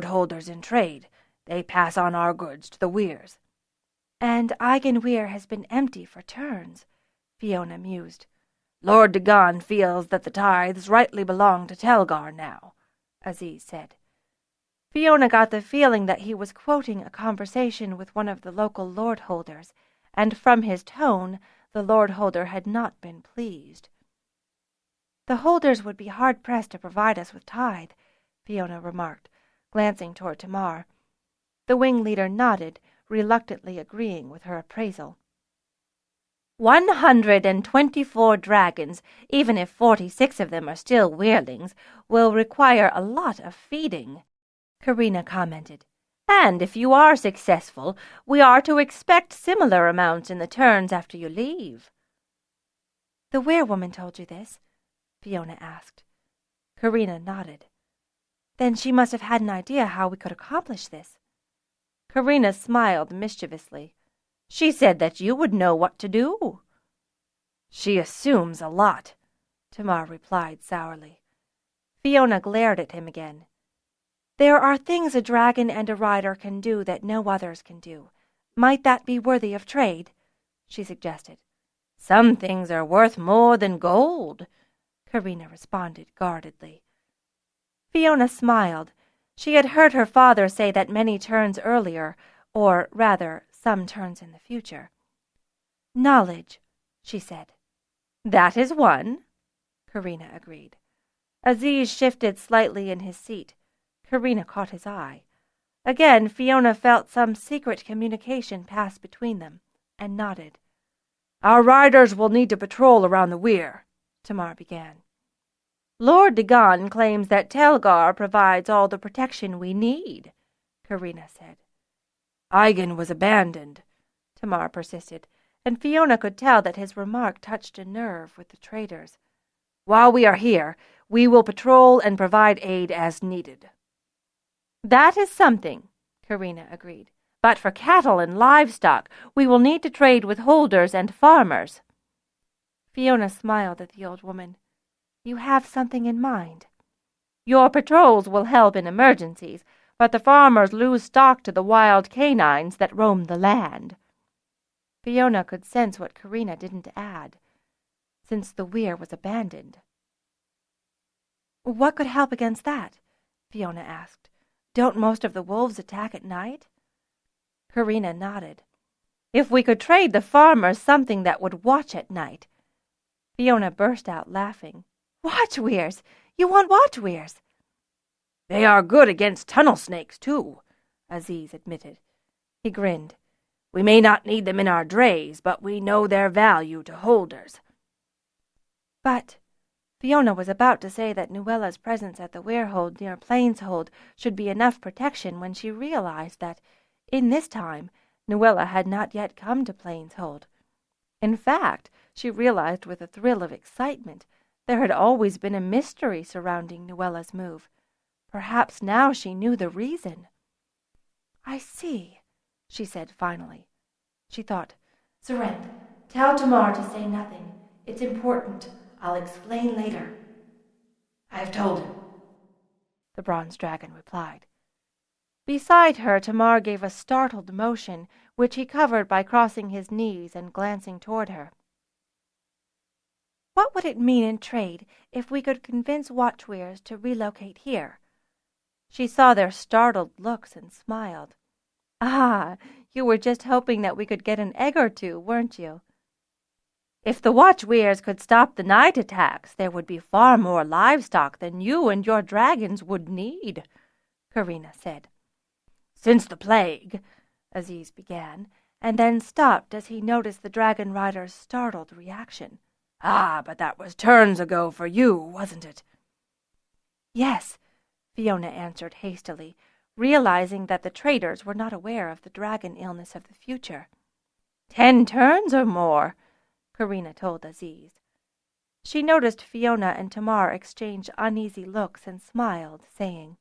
holders in trade. They pass on our goods to the Weyrs." "And Weyr has been empty for turns," Fiona mused. "Lord Dagon feels that the tithes rightly belong to Telgar now," Aziz said. Fiona got the feeling that he was quoting a conversation with one of the local lordholders, and from his tone the lordholder had not been pleased. "The holders would be hard-pressed to provide us with tithe," Fiona remarked, glancing toward Tamar. The wing leader nodded, reluctantly agreeing with her appraisal. 124 dragons, even if 46 of them are still weirlings, will require a lot of feeding," Karina commented. "And if you are successful, we are to expect similar amounts in the turns after you leave." "The werewoman told you this?" Fiona asked. Karina nodded. "Then she must have had an idea how we could accomplish this." Karina smiled mischievously. "She said that you would know what to do." "She assumes a lot," Tamar replied sourly. Fiona glared at him again. "There are things a dragon and a rider can do that no others can do. Might that be worthy of trade?" she suggested. "Some things are worth more than gold," Karina responded guardedly. Fiona smiled. She had heard her father say that many turns earlier, or rather, some turns in the future. "Knowledge," she said. "That is one," Karina agreed. Aziz shifted slightly in his seat. Karina caught his eye. Again, Fiona felt some secret communication pass between them, and nodded. "Our riders will need to patrol around the Weyr," Tamar began. "Lord Dagon claims that Telgar provides all the protection we need," Karina said. "Aigen was abandoned," Tamar persisted, and Fiona could tell that his remark touched a nerve with the traders. "While we are here, we will patrol and provide aid as needed." "That is something," Karina agreed. "But for cattle and livestock, we will need to trade with holders and farmers." Fiona smiled at the old woman. "You have something in mind?" "Your patrols will help in emergencies, but the farmers lose stock to the wild canines that roam the land." Fiona could sense what Karina didn't add, since the Weyr was abandoned. "What could help against that?" Fiona asked. "Don't most of the wolves attack at night?" Karina nodded. "If we could trade the farmers something that would watch at night." Fiona burst out laughing. "Watch-weirs! You want watch-weirs!" "They are good against tunnel snakes, too," Aziz admitted. He grinned. "We may not need them in our drays, but we know their value to holders." "But—" Fiona was about to say that Nuella's presence at the Weirhold near Plainshold should be enough protection when she realized that, in this time, Nuella had not yet come to Plainshold. In fact, she realized with a thrill of excitement, there had always been a mystery surrounding Nuella's move. Perhaps now she knew the reason. "I see," she said finally. She thought, "Sorrent, tell Tamar to say nothing. It's important. I'll explain later." "I have told him," the bronze dragon replied. Beside her, Tamar gave a startled motion, which he covered by crossing his knees and glancing toward her. "What would it mean in trade if we could convince watchweirs to relocate here?" She saw their startled looks and smiled. "Ah, you were just hoping that we could get an egg or two, weren't you?" "If the watchweirs could stop the night attacks, there would be far more livestock than you and your dragons would need," Karina said. "Since the plague," Aziz began, and then stopped as he noticed the Dragonrider's startled reaction. "Ah, but that was turns ago for you, wasn't it?" "Yes," Fiona answered hastily, realizing that the traders were not aware of the dragon illness of the future. 10 turns or more," Karina told Aziz. She noticed Fiona and Tamar exchange uneasy looks and smiled, saying,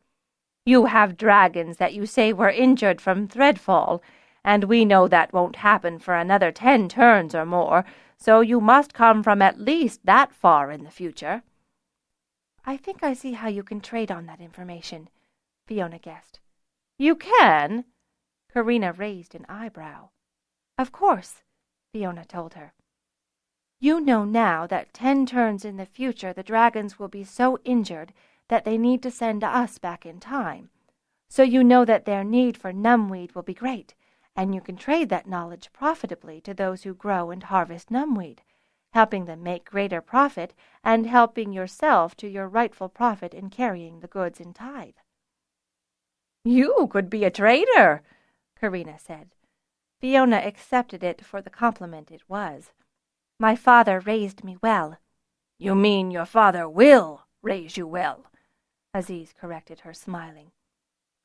"You have dragons that you say were injured from Threadfall, and we know that won't happen for another 10 turns or more, so you must come from at least that far in the future." "I think I see how you can trade on that information," Fiona guessed. You can? Karina raised an eyebrow. Of course, Fiona told her. You know now that 10 turns in the future the dragons will be so injured that they need to send us back in time. So you know that their need for numbweed will be great, and you can trade that knowledge profitably to those who grow and harvest numbweed, helping them make greater profit and helping yourself to your rightful profit in carrying the goods in tithe. You could be a trader, Karina said. Fiona accepted it for the compliment it was. My father raised me well. You mean your father will raise you well, Aziz corrected her, smiling.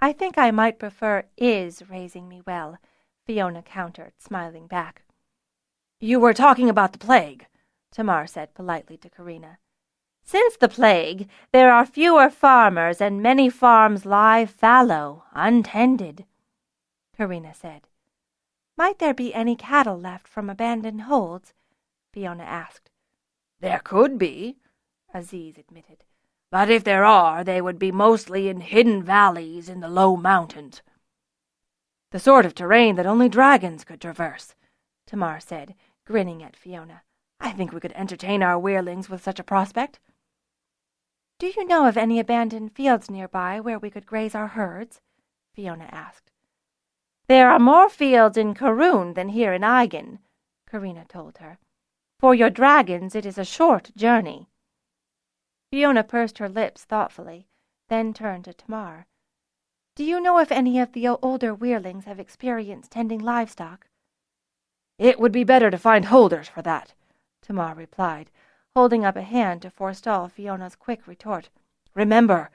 I think I might prefer is raising me well, Fiona countered, smiling back. You were talking about the plague, Tamar said politely to Karina. Since the plague, there are fewer farmers and many farms lie fallow, untended, Karina said. Might there be any cattle left from abandoned holds? Fiona asked. There could be, Aziz admitted. But if there are, they would be mostly in hidden valleys in the low mountains. The sort of terrain that only dragons could traverse, Tamar said, grinning at Fiona. I think we could entertain our weirlings with such a prospect. Do you know of any abandoned fields nearby where we could graze our herds? Fiona asked. There are more fields in Karun than here in Aigen, Karina told her. For your dragons it is a short journey. Fiona pursed her lips thoughtfully, then turned to Tamar. Do you know if any of the older weirlings have experience tending livestock? It would be better to find holders for that, Tamar replied, holding up a hand to forestall Fiona's quick retort. Remember,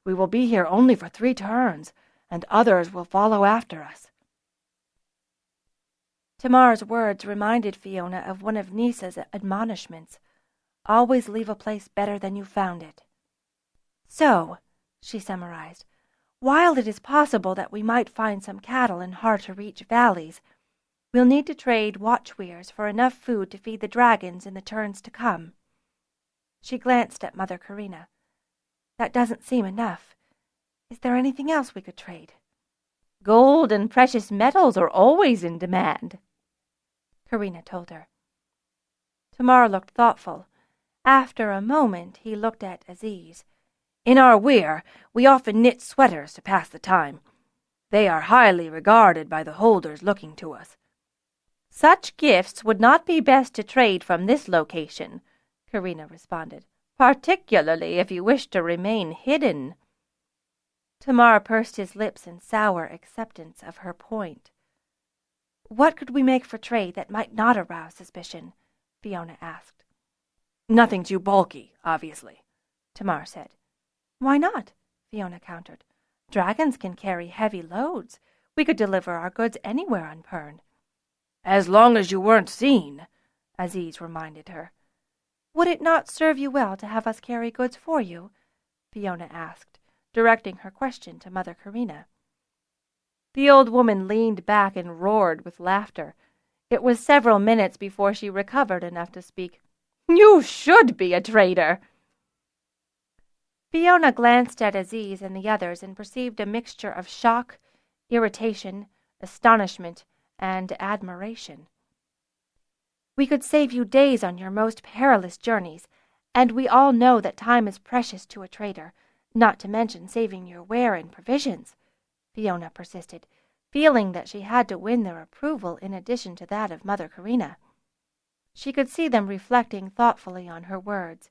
we will be here only for 3 turns, and others will follow after us. Tamar's words reminded Fiona of one of Nisa's admonishments. Always leave a place better than you found it. So, she summarized, while it is possible that we might find some cattle in hard-to-reach valleys, we'll need to trade watchweirs for enough food to feed the dragons in the turns to come. She glanced at Mother Karina. That doesn't seem enough. Is there anything else we could trade? Gold and precious metals are always in demand, Karina told her. Tamar looked thoughtful. After a moment, he looked at Aziz. In our Weyr, we often knit sweaters to pass the time. They are highly regarded by the holders looking to us. Such gifts would not be best to trade from this location, Karina responded, particularly if you wish to remain hidden. Tamar pursed his lips in sour acceptance of her point. What could we make for trade that might not arouse suspicion? Fiona asked. Nothing too bulky, obviously, Tamar said. Why not? Fiona countered. Dragons can carry heavy loads. We could deliver our goods anywhere on Pern. As long as you weren't seen, Aziz reminded her. Would it not serve you well to have us carry goods for you? Fiona asked, directing her question to Mother Karina. The old woman leaned back and roared with laughter. It was several minutes before she recovered enough to speak. You should be a trader. Fiona glanced at Aziz and the others and perceived a mixture of shock, irritation, astonishment, and admiration. We could save you days on your most perilous journeys, and we all know that time is precious to a trader, not to mention saving your wear and provisions, Fiona persisted, feeling that she had to win their approval in addition to that of Mother Karina. She could see them reflecting thoughtfully on her words.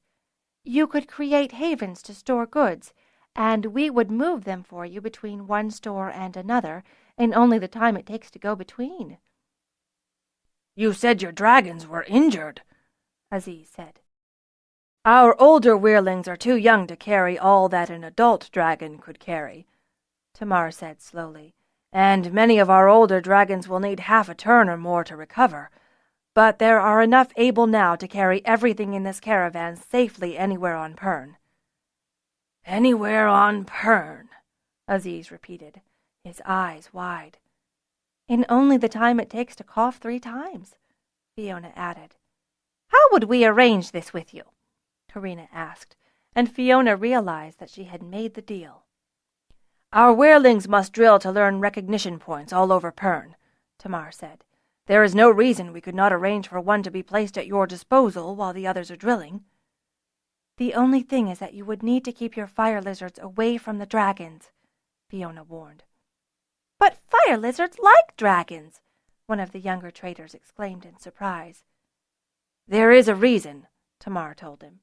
You could create havens to store goods, and we would move them for you between one store and another in only the time it takes to go between. You said your dragons were injured, Aziz said. Our older weirlings are too young to carry all that an adult dragon could carry, Tamar said slowly, and many of our older dragons will need half a turn or more to recover. But there are enough able now to carry everything in this caravan safely anywhere on Pern. Anywhere on Pern, Aziz repeated, his eyes wide. In only the time it takes to cough 3 times, Fiona added. How would we arrange this with you? Karina asked, and Fiona realized that she had made the deal. Our Wehrlings must drill to learn recognition points all over Pern, Tamar said. There is no reason we could not arrange for one to be placed at your disposal while the others are drilling. The only thing is that you would need to keep your fire lizards away from the dragons, Fiona warned. But fire lizards like dragons, one of the younger traders exclaimed in surprise. There is a reason, Tamar told him.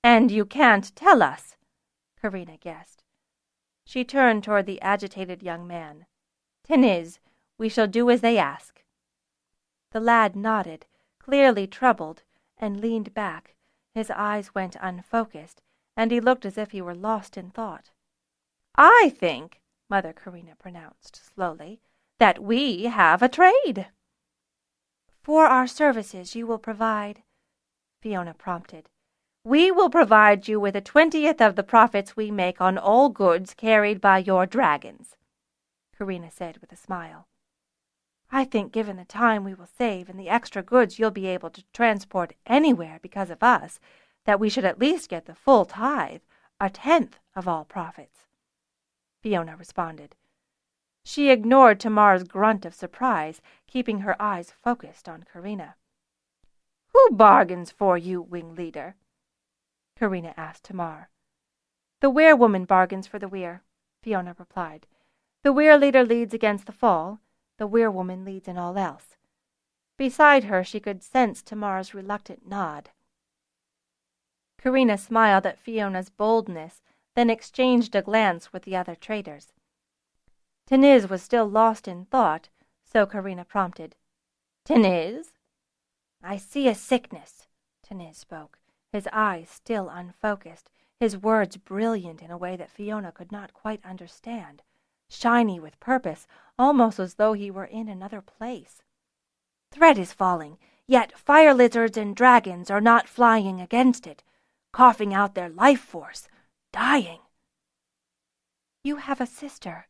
And you can't tell us, Karina guessed. She turned toward the agitated young man. "'Tis, we shall do as they ask." The lad nodded, clearly troubled, and leaned back. His eyes went unfocused, and he looked as if he were lost in thought. "I think," Mother Karina pronounced slowly, "that we have a trade." "For our services you will provide," Fiona prompted. "We will provide you with 1/20 of the profits we make on all goods carried by your dragons," Karina said with a smile. "I think given the time we will save and the extra goods you'll be able to transport anywhere because of us, that we should at least get the full tithe, 1/10 of all profits," Fiona responded. She ignored Tamar's grunt of surprise, keeping her eyes focused on Karina. "Who bargains for you, wing leader?" Karina asked Tamar. "The Weyr woman bargains for the Weyr," Fiona replied. "The Weyr leader leads against the fall. The Weyr woman leads in all else." Beside her she could sense Tamar's reluctant nod. Karina smiled at Fiona's boldness, then exchanged a glance with the other traders. Teniz was still lost in thought, so Karina prompted. "Teniz?" "I see a sickness," Teniz spoke, his eyes still unfocused, his words brilliant in a way that Fiona could not quite understand, shiny with purpose, almost as though he were in another place. "Threat is falling, yet fire lizards and dragons are not flying against it, coughing out their life force, dying." "You have a sister,"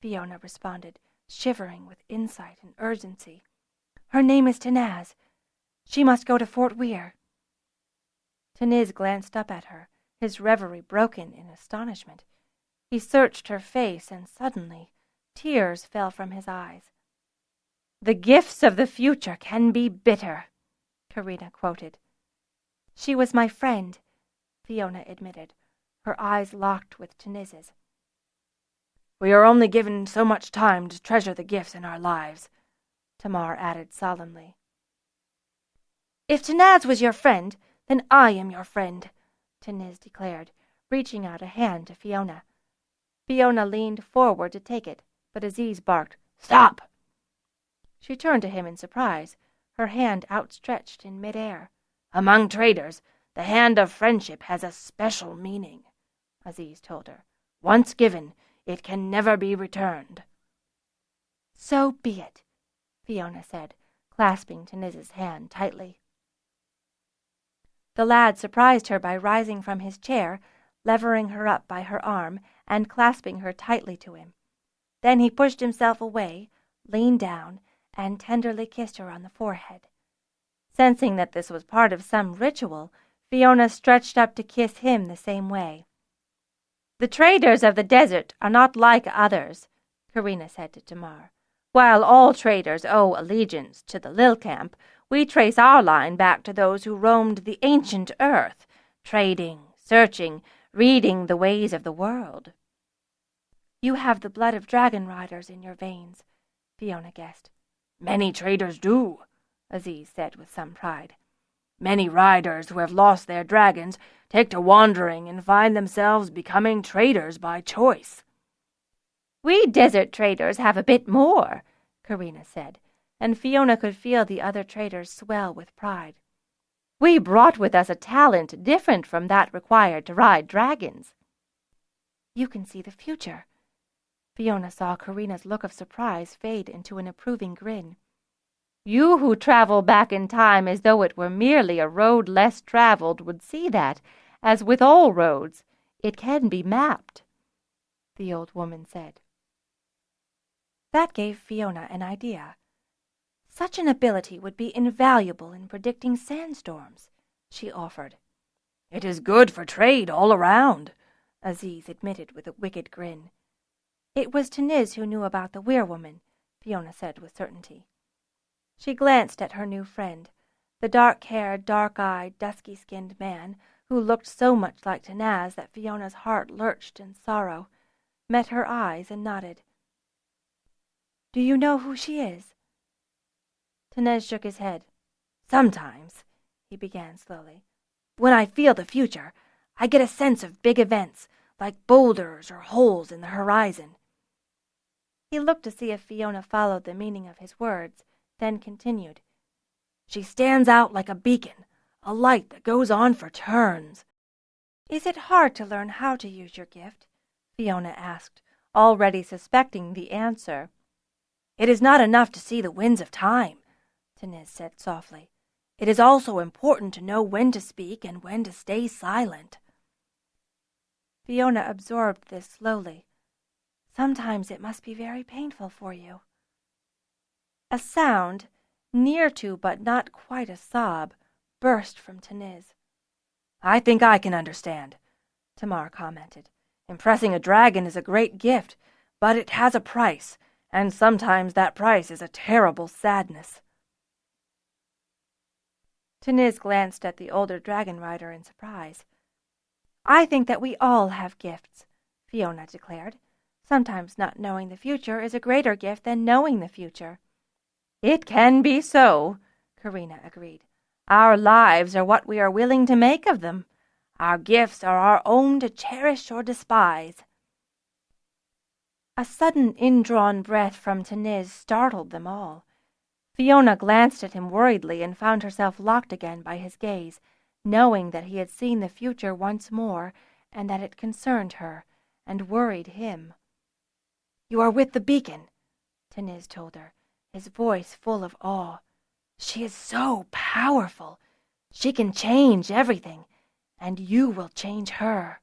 Fiona responded, shivering with insight and urgency. "Her name is Tenaz. She must go to Fort Weyr." Teniz glanced up at her, his reverie broken in astonishment. He searched her face, and suddenly tears fell from his eyes. "The gifts of the future can be bitter," Karina quoted. "She was my friend," Fiona admitted, her eyes locked with Teniz's. "We are only given so much time to treasure the gifts in our lives," Tamar added solemnly. "If Tenaz was your friend, then I am your friend," Teniz declared, reaching out a hand to Fiona. Fiona leaned forward to take it, but Aziz barked, "Stop!" She turned to him in surprise, her hand outstretched in mid-air. "Among traders, the hand of friendship has a special meaning," Aziz told her. "Once given, it can never be returned." "So be it," Fiona said, clasping Teniz's hand tightly. The lad surprised her by rising from his chair, levering her up by her arm, and clasping her tightly to him. Then he pushed himself away, leaned down, and tenderly kissed her on the forehead. Sensing that this was part of some ritual, Fiona stretched up to kiss him the same way. "The traders of the desert are not like others," Karina said to Tamar. "While all traders owe allegiance to the Lilcamp, we trace our line back to those who roamed the ancient earth, trading, searching, reading the ways of the world." "You have the blood of Dragonriders in your veins," Fiona guessed. "Many traders do," Aziz said with some pride. "Many riders who have lost their dragons take to wandering and find themselves becoming traders by choice." "We desert traders have a bit more," Karina said, and Fiona could feel the other traders swell with pride. "We brought with us a talent different from that required to ride dragons." "You can see the future." Fiona saw Karina's look of surprise fade into an approving grin. "You who travel back in time as though it were merely a road less traveled would see that, as with all roads, it can be mapped," the old woman said. That gave Fiona an idea. Such an ability would be invaluable in predicting sandstorms, she offered. "It is good for trade all around," Aziz admitted with a wicked grin. It was Teniz who knew about the Weir-woman, Fiona said with certainty. She glanced at her new friend, the dark-haired, dark-eyed, dusky-skinned man who looked so much like Tenaz that Fiona's heart lurched in sorrow, met her eyes and nodded. "Do you know who she is?" Tenez shook his head. "Sometimes," he began slowly, "when I feel the future, I get a sense of big events, like boulders or holes in the horizon." He looked to see if Fiona followed the meaning of his words, then continued. "She stands out like a beacon, a light that goes on for turns." "Is it hard to learn how to use your gift?" Fiona asked, already suspecting the answer. "It is not enough to see the winds of time," Teniz said softly. "It is also important to know when to speak and when to stay silent." Fiona absorbed this slowly. "Sometimes it must be very painful for you." A sound, near to but not quite a sob, burst from Teniz. "I think I can understand," Tamar commented. "Impressing a dragon is a great gift, but it has a price, and sometimes that price is a terrible sadness." Teniz glanced at the older Dragonrider in surprise. "I think that we all have gifts," Fiona declared. "Sometimes not knowing the future is a greater gift than knowing the future." "It can be so," Karina agreed. "Our lives are what we are willing to make of them. Our gifts are our own to cherish or despise." A sudden indrawn breath from Teniz startled them all. Fiona glanced at him worriedly and found herself locked again by his gaze, knowing that he had seen the future once more and that it concerned her and worried him. "You are with the beacon," Teniz told her, his voice full of awe. "She is so powerful. She can change everything, and you will change her."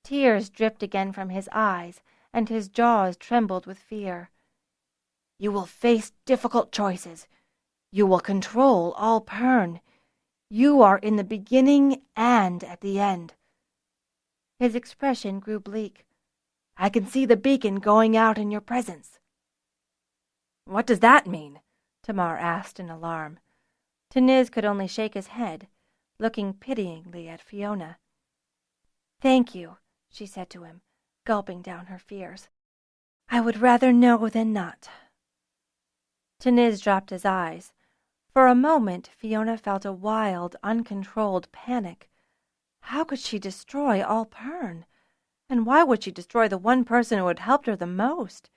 Tears dripped again from his eyes, and his jaws trembled with fear. "You will face difficult choices. You will control all Pern. You are in the beginning and at the end." His expression grew bleak. "I can see the beacon going out in your presence." "What does that mean?" Tamar asked in alarm. Teniz could only shake his head, looking pityingly at Fiona. "Thank you," she said to him, gulping down her fears. "I would rather know than not." Teniz dropped his eyes. For a moment Fiona felt a wild, uncontrolled panic. How could she destroy all Pern? And why would she destroy the one person who had helped her the most?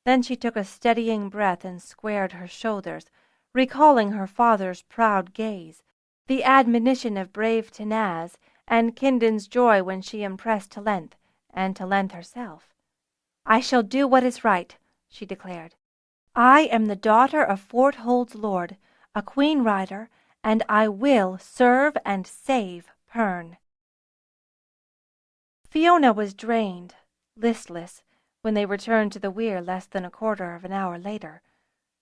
Then she took a steadying breath and squared her shoulders, recalling her father's proud gaze, the admonition of brave Tenaz, and Kinden's joy when she impressed Talent, and Talent herself. "I shall do what is right," she declared. "I am the daughter of Fort Hold's lord, a queen rider, and I will serve and save Pern." Fiona was drained, listless, when they returned to the Weyr less than a quarter of an hour later.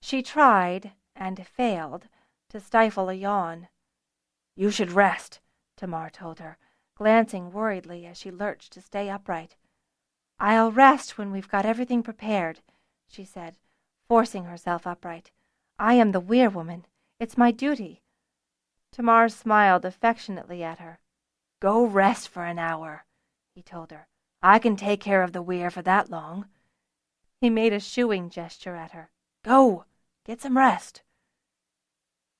She tried, and failed, to stifle a yawn. "You should rest," Tamar told her, glancing worriedly as she lurched to stay upright. "I'll rest when we've got everything prepared," she said, forcing herself upright. "I am the Weir-woman. It's my duty." Tamar smiled affectionately at her. "Go rest for an hour," he told her. "I can take care of the Weyr for that long." He made a shooing gesture at her. "Go, get some rest."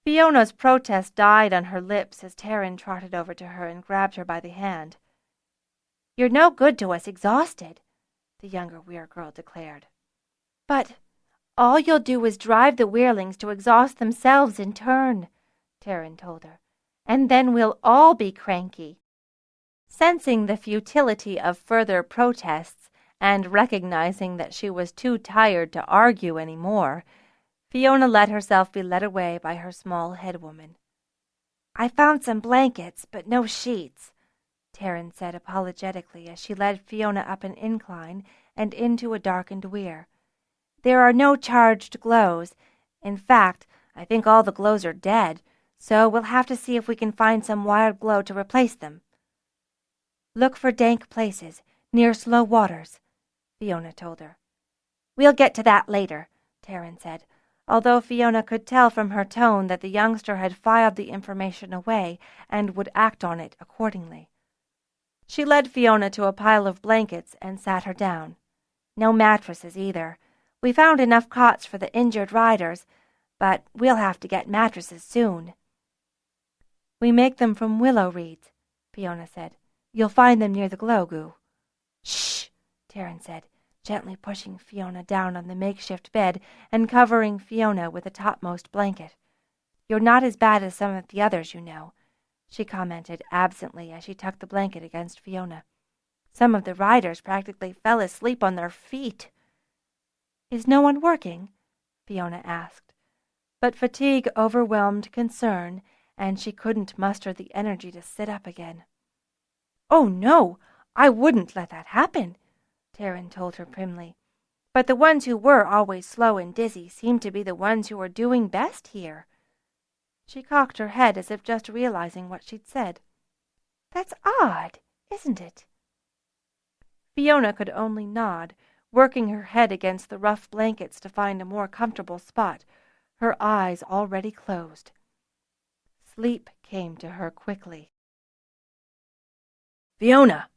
Fiona's protest died on her lips as Taryn trotted over to her and grabbed her by the hand. "You're no good to us exhausted," the younger Weyr girl declared. "But all you'll do is drive the Weirlings to exhaust themselves in turn," Taryn told her, "and then we'll all be cranky." Sensing the futility of further protests and recognizing that she was too tired to argue any more, Fiona let herself be led away by her small headwoman. "I found some blankets, but no sheets," Taryn said apologetically as she led Fiona up an incline and into a darkened Weyr. "There are no charged glows. In fact, I think all the glows are dead, so we'll have to see if we can find some wild glow to replace them." "Look for dank places, near slow waters," Fiona told her. "We'll get to that later," Pern said, although Fiona could tell from her tone that the youngster had filed the information away and would act on it accordingly. She led Fiona to a pile of blankets and sat her down. "No mattresses either. We found enough cots for the injured riders, but we'll have to get mattresses soon." "We make them from willow reeds," Fiona said. "You'll find them near the glow-goo." "Shh!" Pern said, gently pushing Fiona down on the makeshift bed and covering Fiona with the topmost blanket. "You're not as bad as some of the others, you know," she commented absently as she tucked the blanket against Fiona. "Some of the riders practically fell asleep on their feet." "Is no one working?" Fiona asked. But fatigue overwhelmed concern, and she couldn't muster the energy to sit up again. "Oh, no, I wouldn't let that happen," Pern told her primly. "But the ones who were always slow and dizzy seemed to be the ones who were doing best here." She cocked her head as if just realizing what she'd said. "That's odd, isn't it?" Fiona could only nod, working her head against the rough blankets to find a more comfortable spot, her eyes already closed. Sleep came to her quickly. "Fiona!"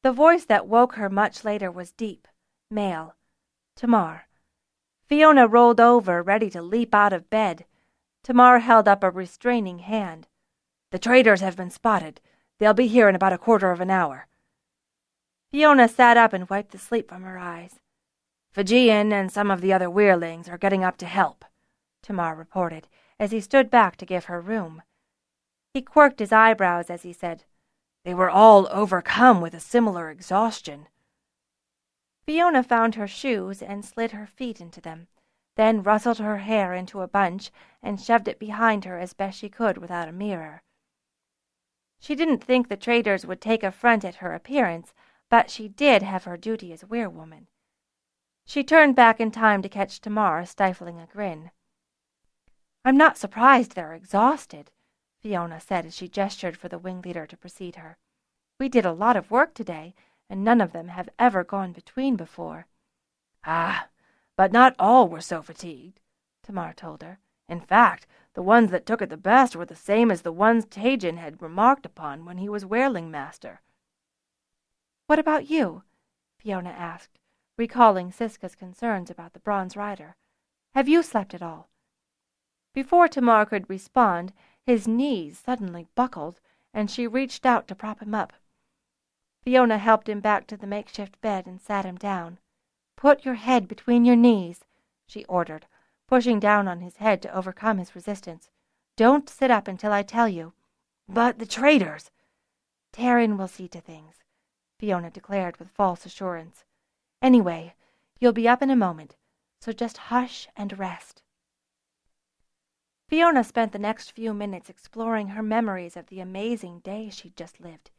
The voice that woke her much later was deep, male. Tamar. Fiona rolled over, ready to leap out of bed. Tamar held up a restraining hand. "The traitors have been spotted. They'll be here in about a quarter of an hour." Fiona sat up and wiped the sleep from her eyes. "Fijian and some of the other Weirlings are getting up to help," Tamar reported, as he stood back to give her room. He quirked his eyebrows as he said, "They were all overcome with a similar exhaustion." Fiona found her shoes and slid her feet into them, then rustled her hair into a bunch and shoved it behind her as best she could without a mirror. She didn't think the traders would take affront at her appearance, but she did have her duty as weirwoman. She turned back in time to catch Tamar stifling a grin. "I'm not surprised they're exhausted," Fiona said as she gestured for the wing leader to precede her. "We did a lot of work today, and none of them have ever gone between before." "Ah, but not all were so fatigued," Tamar told her. "In fact, the ones that took it the best were the same as the ones Tajin had remarked upon when he was Wehrling master." "What about you?" Fiona asked, recalling Siska's concerns about the bronze rider. "Have you slept at all?" Before Tamar could respond, his knees suddenly buckled, and she reached out to prop him up. Fiona helped him back to the makeshift bed and sat him down. "Put your head between your knees," she ordered, pushing down on his head to overcome his resistance. "Don't sit up until I tell you." "But the traitors—" "Pern will see to things," Fiona declared with false assurance. "Anyway, you'll be up in a moment, so just hush and rest." Fiona spent the next few minutes exploring her memories of the amazing day she'd just lived.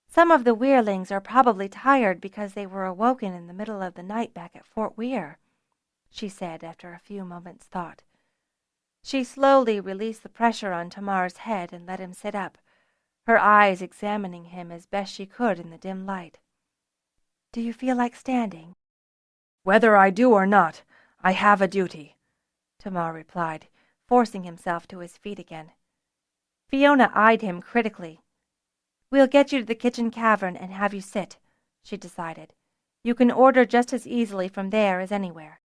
"Some of the Weirlings are probably tired because they were awoken in the middle of the night back at Fort Weyr," she said after a few moments' thought. She slowly released the pressure on Tamar's head and let him sit up, her eyes examining him as best she could in the dim light. "Do you feel like standing?" "Whether I do or not, I have a duty," Tamar replied, forcing himself to his feet again. Fiona eyed him critically. "We'll get you to the kitchen cavern and have you sit," she decided. "You can order just as easily from there as anywhere."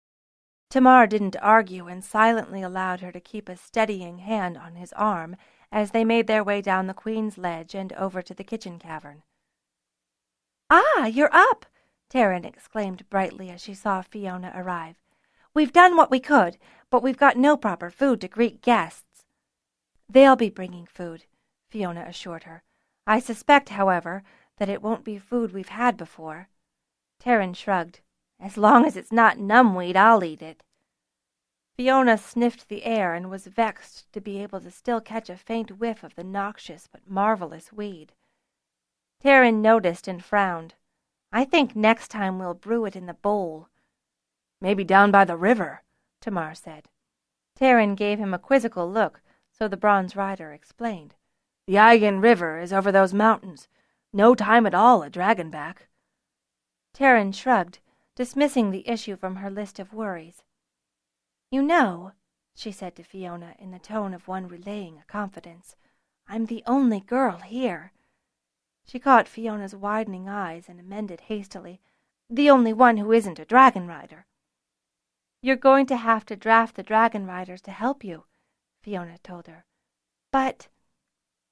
Tamar didn't argue and silently allowed her to keep a steadying hand on his arm as they made their way down the Queen's Ledge and over to the kitchen cavern. "Ah, you're up!" Pern exclaimed brightly as she saw Fiona arrive. "We've done what we could, but we've got no proper food to greet guests." "They'll be bringing food," Fiona assured her. "I suspect, however, that it won't be food we've had before." Pern shrugged. "As long as it's not numbweed, I'll eat it." Fiona sniffed the air and was vexed to be able to still catch a faint whiff of the noxious but marvelous weed. Pern noticed and frowned. "I think next time we'll brew it in the bowl." "Maybe down by the river," Tamar said. Pern gave him a quizzical look, so the bronze rider explained. "The Eigen River is over those mountains. No time at all at Dragonback." Pern shrugged, dismissing the issue from her list of worries. "You know," she said to Fiona in the tone of one relaying a confidence, "I'm the only girl here." She caught Fiona's widening eyes and amended hastily, "The only one who isn't a Dragonrider." "You're going to have to draft the Dragonriders to help you," Fiona told her. "But—"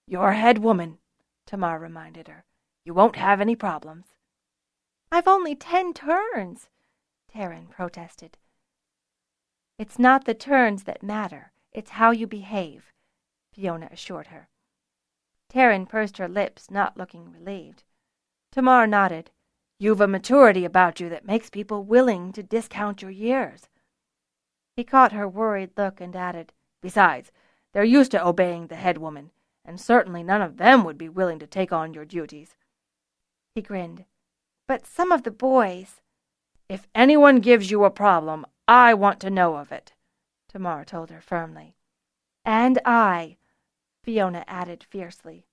"You're head woman," Tamar reminded her. "You won't have any problems." "I've only 10 turns," Pern protested. "It's not the turns that matter. It's how you behave," Fiona assured her. Pern pursed her lips, not looking relieved. Tamar nodded. "You've a maturity about you that makes people willing to discount your years." He caught her worried look and added, "Besides, they're used to obeying the head woman, and certainly none of them would be willing to take on your duties." He grinned. "But some of the boys—" "If anyone gives you a problem, I want to know of it," Tamar told her firmly. "And I," Fiona added fiercely.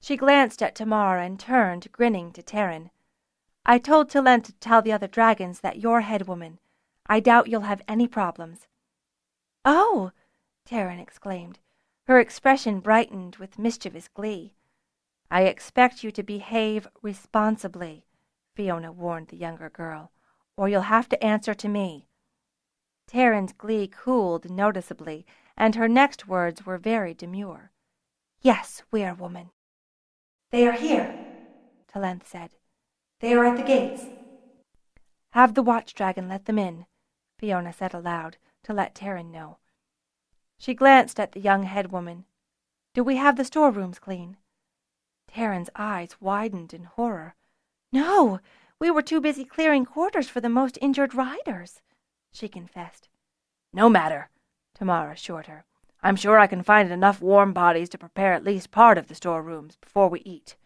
She glanced at Tamar and turned, grinning, to Pern. "I told Talent to tell the other dragons that you're head woman. I doubt you'll have any problems." "Oh!" Pern exclaimed. Her expression brightened with mischievous glee. "I expect you to behave responsibly," Fiona warned the younger girl, "or you'll have to answer to me." Pern's glee cooled noticeably, and her next words were very demure. "Yes, Weyr woman." "They are here," Talent said. "They are at the gates." "Have the watch dragon let them in," Fiona said aloud, to let Pern know. She glanced at the young head woman. "Do we have the storerooms clean?" Pern's eyes widened in horror. "No, we were too busy clearing quarters for the most injured riders," she confessed. "No matter," Tamar assured her. "I'm sure I can find enough warm bodies to prepare at least part of the storerooms before we eat."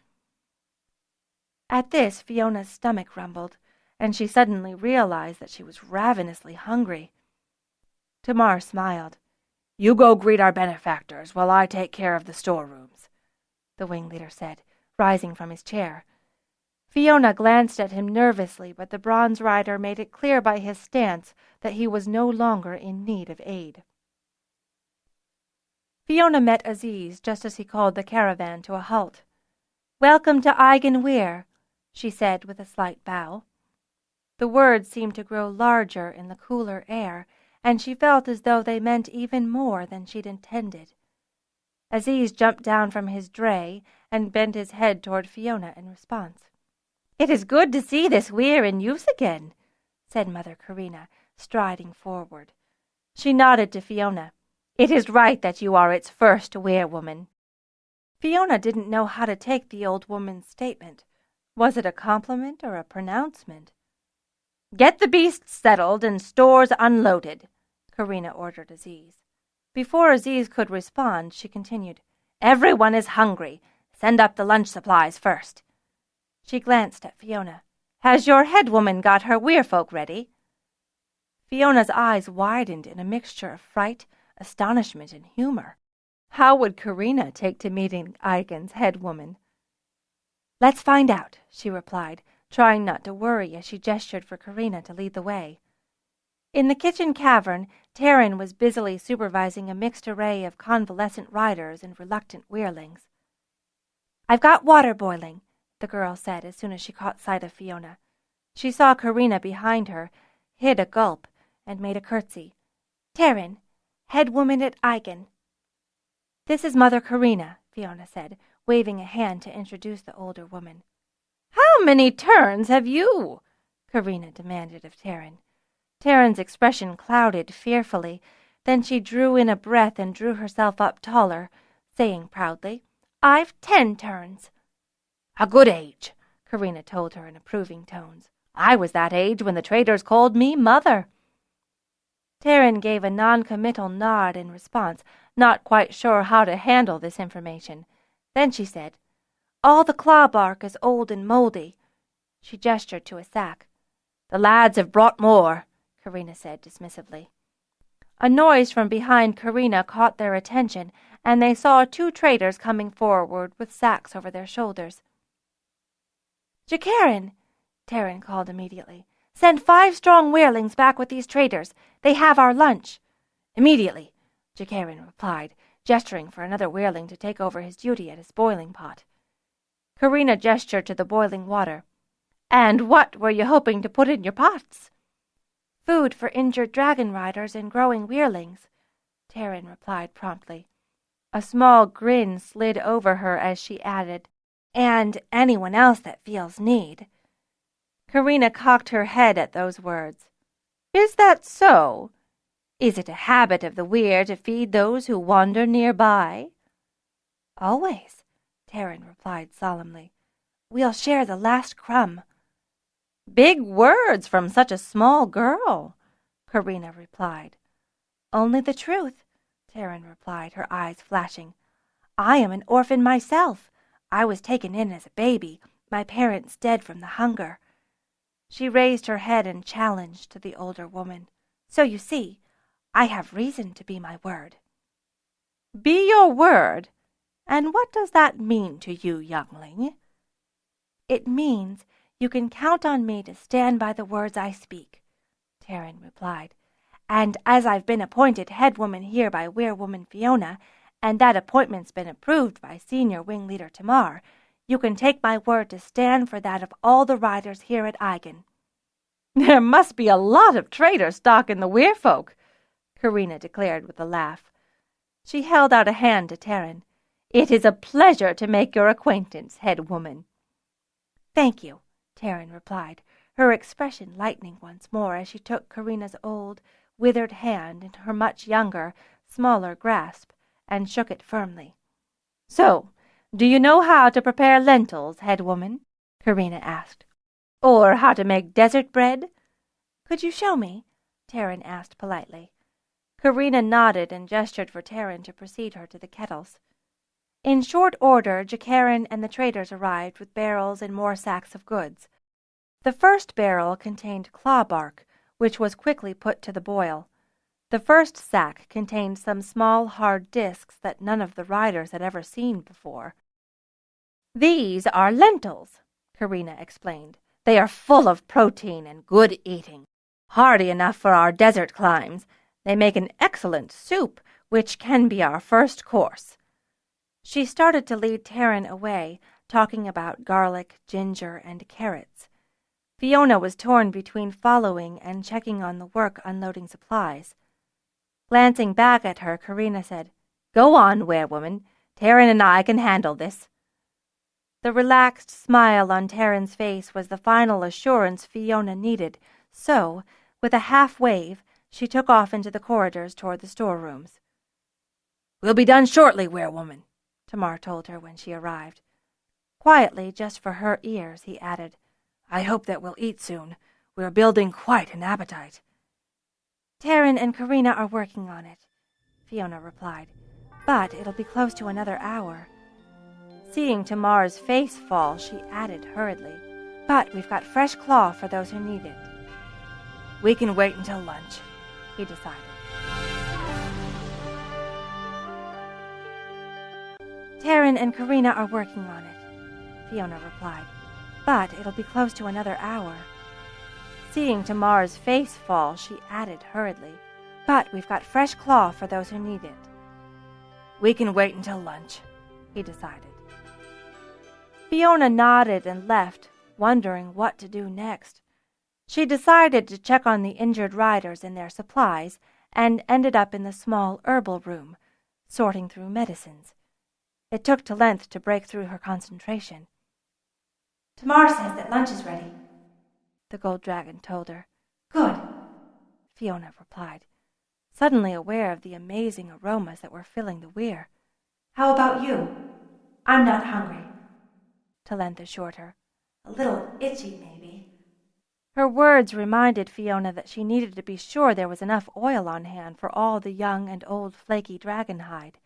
At this, Fiona's stomach rumbled, and she suddenly realized that she was ravenously hungry. Tamar smiled. "You go greet our benefactors while I take care of the storerooms," the wing leader said, rising from his chair. Fiona glanced at him nervously, but the bronze rider made it clear by his stance that he was no longer in need of aid. Fiona met Aziz just as he called the caravan to a halt. "Welcome to Weyr," she said with a slight bow. The words seemed to grow larger in the cooler air, and she felt as though they meant even more than she'd intended. Aziz jumped down from his dray and bent his head toward Fiona in response. "It is good to see this Weyr in use again," said Mother Karina, striding forward. She nodded to Fiona. "It is right that you are its first Weyr-woman." Fiona didn't know how to take the old woman's statement. Was it a compliment or a pronouncement? "Get the beasts settled and stores unloaded," Karina ordered Aziz. Before Aziz could respond, she continued, "Everyone is hungry. Send up the lunch supplies first." She glanced at Fiona. "Has your head woman got her Weyr-folk ready?" Fiona's eyes widened in a mixture of fright, astonishment, and humor. How would Karina take to meeting Aigen's head woman? "Let's find out," she replied, trying not to worry as she gestured for Karina to lead the way. In the kitchen cavern, Pern was busily supervising a mixed array of convalescent riders and reluctant Weyrlings. "I've got water boiling," the girl said as soon as she caught sight of Fiona. She saw Karina behind her, hid a gulp, and made a curtsy. "Pern, head woman at Aigen." "This is Mother Karina," Fiona said, waving a hand to introduce the older woman. "How many turns have you?" Karina demanded of Pern. Pern's expression clouded fearfully. Then she drew in a breath and drew herself up taller, saying proudly, "I've 10 turns." "A good age," Karina told her in approving tones. "I was that age when the traders called me Mother." Pern gave a non-committal nod in response, not quite sure how to handle this information. Then she said, "All the claw bark is old and moldy." She gestured to a sack. "The lads have brought more," Karina said dismissively. A noise from behind Karina caught their attention, and they saw 2 traders coming forward with sacks over their shoulders. "Jakarin!" Taryn called immediately. "Send 5 strong Wehrlings back with these traitors. They have our lunch." "Immediately," Jakarin replied, gesturing for another Wehrling to take over his duty at his boiling pot. Karina gestured to the boiling water. "And what were you hoping to put in your pots?" "Food for injured Dragonriders and growing Wehrlings," Taryn replied promptly. A small grin slid over her as she added, "And anyone else that feels need." Karina cocked her head at those words. "Is that so? Is it a habit of the Weyr to feed those who wander nearby?" "Always," Taryn replied solemnly. "We'll share the last crumb." "Big words from such a small girl," Karina replied. "Only the truth," Taryn replied, her eyes flashing. "I am an orphan myself. I was taken in as a baby, my parents dead from the hunger." She raised her head and challenged to the older woman. "So you see, I have reason to be my word." "Be your word? And what does that mean to you, youngling?" "It means you can count on me to stand by the words I speak," Taryn replied. "And as I've been appointed head woman here by Weirwoman Fiona, and that appointment's been approved by Senior Wing Leader Tamar, you can take my word to stand for that of all the riders here at Eigen." "There must be a lot of traitor stock in the Weyr folk," Karina declared with a laugh. She held out a hand to Taryn. "It is a pleasure to make your acquaintance, head woman." "Thank you," Taryn replied, her expression lightening once more as she took Karina's old, withered hand in her much younger, smaller grasp and shook it firmly. "So, do you know how to prepare lentils, head woman?" Karina asked. "Or how to make desert bread?" "Could you show me?" Taryn asked politely. Karina nodded and gestured for Taryn to precede her to the kettles. In short order, Jakarin and the traders arrived with barrels and more sacks of goods. The first barrel contained claw bark, which was quickly put to the boil. The first sack contained some small hard discs that none of the riders had ever seen before. "These are lentils," Karina explained. "They are full of protein and good eating. Hardy enough for our desert climes. They make an excellent soup, which can be our first course." She started to lead Taryn away, talking about garlic, ginger, and carrots. Fiona was torn between following and checking on the work unloading supplies. Glancing back at her, Karina said, "Go on, Werewoman. Taryn and I can handle this." The relaxed smile on Taryn's face was the final assurance Fiona needed, so, with a half-wave, she took off into the corridors toward the storerooms. "We'll be done shortly, Werewoman," Tamar told her when she arrived. Quietly, just for her ears, he added, "I hope that we'll eat soon. We're building quite an appetite." "Taryn and Karina are working on it," Fiona replied, "but it'll be close to another hour." Seeing Tamar's face fall, she added hurriedly, "But we've got fresh claw for those who need it." "We can wait until lunch," he decided. "Taryn and Karina are working on it," Fiona replied, "but it'll be close to another hour." Seeing Tamar's face fall, she added hurriedly, "But we've got fresh claw for those who need it." "We can wait until lunch," he decided. Fiona nodded and left, wondering what to do next. She decided to check on the injured riders and their supplies, and ended up in the small herbal room, sorting through medicines. It took to length to break through her concentration. "Tamar says that lunch is ready," the gold dragon told her. "Good," Fiona replied, suddenly aware of the amazing aromas that were filling the Weyr. "How about you?" "I'm not hungry," Talent assured her. "A little itchy, maybe." Her words reminded Fiona that she needed to be sure there was enough oil on hand for all the young and old flaky dragon hide.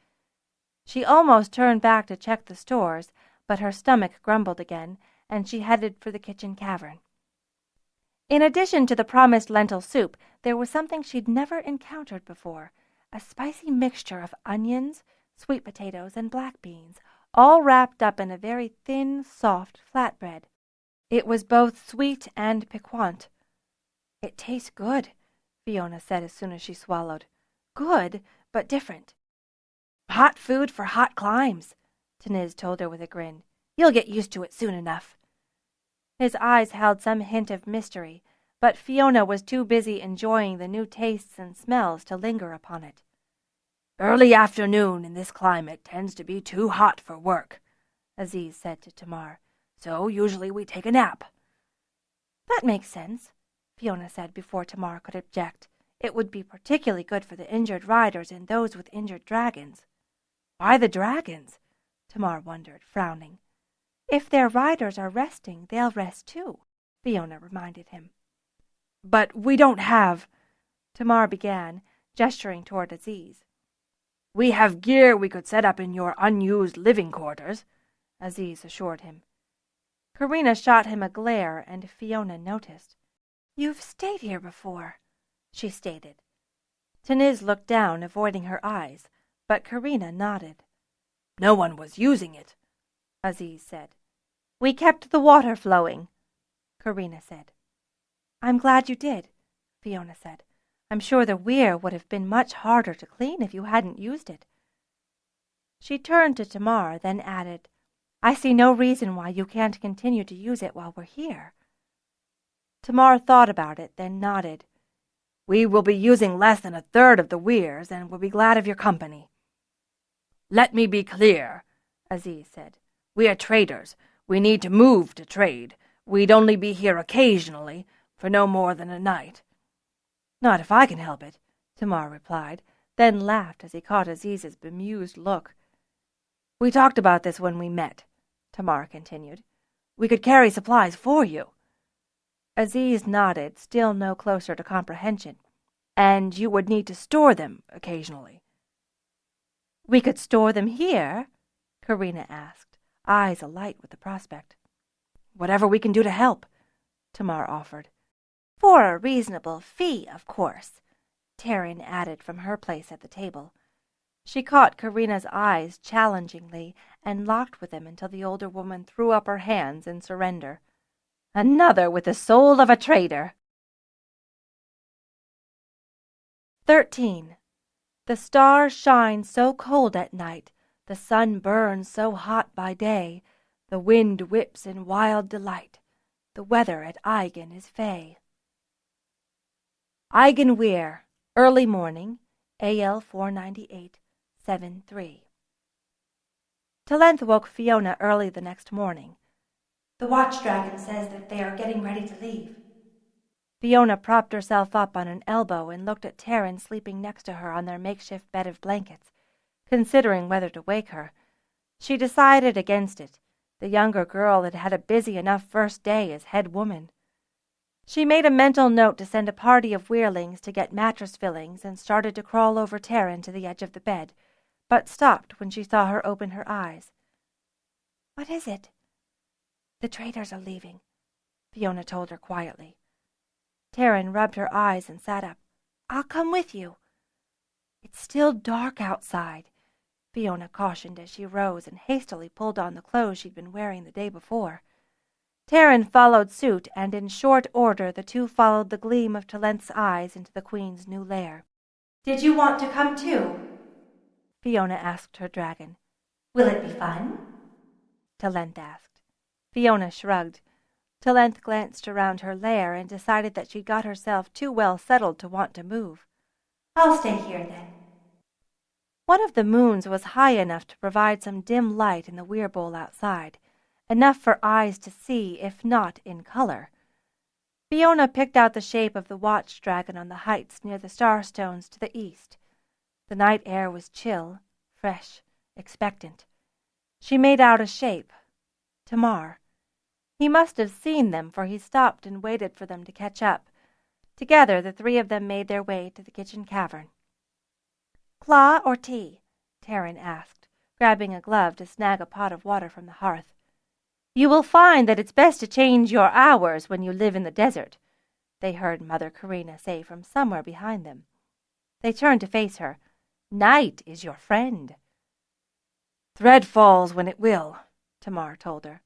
She almost turned back to check the stores, but her stomach grumbled again, and she headed for the kitchen cavern. In addition to the promised lentil soup, there was something she'd never encountered before, a spicy mixture of onions, sweet potatoes, and black beans, all wrapped up in a very thin, soft flatbread. It was both sweet and piquant. "It tastes good," Fiona said as soon as she swallowed. "Good, but different." "Hot food for hot climes," Teniz told her with a grin. "You'll get used to it soon enough." His eyes held some hint of mystery, but Fiona was too busy enjoying the new tastes and smells to linger upon it. "Early afternoon in this climate tends to be too hot for work," Aziz said to Tamar, "so usually we take a nap." "That makes sense," Fiona said before Tamar could object. "It would be particularly good for the injured riders and those with injured dragons." "Why the dragons?" Tamar wondered, frowning. "If their riders are resting, they'll rest too," Fiona reminded him. "But we don't have—" Tamar began, gesturing toward Aziz. "We have gear we could set up in your unused living quarters," Aziz assured him. Karina shot him a glare, and Fiona noticed. "You've stayed here before," she stated. Teniz looked down, avoiding her eyes, but Karina nodded. "No one was using it," Aziz said. "We kept the water flowing," Karina said. "I'm glad you did," Fiona said. "I'm sure the weir would have been much harder to clean if you hadn't used it." She turned to Tamar, then added, "I see no reason why you can't continue to use it while we're here." Tamar thought about it, then nodded. "We will be using less than a third of the weirs, and will be glad of your company." "Let me be clear," Aziz said. "We are traders. We need to move to trade. We'd only be here occasionally, for no more than a night." "Not if I can help it," Tamar replied, then laughed as he caught Aziz's bemused look. "We talked about this when we met," Tamar continued. "We could carry supplies for you." Aziz nodded, still no closer to comprehension. "And you would need to store them occasionally." "We could store them here?" Karina asked, eyes alight with the prospect. "Whatever we can do to help," Tamar offered. "For a reasonable fee, of course," Taryn added from her place at the table. She caught Karina's eyes challengingly and locked with them until the older woman threw up her hands in surrender. "Another with the soul of a trader." 13. The stars shine so cold at night, the sun burns so hot by day, the wind whips in wild delight, the weather at Eigen is fey. Eigen Weyr, early morning, AL 498, 7-3. Talent woke Fiona early the next morning. "The watch dragon says that they are getting ready to leave." Fiona propped herself up on an elbow and looked at Taryn sleeping next to her on their makeshift bed of blankets, considering whether to wake her. She decided against it. The younger girl had had a busy enough first day as head woman. She made a mental note to send a party of weirlings to get mattress fillings and started to crawl over Taryn to the edge of the bed, but stopped when she saw her open her eyes. "What is it?" "The traders are leaving," Fiona told her quietly. Taryn rubbed her eyes and sat up. "I'll come with you." "It's still dark outside," Fiona cautioned as she rose and hastily pulled on the clothes she'd been wearing the day before. Taryn followed suit, and in short order the two followed the gleam of Talent's eyes into the Queen's new lair. "Did you want to come too?" Fiona asked her dragon. "Will it be fun?" Talent asked. Fiona shrugged. Talent glanced around her lair and decided that she'd got herself too well settled to want to move. "I'll stay here then." One of the moons was high enough to provide some dim light in the weir bowl outside, enough for eyes to see, if not in color. Fiona picked out the shape of the watch dragon on the heights near the starstones to the east. The night air was chill, fresh, expectant. She made out a shape. Tamar. He must have seen them, for he stopped and waited for them to catch up. Together the three of them made their way to the kitchen cavern. "Claw or tea?" Taryn asked, grabbing a glove to snag a pot of water from the hearth. "You will find that it's best to change your hours when you live in the desert," they heard Mother Karina say from somewhere behind them. They turned to face her. "Night is your friend." "Thread falls when it will," Tamar told her.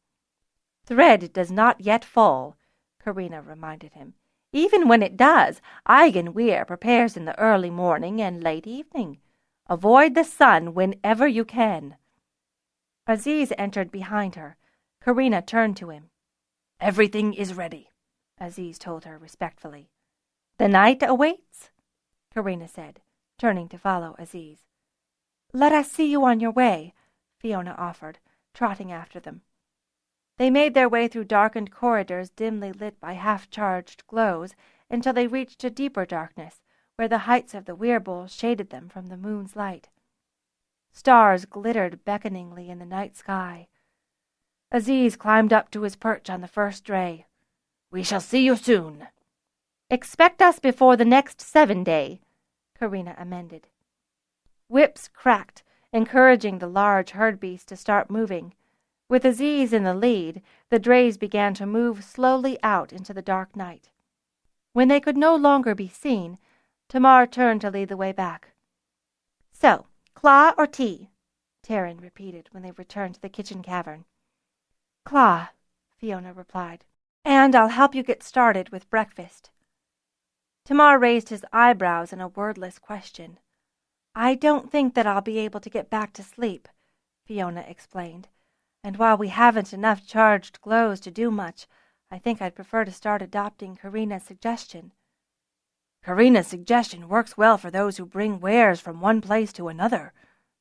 Thread does not yet fall, Karina reminded him. Even when it does, Eigen Weyr prepares in the early morning and late evening. Avoid the sun whenever you can. Aziz entered behind her. Karina turned to him. Everything is ready, Aziz told her respectfully. The night awaits, Karina said, turning to follow Aziz. Let us see you on your way, Fiona offered, trotting after them. They made their way through darkened corridors dimly lit by half-charged glows until they reached a deeper darkness, where the heights of the Weirbowl shaded them from the moon's light. Stars glittered beckoningly in the night sky. Aziz climbed up to his perch on the first dray. We shall see you soon. Expect us before the next 7 day, Karina amended. Whips cracked, encouraging the large herd beast to start moving. With Aziz in the lead, the drays began to move slowly out into the dark night. When they could no longer be seen, Tamar turned to lead the way back. So, claw or tea? Taryn repeated when they returned to the kitchen cavern. Claw, Fiona replied, and I'll help you get started with breakfast. Tamar raised his eyebrows in a wordless question. I don't think that I'll be able to get back to sleep, Fiona explained. And while we haven't enough charged glows to do much, I think I'd prefer to start adopting Karina's suggestion. Karina's suggestion works well for those who bring wares from one place to another,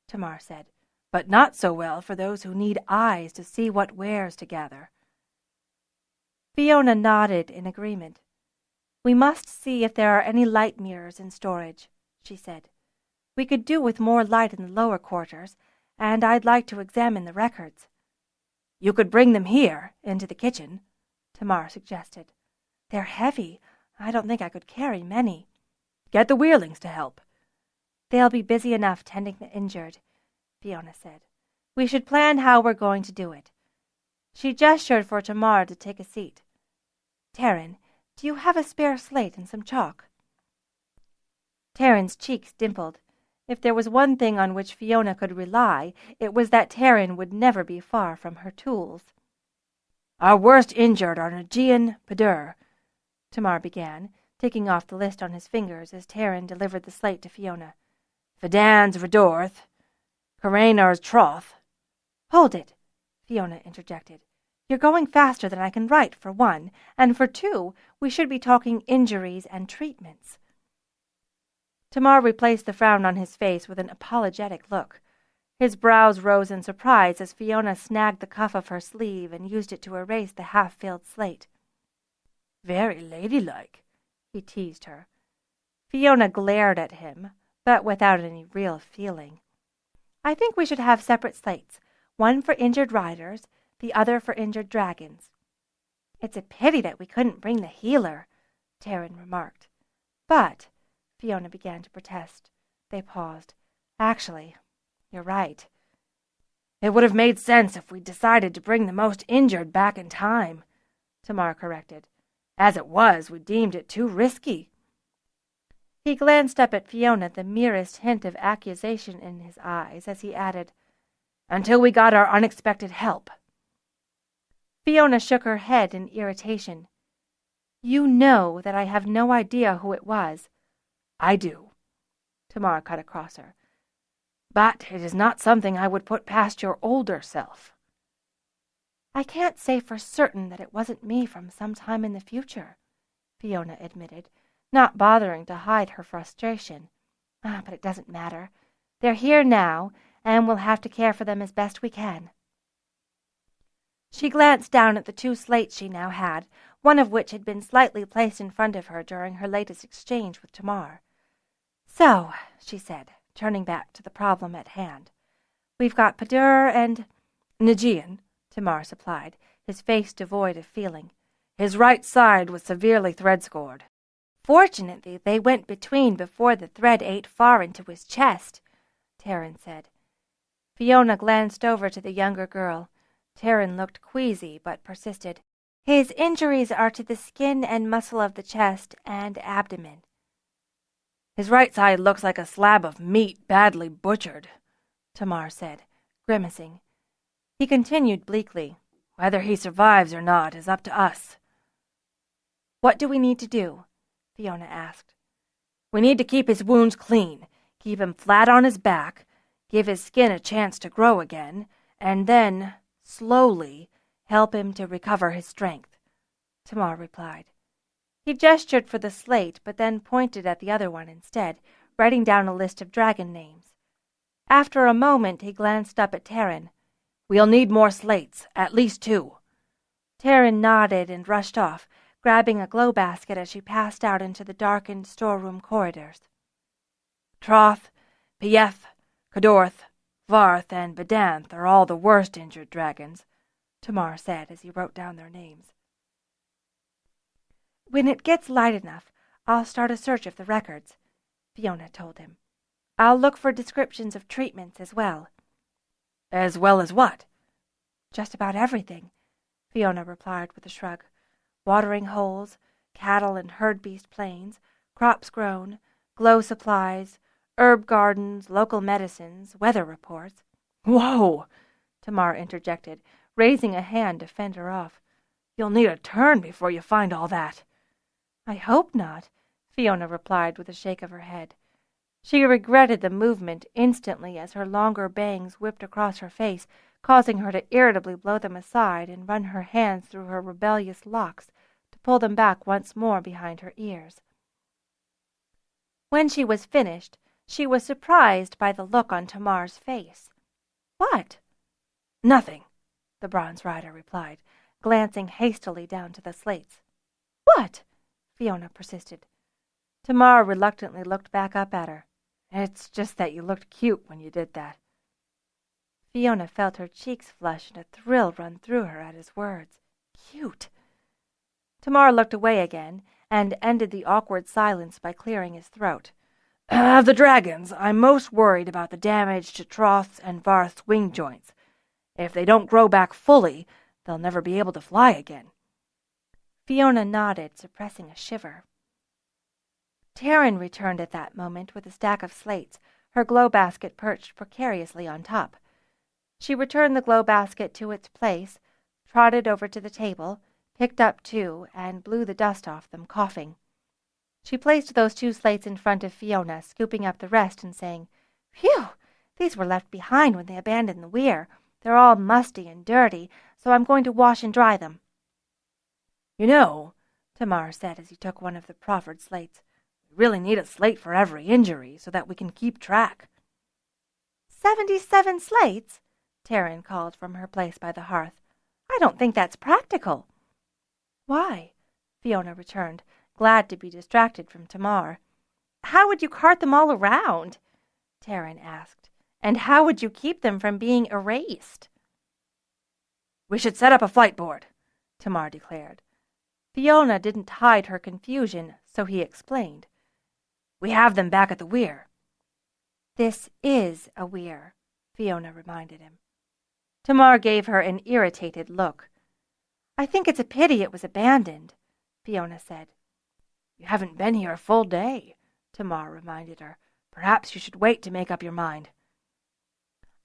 Tamar said, but not so well for those who need eyes to see what wares to gather. Fiona nodded in agreement. We must see if there are any light mirrors in storage, she said. We could do with more light in the lower quarters, and I'd like to examine the records. You could bring them here, into the kitchen, Tamar suggested. They're heavy. I don't think I could carry many. Get the Weirlings to help. They'll be busy enough tending the injured, Fiona said. We should plan how we're going to do it. She gestured for Tamar to take a seat. Taryn, do you have a spare slate and some chalk? Taryn's cheeks dimpled. If there was one thing on which Fiona could rely, it was that Taryn would never be far from her tools. Our worst injured are Nagian Padur, Tamar began, ticking off the list on his fingers as Taryn delivered the slate to Fiona. Fidan's Redorth, Karainar's Troth. Hold it, Fiona interjected. You're going faster than I can write, for one, and for two, we should be talking injuries and treatments. Tamar replaced the frown on his face with an apologetic look. His brows rose in surprise as Fiona snagged the cuff of her sleeve and used it to erase the half-filled slate. Very ladylike, he teased her. Fiona glared at him, but without any real feeling. I think we should have separate slates, one for injured riders, the other for injured dragons. It's a pity that we couldn't bring the healer, Taryn remarked. But, Fiona began to protest. They paused. Actually, you're right. It would have made sense if we decided to bring the most injured back in time, Tamar corrected. As it was, we deemed it too risky. He glanced up at Fiona, the merest hint of accusation in his eyes, as he added, Until we got our unexpected help. Fiona shook her head in irritation. You know that I have no idea who it was. I do, Tamar cut across her. But it is not something I would put past your older self. I can't say for certain that it wasn't me from some time in the future, Fiona admitted, not bothering to hide her frustration. But it doesn't matter. They're here now, and we'll have to care for them as best we can. She glanced down at the two slates she now had, one of which had been slightly placed in front of her during her latest exchange with Tamar. So, she said, turning back to the problem at hand, we've got Padur and Nagian, Tamar supplied, his face devoid of feeling. His right side was severely thread-scored. Fortunately, they went between before the thread ate far into his chest, Taryn said. Fiona glanced over to the younger girl. Taryn looked queasy, but persisted. His injuries are to the skin and muscle of the chest and abdomen. His right side looks like a slab of meat badly butchered, Tamar said, grimacing. He continued bleakly. Whether he survives or not is up to us." "What do we need to do?" Fiona asked. "We need to keep his wounds clean, keep him flat on his back, give his skin a chance to grow again, and then, slowly, help him to recover his strength," Tamar replied. He gestured for the slate, but then pointed at the other one instead, writing down a list of dragon names. After a moment, he glanced up at Taryn. "We'll need more slates, at least 2. Taryn nodded and rushed off, grabbing a glow basket as she passed out into the darkened storeroom corridors. Troth, Pieth, Kadorth, Varth, and Bedanth are all the worst injured dragons," Tamar said as he wrote down their names. "When it gets light enough, I'll start a search of the records," Fiona told him. "I'll look for descriptions of treatments as well." "As well as what?" "Just about everything," Fiona replied with a shrug. "Watering holes, cattle and herd beast plains, crops grown, glow supplies, herb gardens, local medicines, weather reports." "Whoa!" Tamar interjected, raising a hand to fend her off. "You'll need a turn before you find all that." "I hope not," Fiona replied with a shake of her head. She regretted the movement instantly as her longer bangs whipped across her face, causing her to irritably blow them aside and run her hands through her rebellious locks to pull them back once more behind her ears. When she was finished, she was surprised by the look on Tamar's face. "What?" "Nothing," the bronze rider replied, glancing hastily down to the slates. "What?" Fiona persisted. Tamar reluctantly looked back up at her. "It's just that you looked cute when you did that." Fiona felt her cheeks flush and a thrill run through her at his words. Cute! Tamar looked away again and ended the awkward silence by clearing his throat. "Of the dragons, I'm most worried about the damage to Troth's and Varth's wing joints. If they don't grow back fully, they'll never be able to fly again." Fiona nodded, suppressing a shiver. Taryn returned at that moment with a stack of slates, her glow basket perched precariously on top. She returned the glow basket to its place, trotted over to the table, picked up 2, and blew the dust off them, coughing. She placed those 2 slates in front of Fiona, scooping up the rest and saying, "Phew! These were left behind when they abandoned the Weyr. They're all musty and dirty, so I'm going to wash and dry them." "You know," Tamar said as he took one of the proffered slates, "we really need a slate for every injury so that we can keep track." 77 slates? Taryn called from her place by the hearth. "I don't think that's practical." "Why?" Fiona returned, glad to be distracted from Tamar. "How would you cart them all around?" Taryn asked. "And how would you keep them from being erased?" "We should set up a flight board," Tamar declared. Fiona didn't hide her confusion, so he explained. "We have them back at the Weyr." "This is a Weyr," Fiona reminded him. Tamar gave her an irritated look. "I think it's a pity it was abandoned," Fiona said. "You haven't been here a full day," Tamar reminded her. "Perhaps you should wait to make up your mind."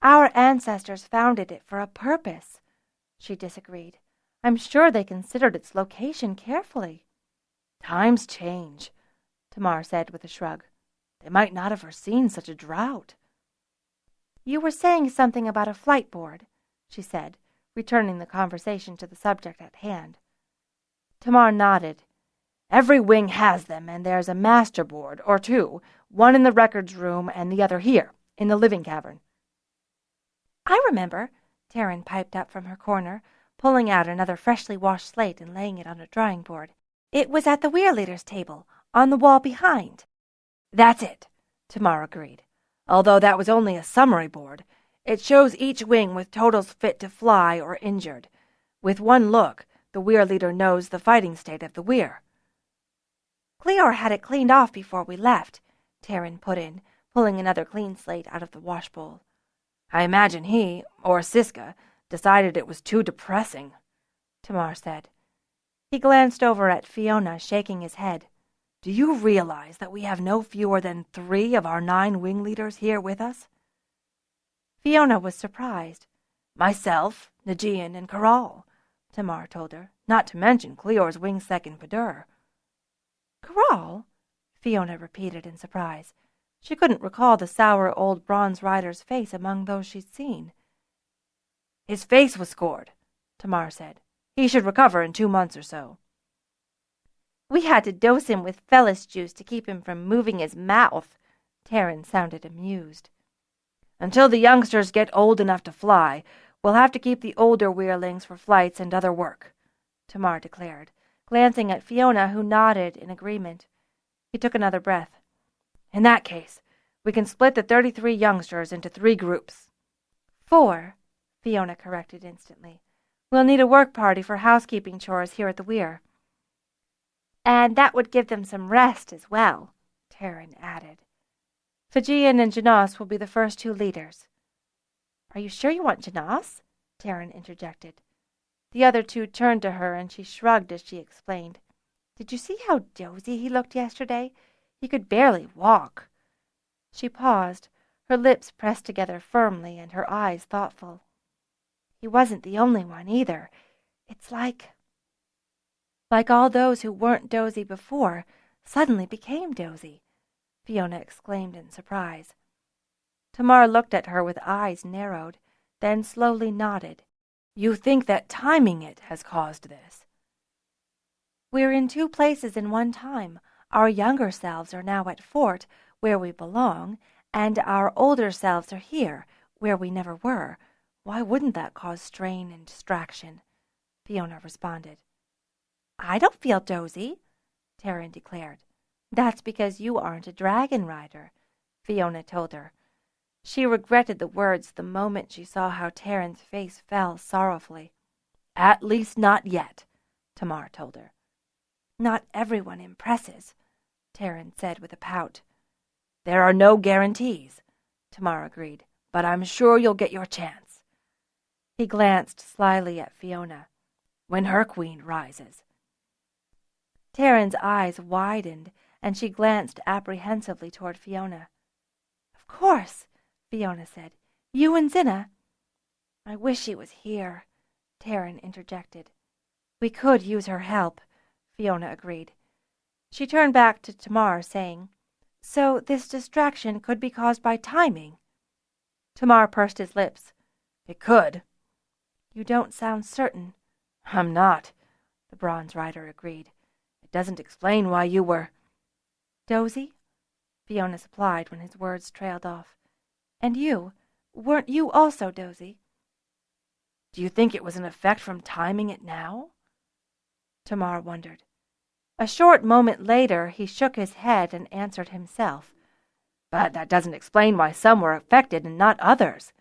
"Our ancestors founded it for a purpose," she disagreed. "I'm sure they considered its location carefully." "Times change," Tamar said with a shrug. "They might not have foreseen such a drought." "You were saying something about a flight board," she said, returning the conversation to the subject at hand. Tamar nodded. "Every wing has them, and there's a master board, or 2, one in the records room and the other here, in the living cavern." "I remember," Taryn piped up from her corner, pulling out another freshly washed slate and laying it on a drawing board. "It was at the Weyr leader's table, on the wall behind." "That's it," Tamar agreed. "Although that was only a summary board. It shows each wing with totals fit to fly or injured. With one look, the Weyr leader knows the fighting state of the Weyr." "Cleor had it cleaned off before we left," Taryn put in, pulling another clean slate out of the wash bowl. "I imagine he, or Siska, decided it was too depressing," Tamar said. He glanced over at Fiona, shaking his head. "Do you realize that we have no fewer than 3 of our 9 wing leaders here with us?" Fiona was surprised. "Myself, Najian, and Karal. Tamar told her, not to mention Cleor's wing-second Padur. Crawl? Fiona repeated in surprise. She couldn't recall the sour old bronze rider's face among those she'd seen. His face was scored, Tamar said. He should recover in 2 months or so. We had to dose him with Fellis juice to keep him from moving his mouth. Taryn sounded amused. Until the youngsters get old enough to fly, we'll have to keep the older Weirlings for flights and other work, Tamar declared, glancing at Fiona, who nodded in agreement. He took another breath. In that case, we can split the 33 youngsters into 3 groups. 4, Fiona corrected instantly. We'll need a work party for housekeeping chores here at the Weyr. And that would give them some rest as well, Taryn added. Fijian and Janos will be the first 2 leaders. Are you sure you want Janos? Taryn interjected. The other 2 turned to her, and she shrugged as she explained. Did you see how dozy he looked yesterday? He could barely walk. She paused, her lips pressed together firmly and her eyes thoughtful. He wasn't the only one either. It's like all those who weren't dozy before suddenly became dozy, Fiona exclaimed in surprise. Tamar looked at her with eyes narrowed, then slowly nodded. You think that timing it has caused this? We're in 2 places in one time. Our younger selves are now at Fort, where we belong, and our older selves are here, where we never were. Why wouldn't that cause strain and distraction? Fiona responded. I don't feel dozy, Taryn declared. That's because you aren't a dragon rider, Fiona told her. She regretted the words the moment she saw how Taryn's face fell sorrowfully. At least not yet, Tamar told her. Not everyone impresses, Taryn said with a pout. There are no guarantees, Tamar agreed, but I'm sure you'll get your chance. He glanced slyly at Fiona. When her queen rises. Taryn's eyes widened, and she glanced apprehensively toward Fiona. Of course, Fiona said. You and Zinna. I wish she was here, Taryn interjected. We could use her help, Fiona agreed. She turned back to Tamar, saying, So this distraction could be caused by timing. Tamar pursed his lips. It could. You don't sound certain. I'm not, the bronze rider agreed. It doesn't explain why you were... Dozy? Fiona supplied when his words trailed off. And you? Weren't you also dozy? Do you think it was an effect from timing it now? Tamar wondered. A short moment later, he shook his head and answered himself. But that doesn't explain why some were affected and not others.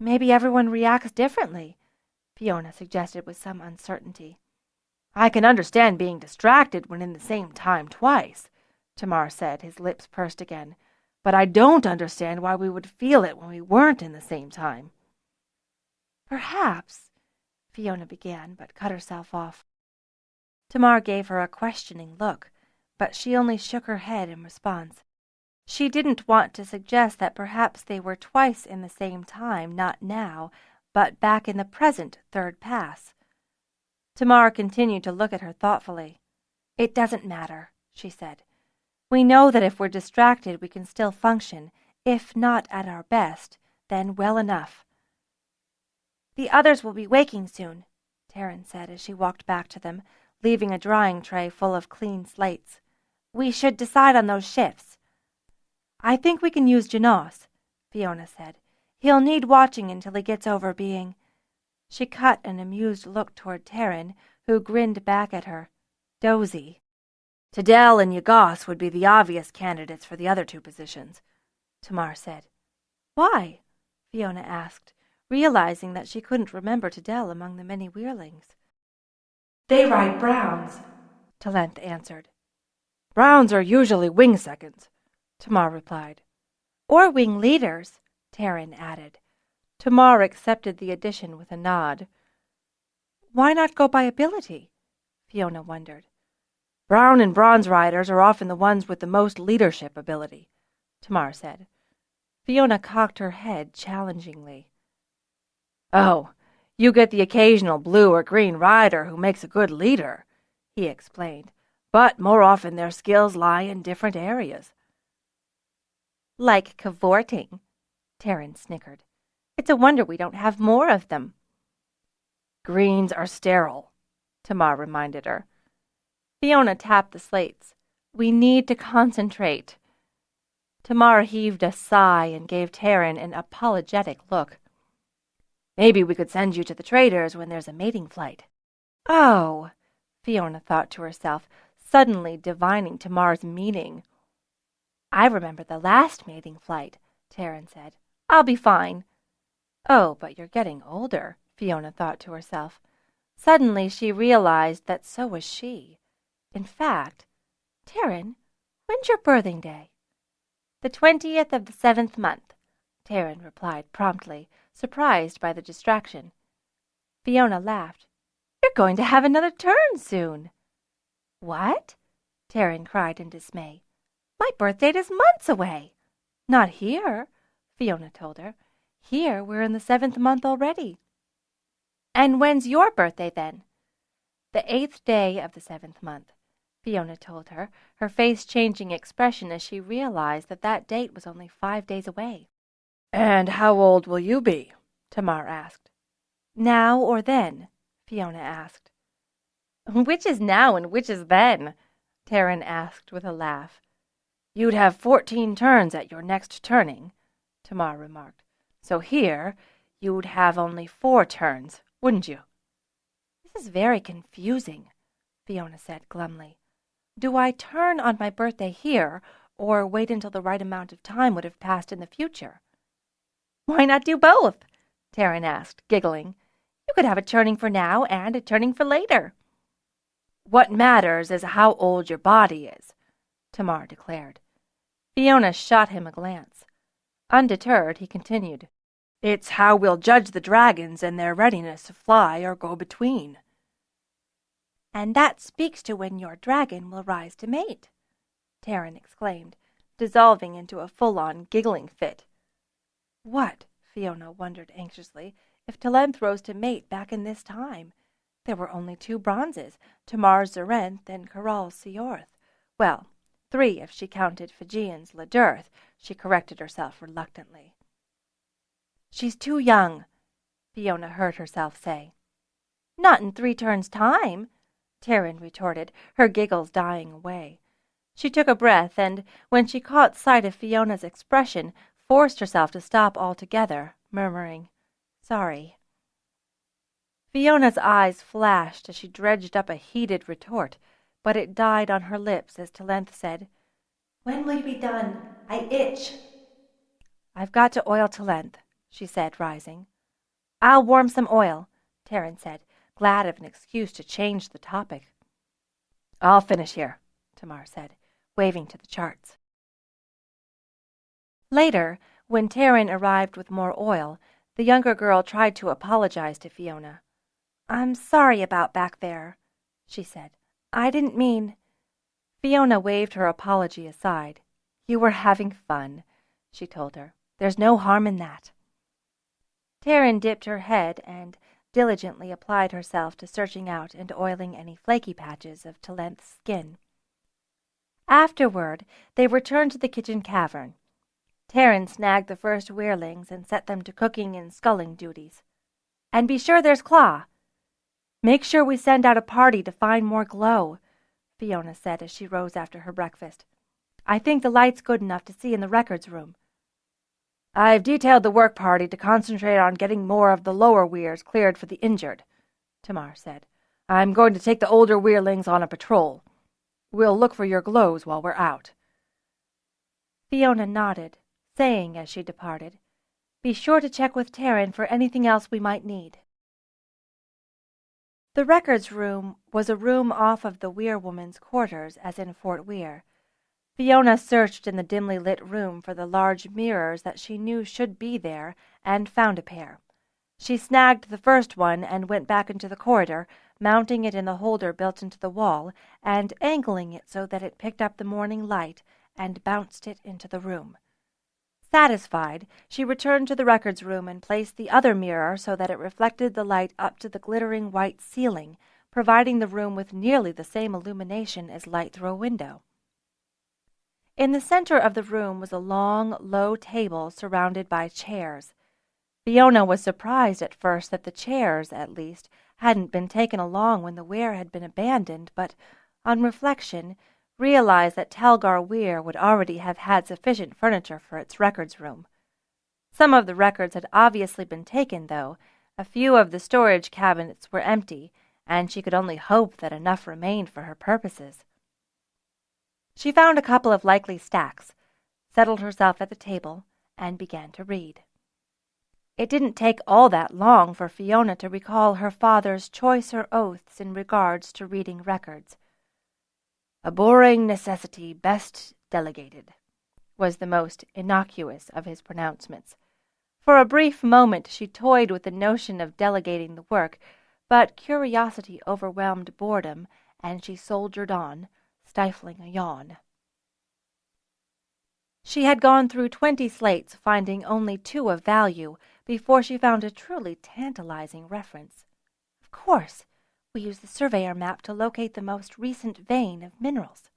Maybe everyone reacts differently, Fiona suggested with some uncertainty. I can understand being distracted when in the same time twice, Tamar said, his lips pursed again. But I don't understand why we would feel it when we weren't in the same time. Perhaps, Fiona began, but cut herself off. Tamar gave her a questioning look, but she only shook her head in response. She didn't want to suggest that perhaps they were twice in the same time, not now, but back in the present 3rd pass. Tamar continued to look at her thoughtfully. It doesn't matter, she said. We know that if we're distracted, we can still function. If not at our best, then well enough. The others will be waking soon, Taryn said as she walked back to them, leaving a drying tray full of clean slates. We should decide on those shifts. I think we can use Janos, Fiona said. He'll need watching until he gets over being... She cut an amused look toward Taryn, who grinned back at her. Dozy. Tadel and Yagos would be the obvious candidates for the other 2 positions, Tamar said. Why? Fiona asked, realizing that she couldn't remember Tadel among the many Weirlings. They ride browns, Talent answered. Browns are usually wing seconds, Tamar replied. Or wing leaders, Taryn added. Tamar accepted the addition with a nod. Why not go by ability? Fiona wondered. Brown and bronze riders are often the ones with the most leadership ability, Tamar said. Fiona cocked her head challengingly. Oh, You get the occasional blue or green rider who makes a good leader," he explained, "but more often their skills lie in different areas." "Like cavorting," Pern snickered. "It's a wonder we don't have more of them." "Greens are sterile," Tamar reminded her. Fiona tapped the slates. "We need to concentrate." Tamar heaved a sigh and gave Pern an apologetic look. "Maybe we could send you to the traders when there's a mating flight." "Oh," Fiona thought to herself, suddenly divining Tamar's meaning. "I remember the last mating flight," Pern said. "I'll be fine." "Oh, but you're getting older," Fiona thought to herself. Suddenly she realized that so was she. In fact, "Pern, when's your birthing day?" "The 20th of the 7th month," Pern replied promptly, surprised by the distraction. Fiona laughed. "You're going to have another turn soon." "What?" Pern cried in dismay. "My birthdate is months away." "Not here," Fiona told her. "Here we're in the 7th month already." "And when's your birthday then?" "The 8th day of the 7th month," Fiona told her, her face changing expression as she realized that that date was only 5 days away. "And how old will you be?" Tamar asked. "Now or then?" Fiona asked. "Which is now and which is then?" Pern asked with a laugh. "You'd have 14 turns at your next turning," Tamar remarked. "So here you'd have only 4 turns, wouldn't you?" "This is very confusing," Fiona said glumly. "Do I turn on my birthday here, or wait until the right amount of time would have passed in the future?" "Why not do both?" Pern asked, giggling. "You could have a turning for now and a turning for later." "What matters is how old your body is," Tamar declared. Fiona shot him a glance. Undeterred, he continued. "It's how we'll judge the dragons and their readiness to fly or go between." "And that speaks to when your dragon will rise to mate," Pern exclaimed, dissolving into a full-on giggling fit. What, Fiona wondered anxiously, if Talent rose to mate back in this time? There were only 2 bronzes, Tamar's Zarenth and Corral's Seorth. Well, 3 if she counted Fijian's Ladurth, she corrected herself reluctantly. "She's too young," Fiona heard herself say. "Not in 3 turns' time," Pern retorted, her giggles dying away. She took a breath, and when she caught sight of Fiona's expression, forced herself to stop altogether, murmuring, "Sorry." Fiona's eyes flashed as she dredged up a heated retort, but it died on her lips as Talent said, When will you be done? I itch. "I've got to oil Talent," she said, rising. "I'll warm some oil," Pern said, glad of an excuse to change the topic. "I'll finish here," Tamar said, waving to the charts. Later, when Pern arrived with more oil, the younger girl tried to apologize to Fiona. "I'm sorry about back there," she said. "I didn't mean—" Fiona waved her apology aside. "You were having fun," she told her. "There's no harm in that." Pern dipped her head and diligently applied herself to searching out and oiling any flaky patches of Talent's skin. Afterward, they returned to the kitchen cavern. Pern snagged the first weirlings and set them to cooking and sculling duties. "And be sure there's Claw." "Make sure we send out a party to find more glow," Fiona said as she rose after her breakfast. "I think the light's good enough to see in the records room." "I've detailed the work party to concentrate on getting more of the lower weirs cleared for the injured," Tamar said. "I'm going to take the older weirlings on a patrol. We'll look for your glows while we're out." Fiona nodded, saying as she departed, "Be sure to check with Pern for anything else we might need." The records room was a room off of the Weyr woman's quarters, as in Fort Weyr. Fiona searched in the dimly lit room for the large mirrors that she knew should be there, and found a pair. She snagged the first one and went back into the corridor, mounting it in the holder built into the wall, and angling it so that it picked up the morning light and bounced it into the room. Satisfied, she returned to the records room and placed the other mirror so that it reflected the light up to the glittering white ceiling, providing the room with nearly the same illumination as light through a window. In the center of the room was a long, low table surrounded by chairs. Fiona was surprised at first that the chairs, at least, hadn't been taken along when the Weyr had been abandoned, but, on reflection, realized that Talgar Weyr would already have had sufficient furniture for its records room. Some of the records had obviously been taken, though. A few of the storage cabinets were empty, and she could only hope that enough remained for her purposes. She found a couple of likely stacks, settled herself at the table, and began to read. It didn't take all that long for Fiona to recall her father's choicer oaths in regards to reading records. "A boring necessity best delegated," was the most innocuous of his pronouncements. For a brief moment she toyed with the notion of delegating the work, but curiosity overwhelmed boredom, and she soldiered on, stifling a yawn. She had gone through 20 slates, finding only 2 of value, before she found a truly tantalizing reference. Of course, we use the surveyor map to locate the most recent vein of minerals.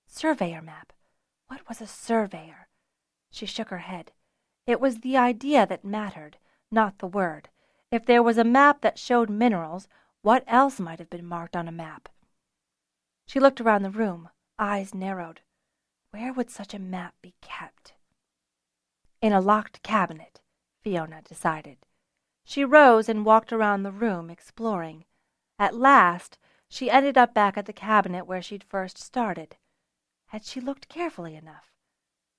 Surveyor map. What was a surveyor? She shook her head. It was the idea that mattered, not the word. If there was a map that showed minerals, what else might have been marked on a map? She looked around the room, eyes narrowed. Where would such a map be kept? In a locked cabinet, Fiona decided. She rose and walked around the room, exploring. At last, she ended up back at the cabinet where she'd first started. Had she looked carefully enough?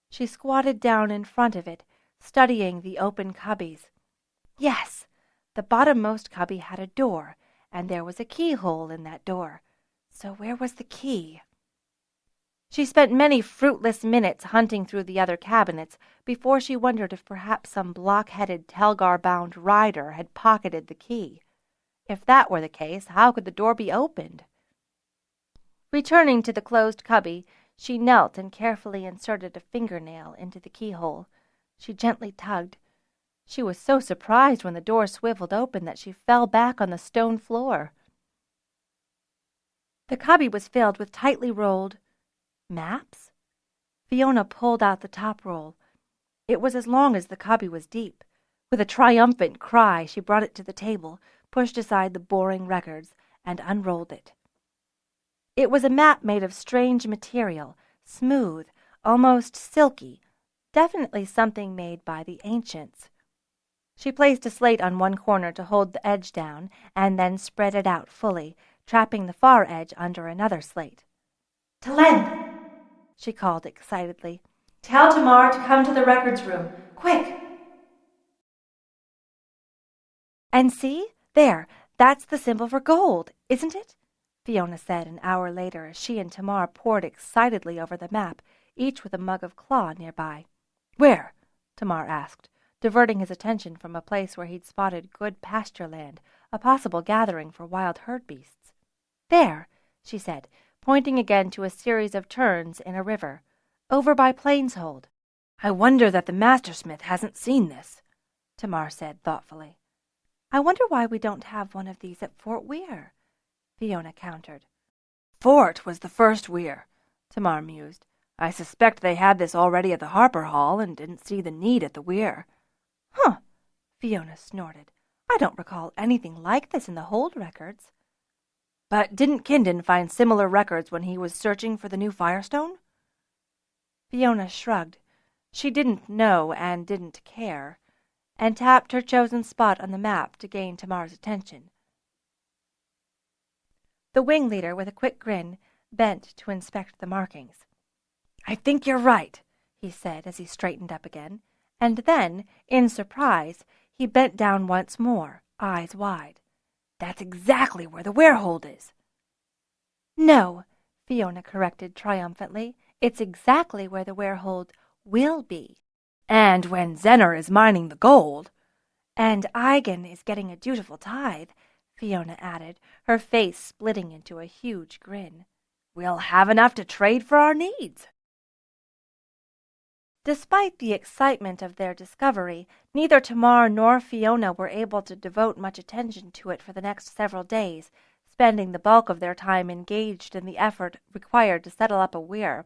She squatted down in front of it, studying the open cubbies. Yes, the bottommost cubby had a door, and there was a keyhole in that door. So where was the key? She spent many fruitless minutes hunting through the other cabinets before she wondered if perhaps some block-headed Talgar-bound rider had pocketed the key. If that were the case, how could the door be opened? Returning to the closed cubby, she knelt and carefully inserted a fingernail into the keyhole. She gently tugged. She was so surprised when the door swiveled open that she fell back on the stone floor. The cubby was filled with tightly rolled maps? Fiona pulled out the top roll. It was as long as the cubby was deep. With a triumphant cry, she brought it to the table, pushed aside the boring records, and unrolled it. It was a map made of strange material, smooth, almost silky, definitely something made by the ancients. She placed a slate on one corner to hold the edge down, and then spread it out fully, trapping the far edge under another slate. "To length," she called excitedly. "Tell Tamar to come to the records room. Quick!" And see, there, that's the symbol for gold, isn't it? Fiona said an hour later as she and Tamar pored excitedly over the map, each with a mug of claw nearby. "Where?" Tamar asked, diverting his attention from a place where he'd spotted good pasture land, a possible gathering for wild herd beasts. "There," she said, pointing again to a series of turns in a river, "over by Plainshold." "I wonder that the mastersmith hasn't seen this," Tamar said thoughtfully. "I wonder why we don't have one of these at Fort Weyr," Fiona countered. "Fort was the first Weyr," Tamar mused. "I suspect they had this already at the Harper Hall and didn't see the need at the Weyr." "Huh," Fiona snorted. "I don't recall anything like this in the Hold records." "But didn't Kindon find similar records when he was searching for the new Firestone?" Fiona shrugged. She didn't know and didn't care, and tapped her chosen spot on the map to gain Tamar's attention. The wing leader, with a quick grin, bent to inspect the markings. "I think you're right," he said as he straightened up again, and then, in surprise, he bent down once more, eyes wide. "That's exactly where the Werehold is." "No," Fiona corrected triumphantly. "It's exactly where the Werehold will be." "And when Zenner is mining the gold." "And Eigen is getting a dutiful tithe," Fiona added, her face splitting into a huge grin. "We'll have enough to trade for our needs." Despite the excitement of their discovery, neither Tamar nor Fiona were able to devote much attention to it for the next several days, spending the bulk of their time engaged in the effort required to settle up a weir,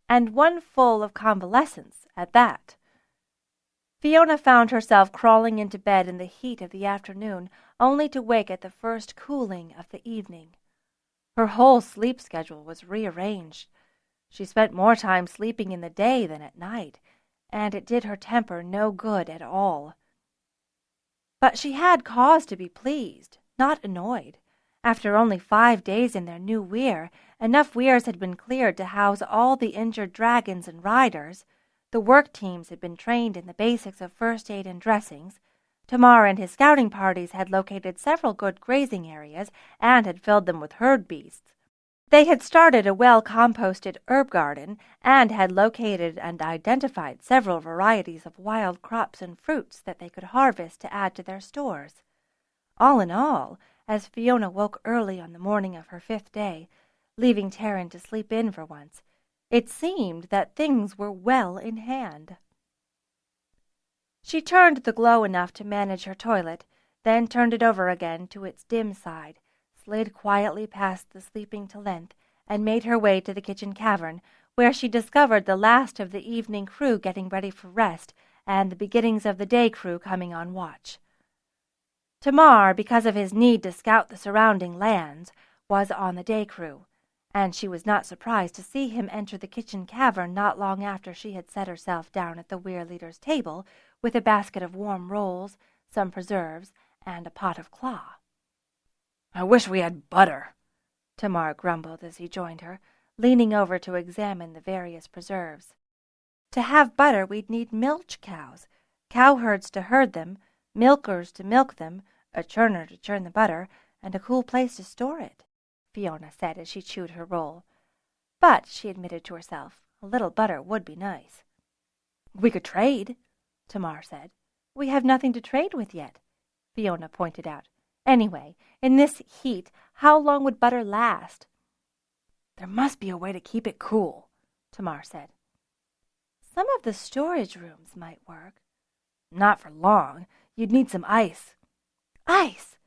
and one full of convalescence at that. Fiona found herself crawling into bed in the heat of the afternoon, only to wake at the first cooling of the evening. Her whole sleep schedule was rearranged. She spent more time sleeping in the day than at night, and it did her temper no good at all. But she had cause to be pleased, not annoyed. After only 5 days in their new weir, enough weirs had been cleared to house all the injured dragons and riders. The work teams had been trained in the basics of first aid and dressings. Tamar and his scouting parties had located several good grazing areas and had filled them with herd beasts. They had started a well-composted herb garden and had located and identified several varieties of wild crops and fruits that they could harvest to add to their stores. All in all, as Fiona woke early on the morning of her 5th day, leaving Taryn to sleep in for once, it seemed that things were well in hand. She turned the glow enough to manage her toilet, then turned it over again to its dim side, slid quietly past the sleeping Talent, and made her way to the kitchen cavern, where she discovered the last of the evening crew getting ready for rest, and the beginnings of the day crew coming on watch. Tamar, because of his need to scout the surrounding lands, was on the day crew, and she was not surprised to see him enter the kitchen cavern not long after she had set herself down at the weir leader's table with a basket of warm rolls, some preserves, and a pot of claw. "I wish we had butter," Tamar grumbled as he joined her, leaning over to examine the various preserves. "To have butter we'd need milch cows, cowherds to herd them, milkers to milk them, a churner to churn the butter, and a cool place to store it," Fiona said as she chewed her roll. But, she admitted to herself, a little butter would be nice. "We could trade," Tamar said. "We have nothing to trade with yet," Fiona pointed out. "Anyway, in this heat, how long would butter last?" "There must be a way to keep it cool," Tamar said. "Some of the storage rooms might work." "Not for long. You'd need some ice." "Ice!"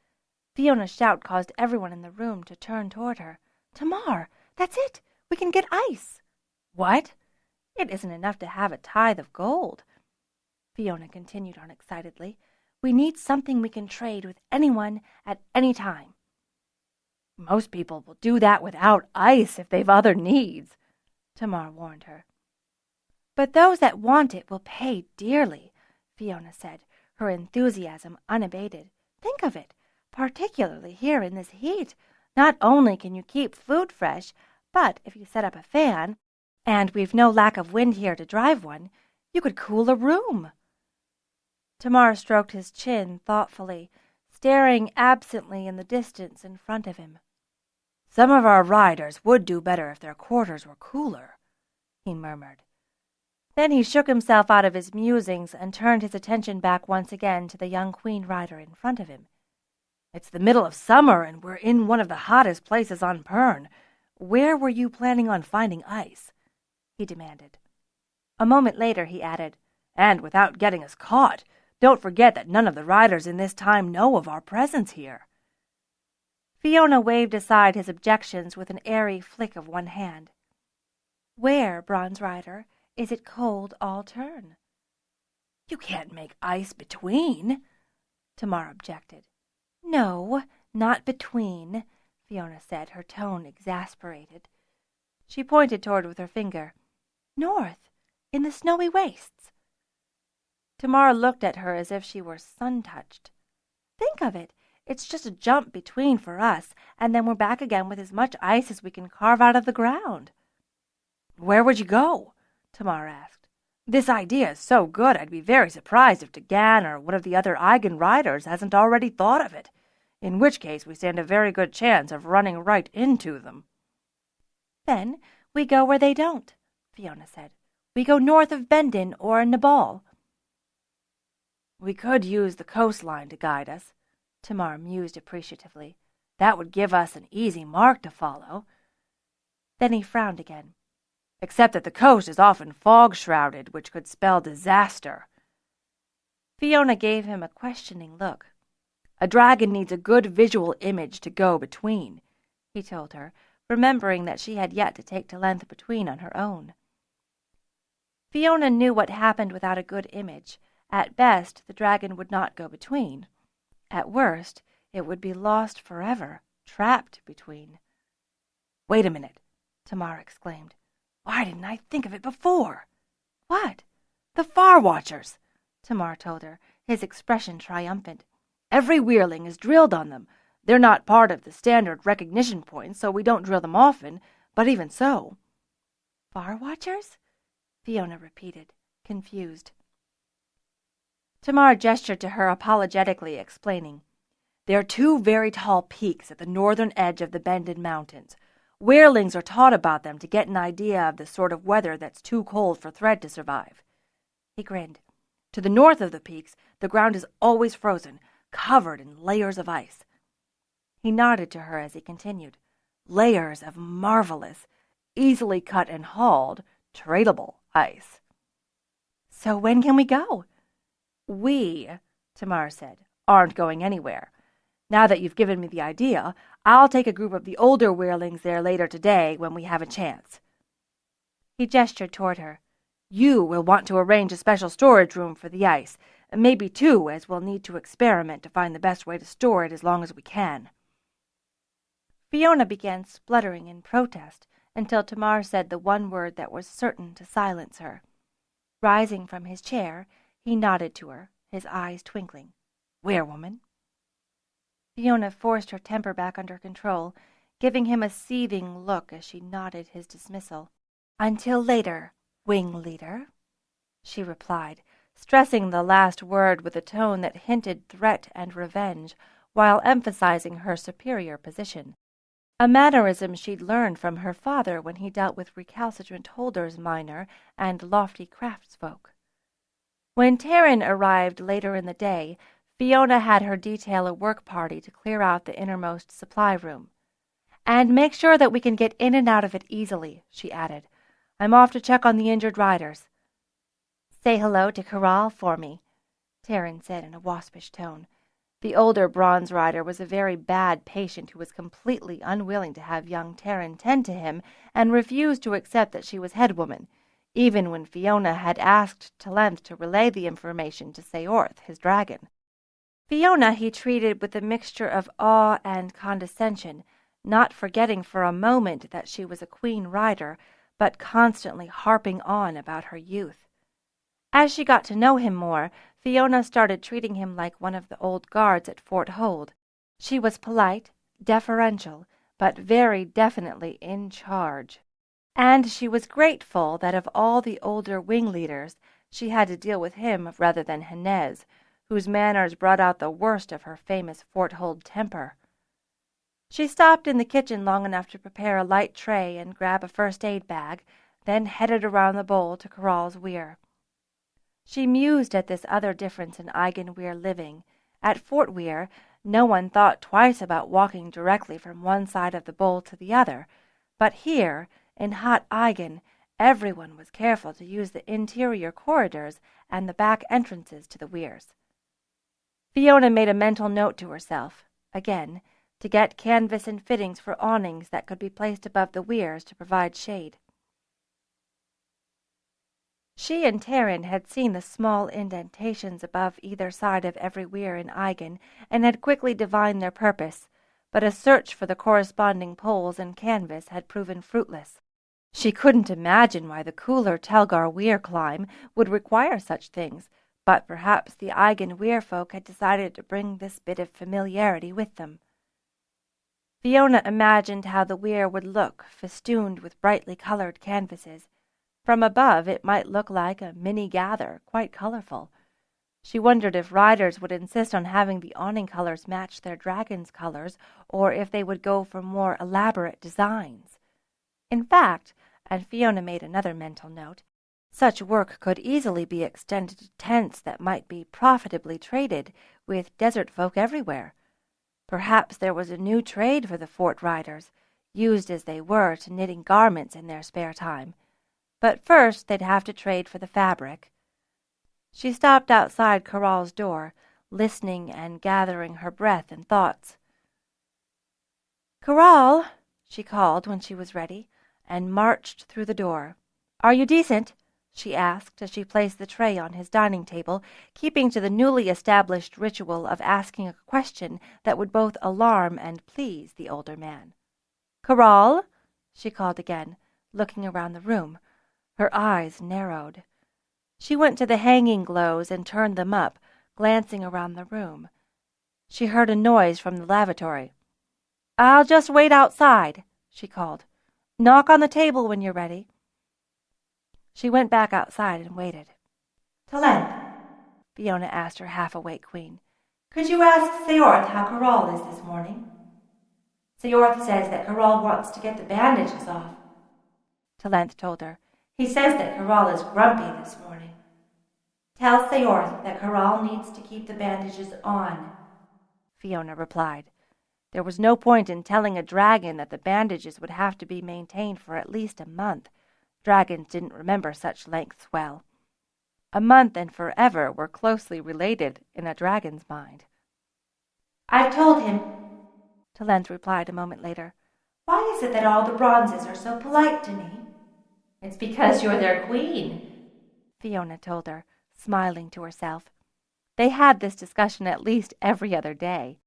Fiona's shout caused everyone in the room to turn toward her. "Tamar, that's it! We can get ice!" "What?" "It isn't enough to have a tithe of gold," Fiona continued on excitedly. "We need something we can trade with anyone at any time." "Most people will do that without ice if they've other needs," Tamar warned her. "But those that want it will pay dearly," Fiona said, her enthusiasm unabated. "Think of it, particularly here in this heat. Not only can you keep food fresh, but if you set up a fan, and we've no lack of wind here to drive one, you could cool a room." Tamar stroked his chin thoughtfully, staring absently in the distance in front of him. "Some of our riders would do better if their quarters were cooler," he murmured. Then he shook himself out of his musings and turned his attention back once again to the young queen rider in front of him. "It's the middle of summer, and we're in one of the hottest places on Pern. Where were you planning on finding ice?" he demanded. A moment later he added, "And without getting us caught. Don't forget that none of the riders in this time know of our presence here." Fiona waved aside his objections with an airy flick of one hand. "Where, Bronze Rider, is it cold all turn?" "You can't make ice between," Tamar objected. "No, not between," Fiona said, her tone exasperated. She pointed toward with her finger. "North, in the snowy wastes." Tamar looked at her as if she were sun-touched. "Think of it. It's just a jump between for us, and then we're back again with as much ice as we can carve out of the ground." "Where would you go?" Tamar asked. "This idea is so good I'd be very surprised if Dagan or one of the other Eigen riders hasn't already thought of it, in which case we stand a very good chance of running right into them." "Then we go where they don't," Fiona said. "We go north of Bendon or Nabal." "We could use the coastline to guide us," Tamar mused appreciatively. "That would give us an easy mark to follow." Then he frowned again. except that the coast is often fog-shrouded, which could spell disaster." Fiona gave him a questioning look. "A dragon needs a good visual image to go between," he told her, remembering that she had yet to take to length between on her own. Fiona knew what happened without a good image. At best, the dragon would not go between. At worst, it would be lost forever, trapped between. "Wait a minute," Tamar exclaimed. "Why didn't I think of it before?" "What?" "The Far Watchers," Tamar told her, his expression triumphant. "Every Weirling is drilled on them. They're not part of the standard recognition points, so we don't drill them often, but even so." "Far Watchers?" Fiona repeated, confused. Tamar gestured to her apologetically, explaining. "There are two very tall peaks at the northern edge of the Bended Mountains. Weirlings are taught about them to get an idea of the sort of weather that's too cold for Thread to survive." He grinned. "To the north of the peaks, the ground is always frozen, covered in layers of ice." He nodded to her as he continued. "Layers of marvelous, easily cut and hauled, tradable ice." "So when can we go?" "We," Tamar said, "aren't going anywhere. Now that you've given me the idea, I'll take a group of the older Weirlings there later today when we have a chance." He gestured toward her. "You will want to arrange a special storage room for the ice, maybe two, as we'll need to experiment to find the best way to store it as long as we can." Fiona began spluttering in protest until Tamar said the one word that was certain to silence her. Rising from his chair, he nodded to her, his eyes twinkling. "Weirwoman." Fiona forced her temper back under control, giving him a seething look as she nodded his dismissal. "Until later, Wing Leader," she replied, stressing the last word with a tone that hinted threat and revenge, while emphasizing her superior position, a mannerism she'd learned from her father when he dealt with recalcitrant holders minor and lofty craftsfolk. When Taryn arrived later in the day, Fiona had her detail a work party to clear out the innermost supply room. "And make sure that we can get in and out of it easily," she added. "I'm off to check on the injured riders." "Say hello to Corral for me," Taryn said in a waspish tone. The older bronze rider was a very bad patient who was completely unwilling to have young Taryn tend to him and refused to accept that she was head woman, even when Fiona had asked to length to relay the information to Seorth, his dragon. Fiona he treated with a mixture of awe and condescension, not forgetting for a moment that she was a queen rider, but constantly harping on about her youth. As she got to know him more, Fiona started treating him like one of the old guards at Fort Hold. She was polite, deferential, but very definitely in charge. And she was grateful that of all the older wing leaders, she had to deal with him rather than Henez, whose manners brought out the worst of her famous Fort Hold temper. She stopped in the kitchen long enough to prepare a light tray and grab a first aid bag, then headed around the bowl to Corral's Weyr. She mused at this other difference in Eigen Weyr living. At Fort Weyr, no one thought twice about walking directly from one side of the bowl to the other, but here, in hot Eigen, everyone was careful to use the interior corridors and the back entrances to the weirs. Fiona made a mental note to herself, again, to get canvas and fittings for awnings that could be placed above the weirs to provide shade. She and Taryn had seen the small indentations above either side of every weir in Eigen and had quickly divined their purpose, but a search for the corresponding poles and canvas had proven fruitless. She couldn't imagine why the cooler Telgar Weir climb would require such things, but perhaps the Eigen Weir folk had decided to bring this bit of familiarity with them. Fiona imagined how the weir would look, festooned with brightly colored canvases. From above it might look like a mini-gather, quite colorful. She wondered if riders would insist on having the awning colors match their dragons' colors, or if they would go for more elaborate designs. In fact, and Fiona made another mental note, such work could easily be extended to tents that might be profitably traded with desert folk everywhere. Perhaps there was a new trade for the fort riders, used as they were to knitting garments in their spare time. but first they'd have to trade for the fabric. She stopped outside Corral's door, listening and gathering her breath and thoughts. "Corral," she called when she was ready, and marched through the door. "Are you decent?" she asked as she placed the tray on his dining table, keeping to the newly established ritual of asking a question that would both alarm and please the older man. "Corral," she called again, looking around the room. Her eyes narrowed. She went to the hanging glows and turned them up, glancing around the room. She heard a noise from the lavatory. "I'll just wait outside," she called. "Knock on the table when you're ready." She went back outside and waited. "Talent," Fiona asked her half-awake queen, "could you ask Seorth how Corral is this morning? Seorth says that Corral wants to get the bandages off." Talent told her. "He says that Corral is grumpy this morning. Tell Seorth that Corral needs to keep the bandages on," Fiona replied. There was no point in telling a dragon that the bandages would have to be maintained for at least a month. Dragons didn't remember such lengths well. A month and forever were closely related in a dragon's mind. "I've told him," Talent replied a moment later. "Why is it that all the bronzes are so polite to me?" "It's because you're their queen," Fiona told her, smiling to herself. They had this discussion at least every other day.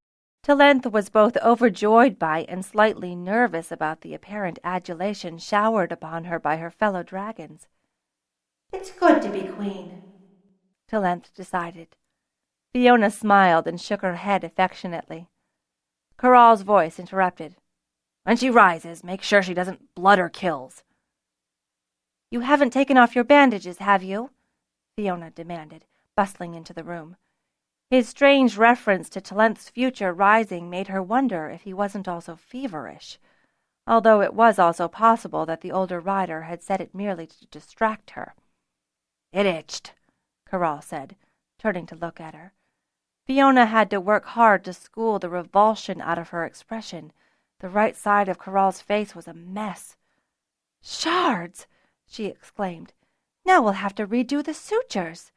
Talent was both overjoyed by and slightly nervous about the apparent adulation showered upon her by her fellow dragons. "It's good to be queen," Talent decided. Fiona smiled and shook her head affectionately. Corral's voice interrupted. "When she rises, make sure she doesn't blood her kills." "You haven't taken off your bandages, have you?" Fiona demanded, bustling into the room. His strange reference to Talent's future rising made her wonder if he wasn't also feverish, although it was also possible that the older rider had said it merely to distract her. "It itched," Corral said, turning to look at her. Fiona had to work hard to school the revulsion out of her expression. The right side of Corral's face was a mess. "Shards!" she exclaimed. "Now we'll have to redo the sutures."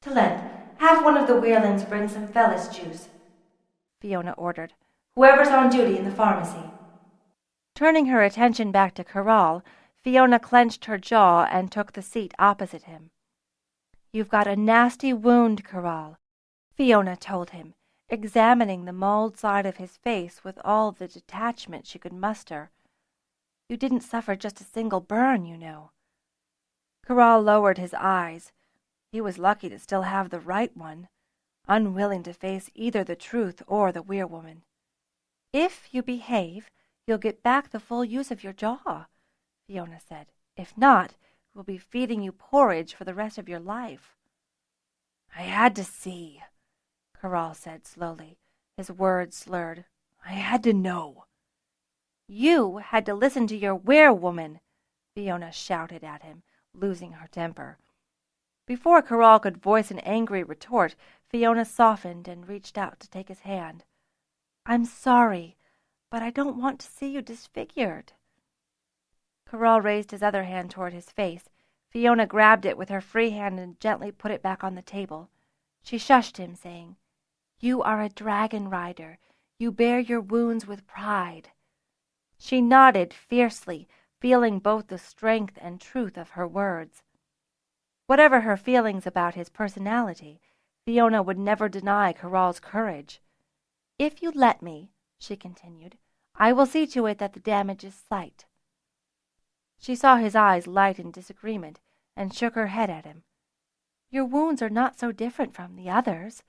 "Talent, have one of the Weyrlings bring some Fellis juice," Fiona ordered. "Whoever's on duty in the pharmacy." Turning her attention back to Corral, Fiona clenched her jaw and took the seat opposite him. "You've got a nasty wound, Corral," Fiona told him, examining the mauled side of his face with all the detachment she could muster. "You didn't suffer just a single burn, you know." Corral lowered his eyes. He was lucky to still have the right one, unwilling to face either the truth or the Weyrwoman. "If you behave, you'll get back the full use of your jaw," Fiona said. "If not, we'll be feeding you porridge for the rest of your life." "I had to see," Corral said slowly, his words slurred. "I had to know." "You had to listen to your Weyrwoman," Fiona shouted at him, losing her temper. Before Corral could voice an angry retort, Fiona softened and reached out to take his hand. "I'm sorry, but I don't want to see you disfigured." Corral raised his other hand toward his face. Fiona grabbed it with her free hand and gently put it back on the table. She shushed him, saying, "You are a dragon rider. You bear your wounds with pride." She nodded fiercely, feeling both the strength and truth of her words. Whatever her feelings about his personality, Fiona would never deny Corral's courage. "If you let me," she continued, "I will see to it that the damage is slight." She saw his eyes light in disagreement and shook her head at him. "Your wounds are not so different from the others,"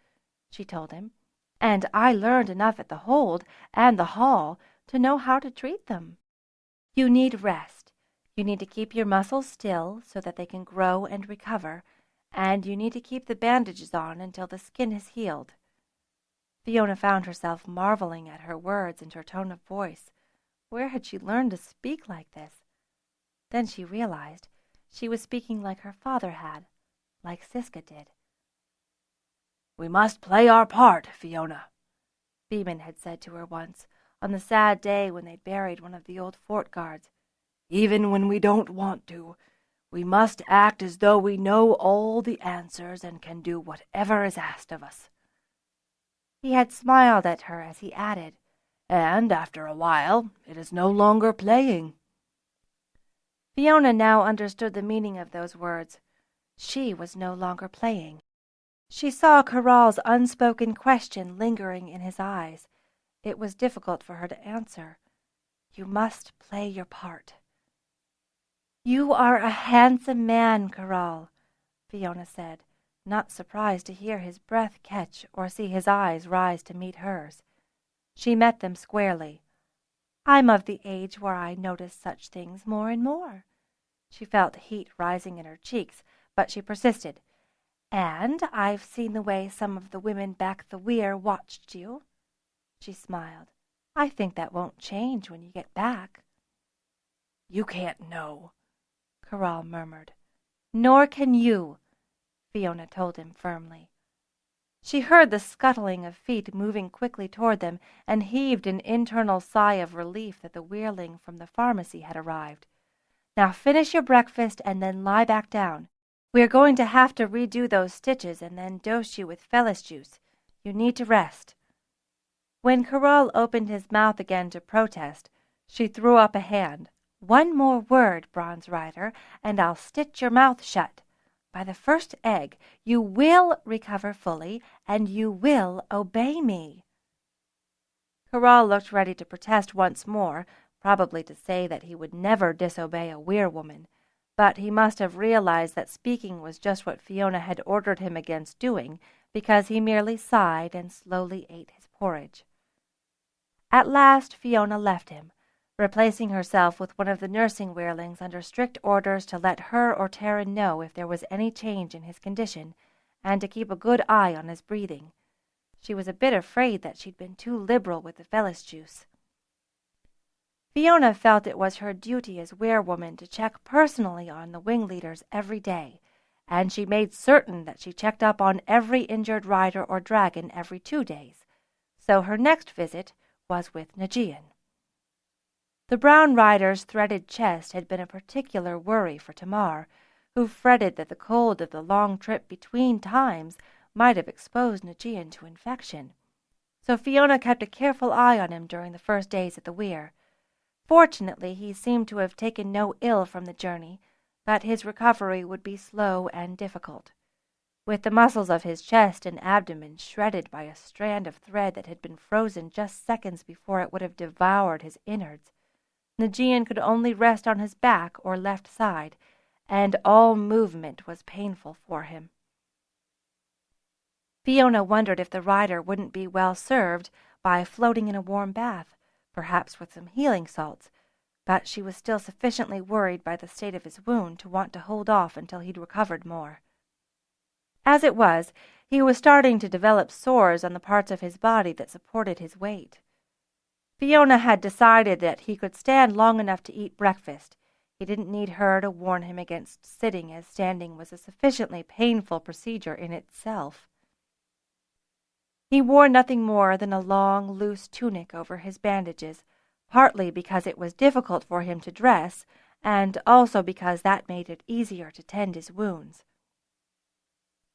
she told him, "and I learned enough at the hold and the hall to know how to treat them. You need rest. You need to keep your muscles still so that they can grow and recover, and you need to keep the bandages on until the skin has healed." Fiona found herself marveling at her words and her tone of voice. Where had she learned to speak like this? Then she realized she was speaking like her father had, like Siska did. "We must play our part, Fiona," Beeman had said to her once, on the sad day when they'd buried one of the old fort guards. "Even when we don't want to, We must act as though we know all the answers and can do whatever is asked of us." He had smiled at her as he added, "And after a while, it is no longer playing." Fiona now understood the meaning of those words. She was no longer playing. She saw Corral's unspoken question lingering in his eyes. It was difficult for her to answer. "You must play your part." "You are a handsome man, Corral," Fiona said, not surprised to hear his breath catch or see his eyes rise to meet hers. She met them squarely. "I'm of the age where I notice such things more and more." She felt heat rising in her cheeks, but she persisted. "And I've seen the way some of the women back the Weyr watched you." She smiled. "I think that won't change when you get back." "You can't know," Corral murmured. "Nor can you," Fiona told him firmly. She heard the scuttling of feet moving quickly toward them and heaved an internal sigh of relief that the weirling from the pharmacy had arrived. "Now finish your breakfast and then lie back down. We are going to have to redo those stitches and then dose you with perilous juice. You need to rest." When Corral opened his mouth again to protest, she threw up a hand. "One more word, Bronze Rider, and I'll stitch your mouth shut. By the first egg, you will recover fully, and you will obey me." Corral looked ready to protest once more, probably to say that he would never disobey a Weyr woman, but he must have realized that speaking was just what Fiona had ordered him against doing, because he merely sighed and slowly ate his porridge. At last Fiona left him, replacing herself with one of the nursing weirlings under strict orders to let her or Taryn know if there was any change in his condition, and to keep a good eye on his breathing. She was a bit afraid that she'd been too liberal with the perilous juice. Fiona felt it was her duty as weirwoman to check personally on the wing leaders every day, and she made certain that she checked up on every injured rider or dragon every 2 days, so her next visit was with Najean. The brown rider's threaded chest had been a particular worry for Tamar, who fretted that the cold of the long trip between times might have exposed Najean to infection. So Fiona kept a careful eye on him during the first days at the Weyr. Fortunately, he seemed to have taken no ill from the journey, but his recovery would be slow and difficult. With the muscles of his chest and abdomen shredded by a strand of thread that had been frozen just seconds before it would have devoured his innards, Najean could only rest on his back or left side, and all movement was painful for him. Fiona wondered if the rider wouldn't be well served by floating in a warm bath, perhaps with some healing salts, but she was still sufficiently worried by the state of his wound to want to hold off until he'd recovered more. As it was, he was starting to develop sores on the parts of his body that supported his weight. Fiona had decided that he could stand long enough to eat breakfast. He didn't need her to warn him against sitting, as standing was a sufficiently painful procedure in itself. He wore nothing more than a long, loose tunic over his bandages, partly because it was difficult for him to dress, and also because that made it easier to tend his wounds.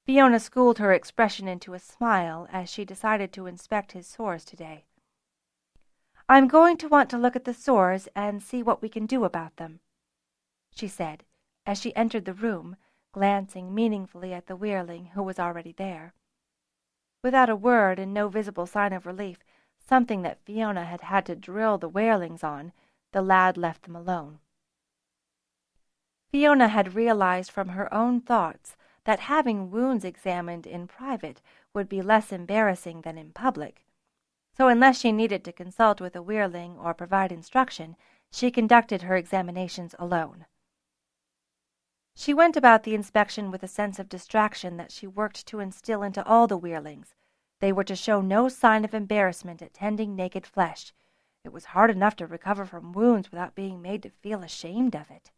Fiona schooled her expression into a smile as she decided to inspect his sores today. "I'm going to want to look at the sores and see what we can do about them," she said, as she entered the room, glancing meaningfully at the weirling who was already there. Without a word and no visible sign of relief, something that Fiona had had to drill the weirlings on, the lad left them alone. Fiona had realized from her own thoughts that having wounds examined in private would be less embarrassing than in public. So unless she needed to consult with a weirling or provide instruction, she conducted her examinations alone. She went about the inspection with a sense of distraction that she worked to instill into all the weirlings. They were to show no sign of embarrassment at tending naked flesh. It was hard enough to recover from wounds without being made to feel ashamed of it.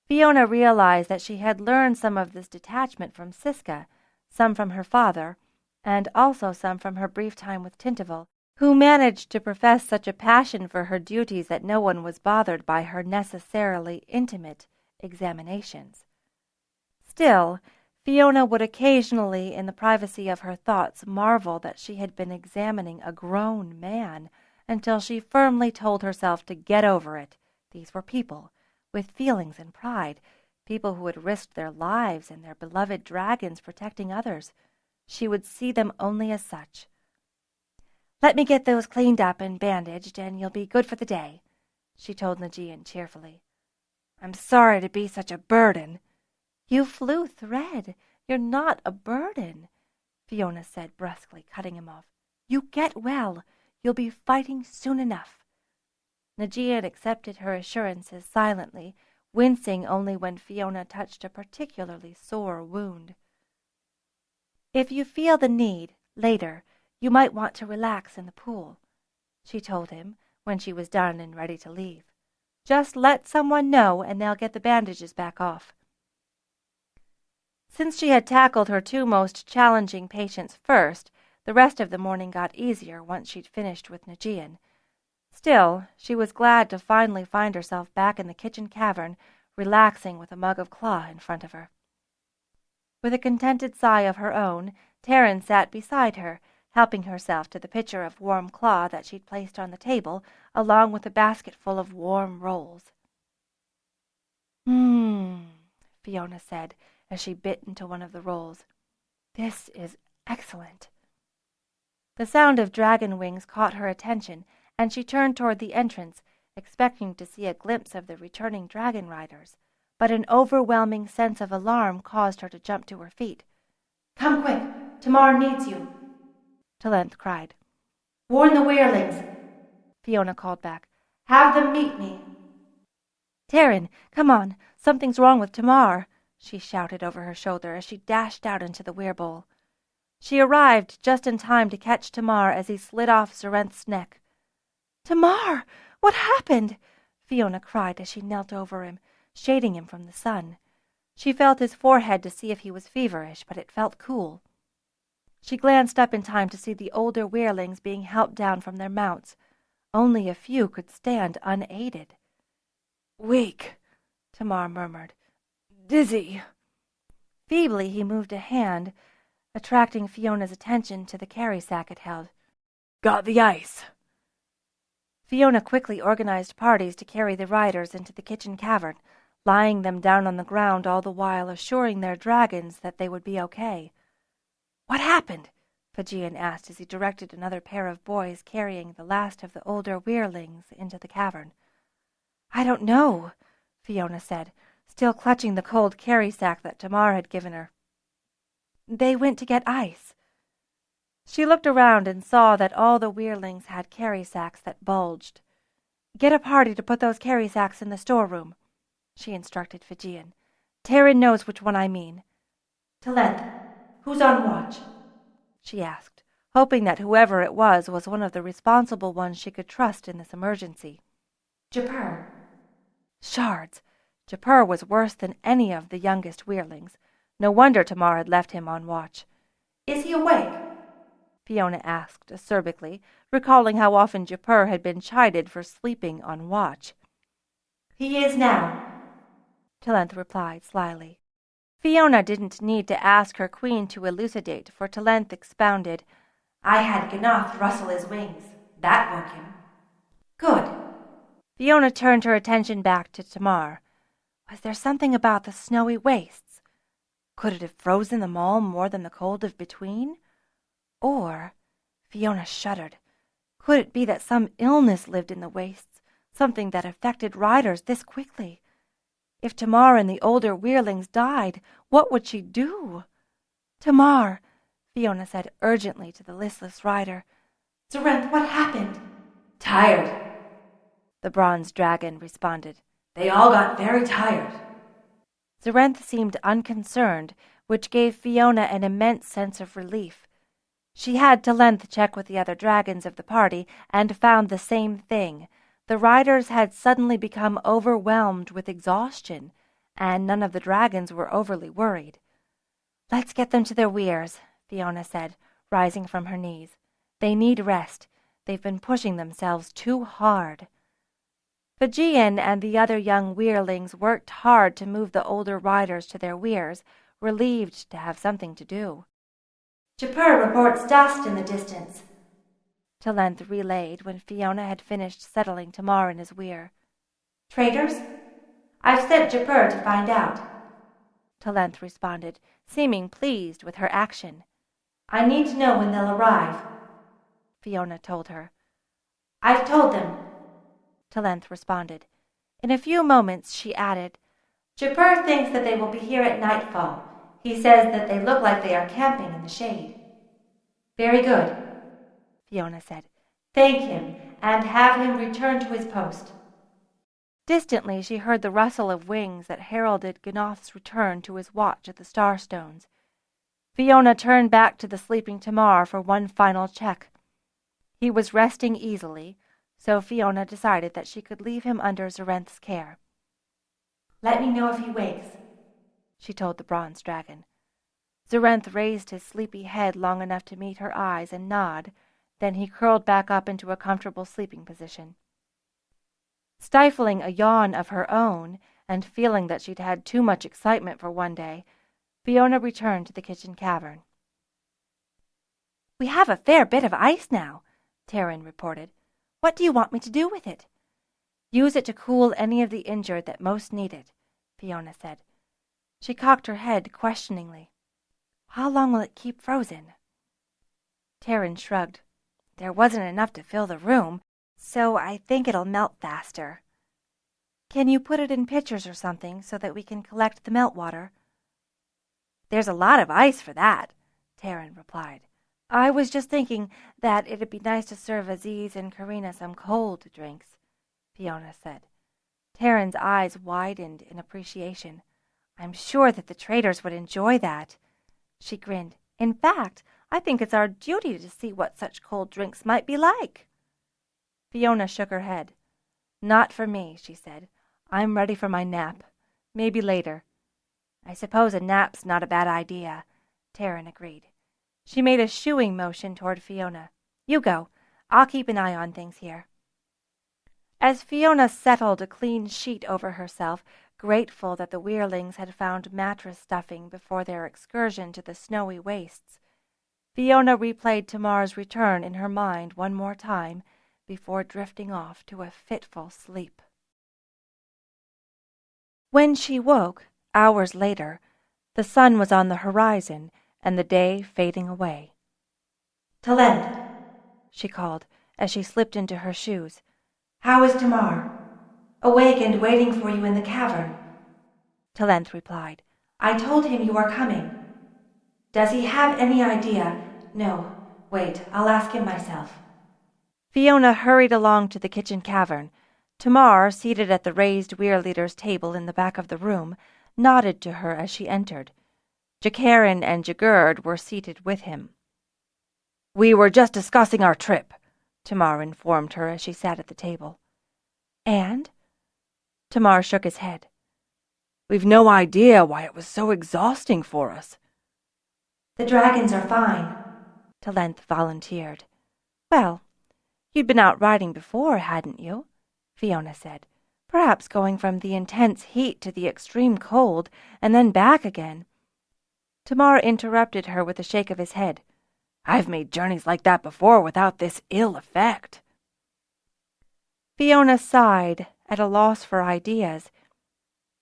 Fiona realized that she had learned some of this detachment from Siska, some from her father, and also some from her brief time with Tintival, who managed to profess such a passion for her duties that no one was bothered by her necessarily intimate examinations. Still, Fiona would occasionally, in the privacy of her thoughts, marvel that she had been examining a grown man, until she firmly told herself to get over it. These were people, with feelings and pride, people who had risked their lives and their beloved dragons protecting others. She would see them only as such. "Let me get those cleaned up and bandaged, and you'll be good for the day," she told Najean cheerfully. "I'm sorry to be such a burden." "You flew thread. You're not a burden," Fiona said brusquely, cutting him off. "You get well. You'll be fighting soon enough." Najean accepted her assurances silently, wincing only when Fiona touched a particularly sore wound. "If you feel the need, later, you might want to relax in the pool," she told him when she was done and ready to leave. "Just let someone know and they'll get the bandages back off." Since she had tackled her two most challenging patients first, the rest of the morning got easier once she'd finished with Najean. Still, she was glad to finally find herself back in the kitchen cavern, relaxing with a mug of claw in front of her. With a contented sigh of her own, Taryn sat beside her, helping herself to the pitcher of warm claw that she'd placed on the table, along with a basketful of warm rolls. Fiona said, as she bit into one of the rolls. "This is excellent." The sound of dragon wings caught her attention, and she turned toward the entrance, expecting to see a glimpse of the returning Dragonriders, but an overwhelming sense of alarm caused her to jump to her feet. "Come quick! Tamar needs you!" Talent cried. "Warn the Weyrlings!" Fiona called back. "Have them meet me!" "Taryn, come on! Something's wrong with Tamar!" she shouted over her shoulder as she dashed out into the Weyr bowl. She arrived just in time to catch Tamar as he slid off Zarenth's neck. "Tamar! What happened?" Fiona cried as she knelt over him, shading him from the sun. She felt his forehead to see if he was feverish, but it felt cool. She glanced up in time to see the older Weyrlings being helped down from their mounts. Only a few could stand unaided. "Weak," Tamar murmured. "Dizzy." Feebly he moved a hand, attracting Fiona's attention to the carry sack it held. "Got the ice." Fiona quickly organized parties to carry the riders into the kitchen cavern, lying them down on the ground all the while assuring their dragons that they would be okay. "What happened?" Fijian asked as he directed another pair of boys carrying the last of the older Weyrlings into the cavern. "I don't know," Fiona said, still clutching the cold carry sack that Tamar had given her. "They went to get ice." She looked around and saw that all the Weyrlings had carry sacks that bulged. "Get a party to put those carry sacks in the storeroom," she instructed Fijian. "Taryn knows which one I mean." "Talent, who's on watch?" she asked, hoping that whoever it was one of the responsible ones she could trust in this emergency. "Japur." Shards! Japur was worse than any of the youngest Weyrlings. No wonder Tamar had left him on watch. "Is he awake?" Fiona asked acerbically, recalling how often Japur had been chided for sleeping on watch. "He is now," Talent replied slyly. Fiona didn't need to ask her queen to elucidate, for Talent expounded. "I had Gnoth rustle his wings. That woke him." "Good." Fiona turned her attention back to Tamar. Was there something about the snowy wastes? Could it have frozen them all more than the cold of between? Or, Fiona shuddered, could it be that some illness lived in the wastes, something that affected riders this quickly? If Tamar and the older Weyrlings died, what would she do? "Tamar," Fiona said urgently to the listless rider. "Zarenth, what happened?" "Tired," the bronze dragon responded. "They all got very tired." Zarenth seemed unconcerned, which gave Fiona an immense sense of relief. She had Talent check with the other dragons of the party and found the same thing. The riders had suddenly become overwhelmed with exhaustion, and none of the dragons were overly worried. "Let's get them to their weirs," Fiona said, rising from her knees. "They need rest. They've been pushing themselves too hard." Fijian and the other young Weirlings worked hard to move the older riders to their weirs, relieved to have something to do. Japur reports dust in the distance, Talent relayed when Fiona had finished settling Tamar in his weir. Traders? I've sent Japur to find out, Talent responded, seeming pleased with her action. I need to know when they'll arrive, Fiona told her. I've told them, Talent responded. In a few moments she added, Japur thinks that they will be here at nightfall. He says that they look like they are camping in the shade. Very good, Fiona said. Thank him, and have him return to his post. Distantly she heard the rustle of wings that heralded Gnoth's return to his watch at the Starstones. Fiona turned back to the sleeping Tamar for one final check. He was resting easily, so Fiona decided that she could leave him under Zarenth's care. Let me know if he wakes, she told the bronze dragon. Zarenth raised his sleepy head long enough to meet her eyes and nod, then he curled back up into a comfortable sleeping position. Stifling a yawn of her own, and feeling that she'd had too much excitement for one day, Fiona returned to the kitchen cavern. We have a fair bit of ice now, Taryn reported. What do you want me to do with it? Use it to cool any of the injured that most need it, Fiona said. She cocked her head questioningly. How long will it keep frozen? Taryn shrugged. There wasn't enough to fill the room, so I think it'll melt faster. Can you put it in pitchers or something so that we can collect the meltwater? There's a lot of ice for that, Taryn replied. I was just thinking that it'd be nice to serve Aziz and Karina some cold drinks, Fiona said. Taryn's eyes widened in appreciation. I'm sure that the traders would enjoy that. She grinned. In fact, I think it's our duty to see what such cold drinks might be like. Fiona shook her head. Not for me, she said. I'm ready for my nap. Maybe later. I suppose a nap's not a bad idea, Taryn agreed. She made a shooing motion toward Fiona. You go. I'll keep an eye on things here. As Fiona settled a clean sheet over herself, grateful that the Weirlings had found mattress stuffing before their excursion to the snowy wastes, Fiona replayed Tamar's return in her mind one more time before drifting off to a fitful sleep. When she woke, hours later, the sun was on the horizon and the day fading away. Talent, she called as she slipped into her shoes. How is Tamar? Awake and waiting for you in the cavern. Talent replied. I told him you are coming. Does he have any idea? No, wait, I'll ask him myself. Fiona hurried along to the kitchen cavern. Tamar, seated at the raised Weir leader's table in the back of the room, nodded to her as she entered. Jakarin and Jagurd were seated with him. We were just discussing our trip, Tamar informed her as she sat at the table. And? Tamar shook his head. We've no idea why it was so exhausting for us. The dragons are fine, Talent volunteered. Well, you'd been out riding before, hadn't you? Fiona said. Perhaps going from the intense heat to the extreme cold, and then back again. Tamar interrupted her with a shake of his head. I've made journeys like that before without this ill effect. Fiona sighed, at a loss for ideas.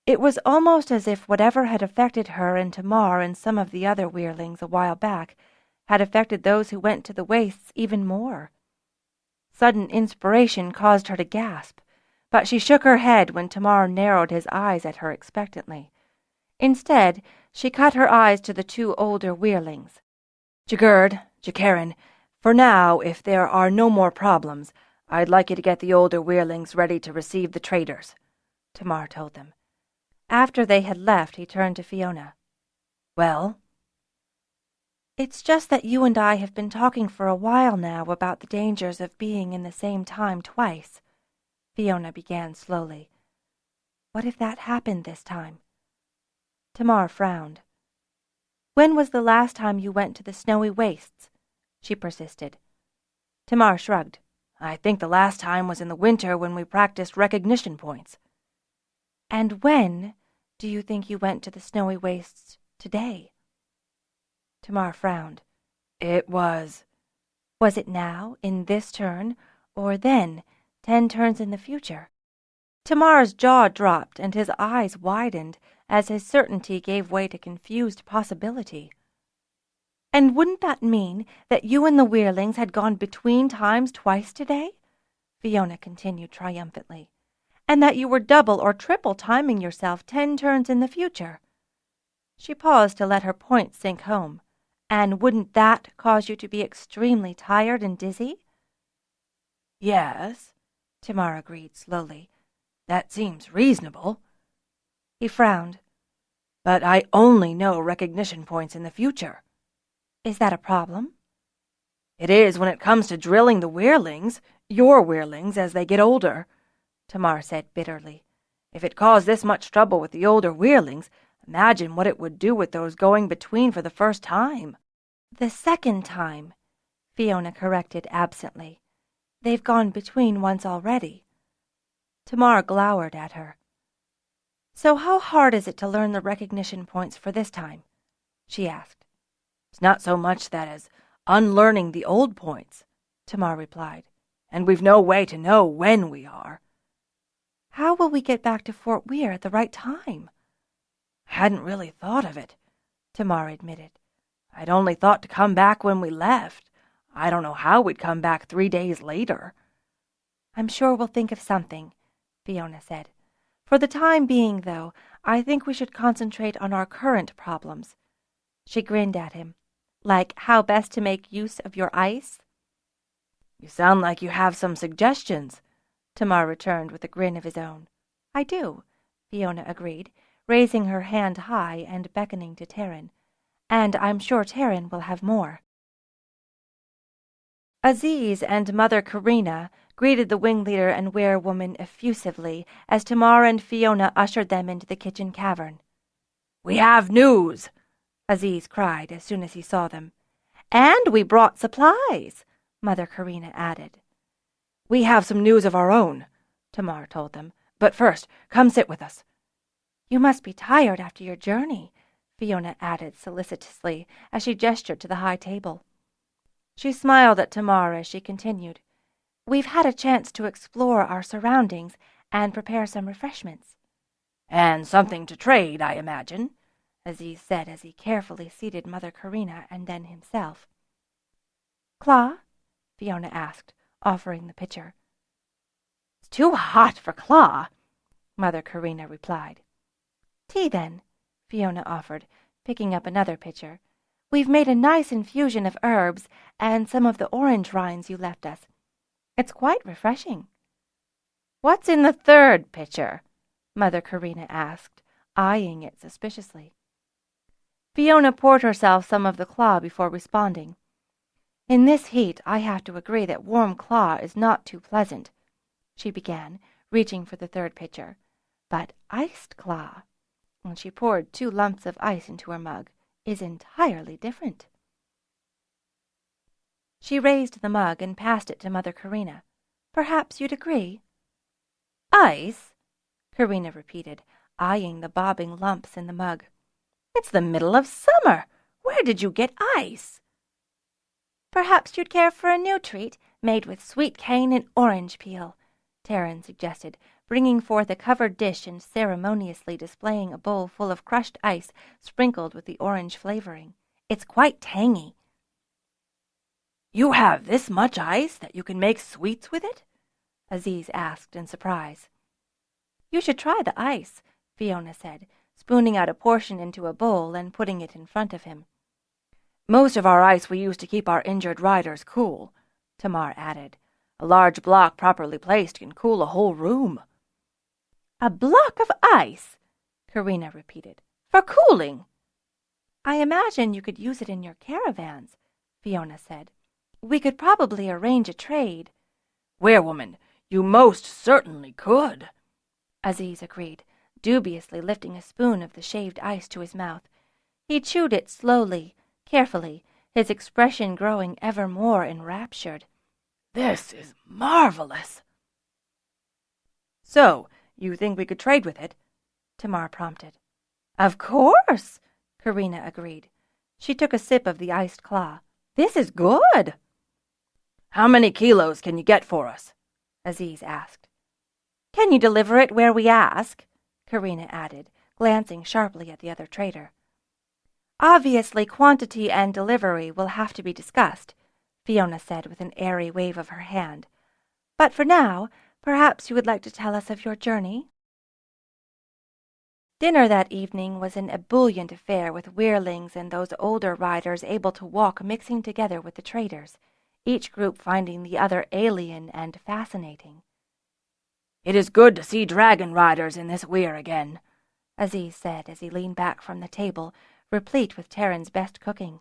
It was almost as if whatever had affected her and Tamar and some of the other Weirlings a while back had affected those who went to the wastes even more. Sudden inspiration caused her to gasp, but she shook her head when Tamar narrowed his eyes at her expectantly. Instead, she cut her eyes to the two older Weirlings. Jagurd, Jakarin, for now, if there are no more problems, I'd like you to get the older Weirlings ready to receive the traders, Tamar told them. After they had left, he turned to Fiona. Well? It's just that you and I have been talking for a while now about the dangers of being in the same time twice, Fiona began slowly. What if that happened this time? Tamar frowned. When was the last time you went to the snowy wastes? She persisted. Tamar shrugged. I think the last time was in the winter when we practiced recognition points." "And when do you think you went to the snowy wastes today?" Tamar frowned. "It was—" "Was it now, in this turn, or then, 10 turns in the future?" Tamar's jaw dropped and his eyes widened as his certainty gave way to confused possibility. "And wouldn't that mean that you and the Wehrlings had gone between times twice today?" Fiona continued triumphantly. "And that you were double or triple timing yourself 10 turns in the future?" She paused to let her point sink home. "And wouldn't that cause you to be extremely tired and dizzy?" "Yes," Tamar agreed slowly. "That seems reasonable." He frowned. "But I only know recognition points in the future." "Is that a problem?" "It is when it comes to drilling the Wehrlings, your Wehrlings, as they get older," Tamar said bitterly. "If it caused this much trouble with the older Wehrlings, imagine what it would do with those going between for the first time." "The second time," Fiona corrected absently. "They've gone between once already." Tamar glowered at her. "So how hard is it to learn the recognition points for this time?" she asked. "It's not so much that as unlearning the old points," Tamar replied. "And we've no way to know when we are." "How will we get back to Fort Weyr at the right time?" "I hadn't really thought of it," Tamar admitted. "I'd only thought to come back when we left. I don't know how we'd come back 3 days later." "I'm sure we'll think of something," Fiona said. "For the time being, though, I think we should concentrate on our current problems." She grinned at him. "Like how best to make use of your ice?" "You sound like you have some suggestions," Tamar returned with a grin of his own. "I do," Fiona agreed, raising her hand high and beckoning to Terran. "And I'm sure Terran will have more." Aziz and Mother Karina greeted the wingleader and werewoman effusively as Tamar and Fiona ushered them into the kitchen cavern. "We have news!" Aziz cried as soon as he saw them. "And we brought supplies," Mother Karina added. "We have some news of our own," Tamar told them. "But first, come sit with us." "You must be tired after your journey," Fiona added solicitously as she gestured to the high table. She smiled at Tamar as she continued. "We've had a chance to explore our surroundings and prepare some refreshments." "And something to trade, I imagine," Aziz said as he carefully seated Mother Karina and then himself. "Claw?" Fiona asked, offering the pitcher. "It's too hot for claw," Mother Karina replied. "Tea, then," Fiona offered, picking up another pitcher. "We've made a nice infusion of herbs and some of the orange rinds you left us. It's quite refreshing." "What's in the third pitcher?" Mother Karina asked, eyeing it suspiciously. Fiona poured herself some of the claw before responding. "In this heat, I have to agree that warm claw is not too pleasant," she began, reaching for the third pitcher. "But iced claw," and she poured 2 lumps of ice into her mug, "is entirely different." She raised the mug and passed it to Mother Karina. "Perhaps you'd agree?" "Ice?" Karina repeated, eyeing the bobbing lumps in the mug. "It's the middle of summer. Where did you get ice?" "Perhaps you'd care for a new treat made with sweet cane and orange peel," Terran suggested, bringing forth a covered dish and ceremoniously displaying a bowl full of crushed ice sprinkled with the orange flavoring. "It's quite tangy." "You have this much ice that you can make sweets with it?" Aziz asked in surprise. "You should try the ice," Fiona said, spooning out a portion into a bowl and putting it in front of him. "Most of our ice we use to keep our injured riders cool," Tamar added. "A large block properly placed can cool a whole room." "A block of ice," Karina repeated, "for cooling." "I imagine you could use it in your caravans," Fiona said. "We could probably arrange a trade." "Werewoman, you most certainly could," Aziz agreed, dubiously lifting a spoon of the shaved ice to his mouth. He chewed it slowly, carefully, his expression growing ever more enraptured. This is marvelous. So, you think we could trade with it? Tamar prompted. Of course, Karina agreed. She took a sip of the iced claw. This is good. How many kilos can you get for us? Aziz asked. Can you deliver it where we ask? Karina added, glancing sharply at the other trader. Obviously, quantity and delivery will have to be discussed, Fiona said with an airy wave of her hand. But for now, perhaps you would like to tell us of your journey? Dinner that evening was an ebullient affair, with Weyrlings and those older riders able to walk mixing together with the traders, each group finding the other alien and fascinating. It is good to see Dragonriders in this Weyr again, Aziz said as he leaned back from the table, replete with Terran's best cooking.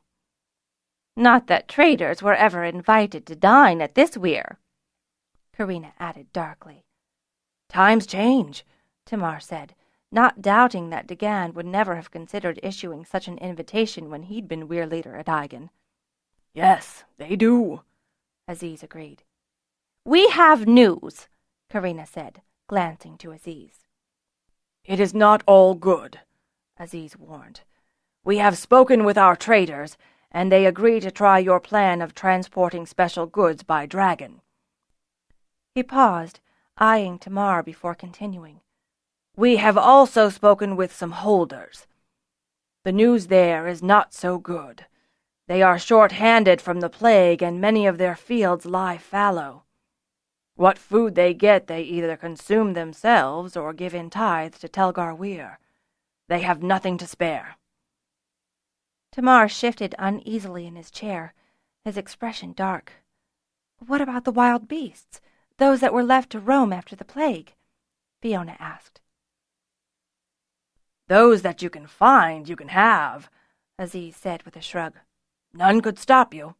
Not that traders were ever invited to dine at this Weyr, Karina added darkly. Times change, Tamar said, not doubting that Dagan would never have considered issuing such an invitation when he'd been Weyr leader at Eigen. Yes, they do, Aziz agreed. We have news, Karina said, glancing to Aziz. It is not all good, Aziz warned. We have spoken with our traders, and they agree to try your plan of transporting special goods by dragon. He paused, eyeing Tamar before continuing. We have also spoken with some holders. The news there is not so good. They are short-handed from the plague, and many of their fields lie fallow. What food they get they either consume themselves or give in tithe to Telgar Weyr. They have nothing to spare. Tamar shifted uneasily in his chair, his expression dark. What about the wild beasts, those that were left to roam after the plague? Fiona asked. Those that you can find, you can have, Aziz said with a shrug. None could stop you.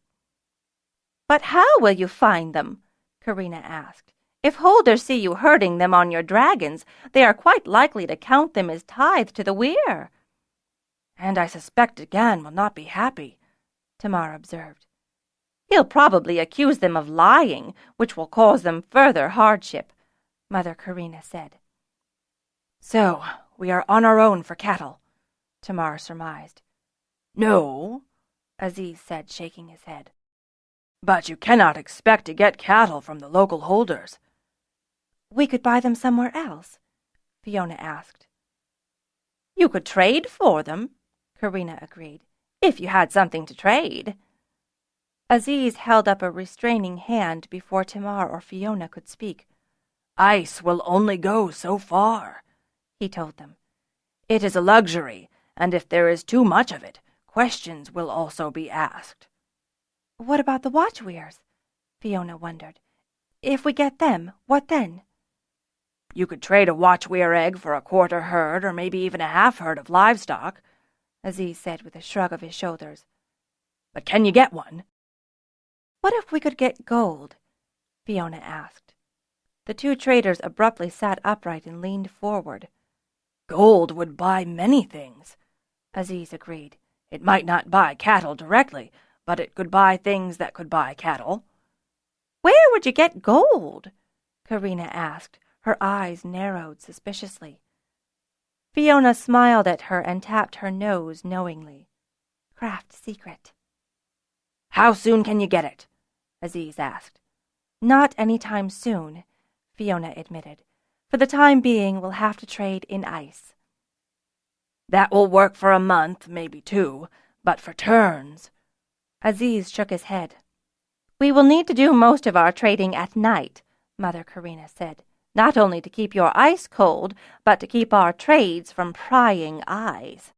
But how will you find them? Karina asked. If holders see you herding them on your dragons, they are quite likely to count them as tithe to the Weyr. And I suspect Dagan will not be happy, Tamar observed. He'll probably accuse them of lying, which will cause them further hardship, Mother Karina said. So, we are on our own for cattle, Tamar surmised. No, Aziz said, shaking his head. But you cannot expect to get cattle from the local holders. We could buy them somewhere else, Fiona asked. You could trade for them, Karina agreed, if you had something to trade. Aziz held up a restraining hand before Tamar or Fiona could speak. Ice will only go so far, he told them. It is a luxury, and if there is too much of it, questions will also be asked. What about the watchwears? Fiona wondered. If we get them, what then? You could trade a watchwear egg for a quarter herd or maybe even a half herd of livestock, Aziz said with a shrug of his shoulders. But can you get one? What if we could get gold? Fiona asked. The two traders abruptly sat upright and leaned forward. Gold would buy many things, Aziz agreed. It might not buy cattle directly, but it could buy things that could buy cattle. Where would you get gold? Karina asked, her eyes narrowed suspiciously. Fiona smiled at her and tapped her nose knowingly. Craft secret. How soon can you get it? Aziz asked. Not any time soon, Fiona admitted. For the time being, we'll have to trade in ice. That will work for a month, maybe 2, but for turns. Aziz shook his head. We will need to do most of our trading at night, Mother Karina said, not only to keep your ice cold, but to keep our trades from prying eyes.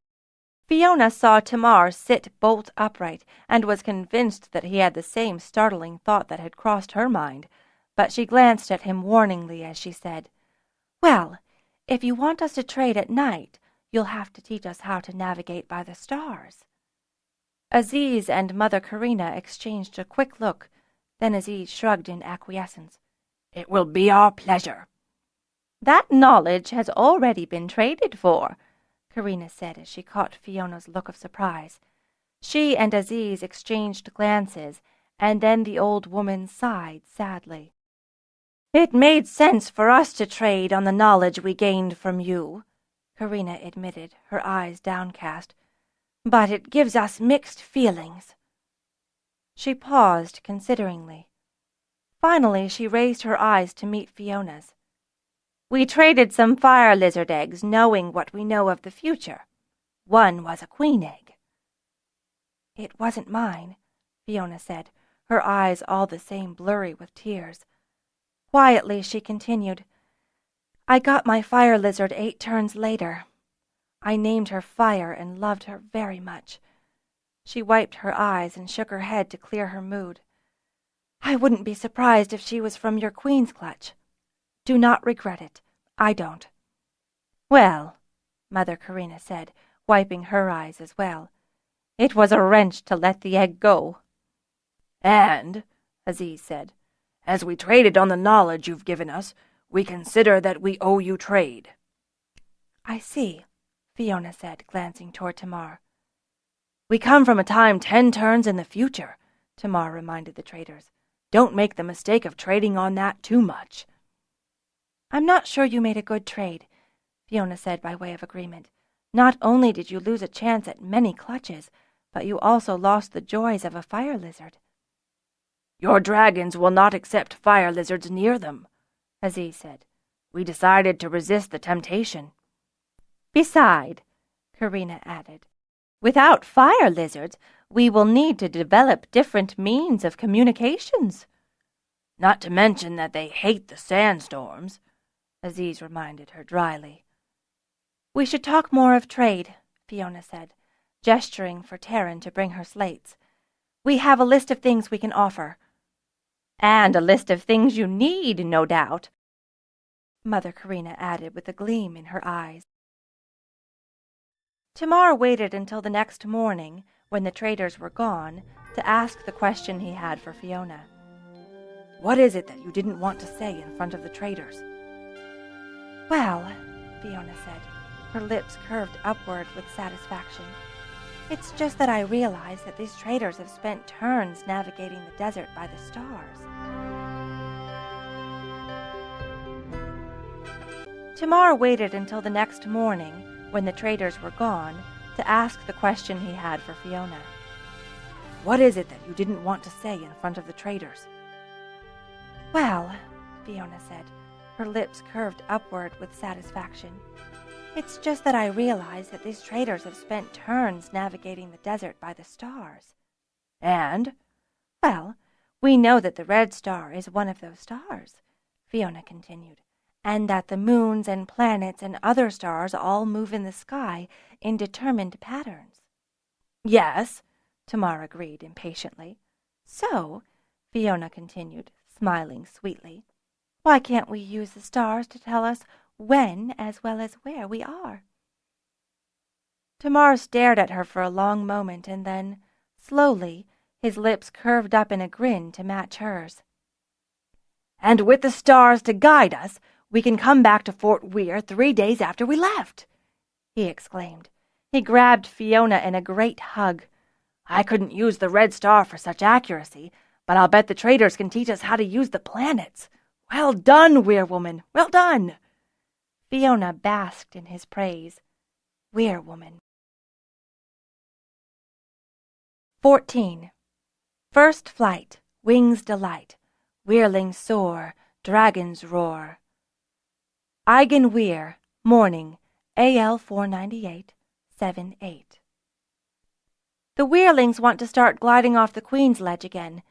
Fiona saw Tamar sit bolt upright, and was convinced that he had the same startling thought that had crossed her mind, but she glanced at him warningly as she said, Well, if you want us to trade at night, you'll have to teach us how to navigate by the stars. Aziz and Mother Karina exchanged a quick look, then Aziz shrugged in acquiescence. It will be our pleasure. That knowledge has already been traded for, Karina said as she caught Fiona's look of surprise. She and Aziz exchanged glances, and then the old woman sighed sadly. "It made sense for us to trade on the knowledge we gained from you," Karina admitted, her eyes downcast. "But it gives us mixed feelings." She paused consideringly. Finally, she raised her eyes to meet Fiona's. "We traded some fire lizard eggs, knowing what we know of the future. One was a queen egg." "It wasn't mine," Fiona said, her eyes all the same blurry with tears. Quietly, she continued, "I got my fire lizard 8 turns later. I named her Fire and loved her very much." She wiped her eyes and shook her head to clear her mood. "I wouldn't be surprised if she was from your queen's clutch. Do not regret it. I don't." "Well," Mother Karina said, wiping her eyes as well, "it was a wrench to let the egg go." "And," Aziz said, "as we traded on the knowledge you've given us, we consider that we owe you trade." "I see," Fiona said, glancing toward Tamar. "We come from a time 10 turns in the future," Tamar reminded the traders. "Don't make the mistake of trading on that too much." "I'm not sure you made a good trade," Fiona said by way of agreement. "Not only did you lose a chance at many clutches, but you also lost the joys of a fire lizard." "Your dragons will not accept fire lizards near them," Aziz said. "We decided to resist the temptation." "Beside," Karina added, "without fire lizards, we will need to develop different means of communications." "Not to mention that they hate the sandstorms," Aziz reminded her dryly. "We should talk more of trade," Fiona said, gesturing for Taryn to bring her slates. "We have a list of things we can offer." "And a list of things you need, no doubt," Mother Karina added with a gleam in her eyes. Tamar waited until the next morning, when the traders were gone, to ask the question he had for Fiona. "What is it that you didn't want to say in front of the traders?" "Well," Fiona said, her lips curved upward with satisfaction, "it's just that I realize that these traders have spent turns navigating the desert by the stars." Tamar waited until the next morning, when the traders were gone, to ask the question he had for Fiona. "What is it that you didn't want to say in front of the traders?" "Well," Fiona said, her lips curved upward with satisfaction, "it's just that I realize that these traders have spent turns navigating the desert by the stars." "And?" "Well, we know that the red star is one of those stars," Fiona continued, "and that the moons and planets and other stars all move in the sky in determined patterns." "Yes," Tamar agreed impatiently. "So," Fiona continued, smiling sweetly, "why can't we use the stars to tell us when as well as where we are?" Tamar stared at her for a long moment, and then, slowly, his lips curved up in a grin to match hers. "And with the stars to guide us, we can come back to Fort Weyr 3 days after we left," he exclaimed. He grabbed Fiona in a great hug. "I couldn't use the red star for such accuracy, but I'll bet the traders can teach us how to use the planets. Well done, Weirwoman, well done." Fiona basked in his praise. Weirwoman. 14. First flight, wings delight, Weirlings soar, dragons roar. Eigen Weyr, morning, AL 498, 7-8. "The Weirlings want to start gliding off the Queen's Ledge again,"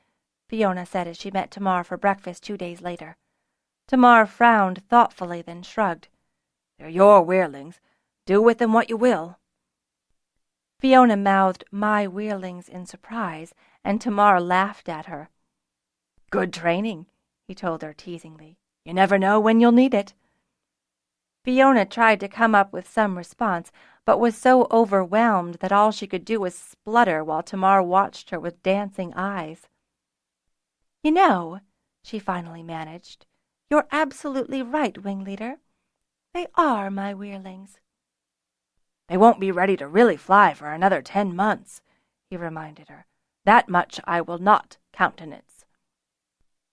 Fiona said as she met Tamar for breakfast 2 days later. Tamar frowned thoughtfully, then shrugged. "They're your Weirlings. Do with them what you will." Fiona mouthed "my Weirlings" in surprise, and Tamar laughed at her. "Good training," he told her teasingly. "You never know when you'll need it." Fiona tried to come up with some response, but was so overwhelmed that all she could do was splutter while Tamar watched her with dancing eyes. "You know," she finally managed, "you're absolutely right, Wingleader. They are my Weirlings." "They won't be ready to really fly for another 10 months," he reminded her. That much I will not countenance."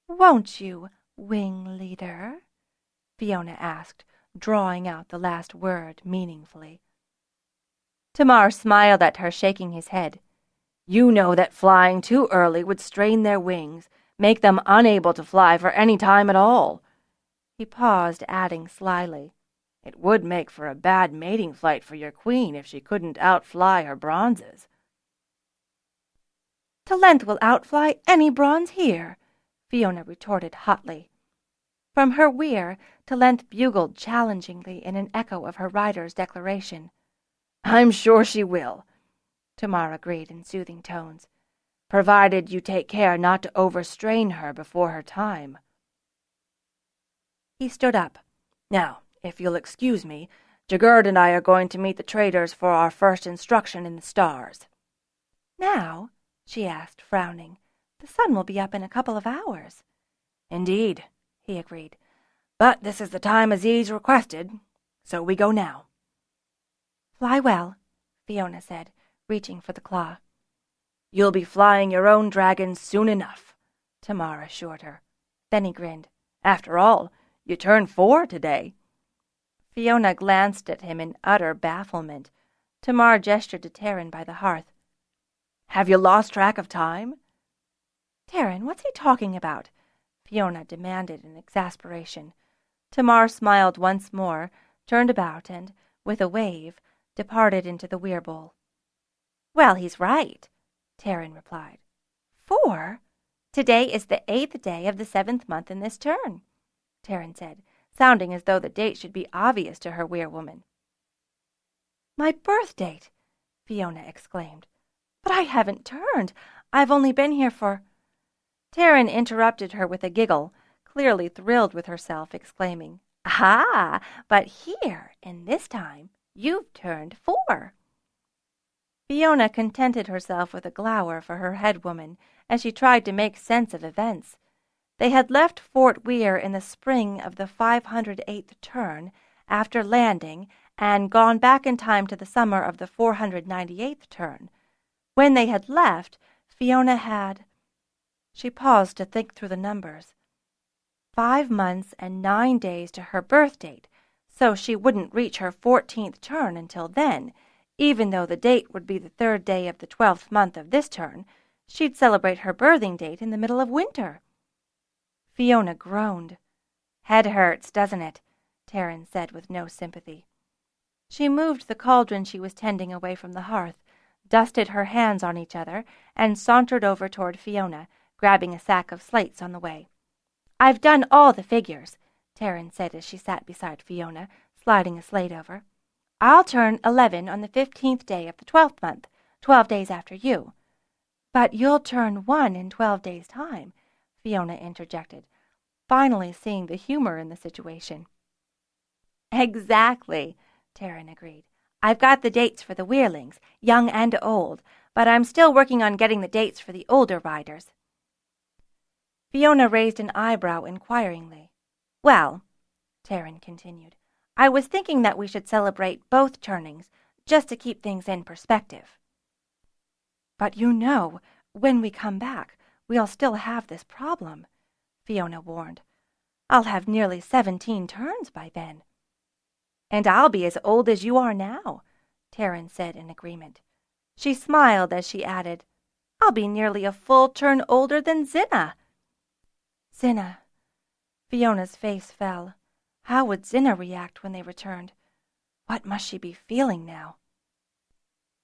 "Won't you, wing leader?" Fiona asked, drawing out the last word meaningfully. Tamar smiled at her, shaking his head. "You know that flying too early would strain their wings, make them unable to fly for any time at all." He paused, adding slyly, "It would make for a bad mating flight for your queen if she couldn't outfly her bronzes." "Talent will outfly any bronze here," Fiona retorted hotly. From her weir, Talent bugled challengingly in an echo of her rider's declaration. "I'm sure she will," Tamar agreed in soothing tones, "provided you take care not to overstrain her before her time." He stood up. "Now, if you'll excuse me, Jagerd and I are going to meet the traders for our first instruction in the stars." "Now?" she asked, frowning. "The sun will be up in a couple of hours." "Indeed," he agreed. "But this is the time Aziz requested, so we go now." "Fly well," Fiona said, reaching for the claw. "You'll be flying your own dragons soon enough," Tamar assured her. Then he grinned. "After all, you turned 4 today." Fiona glanced at him in utter bafflement. Tamar gestured to Taryn by the hearth. "Have you lost track of time?" "Taryn, what's he talking about?" Fiona demanded in exasperation. Tamar smiled once more, turned about, and, with a wave, departed into the weir bowl. "Well, he's right," Taryn replied. 4? Today is the 8th day of the 7th month in this turn, Taryn said, sounding as though the date should be obvious to her weir-woman. "My birth date!" Fiona exclaimed. "But I haven't turned. I've only been here for—" Taryn interrupted her with a giggle, clearly thrilled with herself, exclaiming, "Ah, but here, in this time, you've turned 4. Fiona contented herself with a glower for her head-woman as she tried to make sense of events. They had left Fort Weyr in the spring of the 508th turn, after landing, and gone back in time to the summer of the 498th turn. When they had left, Fiona had— She paused to think through the numbers. 5 months and 9 days to her birth date, so she wouldn't reach her 14th turn until then. Even though the date would be the 3rd day of the 12th month of this turn, she'd celebrate her birthing date in the middle of winter. Fiona groaned. "Head hurts, doesn't it?" Taryn said with no sympathy. She moved the cauldron she was tending away from the hearth, dusted her hands on each other, and sauntered over toward Fiona, grabbing a sack of slates on the way. "I've done all the figures," Taryn said as she sat beside Fiona, sliding a slate over. "I'll turn 11 on the 15th day of the 12th month, 12 days after you." "But you'll turn 1 in 12 days' time," Fiona interjected, finally seeing the humor in the situation. "Exactly," Taryn agreed. "I've got the dates for the weirlings, young and old, but I'm still working on getting the dates for the older riders." Fiona raised an eyebrow inquiringly. "Well," Taryn continued, "I was thinking that we should celebrate both turnings, just to keep things in perspective." "But you know, when we come back, we'll still have this problem," Fiona warned. "I'll have nearly 17 turns by then." "And I'll be as old as you are now," Taryn said in agreement. She smiled as she added, "I'll be nearly a full turn older than Zinna." Zinna. Fiona's face fell. How would Zinna react when they returned? What must she be feeling now?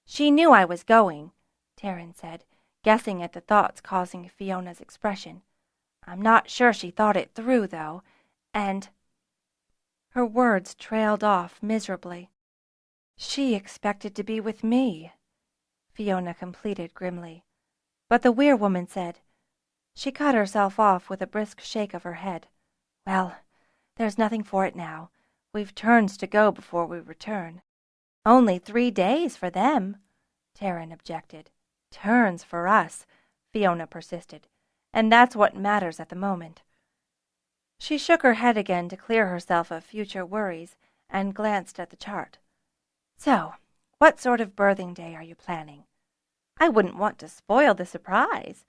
"She knew I was going," Taryn said, guessing at the thoughts causing Fiona's expression. "I'm not sure she thought it through, though, and—" Her words trailed off miserably. "She expected to be with me," Fiona completed grimly. But the weir-woman said— She cut herself off with a brisk shake of her head. "Well, there's nothing for it now. We've turns to go before we return." "Only 3 days for them," Taryn objected. "Turns for us," Fiona persisted, "and that's what matters at the moment." She shook her head again to clear herself of future worries and glanced at the chart. "So, what sort of birthing day are you planning?" I wouldn't want to spoil the surprise,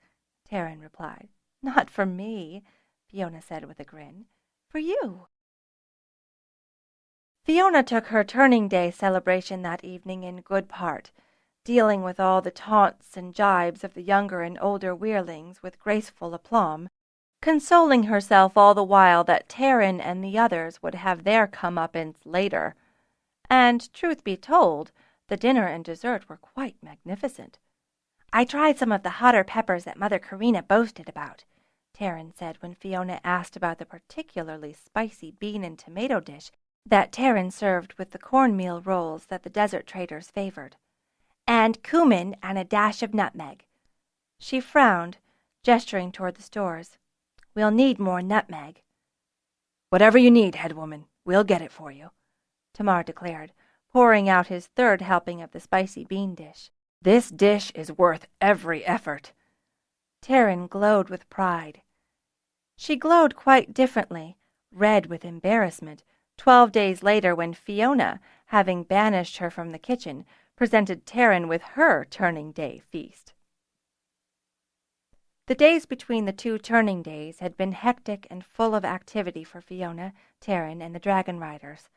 Taryn replied. Not for me, Fiona said with a grin. For you. Fiona took her turning day celebration that evening in good part, dealing with all the taunts and jibes of the younger and older Weirlings with graceful aplomb, consoling herself all the while that Taryn and the others would have their comeuppance later. And, truth be told, the dinner and dessert were quite magnificent. I tried some of the hotter peppers that Mother Karina boasted about, Taryn said when Fiona asked about the particularly spicy bean and tomato dish that Taryn served with the cornmeal rolls that the desert traders favored. And cumin and a dash of nutmeg. She frowned, gesturing toward the stores. We'll need more nutmeg. Whatever you need, headwoman, we'll get it for you, Tamar declared, pouring out his third helping of the spicy bean dish. This dish is worth every effort. Taryn glowed with pride. She glowed quite differently, red with embarrassment, 12 days later when Fiona, having banished her from the kitchen, presented Taryn with her turning day feast. The days between the two turning days had been hectic and full of activity for Fiona, Taryn, and the Dragonriders.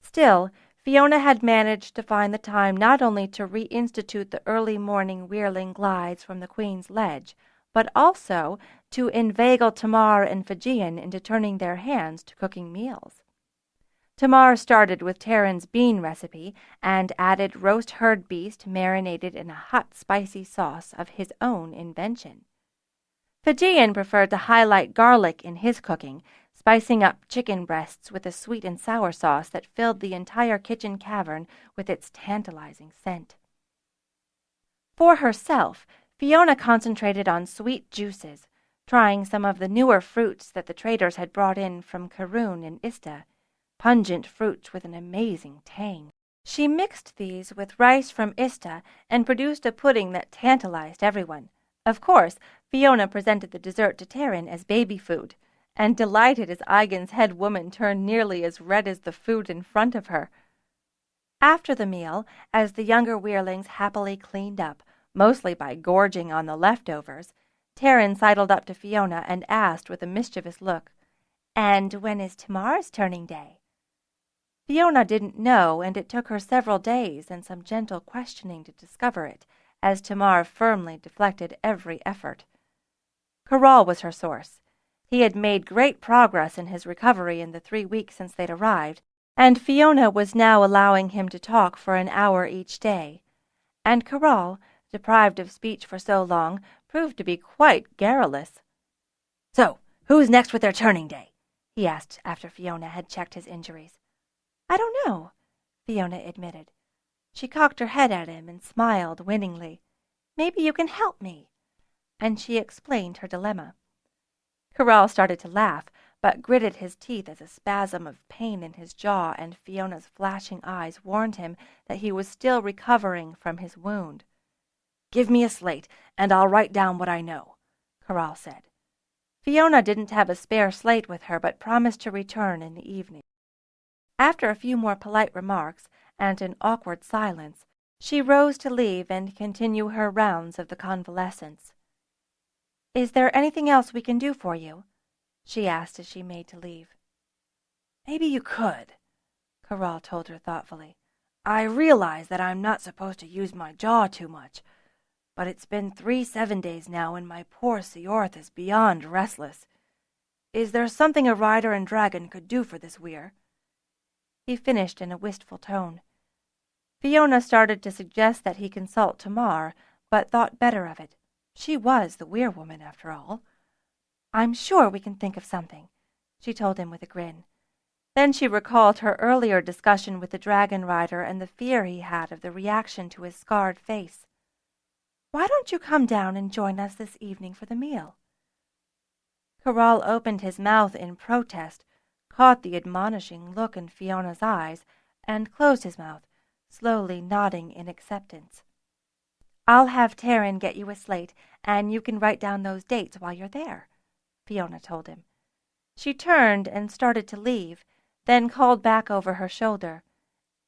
Still, Fiona had managed to find the time not only to reinstitute the early morning Weirling glides from the Queen's Ledge, but also to inveigle Tamar and Fijian into turning their hands to cooking meals. Tamar started with Taryn's bean recipe and added roast herd beast marinated in a hot, spicy sauce of his own invention. Fijian preferred to highlight garlic in his cooking, spicing up chicken breasts with a sweet and sour sauce that filled the entire kitchen cavern with its tantalizing scent. For herself, Fiona concentrated on sweet juices, trying some of the newer fruits that the traders had brought in from Karun and Ista, pungent fruits with an amazing tang. She mixed these with rice from Ista and produced a pudding that tantalized everyone. Of course, Fiona presented the dessert to Taryn as baby food, and delighted as Aigen's head woman turned nearly as red as the food in front of her. After the meal, as the younger Weirlings happily cleaned up, mostly by gorging on the leftovers, Taryn sidled up to Fiona and asked with a mischievous look, "And when is Tamar's turning day?" Fiona didn't know, and it took her several days and some gentle questioning to discover it, as Tamar firmly deflected every effort. Corral was her source. He had made great progress in his recovery in the 3 weeks since they'd arrived, and Fiona was now allowing him to talk for an hour each day. And Corral, deprived of speech for so long, proved to be quite garrulous. "So, who's next with their turning day?" he asked after Fiona had checked his injuries. "I don't know," Fiona admitted. She cocked her head at him and smiled winningly. "Maybe you can help me." And she explained her dilemma. Corral started to laugh, but gritted his teeth as a spasm of pain in his jaw and Fiona's flashing eyes warned him that he was still recovering from his wound. "Give me a slate, and I'll write down what I know," Corral said. Fiona didn't have a spare slate with her, but promised to return in the evening. After a few more polite remarks and an awkward silence, she rose to leave and continue her rounds of the convalescence. "Is there anything else we can do for you?" she asked as she made to leave. "Maybe you could," Corral told her thoughtfully. "I realize that I'm not supposed to use my jaw too much, but it's been 3 7-days now and my poor Seorth is beyond restless. Is there something a rider and dragon could do for this Weyr?" He finished in a wistful tone. Fiona started to suggest that he consult Tamar, but thought better of it. She was the Weyr woman, after all. "I'm sure we can think of something," she told him with a grin. Then she recalled her earlier discussion with the dragon rider and the fear he had of the reaction to his scarred face. "Why don't you come down and join us this evening for the meal?" Corral opened his mouth in protest, caught the admonishing look in Fiona's eyes, and closed his mouth, slowly nodding in acceptance. "I'll have Taryn get you a slate, and you can write down those dates while you're there," Fiona told him. She turned and started to leave, then called back over her shoulder,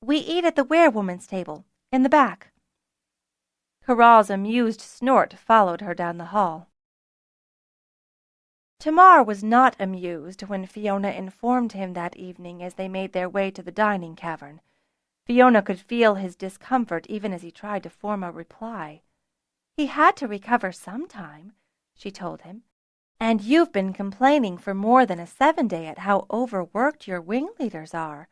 "We eat at the Weyr woman's table, in the back." Corral's amused snort followed her down the hall. Tamar was not amused when Fiona informed him that evening as they made their way to the dining cavern. Fiona could feel his discomfort even as he tried to form a reply. "He had to recover some time," she told him, "and you've been complaining for more than a 7-day at how overworked your wing leaders are."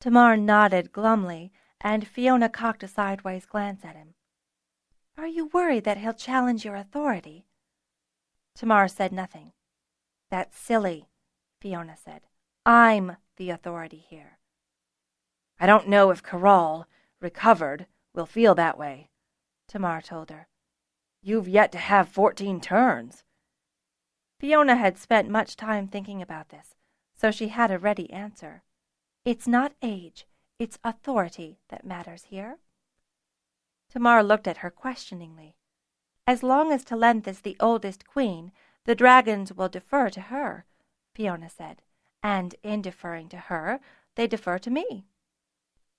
Tamar nodded glumly, and Fiona cocked a sideways glance at him. "Are you worried that he'll challenge your authority?" Tamar said nothing. "That's silly," Fiona said. "I'm the authority here." "I don't know if Corral, recovered, will feel that way," Tamar told her. "You've yet to have 14 turns." Fiona had spent much time thinking about this, so she had a ready answer. "It's not age, it's authority that matters here." Tamar looked at her questioningly. "As long as Talent is the oldest queen, the dragons will defer to her," Fiona said, "and in deferring to her, they defer to me."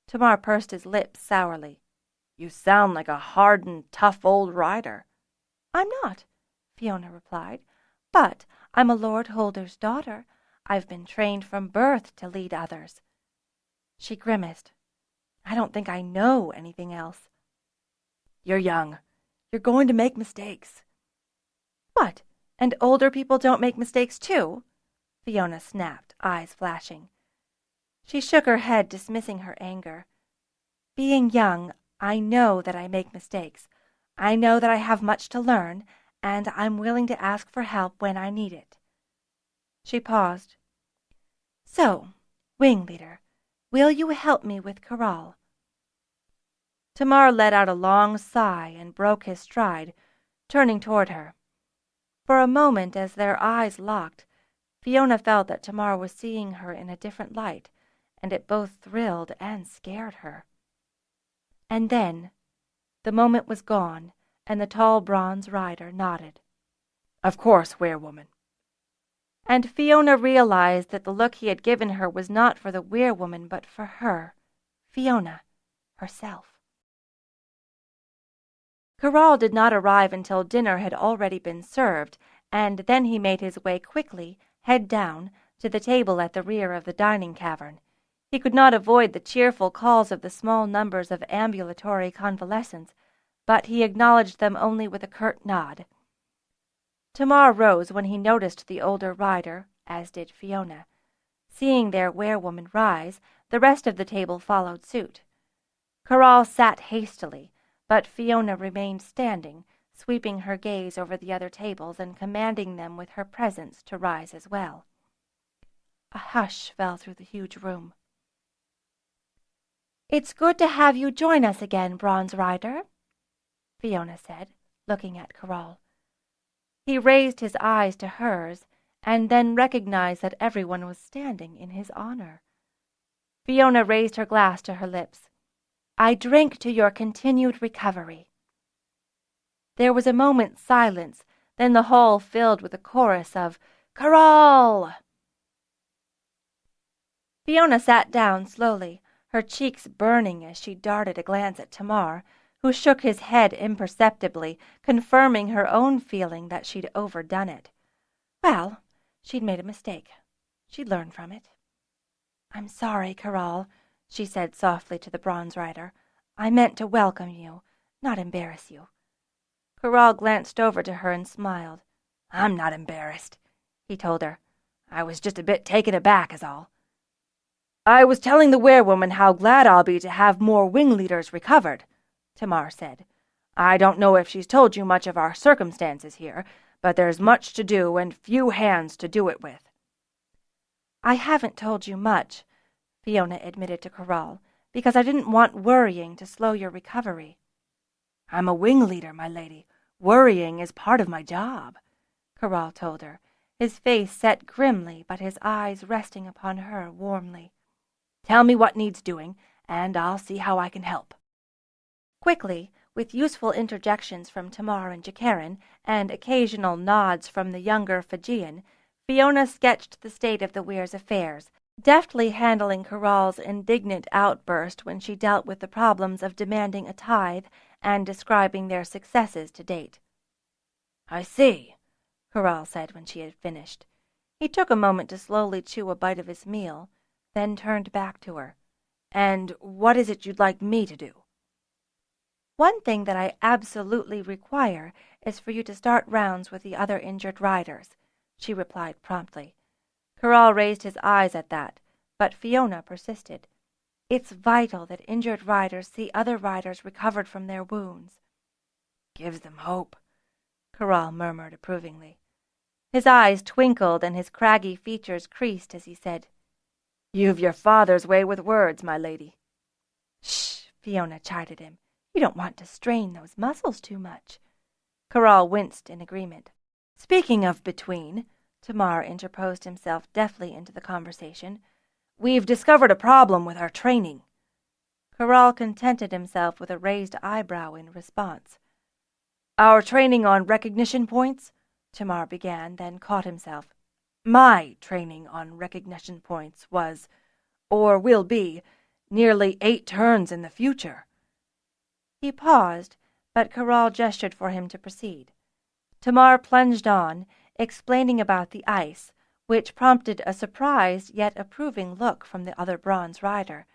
Tamar pursed his lips sourly. "You sound like a hardened, tough old rider." "I'm not," Fiona replied, "but I'm a Lord Holder's daughter. I've been trained from birth to lead others." She grimaced. "I don't think I know anything else." "You're young. You're going to make mistakes." "What, and older people don't make mistakes too?" Fiona snapped, eyes flashing. She shook her head, dismissing her anger. "Being young, I know that I make mistakes. I know that I have much to learn, and I'm willing to ask for help when I need it." She paused. "So, Wing Leader, will you help me with Corral?" Tamar let out a long sigh and broke his stride, turning toward her. For a moment, as their eyes locked, Fiona felt that Tamar was seeing her in a different light, and it both thrilled and scared her. And then the moment was gone, and the tall bronze rider nodded. "Of course, werewoman." And Fiona realized that the look he had given her was not for the werewoman, but for her, Fiona, herself. Corral did not arrive until dinner had already been served, and then he made his way quickly, head down, to the table at the rear of the dining cavern. He could not avoid the cheerful calls of the small numbers of ambulatory convalescents, but he acknowledged them only with a curt nod. Tamar rose when he noticed the older rider, as did Fiona. Seeing their werewoman rise, the rest of the table followed suit. Corral sat hastily, but Fiona remained standing, sweeping her gaze over the other tables and commanding them with her presence to rise as well. A hush fell through the huge room. "It's good to have you join us again, Bronze Rider," Fiona said, looking at Corral. He raised his eyes to hers, and then recognized that everyone was standing in his honor. Fiona raised her glass to her lips. "I drink to your continued recovery." There was a moment's silence, then the hall filled with a chorus of "Corral!" Fiona sat down slowly, her cheeks burning as she darted a glance at Tamar, who shook his head imperceptibly, confirming her own feeling that she'd overdone it. Well, she'd made a mistake. She'd learn from it. "I'm sorry, Corral," she said softly to the bronze rider. "I meant to welcome you, not embarrass you." Corral glanced over to her and smiled. "I'm not embarrassed," he told her. "I was just a bit taken aback, is all." "I was telling the werewoman how glad I'll be to have more wing leaders recovered," Tamar said. "I don't know if she's told you much of our circumstances here, but there's much to do and few hands to do it with." "I haven't told you much," Fiona admitted to Corral, "because I didn't want worrying to slow your recovery." "I'm a wing leader, my lady. Worrying is part of my job," Corral told her, his face set grimly but his eyes resting upon her warmly. "Tell me what needs doing, and I'll see how I can help." Quickly, with useful interjections from Tamar and Jakarin, and occasional nods from the younger Fijian, Fiona sketched the state of the Weyr's affairs, deftly handling Corral's indignant outburst when she dealt with the problems of demanding a tithe and describing their successes to date. "I see," Corral said when she had finished. He took a moment to slowly chew a bite of his meal, then turned back to her. "And what is it you'd like me to do?" "One thing that I absolutely require is for you to start rounds with the other injured riders," she replied promptly. Corral raised his eyes at that, but Fiona persisted. "It's vital that injured riders see other riders recovered from their wounds." "Gives them hope," Corral murmured approvingly. His eyes twinkled and his craggy features creased as he said, "You've your father's way with words, my lady." "Shh," Fiona chided him. "You don't want to strain those muscles too much." Corral winced in agreement. "Speaking of between," Tamar interposed himself deftly into the conversation, "we've discovered a problem with our training." Corral contented himself with a raised eyebrow in response. "Our training on recognition points," Tamar began, then caught himself. "My training on recognition points was, or will be, nearly 8 turns in the future." He paused, but Corral gestured for him to proceed. Tamar plunged on, explaining about the ice, which prompted a surprised yet approving look from the other bronze rider,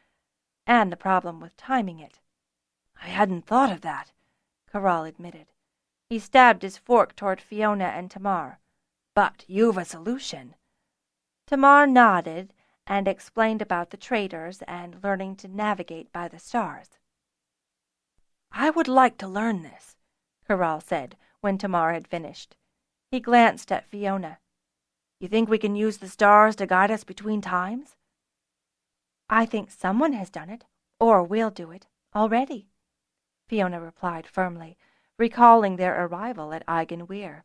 and the problem with timing it. "I hadn't thought of that," Corral admitted. He stabbed his fork toward Fiona and Tamar. "But you've a solution." Tamar nodded and explained about the traders and learning to navigate by the stars. "I would like to learn this," Corral said when Tamar had finished. He glanced at Fiona. "You think we can use the stars to guide us between times?" "I think someone has done it, or will do it, already," Fiona replied firmly, recalling their arrival at Weyr.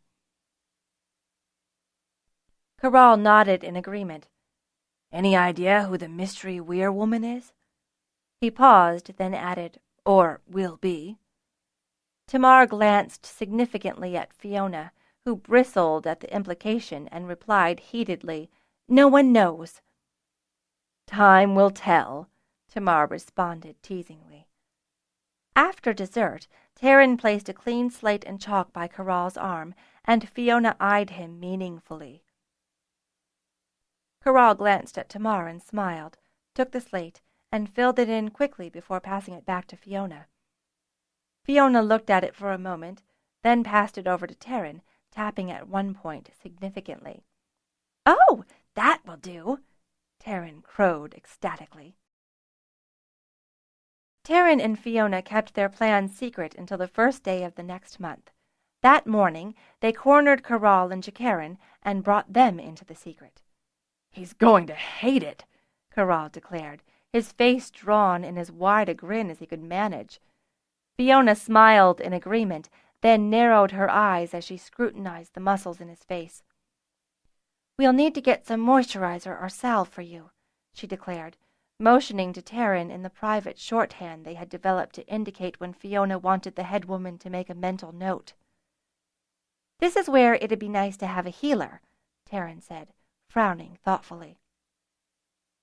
Corral nodded in agreement. "Any idea who the mystery Weyr woman is?" He paused, then added, "Or will be." Tamar glanced significantly at Fiona, who bristled at the implication and replied heatedly, "No one knows." "Time will tell," Tamar responded teasingly. After dessert, Pern placed a clean slate and chalk by Corral's arm, and Fiona eyed him meaningfully. Corral glanced at Tamar and smiled, took the slate, and filled it in quickly before passing it back to Fiona. Fiona looked at it for a moment, then passed it over to Pern, tapping at one point significantly. "Oh, that will do," Pern crowed ecstatically. Pern and Fiona kept their plans secret until the first day of the next month. That morning they cornered Corral and Jakarin and brought them into the secret. "He's going to hate it," Corral declared, his face drawn in as wide a grin as he could manage. Fiona smiled in agreement, then narrowed her eyes as she scrutinized the muscles in his face. "We'll need to get some moisturizer or salve for you," she declared, motioning to Pern in the private shorthand they had developed to indicate when Fiona wanted the head woman to make a mental note. "This is where it'd be nice to have a healer," Pern said, frowning thoughtfully.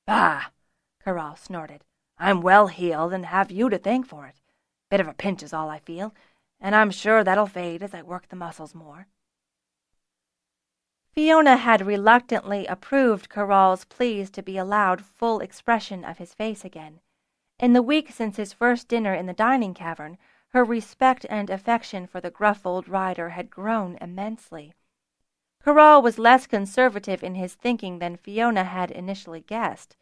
"Bah!" Corral snorted. "I'm well healed and have you to thank for it. Bit of a pinch is all I feel, and I'm sure that'll fade as I work the muscles more." Fiona had reluctantly approved Corral's pleas to be allowed full expression of his face again. In the week since his first dinner in the dining cavern, her respect and affection for the gruff old rider had grown immensely. Corral was less conservative in his thinking than Fiona had initially guessed.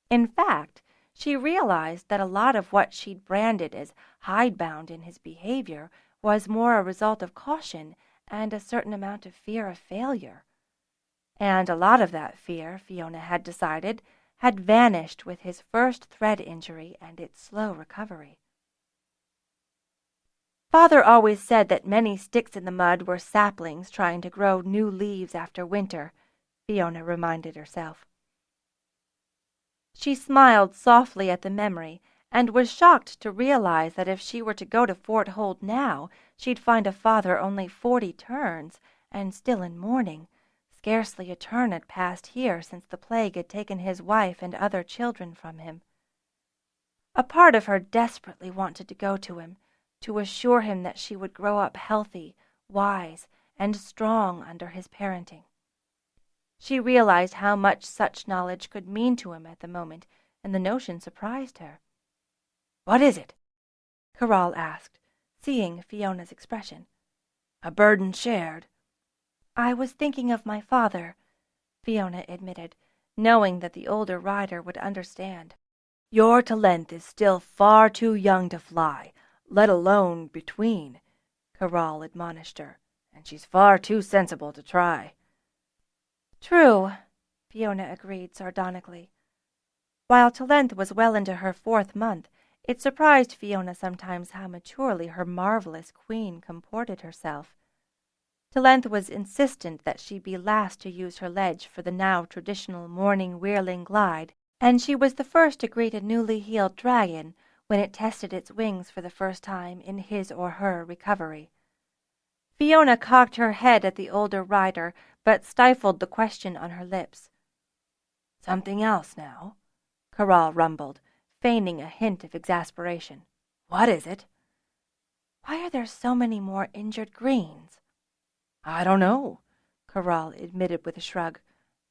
In fact, she realized that a lot of what she'd branded as hidebound in his behavior was more a result of caution and a certain amount of fear of failure. And a lot of that fear, Fiona had decided, had vanished with his first thread injury and its slow recovery. Father always said that many sticks in the mud were saplings trying to grow new leaves after winter, Fiona reminded herself. She smiled softly at the memory, and was shocked to realize that if she were to go to Fort Hold now, she'd find a father only 40 turns, and still in mourning. Scarcely a turn had passed here since the plague had taken his wife and other children from him. A part of her desperately wanted to go to him, to assure him that she would grow up healthy, wise, and strong under his parenting. She realized how much such knowledge could mean to him at the moment, and the notion surprised her. "What is it?" Corral asked, seeing Fiona's expression. "A burden shared." "I was thinking of my father," Fiona admitted, knowing that the older rider would understand. "Your Talent is still far too young to fly, let alone between," Corral admonished her, "and she's far too sensible to try." "True," Fiona agreed sardonically. While Talent was well into her 4th month, it surprised Fiona sometimes how maturely her marvelous queen comported herself. Talent was insistent that she be last to use her ledge for the now traditional morning whirling glide, and she was the first to greet a newly healed dragon when it tested its wings for the first time in his or her recovery. Fiona cocked her head at the older rider, but stifled the question on her lips. "Something else now," Corral rumbled, feigning a hint of exasperation. "What is it?" "Why are there so many more injured greens?" "I don't know," Corral admitted with a shrug.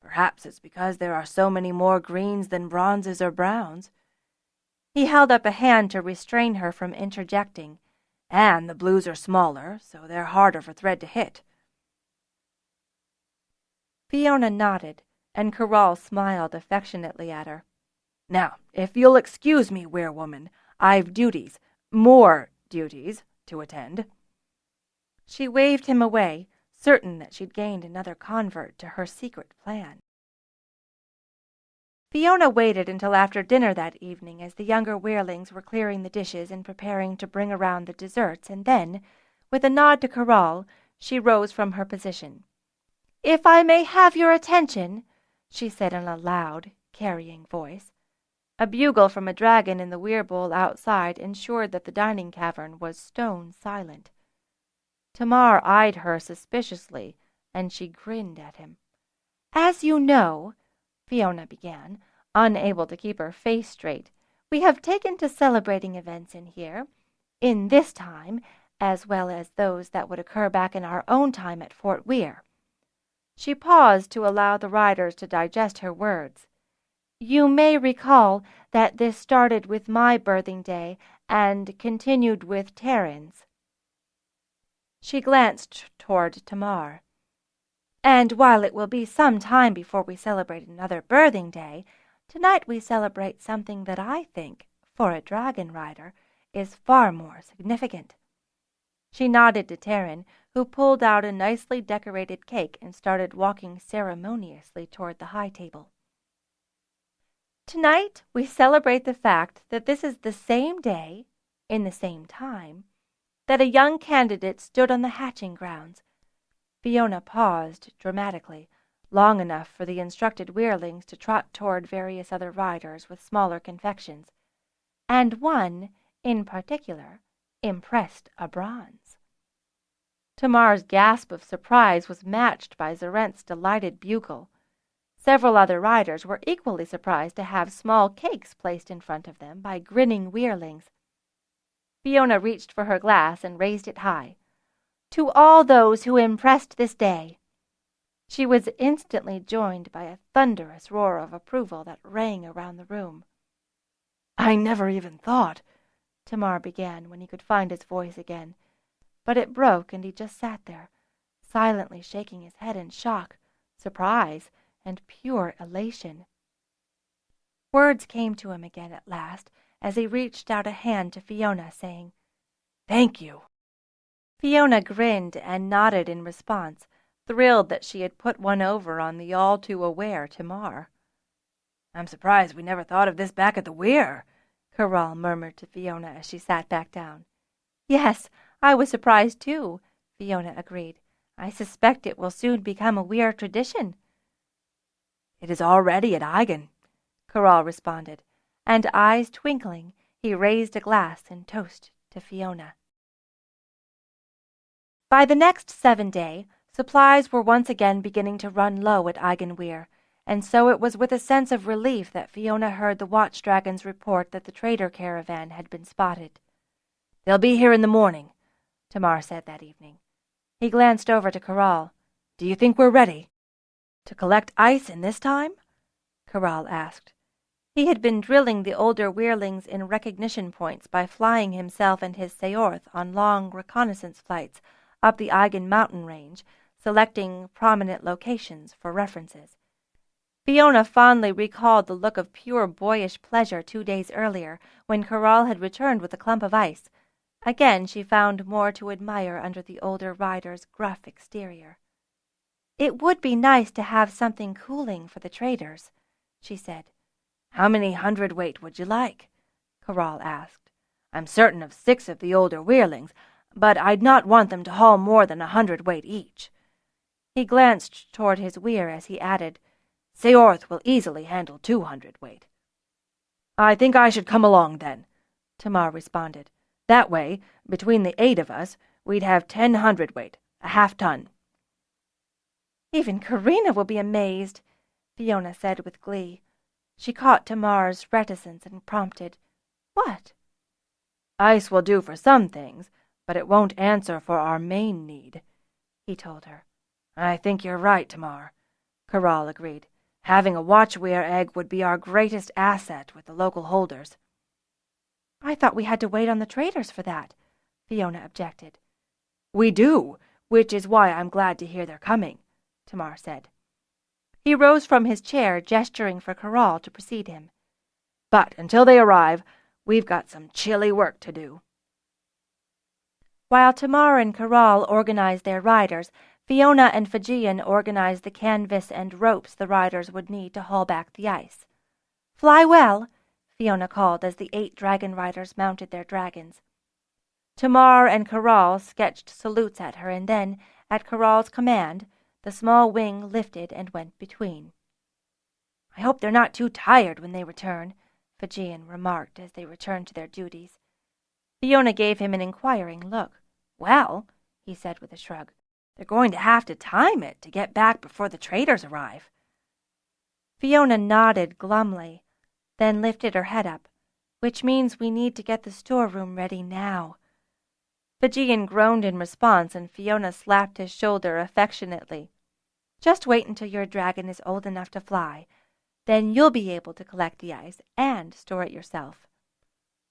"Perhaps it's because there are so many more greens than bronzes or browns." He held up a hand to restrain her from interjecting. "And the blues are smaller, so they're harder for Thread to hit." Fiona nodded, and Corral smiled affectionately at her. "Now, if you'll excuse me, werewoman, I've duties, more duties, to attend." She waved him away, certain that she'd gained another convert to her secret plan. Fiona waited until after dinner that evening as the younger weirlings were clearing the dishes and preparing to bring around the desserts, and then, with a nod to Corral, she rose from her position. "If I may have your attention," she said in a loud, carrying voice. A bugle from a dragon in the weir bowl outside ensured that the dining cavern was stone silent. Tamar eyed her suspiciously, and she grinned at him. "As you know," Fiona began, unable to keep her face straight, "we have taken to celebrating events in here, in this time, as well as those that would occur back in our own time at Fort Weyr." She paused to allow the riders to digest her words. "You may recall that this started with my birthing day and continued with Taryn's." She glanced toward Tamar. "And while it will be some time before we celebrate another birthing day, tonight we celebrate something that I think, for a dragon rider, is far more significant." She nodded to Taryn, who pulled out a nicely decorated cake and started walking ceremoniously toward the high table. "Tonight we celebrate the fact that this is the same day, in the same time, that a young candidate stood on the hatching grounds." Fiona paused dramatically, long enough for the instructed weirlings to trot toward various other riders with smaller confections, "and one, in particular, impressed a bronze." Tamar's gasp of surprise was matched by Zarent's delighted bugle. Several other riders were equally surprised to have small cakes placed in front of them by grinning weirlings. Fiona reached for her glass and raised it high. "To all those who impressed this day." She was instantly joined by a thunderous roar of approval that rang around the room. "I never even thought," Tamar began when he could find his voice again, but it broke and he just sat there, silently shaking his head in shock, surprise, and pure elation. Words came to him again at last as he reached out a hand to Fiona, saying, "Thank you." Fiona grinned and nodded in response, thrilled that she had put one over on the all-too-aware Tamar. "I'm surprised we never thought of this back at the Weyr," Corral murmured to Fiona as she sat back down. "Yes, I was surprised too," Fiona agreed. "I suspect it will soon become a Weyr tradition." "It is already at Eigen," Corral responded, and eyes twinkling, he raised a glass in toast to Fiona. By the next 7 day, supplies were once again beginning to run low at Eigenweir, and so it was with a sense of relief that Fiona heard the watch dragons report that the trader caravan had been spotted. They'll be here in the morning, Tamar said that evening. He glanced over to Corral. Do you think we're ready? To collect ice in this time? Corral asked. He had been drilling the older Wehrlings in recognition points by flying himself and his Seorth on long reconnaissance flights up the Eigen mountain range, selecting prominent locations for references. Fiona fondly recalled the look of pure boyish pleasure 2 days earlier, when Corral had returned with a clump of ice. Again she found more to admire under the older rider's gruff exterior. "It would be nice to have something cooling for the traders," she said. How many hundredweight would you like? Corral asked. I'm certain of 6 of the older Wehrlings, but I'd not want them to haul more than 100 weight each. He glanced toward his Weyr as he added, Seorth will easily handle 200 weight. I think I should come along then, Tamar responded. That way, between the 8 of us, we'd have 10 hundredweight, a half-ton. Even Karina will be amazed, Fiona said with glee. She caught Tamar's reticence and prompted, What? Ice will do for some things, but it won't answer for our main need, he told her. I think you're right, Tamar, Corral agreed. Having a watchware egg would be our greatest asset with the local holders. I thought we had to wait on the traders for that, Fiona objected. We do, which is why I'm glad to hear they're coming, Tamar said. He rose from his chair, gesturing for Corral to precede him. But until they arrive, we've got some chilly work to do. While Tamar and Corral organized their riders, Fiona and Fijian organized the canvas and ropes the riders would need to haul back the ice. Fly well, Fiona called as the 8 Dragonriders mounted their dragons. Tamar and Corral sketched salutes at her, and then, at Corral's command, the small wing lifted and went between. I hope they're not too tired when they return, Fijian remarked as they returned to their duties. Fiona gave him an inquiring look. Well, he said with a shrug, they're going to have to time it to get back before the traders arrive. Fiona nodded glumly, then lifted her head up, which means we need to get the storeroom ready now. Fijian groaned in response, and Fiona slapped his shoulder affectionately. Just wait until your dragon is old enough to fly. Then you'll be able to collect the ice and store it yourself.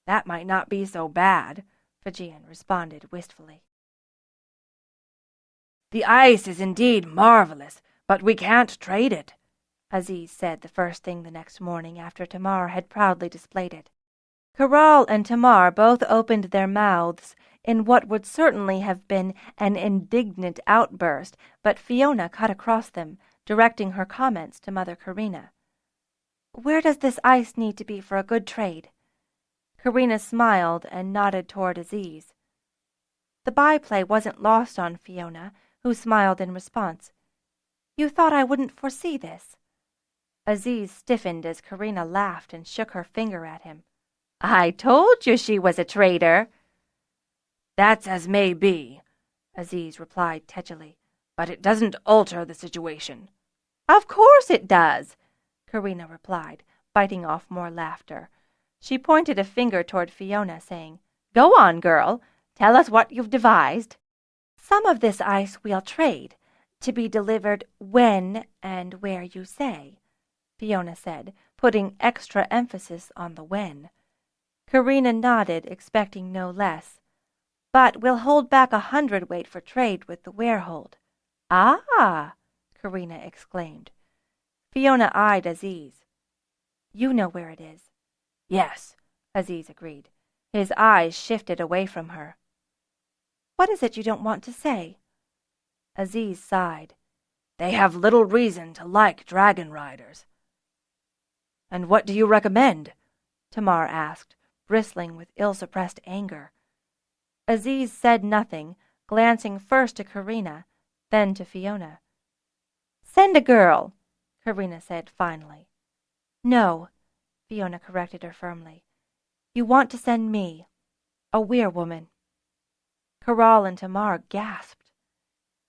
That might not be so bad, Fijian responded wistfully. The ice is indeed marvelous, but we can't trade it, Aziz said the first thing the next morning after Tamar had proudly displayed it. Corral and Tamar both opened their mouths in what would certainly have been an indignant outburst, but Fiona cut across them, directing her comments to Mother Karina. Where does this ice need to be for a good trade? Karina smiled and nodded toward Aziz. The byplay wasn't lost on Fiona, who smiled in response. You thought I wouldn't foresee this? Aziz stiffened as Karina laughed and shook her finger at him. I told you she was a traitor. That's as may be, Aziz replied tetchily, but it doesn't alter the situation. Of course it does, Karina replied, biting off more laughter. She pointed a finger toward Fiona, saying, Go on, girl. Tell us what you've devised. Some of this ice we'll trade, to be delivered when and where you say, Fiona said, putting extra emphasis on the when. Karina nodded, expecting no less. But we'll hold back 100 weight for trade with the Wehrhold. Ah! Karina exclaimed. Fiona eyed Aziz. You know where it is. Yes, Aziz agreed. His eyes shifted away from her. What is it you don't want to say? Aziz sighed. They have little reason to like Dragonriders. And what do you recommend? Tamar asked, bristling with ill-suppressed anger. Aziz said nothing, glancing first to Karina, then to Fiona. Send a girl, Karina said finally. No, Fiona corrected her firmly. You want to send me, a weirwoman. Corral and Tamar gasped.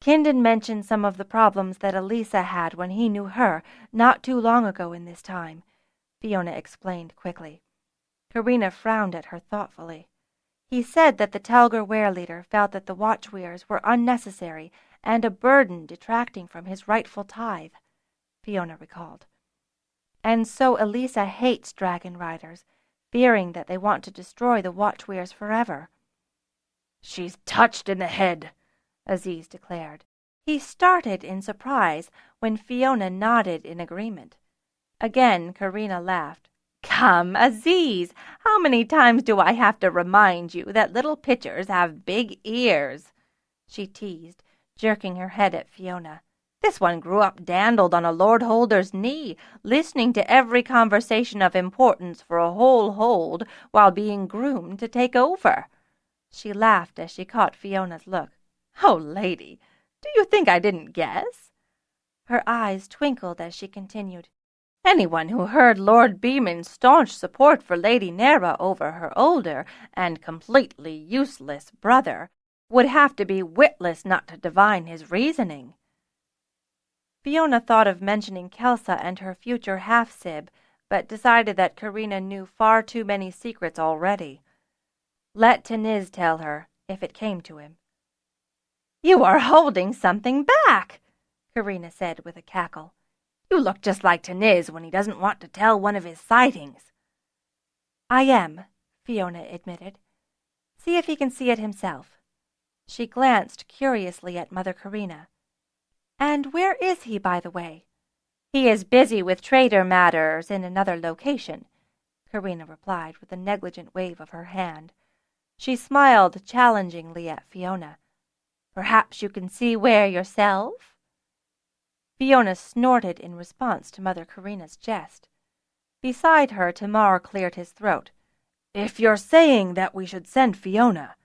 Kindon mentioned some of the problems that Elisa had when he knew her not too long ago in this time, Fiona explained quickly. Karina frowned at her thoughtfully. He said that the Talger Weyr leader felt that the watchwears were unnecessary and a burden detracting from his rightful tithe, Fiona recalled. And so Elisa hates Dragonriders, fearing that they want to destroy the watchwears forever. "She's touched in the head," Aziz declared. He started in surprise when Fiona nodded in agreement. Again Karina laughed. "Come, Aziz, how many times do I have to remind you that little pitchers have big ears?" she teased, jerking her head at Fiona. "This one grew up dandled on a Lord Holder's knee, listening to every conversation of importance for a whole hold while being groomed to take over." She laughed as she caught Fiona's look. "Oh, lady, do you think I didn't guess?" Her eyes twinkled as she continued. "Anyone who heard Lord Beeman's staunch support for Lady Nera over her older and completely useless brother would have to be witless not to divine his reasoning." Fiona thought of mentioning Kelsa and her future half-sib, but decided that Karina knew far too many secrets already. Let Teniz tell her, if it came to him. "You are holding something back," Karina said with a cackle. "You look just like Teniz when he doesn't want to tell one of his sightings." "I am," Fiona admitted. "See if he can see it himself." She glanced curiously at Mother Karina. "And where is he, by the way?" "He is busy with trader matters in another location," Karina replied with a negligent wave of her hand. She smiled challengingly at Fiona. "Perhaps you can see Weyr yourself?" Fiona snorted in response to Mother Karina's jest. Beside her, Tamar cleared his throat. "If you're saying that we should send Fiona—"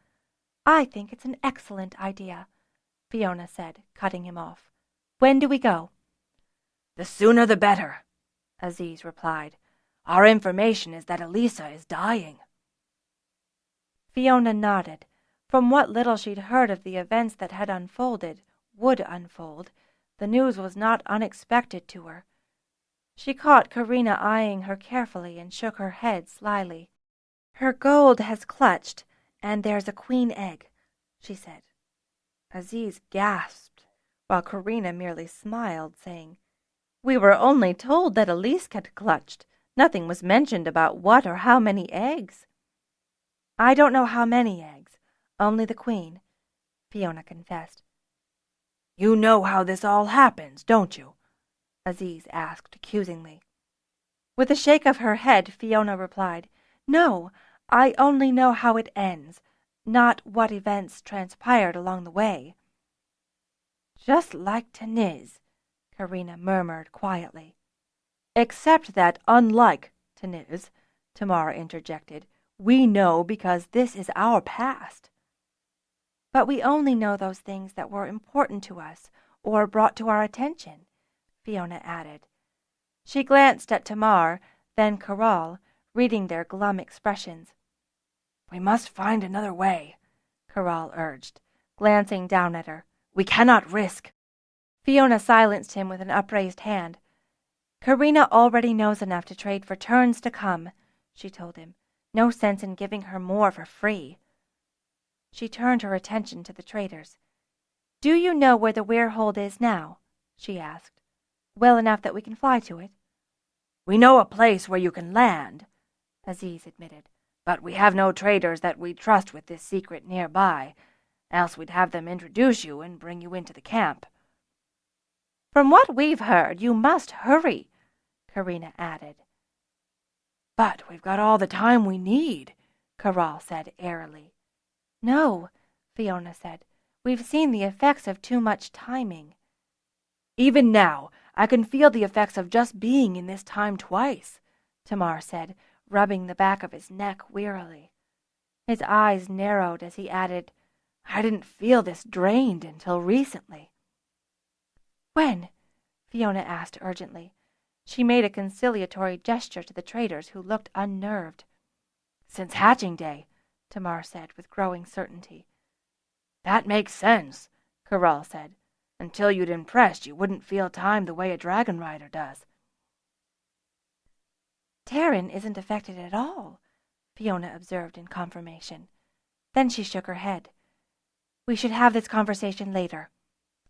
"I think it's an excellent idea," Fiona said, cutting him off. "When do we go?" "The sooner the better," Aziz replied. "Our information is that Elisa is dying." Fiona nodded. From what little she'd heard of the events that had would unfold, the news was not unexpected to her. She caught Karina eyeing her carefully and shook her head slyly. "Her gold has clutched, and there's a queen egg," she said. Aziz gasped, while Karina merely smiled, saying, "We were only told that Elise had clutched. Nothing was mentioned about what or how many eggs." "I don't know how many eggs, only the queen," Fiona confessed. "You know how this all happens, don't you?" Aziz asked accusingly. With a shake of her head, Fiona replied, "No, I only know how it ends, not what events transpired along the way." "Just like Teniz," Karina murmured quietly. "Except that, unlike Teniz," Tamar interjected, "we know because this is our past." "But we only know those things that were important to us or brought to our attention," Fiona added. She glanced at Tamar, then Caral, reading their glum expressions. "We must find another way," Caral urged, glancing down at her. "We cannot risk—" Fiona silenced him with an upraised hand. "Karina already knows enough to trade for turns to come," she told him. "No sense in giving her more for free." She turned her attention to the traders. "Do you know where the Weyr hold is now?" she asked. "Well enough that we can fly to it?" "We know a place where you can land," Aziz admitted, "but we have no traders that we trust with this secret nearby, else we'd have them introduce you and bring you into the camp." "From what we've heard, you must hurry," Karina added. "But we've got all the time we need," Caral said airily. "No," Fiona said. "We've seen the effects of too much timing." "Even now, I can feel the effects of just being in this time twice," Tamar said, rubbing the back of his neck wearily. His eyes narrowed as he added, "I didn't feel this drained until recently." "When?" Fiona asked urgently. She made a conciliatory gesture to the traders, who looked unnerved. "Since hatching day," Tamar said with growing certainty. "That makes sense," Caral said. "Until you'd impressed, you wouldn't feel time the way a Dragonrider does." "Terran isn't affected at all," Fiona observed in confirmation. Then she shook her head. "We should have this conversation later."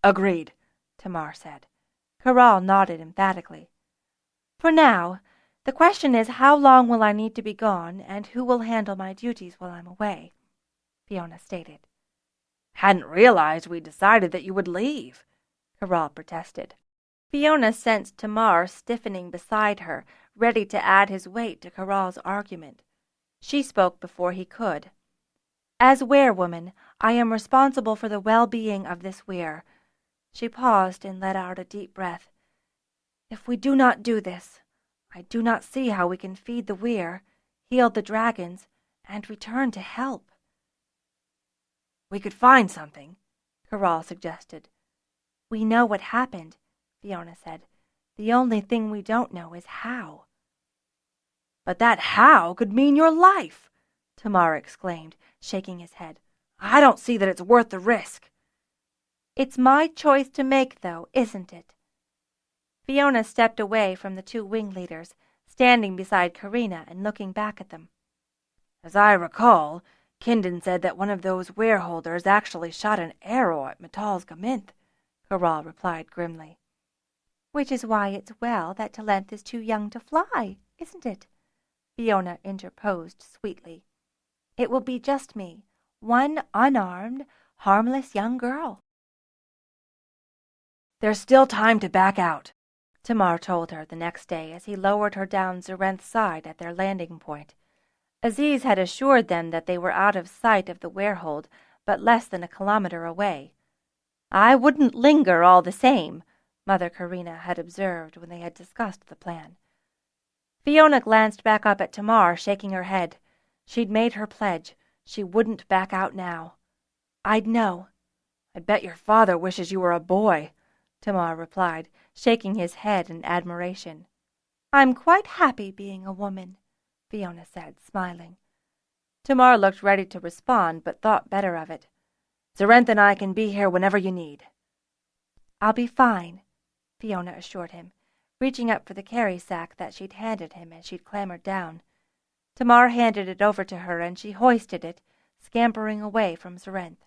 "Agreed," Tamar said. Caral nodded emphatically. "For now, the question is how long will I need to be gone, and who will handle my duties while I'm away?" Fiona stated. "Hadn't realized we'd decided that you would leave," Caral protested. Fiona sensed Tamar stiffening beside her, ready to add his weight to Caral's argument. She spoke before he could. "As werewoman, I am responsible for the well-being of this Weyr." She paused and let out a deep breath. "If we do not do this, I do not see how we can feed the Weyr, heal the dragons, and return to help." "We could find something," Caral suggested. "We know what happened," Fiona said. "The only thing we don't know is how." "But that how could mean your life," Tamar exclaimed, shaking his head. "I don't see that it's worth the risk." "It's my choice to make, though, isn't it?" Fiona stepped away from the two wing leaders, standing beside Karina and looking back at them. "As I recall, Kindon said that one of those wereholders actually shot an arrow at Matal's Gaminth," Caral replied grimly. "Which is why it's well that Talent is too young to fly, isn't it?" Fiona interposed sweetly. "It will be just me, one unarmed, harmless young girl." "There's still time to back out," Tamar told her the next day as he lowered her down Zarenth's side at their landing point. Aziz had assured them that they were out of sight of the werehold, but less than a kilometer away. "I wouldn't linger all the same," Mother Karina had observed when they had discussed the plan. Fiona glanced back up at Tamar, shaking her head. She'd made her pledge. She wouldn't back out now. "I'd know." "I bet your father wishes you were a boy," Tamar replied, shaking his head in admiration. "I'm quite happy being a woman," Fiona said, smiling. Tamar looked ready to respond, but thought better of it. "Zarenth and I can be here whenever you need." "I'll be fine," Fiona assured him, reaching up for the carry sack that she'd handed him as she'd clambered down. Tamar handed it over to her, and she hoisted it, scampering away from Zarenth.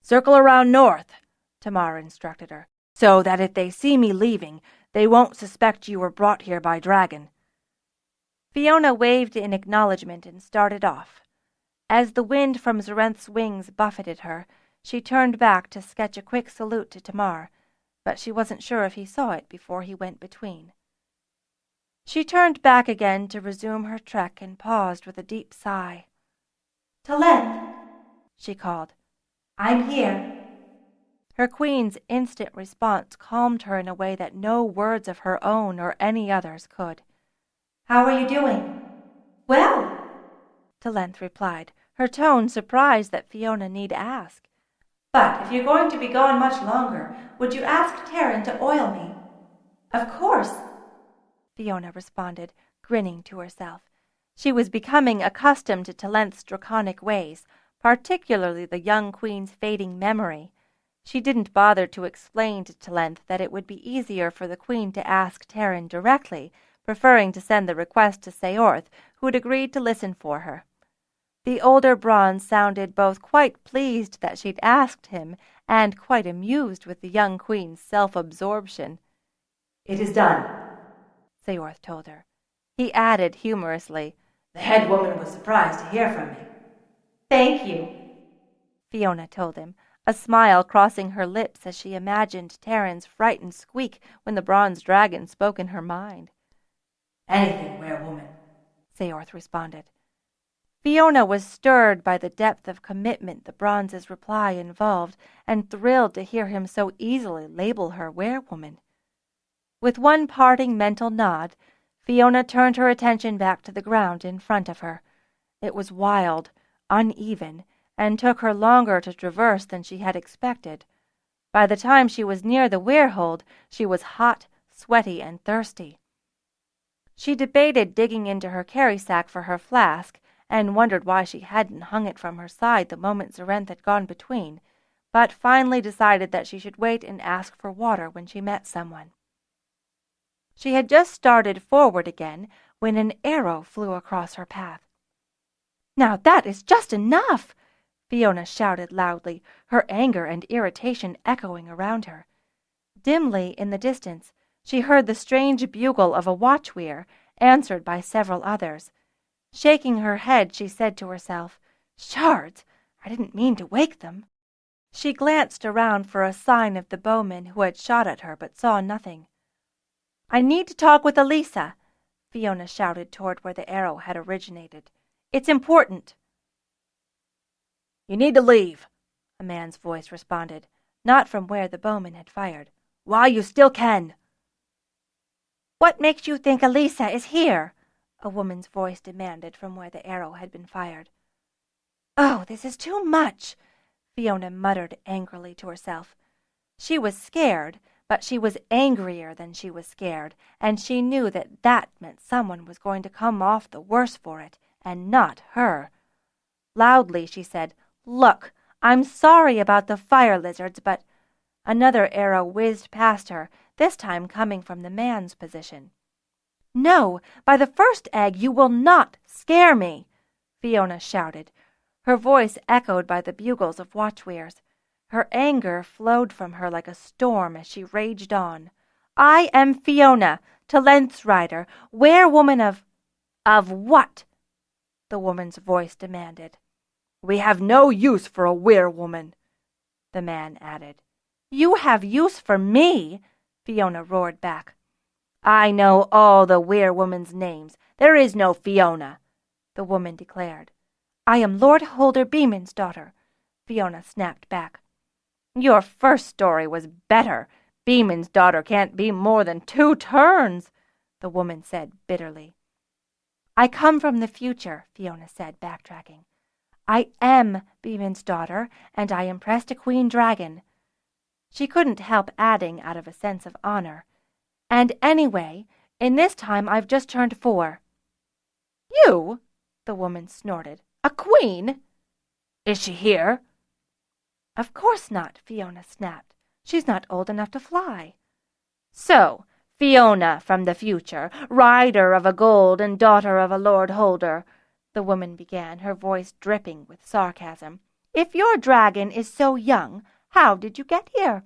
"Circle around north," Tamar instructed her, "so that if they see me leaving, they won't suspect you were brought here by dragon." Fiona waved in acknowledgement and started off. As the wind from Zarenth's wings buffeted her, she turned back to sketch a quick salute to Tamar, but she wasn't sure if he saw it before he went between. She turned back again to resume her trek and paused with a deep sigh. "Talent," she called. "I'm here." Her queen's instant response calmed her in a way that no words of her own or any other's could. "How are you doing?" "Well," Talent replied, her tone surprised that Fiona need ask. "But if you're going to be gone much longer, would you ask Pern to oil me?" "Of course," Fiona responded, grinning to herself. She was becoming accustomed to Talent's draconic ways, particularly the young queen's fading memory. She didn't bother to explain to Talent that it would be easier for the queen to ask Pern directly, preferring to send the request to Seorth, who had agreed to listen for her. The older bronze sounded both quite pleased that she'd asked him and quite amused with the young queen's self-absorption. "It is done," Seorth told her. He added humorously, "The head woman was surprised to hear from me." "Thank you," Fiona told him, a smile crossing her lips as she imagined Pern's frightened squeak when the bronze dragon spoke in her mind. "Anything, werewoman," Seorth responded. Fiona was stirred by the depth of commitment the bronze's reply involved, and thrilled to hear him so easily label her werewoman. With one parting mental nod, Fiona turned her attention back to the ground in front of her. It was wild, uneven, and took her longer to traverse than she had expected. By the time she was near the werehold, she was hot, sweaty, and thirsty. She debated digging into her carry sack for her flask, and wondered why she hadn't hung it from her side the moment Zarenth had gone between, but finally decided that she should wait and ask for water when she met someone. She had just started forward again when an arrow flew across her path. "Now that is just enough!" Fiona shouted loudly, her anger and irritation echoing around her. Dimly, in the distance, she heard the strange bugle of a watch weir, answered by several others. Shaking her head, she said to herself, "Shards! I didn't mean to wake them." She glanced around for a sign of the bowmen who had shot at her, but saw nothing. "I need to talk with Elisa," Fiona shouted toward where the arrow had originated. "It's important." "You need to leave," a man's voice responded, not from where the bowman had fired. "While you still can." "What makes you think Elisa is here?" a woman's voice demanded from where the arrow had been fired. "Oh, this is too much," Fiona muttered angrily to herself. She was scared, but she was angrier than she was scared, and she knew that that meant someone was going to come off the worse for it, and not her. Loudly she said, "Look, I'm sorry about the fire lizards, but—" Another arrow whizzed past her, this time coming from the man's position. "No, by the first egg you will not scare me," Fiona shouted, her voice echoed by the bugles of watchwears. Her anger flowed from her like a storm as she raged on. "I am Fiona, Talent's rider, werewoman of—" "Of what?" the woman's voice demanded. "We have no use for a werewoman," the man added. "You have use for me," Fiona roared back. "I know all the werewoman's names. There is no Fiona," the woman declared. "I am Lord Holder Beeman's daughter," Fiona snapped back. "Your first story was better. Beeman's daughter can't be more than 2 turns, the woman said bitterly. "I come from the future," Fiona said, backtracking. "I am Beeman's daughter, and I impressed a queen dragon." She couldn't help adding out of a sense of honor, "And anyway, in this time I've just turned 4. "You?" the woman snorted. "A queen? Is she here?" "Of course not," Fiona snapped. "She's not old enough to fly." "So, Fiona from the future, rider of a gold and daughter of a Lord Holder," the woman began, her voice dripping with sarcasm. "If your dragon is so young, how did you get here?"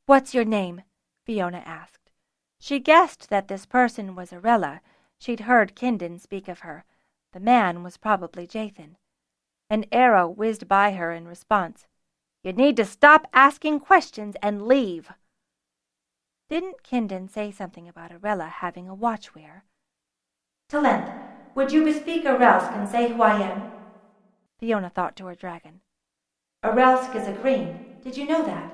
"What's your name?" Fiona asked. She guessed that this person was Arella. She'd heard Kindon speak of her. The man was probably Jathan. An arrow whizzed by her in response. "You need to stop asking questions and leave." Didn't Kindon say something about Arella having a watchwear? "Talent, would you bespeak Arelsk and say who I am?" Fiona thought to her dragon. "Arelsk is a green. Did you know that?"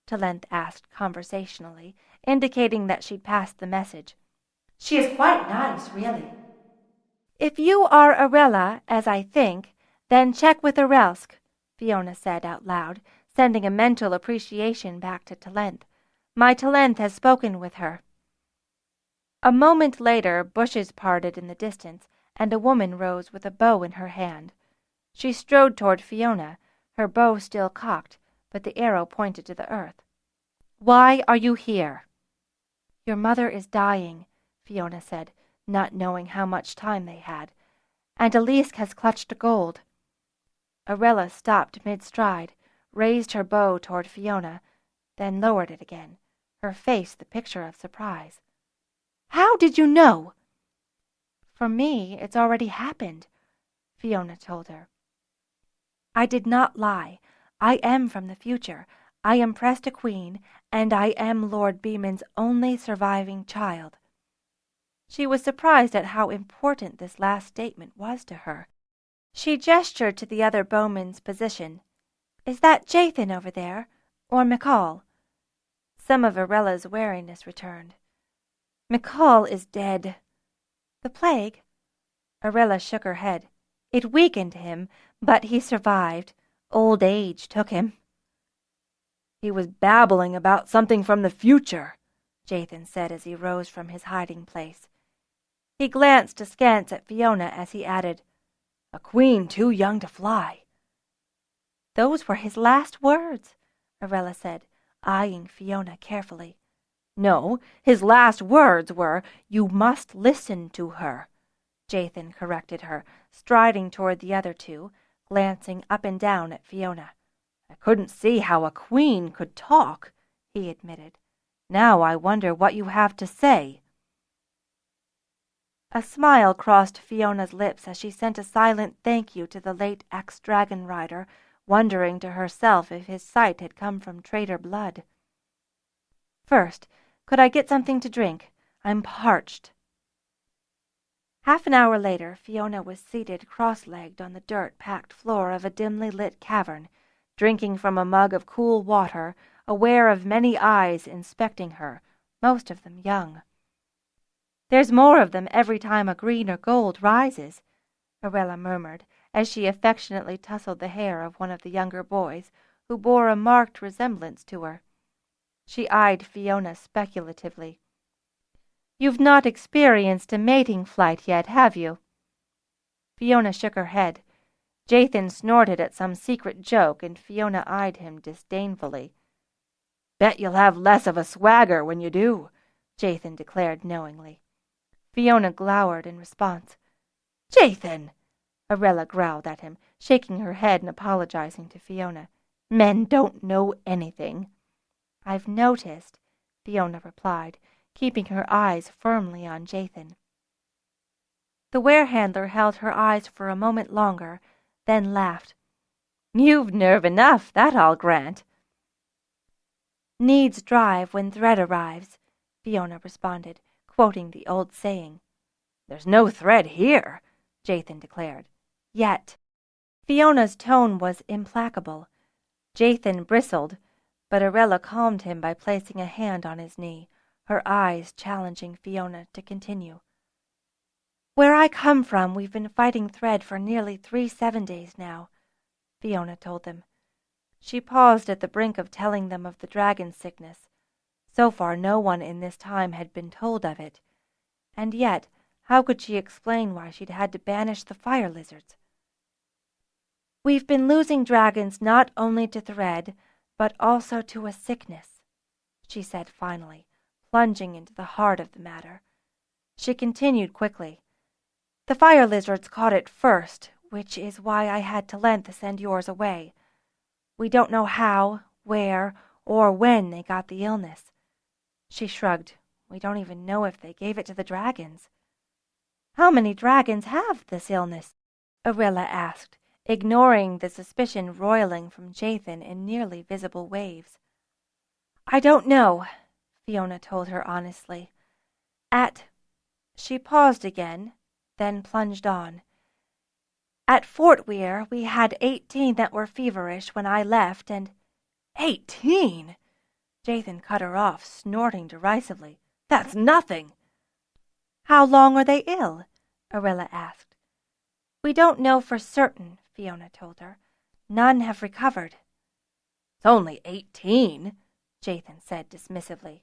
Talent asked conversationally, indicating that she'd passed the message. "She is quite nice, really." "If you are Arella, as I think, then check with Arelsk," Fiona said out loud, sending a mental appreciation back to Talent. "My Talent has spoken with her." A moment later, bushes parted in the distance, and a woman rose with a bow in her hand. She strode toward Fiona, her bow still cocked, but the arrow pointed to the earth. "Why are you here?" "Your mother is dying," Fiona said, not knowing how much time they had, "and Elisk has clutched gold." Arella stopped mid-stride, raised her bow toward Fiona, then lowered it again, her face the picture of surprise. "How did you know?" "For me, it's already happened," Fiona told her. "I did not lie. I am from the future. I impressed a queen, and I am Lord Beeman's only surviving child." She was surprised at how important this last statement was to her. She gestured to the other bowman's position. "Is that Jathan over there, or McCall?" Some of Arella's wariness returned. "McCall is dead." "The plague?" Arella shook her head. "It weakened him, but he survived. Old age took him." "He was babbling about something from the future," Jathan said as he rose from his hiding place. He glanced askance at Fiona as he added, "A queen too young to fly." "Those were his last words," Arella said, eyeing Fiona carefully. "No, his last words were, 'You must listen to her.'" Jathan corrected her, striding toward the other two, glancing up and down at Fiona. I couldn't see how a queen could talk, he admitted. Now I wonder what you have to say. A smile crossed Fiona's lips as she sent a silent thank you to the late ex-Dragonrider, wondering to herself if his sight had come from traitor blood. First, could I get something to drink? I'm parched. Half an hour later, Fiona was seated cross-legged on the dirt-packed floor of a dimly lit cavern, drinking from a mug of cool water, aware of many eyes inspecting her, most of them young. There's more of them every time a green or gold rises, Arella murmured, as she affectionately tousled the hair of one of the younger boys, who bore a marked resemblance to her. She eyed Fiona speculatively. You've not experienced a mating flight yet, have you? Fiona shook her head. Jathan snorted at some secret joke, and Fiona eyed him disdainfully. Bet you'll have less of a swagger when you do, Jathan declared knowingly. Fiona glowered in response. Jathan! Arella growled at him, shaking her head and apologizing to Fiona. Men don't know anything. I've noticed, Fiona replied, keeping her eyes firmly on Jathan. The were-handler held her eyes for a moment longer, then laughed. You've nerve enough, that I'll grant. Needs drive when thread arrives, Fiona responded, quoting the old saying. There's no thread here, Jathan declared. Yet. Fiona's tone was implacable. Jathan bristled, but Arella calmed him by placing a hand on his knee, her eyes challenging Fiona to continue. Where I come from, we've been fighting thread for nearly 3 7-days now, Fiona told them. She paused at the brink of telling them of the dragon sickness. So far no one in this time had been told of it. And yet, how could she explain why she'd had to banish the fire lizards? We've been losing dragons not only to thread, but also to a sickness, she said finally, plunging into the heart of the matter. She continued quickly. The fire lizards caught it first, which is why I had to length send yours away. We don't know how, where, or when they got the illness. She shrugged. We don't even know if they gave it to the dragons. How many dragons have this illness? Arella asked, ignoring the suspicion roiling from Jathan in nearly visible waves. I don't know, Fiona told her honestly. She paused again, then plunged on. At Fort Weyr, we had 18 that were feverish when I left, and 18? Jathan cut her off, snorting derisively. That's nothing. How long are they ill? Arella asked. We don't know for certain, Fiona told her. None have recovered. It's only 18, Jathan said dismissively.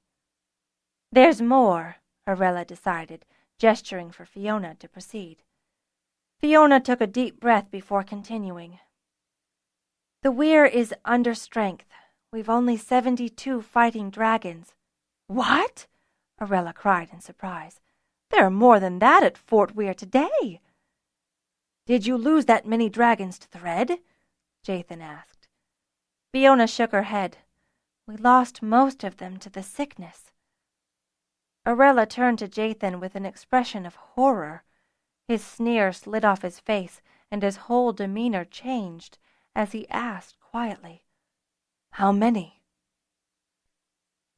There's more, Arella decided, gesturing for Fiona to proceed. Fiona took a deep breath before continuing. The Weyr is under strength. We've only 72 fighting dragons. What? Arella cried in surprise. There are more than that at Fort Weyr today. Did you lose that many dragons to thread? Jathan asked. Fiona shook her head. We lost most of them to the sickness. Arella turned to Jathan with an expression of horror. His sneer slid off his face, and his whole demeanor changed as he asked quietly, How many?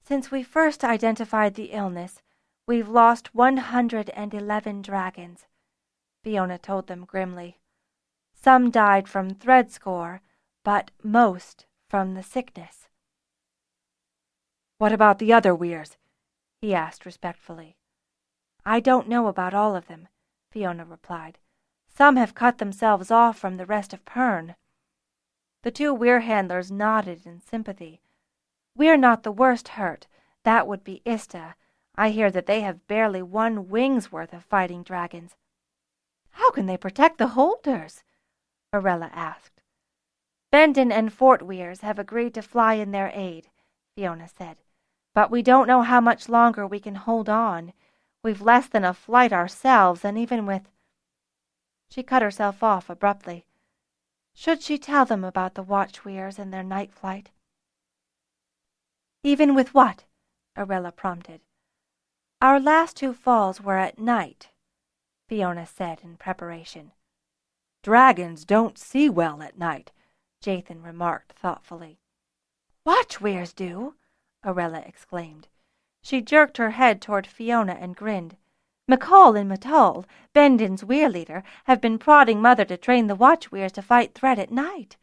Since we first identified the illness, we've lost 111 dragons, Fiona told them grimly. Some died from thread score, but most from the sickness. What about the other Weyrs? He asked respectfully. I don't know about all of them, Fiona replied. Some have cut themselves off from the rest of Pern. The 2 were-handlers nodded in sympathy. We're not the worst hurt. That would be Ista. I hear that they have barely 1 wing's worth of fighting dragons. How can they protect the holders? Arella asked. Bendon and Fort Weyrs have agreed to fly in their aid, Fiona said. But we don't know how much longer we can hold on. We've less than a flight ourselves, and even with She cut herself off abruptly. Should she tell them about the Watchweyrs and their night flight? "Even with what?" Arella prompted. "Our last 2 falls were at night," Fiona said in preparation. "Dragons don't see well at night," Jathan remarked thoughtfully. "Watchweyrs do!" Arella exclaimed. She jerked her head toward Fiona and grinned. "McCall and Mattal, Bendon's Weyr leader, have been prodding Mother to train the Watchweyrs to fight threat at night."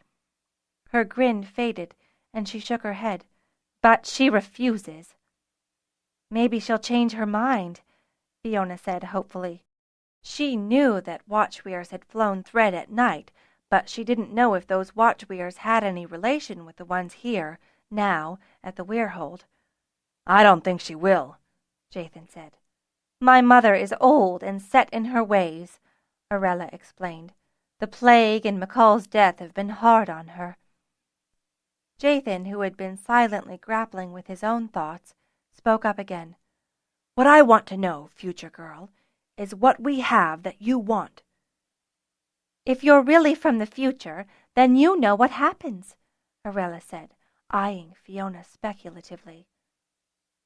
Her grin faded, and she shook her head. "But she refuses." "Maybe she'll change her mind," Fiona said hopefully. She knew that Watchweyrs had flown threat at night, but she didn't know if those Watchweyrs had any relation with the ones here, now, at the Weirhold. "I don't think she will," Jathan said. "My mother is old and set in her ways," Arella explained. "The plague and McCall's death have been hard on her." Jathan, who had been silently grappling with his own thoughts, spoke up again. "What I want to know, future girl, is what we have that you want." "If you're really from the future, then you know what happens," Arella said, eyeing Fiona speculatively.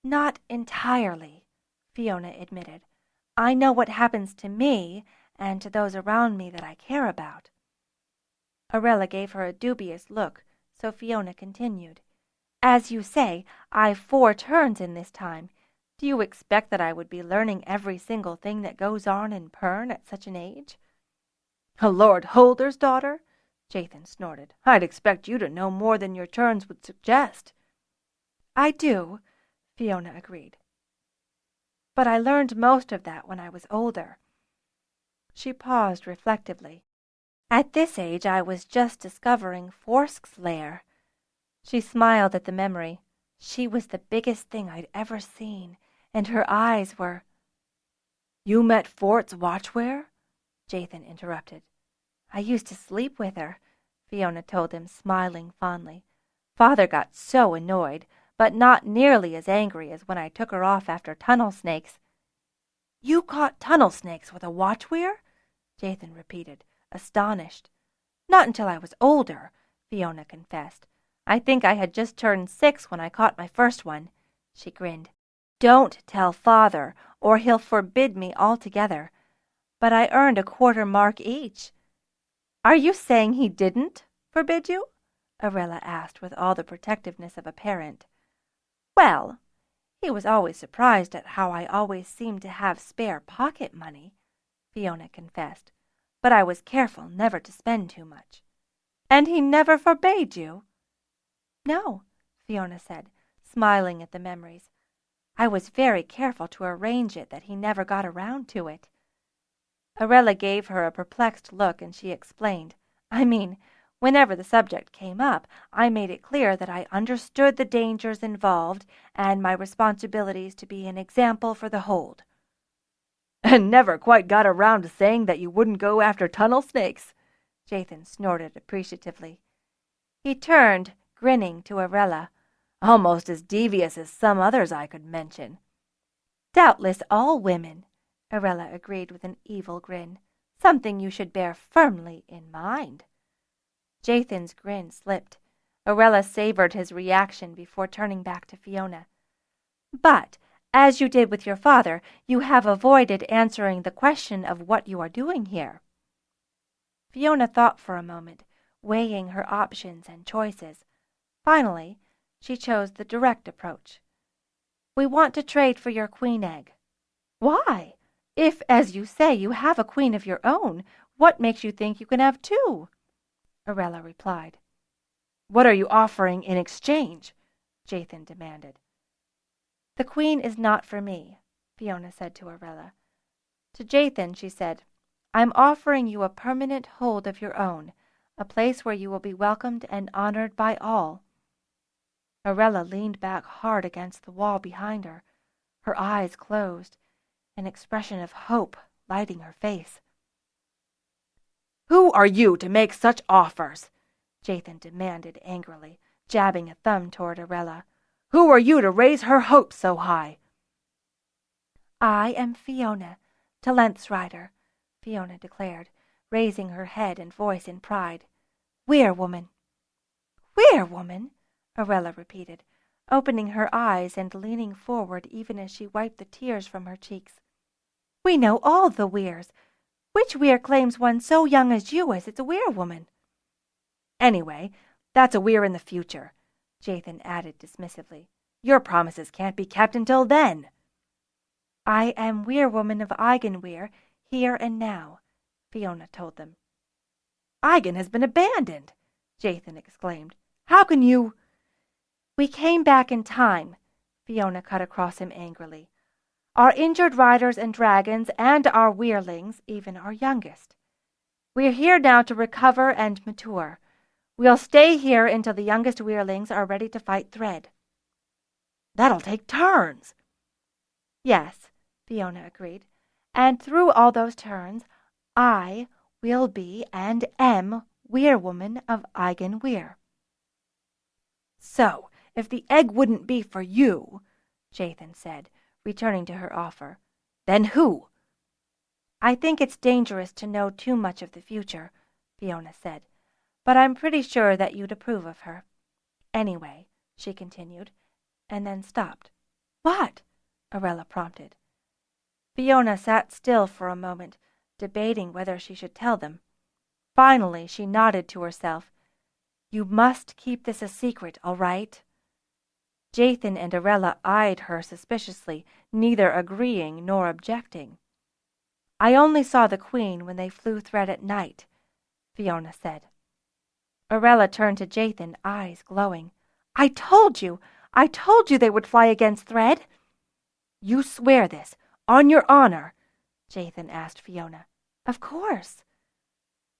"Not entirely," Fiona admitted. "I know what happens to me and to those around me that I care about." Arella gave her a dubious look, so Fiona continued. "As you say, I've 4 turns in this time. Do you expect that I would be learning every single thing that goes on in Pern at such an age?" "A Lord Holder's daughter?" Jathan snorted. "I'd expect you to know more than your turns would suggest." "I do," Fiona agreed. "But I learned most of that when I was older." She paused reflectively. "At this age I was just discovering Forsk's lair." She smiled at the memory. She was the biggest thing I'd ever seen, and her eyes were— "You met Fort's Watchweyr?" Jathan interrupted. "I used to sleep with her," Fiona told him, smiling fondly. "Father got so annoyed, but not nearly as angry as when I took her off after tunnel snakes." "You caught tunnel snakes with a Watchweyr?" Jathan repeated, astonished. "Not until I was older," Fiona confessed. "I think I had just turned 6 when I caught my first one." She grinned. "Don't tell Father, or he'll forbid me altogether. But I earned a 1/4 mark each." "Are you saying he didn't forbid you?" Arella asked with all the protectiveness of a parent. "Well, he was always surprised at how I always seemed to have spare pocket money," Fiona confessed. "But I was careful never to spend too much." "And he never forbade you?" "No," Fiona said, smiling at the memories. "I was very careful to arrange it that he never got around to it." Arella gave her a perplexed look, and she explained. Whenever the subject came up, I made it clear that I understood the dangers involved and my responsibilities to be an example for the hold." "And never quite got around to saying that you wouldn't go after tunnel snakes," Jathan snorted appreciatively. He turned, grinning, to Arella. "Almost as devious as some others I could mention." "Doubtless all women," Arella agreed with an evil grin. "Something you should bear firmly in mind." Jathan's grin slipped. Arella savored his reaction before turning back to Fiona. "But, as you did with your father, you have avoided answering the question of what you are doing here." Fiona thought for a moment, weighing her options and choices. Finally, she chose the direct approach. "We want to trade for your queen egg." "Why? If, as you say, you have a queen of your own, what makes you think you can have 2? Arella replied. "What are you offering in exchange?" Jathan demanded. "The queen is not for me," Fiona said to Arella. To Jathan she said, "I'm offering you a permanent hold of your own, a place where you will be welcomed and honored by all." Arella leaned back hard against the wall behind her, her eyes closed, an expression of hope lighting her face. "Who are you to make such offers?" Jathan demanded angrily, jabbing a thumb toward Arella. "Who are you to raise her hopes so high?" "I am Fiona, Talent's rider," Fiona declared, raising her head and voice in pride. "Weir-woman." "Weir-woman?" Orella repeated, opening her eyes and leaning forward even as she wiped the tears from her cheeks. "We know all the Weyrs. Which Weyr claims one so young as you as its Weir-woman?" "Anyway, that's a Weyr in the future," Jathan added dismissively. "Your promises can't be kept until then." "I am Weir-woman of Eigenweir, here and now," Fiona told them. "Eigen has been abandoned!" Jathan exclaimed. "How can you—" "We came back in time," Fiona cut across him angrily. "Our injured riders and dragons and our Weirlings, even our youngest. We're here now to recover and mature. We'll stay here until the youngest Weirlings are ready to fight Thread." "That'll take turns." "Yes," Fiona agreed. "And through all those turns, I will be and am Weir-woman of Eigenweir." "So, if the egg wouldn't be for you," Jathan said, returning to her offer, "then who?" "I think it's dangerous to know too much of the future," Fiona said, "but I'm pretty sure that you'd approve of her. Anyway," she continued, and then stopped. "What?" Orella prompted. Fiona sat still for a moment, debating whether she should tell them. Finally, she nodded to herself. "You must keep this a secret, all right?" Jathan and Orella eyed her suspiciously, neither agreeing nor objecting. "I only saw the Queen when they flew Thread at night," Fiona said. Orella turned to Jathan, eyes glowing. I told you they would fly against Thread." "You swear this, on your honor?" Jathan asked Fiona. "Of course."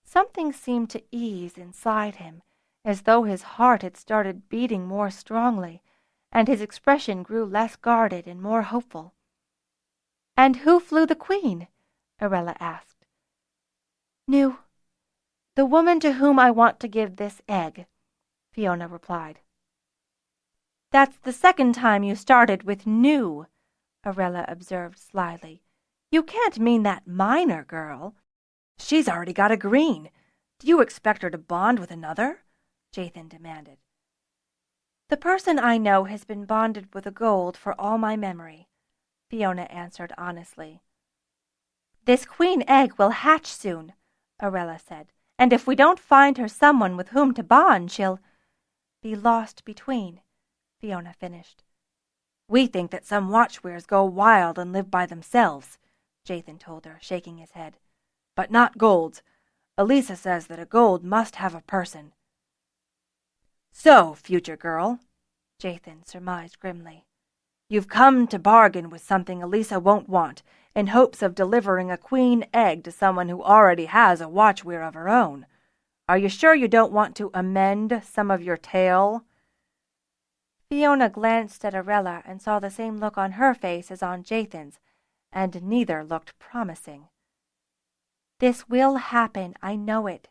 Something seemed to ease inside him, as though his heart had started beating more strongly, and his expression grew less guarded and more hopeful. "And who flew the Queen?" Orella asked. "Nu, the woman to whom I want to give this egg," Fiona replied. "That's the second time you started with Nu," Orella observed slyly. "You can't mean that Miner girl." "She's already got a green. Do you expect her to bond with another?" Jathan demanded. "The person I know has been bonded with a gold for all my memory," Fiona answered honestly. "This queen egg will hatch soon," Orella said, "and if we don't find her someone with whom to bond, she'll be lost between," Fiona finished. "We think that some watchwares go wild and live by themselves," Jathan told her, shaking his head. "But not golds. Elisa says that a gold must have a person." "So, future girl," Jathan surmised grimly, "you've come to bargain with something Elisa won't want, in hopes of delivering a queen egg to someone who already has a watchware of her own. Are you sure you don't want to amend some of your tale?" Fiona glanced at Orella and saw the same look on her face as on Jathan's, and neither looked promising. "This will happen, I know it,"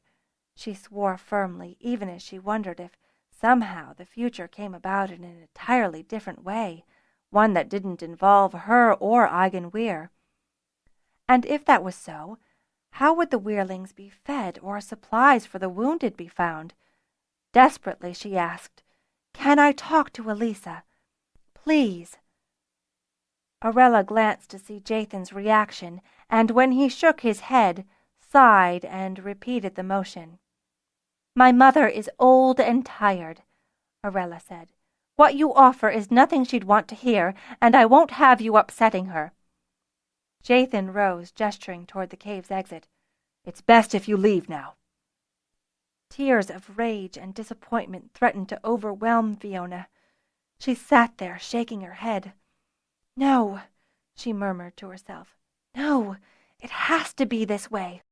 she swore firmly, even as she wondered if somehow the future came about in an entirely different way, one that didn't involve her or Eigenweir. And if that was so, how would the Weirlings be fed or supplies for the wounded be found? Desperately she asked, "Can I talk to Elisa? Please." Orella glanced to see Jathan's reaction, and when he shook his head, sighed and repeated the motion. "My mother is old and tired," Orella said. "What you offer is nothing she'd want to hear, and I won't have you upsetting her." Jathan rose, gesturing toward the cave's exit. "It's best if you leave now." Tears of rage and disappointment threatened to overwhelm Fiona. She sat there, shaking her head. "No," she murmured to herself. "No, it has to be this way."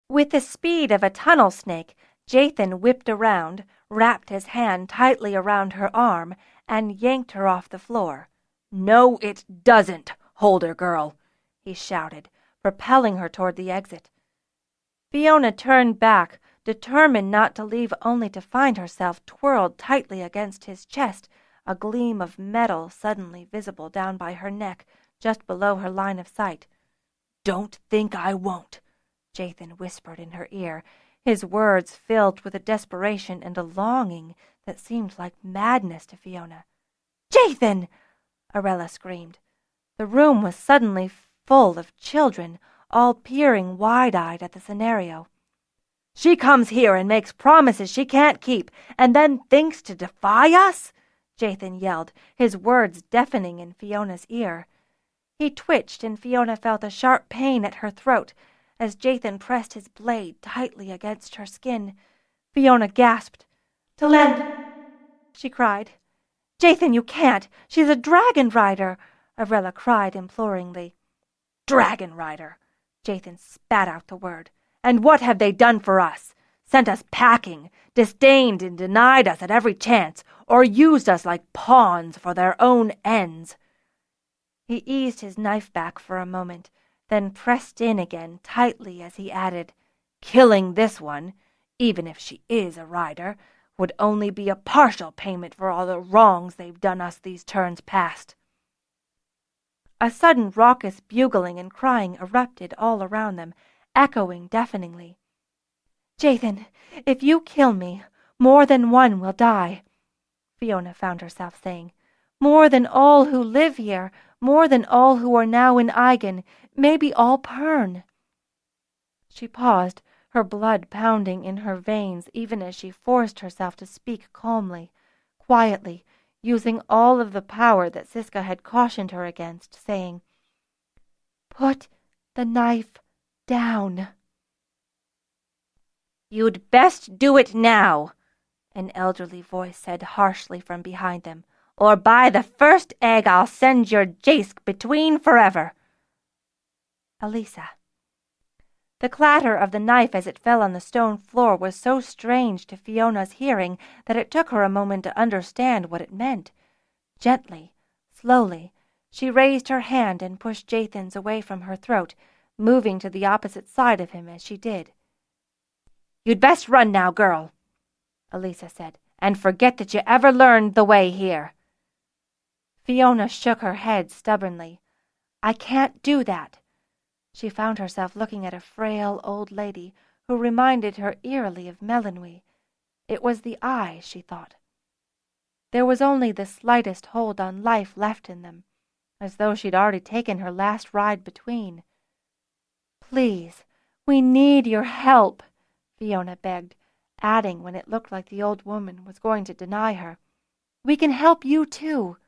With the speed of a tunnel snake, Jathan whipped around, wrapped his hand tightly around her arm, and yanked her off the floor. "No, it doesn't, Holder girl," he shouted, propelling her toward the exit. Fiona turned back, determined not to leave only to find herself twirled tightly against his chest, a gleam of metal suddenly visible down by her neck, just below her line of sight. "Don't think I won't," Jathan whispered in her ear, his words filled with a desperation and a longing that seemed like madness to Fiona. "Jathan!" Arella screamed. The room was suddenly full of children, all peering wide-eyed at the scenario. "She comes here and makes promises she can't keep, and then thinks to defy us?" Jathan yelled, his words deafening in Fiona's ear. He twitched, and Fiona felt a sharp pain at her throat as Jathan pressed his blade tightly against her skin. Fiona gasped. "Talent!" she cried. "Jathan, you can't! She's a Dragonrider!" Arella cried imploringly. "Dragonrider!" Jathan spat out the word. "And what have they done for us? Sent us packing, disdained and denied us at every chance, or used us like pawns for their own ends." He eased his knife back for a moment, then pressed in again tightly as he added, "Killing this one, even if she is a rider, would only be a partial payment for all the wrongs they've done us these turns past." A sudden raucous bugling and crying erupted all around them, echoing deafeningly. "Jathan, if you kill me, more than one will die," Fiona found herself saying. "More than all who live here, more than all who are now in Aigen, maybe all Pern." She paused, her blood pounding in her veins even as she forced herself to speak calmly, quietly, using all of the power that Siska had cautioned her against, saying, "Put the knife down." "You'd best do it now," an elderly voice said harshly from behind them, "or by the first egg I'll send your Jace between forever." Elisa. The clatter of the knife as it fell on the stone floor was so strange to Fiona's hearing that it took her a moment to understand what it meant. Gently, slowly, she raised her hand and pushed Jathan's away from her throat, moving to the opposite side of him as she did. "You'd best run now, girl," Elisa said, "and forget that you ever learned the way here." Fiona shook her head stubbornly. "I can't do that." She found herself looking at a frail old lady who reminded her eerily of Melanie. It was the eyes, she thought. There was only the slightest hold on life left in them, as though she'd already taken her last ride between. "Please, we need your help," Fiona begged, adding when it looked like the old woman was going to deny her, "We can help you too."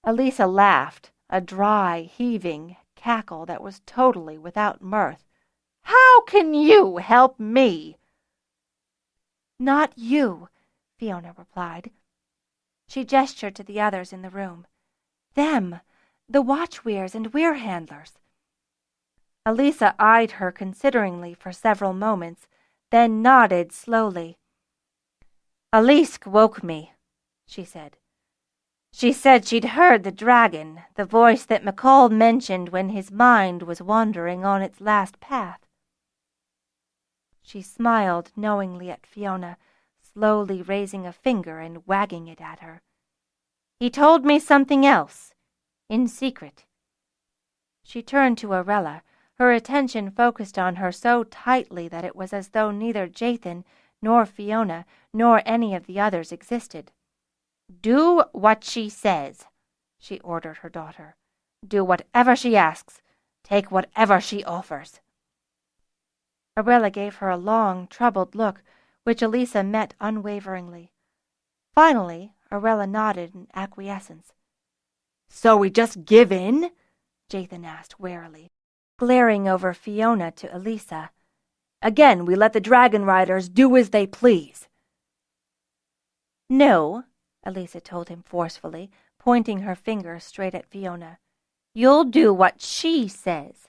Elisa laughed, a dry, heaving cackle that was totally without mirth. "How can you help me?" "Not you," Fiona replied. She gestured to the others in the room. "Them, the watchweers and weir handlers." Elisa eyed her consideringly for several moments, then nodded slowly. "Alisk woke me," she said. "She said she'd heard the dragon, the voice that McCall mentioned when his mind was wandering on its last path." She smiled knowingly at Fiona, slowly raising a finger and wagging it at her. "He told me something else, in secret." She turned to Arella, her attention focused on her so tightly that it was as though neither Jathan, nor Fiona, nor any of the others existed. "Do what she says," she ordered her daughter. "Do whatever she asks. Take whatever she offers." Arella gave her a long, troubled look, which Elisa met unwaveringly. Finally, Arella nodded in acquiescence. "So we just give in?" Jathan asked warily, glaring over Fiona to Elisa. "Again, we let the Dragonriders do as they please." "No," Elisa told him forcefully, pointing her finger straight at Fiona. "You'll do what she says."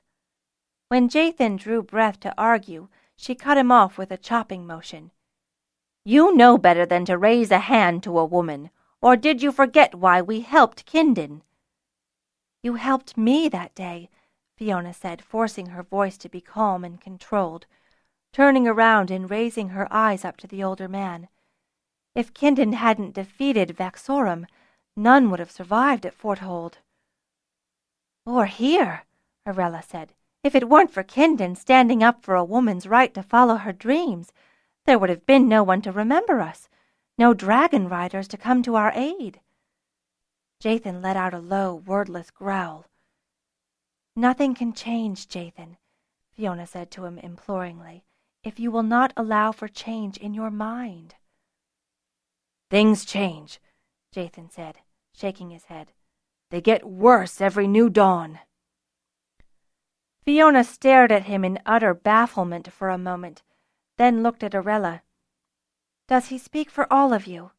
When Jathan drew breath to argue, she cut him off with a chopping motion. "You know better than to raise a hand to a woman, or did you forget why we helped Kindon?" "You helped me that day," Fiona said, forcing her voice to be calm and controlled, turning around and raising her eyes up to the older man. "If Kindon hadn't defeated Vaxorum, none would have survived at Fort Hold." "Or here," Arella said, If it weren't for Kindon standing up for a woman's right to follow her dreams, there would have been no one to remember us, no Dragonriders to come to our aid." Jathan let out a low, wordless growl. "Nothing can change, Jathan," Fiona said to him imploringly, "if you will not allow for change in your mind." "Things change," Jathan said, shaking his head. "They get worse every new dawn." Fiona stared at him in utter bafflement for a moment, then looked at Orella. "Does he speak for all of you?"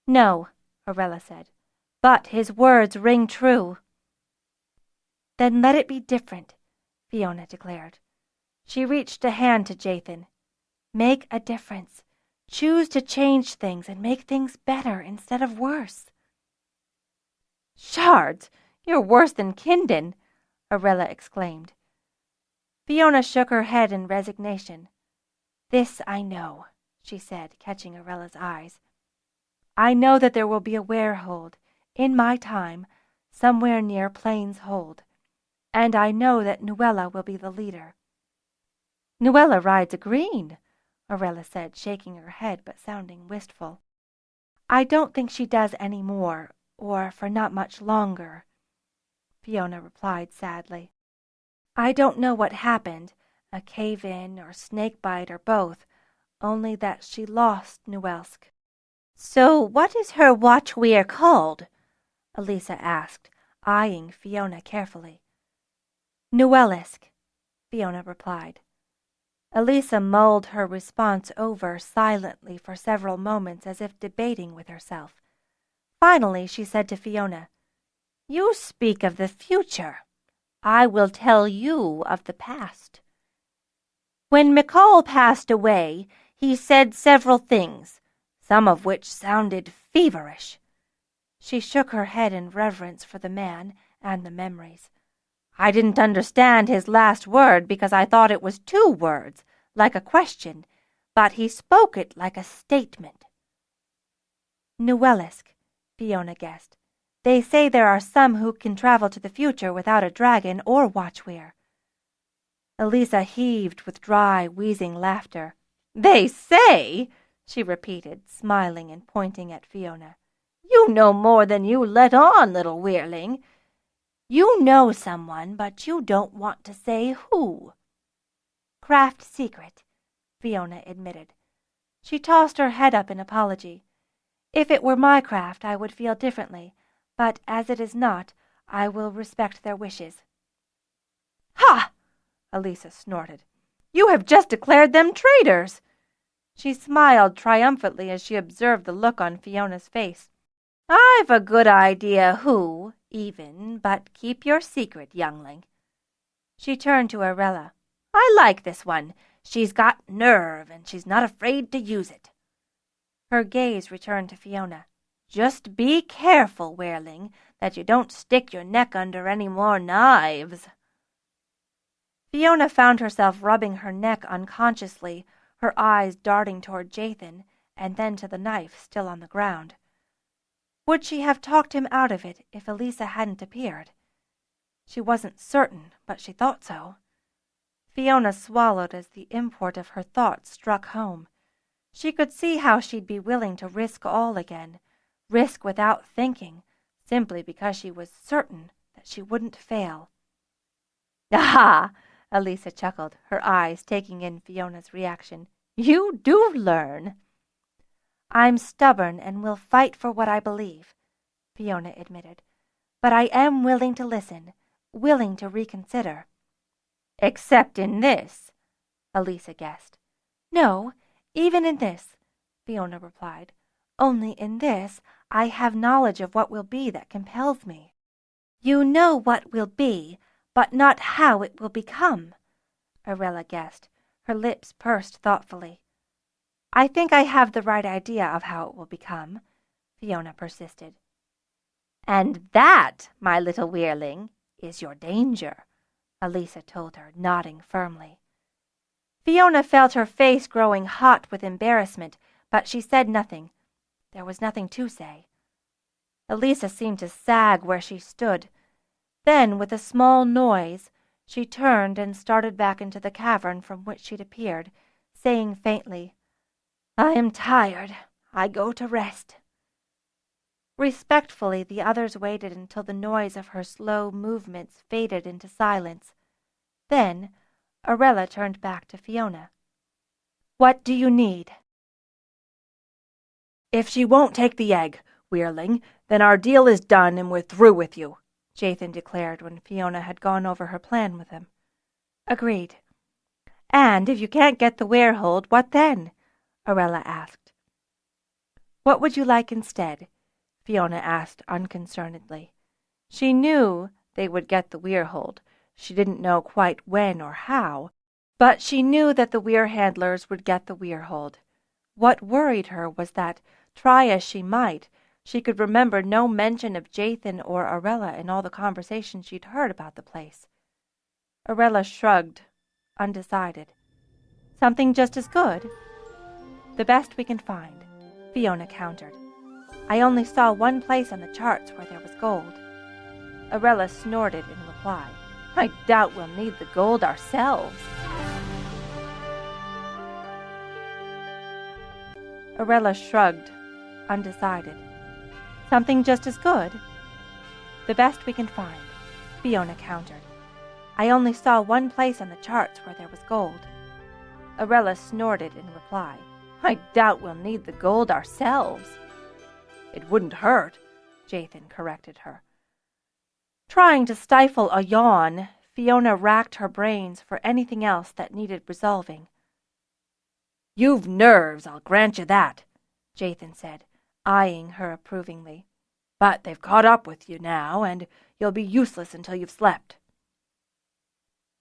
"No," Orella said, "but his words ring true." "Then let it be different," Fiona declared. She reached a hand to Jathan. "Make a difference. Choose to change things and make things better instead of worse." "Shards, you're worse than Kindon," Orella exclaimed. Fiona shook her head in resignation. "This I know," she said, catching Orella's eyes. "I know that there will be a Weyr in my time, somewhere near Plains Hold, and I know that Nuella will be the leader." "Nuella rides a green," Orella said, shaking her head but sounding wistful. "I don't think she does any more, or for not much longer," Fiona replied sadly. "I don't know what happened, a cave-in or snake-bite or both, only that she lost Nuelsk." "So what is her watch Weyr called?" Elisa asked, eyeing Fiona carefully. "Nuelisk," Fiona replied. Elisa mulled her response over silently for several moments as if debating with herself. Finally she said to Fiona, "You speak of the future. I will tell you of the past. When McCall passed away, he said several things, some of which sounded feverish." She shook her head in reverence for the man and the memories. "I didn't understand his last word because I thought it was two words, like a question, but he spoke it like a statement." "Nuelisk," Fiona guessed. "They say there are some who can travel to the future without a dragon or watch Weyr." Elisa heaved with dry, wheezing laughter. "They say," she repeated, smiling and pointing at Fiona. "You know more than you let on, little Weirling. You know someone, but you don't want to say who." "Craft secret," Fiona admitted. She tossed her head up in apology. "If it were my craft, I would feel differently, but as it is not, I will respect their wishes." "Ha!" Elisa snorted. "You have just declared them traitors." She smiled triumphantly as she observed the look on Fiona's face. "I've a good idea who, even, but keep your secret, youngling." She turned to Orella. "I like this one. She's got nerve, and she's not afraid to use it." Her gaze returned to Fiona. "Just be careful, Weirling, that you don't stick your neck under any more knives." Fiona found herself rubbing her neck unconsciously, her eyes darting toward Jathan, and then to the knife still on the ground. Would she have talked him out of it if Elisa hadn't appeared? She wasn't certain, but she thought so. Fiona swallowed as the import of her thoughts struck home. She could see how she'd be willing to risk all again, risk without thinking, simply because she was certain that she wouldn't fail. "Ah!" Elisa chuckled, her eyes taking in Fiona's reaction. "You do learn." "I'm stubborn and will fight for what I believe," Fiona admitted. "But I am willing to listen, willing to reconsider." "Except in this," Elisa guessed. "No, even in this," Fiona replied. "Only in this I have knowledge of what will be that compels me." "You know what will be, but not how it will become," Orella guessed, her lips pursed thoughtfully. "I think I have the right idea of how it will become," Fiona persisted. "And that, my little Weirling, is your danger," Elisa told her, nodding firmly. Fiona felt her face growing hot with embarrassment, but she said nothing. There was nothing to say. Elisa seemed to sag where she stood. Then, with a small noise, She turned and started back into the cavern from which she'd appeared, saying faintly, "I am tired. I go to rest." Respectfully, the others waited until the noise of her slow movements faded into silence. Then, Arella turned back to Fiona. "What do you need?" "If she won't take the egg, Weirling, then our deal is done and we're through with you," Jathan declared when Fiona had gone over her plan with him. "Agreed. And if you can't get the Weirhold, what then?" Arella asked. "What would you like instead?" Fiona asked unconcernedly. She knew they would get the Weirhold. She didn't know quite when or how, but she knew that the Weyr handlers would get the Weirhold. What worried her was that, try as she might, she could remember no mention of Jathan or Arella in all the conversation she'd heard about the place. Arella shrugged, undecided. "Something just as good?" "The best we can find," Fiona countered. "I only saw one place on the charts where there was gold." Arella snorted in reply. "I doubt we'll need the gold ourselves." Arella shrugged, undecided. "Something just as good?" "The best we can find," Fiona countered. "I only saw one place on the charts where there was gold." Arella snorted in reply. "I doubt we'll need the gold ourselves." "It wouldn't hurt," Jathan corrected her. Trying to stifle a yawn, Fiona racked her brains for anything else that needed resolving. "You've nerves, I'll grant you that," Jathan said, eyeing her approvingly. "But they've caught up with you now, and you'll be useless until you've slept."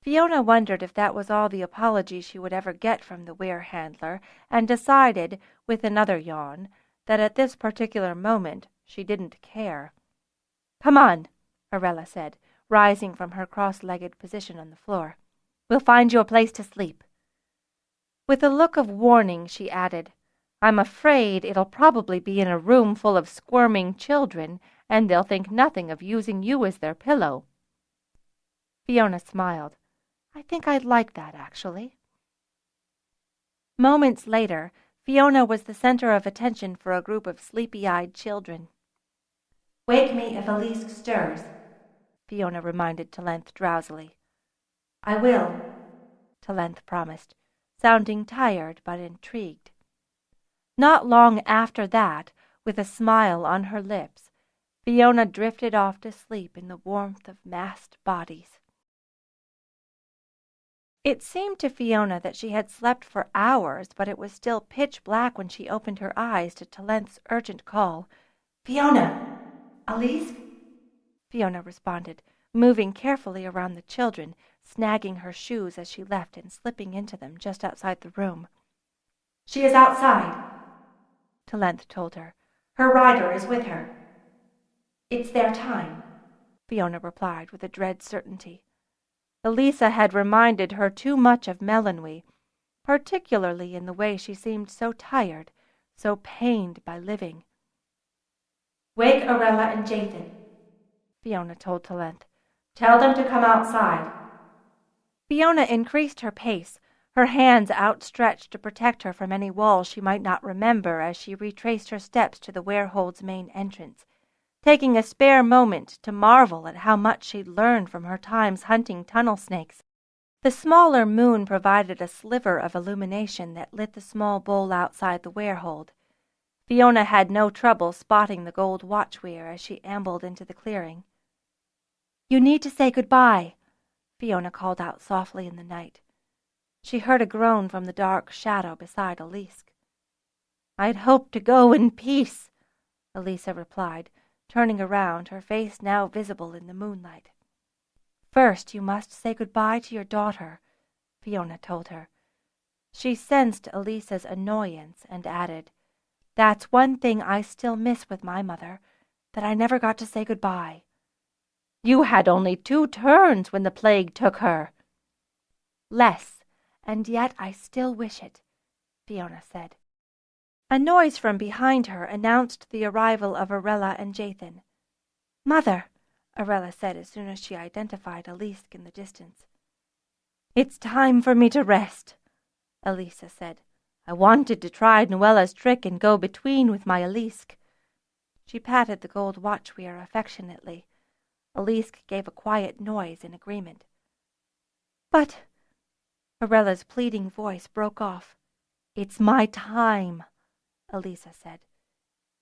Fiona wondered if that was all the apology she would ever get from the Weyr handler, and decided, with another yawn, that at this particular moment she didn't care. "Come on," Arella said, rising from her cross-legged position on the floor. "We'll find you a place to sleep." With a look of warning, she added, "I'm afraid it'll probably be in a room full of squirming children, and they'll think nothing of using you as their pillow." Fiona smiled. "I think I'd like that, actually." Moments later, Fiona was the center of attention for a group of sleepy-eyed children. "Wake me if Elise stirs," Fiona reminded Talent drowsily. "I will," Talent promised, sounding tired but intrigued. Not long after that, with a smile on her lips, Fiona drifted off to sleep in the warmth of massed bodies. It seemed to Fiona that she had slept for hours, but it was still pitch black when she opened her eyes to Talent's urgent call. "Fiona! Elise?" Fiona responded, moving carefully around the children, snagging her shoes as she left and slipping into them just outside the room. "She is outside," Talent told her. "Her rider is with her. It's their time," Fiona replied with a dread certainty. Elisa had reminded her too much of Melonwe, particularly in the way she seemed so tired, so pained by living. "Wake Arella and Jathan," Fiona told Talent. "Tell them to come outside." Fiona increased her pace, her hands outstretched to protect her from any wall she might not remember as she retraced her steps to the Weirhold's main entrance, taking a spare moment to marvel at how much she'd learned from her times hunting tunnel snakes. The smaller moon provided a sliver of illumination that lit the small bowl outside the Weirhold. Fiona had no trouble spotting the gold watch Weyr as she ambled into the clearing. "You need to say goodbye," Fiona called out softly in the night. She heard a groan from the dark shadow beside Elise. "I'd hoped to go in peace," Elisa replied, turning around, her face now visible in the moonlight. "First you must say goodbye to your daughter," Fiona told her. She sensed Elisa's annoyance and added, "That's one thing I still miss with my mother, that I never got to say goodbye." "You had only 2 turns when the plague took her." "Less, and yet I still wish it," Fiona said. A noise from behind her announced the arrival of Arella and Jathan. "Mother," Arella said as soon as she identified Elise in the distance. "It's time for me to rest," Elisa said. "I wanted to try Nuella's trick and go between with my Elisk." She patted the gold watch Weyr affectionately. Elisk gave a quiet noise in agreement. "But—" Arella's pleading voice broke off. "It's my time," Elisa said.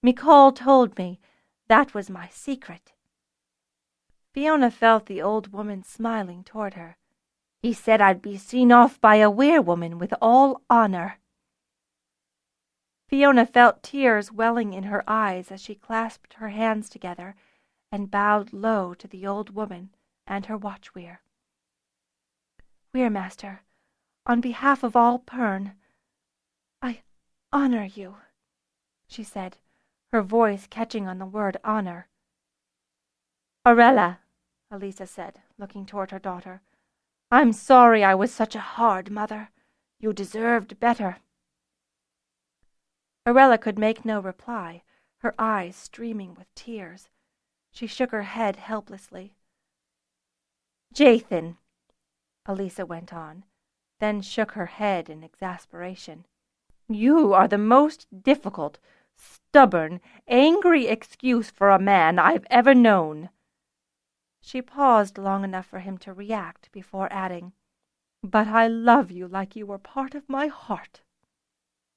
"Mikol told me that was my secret." Fiona felt the old woman smiling toward her. "He said I'd be seen off by a werewoman with all honor." Fiona felt tears welling in her eyes as she clasped her hands together and bowed low to the old woman and her watch Weyr. "Weirmaster, on behalf of all Pern, I honor you," she said, her voice catching on the word honor. "Arella," Elisa said, looking toward her daughter, "I'm sorry I was such a hard mother. You deserved better." Arella could make no reply, her eyes streaming with tears. She shook her head helplessly. "Jathan," Elisa went on, then shook her head in exasperation. "You are the most difficult, stubborn, angry excuse for a man I've ever known." She paused long enough for him to react before adding, "But I love you like you were part of my heart,"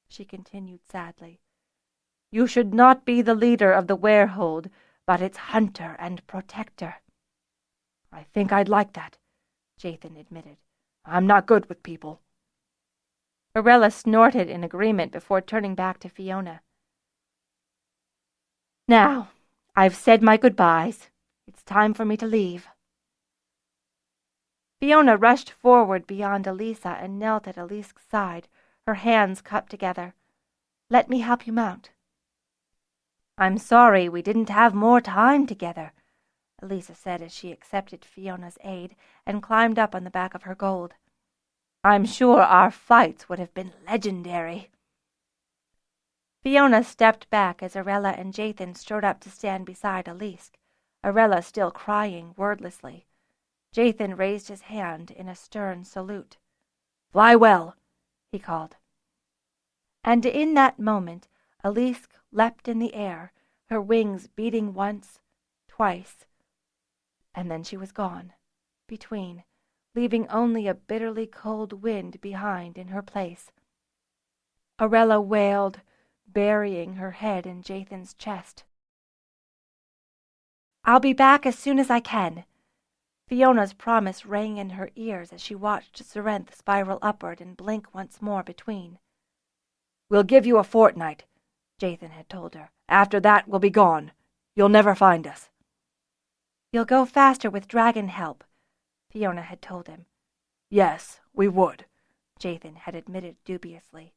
she continued sadly. "You should not be the leader of the Werehold, but its hunter and protector." "I think I'd like that," Jathan admitted. "I'm not good with people." Arella snorted in agreement before turning back to Fiona. "Now, I've said my goodbyes. It's time for me to leave." Fiona rushed forward beyond Elisa and knelt at Elisk's side, her hands cupped together. "Let me help you mount." "I'm sorry we didn't have more time together," Elisa said as she accepted Fiona's aid and climbed up on the back of her gold. "I'm sure our fights would have been legendary." Fiona stepped back as Arella and Jathan strode up to stand beside Elisk, Arella still crying wordlessly. Jathan raised his hand in a stern salute. "Fly well," he called. And in that moment Elisk leapt in the air, her wings beating once, twice, and then she was gone, between, leaving only a bitterly cold wind behind in her place. Arella wailed, burying her head in Jathan's chest. "I'll be back as soon as I can." Fiona's promise rang in her ears as she watched Zorenth spiral upward and blink once more between. "We'll give you a fortnight," Jathan had told her. "After that, we'll be gone. You'll never find us." "You'll go faster with dragon help," Fiona had told him. "Yes, we would," Jathan had admitted dubiously.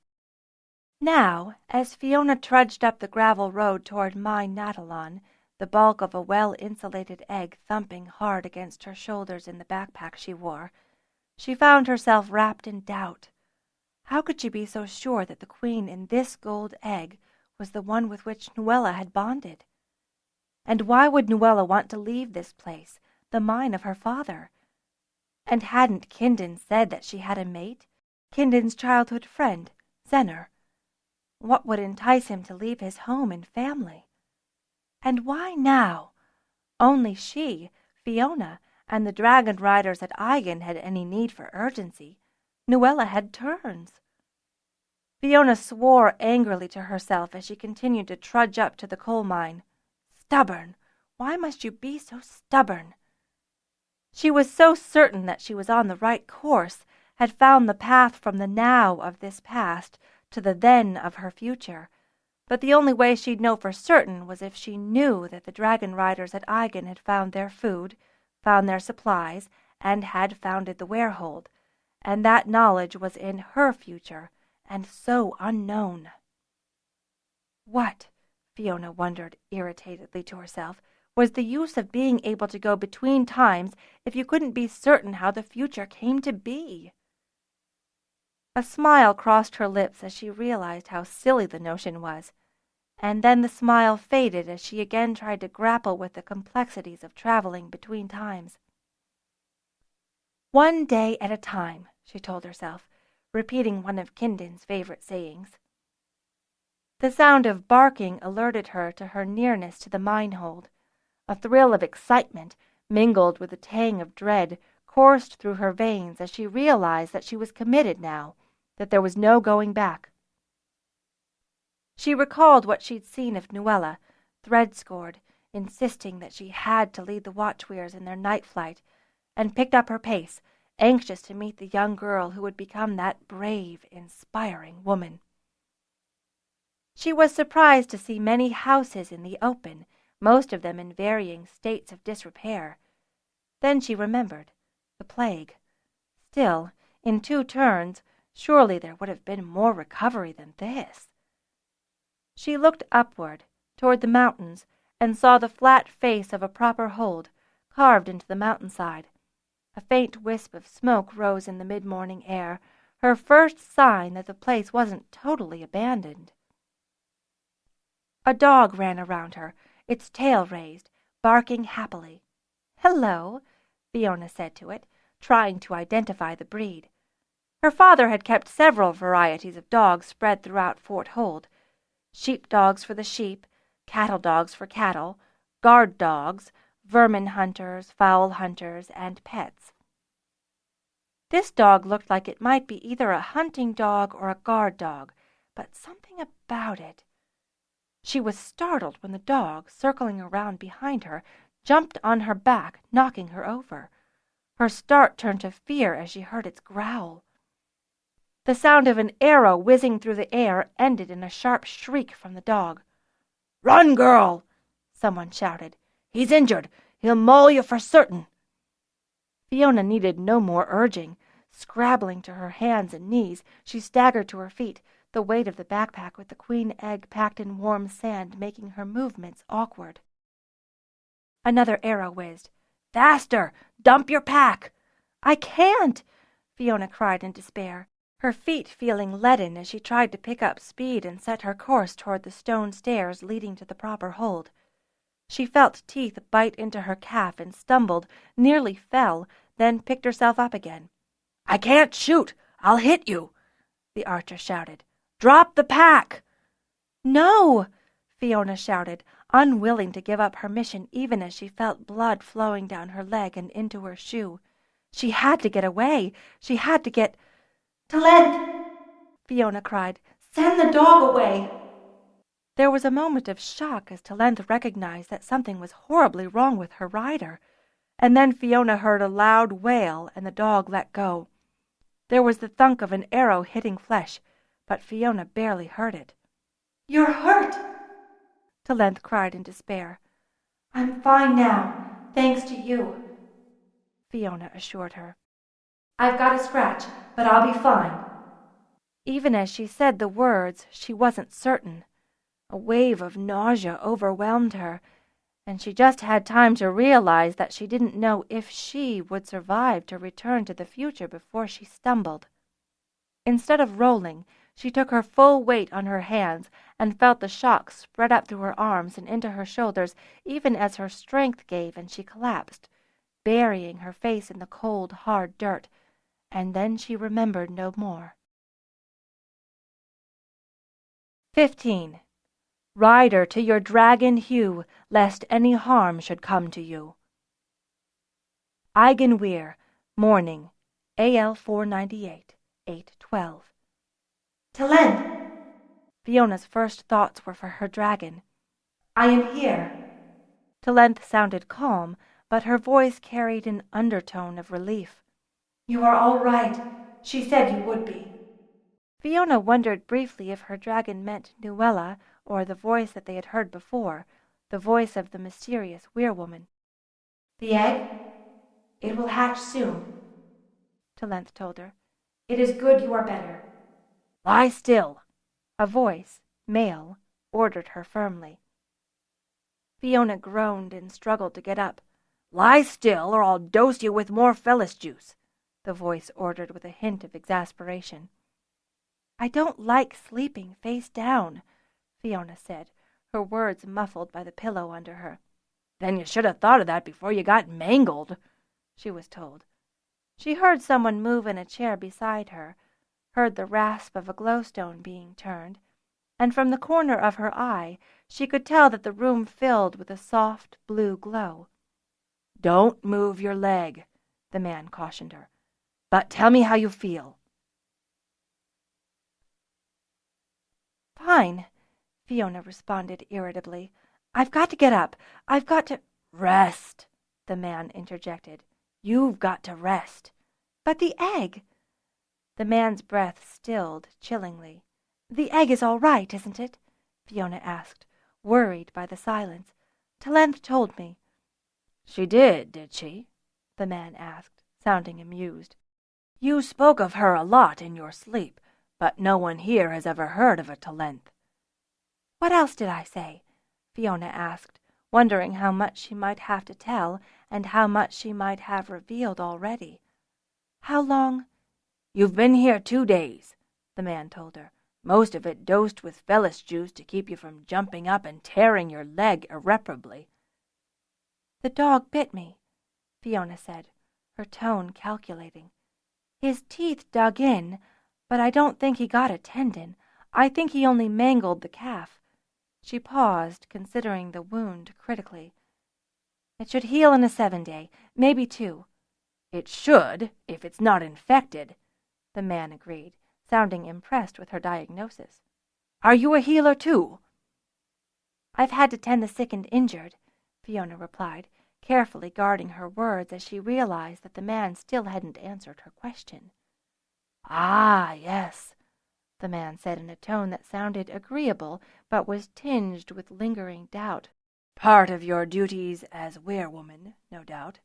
Now, as Fiona trudged up the gravel road toward Mine Natalon, the bulk of a well-insulated egg thumping hard against her shoulders in the backpack she wore, she found herself wrapped in doubt. How could she be so sure that the queen in this gold egg was the one with which Nuella had bonded? And why would Nuella want to leave this place, the mine of her father? And hadn't Kindon said that she had a mate, Kindon's childhood friend, Zenner? What would entice him to leave his home and family? And why now? Only she, Fiona, and the Dragonriders at Aigen had any need for urgency. Nuella had turns. Fiona swore angrily to herself as she continued to trudge up to the coal mine. Stubborn! Why must you be so stubborn? She was so certain that she was on the right course, had found the path from the now of this past to the then of her future. But the only way she'd know for certain was if she knew that the Dragonriders at Aigen had found their food, found their supplies, and had founded the Werehold, and that knowledge was in her future, and so unknown. What, Fiona wondered irritatedly to herself, was the use of being able to go between times if you couldn't be certain how the future came to be? A smile crossed her lips as she realized how silly the notion was, and then the smile faded as she again tried to grapple with the complexities of traveling between times. "One day at a time," she told herself, repeating one of Kinden's favorite sayings. The sound of barking alerted her to her nearness to the mine-hold. A thrill of excitement, mingled with a tang of dread, coursed through her veins as she realized that she was committed now, that there was no going back. She recalled what she'd seen of Nuella, thread-scored, insisting that she had to lead the watchwears in their night flight, and picked up her pace, anxious to meet the young girl who would become that brave, inspiring woman. She was surprised to see many houses in the open, most of them in varying states of disrepair. Then she remembered the plague. Still, in 2 turns, surely there would have been more recovery than this. She looked upward, toward the mountains, and saw the flat face of a proper hold, carved into the mountainside. A faint wisp of smoke rose in the mid-morning air, her first sign that the place wasn't totally abandoned. A dog ran around her, its tail raised, barking happily. "Hello," Fiona said to it, trying to identify the breed. Her father had kept several varieties of dogs spread throughout Fort Hold. Sheep dogs for the sheep, cattle dogs for cattle, guard dogs, vermin hunters, fowl hunters, and pets. This dog looked like it might be either a hunting dog or a guard dog, but something about it. She was startled when the dog, circling around behind her, jumped on her back, knocking her over. Her start turned to fear as she heard its growl. The sound of an arrow whizzing through the air ended in a sharp shriek from the dog. "Run, girl!" someone shouted. "He's injured. He'll maul you for certain." Fiona needed no more urging. Scrabbling to her hands and knees, she staggered to her feet, the weight of the backpack with the queen egg packed in warm sand making her movements awkward. Another arrow whizzed. "Faster! Dump your pack!" "I can't!" Fiona cried in despair, her feet feeling leaden as she tried to pick up speed and set her course toward the stone stairs leading to the proper hold. She felt teeth bite into her calf and stumbled, nearly fell, then picked herself up again. "I can't shoot! I'll hit you!" the archer shouted. "Drop the pack!" "No!" Fiona shouted, unwilling to give up her mission even as she felt blood flowing down her leg and into her shoe. She had to get away. She had to get... "Talent!" Fiona cried. "Send the dog away!" There was a moment of shock as Talent recognized that something was horribly wrong with her rider, and then Fiona heard a loud wail and the dog let go. There was the thunk of an arrow hitting flesh, but Fiona barely heard it. "You're hurt!" Talent cried in despair. "I'm fine now, thanks to you," Fiona assured her. "I've got a scratch, but I'll be fine." Even as she said the words, she wasn't certain. A wave of nausea overwhelmed her, and she just had time to realize that she didn't know if she would survive to return to the future before she stumbled. Instead of rolling, she took her full weight on her hands and felt the shock spread up through her arms and into her shoulders even as her strength gave and she collapsed, burying her face in the cold, hard dirt, and then she remembered no more. 15. Rider to your dragon hew, lest any harm should come to you. Weyr, morning, AL 498, 8:12. "Talent!" Fiona's first thoughts were for her dragon. "I am here." Talent sounded calm, but her voice carried an undertone of relief. "You are all right. She said you would be." Fiona wondered briefly if her dragon meant Nuella or the voice that they had heard before, the voice of the mysterious Weyr-woman. "The egg? It will hatch soon," Talent told her. "It is good you are better." "Lie still," a voice, male, ordered her firmly. Fiona groaned and struggled to get up. "Lie still, or I'll dose you with more perilous juice," the voice ordered with a hint of exasperation. "I don't like sleeping face down," Fiona said, her words muffled by the pillow under her. "Then you should have thought of that before you got mangled," she was told. She heard someone move in a chair beside her, heard the rasp of a glowstone being turned, and from the corner of her eye she could tell that the room filled with a soft blue glow. "Don't move your leg," the man cautioned her. "But tell me how you feel." "Fine," Fiona responded irritably. "I've got to get up. I've got to—" "Rest," the man interjected. "You've got to rest." "But the egg—" The man's breath stilled chillingly. "The egg is all right, isn't it?" Fiona asked, worried by the silence. "Talent told me." "She did she?" the man asked, sounding amused. "You spoke of her a lot in your sleep, but no one here has ever heard of a Talent." "What else did I say?" Fiona asked, wondering how much she might have to tell and how much she might have revealed already. "How long—" "You've been here 2 days," the man told her. "Most of it dosed with perilous juice to keep you from jumping up and tearing your leg irreparably." "The dog bit me," Fiona said, her tone calculating. "His teeth dug in, but I don't think he got a tendon. I think he only mangled the calf." She paused, considering the wound critically. "It should heal in a 7-day, maybe 2. "It should, if it's not infected," the man agreed, sounding impressed with her diagnosis. "Are you a healer, too?" "I've had to tend the sick and injured," Fiona replied, carefully guarding her words as she realized that the man still hadn't answered her question. "Ah, yes," the man said in a tone that sounded agreeable but was tinged with lingering doubt. "Part of your duties as werewoman, no doubt."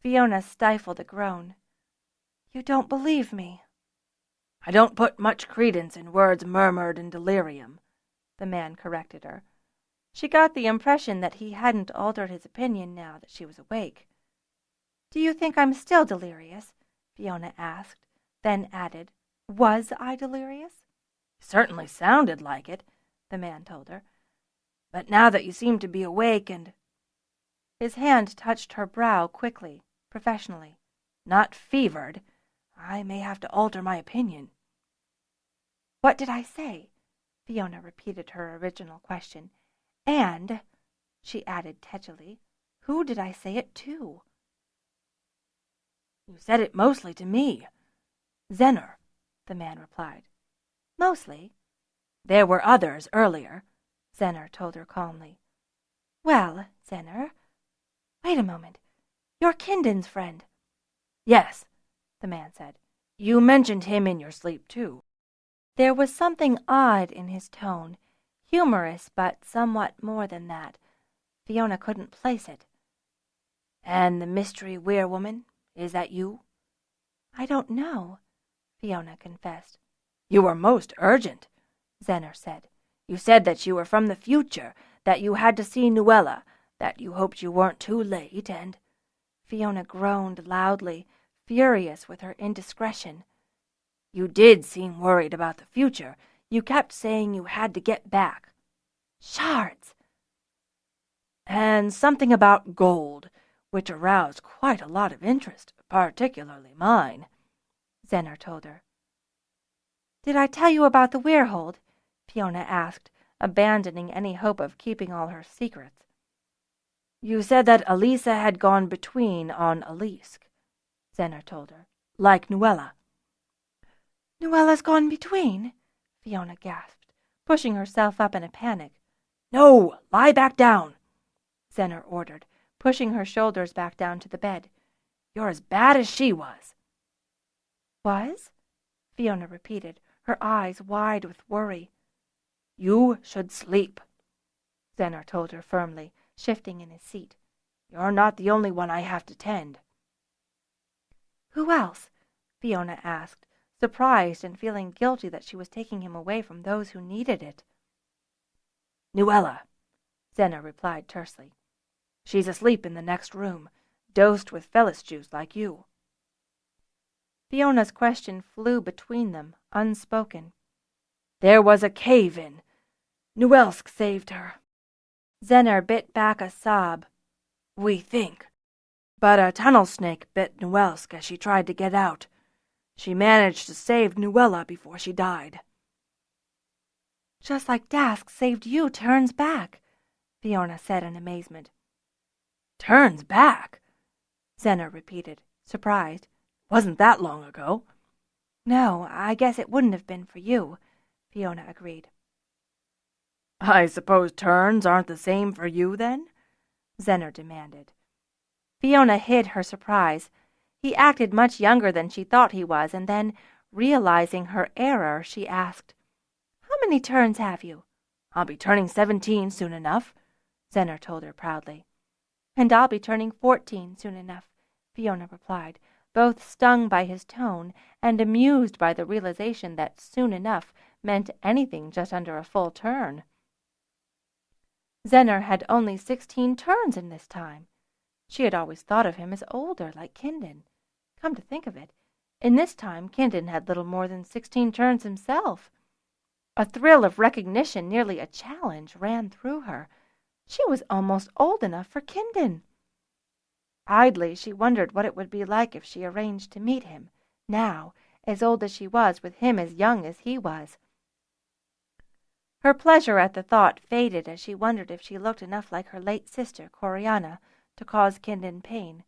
Fiona stifled a groan. "You don't believe me?" "I don't put much credence in words murmured in delirium," the man corrected her. She got the impression that he hadn't altered his opinion now that she was awake. "Do you think I'm still delirious?" Fiona asked, then added, "Was I delirious?" "Certainly sounded like it," the man told her. "But now that you seem to be awake and—" His hand touched her brow quickly, professionally. "Not fevered, I may have to alter my opinion." "What did I say?" Fiona repeated her original question. "And," she added tetchily, "who did I say it to?" "You said it mostly to me. Zenner," the man replied. "Mostly?" "There were others earlier," Zenner told her calmly. "Well, Zenner— Wait a moment. You're Kinden's friend." "Yes," the man said. "You mentioned him in your sleep, too." There was something odd in his tone, humorous but somewhat more than that. Fiona couldn't place it. "And the mystery werewoman, is that you?" "I don't know," Fiona confessed. "You were most urgent," Zenner said. "You said that you were from the future, that you had to see Nuella, that you hoped you weren't too late, and—" Fiona groaned loudly, furious with her indiscretion. "You did seem worried about the future. You kept saying you had to get back." "Shards!" "And something about gold, which aroused quite a lot of interest, particularly mine," Zenner told her. "Did I tell you about the Weirhold?" Fiona asked, abandoning any hope of keeping all her secrets. "You said that Elisa had gone between on Elisk," Zenner told her, "like Nuella." "Nuella's gone between?" Fiona gasped, pushing herself up in a panic. "No, lie back down," Zenner ordered, pushing her shoulders back down to the bed. "You're as bad as she was." "Was?" Fiona repeated, her eyes wide with worry. "You should sleep," Zenner told her firmly, shifting in his seat. "You're not the only one I have to tend." "Who else?" Fiona asked, surprised and feeling guilty that she was taking him away from those who needed it. "Nuella," Zenner replied tersely. "She's asleep in the next room, dosed with perilous juice like you." Fiona's question flew between them, unspoken. "There was a cave-in. Nuelsk saved her." Zenner bit back a sob. "We think." But a tunnel snake bit Nuelsk as she tried to get out. She managed to save Nuella before she died." "Just like Dask saved you turns back," Fiona said in amazement. "Turns back?" Zenner repeated, surprised. "Wasn't that long ago?" "No, I guess it wouldn't have been for you," Fiona agreed. "I suppose turns aren't the same for you, then?" Zenner demanded. Fiona hid her surprise. He acted much younger than she thought he was, and then, realizing her error, she asked, "How many turns have you?" "I'll be turning 17 soon enough," Zenner told her proudly. "And I'll be turning 14 soon enough," Fiona replied, both stung by his tone and amused by the realization that soon enough meant anything just under a full turn. Zenner had only 16 turns in this time. She had always thought of him as older, like Kindon. Come to think of it, in this time Kindon had little more than 16 turns himself. A thrill of recognition, nearly a challenge, ran through her. She was almost old enough for Kindon. Idly she wondered what it would be like if she arranged to meet him, now, as old as she was, with him as young as he was. Her pleasure at the thought faded as she wondered if she looked enough like her late sister, Coriana, to cause Kindon pain.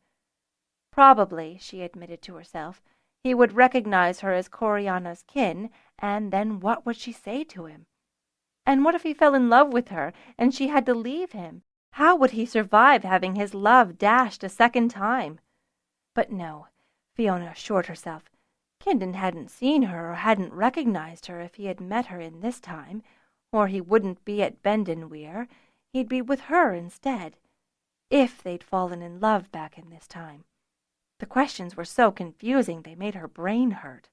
Probably, she admitted to herself, he would recognize her as Coriana's kin, and then what would she say to him? And what if he fell in love with her, and she had to leave him? How would he survive having his love dashed a second time? But no, Fiona assured herself. Kindon hadn't seen her or hadn't recognized her if he had met her in this time, or he wouldn't be at Bendon Weyr. He'd be with her instead. If they'd fallen in love back in this time. The questions were so confusing they made her brain hurt.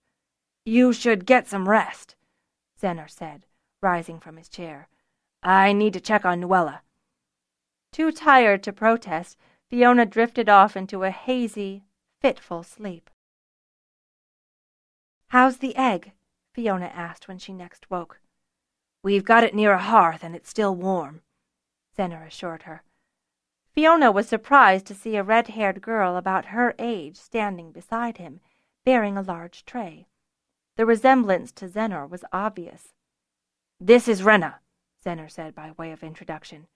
"You should get some rest," Zenner said, rising from his chair. "I need to check on Nuella." Too tired to protest, Fiona drifted off into a hazy, fitful sleep. "How's the egg?" Fiona asked when she next woke. "We've got it near a hearth and it's still warm," Zenner assured her. Fiona was surprised to see a red-haired girl about her age standing beside him, bearing a large tray. The resemblance to Zenner was obvious. "This is Rena," Zenner said by way of introduction.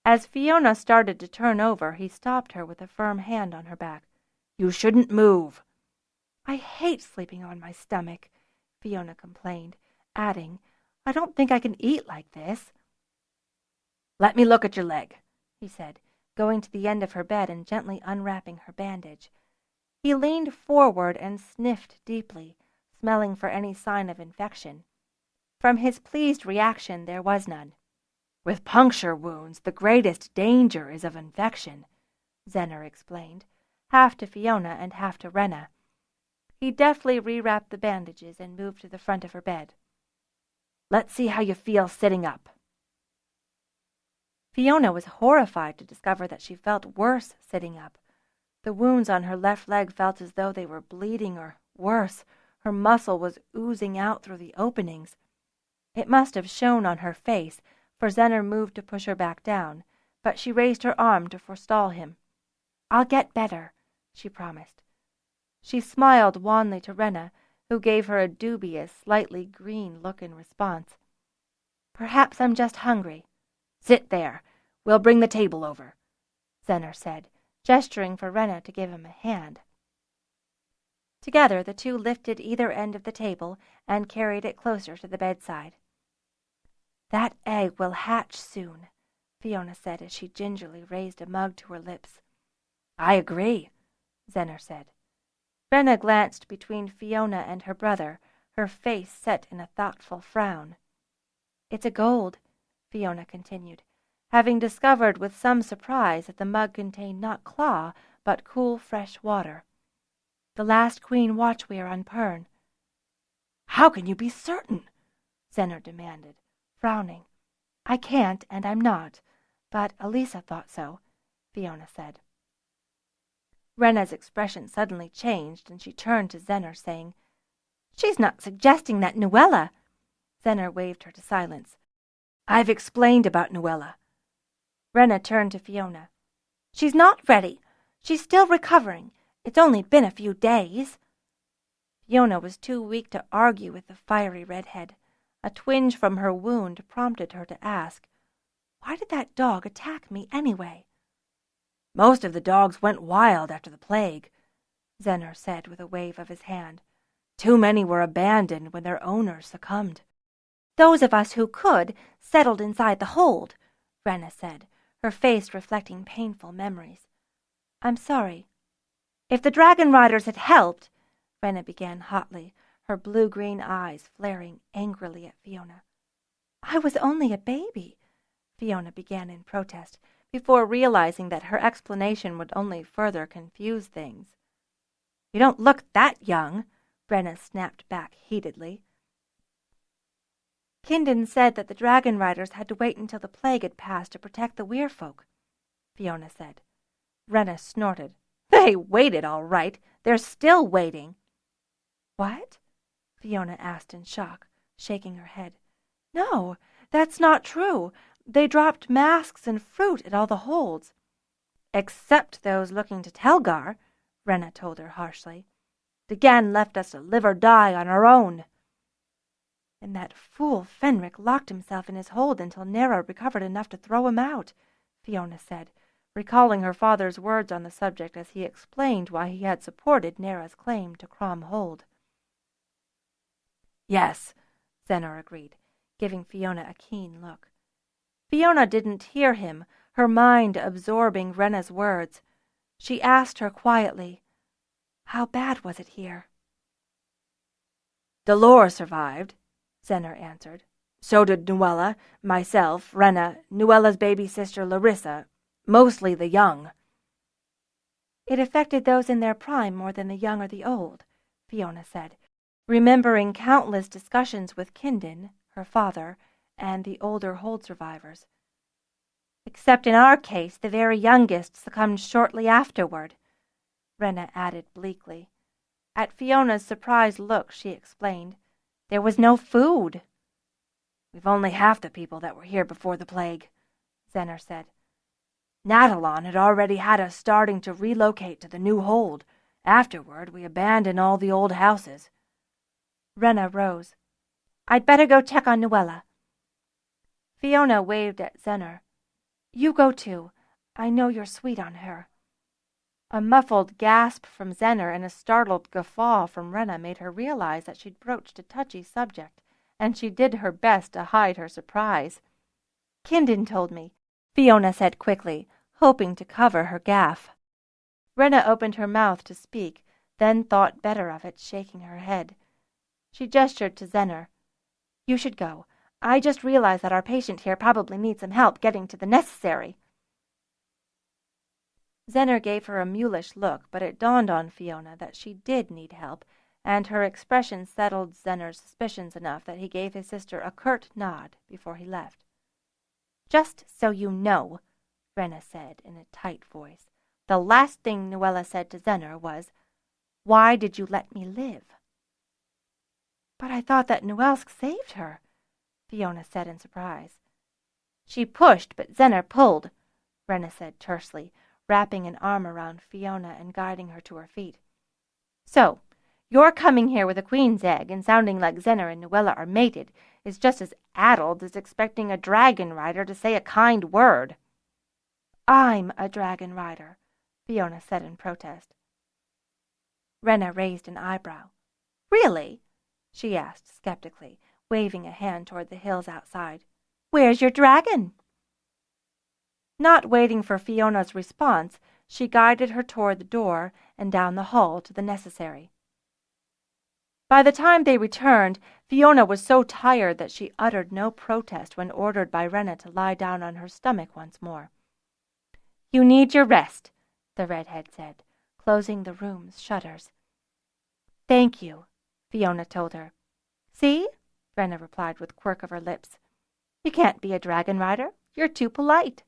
As Fiona started to turn over, he stopped her with a firm hand on her back. "You shouldn't move." "I hate sleeping on my stomach," Fiona complained, adding, "I don't think I can eat like this." "Let me look at your leg," he said, going to the end of her bed and gently unwrapping her bandage. He leaned forward and sniffed deeply, smelling for any sign of infection. From his pleased reaction there was none. "With puncture wounds, the greatest danger is of infection," Zenner explained, half to Fiona and half to Rena. He deftly rewrapped the bandages and moved to the front of her bed. "Let's see how you feel sitting up." Fiona was horrified to discover that she felt worse sitting up. The wounds on her left leg felt as though they were bleeding, or worse, her muscle was oozing out through the openings. It must have shown on her face, for Zenner moved to push her back down, but she raised her arm to forestall him. "I'll get better," she promised. She smiled wanly to Rena, who gave her a dubious, slightly green look in response. "Perhaps I'm just hungry." "Sit there. We'll bring the table over," Zenner said, gesturing for Rena to give him a hand. Together the two lifted either end of the table and carried it closer to the bedside. "That egg will hatch soon," Fiona said as she gingerly raised a mug to her lips. "I agree," Zenner said. Rena glanced between Fiona and her brother, her face set in a thoughtful frown. "It's a gold," Fiona continued, having discovered with some surprise that the mug contained not claw, but cool, fresh water. "The last queen watchwear on Pern." "How can you be certain?" Zenner demanded, frowning. "I can't, and I'm not, but Elisa thought so," Fiona said. Rena's expression suddenly changed, and she turned to Zenner, saying, "She's not suggesting that Nuella—" Zenner waved her to silence. "I've explained about Nuella." Rena turned to Fiona. "She's not ready. She's still recovering. It's only been a few days." Fiona was too weak to argue with the fiery redhead. A twinge from her wound prompted her to ask, "Why did that dog attack me anyway?" "Most of the dogs went wild after the plague," Zener said with a wave of his hand. "Too many were abandoned when their owners succumbed." "Those of us who could settled inside the hold," Rena said, her face reflecting painful memories. "I'm sorry." "If the Dragonriders had helped," Rena began hotly, her blue-green eyes flaring angrily at Fiona. "I was only a baby," Fiona began in protest, before realizing that her explanation would only further confuse things. "You don't look that young," Rena snapped back heatedly. "Kindin said that the Dragonriders had to wait until the plague had passed to protect the Weyr folk," Fiona said. Rena snorted. "They waited, all right. They're still waiting." "What?" Fiona asked in shock, shaking her head. "No, that's not true. They dropped masks and fruit at all the holds." "Except those looking to Telgar," Rena told her harshly. "The Gan left us to live or die on our own." "And that fool Fenric locked himself in his hold until Nera recovered enough to throw him out," Fiona said, recalling her father's words on the subject as he explained why he had supported Nera's claim to Crom Hold. "Yes," Zener agreed, giving Fiona a keen look. Fiona didn't hear him, her mind absorbing Rena's words. She asked her quietly, "How bad was it here?" "Dolore survived," Zener answered. "So did Nuella, myself, Rena, Nuella's baby sister Larissa, mostly the young." "It affected those in their prime more than the young or the old," Fiona said, remembering countless discussions with Kindin, her father, and the older hold survivors. "Except in our case, the very youngest succumbed shortly afterward," Rena added bleakly. At Fiona's surprised look, she explained, "There was no food." "We've only half the people that were here before the plague," Zener said. "Natalon had already had us starting to relocate to the new hold. Afterward, we abandoned all the old houses." Rena rose. "I'd better go check on Nuella." Fiona waved at Zener. "You go too. I know you're sweet on her." A muffled gasp from Zener and a startled guffaw from Rena made her realize that she'd broached a touchy subject, and she did her best to hide her surprise. "Kindin told me," Fiona said quickly, hoping to cover her gaffe. Rena opened her mouth to speak, then thought better of it, shaking her head. She gestured to Zener. "You should go. I just realized that our patient here probably needs some help getting to the necessary." Zener gave her a mulish look, but it dawned on Fiona that she did need help, and her expression settled Zener's suspicions enough that he gave his sister a curt nod before he left. "Just so you know," Rena said in a tight voice, "the last thing Nuella said to Zener was, 'Why did you let me live?'" "But I thought that Nuelsk saved her," Fiona said in surprise. "She pushed, but Zener pulled," Rena said tersely, wrapping an arm around Fiona and guiding her to her feet. "So, your coming here with a queen's egg and sounding like Zener and Nuella are mated is just as addled as expecting a Dragonrider to say a kind word." "I'm a Dragonrider," Fiona said in protest. Rena raised an eyebrow. "Really?" she asked skeptically, waving a hand toward the hills outside. "Where's your dragon?" Not waiting for Fiona's response, she guided her toward the door and down the hall to the necessary. By the time they returned, Fiona was so tired that she uttered no protest when ordered by Rena to lie down on her stomach once more. "You need your rest," the redhead said, closing the room's shutters. "Thank you," Fiona told her. "See?" Rena replied with a quirk of her lips. "You can't be a Dragonrider. You're too polite."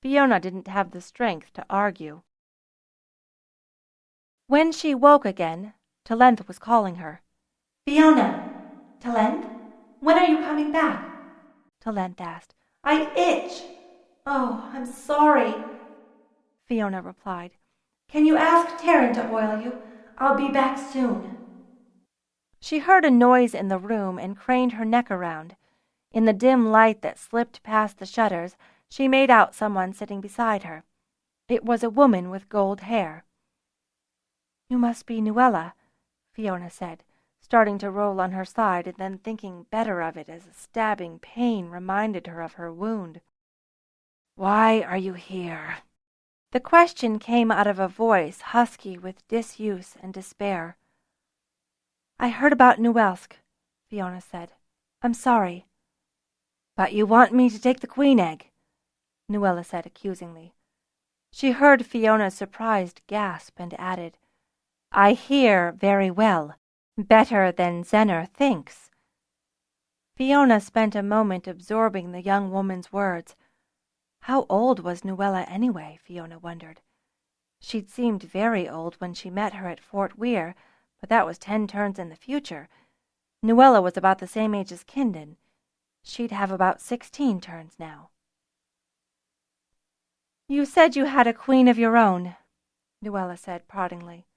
Fiona didn't have the strength to argue. When she woke again, Talent was calling her. "Fiona! Talent? When are you coming back?" Talent asked. "I itch. Oh, I'm sorry." Fiona replied. "Can you ask Taryn to oil you? I'll be back soon." She heard a noise in the room and craned her neck around. In the dim light that slipped past the shutters, she made out someone sitting beside her. It was a woman with gold hair. "You must be Nuella," Fiona said, starting to roll on her side and then thinking better of it as a stabbing pain reminded her of her wound. "Why are you here?" The question came out of a voice husky with disuse and despair. "I heard about Nuelsk," Fiona said. "I'm sorry." "But you want me to take the queen egg," Nuella said accusingly. She heard Fiona's surprised gasp and added, "I hear very well. Better than Zenner thinks." Fiona spent a moment absorbing the young woman's words. How old was Nuella anyway, Fiona wondered. She'd seemed very old when she met her at Fort Weyr, but that was 10 turns in the future. Nuella was about the same age as Kindon. She'd have about 16 turns now. "You said you had a queen of your own," Nuella said proddingly.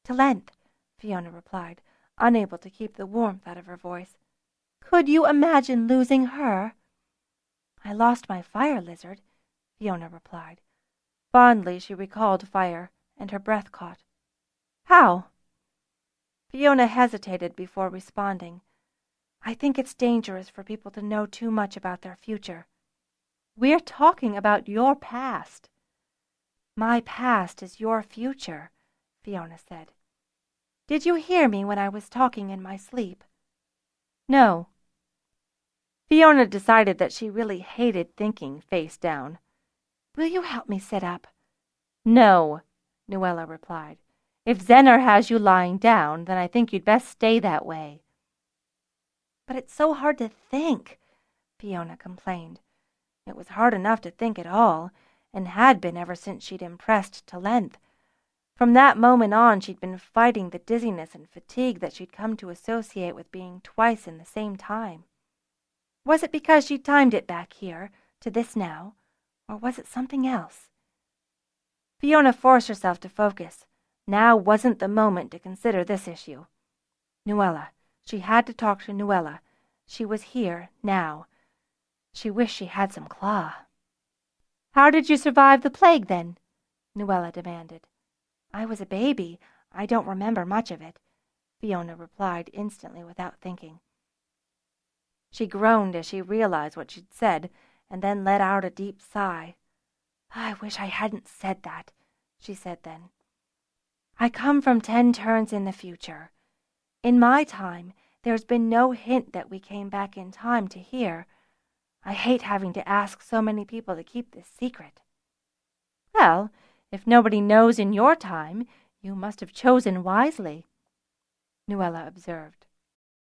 "To length," Fiona replied, unable to keep the warmth out of her voice. "Could you imagine losing her?" "I lost my fire lizard," Fiona replied. Fondly she recalled Fire, and her breath caught. "How?" Fiona hesitated before responding. "I think it's dangerous for people to know too much about their future." "We're talking about your past." "My past is your future," Fiona said. "Did you hear me when I was talking in my sleep?" "No." Fiona decided that she really hated thinking face down. "Will you help me sit up?" "No," Nuella replied. "If Zenner has you lying down, then I think you'd best stay that way." "But it's so hard to think," Fiona complained. It was hard enough to think at all, and had been ever since she'd impressed Talent. From that moment on, she'd been fighting the dizziness and fatigue that she'd come to associate with being twice in the same time. Was it because she'd timed it back here, to this now, or was it something else? Fiona forced herself to focus. Now wasn't the moment to consider this issue. Nuella. She had to talk to Nuella. She was here, now. She wished she had some claw. "How did you survive the plague, then?" Nuella demanded. "I was a baby. I don't remember much of it," Fiona replied instantly without thinking. She groaned as she realized what she'd said, and then let out a deep sigh. "I wish I hadn't said that," she said then. "I come from 10 turns in the future. In my time, there's been no hint that we came back in time to hear. I hate having to ask so many people to keep this secret." "Well, if nobody knows in your time, you must have chosen wisely," Nuella observed.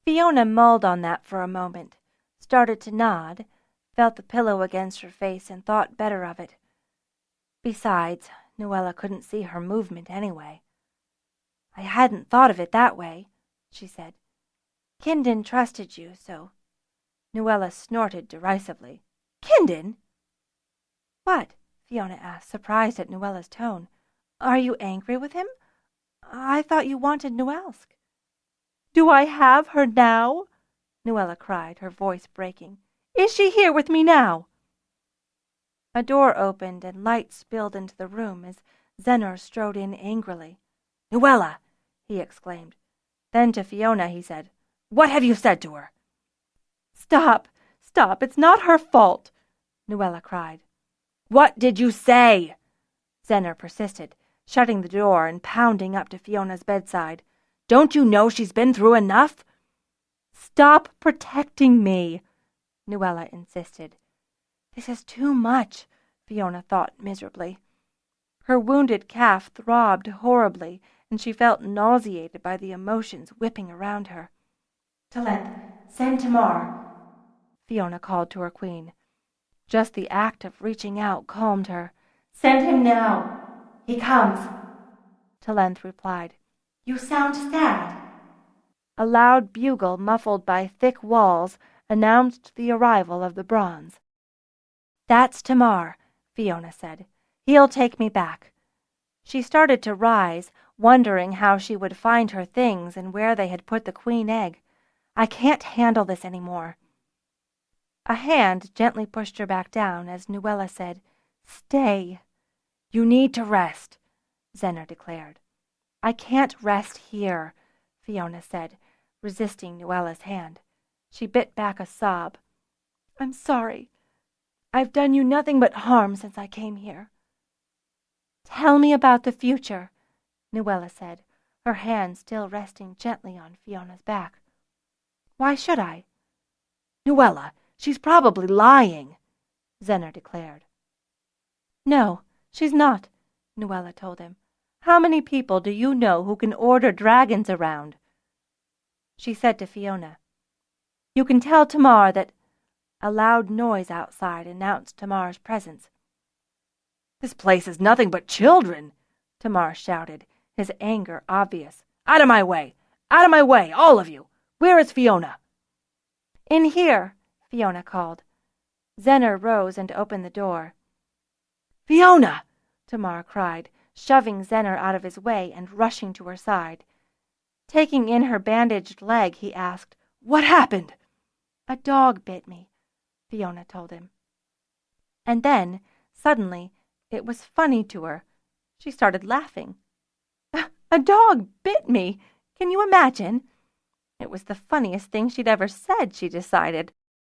Fiona mulled on that for a moment, started to nod, felt the pillow against her face and thought better of it. Besides, Nuella couldn't see her movement anyway. "I hadn't thought of it that way," she said. "Kindon trusted you, so—" Nuella snorted derisively. "Kindon?" "What?" Fiona asked, surprised at Nuella's tone. "Are you angry with him? I thought you wanted Nuelsk." "Do I have her now?" Nuella cried, her voice breaking. "Is she here with me now?" A door opened and light spilled into the room as Zenner strode in angrily. "Nuella!" he exclaimed. Then to Fiona he said, "What have you said to her?" "Stop! Stop! It's not her fault!" Nuella cried. "What did you say?" Zenner persisted, shutting the door and pounding up to Fiona's bedside. "Don't you know she's been through enough?" "Stop protecting me," Nuella insisted. "This is too much," Fiona thought miserably. Her wounded calf throbbed horribly, and she felt nauseated by the emotions whipping around her. "Talent, send Tamar," Fiona called to her queen. Just the act of reaching out calmed her. "Send him now. He comes," Talent replied. "You sound sad." A loud bugle muffled by thick walls announced the arrival of the bronze. "That's Tamar," Fiona said. He'll take me back." She started to rise, wondering how she would find her things and where they had put the queen egg. "I can't handle this any more." A hand gently pushed her back down as Nuella said, "Stay." "You need to rest," Zener declared. "I can't rest here," Fiona said, resisting Nuella's hand. She bit back a sob. "I'm sorry. I've done you nothing but harm since I came here." "Tell me about the future," Nuella said, her hand still resting gently on Fiona's back. "Why should I?" "Nuella, she's probably lying," Zener declared. "No, she's not," Nuella told him. "How many people do you know who can order dragons around?" She said to Fiona, "You can tell Tamar that—" A loud noise outside announced Tamar's presence. "This place is nothing but children," Tamar shouted, his anger obvious. "Out of my way! Out of my way, all of you! Where is Fiona?" "In here," Fiona called. Zener rose and opened the door. "Fiona!" Tamar cried, shoving Zener out of his way and rushing to her side. Taking in her bandaged leg, he asked, "What happened?" "A dog bit me," Fiona told him. And then, suddenly, it was funny to her. She started laughing. "A dog bit me! Can you imagine?" It was the funniest thing she'd ever said, she decided.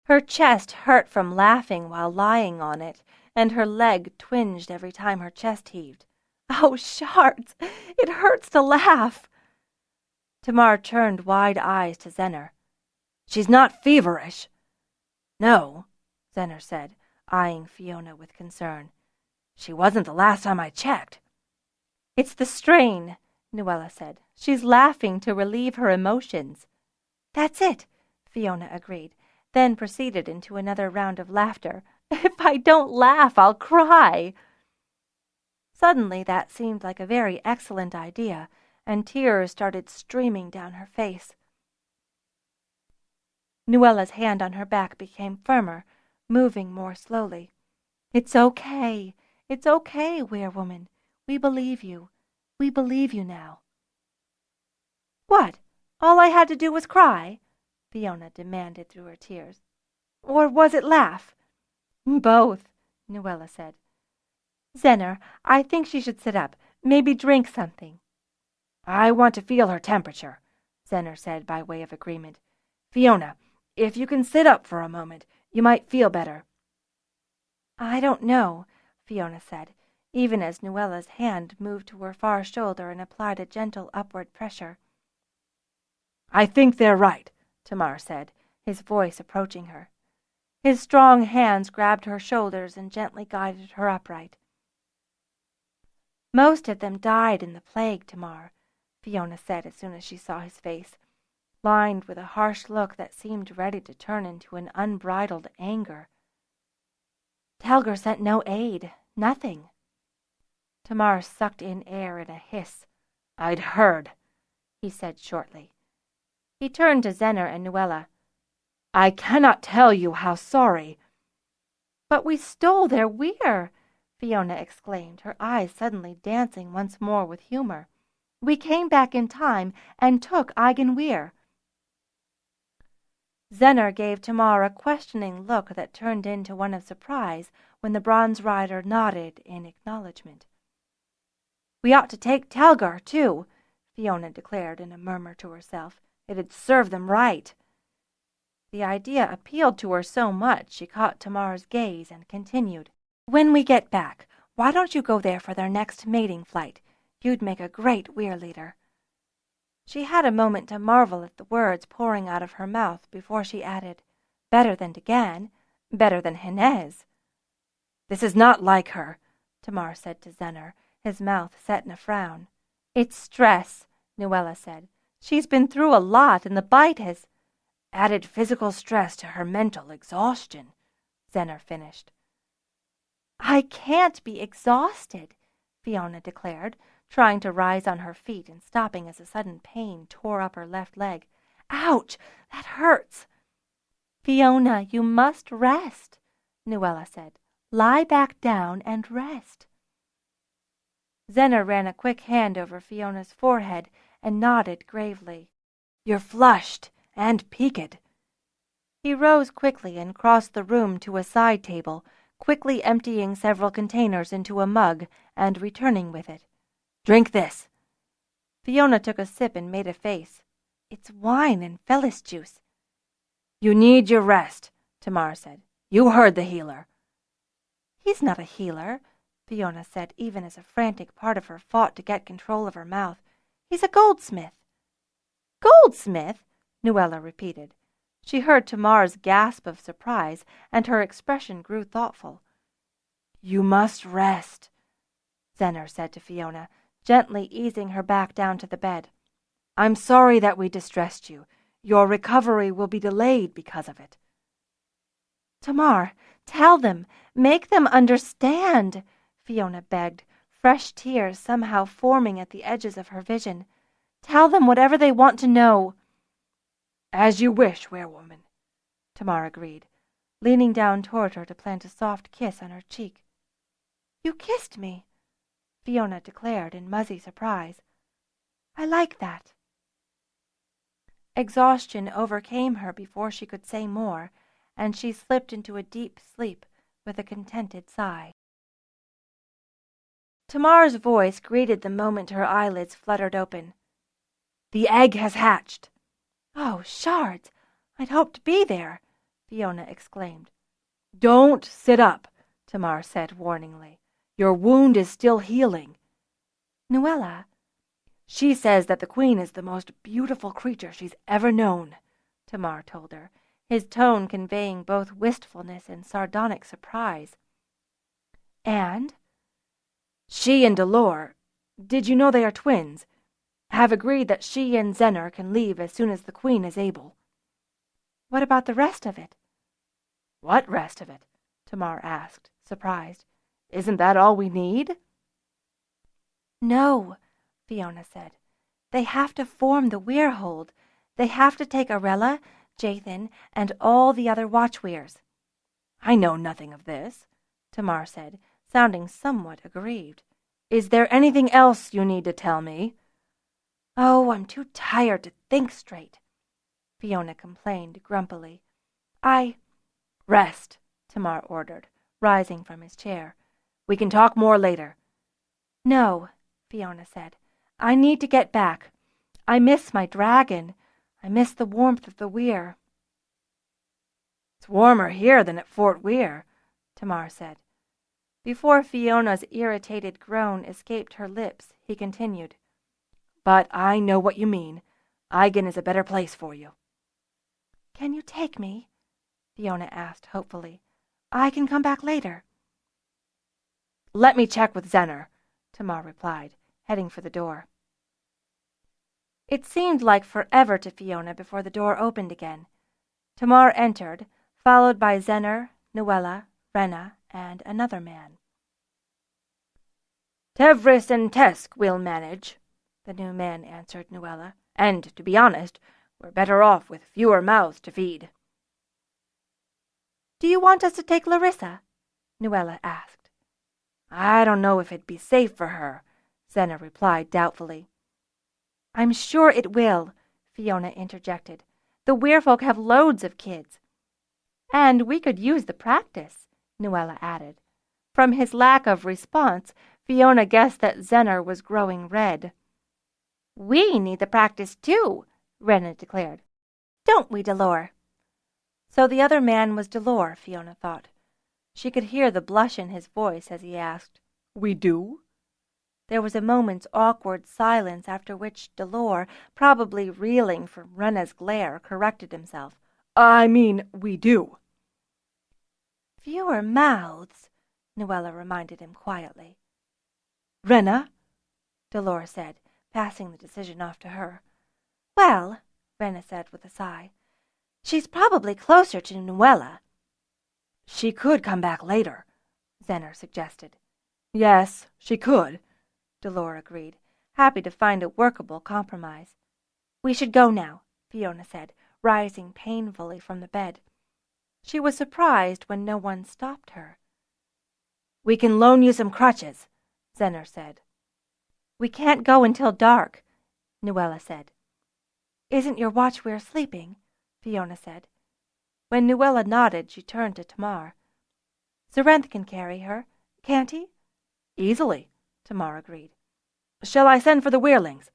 Her chest hurt from laughing while lying on it, and her leg twinged every time her chest heaved. "Oh, shards! It hurts to laugh!" Tamar turned wide eyes to Zener. "She's not feverish." "No," Zener said, eyeing Fiona with concern. "She wasn't the last time I checked." "It's the strain," Nuella said. "She's laughing to relieve her emotions." "That's it," Fiona agreed, then proceeded into another round of laughter. "If I don't laugh, I'll cry." Suddenly that seemed like a very excellent idea, and tears started streaming down her face. Nuella's hand on her back became firmer, moving more slowly. "It's okay. It's okay, Werewoman. We believe you. We believe you now." "What? All I had to do was cry?" Fiona demanded through her tears. "Or was it laugh?" "Both," Nuella said. "Zener, I think she should sit up. Maybe drink something." "I want to feel her temperature," Zener said by way of agreement. "Fiona, if you can sit up for a moment, you might feel better." "I don't know," Fiona said, even as Nuella's hand moved to her far shoulder and applied a gentle upward pressure. "I think they're right," Tamar said, his voice approaching her. His strong hands grabbed her shoulders and gently guided her upright. "Most of them died in the plague, Tamar," Fiona said as soon as she saw his face, lined with a harsh look that seemed ready to turn into an unbridled anger. "Telger sent no aid, nothing." Tamar sucked in air in a hiss. "I'd heard," he said shortly. He turned to Zener and Nuella. "I cannot tell you how sorry." "But we stole their Weyr!" Fiona exclaimed, her eyes suddenly dancing once more with humor. "We came back in time and took Eigen Weyr." Zener gave Tamar a questioning look that turned into one of surprise when the bronze rider nodded in acknowledgement. "We ought to take Telgar, too," Fiona declared in a murmur to herself. "It'd serve them right." The idea appealed to her so much she caught Tamar's gaze and continued. "When we get back, why don't you go there for their next mating flight? You'd make a great Weyr leader." She had a moment to marvel at the words pouring out of her mouth before she added, "Better than Degan, better than Henez." "This is not like her," Tamar said to Zener, his mouth set in a frown. "It's stress," Nuella said. "She's been through a lot, and the bite has—" "Added physical stress to her mental exhaustion," Zener finished. "I can't be exhausted," Fiona declared, trying to rise on her feet and stopping as a sudden pain tore up her left leg. "Ouch! That hurts!" "Fiona, you must rest," Nuella said. "Lie back down and rest." Zenner ran a quick hand over Fiona's forehead and nodded gravely. "You're flushed and peaked." He rose quickly and crossed the room to a side table, quickly emptying several containers into a mug and returning with it. "Drink this." Fiona took a sip and made a face. "It's wine and Felis juice." "You need your rest," Tamar said. "You heard the healer." "He's not a healer," Fiona said, even as a frantic part of her fought to get control of her mouth. "He's a goldsmith." "Goldsmith?" Nuella repeated. She heard Tamar's gasp of surprise, and her expression grew thoughtful. "You must rest," Zenner said to Fiona, gently easing her back down to the bed. "I'm sorry that we distressed you. Your recovery will be delayed because of it." "Tamar, tell them, make them understand," Fiona begged, fresh tears somehow forming at the edges of her vision. "Tell them whatever they want to know." "As you wish, Werewoman," Tamar agreed, leaning down toward her to plant a soft kiss on her cheek. "You kissed me," Fiona declared in muzzy surprise. "I like that." Exhaustion overcame her before she could say more, and she slipped into a deep sleep with a contented sigh. Tamar's voice greeted the moment her eyelids fluttered open. "The egg has hatched." "Oh, shards! I'd hoped to be there," Fiona exclaimed. "Don't sit up," Tamar said warningly. "Your wound is still healing." "Nuella?" "She says that the queen is the most beautiful creature she's ever known," Tamar told her, his tone conveying both wistfulness and sardonic surprise. "And?" "She and Delore, did you know they are twins, have agreed that she and Zenner can leave as soon as the queen is able." "What about the rest of it?" "What rest of it?" Tamar asked, surprised. "Isn't that all we need?" "No," Fiona said. "They have to form the Weirhold. They have to take Arella, Jathan, and all the other Watchweirs." "I know nothing of this," Tamar said, sounding somewhat aggrieved. "Is there anything else you need to tell me?" "Oh, I'm too tired to think straight," Fiona complained grumpily. "Rest," Tamar ordered, rising from his chair. "We can talk more later." "No," Fiona said. "I need to get back. I miss my dragon. I miss the warmth of the Weyr." "It's warmer here than at Fort Weyr," Tamar said. Before Fiona's irritated groan escaped her lips, he continued. "But I know what you mean. Aigen is a better place for you." "Can you take me?" Fiona asked hopefully. "I can come back later." "Let me check with Zenner," Tamar replied, heading for the door. It seemed like forever to Fiona before the door opened again. Tamar entered, followed by Zenner, Nuella, Rena, and another man. "Tevris and Tesk will manage," the new man answered Nuella, "and, to be honest, we're better off with fewer mouths to feed." "Do you want us to take Larissa?" Nuella asked. "I don't know if it'd be safe for her," Zenner replied doubtfully. "I'm sure it will," Fiona interjected. "The Weirfolk have loads of kids." "And we could use the practice," Nuella added. From his lack of response, Fiona guessed that Zenner was growing red. "We need the practice too," Rena declared. "Don't we, Delore?" So the other man was Delore, Fiona thought. She could hear the blush in his voice as he asked, "We do?" There was a moment's awkward silence, after which Delore, probably reeling from Rena's glare, corrected himself. "I mean, we do." "Fewer mouths," Nuella reminded him quietly. "Rena?" Delore said, passing the decision off to her. "Well," Rena said with a sigh, "she's probably closer to Nuella." "She could come back later," Zenner suggested. "Yes, she could," Delore agreed, happy to find a workable compromise. "We should go now," Fiona said, rising painfully from the bed. She was surprised when no one stopped her. "We can loan you some crutches," Zenner said. We can't go until dark, Nuella said. Isn't your watch Weyr sleeping? Fiona said. When Nuella nodded, she turned to Tamar. Zarenth can carry her, can't he? Easily, Tamar agreed. Shall I send for the Weyrlings?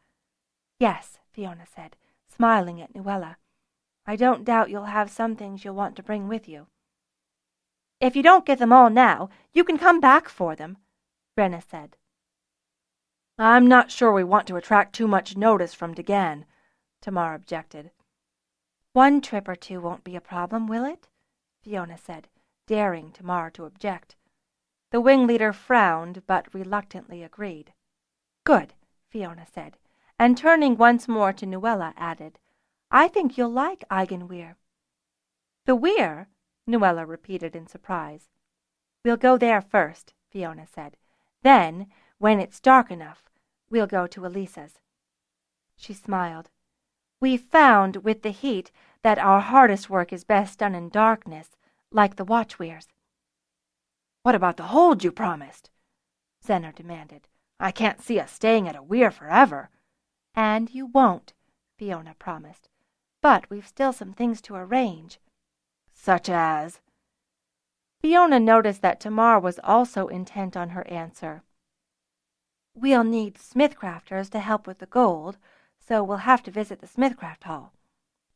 Yes, Fiona said, smiling at Nuella. I don't doubt you'll have some things you'll want to bring with you. If you don't get them all now, you can come back for them, Brenna said. I'm not sure we want to attract too much notice from Dagan, Tamar objected. One trip or two won't be a problem, will it? Fiona said, daring Tamar to object. The wing leader frowned, but reluctantly agreed. Good, Fiona said, and turning once more to Nuella, added, I think you'll like Eigenwehr. The Weyr? Nuella repeated in surprise. We'll go there first, Fiona said. Then, when it's dark enough, we'll go to Elisa's. She smiled. We've found, with the heat, that our hardest work is best done in darkness, like the watchwears. What about the hold you promised? Zenner demanded. I can't see us staying at a Weyr forever. And you won't, Fiona promised. But we've still some things to arrange. Such as? Fiona noticed that Tamar was also intent on her answer. We'll need smithcrafters to help with the gold, so we'll have to visit the smithcraft hall.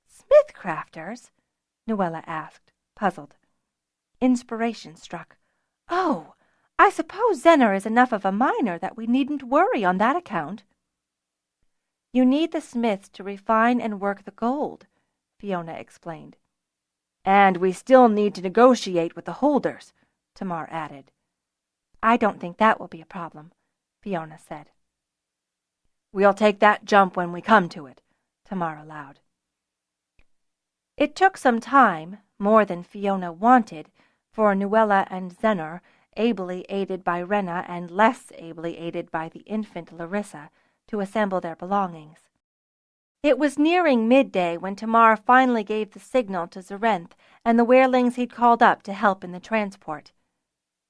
Smithcrafters? Nuella asked, puzzled. Inspiration struck. Oh, I suppose Zenner is enough of a miner that we needn't worry on that account. You need the smiths to refine and work the gold, Fiona explained. And we still need to negotiate with the holders, Tamar added. I don't think that will be a problem, Fiona said. We'll take that jump when we come to it, Tamar allowed. It took some time, more than Fiona wanted, for Nuella and Zenner, ably aided by Rena and less ably aided by the infant Larissa, to assemble their belongings. It was nearing midday when Tamar finally gave the signal to Zarenth and the Weyrlings he'd called up to help in the transport.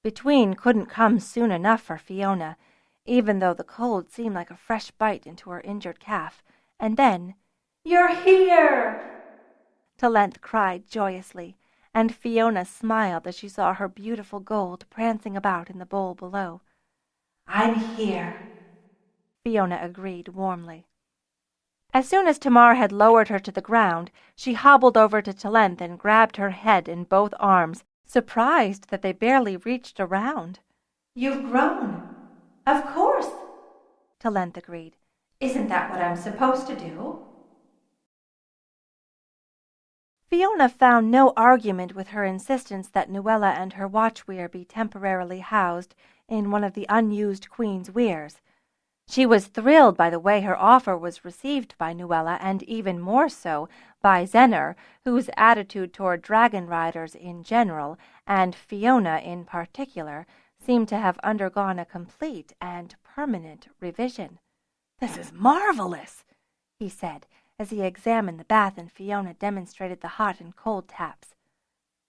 Between couldn't come soon enough for Fiona, even though the cold seemed like a fresh bite into her injured calf, and then, "You're here!" Talent cried joyously, and Fiona smiled as she saw her beautiful gold prancing about in the bowl below. "I'm here," Fiona agreed warmly. As soon as Tamar had lowered her to the ground, she hobbled over to Talent and grabbed her head in both arms, surprised that they barely reached around. "You've grown. Of course," Talent agreed. "Isn't that what I'm supposed to do?" Fiona found no argument with her insistence that Nuella and her watchweir be temporarily housed in one of the unused Queen's weirs. She was thrilled by the way her offer was received by Nuella, and even more so by Zenner, whose attitude toward Dragonriders in general, and Fiona in particular, seemed to have undergone a complete and permanent revision. "This is marvelous," he said, as he examined the bath and Fiona demonstrated the hot and cold taps.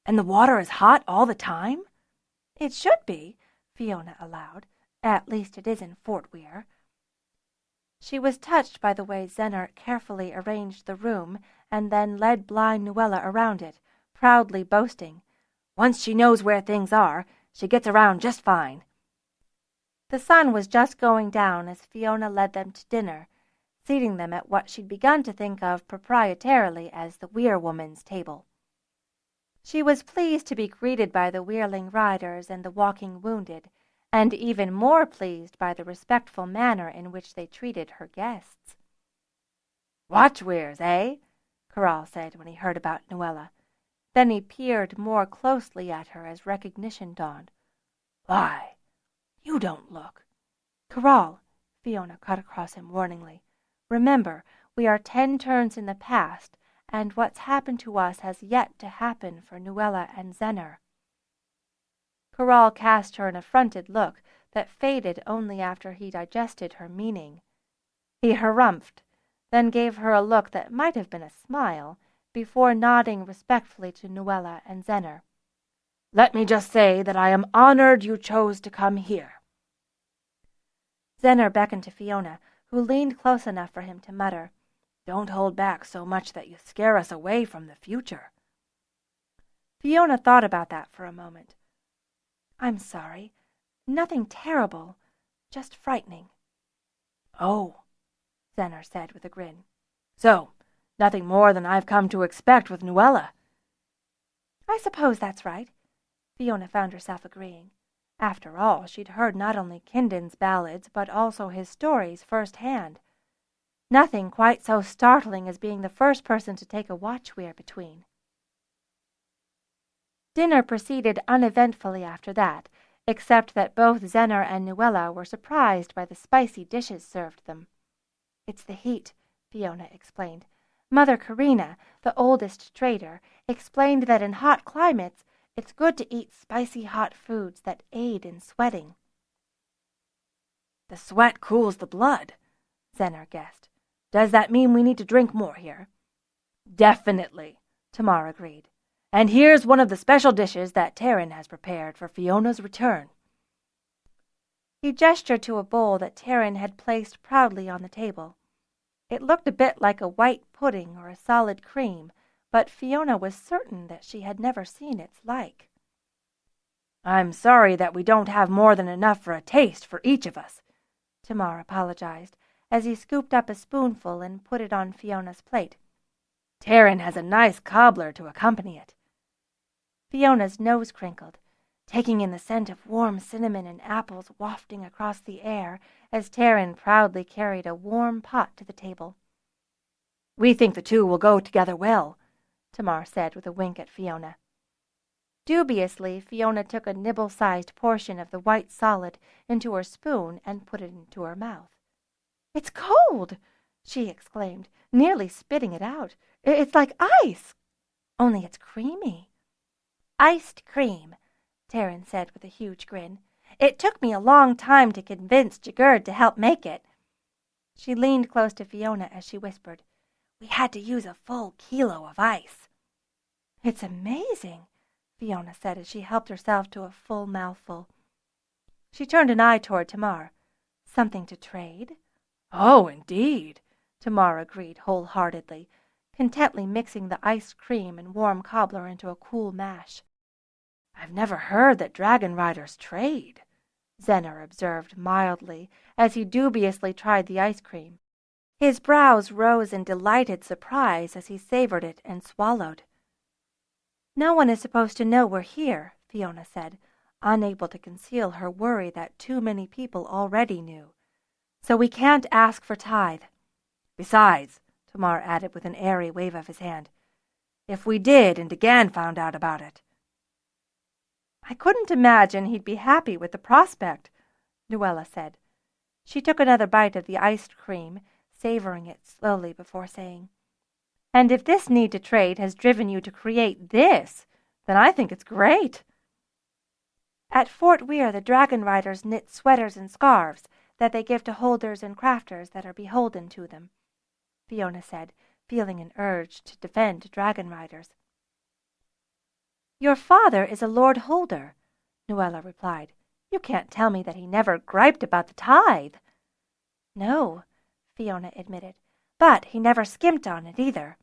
"And the water is hot all the time?" "It should be," Fiona allowed. "At least it is in Fort Weyr." She was touched by the way Zenner carefully arranged the room and then led blind Nuella around it, proudly boasting, "Once she knows where things are, she gets around just fine." The sun was just going down as Fiona led them to dinner, seating them at what she'd begun to think of proprietarily as the Weyr woman's table. She was pleased to be greeted by the Weyrling riders and the walking wounded, and even more pleased by the respectful manner in which they treated her guests. "Watchweirs, eh?" Corral said when he heard about Nuella. Then he peered more closely at her as recognition dawned. "Why, you don't look—" "Corral," Fiona cut across him warningly. "Remember, we are 10 turns in the past, and what's happened to us has yet to happen for Nuella and Zenner." Corral cast her an affronted look that faded only after he digested her meaning. He harumphed, then gave her a look that might have been a smile, before nodding respectfully to Nuella and Zenner. "Let me just say that I am honored you chose to come here." Zenner beckoned to Fiona, who leaned close enough for him to mutter, "Don't hold back so much that you scare us away from the future." Fiona thought about that for a moment. "I'm sorry. Nothing terrible, just frightening." "Oh," Zenner said with a grin. "So, nothing more than I've come to expect with Nuella." "I suppose that's right," Fiona found herself agreeing. After all, she'd heard not only Kinden's ballads, but also his stories firsthand. Nothing quite so startling as being the first person to take a watch weir between. Dinner proceeded uneventfully after that, except that both Zenner and Nuella were surprised by the spicy dishes served them. "It's the heat," Fiona explained. "Mother Karina, the oldest trader, explained that in hot climates it's good to eat spicy hot foods that aid in sweating." "The sweat cools the blood," Zenner guessed. "Does that mean we need to drink more here?" "Definitely," Tamar agreed. "And here's one of the special dishes that Pern has prepared for Fiona's return." He gestured to a bowl that Pern had placed proudly on the table. It looked a bit like a white pudding or a solid cream, but Fiona was certain that she had never seen its like. "I'm sorry that we don't have more than enough for a taste for each of us," Tamar apologized, as he scooped up a spoonful and put it on Fiona's plate. "Pern has a nice cobbler to accompany it." Fiona's nose crinkled, taking in the scent of warm cinnamon and apples wafting across the air as Pern proudly carried a warm pot to the table. "We think the two will go together well," Tamar said with a wink at Fiona. Dubiously, Fiona took a nibble-sized portion of the white solid into her spoon and put it into her mouth. "It's cold!" she exclaimed, nearly spitting it out. "It's like ice, only it's creamy." "Iced cream," Pern said with a huge grin. "It took me a long time to convince Jigurd to help make it." She leaned close to Fiona as she whispered, "We had to use a full kilo of ice." "It's amazing," Fiona said as she helped herself to a full mouthful. She turned an eye toward Tamar. "Something to trade?" "Oh, indeed," Tamar agreed wholeheartedly, contently mixing the iced cream and warm cobbler into a cool mash. "I've never heard that Dragonriders trade," Zenner observed mildly as he dubiously tried the ice cream. His brows rose in delighted surprise as he savored it and swallowed. "No one is supposed to know we're here," Fiona said, unable to conceal her worry that too many people already knew. "So we can't ask for tithe." "Besides," Tamar added with an airy wave of his hand, "if we did and Dagan found out about it—" "I couldn't imagine he'd be happy with the prospect," Nuella said. She took another bite of the iced cream, savoring it slowly before saying, "And if this need to trade has driven you to create this, then I think it's great." "At Fort Weyr the Dragonriders knit sweaters and scarves that they give to holders and crafters that are beholden to them," Fiona said, feeling an urge to defend Dragonriders. "Your father is a Lord Holder," Nuella replied. "You can't tell me that he never griped about the tithe." "No," Fiona admitted, "but he never skimped on it either."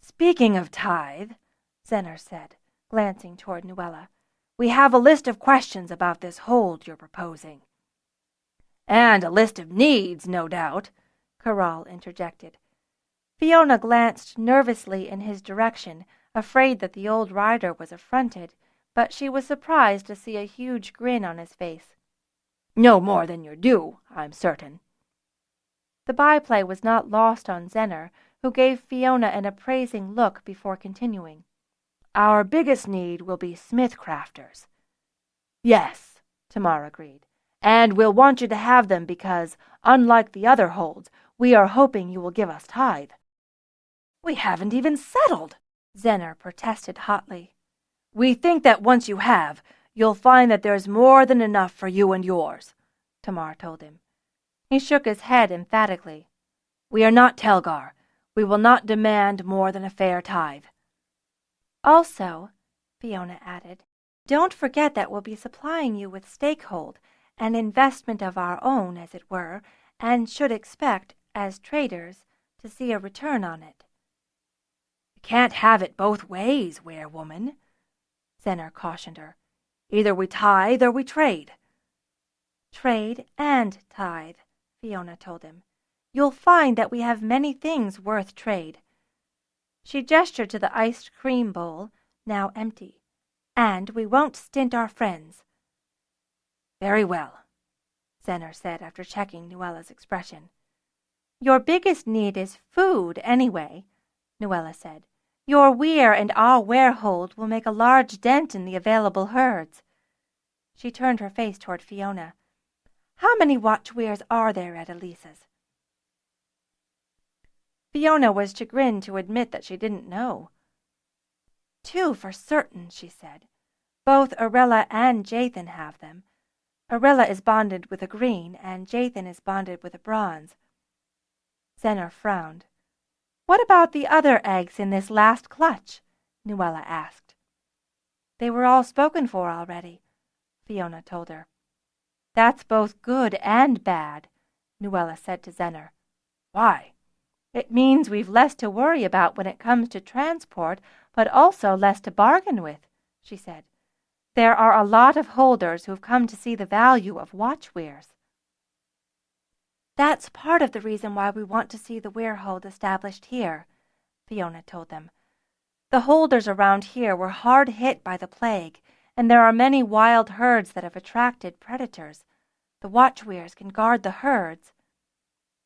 "Speaking of tithe," Zenner said, glancing toward Nuella, "we have a list of questions about this hold you're proposing." "And a list of needs, no doubt," Corral interjected. Fiona glanced nervously in his direction, afraid that the old rider was affronted, but she was surprised to see a huge grin on his face. "No more than you're due, I'm certain." The byplay was not lost on Zenner, who gave Fiona an appraising look before continuing. "Our biggest need will be smith-crafters." "Yes," Tamar agreed. "And we'll want you to have them because, unlike the other holds, we are hoping you will give us tithe." "We haven't even settled," Zenner protested hotly. "We think that once you have, you'll find that there's more than enough for you and yours," Tamar told him. He shook his head emphatically. "We are not Telgar. We will not demand more than a fair tithe." "Also," Fiona added, "don't forget that we'll be supplying you with stakehold, an investment of our own, as it were, and should expect, as traders, to see a return on it." "You can't have it both ways, Weyr-woman," Zenner cautioned her. "Either we tithe or we trade." "Trade and tithe," Fiona told him. "You'll find that we have many things worth trade." She gestured to the iced cream bowl, now empty. "And we won't stint our friends." "Very well," Zenner said after checking Nuella's expression. "Your biggest need is food, anyway," Nuella said. "Your Weyr and our Weyr-hold will make a large dent in the available herds." She turned her face toward Fiona. "How many watch-Weyrs are there at Elisa's?" Fiona was chagrined to admit that she didn't know. "2 for certain," she said. "Both Arella and Jathan have them. Arella is bonded with a green, and Jathan is bonded with a bronze." Zenner frowned. "What about the other eggs in this last clutch?" Nuella asked. "They were all spoken for already," Fiona told her. "That's both good and bad," Nuella said to Zenner. "Why?" "It means we've less to worry about when it comes to transport, but also less to bargain with," she said. "There are a lot of holders who've come to see the value of watch-Weyrs." "That's part of the reason why we want to see the Weyr-hold established here," Fiona told them. "The holders around here were hard hit by the plague, and there are many wild herds that have attracted predators. The watch-Weyrs can guard the herds."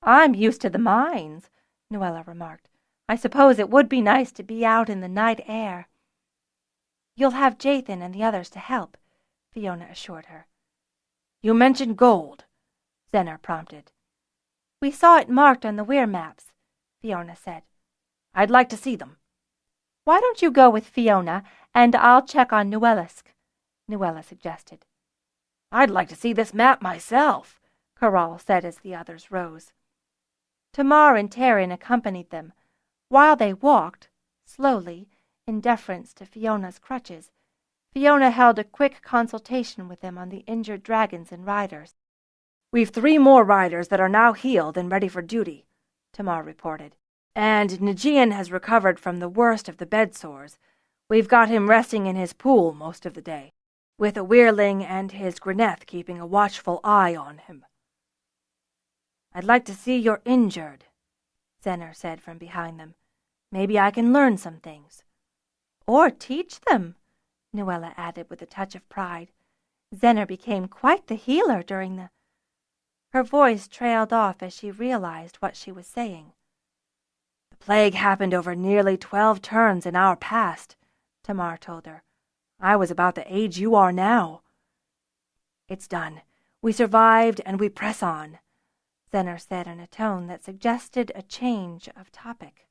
"I'm used to the mines," Nuella remarked. "I suppose it would be nice to be out in the night air." "You'll have Jathan and the others to help," Fiona assured her. "You mentioned gold," Zenner prompted. "We saw it marked on the Weyr maps," Fiona said. "I'd like to see them." "Why don't you go with Fiona, and I'll check on Nuellask," Nuella suggested. "I'd like to see this map myself," Caral said as the others rose. Tamar and Taryn accompanied them. While they walked, slowly, in deference to Fiona's crutches, Fiona held a quick consultation with them on the injured dragons and riders. "We've 3 more riders that are now healed and ready for duty," Tamar reported. "And Najian has recovered from the worst of the bed sores. We've got him resting in his pool most of the day, with a Weyrling and his Greneth keeping a watchful eye on him." "I'd like to see you're injured," Zenner said from behind them. "Maybe I can learn some things." "Or teach them," Nuella added with a touch of pride. "Zenner became quite the healer during the—" Her voice trailed off as she realized what she was saying. "The plague happened over nearly 12 turns in our past," Tamar told her. "I was about the age you are now." "It's done. We survived and we press on," Zenner said in a tone that suggested a change of topic.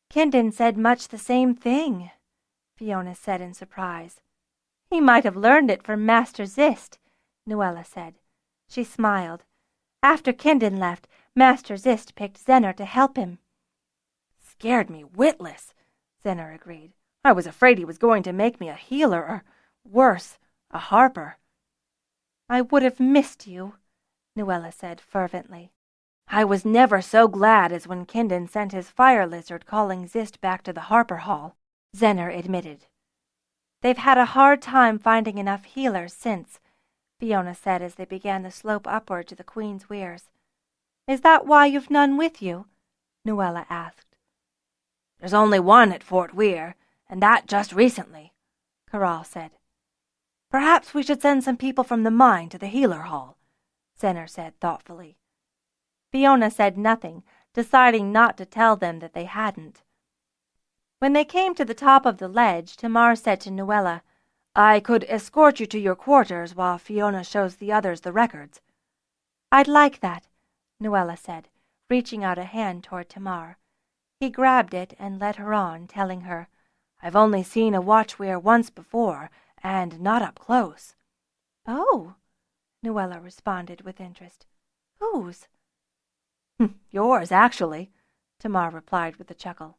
"Kindon said much the same thing," Fiona said in surprise. "He might have learned it from Master Zist," Nuella said. She smiled. "After Kindon left, Master Zist picked Zenner to help him." "Scared me witless," Zenner agreed. "I was afraid he was going to make me a healer or, worse, a harper." "I would have missed you," Nuella said fervently. "I was never so glad as when Kindon sent his fire lizard calling Zist back to the Harper Hall," Zenner admitted. "They've had a hard time finding enough healers since," Fiona said as they began the slope upward to the Queen's Weirs. "Is that why you've none with you?" Nuella asked. "There's only one at Fort Weyr, and that just recently," Caral said. "Perhaps we should send some people from the mine to the healer hall," Zenner said thoughtfully. Fiona said nothing, deciding not to tell them that they hadn't. When they came to the top of the ledge, Tamar said to Nuella, "I could escort you to your quarters while Fiona shows the others the records." "I'd like that," Nuella said, reaching out a hand toward Tamar. He grabbed it and led her on, telling her, "I've only seen a watch-Weyr once before, and not up close." "Oh," Nuella responded with interest. "Whose?" "Yours, actually," Tamar replied with a chuckle.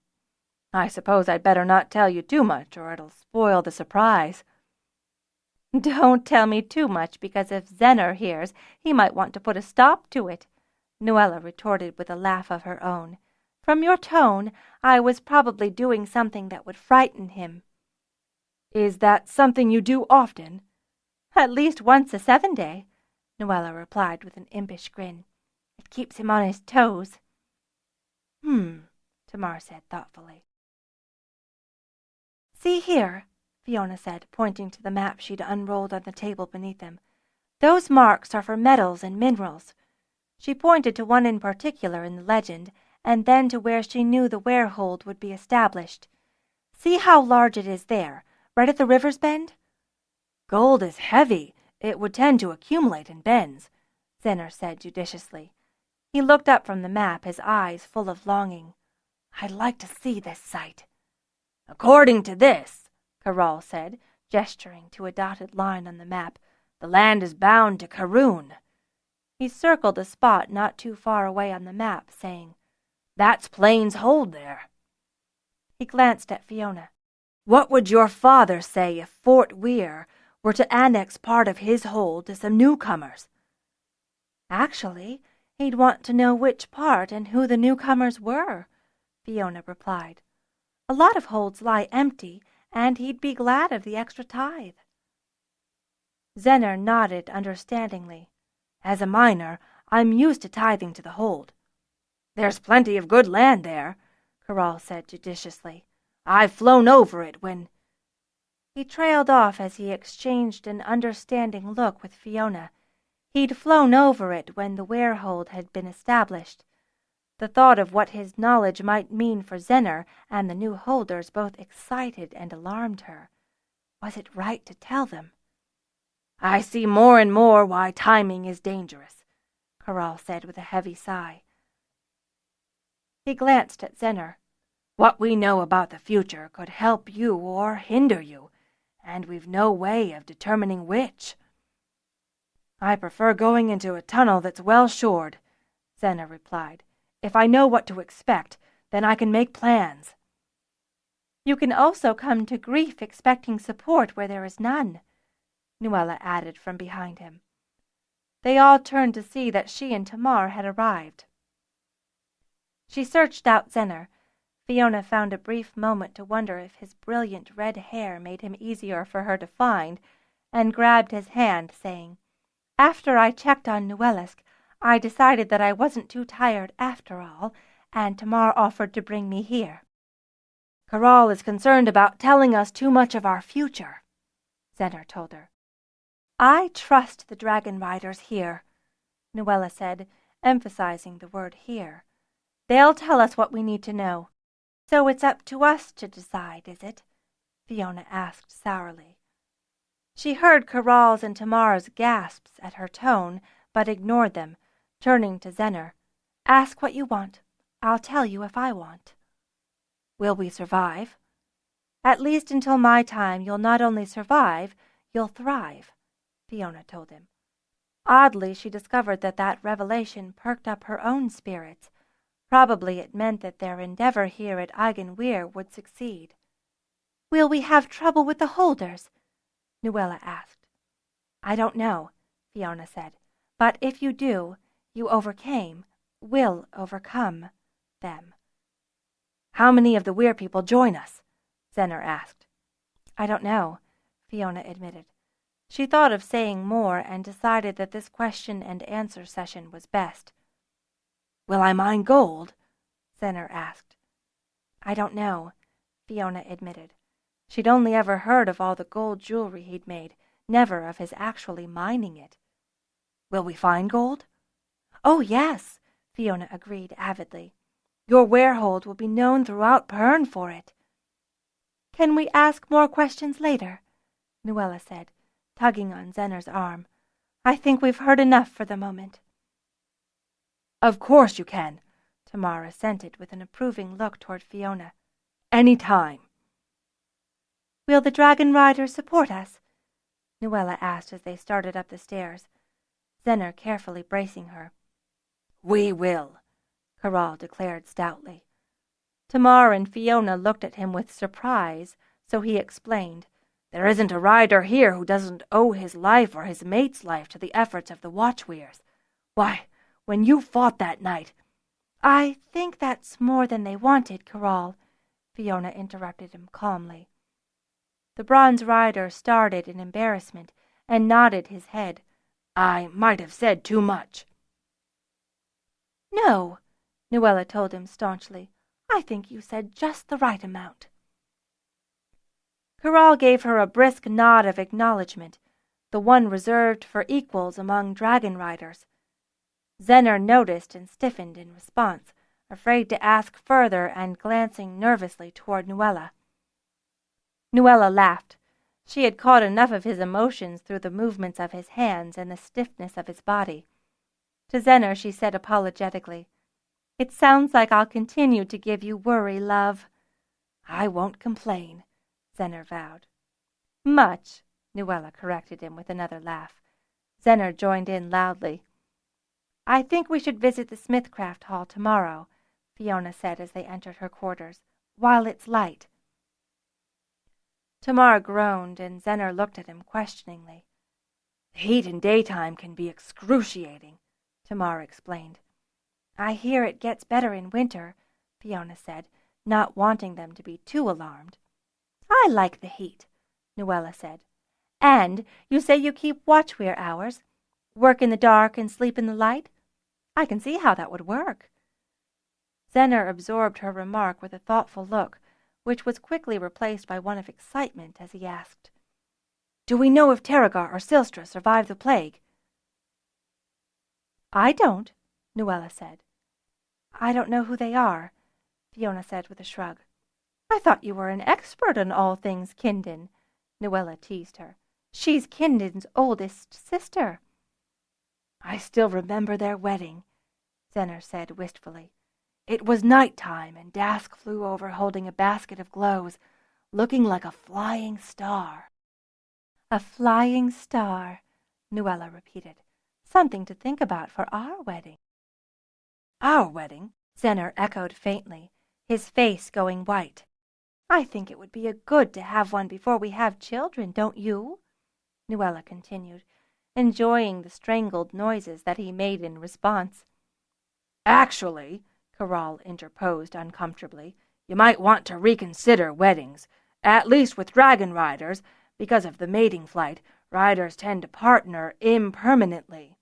"I suppose I'd better not tell you too much, or it'll spoil the surprise." Don't tell me too much, because if Zener hears, he might want to put a stop to it, Nuella retorted with a laugh of her own. From your tone, I was probably doing something that would frighten him. Is that something you do often? At least once a 7-day, Nuella replied with an impish grin. It keeps him on his toes. Tamar said thoughtfully. See here, Fiona said, pointing to the map she'd unrolled on the table beneath them. Those marks are for metals and minerals. She pointed to one in particular in the legend, and then to where she knew the Weyr would be established. See how large it is there, right at the river's bend? Gold is heavy. It would tend to accumulate in bends, Zener said judiciously. He looked up from the map, his eyes full of longing. I'd like to see this site. According to this, Caral said, gesturing to a dotted line on the map, the land is bound to Karoon. He circled a spot not too far away on the map, saying, That's Plains Hold there. He glanced at Fiona. What would your father say if Fort Weyr were to annex part of his hold to some newcomers? Actually, he'd want to know which part and who the newcomers were, Fiona replied. A lot of holds lie empty, and he'd be glad of the extra tithe. Zener nodded understandingly. As a miner, I'm used to tithing to the hold. There's plenty of good land there, Caral said judiciously. I've flown over it when... He trailed off as he exchanged an understanding look with Fiona. He'd flown over it when the Weyr had been established. The thought of what his knowledge might mean for Zener and the new holders both excited and alarmed her. Was it right to tell them? I see more and more why timing is dangerous, Caral said with a heavy sigh. He glanced at Zener. What we know about the future could help you or hinder you, and we've no way of determining which. I prefer going into a tunnel that's well shored, Zener replied. If I know what to expect, then I can make plans. You can also come to grief expecting support where there is none, Nuella added from behind him. They all turned to see that she and Tamar had arrived. She searched out Zener. Fiona found a brief moment to wonder if his brilliant red hair made him easier for her to find, and grabbed his hand, saying, After I checked on Nuella's, I decided that I wasn't too tired after all, and Tamar offered to bring me here. Caral is concerned about telling us too much of our future, Zener told her. I trust the Dragonriders here, Nuella said, emphasizing the word here. They'll tell us what we need to know. So it's up to us to decide, is it? Fiona asked sourly. She heard Caral's and Tamar's gasps at her tone, but ignored them, turning to Zener. Ask what you want. I'll tell you if I want. Will we survive? At least until my time, you'll not only survive, you'll thrive, Fiona told him. Oddly, she discovered that revelation perked up her own spirits. Probably it meant that their endeavor here at Weyr would succeed. Will we have trouble with the holders? Nuella asked. I don't know, Fiona said. But if you do, you will overcome them. How many of the Weyr people join us? Zener asked. I don't know, Fiona admitted. She thought of saying more and decided that this question and answer session was best. Will I mine gold? Zener asked. I don't know, Fiona admitted. She'd only ever heard of all the gold jewelry he'd made, never of his actually mining it. Will we find gold? Oh, yes, Fiona agreed avidly. Your Weyr will be known throughout Pern for it. Can we ask more questions later? Nuella said, tugging on Zener's arm. I think we've heard enough for the moment. Of course you can, Tamar assented with an approving look toward Fiona. Any time. Will the Dragonriders support us? Nuella asked as they started up the stairs, Zener carefully bracing her. We will, Caral declared stoutly. Tamar and Fiona looked at him with surprise, so he explained. There isn't a rider here who doesn't owe his life or his mate's life to the efforts of the watch-Weyrs. Why, when you fought that night—" "I think that's more than they wanted, Caral," Fiona interrupted him calmly. The bronze rider started in embarrassment and nodded his head. "I might have said too much." "No," Nuella told him staunchly. "I think you said just the right amount." Caral gave her a brisk nod of acknowledgement, the one reserved for equals among Dragonriders. Zener noticed and stiffened in response, afraid to ask further and glancing nervously toward Nuella. Nuella laughed. She had caught enough of his emotions through the movements of his hands and the stiffness of his body. To Zener she said apologetically, "It sounds like I'll continue to give you worry, love." "I won't complain," Zener vowed. "Much," Nuella corrected him with another laugh. Zener joined in loudly. "I think we should visit the Smithcraft Hall tomorrow," Fiona said as they entered her quarters, "while it's light." Tamar groaned, and Zener looked at him questioningly. "The heat in daytime can be excruciating," Tamar explained. "I hear it gets better in winter," Fiona said, not wanting them to be too alarmed. "I like the heat," Nuella said. "And you say you keep watch-Weyr hours? Work in the dark and sleep in the light? I can see how that would work." Zener absorbed her remark with a thoughtful look, which was quickly replaced by one of excitement as he asked, "Do we know if Terrigar or Silstra survived the plague?" "I don't," Nuella said. "I don't know who they are," Fiona said with a shrug. "I thought you were an expert on all things Kindon," Nuella teased her. "She's Kindon's oldest sister." "I still remember their wedding," Zener said wistfully. "It was night-time, and Dask flew over holding a basket of glows, looking like a flying star." "A flying star," Nuella repeated. "Something to think about for our wedding." "Our wedding?" Zener echoed faintly, his face going white. "I think it would be good to have one before we have children, don't you?" Nuella continued, enjoying the strangled noises that he made in response. "Actually," Caral interposed uncomfortably, "you might want to reconsider weddings, at least with Dragonriders. Because of the mating flight, riders tend to partner impermanently."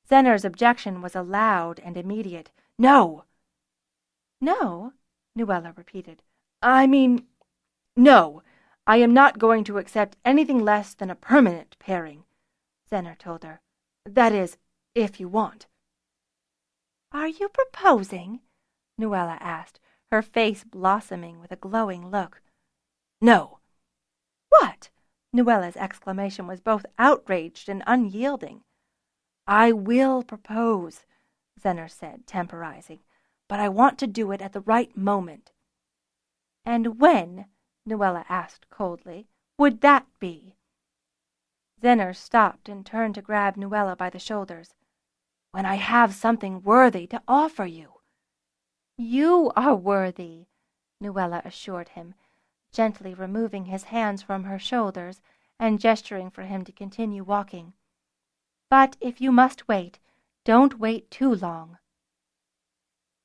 Zener's objection was a loud and immediate "No!" "No?" Nuella repeated. "I mean, no. I am not going to accept anything less than a permanent pairing," Zener told her. "That is, if you want." "Are you proposing?" Nuella asked, her face blossoming with a glowing look. "No." "What?" Nuella's exclamation was both outraged and unyielding. "I will propose," Zener said, temporizing, "but I want to do it at the right moment." "And when," Nuella asked coldly, "would that be?" Zener stopped and turned to grab Nuella by the shoulders. "When I have something worthy to offer you." "You are worthy," Nuella assured him, gently removing his hands from her shoulders and gesturing for him to continue walking. "But if you must wait, don't wait too long."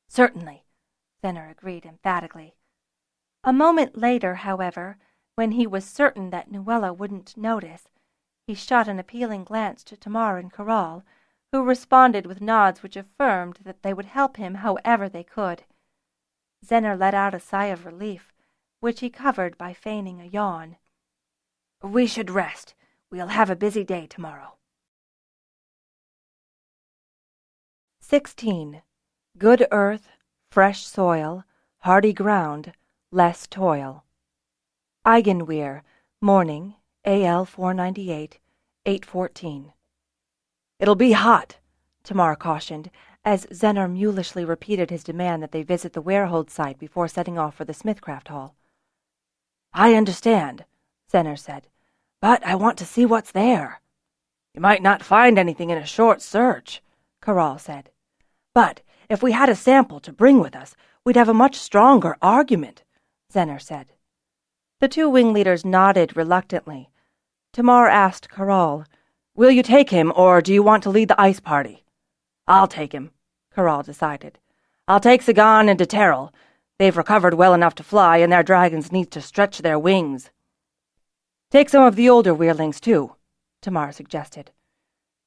"Certainly," Zener agreed emphatically. A moment later, however, when he was certain that Nuella wouldn't notice, he shot an appealing glance to Tamar and Caral, who responded with nods which affirmed that they would help him however they could. Zener let out a sigh of relief, which he covered by feigning a yawn. "We should rest. We'll have a busy day tomorrow." 16. Good earth, fresh soil, hardy ground, less toil. Eigenweir, morning, AL 498, 8:14. "It'll be hot," Tamar cautioned, as Zener mulishly repeated his demand that they visit the Weyr site before setting off for the Smithcraft Hall. "I understand," Zener said, "but I want to see what's there." "You might not find anything in a short search," Caral said. "But if we had a sample to bring with us, we'd have a much stronger argument," Zener said. The two wing-leaders nodded reluctantly. Tamar asked Caral, "Will you take him, or do you want to lead the ice party?" "I'll take him," Caral decided. "I'll take Sagan and Deterrel. They've recovered well enough to fly, and their dragons need to stretch their wings." "Take some of the older Weirlings, too," Tamar suggested.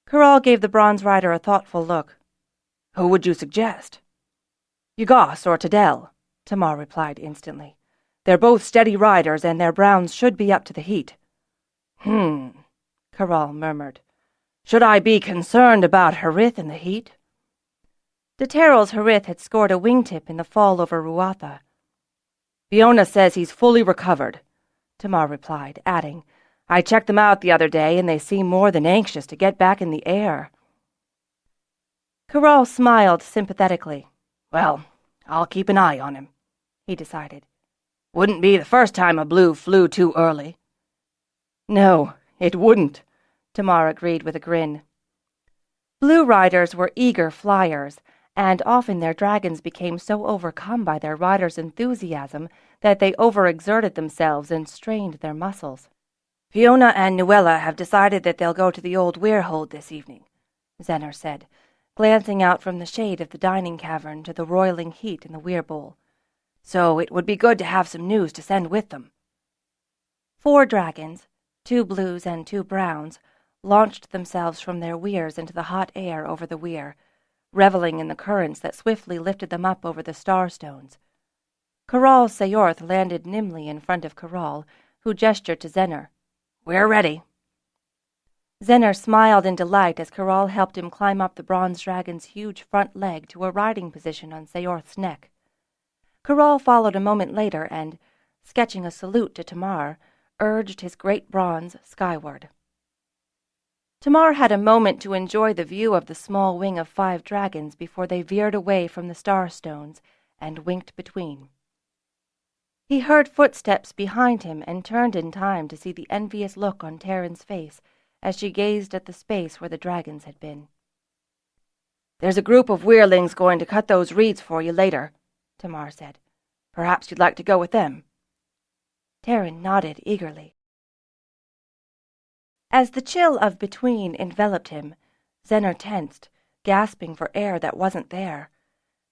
Caral gave the bronze rider a thoughtful look. "Who would you suggest?" "Ygos or Tadel," Tamar replied instantly. "They're both steady riders, and their browns should be up to the heat." Caral murmured. "Should I be concerned about Harith in the heat?" Deterrel's Harith had scored a wingtip in the fall over Ruatha. "Fiona says he's fully recovered," Tamar replied, adding, "I checked them out the other day, and they seem more than anxious to get back in the air." Caral smiled sympathetically. "Well, I'll keep an eye on him," he decided. "Wouldn't be the first time a blue flew too early." "No, it wouldn't," Tamar agreed with a grin. Blue riders were eager flyers, and often their dragons became so overcome by their riders' enthusiasm that they overexerted themselves and strained their muscles. "Fiona and Nuella have decided that they'll go to the old Weirhold this evening," Zenner said, glancing out from the shade of the dining cavern to the roiling heat in the Weyr bowl. "So it would be good to have some news to send with them." 4 dragons, 2 blues and 2 browns, launched themselves from their weirs into the hot air over the Weyr, reveling in the currents that swiftly lifted them up over the starstones. Caral's Sayorth landed nimbly in front of Caral, who gestured to Zenner. "We're ready." Zenner smiled in delight as Caral helped him climb up the bronze dragon's huge front leg to a riding position on Sayorth's neck. Caral followed a moment later and, sketching a salute to Tamar, urged his great bronze skyward. Tamar had a moment to enjoy the view of the small wing of 5 dragons before they veered away from the starstones and winked between. He heard footsteps behind him and turned in time to see the envious look on Taryn's face as she gazed at the space where the dragons had been. "There's a group of Weirlings going to cut those reeds for you later," Tamar said. "Perhaps you'd like to go with them." Taryn nodded eagerly. As the chill of between enveloped him, Zenner tensed, gasping for air that wasn't there.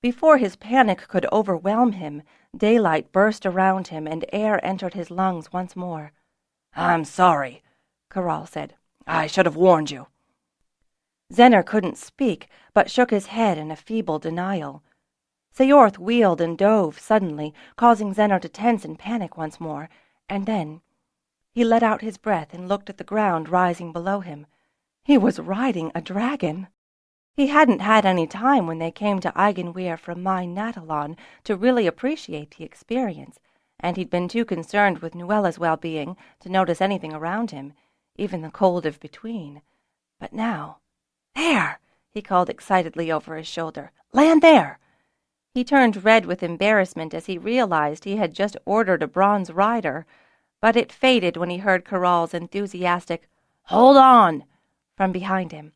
Before his panic could overwhelm him, daylight burst around him and air entered his lungs once more. "I'm sorry," Caral said. "I should have warned you." Zenner couldn't speak, but shook his head in a feeble denial. Sayorth wheeled and dove suddenly, causing Zenner to tense and panic once more, and then he let out his breath and looked at the ground rising below him. He was riding a dragon. He hadn't had any time when they came to Eigenweir from Mine Natalon to really appreciate the experience, and he'd been too concerned with Nuella's well-being to notice anything around him, even the cold of between. But now, "There!" he called excitedly over his shoulder. "Land there!" He turned red with embarrassment as he realized he had just ordered a bronze rider, but it faded when he heard Caral's enthusiastic, "Hold on!" from behind him.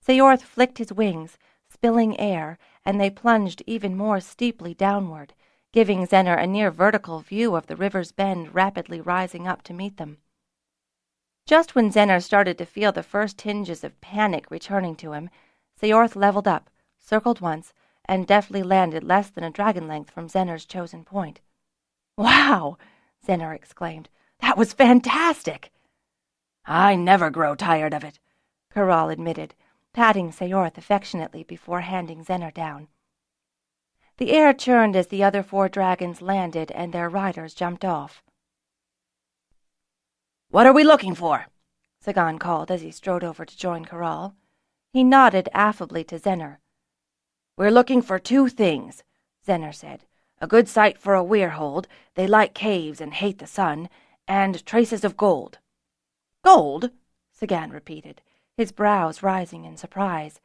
Sayorth flicked his wings, spilling air, and they plunged even more steeply downward, giving Zenner a near-vertical view of the river's bend rapidly rising up to meet them. Just when Zenner started to feel the first tinges of panic returning to him, Sayorth leveled up, circled once, and deftly landed less than a dragon length from Zenner's chosen point. "Wow!" Zenner exclaimed. "That was fantastic!" "I never grow tired of it," Caral admitted, patting Sayorth affectionately before handing Zenner down. The air churned as the other 4 dragons landed and their riders jumped off. "What are we looking for?" Sagan called as he strode over to join Caral. He nodded affably to Zenner. "We're looking for 2 things," Zenner said. "A good site for a Weirhold, they like caves and hate the sun, and traces of gold." "Gold?" Sagan repeated, his brows rising in surprise.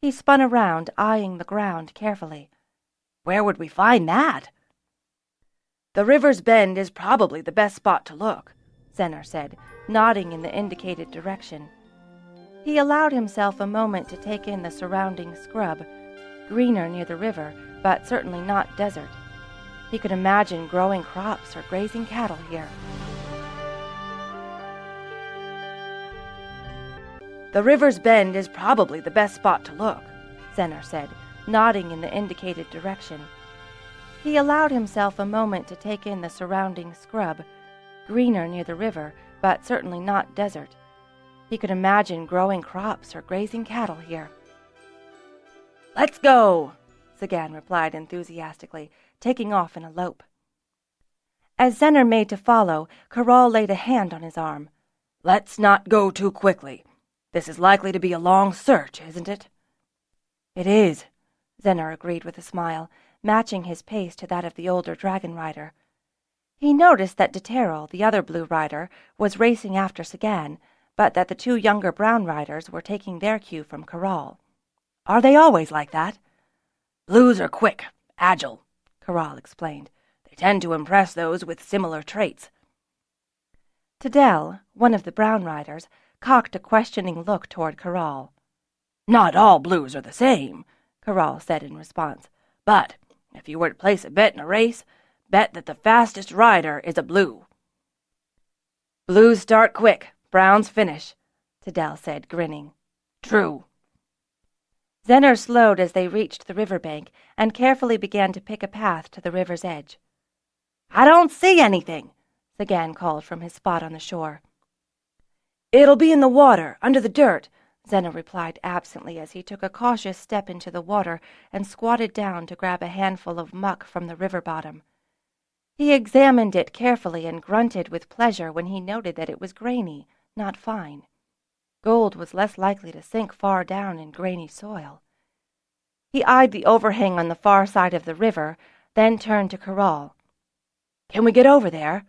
He spun around, eyeing the ground carefully. "Where would we find that?" "The river's bend is probably the best spot to look," Zenner said, nodding in the indicated direction. He allowed himself a moment to take in the surrounding scrub, greener near the river, but certainly not desert. He could imagine growing crops or grazing cattle here. The river's bend is probably the best spot to look, Zenner said, nodding in the indicated direction. He allowed himself a moment to take in the surrounding scrub, greener near the river, but certainly not desert. He could imagine growing crops or grazing cattle here. "Let's go," Sagan replied enthusiastically, taking off in a lope. As Zenner made to follow, Corral laid a hand on his arm. "Let's not go too quickly. This is likely to be a long search, isn't it?" "It is," Zenner agreed with a smile, matching his pace to that of the older dragon rider. He noticed that Deterrell, the other blue rider, was racing after Sagan, but that the two younger brown riders were taking their cue from Corral. "Are they always like that?" "Blues are quick, agile," Corral explained. "They tend to impress those with similar traits." Tadell, one of the brown riders, cocked a questioning look toward Corral. "Not all blues are the same," Corral said in response. "But if you were to place a bet in a race, bet that the fastest rider is a blue." "Blues start quick, browns finish," Tadell said, grinning. "True." Zenner slowed as they reached the riverbank and carefully began to pick a path to the river's edge. "I don't see anything," Sagan called from his spot on the shore. "It'll be in the water, under the dirt," Zenner replied absently as he took a cautious step into the water and squatted down to grab a handful of muck from the river bottom. He examined it carefully and grunted with pleasure when he noted that it was grainy, not fine. Gold was less likely to sink far down in grainy soil. He eyed the overhang on the far side of the river, then turned to Corral. "Can we get over there?"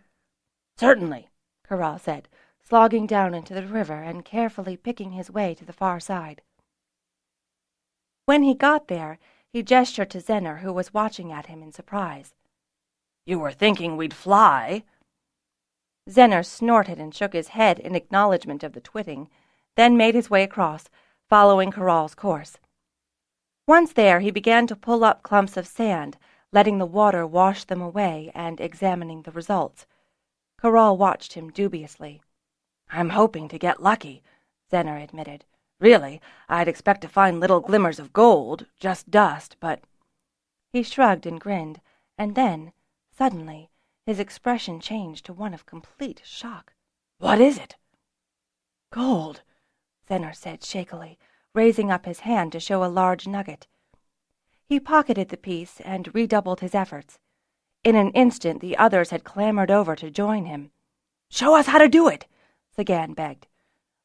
"Certainly," Corral said, slogging down into the river and carefully picking his way to the far side. When he got there, he gestured to Zenner, who was watching at him in surprise. "You were thinking we'd fly?" Zenner snorted and shook his head in acknowledgement of the twitting, then made his way across, following Corral's course. Once there, he began to pull up clumps of sand, letting the water wash them away and examining the results. Corral watched him dubiously. "I'm hoping to get lucky," Zenner admitted. "Really, I'd expect to find little glimmers of gold, just dust, but—" He shrugged and grinned, and then, suddenly, his expression changed to one of complete shock. "What is it?" "Gold," Zenner said shakily, raising up his hand to show a large nugget. He pocketed the piece and redoubled his efforts. In an instant the others had clambered over to join him. "Show us how to do it," Sagan begged.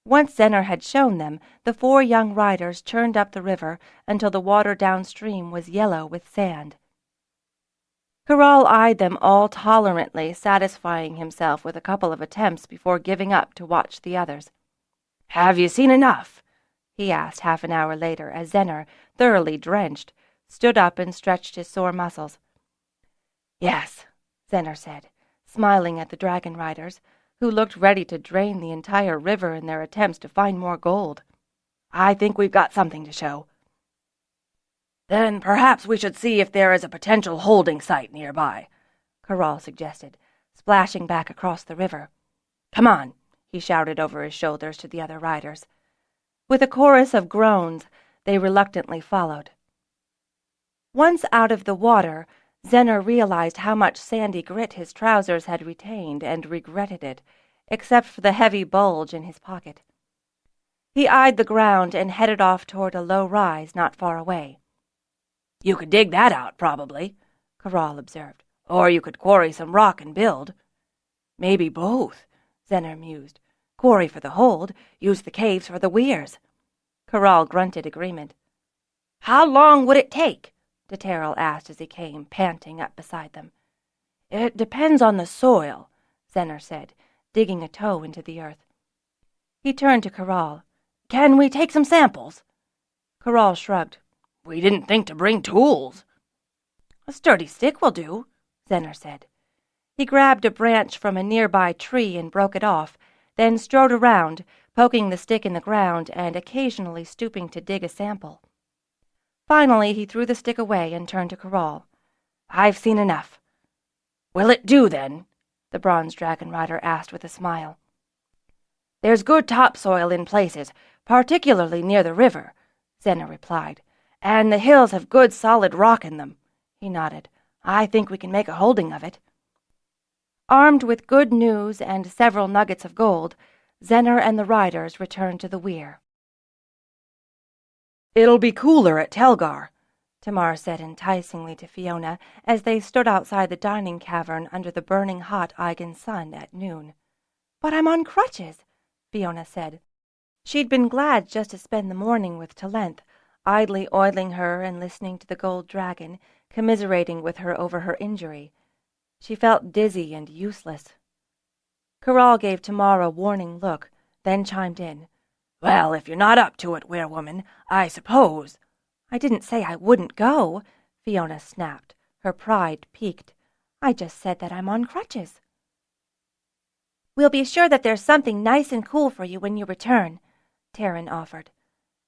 Once Zenner had shown them, the 4 young riders churned up the river until the water downstream was yellow with sand. Corral eyed them all tolerantly, satisfying himself with a couple of attempts before giving up to watch the others. "Have you seen enough?" he asked half an hour later as Zenner, thoroughly drenched, stood up and stretched his sore muscles. "Yes," Zenner said, smiling at the dragon riders, who looked ready to drain the entire river in their attempts to find more gold. "I think we've got something to show." "Then perhaps we should see if there is a potential holding site nearby," Corral suggested, splashing back across the river. "Come on," he shouted over his shoulders to the other riders. With a chorus of groans, they reluctantly followed. Once out of the water, Zenner realized how much sandy grit his trousers had retained and regretted it, except for the heavy bulge in his pocket. He eyed the ground and headed off toward a low rise not far away. "You could dig that out, probably," Corral observed. "Or you could quarry some rock and build." "Maybe both," Zenner mused. "Quarry for the hold, use the caves for the weirs." Corral grunted agreement. "How long would it take?" Deterrell asked as he came, panting, up beside them. "It depends on the soil," Zenner said, digging a toe into the earth. He turned to Corral. "Can we take some samples?" Corral shrugged. "We didn't think to bring tools." "A sturdy stick will do," Zenner said. He grabbed a branch from a nearby tree and broke it off, then strode around, poking the stick in the ground and occasionally stooping to dig a sample. Finally, he threw the stick away and turned to Corral. "I've seen enough. "Will it do, then?" the bronze dragon rider asked with a smile. "There's good topsoil in places, particularly near the river," Zena replied, "and the hills have good solid rock in them." He nodded. "I think we can make a holding of it." Armed with good news and several nuggets of gold, Zener and the riders returned to the Weyr. "It'll be cooler at Telgar," Tamar said enticingly to Fiona as they stood outside the dining cavern under the burning hot Eigen sun at noon. "But I'm on crutches," Fiona said. She'd been glad just to spend the morning with Talent, idly oiling her and listening to the gold dragon, commiserating with her over her injury. She felt dizzy and useless. Corral gave Tamar a warning look, then chimed in. "Well, if you're not up to it, werewoman, I suppose—" "I didn't say I wouldn't go," Fiona snapped, her pride piqued. "I just said that I'm on crutches." "We'll be sure that there's something nice and cool for you when you return," Taryn offered.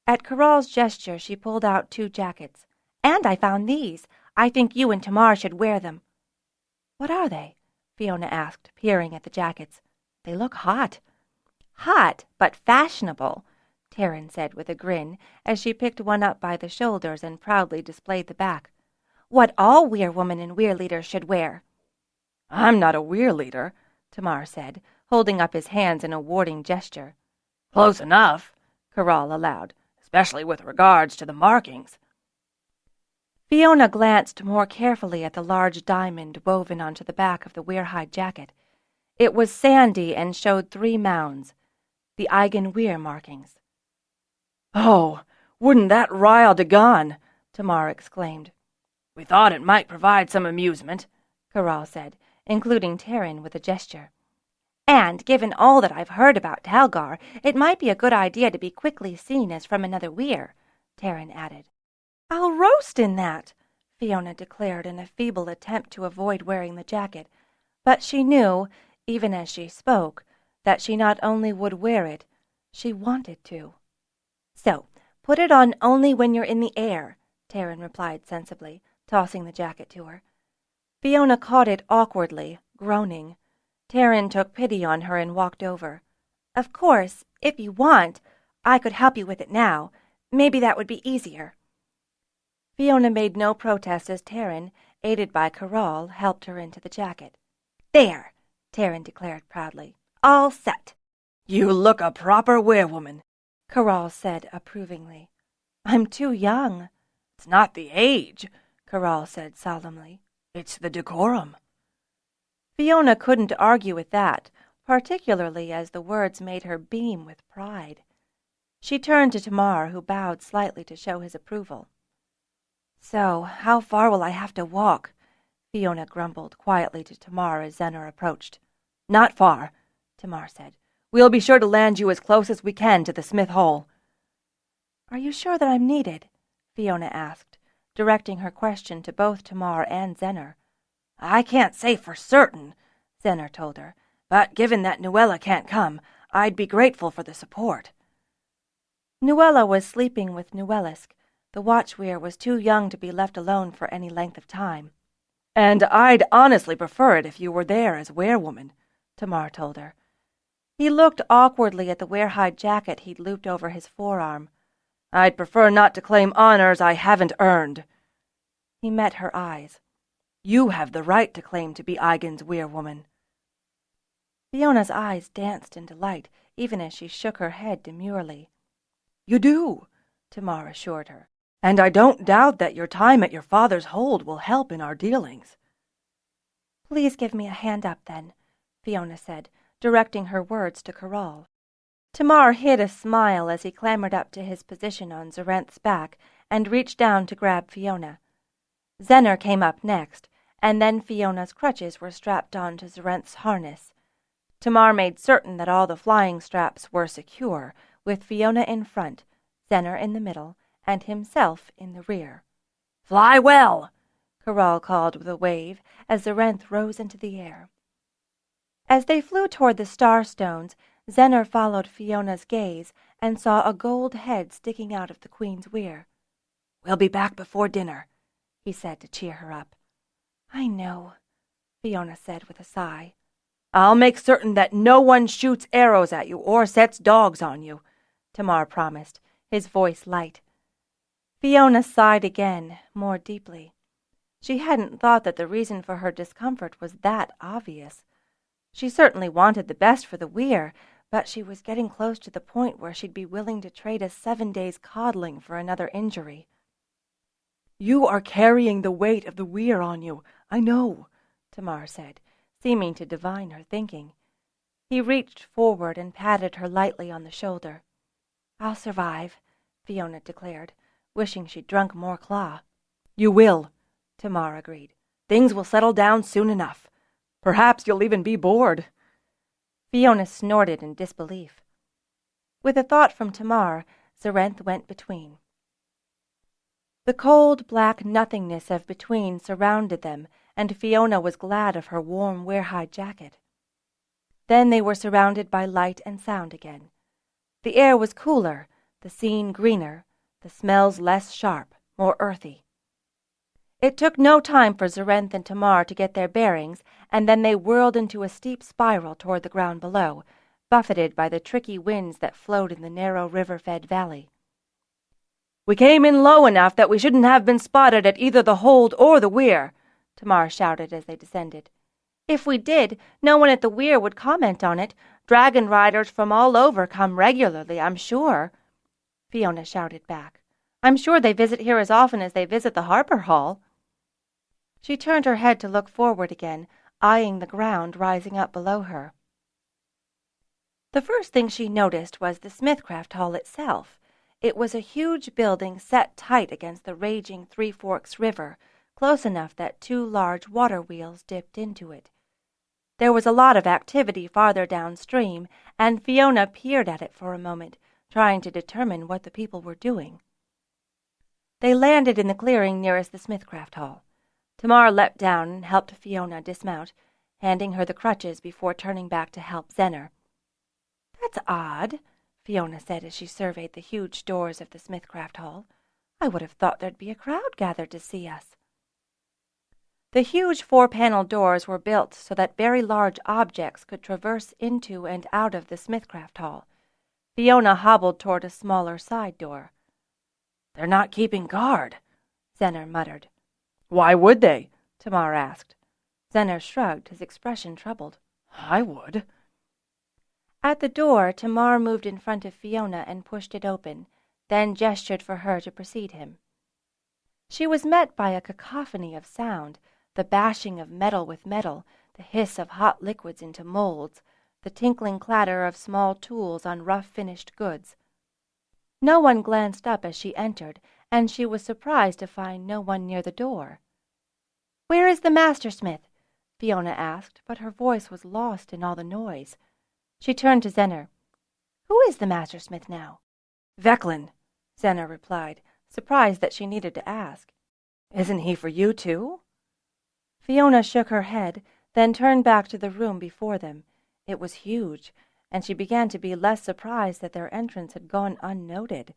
At Corral's gesture, she pulled out 2 jackets. "And I found these. I think you and Tamar should wear them." "What are they?" Fiona asked, peering at the jackets. "They look hot." "Hot, but fashionable," Taryn said with a grin, as she picked one up by the shoulders and proudly displayed the back. "What all weirwomen and weirleaders should wear." "I'm not a weirleader," Tamar said, holding up his hands in a warning gesture. "Close enough," Corral allowed, "especially with regards to the markings." Fiona glanced more carefully at the large diamond woven onto the back of the Weirhide jacket. It was sandy and showed 3 mounds, the Eigen Weyr markings. "Oh, wouldn't that rile Dagon!" Tamar exclaimed. "We thought it might provide some amusement," Corral said, including Taryn with a gesture. "And, given all that I've heard about Talgar, it might be a good idea to be quickly seen as from another Weyr," Taryn added. "I'll roast in that," Fiona declared in a feeble attempt to avoid wearing the jacket, but she knew, even as she spoke, that she not only would wear it, she wanted to. "So, put it on only when you're in the air," Taryn replied sensibly, tossing the jacket to her. Fiona caught it awkwardly, groaning. Taryn took pity on her and walked over. "Of course, if you want, I could help you with it now. Maybe that would be easier." Fiona made no protest as Taryn, aided by Corral, helped her into the jacket. "There," Taryn declared proudly. "All set." "You look a proper werewoman," Corral said approvingly. "I'm too young." "It's not the age," Corral said solemnly. "It's the decorum." Fiona couldn't argue with that, particularly as the words made her beam with pride. She turned to Tamar, who bowed slightly to show his approval. "So, how far will I have to walk?" Fiona grumbled quietly to Tamar as Zener approached. "Not far," Tamar said. "We'll be sure to land you as close as we can to the Smith Hole." "Are you sure that I'm needed?" Fiona asked, directing her question to both Tamar and Zener. "I can't say for certain," Zener told her, "but given that Nuella can't come, I'd be grateful for the support." Nuella was sleeping with Nuellisk. The watchweir was too young to be left alone for any length of time. "And I'd honestly prefer it if you were there as werewoman," Tamar told her. He looked awkwardly at the Weirhide jacket he'd looped over his forearm. "I'd prefer not to claim honors I haven't earned." He met her eyes. "You have the right to claim to be Eigen's werewoman." Fiona's eyes danced in delight, even as she shook her head demurely. "You do," Tamar assured her. "And I don't doubt that your time at your father's hold will help in our dealings." "Please give me a hand up, then," Fiona said, directing her words to Corral. Tamar hid a smile as he clambered up to his position on Zarenth's back and reached down to grab Fiona. Zener came up next, and then Fiona's crutches were strapped on to Zarenth's harness. Tamar made certain that all the flying straps were secure, with Fiona in front, Zener in the middle, and himself in the rear. "Fly well!" Corral called with a wave as Zarenth rose into the air. As they flew toward the star-stones, Zener followed Fiona's gaze and saw a gold head sticking out of the Queen's Weyr. "We'll be back before dinner," he said to cheer her up. "I know," Fiona said with a sigh. I'll make certain that no one shoots arrows at you or sets dogs on you, Tamar promised, his voice light. Fiona sighed again, more deeply. She hadn't thought that the reason for her discomfort was that obvious. She certainly wanted the best for the Weyr, but she was getting close to the point where she'd be willing to trade a 7 days' coddling for another injury. You are carrying the weight of the Weyr on you, I know, Tamar said, seeming to divine her thinking. He reached forward and patted her lightly on the shoulder. I'll survive, Fiona declared, wishing she'd drunk more claw. You will, Tamar agreed. Things will settle down soon enough. Perhaps you'll even be bored. Fiona snorted in disbelief. With a thought from Tamar, Zareth went between. The cold, black nothingness of between surrounded them, and Fiona was glad of her warm Weyrhide jacket. Then they were surrounded by light and sound again. The air was cooler, the scene greener, the smells less sharp, more earthy. It took no time for Zareth and Tamar to get their bearings, and then they whirled into a steep spiral toward the ground below, buffeted by the tricky winds that flowed in the narrow river-fed valley. We came in low enough that we shouldn't have been spotted at either the hold or the Weyr, Tamar shouted as they descended. If we did, no one at the Weyr would comment on it. Dragonriders from all over come regularly, I'm sure, Fiona shouted back. I'm sure they visit here as often as they visit the Harper Hall. She turned her head to look forward again, eyeing the ground rising up below her. The first thing she noticed was the Smithcraft Hall itself. It was a huge building set tight against the raging Three Forks River, close enough that 2 large water wheels dipped into it. There was a lot of activity farther downstream, and Fiona peered at it for a moment, trying to determine what the people were doing. They landed in the clearing nearest the Smithcraft Hall. Tamar leapt down and helped Fiona dismount, handing her the crutches before turning back to help Zenner. "That's odd," Fiona said as she surveyed the huge doors of the Smithcraft Hall. "I would have thought there'd be a crowd gathered to see us." The huge 4-panel doors were built so that very large objects could traverse into and out of the Smithcraft Hall. Fiona hobbled toward a smaller side door. "They're not keeping guard," Zenner muttered. "Why would they?" Tamar asked. Zenner shrugged, his expression troubled. "I would." At the door, Tamar moved in front of Fiona and pushed it open, then gestured for her to precede him. She was met by a cacophony of sound, the bashing of metal with metal, the hiss of hot liquids into molds, the tinkling clatter of small tools on rough finished goods. No one glanced up as she entered, and she was surprised to find no one near the door. "Where is the mastersmith?" Fiona asked, but her voice was lost in all the noise. She turned to Zenner. "Who is the mastersmith now?" "Vecklin," Zenner replied, surprised that she needed to ask. "Isn't he for you, too?" Fiona shook her head, then turned back to the room before them. It was huge, and she began to be less surprised that their entrance had gone unnoted.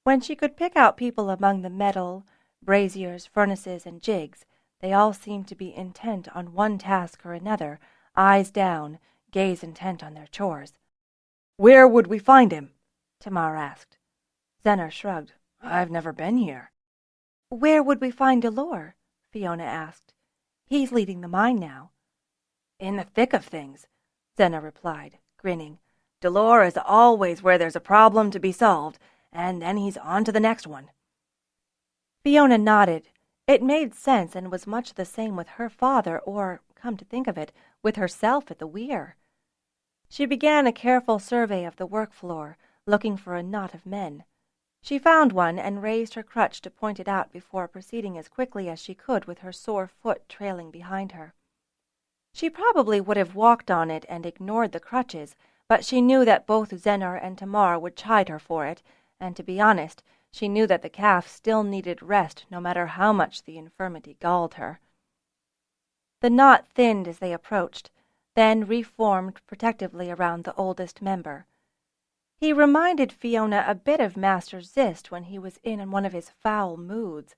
When she could pick out people among the metal, braziers, furnaces, and jigs, they all seemed to be intent on one task or another, eyes down, gaze intent on their chores. "Where would we find him?" Tamar asked. Zenner shrugged. "I've never been here." "Where would we find Delore?" Fiona asked. "He's leading the mine now." "In the thick of things," Zenner replied, grinning. "Delore is always where there's a problem to be solved, and then he's on to the next one." Fiona nodded. It made sense and was much the same with her father, or, come to think of it, with herself at the Weyr. She began a careful survey of the work floor, looking for a knot of men. She found one and raised her crutch to point it out before proceeding as quickly as she could with her sore foot trailing behind her. She probably would have walked on it and ignored the crutches, but she knew that both Zenner and Tamar would chide her for it, and to be honest, she knew that the calf still needed rest no matter how much the infirmity galled her. The knot thinned as they approached, then reformed protectively around the oldest member. He reminded Fiona a bit of Master Zist when he was in one of his foul moods,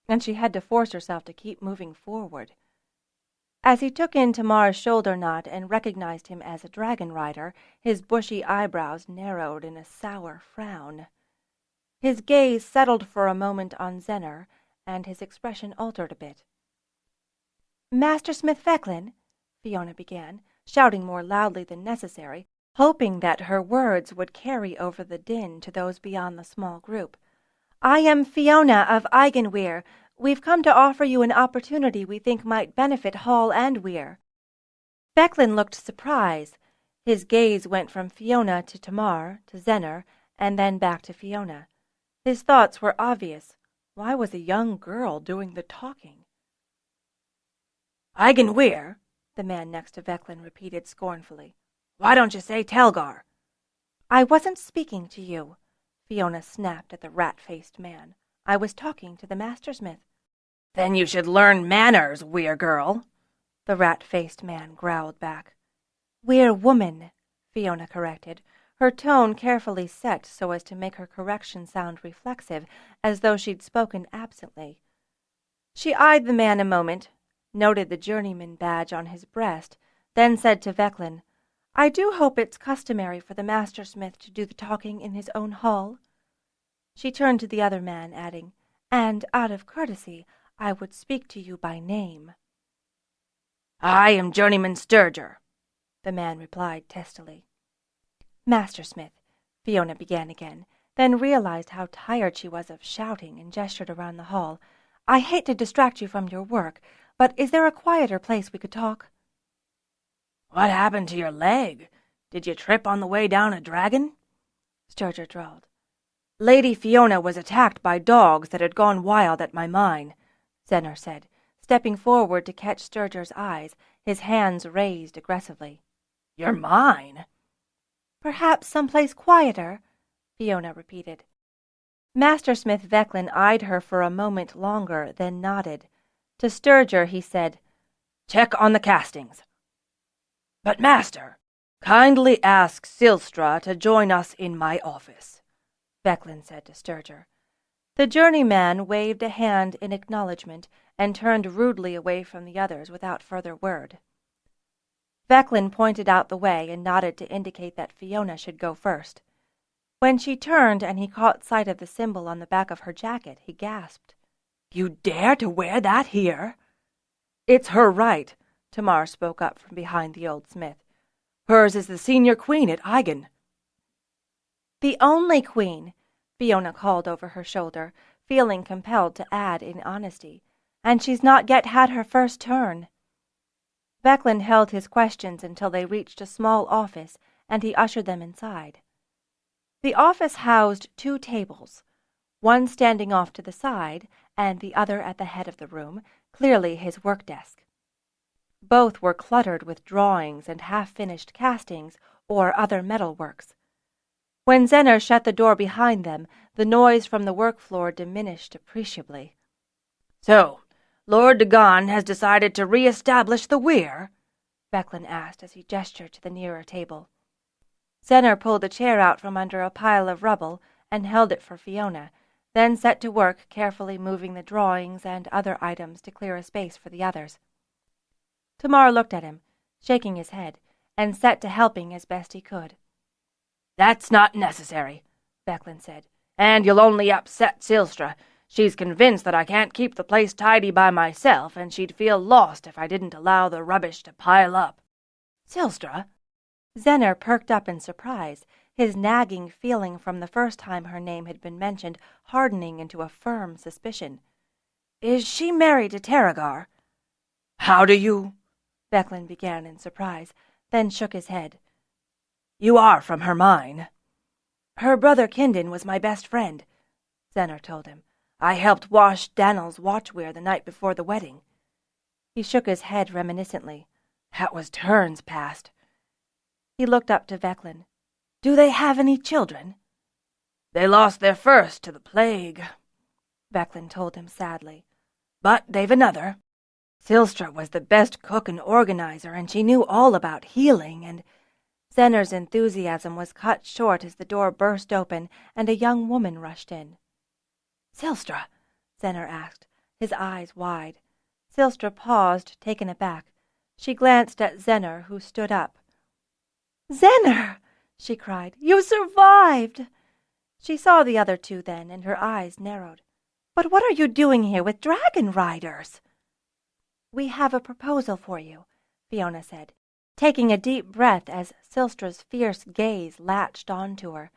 and she had to force herself to keep moving forward. As he took in Tamar's shoulder knot and recognized him as a Dragonrider, his bushy eyebrows narrowed in a sour frown. His gaze settled for a moment on Zener, and his expression altered a bit. "Master Smith Vecklin," Fiona began, shouting more loudly than necessary, hoping that her words would carry over the din to those beyond the small group. "I am Fiona of Eigenweir. We've come to offer you an opportunity we think might benefit Hall and Weyr." Vecklin looked surprised. His gaze went from Fiona to Tamar, to Zener, and then back to Fiona. His thoughts were obvious. Why was a young girl doing the talking? "Eigenweir," the man next to Vecklin repeated scornfully. "Why don't you say Telgar?" "I wasn't speaking to you," Fiona snapped at the rat-faced man. "I was talking to the mastersmith." "Then you should learn manners, Weyr girl," the rat-faced man growled back. "Weyr woman," Fiona corrected, her tone carefully set so as to make her correction sound reflexive, as though she'd spoken absently. She eyed the man a moment, noted the journeyman badge on his breast, then said to Vecklin, "I do hope it's customary for the mastersmith to do the talking in his own hall." She turned to the other man, adding, "And out of courtesy, I would speak to you by name." "I am Journeyman Sturger," the man replied testily. "Mastersmith," Fiona began again, then realized how tired she was of shouting and gestured around the hall. "I hate to distract you from your work, but is there a quieter place we could talk?" "What happened to your leg? Did you trip on the way down a dragon?" Sturger drawled. "Lady Fiona was attacked by dogs that had gone wild at my mine," Zener said, stepping forward to catch Sturger's eyes, his hands raised aggressively. "Your mine?" "Perhaps someplace quieter," Fiona repeated. Mastersmith Vecklin eyed her for a moment longer, then nodded. To Sturger he said, "Check on the castings." "But, Master, kindly ask Silstra to join us in my office," Vecklin said to Sturger. The journeyman waved a hand in acknowledgment and turned rudely away from the others without further word. Vecklin pointed out the way and nodded to indicate that Fiona should go first. When she turned and he caught sight of the symbol on the back of her jacket, he gasped. "You dare to wear that here?" "It's her right," Tamar spoke up from behind the old smith. "Hers is the senior queen at Eigen." "The only queen," Fiona called over her shoulder, feeling compelled to add in honesty. "And she's not yet had her first turn." Vecklin held his questions until they reached a small office, and he ushered them inside. The office housed 2 tables, one standing off to the side, and the other at the head of the room, clearly his work desk. Both were cluttered with drawings and half-finished castings or other metalworks. When Zener shut the door behind them, the noise from the work floor diminished appreciably. "So, Lord Dagon has decided to re-establish the Weyr?" Vecklin asked as he gestured to the nearer table. Zener pulled a chair out from under a pile of rubble and held it for Fiona, then set to work carefully moving the drawings and other items to clear a space for the others. Tamar looked at him, shaking his head, and set to helping as best he could. "That's not necessary," Vecklin said, "and you'll only upset Silstra. She's convinced that I can't keep the place tidy by myself, and she'd feel lost if I didn't allow the rubbish to pile up." "Silstra?" Zener perked up in surprise, his nagging feeling from the first time her name had been mentioned hardening into a firm suspicion. "Is she married to Terragar?" "How do you—" Vecklin began in surprise, then shook his head. "You are from her mine." "Her brother Kindon was my best friend," Zener told him. "I helped wash Daniel's watchwear the night before the wedding." He shook his head reminiscently. "That was Turn's past." He looked up to Vecklin. "Do they have any children?" "They lost their first to the plague," Vecklin told him sadly. "But they've another. Silstra was the best cook and organizer, and she knew all about healing, and—" Zener's enthusiasm was cut short as the door burst open and a young woman rushed in. "Silstra?" Zener asked, his eyes wide. Silstra paused, taken aback. She glanced at Zener, who stood up. "Zener!" she cried. "You survived!" She saw the other two then, and her eyes narrowed. "But what are you doing here with Dragonriders?" "We have a proposal for you," Fiona said, taking a deep breath as Silstra's fierce gaze latched onto her.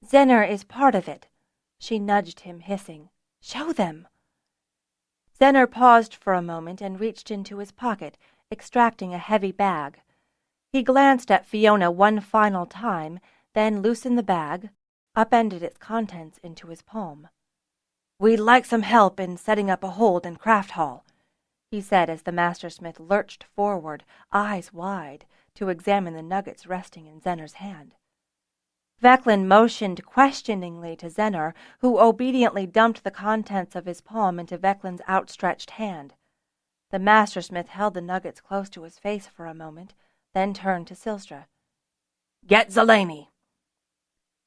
"Zener is part of it." She nudged him, hissing, "Show them." Zener paused for a moment and reached into his pocket, extracting a heavy bag. He glanced at Fiona one final time, then loosened the bag, upended its contents into his palm. "We'd like some help in setting up a hold in Craft Hall," he said as the mastersmith lurched forward, eyes wide, to examine the nuggets resting in Zener's hand. Veclin motioned questioningly to Zener, who obediently dumped the contents of his palm into Veclin's outstretched hand. The mastersmith held the nuggets close to his face for a moment, then turned to Silstra. "Get Zeleny."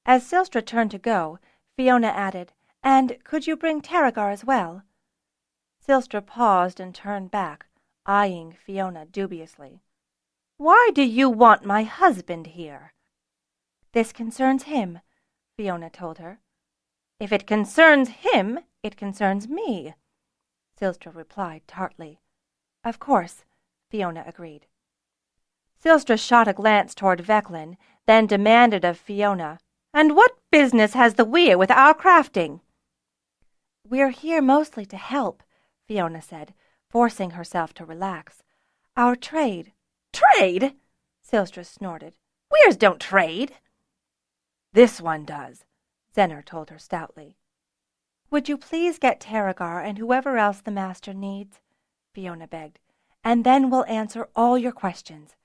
As Silstra turned to go, Fiona added, "And could you bring Terrigar as well?" Silstra paused and turned back, eyeing Fiona dubiously. "Why do you want my husband here?" "This concerns him," Fiona told her. "If it concerns him, it concerns me," Silstra replied tartly. "Of course," Fiona agreed. Silstra shot a glance toward Veclin, then demanded of Fiona, "And what business has the Weyr with our crafting?" "We're here mostly to help," Fiona said, forcing herself to relax. "Our trade—" "Trade?" Silstra snorted. "Weyrs don't trade." "This one does," Zener told her stoutly. "Would you please get Terrigar and whoever else the master needs?" Fiona begged. "And then we'll answer all your questions."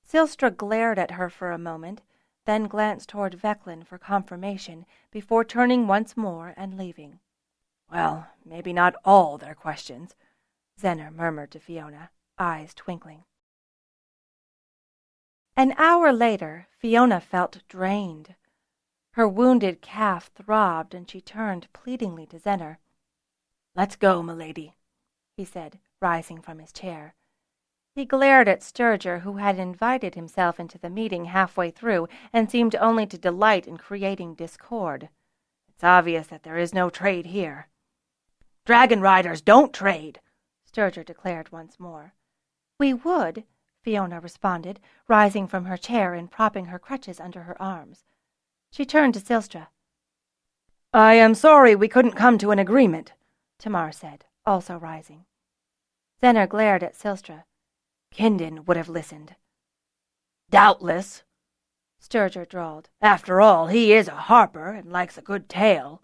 Silstra glared at her for a moment, then glanced toward Veclin for confirmation before turning once more and leaving. "Well, maybe not all their questions," Zener murmured to Fiona, eyes twinkling. An hour later, Fiona felt drained. Her wounded calf throbbed, and she turned pleadingly to Zener. "Let's go, milady," he said, rising from his chair. He glared at Sturger, who had invited himself into the meeting halfway through and seemed only to delight in creating discord. "It's obvious that there is no trade here." "Dragonriders don't trade," Sturger declared once more. "We would," Fiona responded, rising from her chair and propping her crutches under her arms. She turned to Silstra. "I am sorry we couldn't come to an agreement," Tamar said, also rising. Zener glared at Silstra. "Kindin would have listened." "Doubtless," Sturger drawled. "After all, he is a harper and likes a good tale."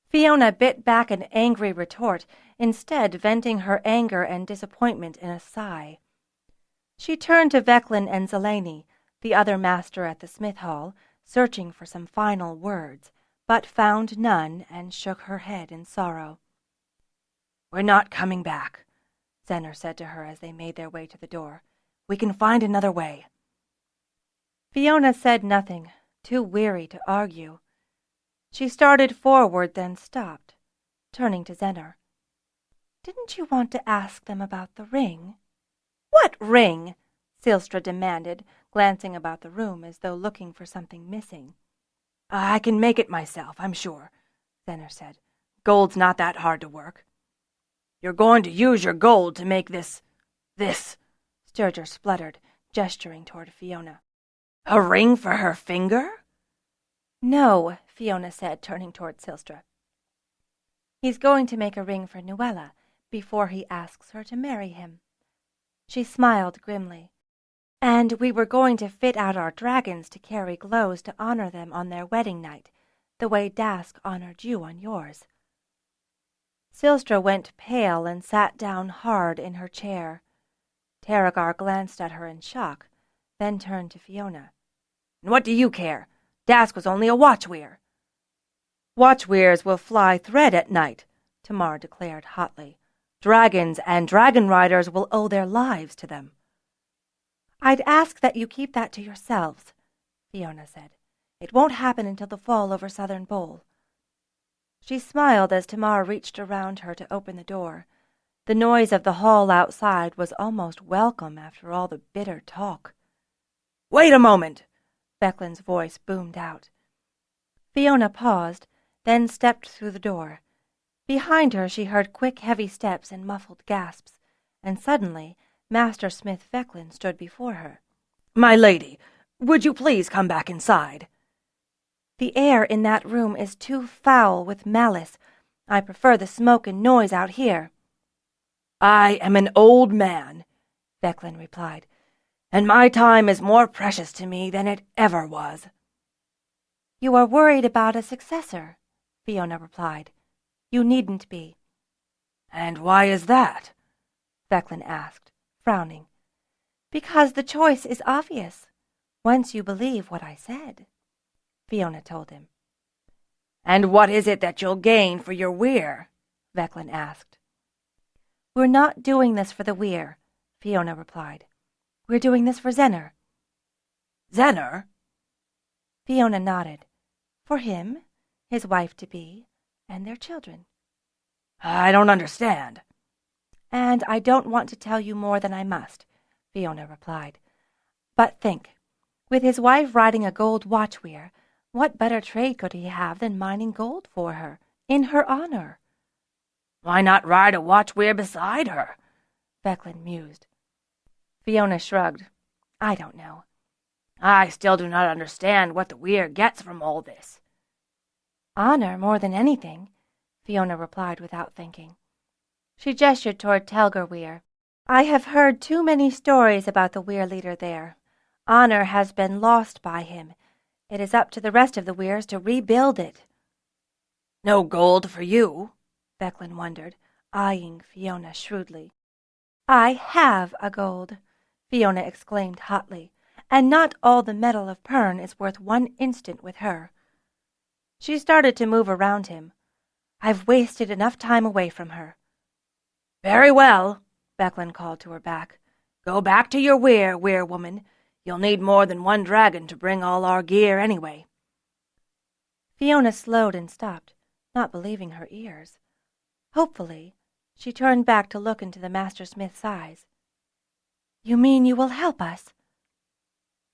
Fiona bit back an angry retort, instead venting her anger and disappointment in a sigh. She turned to Veclin and Zeleny, the other master at the Smith Hall, searching for some final words, but found none and shook her head in sorrow. "We're not coming back," Zener said to her as they made their way to the door. "We can find another way." Fiona said nothing, too weary to argue. She started forward, then stopped, turning to Zener. "Didn't you want to ask them about the ring?" "What ring?" Silstra demanded, glancing about the room as though looking for something missing. "I can make it myself, I'm sure," Zener said. "Gold's not that hard to work." "You're going to use your gold to make this, Sturger spluttered, gesturing toward Fiona. "A ring for her finger?" "No," Fiona said, turning toward Silstra. "He's going to make a ring for Nuella before he asks her to marry him." She smiled grimly. "And we were going to fit out our dragons to carry glows to honor them on their wedding night, the way Dask honored you on yours." Silstra went pale and sat down hard in her chair. Terrigar glanced at her in shock, then turned to Fiona. "And what do you care? Dask was only a watchweir." "Watchweirs will fly thread at night," Tamar declared hotly. "Dragons and Dragonriders will owe their lives to them." "I'd ask that you keep that to yourselves," Fiona said. "It won't happen until the fall over Southern Bowl." She smiled as Tamar reached around her to open the door. The noise of the hall outside was almost welcome after all the bitter talk. "Wait a moment!" Veclin's voice boomed out. Fiona paused, then stepped through the door. Behind her she heard quick, heavy steps and muffled gasps, and suddenly Master Smith Veclin stood before her. "My lady, would you please come back inside?" "The air in that room is too foul with malice. I prefer the smoke and noise out here." "I am an old man," Veclin replied, "and my time is more precious to me than it ever was." "You are worried about a successor," Fiona replied. "You needn't be." "And why is that?" Veclin asked, frowning. "Because the choice is obvious, once you believe what I said," Fiona told him. "And what is it that you'll gain for your Weyr?" Veclin asked. "We're not doing this for the Weyr," Fiona replied. "We're doing this for Zenner." "Zenner?" Fiona nodded. "For him, his wife-to-be, and their children." "I don't understand." "And I don't want to tell you more than I must," Fiona replied. "But think, with his wife riding a gold watch Weyr, what better trade could he have than mining gold for her, in her honor?" "Why not ride a watch Weyr beside her?" Veclin mused. Fiona shrugged. "I don't know." "I still do not understand what the Weyr gets from all this." "Honor more than anything," Fiona replied without thinking. She gestured toward Telgar Weyr. "I have heard too many stories about the Weyr leader there. Honor has been lost by him. It is up to the rest of the Weyrs to rebuild it." "No gold for you?" Veclin wondered, eyeing Fiona shrewdly. "I have a gold," Fiona exclaimed hotly, "and not all the metal of Pern is worth one instant with her." She started to move around him. "I've wasted enough time away from her." "Very well," Veclin called to her back. "Go back to your Weyr, Weyr woman. You'll need more than one dragon to bring all our gear anyway." Fiona slowed and stopped, not believing her ears. Hopefully, she turned back to look into the Master Smith's eyes. "You mean you will help us?"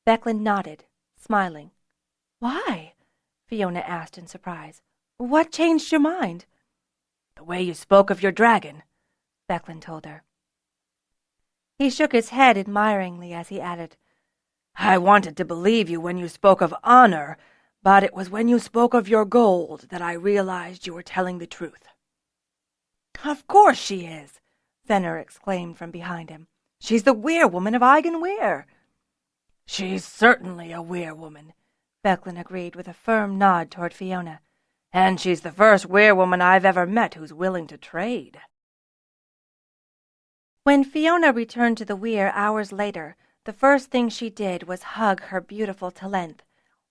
Veclin nodded, smiling. "Why?" Fiona asked in surprise. "What changed your mind?" "The way you spoke of your dragon," Veclin told her. He shook his head admiringly as he added, "I wanted to believe you when you spoke of honor, but it was when you spoke of your gold that I realized you were telling the truth." "Of course she is," Zenner exclaimed from behind him. "She's the Weyr woman of Eigen Weyr." "She's certainly a Weyr woman," Veclin agreed with a firm nod toward Fiona. "And she's the first Weyr woman I've ever met who's willing to trade." When Fiona returned to the Weyr hours later, the first thing she did was hug her beautiful Talent.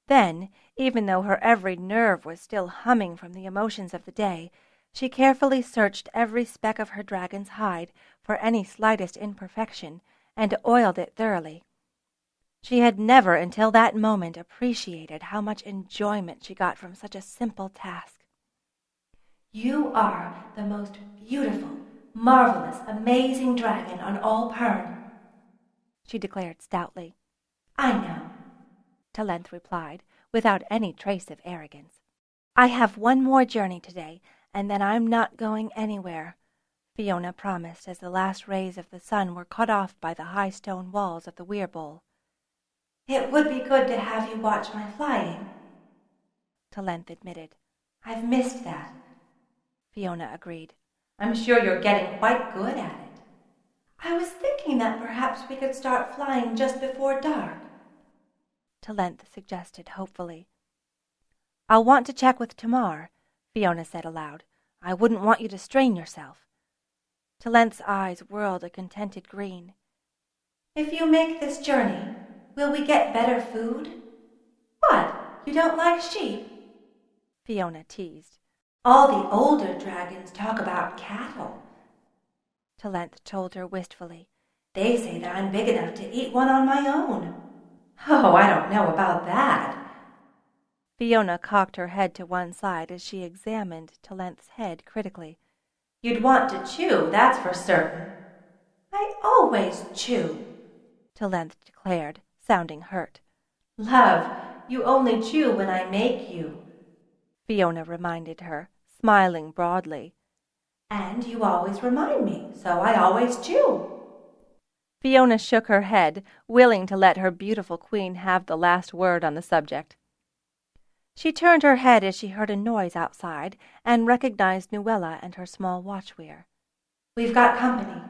Then, even though her every nerve was still humming from the emotions of the day, she carefully searched every speck of her dragon's hide for any slightest imperfection, and oiled it thoroughly. She had never until that moment appreciated how much enjoyment she got from such a simple task. "You are the most beautiful, marvelous, amazing dragon on all Pern," she declared stoutly. "I know," Talent replied, without any trace of arrogance. "I have one more journey today, and then I'm not going anywhere," Fiona promised as the last rays of the sun were cut off by the high stone walls of the Weyr Bowl. "It would be good to have you watch my flying," Talent admitted. "I've missed that," Fiona agreed. "I'm sure you're getting quite good at it. I was thinking that perhaps we could start flying just before dark," Talent suggested hopefully. "I'll want to check with Tamar," Fiona said aloud. "I wouldn't want you to strain yourself." Talent's eyes whirled a contented green. "If you make this journey, will we get better food? What, you don't like sheep?" Fiona teased. "All the older dragons talk about cattle," Talent told her wistfully. "They say that I'm big enough to eat one on my own." "Oh, I don't know about that." Fiona cocked her head to one side as she examined Talent's head critically. You'd want to chew, that's for certain. I always chew, Talent declared, sounding hurt. Love, you only chew when I make you, Fiona reminded her, smiling broadly. And you always remind me, so I always chew. Fiona shook her head, willing to let her beautiful queen have the last word on the subject. She turned her head as she heard a noise outside and recognized Nuella and her small watch-weir. We've got company,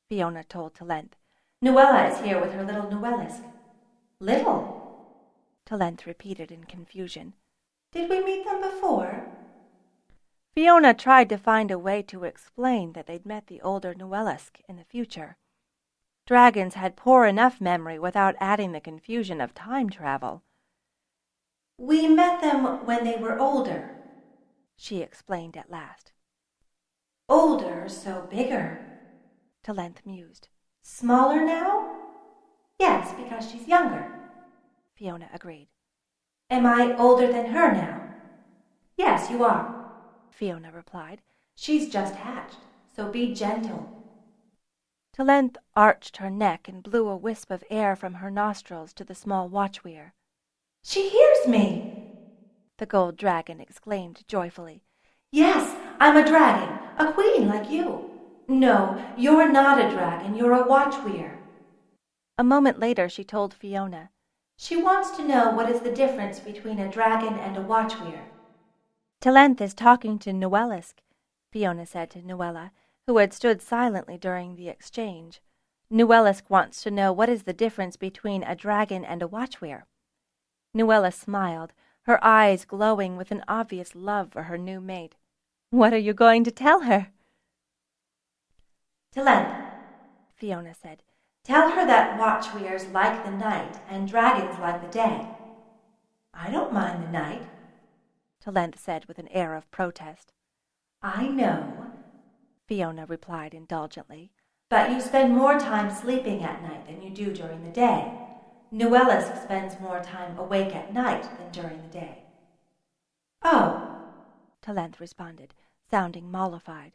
Fiona told Talent. Nuella is here with her little Nuellisk. Little? Talent repeated in confusion. Did we meet them before? Fiona tried to find a way to explain that they'd met the older Nuellisk in the future. Dragons had poor enough memory without adding the confusion of time travel. We met them when they were older, she explained at last. Older, so bigger, Talent mused. Smaller now? Yes, because she's younger, Fiona agreed. Am I older than her now? Yes, you are, Fiona replied. She's just hatched, so be gentle. Talent arched her neck and blew a wisp of air from her nostrils to the small watch-weir. She hears me, the gold dragon exclaimed joyfully. Yes, I'm a dragon, a queen like you. No, you're not a dragon, you're a watch-weir. A moment later she told Fiona. She wants to know what is the difference between a dragon and a watch-weir. Talent is talking to Nuellisk, Fiona said to Nuella, who had stood silently during the exchange. Nuellisk wants to know what is the difference between a dragon and a watch-weir. Nuella smiled, her eyes glowing with an obvious love for her new mate. What are you going to tell her? Talent, Fiona said. Tell her that watch-weirs like the night and dragons like the day. I don't mind the night, Talent said with an air of protest. I know, Fiona replied indulgently. But you spend more time sleeping at night than you do during the day. Nuellisk spends more time awake at night than during the day. Oh, Talent responded, sounding mollified.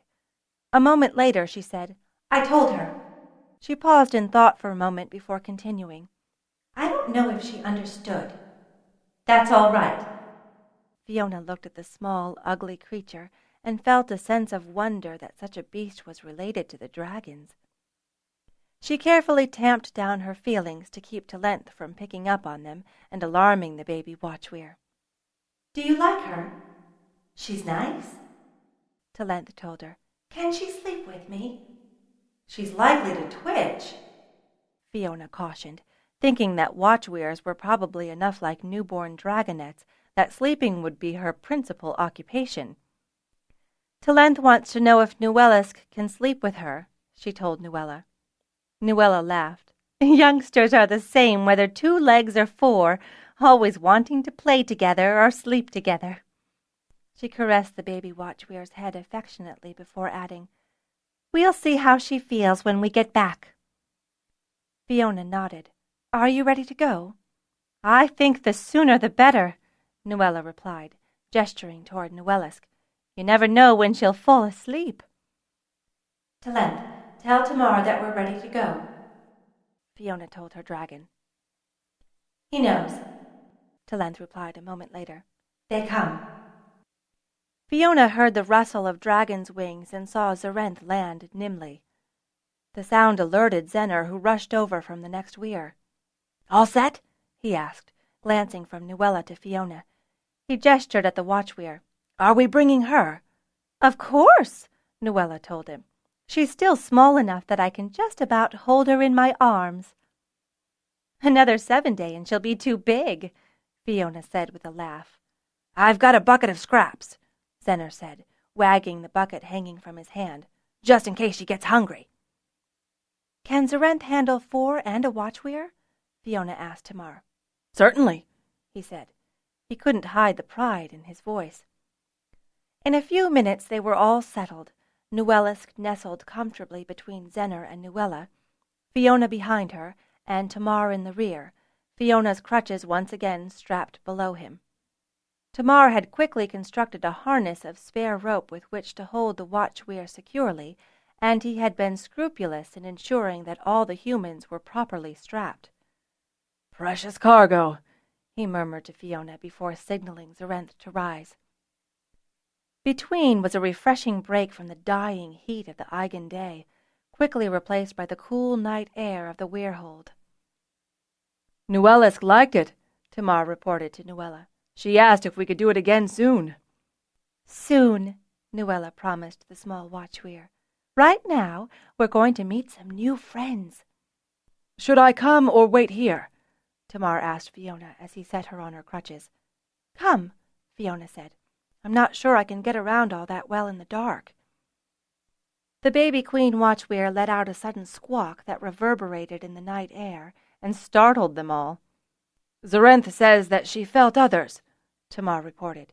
A moment later she said, I told her. She paused in thought for a moment before continuing. I don't know if she understood. That's all right. Fiona looked at the small, ugly creature and felt a sense of wonder that such a beast was related to the dragons. She carefully tamped down her feelings to keep Talent from picking up on them and alarming the baby watch-weir. Do you like her? She's nice, Talent told her. Can she sleep with me? She's likely to twitch, Fiona cautioned, thinking that watch-weirs were probably enough like newborn dragonettes that sleeping would be her principal occupation. Talent wants to know if Nuellisk can sleep with her, she told Nuella. Nuella laughed. Youngsters are the same whether 2 legs or 4, always wanting to play together or sleep together. She caressed the baby watch-weir's head affectionately before adding, We'll see how she feels when we get back. Fiona nodded. Are you ready to go? I think the sooner the better, Nuella replied, gesturing toward Nuellisk. You never know when she'll fall asleep. Talent, tell Tamar that we're ready to go, Fiona told her dragon. He knows, Talent replied a moment later. They come. Fiona heard the rustle of dragon's wings and saw Zarenth land nimbly. The sound alerted Zener, who rushed over from the next weir. All set? He asked, glancing from Nuella to Fiona. He gestured at the watch-weir. Are we bringing her? Of course, Nuella told him. She's still small enough that I can just about hold her in my arms. Another 7 days and she'll be too big, Fiona said with a laugh. I've got a bucket of scraps, Zener said, wagging the bucket hanging from his hand, just in case she gets hungry. Can Zarenth handle 4 and a watch-weir? Fiona asked Tamar. Certainly, he said. He couldn't hide the pride in his voice. In a few minutes they were all settled, Nuellisk nestled comfortably between Zener and Nuella, Fiona behind her, and Tamar in the rear, Fiona's crutches once again strapped below him. Tamar had quickly constructed a harness of spare rope with which to hold the watch weir securely, and he had been scrupulous in ensuring that all the humans were properly strapped. "Precious cargo," he murmured to Fiona before signaling Zarenth to rise. Between was a refreshing break from the dying heat of the Eigen day, quickly replaced by the cool night air of the weirhold. "Nuelisk liked it," Tamar reported to Nuella. "She asked if we could do it again soon." "Soon," Nuella promised the small watchweir. "Right now, we're going to meet some new friends." "Should I come or wait here?" Tamar asked Fiona as he set her on her crutches. "Come," Fiona said. "I'm not sure I can get around all that well in the dark." The baby queen watchweir let out a sudden squawk that reverberated in the night air and startled them all. "Zarenth says that she felt others," Tamar reported.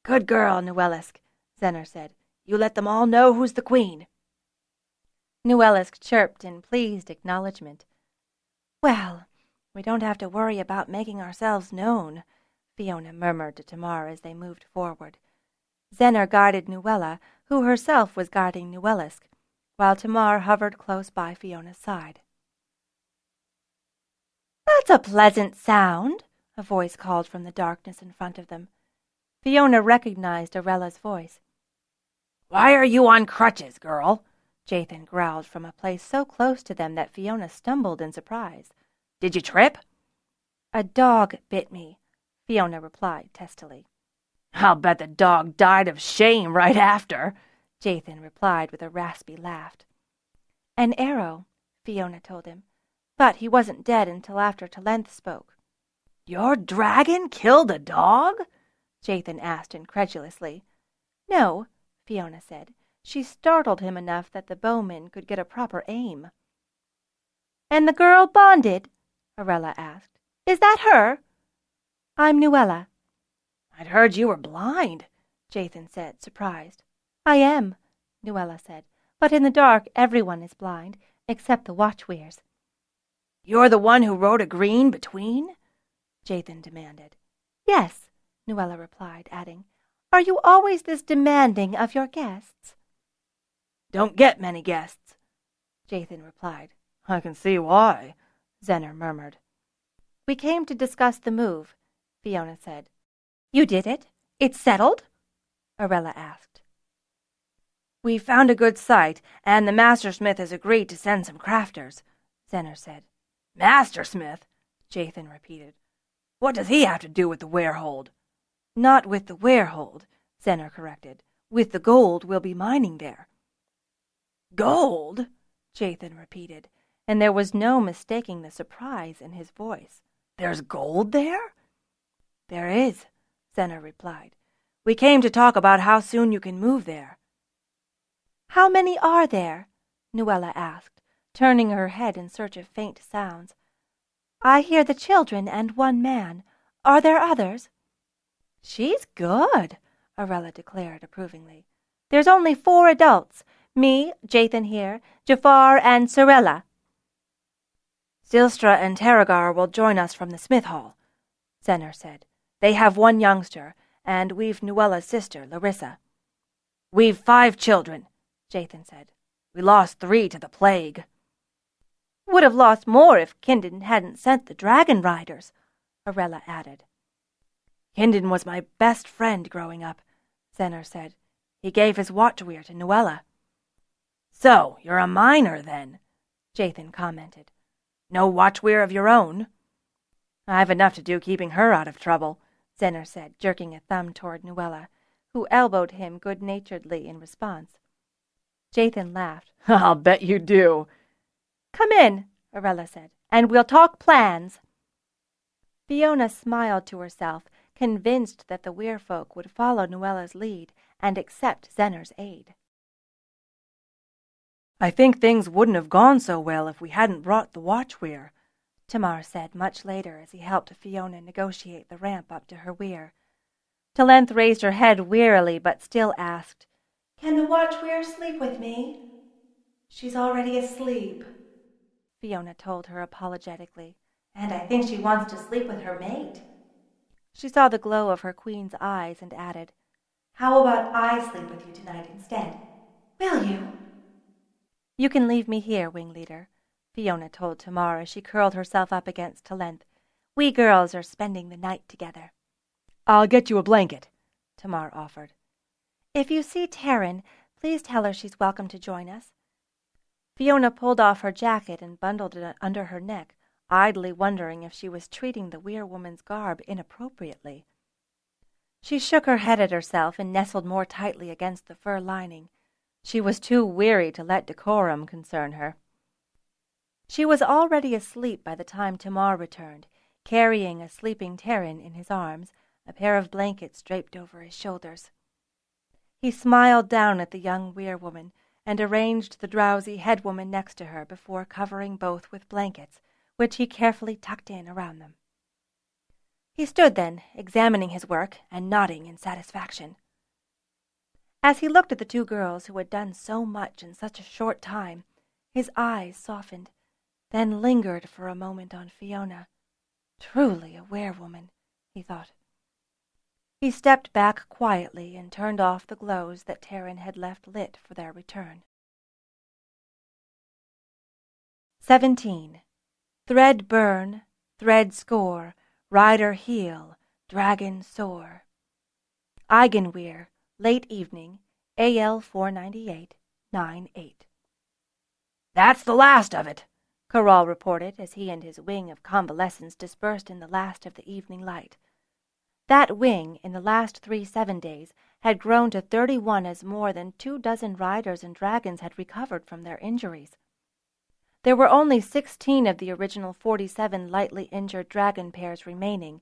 "Good girl, Nuelisk," Zener said. "You let them all know who's the queen." Nuelisk chirped in pleased acknowledgment. "Well, we don't have to worry about making ourselves known," Fiona murmured to Tamar as they moved forward. Zener guarded Nuella, who herself was guarding Nuelisk, while Tamar hovered close by Fiona's side. "That's a pleasant sound," a voice called from the darkness in front of them. Fiona recognized Arella's voice. "Why are you on crutches, girl?" Jathan growled from a place so close to them that Fiona stumbled in surprise. "Did you trip?" "A dog bit me," Fiona replied testily. "I'll bet the dog died of shame right after," Jathan replied with a raspy laugh. "An arrow," Fiona told him, "but he wasn't dead until after Talent spoke." "Your dragon killed a dog?" Jathan asked incredulously. "No," Fiona said. "She startled him enough that the bowman could get a proper aim." "And the girl bonded?" Arella asked. "Is that her?" "I'm Nuella." "I'd heard you were blind," Jathan said, surprised. "I am," Nuella said, "but in the dark everyone is blind, except the watchweirs." "You're the one who rode a green between?" Jathan demanded. "Yes," Nuella replied, adding, "Are you always this demanding of your guests?" "Don't get many guests," Jathan replied. "I can see why," Zener murmured. "We came to discuss the move," Fiona said. "You did it? It's settled?" Arella asked. "We found a good site, and the mastersmith has agreed to send some crafters," Zener said. "Mastersmith?" Jathan repeated. "What does he have to do with the weirhold?" "Not with the weirhold," Zener corrected. "With the gold we'll be mining there." "Gold?" Jathan repeated, and there was no mistaking the surprise in his voice. "There's gold there?" "There is," Zener replied. "We came to talk about how soon you can move there." "How many are there?" Nuella asked, turning her head in search of faint sounds. "I hear the children and one man. Are there others?" "She's good," Arella declared approvingly. "There's only 4 adults. Me, Jathan here, Jafar, and Sorella." "Silstra and Tarragar will join us from the smith hall," Zener said. "They have 1 youngster, and we've Nuella's sister, Larissa." "We've 5 children," Jathan said. "We lost 3 to the plague." "Would have lost more if Kindon hadn't sent the Dragonriders," Arella added. "Kindon was my best friend growing up," Zener said. "He gave his watchweir to Nuella." "So, you're a miner, then," Jathan commented. "No watchweir of your own?" "I've enough to do keeping her out of trouble," Zener said, jerking a thumb toward Nuella, who elbowed him good-naturedly in response. Jathan laughed. "I'll bet you do." "Come in," Arella said, "and we'll talk plans." Fiona smiled to herself, convinced that the weirfolk would follow Nuella's lead and accept Zener's aid. "I think things wouldn't have gone so well if we hadn't brought the watchweir," Tamar said much later as he helped Fiona negotiate the ramp up to her weir. Talent raised her head wearily but still asked, "Can the watchweir sleep with me?" "She's already asleep," Fiona told her apologetically. "And I think she wants to sleep with her mate." She saw the glow of her queen's eyes and added, "How about I sleep with you tonight instead? Will you?" "You can leave me here, Wing Leader," Fiona told Tamar as she curled herself up against Talent. "We girls are spending the night together." "I'll get you a blanket," Tamar offered. "If you see Taryn, please tell her she's welcome to join us." Fiona pulled off her jacket and bundled it under her neck, idly wondering if she was treating the Weyr woman's garb inappropriately. She shook her head at herself and nestled more tightly against the fur lining. She was too weary to let decorum concern her. She was already asleep by the time Tamar returned, carrying a sleeping Taryn in his arms, a pair of blankets draped over his shoulders. He smiled down at the young Weyr woman and arranged the drowsy head woman next to her before covering both with blankets, which he carefully tucked in around them. He stood then, examining his work and nodding in satisfaction. As he looked at the two girls who had done so much in such a short time, his eyes softened, then lingered for a moment on Fiona. Truly a werewoman, he thought. He stepped back quietly and turned off the glows that Taryn had left lit for their return. 17. Thread burn, thread score, rider heel, dragon soar. Eigenweir, late evening, AL 498, 9-8. "That's the last of it," Corral reported as he and his wing of convalescents dispersed in the last of the evening light. That wing, in the last 3 7-days, had grown to 31 as more than 24 riders and dragons had recovered from their injuries. There were only 16 of the original 47 lightly injured dragon pairs remaining,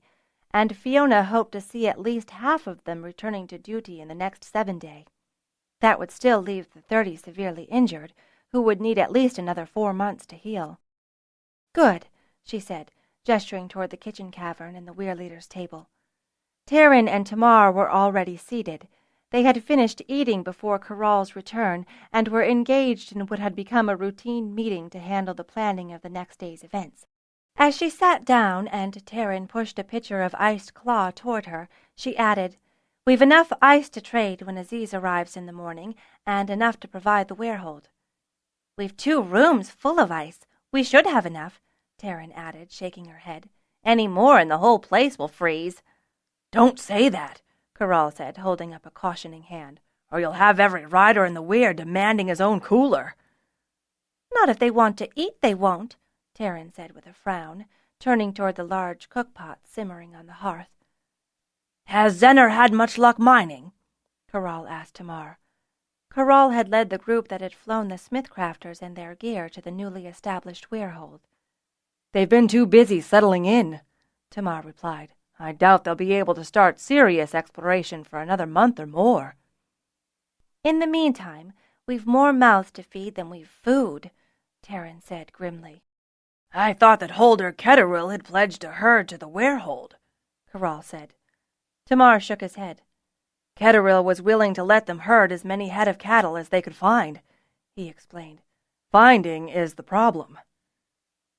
and Fiona hoped to see at least half of them returning to duty in the next 7 days. That would still leave the 30 severely injured, who would need at least another 4 months to heal. "Good," she said, gesturing toward the kitchen cavern and the Weyr leader's table. Taryn and Tamar were already seated. They had finished eating before Corral's return and were engaged in what had become a routine meeting to handle the planning of the next day's events. As she sat down and Taryn pushed a pitcher of iced claw toward her, she added, "We've enough ice to trade when Aziz arrives in the morning, and enough to provide the werehold." "We've 2 rooms full of ice. We should have enough," Taryn added, shaking her head. "Any more and the whole place will freeze." "Don't say that," Corral said, holding up a cautioning hand, "or you'll have every rider in the Weyr demanding his own cooler." "Not if they want to eat, they won't," Taryn said with a frown, turning toward the large cookpot simmering on the hearth. "Has Zenner had much luck mining?" Corral asked Tamar. Corral had led the group that had flown the Smithcrafters and their gear to the newly established werehold. "They've been too busy settling in," Tamar replied. "I doubt they'll be able to start serious exploration for another month or more." "In the meantime, we've more mouths to feed than we've food," Taryn said grimly. "I thought that Holder Ketteril had pledged a herd to the werehold," Corral said. Tamar shook his head. "Ketteril was willing to let them herd as many head of cattle as they could find," he explained. "Finding is the problem."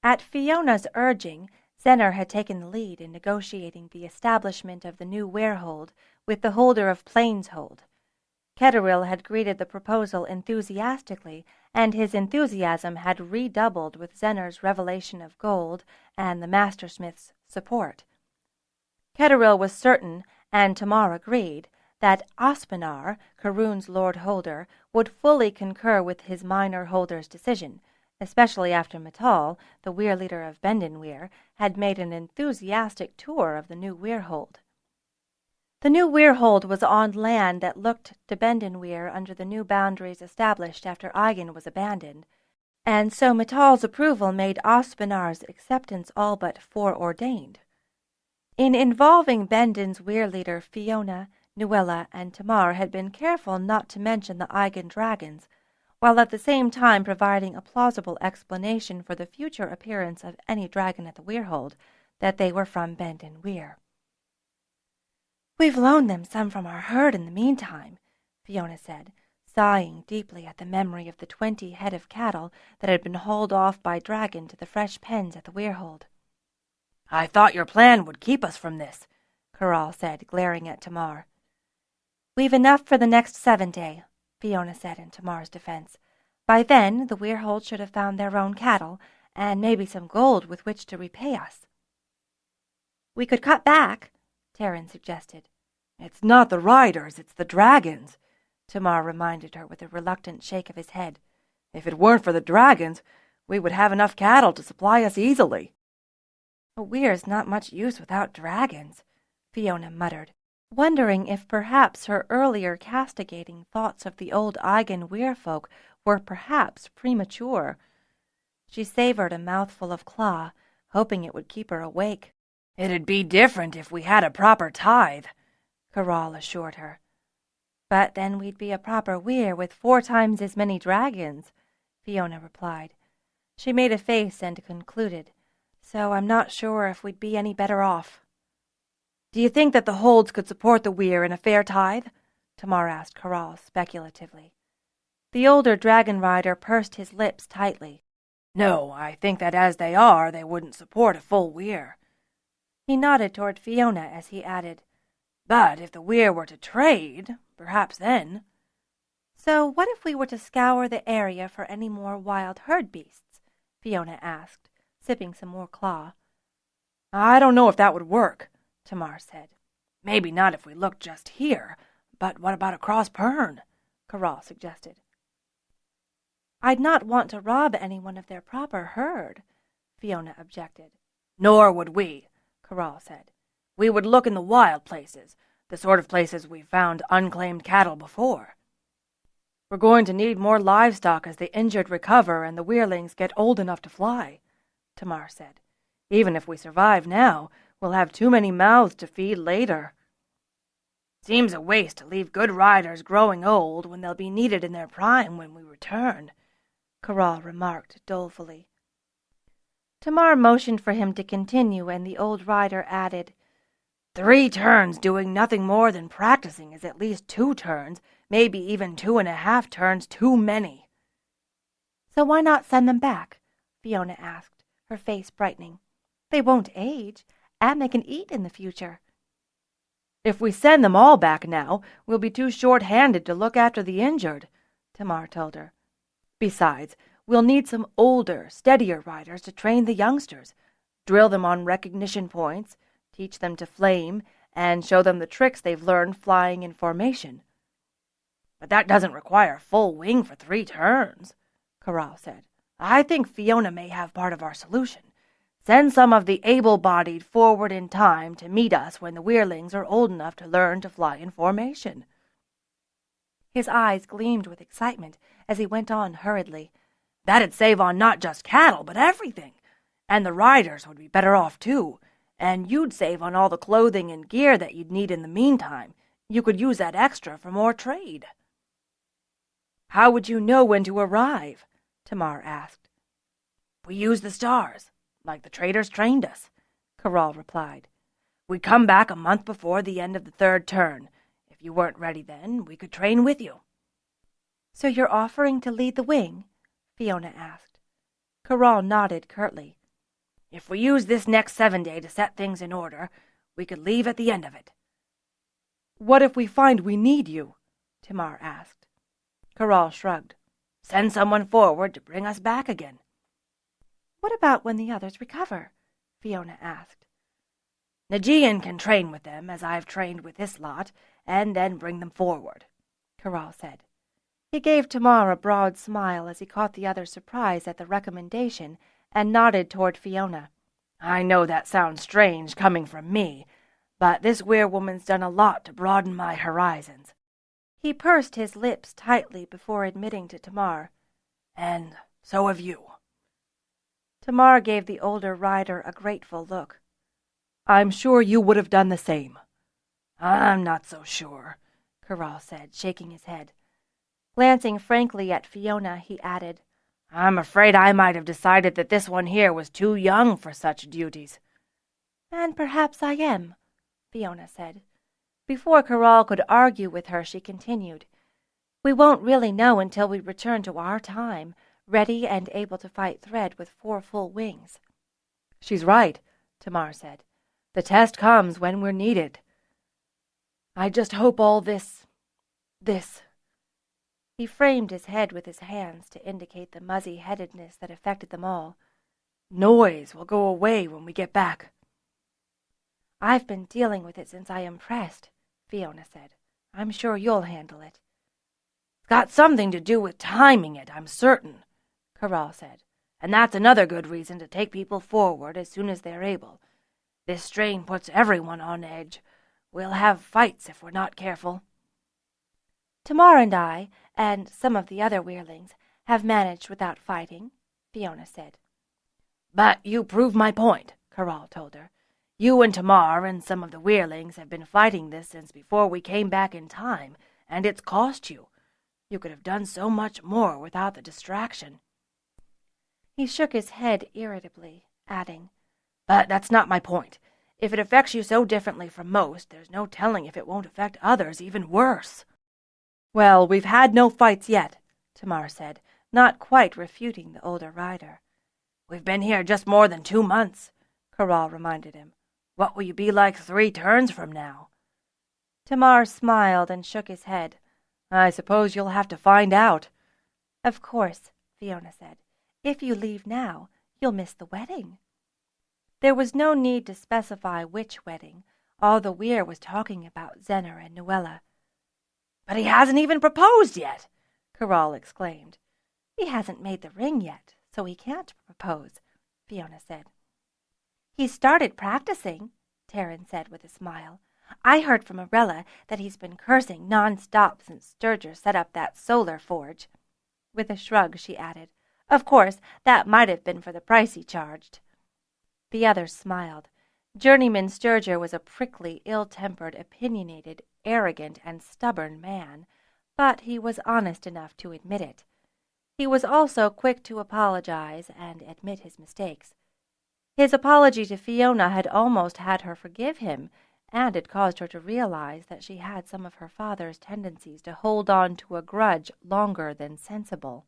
At Fiona's urging, Zenner had taken the lead in negotiating the establishment of the new werehold with the holder of Plainshold. Ketteril had greeted the proposal enthusiastically, and his enthusiasm had redoubled with Zenner's revelation of gold and the mastersmith's support. Ketteril was certain, and Tamar agreed, that Ospinar, Karoon's Lord Holder, would fully concur with his minor holder's decision, especially after Matal, the Weyr leader of Bendenweir, had made an enthusiastic tour of the new werehold. The new werehold was on land that looked to Bendenweir under the new boundaries established after Eigen was abandoned, and so Matal's approval made Ospinar's acceptance all but foreordained. In involving Benden's Weyr leader, Fiona, Nuella, and Tamar had been careful not to mention the Eigen dragons, while at the same time providing a plausible explanation for the future appearance of any dragon at the werehold, that they were from Bendenweir. "We've loaned them some from our herd in the meantime," Fiona said, sighing deeply at the memory of the 20 head of cattle that had been hauled off by dragon to the fresh pens at the werehold. "I thought your plan would keep us from this," Corral said, glaring at Tamar. We've enough for the next 7 day, Fiona said in Tamar's defense. By then, the Weirholds should have found their own cattle, and maybe some gold with which to repay us. We could cut back, Terran suggested. It's not the riders, it's the dragons, Tamar reminded her with a reluctant shake of his head. If it weren't for the dragons, we would have enough cattle to supply us easily. Weir's not much use without dragons, Fiona muttered, wondering if perhaps her earlier castigating thoughts of the old Eigen Weyr folk were perhaps premature. She savored a mouthful of claw, hoping it would keep her awake. It'd be different if we had a proper tithe, Corral assured her. But then we'd be a proper Weyr with 4 times as many dragons, Fiona replied. She made a face and concluded, so I'm not sure if we'd be any better off. Do you think that the holds could support the Weyr in a fair tithe? Tamar asked Corral speculatively. The older dragon rider pursed his lips tightly. No, I think that as they are, they wouldn't support a full Weyr. He nodded toward Fiona as he added, But if the Weyr were to trade, perhaps then. So what if we were to scour the area for any more wild herd beasts? Fiona asked, sipping some more claw. I don't know if that would work, Tamar said. Maybe not if we looked just here, but what about across Pern? Corral suggested. I'd not want to rob anyone of their proper herd, Fiona objected. Nor would we, Corral said. We would look in the wild places, the sort of places we've found unclaimed cattle before. We're going to need more livestock as the injured recover and the Weirlings get old enough to fly, Tamar said. Even if we survive now, we'll have too many mouths to feed later. Seems a waste to leave good riders growing old when they'll be needed in their prime when we return, Corral remarked dolefully. Tamar motioned for him to continue, and the old rider added, 3 turns doing nothing more than practicing is at least 2 turns, maybe even 2.5 turns too many. So why not send them back? Fiona asked, her face brightening. They won't age, and they can eat in the future. If we send them all back now, we'll be too short-handed to look after the injured, Tamar told her. Besides, we'll need some older, steadier riders to train the youngsters, drill them on recognition points, teach them to flame, and show them the tricks they've learned flying in formation. But that doesn't require full wing for 3 turns, Corral said. I think Fiona may have part of our solution. Send some of the able-bodied forward in time to meet us when the Weirlings are old enough to learn to fly in formation. His eyes gleamed with excitement as he went on hurriedly. That'd save on not just cattle, but everything. And the riders would be better off, too. And you'd save on all the clothing and gear that you'd need in the meantime. You could use that extra for more trade. How would you know when to arrive? Tamar asked. We use the stars, like the traders trained us, Corral replied. We'd come back a month before the end of the 3rd turn. If you weren't ready then, we could train with you. So you're offering to lead the wing? Fiona asked. Corral nodded curtly. If we use this next 7 day to set things in order, we could leave at the end of it. What if we find we need you? Tamar asked. Corral shrugged. Send someone forward to bring us back again. What about when the others recover? Fiona asked. Najian can train with them, as I've trained with this lot, and then bring them forward, Corral said. He gave Tamar a broad smile as he caught the other's surprise at the recommendation and nodded toward Fiona. I know that sounds strange coming from me, but this weirwoman's done a lot to broaden my horizons. He pursed his lips tightly before admitting to Tamar, And so have you. Tamar gave the older rider a grateful look. I'm sure you would have done the same. I'm not so sure, Corral said, shaking his head. Glancing frankly at Fiona, he added, I'm afraid I might have decided that this one here was too young for such duties. And perhaps I am, Fiona said. Before Corral could argue with her, she continued, We won't really know until we return to our time, ready and able to fight Thread with 4 full wings. She's right, Tamar said. The test comes when we're needed. I just hope all this... He framed his head with his hands to indicate the muzzy-headedness that affected them all. Noise will go away when we get back. I've been dealing with it since I impressed, Fiona said. I'm sure you'll handle it. It's got something to do with timing it, I'm certain, Corral said. And that's another good reason to take people forward as soon as they're able. This strain puts everyone on edge. We'll have fights if we're not careful. Tamar and I, and some of the other Wehrlings, have managed without fighting, Fiona said. But you prove my point, Corral told her. You and Tamar and some of the Wehrlings have been fighting this since before we came back in time, and it's cost you. You could have done so much more without the distraction. He shook his head irritably, adding, But that's not my point. If it affects you so differently from most, there's no telling if it won't affect others even worse. Well, we've had no fights yet, Tamar said, not quite refuting the older rider. We've been here just more than 2 months, Corral reminded him. What will you be like 3 turns from now? Tamar smiled and shook his head. I suppose you'll have to find out. Of course, Fiona said. If you leave now, you'll miss the wedding. There was no need to specify which wedding. All the Weyr was talking about Zener and Nuella. But he hasn't even proposed yet, Corral exclaimed. He hasn't made the ring yet, so he can't propose, Fiona said. He started practicing, Taryn said with a smile. I heard from Arella that he's been cursing non-stop since Sturger set up that solar forge. With a shrug, she added, Of course, that might have been for the price he charged. The others smiled. Journeyman Sturger was a prickly, ill-tempered, opinionated, arrogant, and stubborn man, but he was honest enough to admit it. He was also quick to apologize and admit his mistakes. His apology to Fiona had almost had her forgive him, and it caused her to realize that she had some of her father's tendencies to hold on to a grudge longer than sensible.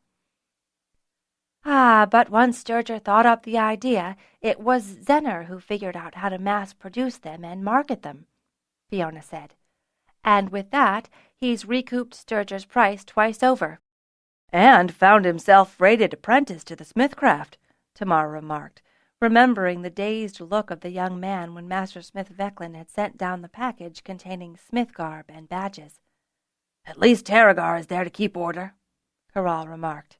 But once Sturger thought up the idea, it was Zener who figured out how to mass-produce them and market them, Fiona said. And with that, he's recouped Sturger's price twice over. And found himself rated apprentice to the smithcraft, Tamar remarked, remembering the dazed look of the young man when Master Smith Vecklin had sent down the package containing smith garb and badges. At least Terrigar is there to keep order, Corral remarked.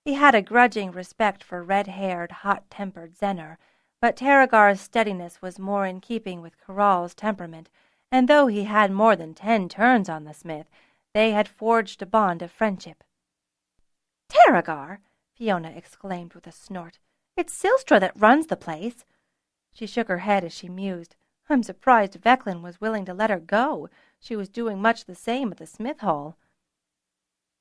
He had a grudging respect for red-haired, hot-tempered Zener, but Terrigar's steadiness was more in keeping with Corral's temperament, and though he had more than 10 turns on the smith, they had forged a bond of friendship. "Terrigar!" Fiona exclaimed with a snort. "It's Silstra that runs the place." She shook her head as she mused. "I'm surprised Vecklin was willing to let her go. She was doing much the same at the Smith Hall."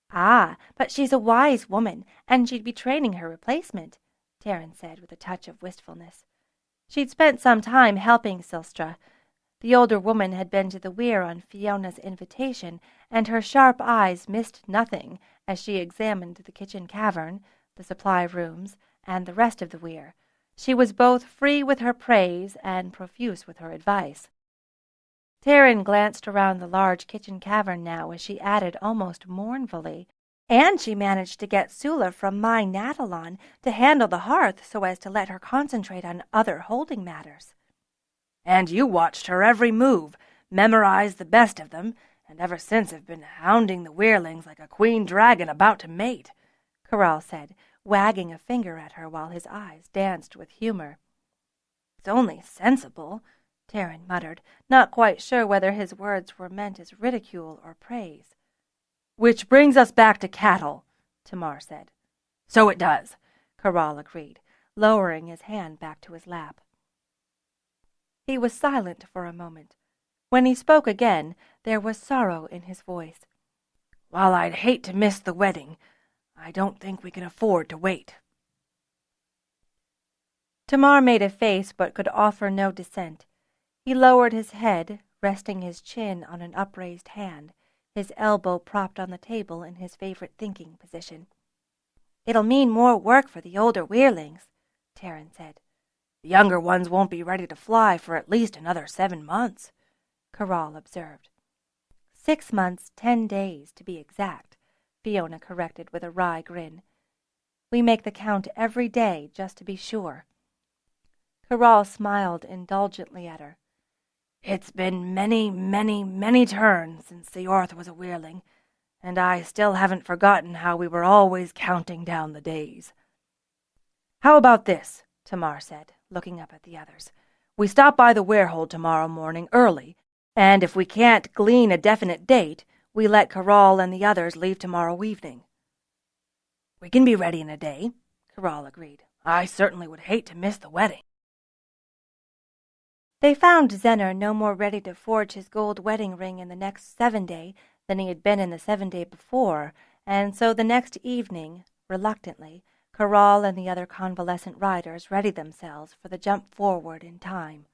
But she's a wise woman, and she'd be training her replacement," Taryn said with a touch of wistfulness. She'd spent some time helping Silstra. The older woman had been to the Weyr on Fiona's invitation, and her sharp eyes missed nothing as she examined the kitchen cavern, the supply rooms, and the rest of the Weyr. She was both free with her praise and profuse with her advice. Taryn glanced around the large kitchen cavern now as she added almost mournfully, "And she managed to get Sula from my Natalon to handle the hearth so as to let her concentrate on other holding matters." "And you watched her every move, memorized the best of them, and ever since have been hounding the Wehrlings like a queen dragon about to mate," Corral said, wagging a finger at her while his eyes danced with humor. "It's only sensible," Taryn muttered, not quite sure whether his words were meant as ridicule or praise. "Which brings us back to cattle," Tamar said. "So it does," Corral agreed, lowering his hand back to his lap. He was silent for a moment. When he spoke again, there was sorrow in his voice. "While I'd hate to miss the wedding, I don't think we can afford to wait." Tamar made a face but could offer no dissent. He lowered his head, resting his chin on an upraised hand, his elbow propped on the table in his favorite thinking position. "It'll mean more work for the older Wehrlings," Taryn said. "The younger ones won't be ready to fly for at least another 7 months," Corral observed. 6 months, 10 days, to be exact," Fiona corrected with a wry grin. "We make the count every day, just to be sure." Corral smiled indulgently at her. "It's been many, many, many turns since the Orth was a Weirling, and I still haven't forgotten how we were always counting down the days." "How about this?" Tamar said, looking up at the others. "We stop by the Weirhold tomorrow morning early, and if we can't glean a definite date, we let Corral and the others leave tomorrow evening." "We can be ready in a day," Corral agreed. "I certainly would hate to miss the wedding." They found Zener no more ready to forge his gold wedding ring in the next 7-day than he had been in the 7-day before, and so the next evening, reluctantly, Corral and the other convalescent riders readied themselves for the jump forward in time.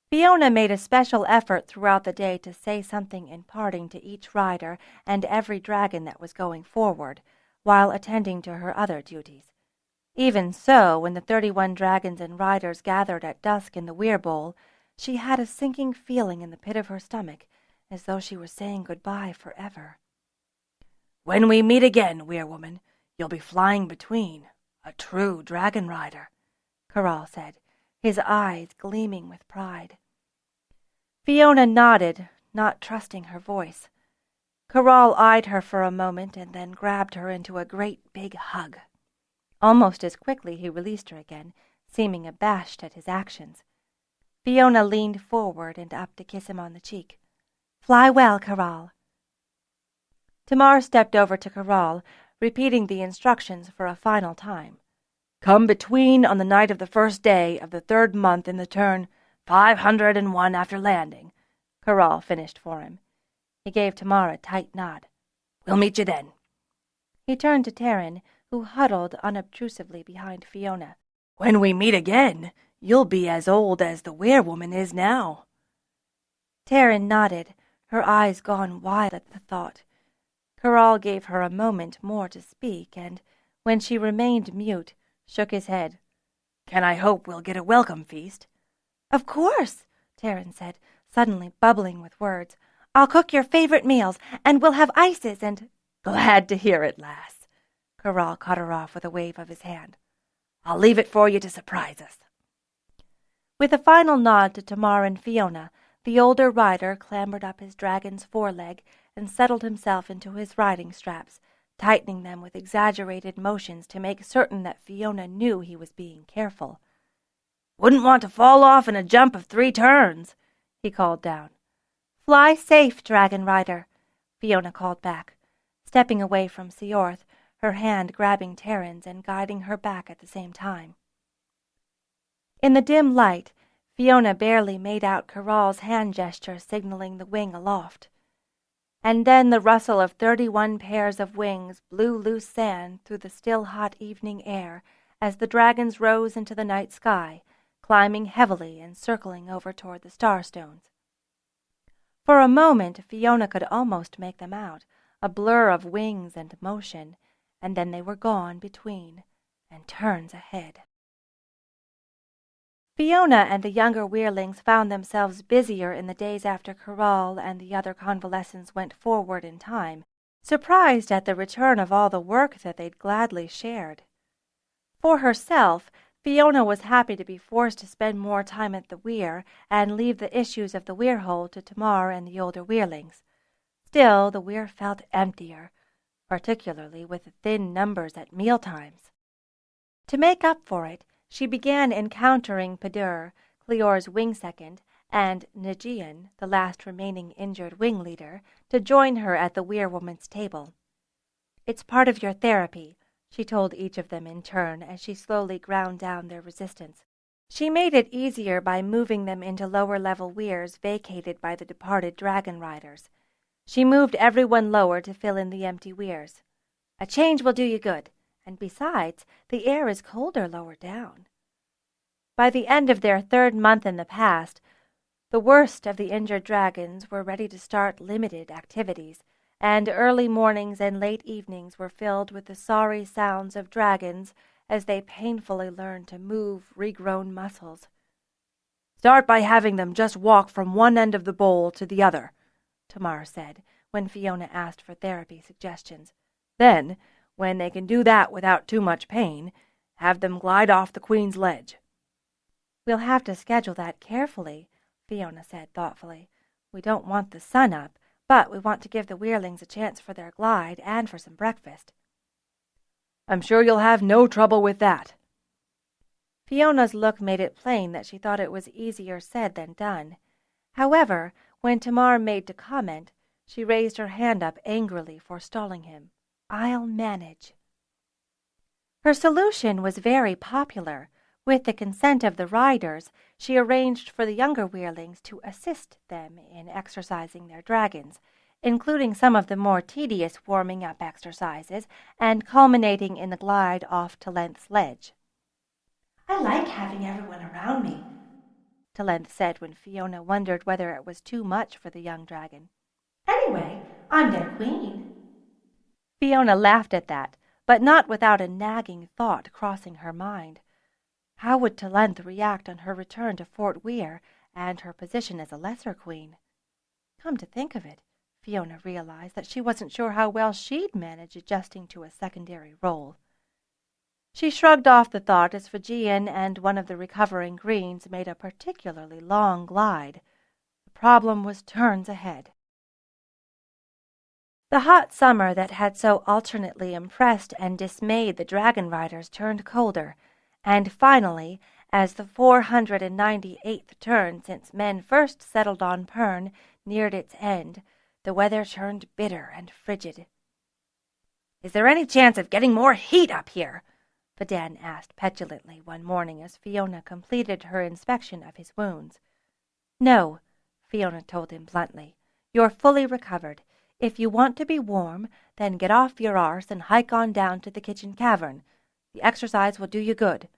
Fiona made a special effort throughout the day to say something in parting to each rider and every dragon that was going forward, while attending to her other duties. Even so, when the 31 dragons and riders gathered at dusk in the Weyr bowl, she had a sinking feeling in the pit of her stomach, as though she were saying goodbye forever. "When we meet again, Weirwoman, you'll be flying between, a true dragon rider," Corral said, his eyes gleaming with pride. Fiona nodded, not trusting her voice. Corral eyed her for a moment and then grabbed her into a great big hug. Almost as quickly he released her again, seeming abashed at his actions. Fiona leaned forward and up to kiss him on the cheek. "Fly well, Corral." Tamar stepped over to Corral, repeating the instructions for a final time. "Come between on the night of the first day of the 3rd month in the turn 501 after landing," Corral finished for him. He gave Tamar a tight nod. "We'll meet you then." He turned to Taryn, who huddled unobtrusively behind Fiona. "When we meet again, you'll be as old as the Weirwoman is now." Taryn nodded, her eyes gone wild at the thought. Corral gave her a moment more to speak, and, when she remained mute, shook his head. "Can I hope we'll get a welcome feast?" "Of course," Taryn said, suddenly bubbling with words. "I'll cook your favorite meals, and we'll have ices and—" "Glad to hear it, lass." Corral cut her off with a wave of his hand. "I'll leave it for you to surprise us." With a final nod to Tamar and Fiona, the older rider clambered up his dragon's foreleg and settled himself into his riding straps, tightening them with exaggerated motions to make certain that Fiona knew he was being careful. "Wouldn't want to fall off in a jump of 3 turns," he called down. "Fly safe, Dragon Rider," Fiona called back, stepping away from Seorth, her hand grabbing Taryn's and guiding her back at the same time. In the dim light, Fiona barely made out Corral's hand gesture signaling the wing aloft. And then the rustle of 31 pairs of wings blew loose sand through the still hot evening air as the dragons rose into the night sky, climbing heavily and circling over toward the starstones. For a moment Fiona could almost make them out, a blur of wings and motion, and then they were gone between, and turns ahead. Fiona and the younger Weirlings found themselves busier in the days after Corral and the other convalescents went forward in time, surprised at the return of all the work that they'd gladly shared. For herself, Fiona was happy to be forced to spend more time at the Weyr and leave the issues of the Weirhold to Tamar and the older Weirlings. Still, the Weyr felt emptier, particularly with the thin numbers at mealtimes. To make up for it, she began encountering Padur, Cleor's wing second, and Nagian, the last remaining injured wing leader, to join her at the Weirwoman's table. "It's part of your therapy," she told each of them in turn as she slowly ground down their resistance. She made it easier by moving them into lower-level Weyrs vacated by the departed Dragonriders. She moved everyone lower to fill in the empty Weyrs. "A change will do you good, and besides, the air is colder lower down." By the end of their 3rd month in the past, the worst of the injured dragons were ready to start limited activities, and early mornings and late evenings were filled with the sorry sounds of dragons as they painfully learned to move regrown muscles. "Start by having them just walk from one end of the bowl to the other," Tamar said, when Fiona asked for therapy suggestions. Then, when they can do that without too much pain, have them glide off the Queen's ledge. We'll have to schedule that carefully, Fiona said thoughtfully. We don't want the sun up, but we want to give the Weirlings a chance for their glide and for some breakfast. I'm sure you'll have no trouble with that. Fiona's look made it plain that she thought it was easier said than done. However, when Tamar made to comment, she raised her hand up angrily, forestalling him. I'll manage. Her solution was very popular. With the consent of the riders, she arranged for the younger Weirlings to assist them in exercising their dragons, including some of the more tedious warming-up exercises and culminating in the glide off Tallenth's ledge. I like having everyone around me, Tallenth said when Fiona wondered whether it was too much for the young dragon. Anyway, I'm their queen. Fiona laughed at that, but not without a nagging thought crossing her mind. How would Tallenth react on her return to Fort Weyr and her position as a lesser queen? Come to think of it, Fiona realized that she wasn't sure how well she'd manage adjusting to a secondary role. She shrugged off the thought as Fijian and one of the recovering greens made a particularly long glide. The problem was turns ahead. The hot summer that had so alternately impressed and dismayed the Dragonriders turned colder, and finally, as the 498th turn since men first settled on Pern neared its end, the weather turned bitter and frigid. "Is there any chance of getting more heat up here?" Fidan asked petulantly one morning as Fiona completed her inspection of his wounds. "No," Fiona told him bluntly. "You're fully recovered. If you want to be warm, then get off your arse and hike on down to the kitchen cavern. The exercise will do you good."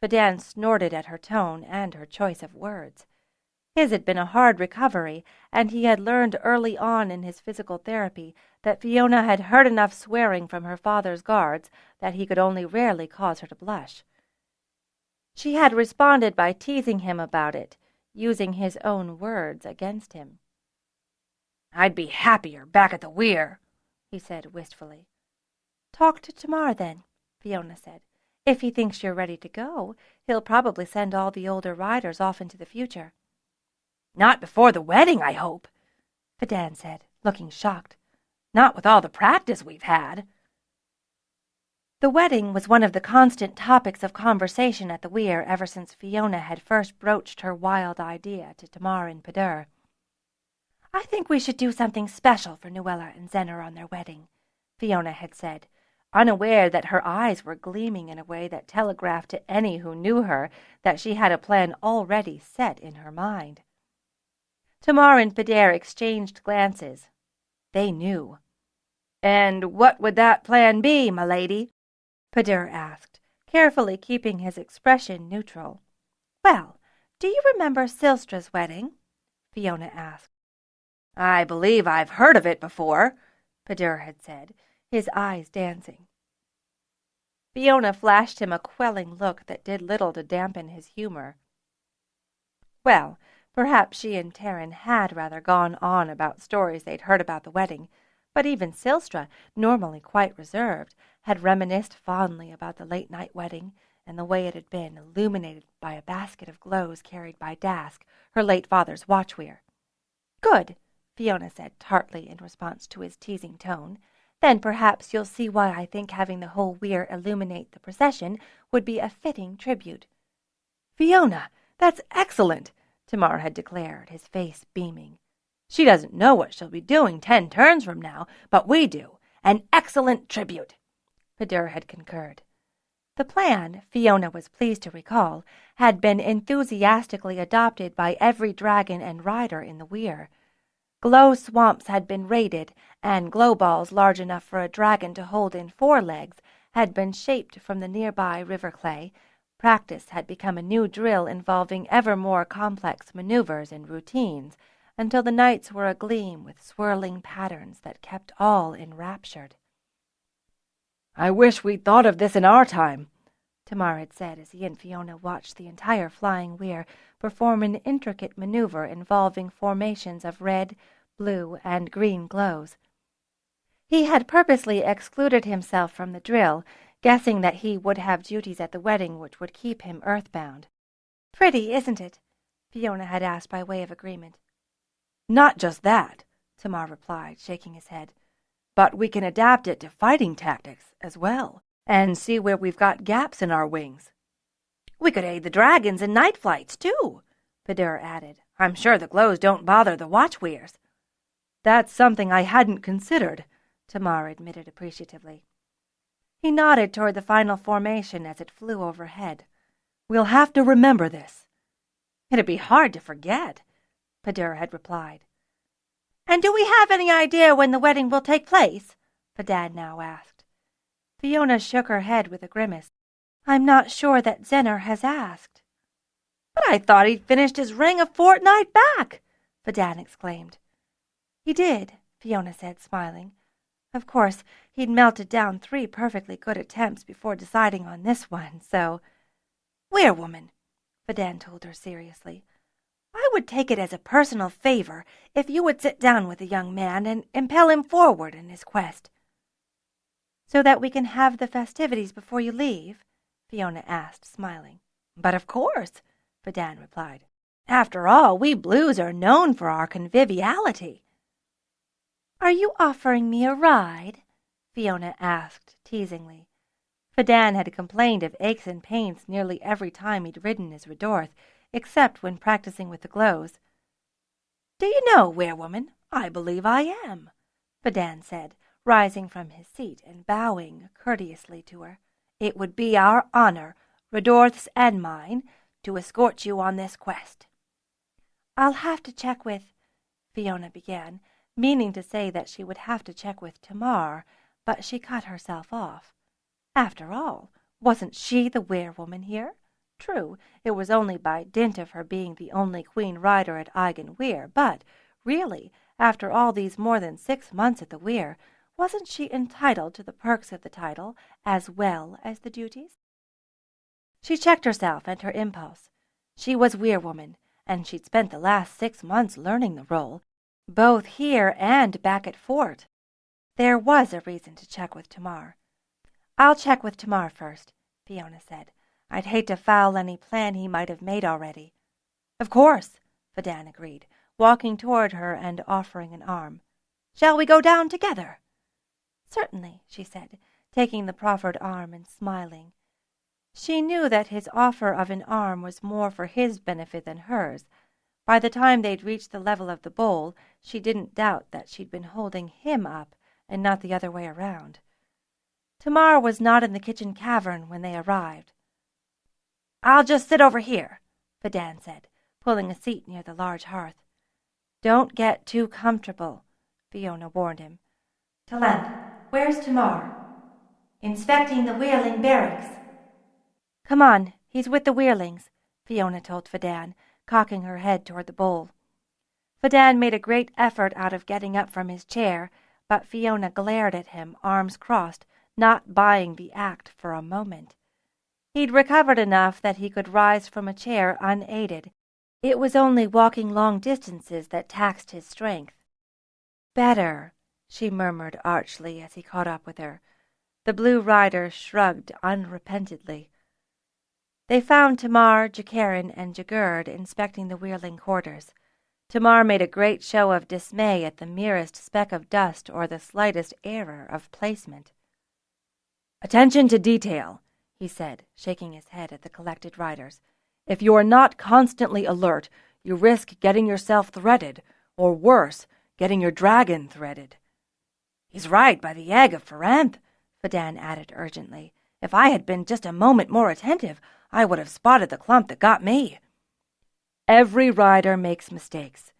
Fidan snorted at her tone and her choice of words. His had been a hard recovery, and he had learned early on in his physical therapy that Fiona had heard enough swearing from her father's guards that he could only rarely cause her to blush. She had responded by teasing him about it, using his own words against him. "I'd be happier back at the Weyr," he said wistfully. "Talk to Tamar, then," Fiona said. "If he thinks you're ready to go, he'll probably send all the older riders off into the future." "Not before the wedding, I hope," Fidan said, looking shocked. "Not with all the practice we've had." The wedding was one of the constant topics of conversation at the Weyr ever since Fiona had first broached her wild idea to Tamar and Pedur. "I think we should do something special for Nuella and Zenner on their wedding," Fiona had said, unaware that her eyes were gleaming in a way that telegraphed to any who knew her that she had a plan already set in her mind. Tamar and Pedur exchanged glances. They knew. "And what would that plan be, my lady?" Pedur asked, carefully keeping his expression neutral. "Well, do you remember Silstra's wedding?" Fiona asked. "I believe I've heard of it before," Pedur had said, his eyes dancing. Fiona flashed him a quelling look that did little to dampen his humor. Well, perhaps she and Terran had rather gone on about stories they'd heard about the wedding, but even Silstra, normally quite reserved, had reminisced fondly about the late-night wedding and the way it had been illuminated by a basket of glows carried by Dask, her late father's watchweir. "Good," Fiona said tartly in response to his teasing tone. "Then perhaps you'll see why I think having the whole Weyr illuminate the procession would be a fitting tribute." "Fiona, that's excellent," Tamar had declared, his face beaming. "She doesn't know what she'll be doing 10 turns from now, but we do. An excellent tribute," Pedur had concurred. The plan, Fiona was pleased to recall, had been enthusiastically adopted by every dragon and rider in the Weyr. Glow swamps had been raided, and glow balls large enough for a dragon to hold in 4 legs had been shaped from the nearby river clay. Practice had become a new drill involving ever more complex maneuvers and routines, until the nights were agleam with swirling patterns that kept all enraptured. "I wish we'd thought of this in our time," Tamar had said as he and Fiona watched the entire flying Weyr perform an intricate maneuver involving formations of red, blue, and green glows. He had purposely excluded himself from the drill, guessing that he would have duties at the wedding which would keep him earthbound. "Pretty, isn't it?" Fiona had asked by way of agreement. "Not just that," Tamar replied, shaking his head, "but we can adapt it to fighting tactics as well, and see where we've got gaps in our wings." "We could aid the dragons in night flights, too," Pern added. "I'm sure the glows don't bother the watch Weyrs." "That's something I hadn't considered," Tamar admitted appreciatively. He nodded toward the final formation as it flew overhead. "We'll have to remember this." "It'd be hard to forget," Pern had replied. "And do we have any idea when the wedding will take place?" Pern now asked. Fiona shook her head with a grimace. "I'm not sure that Zenner has asked." "But I thought he'd finished his ring a fortnight back," Pern exclaimed. "He did," Fiona said, smiling. "Of course, he'd melted down 3 perfectly good attempts before deciding on this one, so—" "Weirwoman," Pern told her seriously, "I would take it as a personal favor if you would sit down with the young man and impel him forward in his quest." "So that we can have the festivities before you leave?" Fiona asked, smiling. "But of course," Pern replied. "After all, we Blues are known for our conviviality." "Are you offering me a ride?" Fiona asked teasingly. Pern had complained of aches and pains nearly every time he'd ridden his Redorth, except when practicing with the glows. "Do you know, Weirwoman, I believe I am," Pern said, rising from his seat and bowing courteously to her. "It would be our honor, Redorth's and mine, to escort you on this quest." "I'll have to check with—" Fiona began, meaning to say that she would have to check with Tamar, but she cut herself off. After all, wasn't she the weirwoman here? True, it was only by dint of her being the only queen rider at Eigen Weir, but, really, after all these more than 6 months at the Weir, wasn't she entitled to the perks of the title as well as the duties? She checked herself and her impulse. She was weirwoman, and she'd spent the last 6 months learning the role, both here and back at Fort. There was a reason to check with Tamar. "I'll check with Tamar first," Fiona said. "I'd hate to foul any plan he might have made already." "Of course," Pern agreed, walking toward her and offering an arm. "Shall we go down together?" "Certainly," she said, taking the proffered arm and smiling. She knew that his offer of an arm was more for his benefit than hers. By the time they'd reached the level of the bowl, she didn't doubt that she'd been holding him up and not the other way around. Tamar was not in the kitchen cavern when they arrived. "I'll just sit over here," Pern said, pulling a seat near the large hearth. "Don't get too comfortable," Fiona warned him. "Talent, where's Tamar?" "Inspecting the Weirling barracks." "Come on, he's with the Weirlings," Fiona told Pern, cocking her head toward the bowl. Pern made a great effort out of getting up from his chair, but Fiona glared at him, arms crossed, not buying the act for a moment. He'd recovered enough that he could rise from a chair unaided. It was only walking long distances that taxed his strength. "Better," she murmured archly as he caught up with her. The Blue Rider shrugged unrepentantly. They found Tamar, Jakarin, and Jagurd inspecting the Weirling quarters. Tamar made a great show of dismay at the merest speck of dust or the slightest error of placement. "Attention to detail," he said, shaking his head at the collected riders. "If you are not constantly alert, you risk getting yourself threaded, or worse, getting your dragon threaded." "He's right by the egg of Ferenth," Pern added urgently. "If I had been just a moment more attentive, I would have spotted the clump that got me." "Every rider makes mistakes,"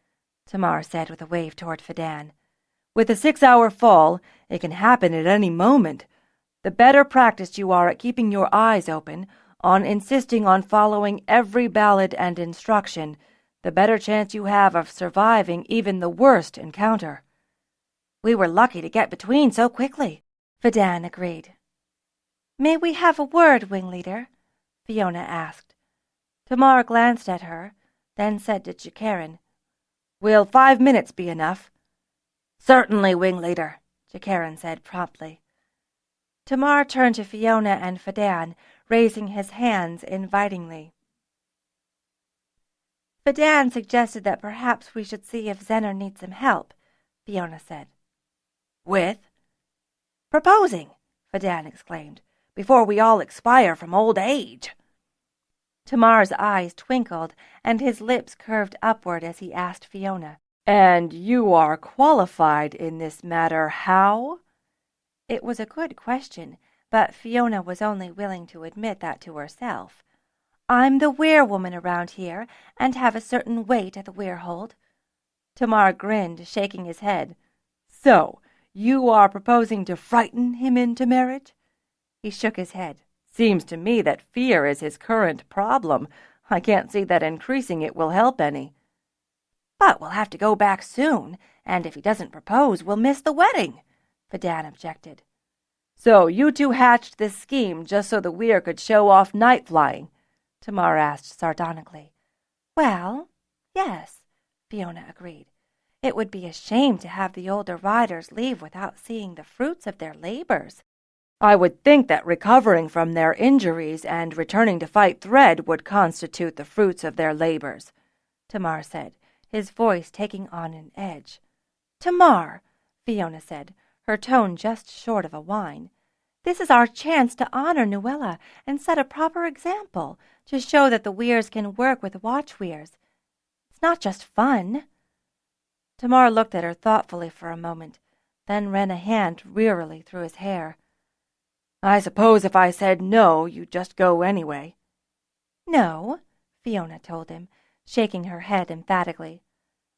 Tamar said with a wave toward Pern. "With a 6-hour fall, it can happen at any moment. The better practiced you are at keeping your eyes open, on insisting on following every ballad and instruction, the better chance you have of surviving even the worst encounter." "We were lucky to get between so quickly," Pern agreed. "May we have a word, Wingleader?" Fiona asked. Tamar glanced at her, then said to Jakarin, "Will 5 minutes be enough?" Certainly, Wing Leader, Jakaran said promptly. Tamar turned to Fiona and Fadan, raising his hands invitingly. Fadan suggested that perhaps we should see if Zener needs some help, Fiona said. With? Proposing, Fadan exclaimed, before we all expire from old age. Tamar's eyes twinkled, and his lips curved upward as he asked Fiona, And you are qualified in this matter, how? It was a good question, but Fiona was only willing to admit that to herself. I'm the weir-woman around here, and have a certain weight at the weir-hold. Tamar grinned, shaking his head. So, you are proposing to frighten him into marriage? He shook his head. Seems to me that fear is his current problem. I can't see that increasing it will help any. But we'll have to go back soon, and if he doesn't propose, we'll miss the wedding, Fadan objected. So you two hatched this scheme just so the Weyr could show off night flying? Tamar asked sardonically. Well, yes, Fiona agreed. It would be a shame to have the older riders leave without seeing the fruits of their labors. I would think that recovering from their injuries and returning to fight Thread would constitute the fruits of their labors, Tamar said, his voice taking on an edge. Tamar, Fiona said, her tone just short of a whine. This is our chance to honor Nuella and set a proper example, to show that the Weirs can work with watch Weirs. It's not just fun. Tamar looked at her thoughtfully for a moment, then ran a hand wearily through his hair. I suppose if I said no, you'd just go anyway. No, Fiona told him, shaking her head emphatically.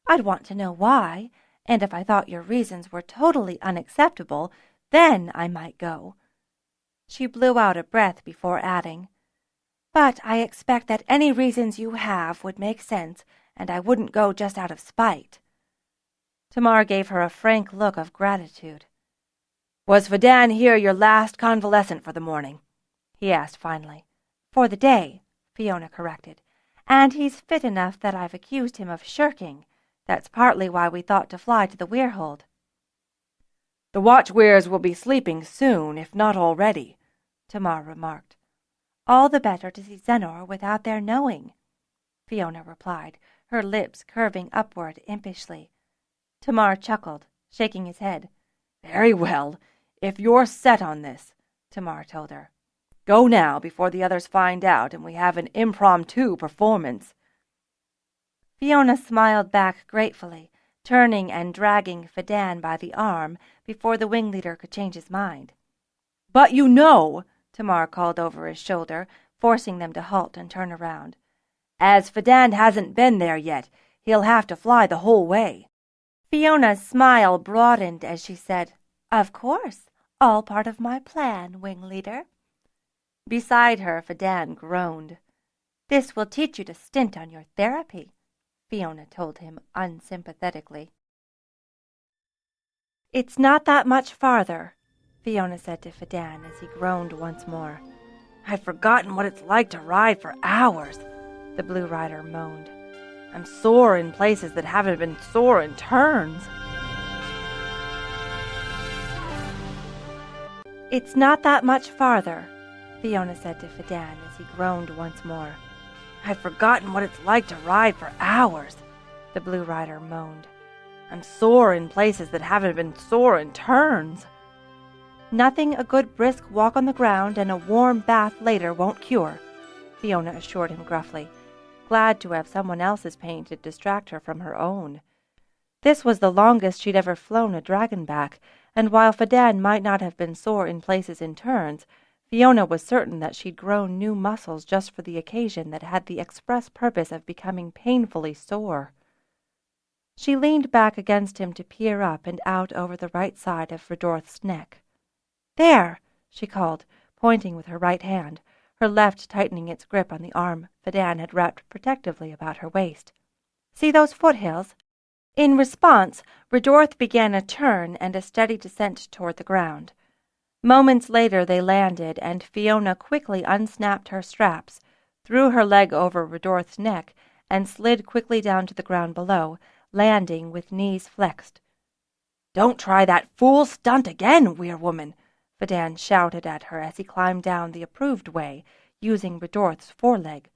I'd want to know why, and if I thought your reasons were totally unacceptable, then I might go. She blew out a breath before adding, But I expect that any reasons you have would make sense, and I wouldn't go just out of spite. Tamar gave her a frank look of gratitude. Was Fadan here your last convalescent for the morning? He asked finally. For the day, Fiona corrected, and he's fit enough that I've accused him of shirking. That's partly why we thought to fly to the weirhold. The watch Weirs will be sleeping soon, if not already, Tamar remarked. All the better to see Zenor without their knowing, Fiona replied, her lips curving upward impishly. Tamar chuckled, shaking his head. Very well, if you're set on this, Tamar told her. Go now before the others find out and we have an impromptu performance. Fiona smiled back gratefully, turning and dragging Fadan by the arm before the wing leader could change his mind. But you know, Tamar called over his shoulder, forcing them to halt and turn around. As Fadan hasn't been there yet, he'll have to fly the whole way. Fiona's smile broadened as she said, Of course, all part of my plan, wing leader. Beside her, Fadan groaned. This will teach you to stint on your therapy, Fiona told him unsympathetically. It's not that much farther, Fiona said to Fadan as he groaned once more. I've forgotten what it's like to ride for hours, the Blue Rider moaned. I'm sore in places that haven't been sore in turns. It's not that much farther, Fiona said to Fadan as he groaned once more. I've forgotten what it's like to ride for hours, the Blue Rider moaned. I'm sore in places that haven't been sore in turns. Nothing a good brisk walk on the ground and a warm bath later won't cure, Fiona assured him gruffly, glad to have someone else's pain to distract her from her own. This was the longest she'd ever flown a dragonback, and while Fadan might not have been sore in places in turns, Fiona was certain that she'd grown new muscles just for the occasion that had the express purpose of becoming painfully sore. She leaned back against him to peer up and out over the right side of Verdorth's neck. There, she called, pointing with her right hand, her left tightening its grip on the arm Fadan had wrapped protectively about her waist. See those foothills? In response, Verdorth began a turn and a steady descent toward the ground. Moments later they landed, and Fiona quickly unsnapped her straps, threw her leg over Verdorth's neck, and slid quickly down to the ground below, landing with knees flexed. "Don't try that fool stunt again, Weirwoman," Fadan shouted at her as he climbed down the approved way, using Redorth's foreleg.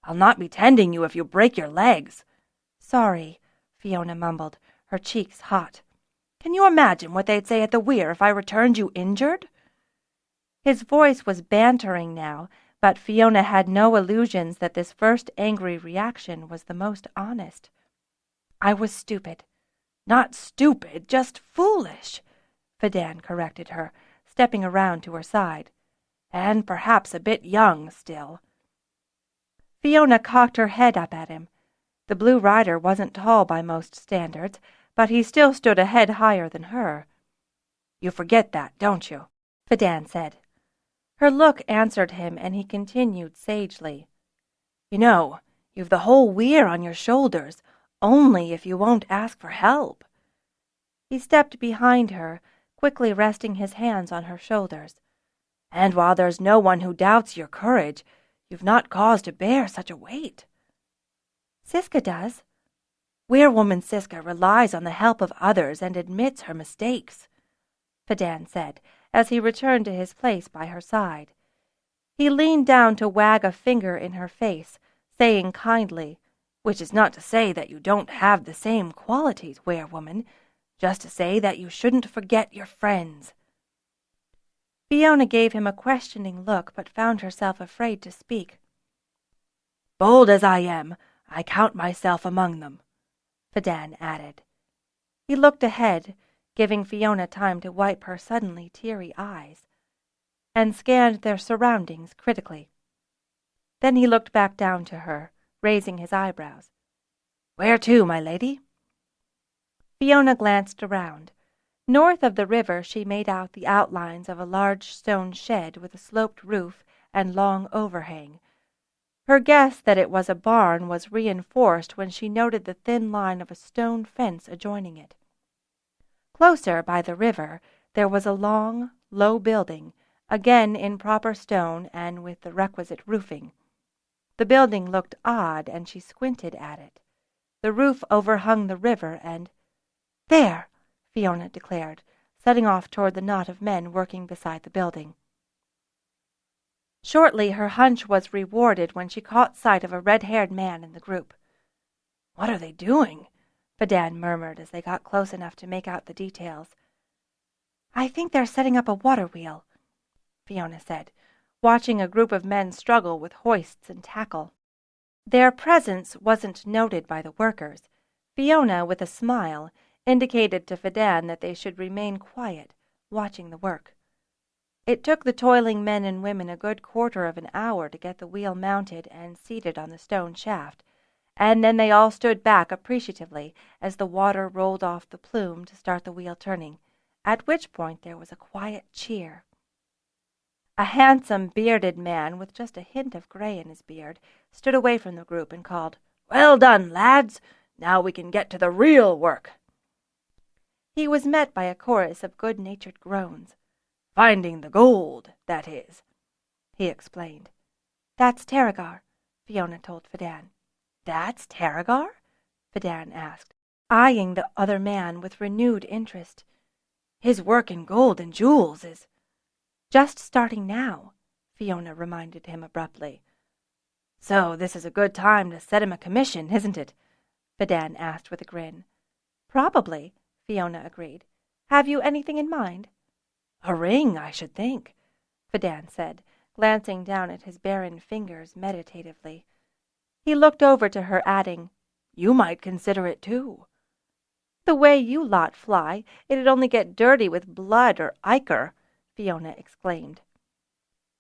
"I'll not be tending you if you break your legs." "Sorry," Fiona mumbled, her cheeks hot. "Can you imagine what they'd say at the Weyr if I returned you injured?" His voice was bantering now, but Fiona had no illusions that this first angry reaction was the most honest. "I was stupid." "Not stupid, just foolish," Fadan corrected her, stepping around to her side. "And perhaps a bit young still." Fiona cocked her head up at him. The Blue Rider wasn't tall by most standards, but he still stood a head higher than her. "You forget that, don't you?" Fadan said. Her look answered him, and he continued sagely. "You know, you've the whole Weyr on your shoulders, only if you won't ask for help." He stepped behind her, quickly resting his hands on her shoulders. "And while there's no one who doubts your courage, you've not cause to bear such a weight." "Siska does." "Weirwoman Siska relies on the help of others and admits her mistakes," Fadan said, as he returned to his place by her side. He leaned down to wag a finger in her face, saying kindly, "Which is not to say that you don't have the same qualities, Weirwoman, just to say that you shouldn't forget your friends." Fiona gave him a questioning look, but found herself afraid to speak. "Bold as I am, I count myself among them," Fadan added. He looked ahead, giving Fiona time to wipe her suddenly teary eyes, and scanned their surroundings critically. Then he looked back down to her, raising his eyebrows. "Where to, my lady?" Fiona glanced around. North of the river she made out the outlines of a large stone shed with a sloped roof and long overhang. Her guess that it was a barn was reinforced when she noted the thin line of a stone fence adjoining it. Closer, by the river, there was a long, low building, again in proper stone and with the requisite roofing. The building looked odd, and she squinted at it. The roof overhung the river, and "There!" Fiona declared, setting off toward the knot of men working beside the building. Shortly her hunch was rewarded when she caught sight of a red-haired man in the group. "What are they doing?" Fadan murmured as they got close enough to make out the details. "I think they're setting up a water wheel," Fiona said, watching a group of men struggle with hoists and tackle. Their presence wasn't noted by the workers. Fiona, with a smile, indicated to Fadan that they should remain quiet, watching the work. It took the toiling men and women a good quarter of an hour to get the wheel mounted and seated on the stone shaft, and then they all stood back appreciatively as the water rolled off the plume to start the wheel turning, at which point there was a quiet cheer. A handsome, bearded man with just a hint of gray in his beard stood away from the group and called, "Well done, lads! Now we can get to the real work." He was met by a chorus of good-natured groans. "Finding the gold, that is," he explained. "That's Terrigar," Fiona told Fadan. "That's Terrigar?" Fadan asked, eyeing the other man with renewed interest. "His work in gold and jewels is—" "Just starting now," Fiona reminded him abruptly. "So this is a good time to set him a commission, isn't it?" Fadan asked with a grin. "Probably," Fiona agreed. "Have you anything in mind?" "A ring, I should think," Fadan said, glancing down at his barren fingers meditatively. He looked over to her, adding, "You might consider it too." "The way you lot fly, it'd only get dirty with blood or ichor," Fiona exclaimed.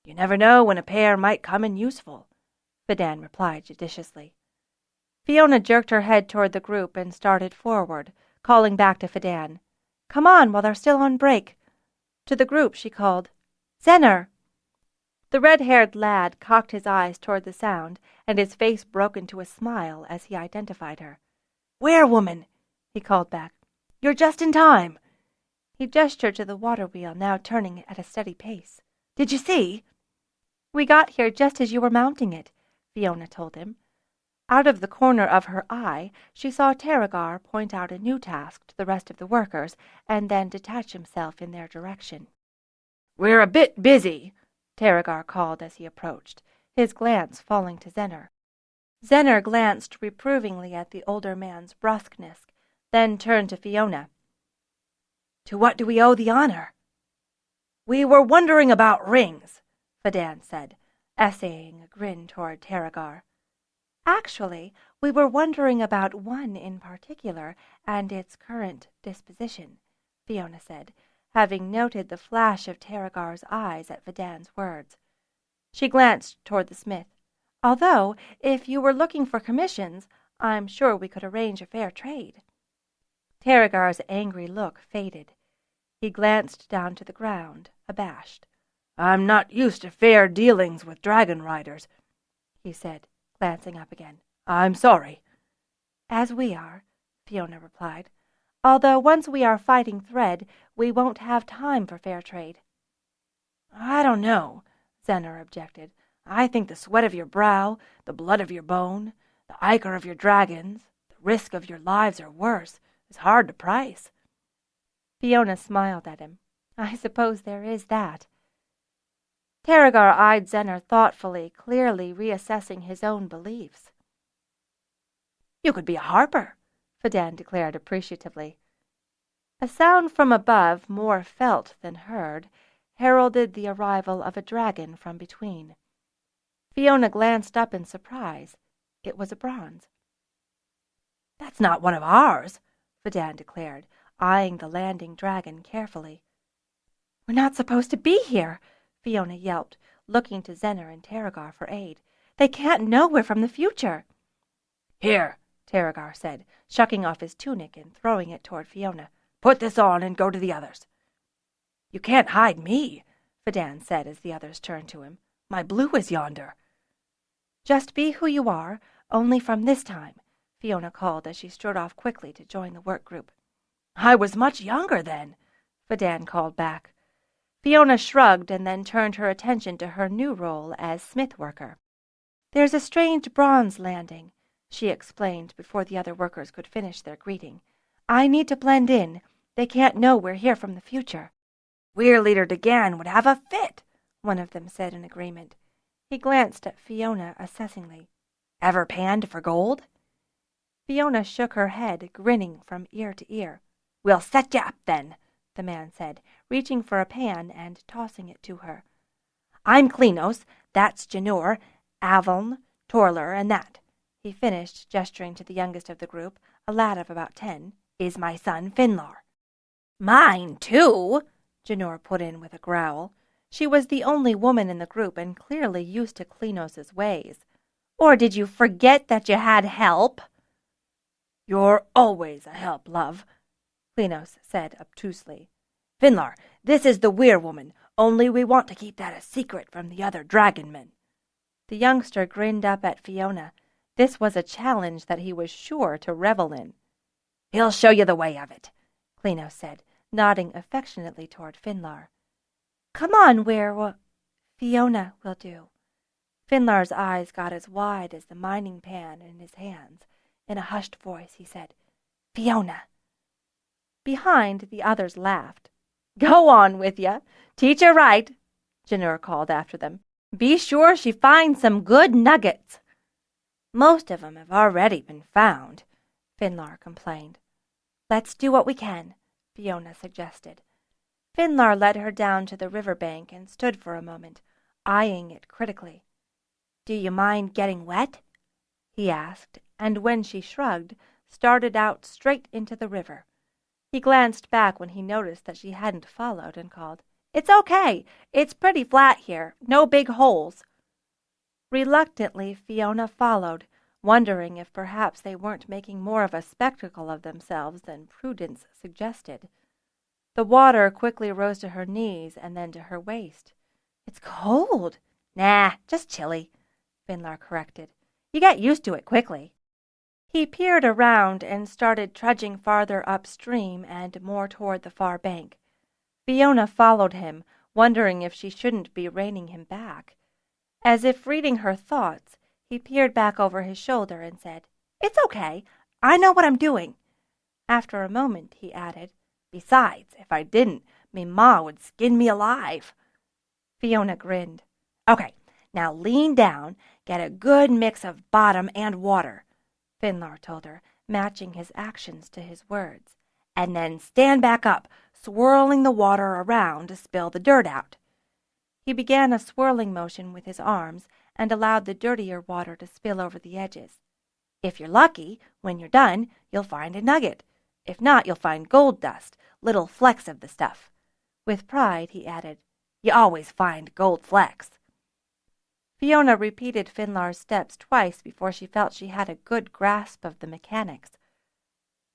"You never know when a pair might come in useful," Fadan replied judiciously. Fiona jerked her head toward the group and started forward, calling back to Fadan, "Come on while they're still on break." To the group she called, "Zenner!" The red-haired lad cocked his eyes toward the sound, and his face broke into a smile as he identified her. "Weirwoman!" he called back. "You're just in time." He gestured to the water wheel, now turning at a steady pace. "Did you see?" "We got here just as you were mounting it," Fiona told him. Out of the corner of her eye, she saw Terrigar point out a new task to the rest of the workers, and then detach himself in their direction. "We're a bit busy," Terrigar called as he approached, his glance falling to Zenner. Zenner glanced reprovingly at the older man's brusqueness, then turned to Fiona. "To what do we owe the honor?" "We were wondering about rings," Fadan said, essaying a grin toward Terrigar. "Actually, we were wondering about one in particular and its current disposition," Fiona said, having noted the flash of Terrigar's eyes at Fadan's words. She glanced toward the smith. "Although, if you were looking for commissions, I'm sure we could arrange a fair trade." Terrigar's angry look faded. He glanced down to the ground, abashed. "I'm not used to fair dealings with Dragonriders," he said, glancing up again. "I'm sorry." "As we are," Fiona replied. "Although once we are fighting Thread, we won't have time for fair trade." "I don't know," Zenner objected. "I think the sweat of your brow, the blood of your bone, the ichor of your dragons, the risk of your lives or worse, is hard to price." Fiona smiled at him. "I suppose there is that." Terrigar eyed Zenner thoughtfully, clearly reassessing his own beliefs. "You could be a harper," Fadan declared appreciatively. A sound from above, more felt than heard, heralded the arrival of a dragon from between. Fiona glanced up in surprise. It was a bronze. "That's not one of ours," Fadan declared, eyeing the landing dragon carefully. "We're not supposed to be here," Fiona yelped, looking to Zenner and Terrigar for aid. "They can't know we're from the future." "Here," Terrigar said, shucking off his tunic and throwing it toward Fiona. "Put this on and go to the others." "You can't hide me," Fadan said as the others turned to him. "My blue is yonder." "Just be who you are, only from this time," Fiona called as she strode off quickly to join the work group. "I was much younger then," Fadan called back. Fiona shrugged and then turned her attention to her new role as smith worker. "There's a strange bronze landing," she explained before the other workers could finish their greeting. "I need to blend in. They can't know we're here from the future." "Weyr leader DeGan would have a fit," one of them said in agreement. He glanced at Fiona assessingly. "Ever panned for gold?" Fiona shook her head, grinning from ear to ear. "We'll set you up then," the man said, reaching for a pan and tossing it to her. "I'm Klinos, that's Janur, Avon, Torler, and that," he finished, gesturing to the youngest of the group, a lad of about 10, "is my son Finlar." "Mine, too," Janur put in with a growl. She was the only woman in the group and clearly used to Klinos' ways. "Or did you forget that you had help?" "You're always a help, love," Klinos said obtusely. "Finlar, this is the Weyr woman, only we want to keep that a secret from the other dragonmen." The youngster grinned up at Fiona. This was a challenge that he was sure to revel in. "He'll show you the way of it," Klinos said, nodding affectionately toward Finlar. "Come on, Weyr. Fiona will do." Finlar's eyes got as wide as the mining pan in his hands. In a hushed voice, he said, "Fiona." Behind, the others laughed. "Go on with ya. Teach her right," Janur called after them. "Be sure she finds some good nuggets." "Most of 'em have already been found," Finlar complained. "Let's do what we can," Fiona suggested. Finlar led her down to the river bank and stood for a moment, eyeing it critically. "Do you mind getting wet?" he asked, and when she shrugged, started out straight into the river. He glanced back when he noticed that she hadn't followed and called, "It's okay. It's pretty flat here. No big holes." Reluctantly, Fiona followed, wondering if perhaps they weren't making more of a spectacle of themselves than prudence suggested. The water quickly rose to her knees and then to her waist. "It's cold." "Nah, just chilly," Finlar corrected. "You get used to it quickly." He peered around and started trudging farther upstream and more toward the far bank. Fiona followed him, wondering if she shouldn't be reining him back. As if reading her thoughts, He peered back over his shoulder and said, "It's okay. I know what I'm doing." After a moment, he added, "Besides, if I didn't, me ma would skin me alive." Fiona grinned. "Okay, now lean down, get a good mix of bottom and water," Finlar told her, matching his actions to his words. "And then stand back up, swirling the water around to spill the dirt out." He began a swirling motion with his arms and allowed the dirtier water to spill over the edges. "If you're lucky, when you're done, you'll find a nugget. If not, you'll find gold dust, little flecks of the stuff." With pride, he added, "You always find gold flecks." Fiona repeated Finlar's steps twice before she felt she had a good grasp of the mechanics.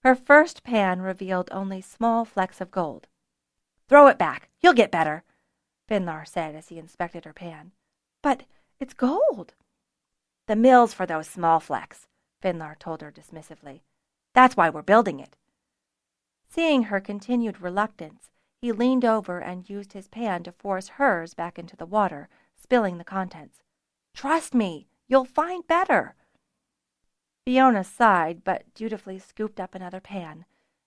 Her first pan revealed only small flecks of gold. "Throw it back. You'll get better," Finlar said as he inspected her pan. "But it's gold." "The mill's for those small flecks," Finlar told her dismissively. "That's why we're building it." Seeing her continued reluctance, he leaned over and used his pan to force hers back into the water, spilling the contents. "Trust me, you'll find better." Fiona sighed, but dutifully scooped up another pan.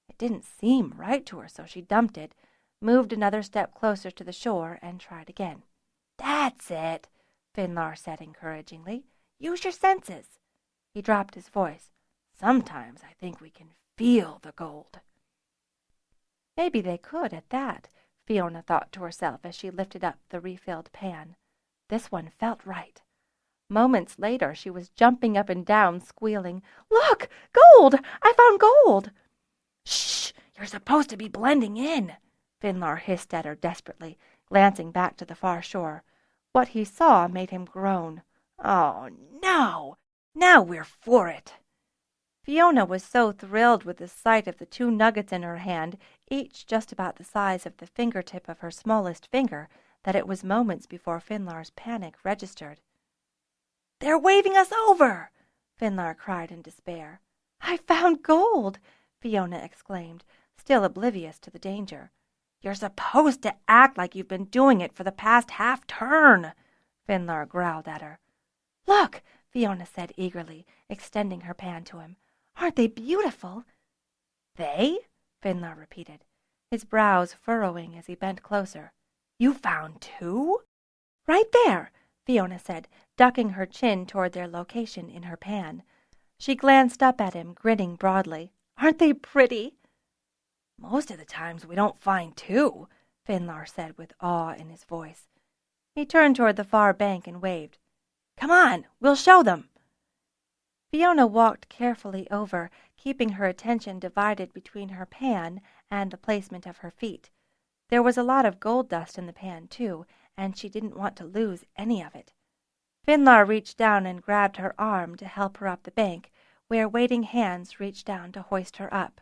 It didn't seem right to her, so she dumped it, moved another step closer to the shore, and tried again. "That's it," Finlar said encouragingly. "Use your senses." He dropped his voice. "Sometimes I think we can feel the gold." Maybe they could at that, Fiona thought to herself as she lifted up the refilled pan. This one felt right. Moments later she was jumping up and down, squealing, "Look! Gold! I found gold!" "Shh! You're supposed to be blending in," Finlar hissed at her desperately, glancing back to the far shore. What he saw made him groan. "Oh, no! Now we're for it!" Fiona was so thrilled with the sight of the two nuggets in her hand, each just about the size of the fingertip of her smallest finger, that it was moments before Finlar's panic registered. "They're waving us over!" Finlar cried in despair. "I found gold!" Fiona exclaimed, still oblivious to the danger. "You're supposed to act like you've been doing it for the past half-turn," Finlar growled at her. "Look!" Fiona said eagerly, extending her pan to him. "Aren't they beautiful?" "They?" Finlar repeated, his brows furrowing as he bent closer. "You found two?" "Right there," Fiona said, ducking her chin toward their location in her pan. She glanced up at him, grinning broadly. "Aren't they pretty?" "Most of the times we don't find two," Finlar said with awe in his voice. He turned toward the far bank and waved. "Come on, we'll show them." Fiona walked carefully over, keeping her attention divided between her pan and the placement of her feet. There was a lot of gold dust in the pan, too, and she didn't want to lose any of it. Finlar reached down and grabbed her arm to help her up the bank, where waiting hands reached down to hoist her up.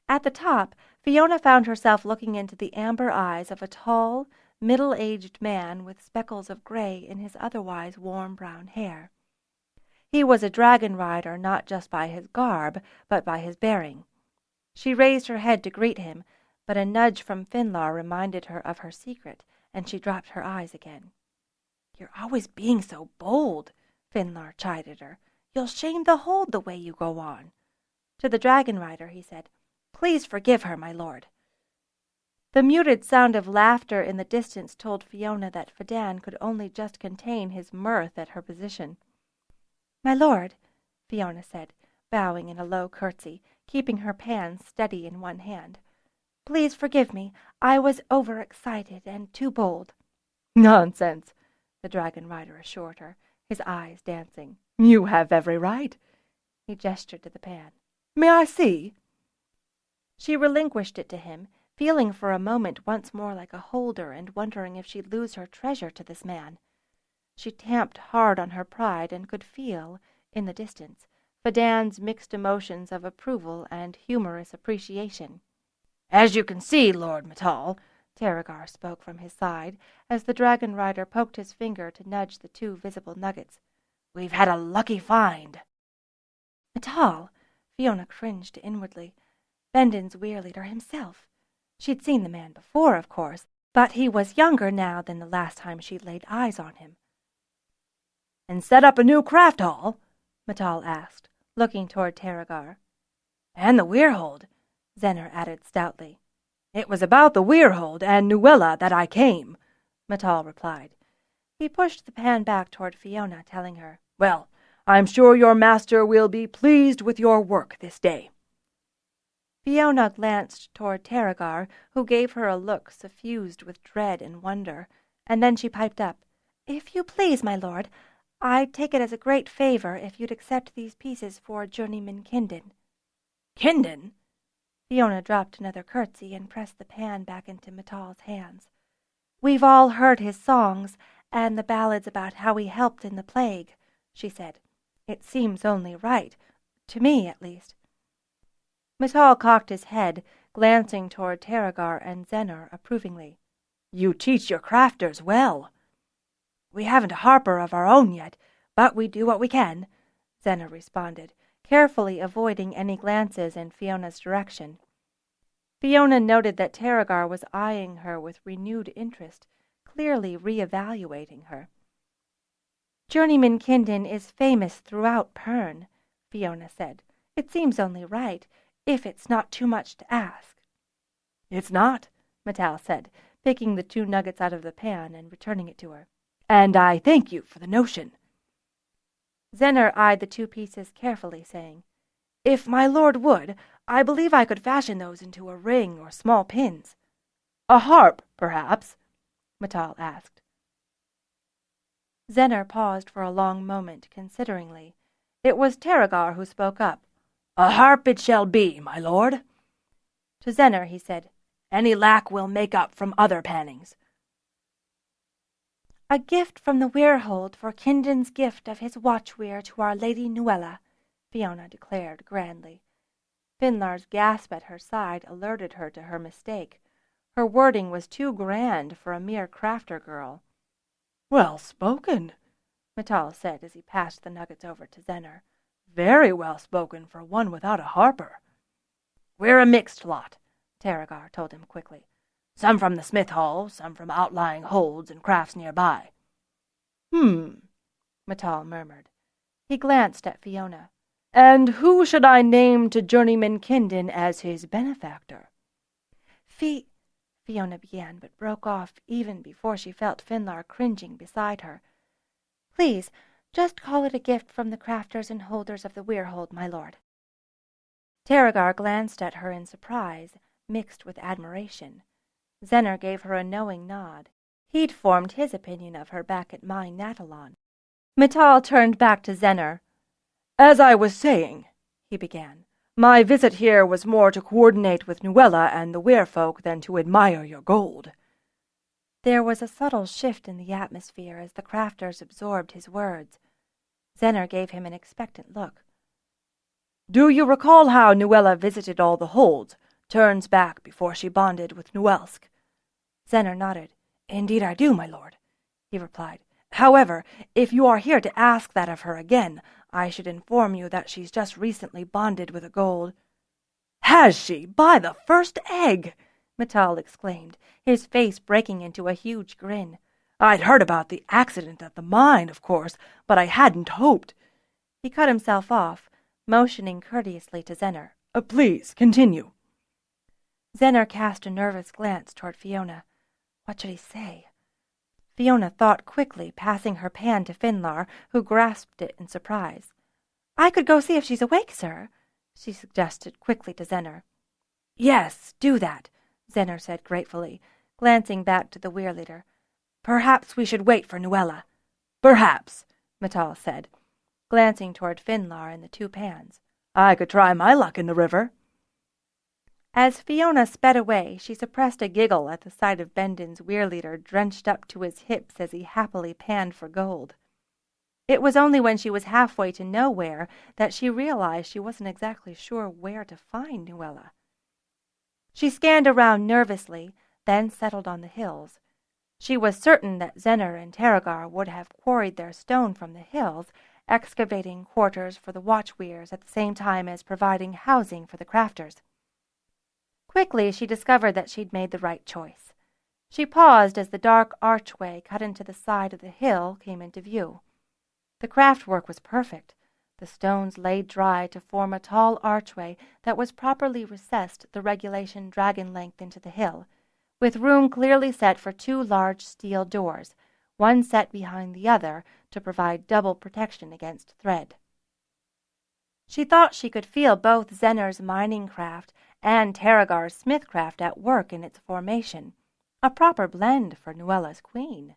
At the top, Fiona found herself looking into the amber eyes of a tall, middle-aged man with speckles of gray in his otherwise warm brown hair. He was a Dragonrider not just by his garb, but by his bearing. She raised her head to greet him, but a nudge from Finlar reminded her of her secret, and she dropped her eyes again. "You're always being so bold," Finlar chided her. "You'll shame the hold the way you go on." To the Dragonrider he said, "Please forgive her, my lord." The muted sound of laughter in the distance told Fiona that Fadan could only just contain his mirth at her position. "My lord," Fiona said, bowing in a low curtsy, keeping her pan steady in one hand. "Please forgive me. I was overexcited and too bold." "Nonsense," the Dragonrider assured her, his eyes dancing. "You have every right." He gestured to the pan. "May I see?" She relinquished it to him, feeling for a moment once more like a holder and wondering if she'd lose her treasure to this man. She tamped hard on her pride and could feel, in the distance, Fadan's mixed emotions of approval and humorous appreciation. "As you can see, Lord Matal," Terrigar spoke from his side, as the Dragonrider poked his finger to nudge the two visible nuggets. "We've had a lucky find." "Matal!" Fiona cringed inwardly. Benden's Weyr leader himself. She'd seen the man before, of course, but he was younger now than the last time she'd laid eyes on him. And set up a new craft hall? Matal asked, looking toward Terragar. And the Weirhold, Zenner added stoutly. It was about the Weirhold and Nuella that I came, Matal replied. He pushed the pan back toward Fiona, telling her, Well, I'm sure your master will be pleased with your work this day. Fiona glanced toward Terragar, who gave her a look suffused with dread and wonder, and then she piped up, If you please, my lord, I'd take it as a great favor if you'd accept these pieces for Journeyman Kindon. Kindon? Fiona dropped another curtsy and pressed the pan back into Matal's hands. We've all heard his songs, and the ballads about how he helped in the plague, she said. It seems only right, to me at least. Matal cocked his head, glancing toward Terragar and Zenner approvingly. You teach your crafters well. We haven't a harper of our own yet, but we do what we can, Zenner responded, carefully avoiding any glances in Fiona's direction. Fiona noted that Terragar was eyeing her with renewed interest, clearly re-evaluating her. Journeyman Kindon is famous throughout Pern, Fiona said. It seems only right, if it's not too much to ask. It's not, Matal said, picking the 2 nuggets out of the pan and returning it to her. And I thank you for the notion. Zenner eyed the 2 pieces carefully, saying, If my lord would, I believe I could fashion those into a ring or small pins. A harp, perhaps? Matal asked. Zenner paused for a long moment, consideringly. It was Terragar who spoke up. A harp it shall be, my lord. To Zenner he said, Any lack will make up from other pannings. A gift from the Weirhold for Kindon's gift of his watchweir to our Lady Nuella, Fiona declared grandly. Finlar's gasp at her side alerted her to her mistake. Her wording was too grand for a mere crafter girl. Well spoken, Matal said as he passed the nuggets over to Zenner. Very well spoken for one without a harper. We're a mixed lot, Terragar told him quickly. Some from the smith hall, some from outlying holds and crafts nearby. Matal murmured. He glanced at Fiona. And who should I name to Journeyman Kindon as his benefactor? Fiona began, but broke off even before she felt Finlar cringing beside her. Please, just call it a gift from the crafters and holders of the Weirhold, my lord. Terragar glanced at her in surprise, mixed with admiration. Zenner gave her a knowing nod. He'd formed his opinion of her back at Mine Natalon. Matal turned back to Zenner. As I was saying, he began, my visit here was more to coordinate with Nuella and the Weirfolk than to admire your gold. There was a subtle shift in the atmosphere as the crafters absorbed his words. Zenner gave him an expectant look. Do you recall how Nuella visited all the holds, turns back before she bonded with Nuelsk? Zenner nodded. Indeed I do, my lord, he replied. However, if you are here to ask that of her again, I should inform you that she's just recently bonded with a gold. Has she, by the first egg? Matal exclaimed, his face breaking into a huge grin. I'd heard about the accident at the mine, of course, but I hadn't hoped. He cut himself off, motioning courteously to Zenner. Please, continue. Zenner cast a nervous glance toward Fiona. What should he say? Fiona thought quickly, passing her pan to Finlar, who grasped it in surprise. I could go see if she's awake, sir, she suggested quickly to Zenner. Yes, do that, Zenner said gratefully, glancing back to the Weyr leader. Perhaps we should wait for Nuella. Perhaps, Matal said, glancing toward Finlar and the 2 pans. I could try my luck in the river. As Fiona sped away, she suppressed a giggle at the sight of Bendon's Weyr leader drenched up to his hips as he happily panned for gold. It was only when she was halfway to nowhere that she realized she wasn't exactly sure where to find Nuella. She scanned around nervously, then settled on the hills. She was certain that Zenner and Terragar would have quarried their stone from the hills, excavating quarters for the watchweirs at the same time as providing housing for the crafters. Quickly she discovered that she'd made the right choice. She paused as the dark archway cut into the side of the hill came into view. The craftwork was perfect, the stones laid dry to form a tall archway that was properly recessed the regulation dragon length into the hill, with room clearly set for 2 large steel doors, one set behind the other to provide double protection against thread. She thought she could feel both Zener's mining craft and Terragar's smithcraft at work in its formation, a proper blend for Nuella's queen.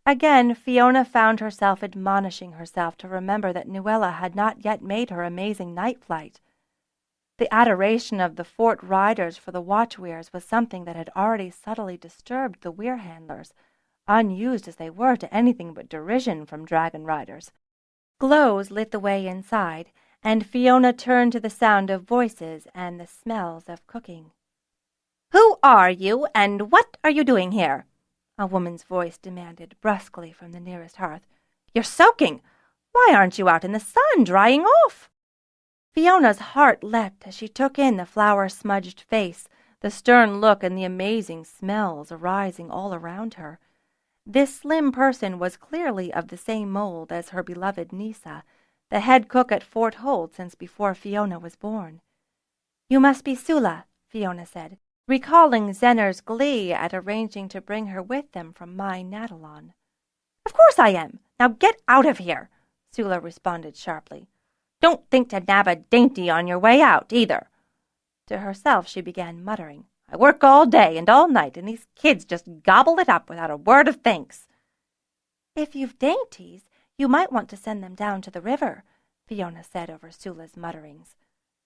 Again, Fiona found herself admonishing herself to remember that Nuella had not yet made her amazing night flight. The adoration of the fort riders for the watch Weyrs was something that had already subtly disturbed the Weyr handlers, unused as they were to anything but derision from Dragonriders. Glows lit the way inside, and Fiona turned to the sound of voices and the smells of cooking. "Who are you, and what are you doing here?" a woman's voice demanded brusquely from the nearest hearth. "You're soaking. Why aren't you out in the sun drying off?" Fiona's heart leapt as she took in the flour-smudged face, the stern look, and the amazing smells arising all around her. This slim person was clearly of the same mold as her beloved Nisa, the head cook at Fort Holt since before Fiona was born. "You must be Sula," Fiona said, recalling Zener's glee at arranging to bring her with them from Mai Natalon. "Of course I am. Now get out of here," Sula responded sharply. "Don't think to nab a dainty on your way out, either." To herself she began muttering, "I work all day and all night, and these kids just gobble it up without a word of thanks." "If you've dainties, you might want to send them down to the river," Fiona said over Sula's mutterings.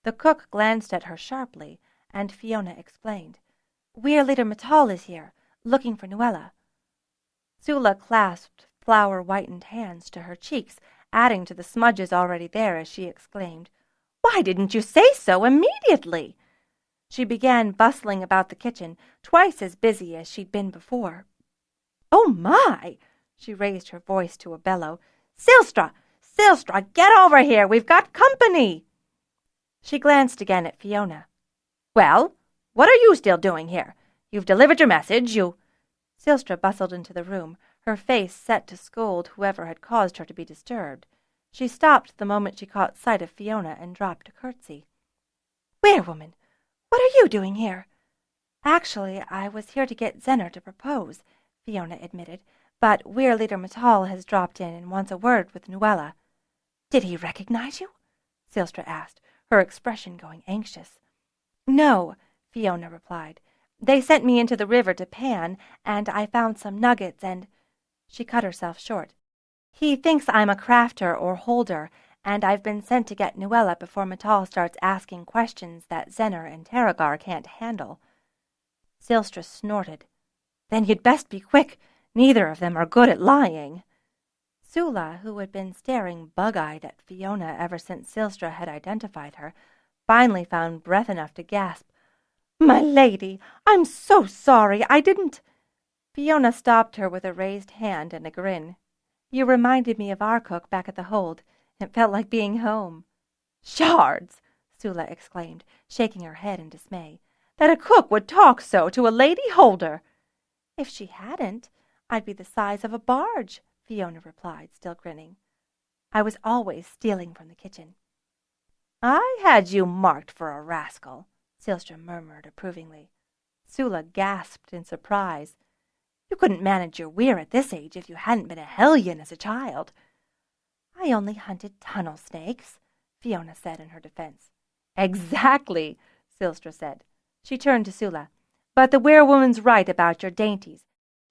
The cook glanced at her sharply, and Fiona explained, "Weyr Leader Matal is here, looking for Nuella." Sula clasped flour-whitened hands to her cheeks, adding to the smudges already there as she exclaimed, "Why didn't you say so immediately?" She began bustling about the kitchen, twice as busy as she'd been before. "Oh, my!" She raised her voice to a bellow. "Silstra! Silstra, get over here! We've got company!" She glanced again at Fiona. "Well, what are you still doing here? You've delivered your message, Silstra bustled into the room, her face set to scold whoever had caused her to be disturbed. She stopped the moment she caught sight of Fiona and dropped a curtsy. "Weyrwoman, what are you doing here?" "Actually, I was here to get Zener to propose," Fiona admitted, "but Weyr Leader Matal has dropped in and wants a word with Nuella." "Did he recognize you?" Silstra asked, her expression going anxious. "No," Fiona replied. "They sent me into the river to pan, and I found some nuggets and—" She cut herself short. "He thinks I'm a crafter or holder, and I've been sent to get Nuella before Matal starts asking questions that Zener and Terragar can't handle." Silstra snorted. "Then you'd best be quick. Neither of them are good at lying." Sula, who had been staring bug-eyed at Fiona ever since Silstra had identified her, finally found breath enough to gasp, "My lady, I'm so sorry. I didn't—" Fiona stopped her with a raised hand and a grin. "You reminded me of our cook back at the hold. It felt like being home." "Shards!" Sula exclaimed, shaking her head in dismay. "That a cook would talk so to a lady holder!" "If she hadn't, I'd be the size of a barge," Fiona replied, still grinning. "I was always stealing from the kitchen." "I had you marked for a rascal," Silstra murmured approvingly. Sula gasped in surprise. "You couldn't manage your Weyr at this age if you hadn't been a hellion as a child." "I only hunted tunnel snakes," Fiona said in her defense. "Exactly," Silstra said. She turned to Sula. "But the werewoman's right about your dainties.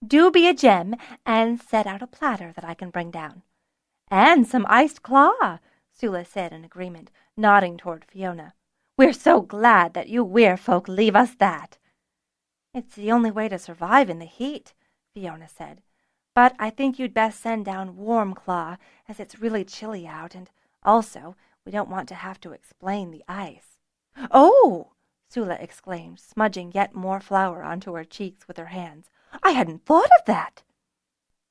Do be a gem, and set out a platter that I can bring down." "And some iced claw," Sula said in agreement, nodding toward Fiona. "We're so glad that you Weyr folk leave us that." "It's the only way to survive in the heat," Fiona said. "But I think you'd best send down warm claw, as it's really chilly out, and also we don't want to have to explain the ice." "Oh!" Sula exclaimed, smudging yet more flour onto her cheeks with her hands. "I hadn't thought of that."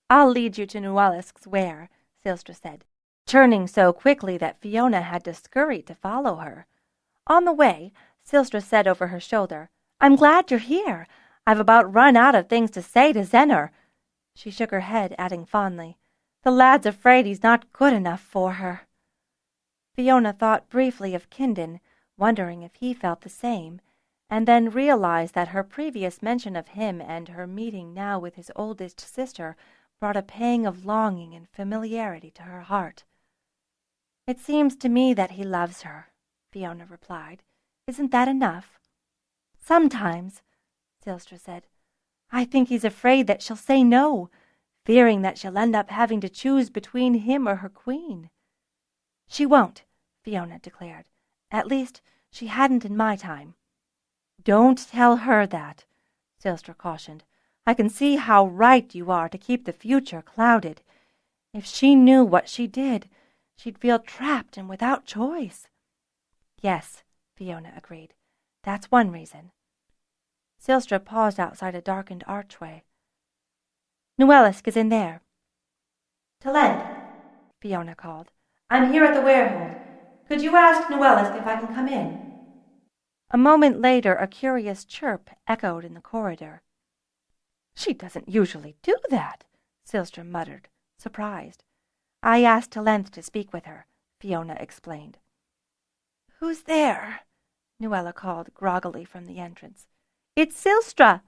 "I'll lead you to Nuelisk's Weyr," Silstra said, turning so quickly that Fiona had to scurry to follow her. On the way, Silstra said over her shoulder, "I'm glad you're here. I've about run out of things to say to Zener." She shook her head, adding fondly, The lad's afraid he's not good enough for her." Fiona thought briefly of Kindon, wondering if he felt the same, and then realized that her previous mention of him and her meeting now with his oldest sister brought a pang of longing and familiarity to her heart. "It seems to me that he loves her," Fiona replied. "Isn't that enough?" "Sometimes," Silstra said. "I think he's afraid that she'll say no, fearing that she'll end up having to choose between him or her queen." "She won't," Fiona declared. "At least, she hadn't in my time." "Don't tell her that," Silstra cautioned. "I can see how right you are to keep the future clouded. If she knew what she did, she'd feel trapped and without choice." "Yes," Fiona agreed. "That's one reason." Silstra paused outside a darkened archway. "Nuelisk is in there." "Talent," Fiona called. "I'm here at the Werehold. Could you ask Nuelisk if I can come in?" A moment later, a curious chirp echoed in the corridor. "She doesn't usually do that," Silstra muttered, surprised. "I asked Talent to speak with her," Fiona explained. "Who's there?" Nuella called groggily from the entrance. "It's Silstra,"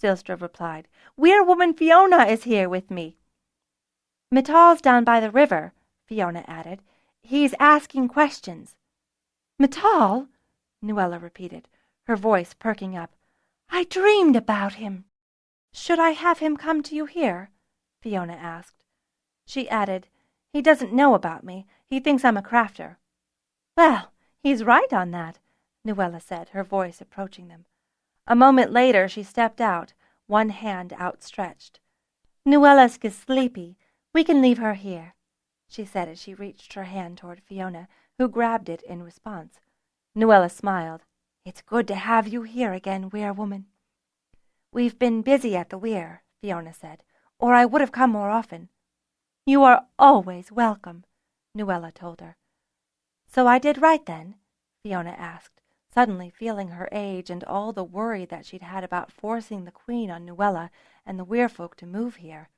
Silstra replied. "Werewoman Fiona is here with me." "Mittal's down by the river," Fiona added. "He's asking questions." "Mittal?" Nuella repeated, her voice perking up. "I dreamed about him." "Should I have him come to you here?" Fiona asked. She added, "He doesn't know about me. He thinks I'm a crafter." "Well, he's right on that," Nuella said, her voice approaching them. A moment later she stepped out, one hand outstretched. "Nuelisk is sleepy. We can leave her here," she said as she reached her hand toward Fiona, who grabbed it in response. Nuella smiled. "It's good to have you here again, Werewoman." "We've been busy at the Weyr," Fiona said, "or I would have come more often." "You are always welcome," Nuella told her. "So I did right then?" Fiona asked, suddenly feeling her age and all the worry that she'd had about forcing the Queen on Nuella and the Werefolk to move here.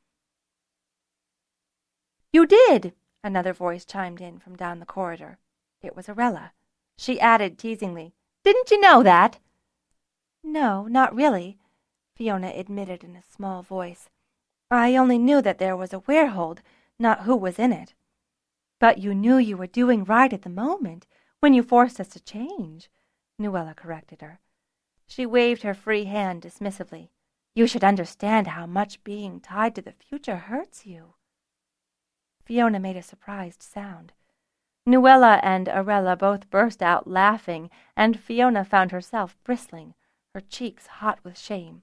"You did!" another voice chimed in from down the corridor. It was Arella. She added teasingly, "Didn't you know that?" "No, not really," Fiona admitted in a small voice. "I only knew that there was a Werehold, not who was in it." "But you knew you were doing right at the moment, when you forced us to change," Nuella corrected her. She waved her free hand dismissively. "You should understand how much being tied to the future hurts you." Fiona made a surprised sound. Nuella and Arella both burst out laughing, and Fiona found herself bristling, her cheeks hot with shame.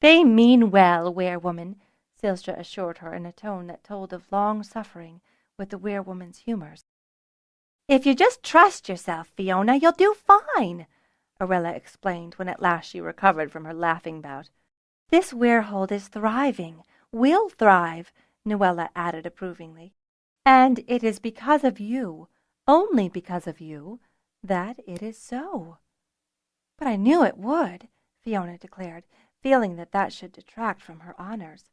"They mean well, Werewoman," Silstra assured her in a tone that told of long suffering with the Werewoman's humors. "If you just trust yourself, Fiona, you'll do fine," Arella explained when at last she recovered from her laughing bout. "This Werehold is thriving, will thrive," Nuella added approvingly. "And it is because of you, only because of you, that it is so." "But I knew it would," Fiona declared, feeling that should detract from her honors.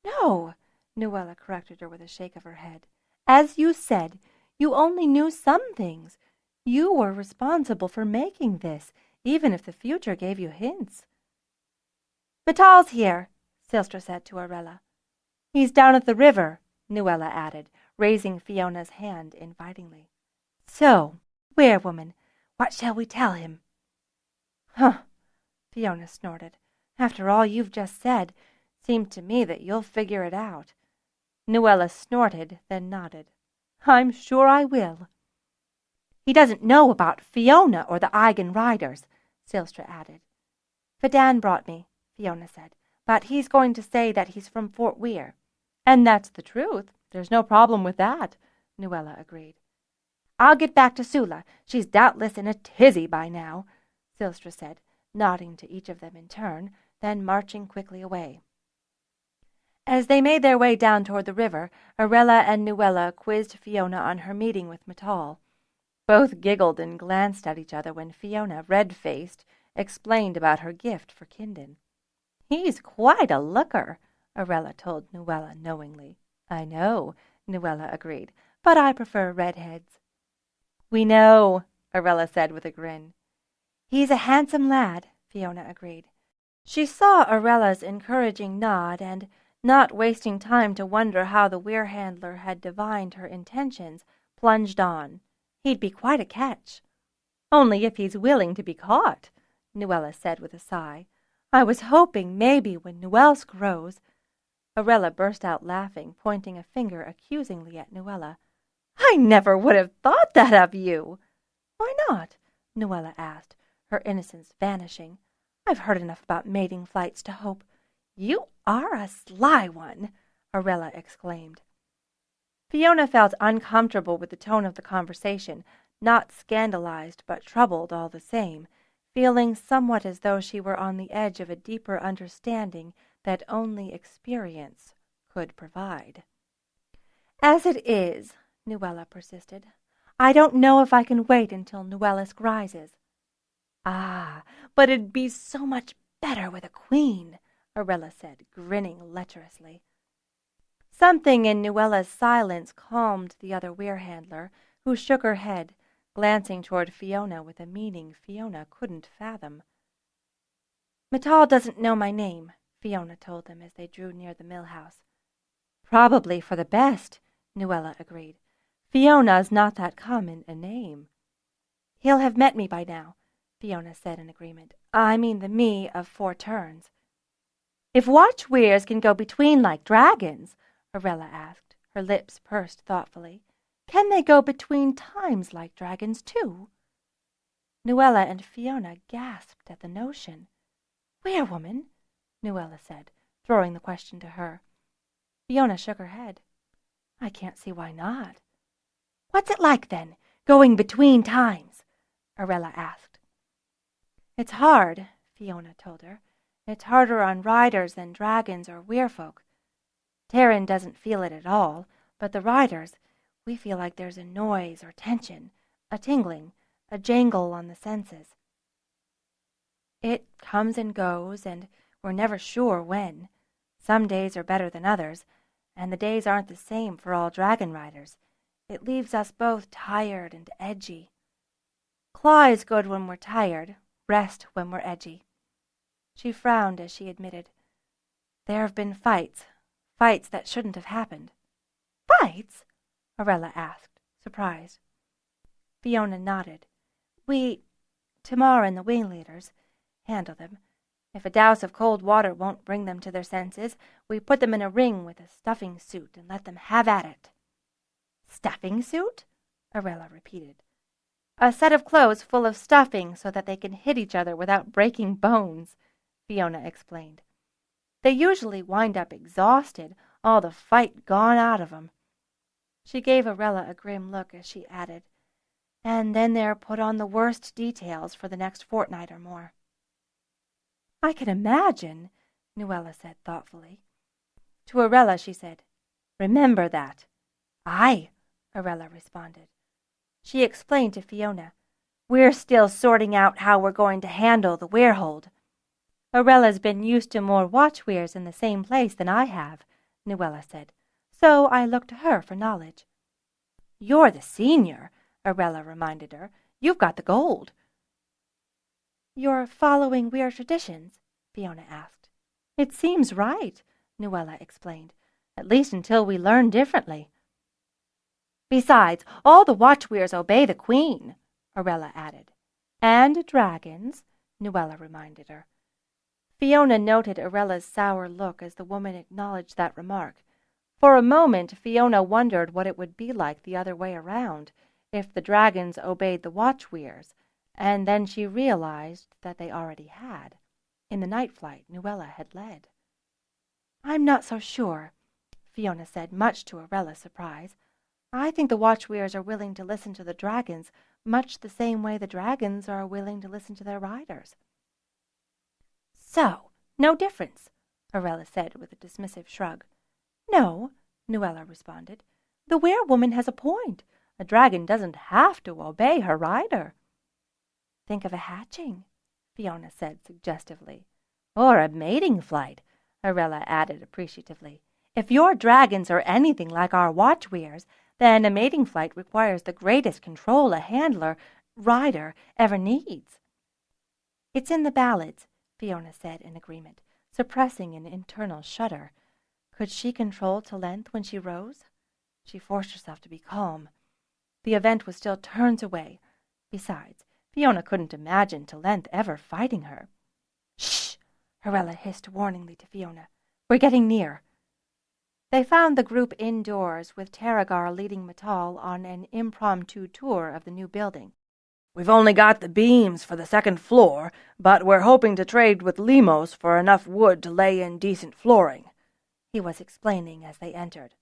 "No," Nuella corrected her with a shake of her head. "As you said, you only knew some things. You were responsible for making this, even if the future gave you hints." "Mittal's here," Silstra said to Arella. "He's down at the river," Nuella added, raising Fiona's hand invitingly. "So, Werewoman, what shall we tell him?" "Huh," Fiona snorted. "After all you've just said, seemed to me that you'll figure it out." Nuella snorted, then nodded. "I'm sure I will." "He doesn't know about Fiona or the Dragonriders," Silstra added. "Vidan brought me," Fiona said, "but he's going to say that he's from Fort Weyr." "And that's the truth. There's no problem with that," Nuella agreed. "I'll get back to Sula. She's doubtless in a tizzy by now," Silstra said, nodding to each of them in turn, then marching quickly away. As they made their way down toward the river, Arella and Nuella quizzed Fiona on her meeting with Mittal. Both giggled and glanced at each other when Fiona, red-faced, explained about her gift for Kindon. "He's quite a looker," Arella told Nuella knowingly. I know, Nuella agreed, but I prefer redheads. We know, Arella said with a grin. He's a handsome lad, Fiona agreed. She saw Arella's encouraging nod and, not wasting time to wonder how the Weyr handler had divined her intentions, plunged on. He'd be quite a catch. Only if he's willing to be caught, Nuella said with a sigh. I was hoping maybe when Nuelsk grows. Arella burst out laughing, pointing a finger accusingly at Nuella. I never would have thought that of you. Why not? Nuella asked, her innocence vanishing. I've heard enough about mating flights to hope. You are a sly one, Arella exclaimed. Fiona felt uncomfortable with the tone of the conversation, not scandalized but troubled all the same, feeling somewhat as though she were on the edge of a deeper understanding that only experience could provide. As it is, Nuella persisted, I don't know if I can wait until Nuellisk rises. Ah, but it'd be so much better with a queen, Arella said, grinning lecherously. Something in Nuella's silence calmed the other Weyr handler, who shook her head, glancing toward Fiona with a meaning Fiona couldn't fathom. Matal doesn't know my name, Fiona told them as they drew near the mill house. Probably for the best, Nuella agreed. Fiona's not that common a name. He'll have met me by now, Fiona said in agreement. I mean the me of 4 turns. If watch weirs can go between like dragons, Arella asked, her lips pursed thoughtfully, can they go between times like dragons too? Nuella and Fiona gasped at the notion. Weirwoman, Nuella said, throwing the question to her. Fiona shook her head. I can't see why not. What's it like, then, going between times? Arella asked. It's hard, Fiona told her. It's harder on riders than dragons or weirfolk. Terran doesn't feel it at all, but the riders, we feel like there's a noise or tension, a tingling, a jangle on the senses. It comes and goes, and we're never sure when. Some days are better than others, and the days aren't the same for all Dragonriders. It leaves us both tired and edgy. Claw is good when we're tired, rest when we're edgy. She frowned as she admitted, There have been fights that shouldn't have happened. Fights? Arella asked, surprised. Fiona nodded. We, Tamar and the wing leaders, handle them. If a douse of cold water won't bring them to their senses, we put them in a ring with a stuffing suit and let them have at it. Stuffing suit? Arella repeated. A set of clothes full of stuffing so that they can hit each other without breaking bones, Fiona explained. They usually wind up exhausted, all the fight gone out of 'em. She gave Arella a grim look as she added, and then they're put on the worst details for the next fortnight or more. I can imagine, Nuella said thoughtfully. To Arella she said, Remember that. Aye, Arella responded. She explained to Fiona, We're still sorting out how we're going to handle the weirhold. Arella's been used to more watch weirs in the same place than I have, Nuella said, so I look to her for knowledge. You're the senior, Arella reminded her. You've got the gold. You're following Weyr traditions? Fiona asked. It seems right, Nuella explained, at least until we learn differently. Besides, all the watch weirs obey the queen, Arella added. And dragons, Nuella reminded her. Fiona noted Arella's sour look as the woman acknowledged that remark. For a moment Fiona wondered what it would be like the other way around, if the dragons obeyed the watch weirs, and then she realized that they already had. In the night flight Nuella had led. I'm not so sure, Fiona said, much to Arella's surprise. I think the watch weirs are willing to listen to the dragons, much the same way the dragons are willing to listen to their riders. So, no difference, Arella said with a dismissive shrug. No, Nuella responded. The werewoman has a point. A dragon doesn't have to obey her rider. Think of a hatching, Fiona said suggestively. Or a mating flight, Arella added appreciatively. If your dragons are anything like our watch Weyrs, then a mating flight requires the greatest control a rider ever needs." "It's in the ballads," Fiona said in agreement, suppressing an internal shudder. Could she control Talent when she rose? She forced herself to be calm. The event was still turns away. Besides, Fiona couldn't imagine Talent ever fighting her. "Shh!" Arella hissed warningly to Fiona. "We're getting near." They found the group indoors, with Taragar leading Matal on an impromptu tour of the new building. "We've only got the beams for the second floor, but we're hoping to trade with Lemos for enough wood to lay in decent flooring," he was explaining as they entered.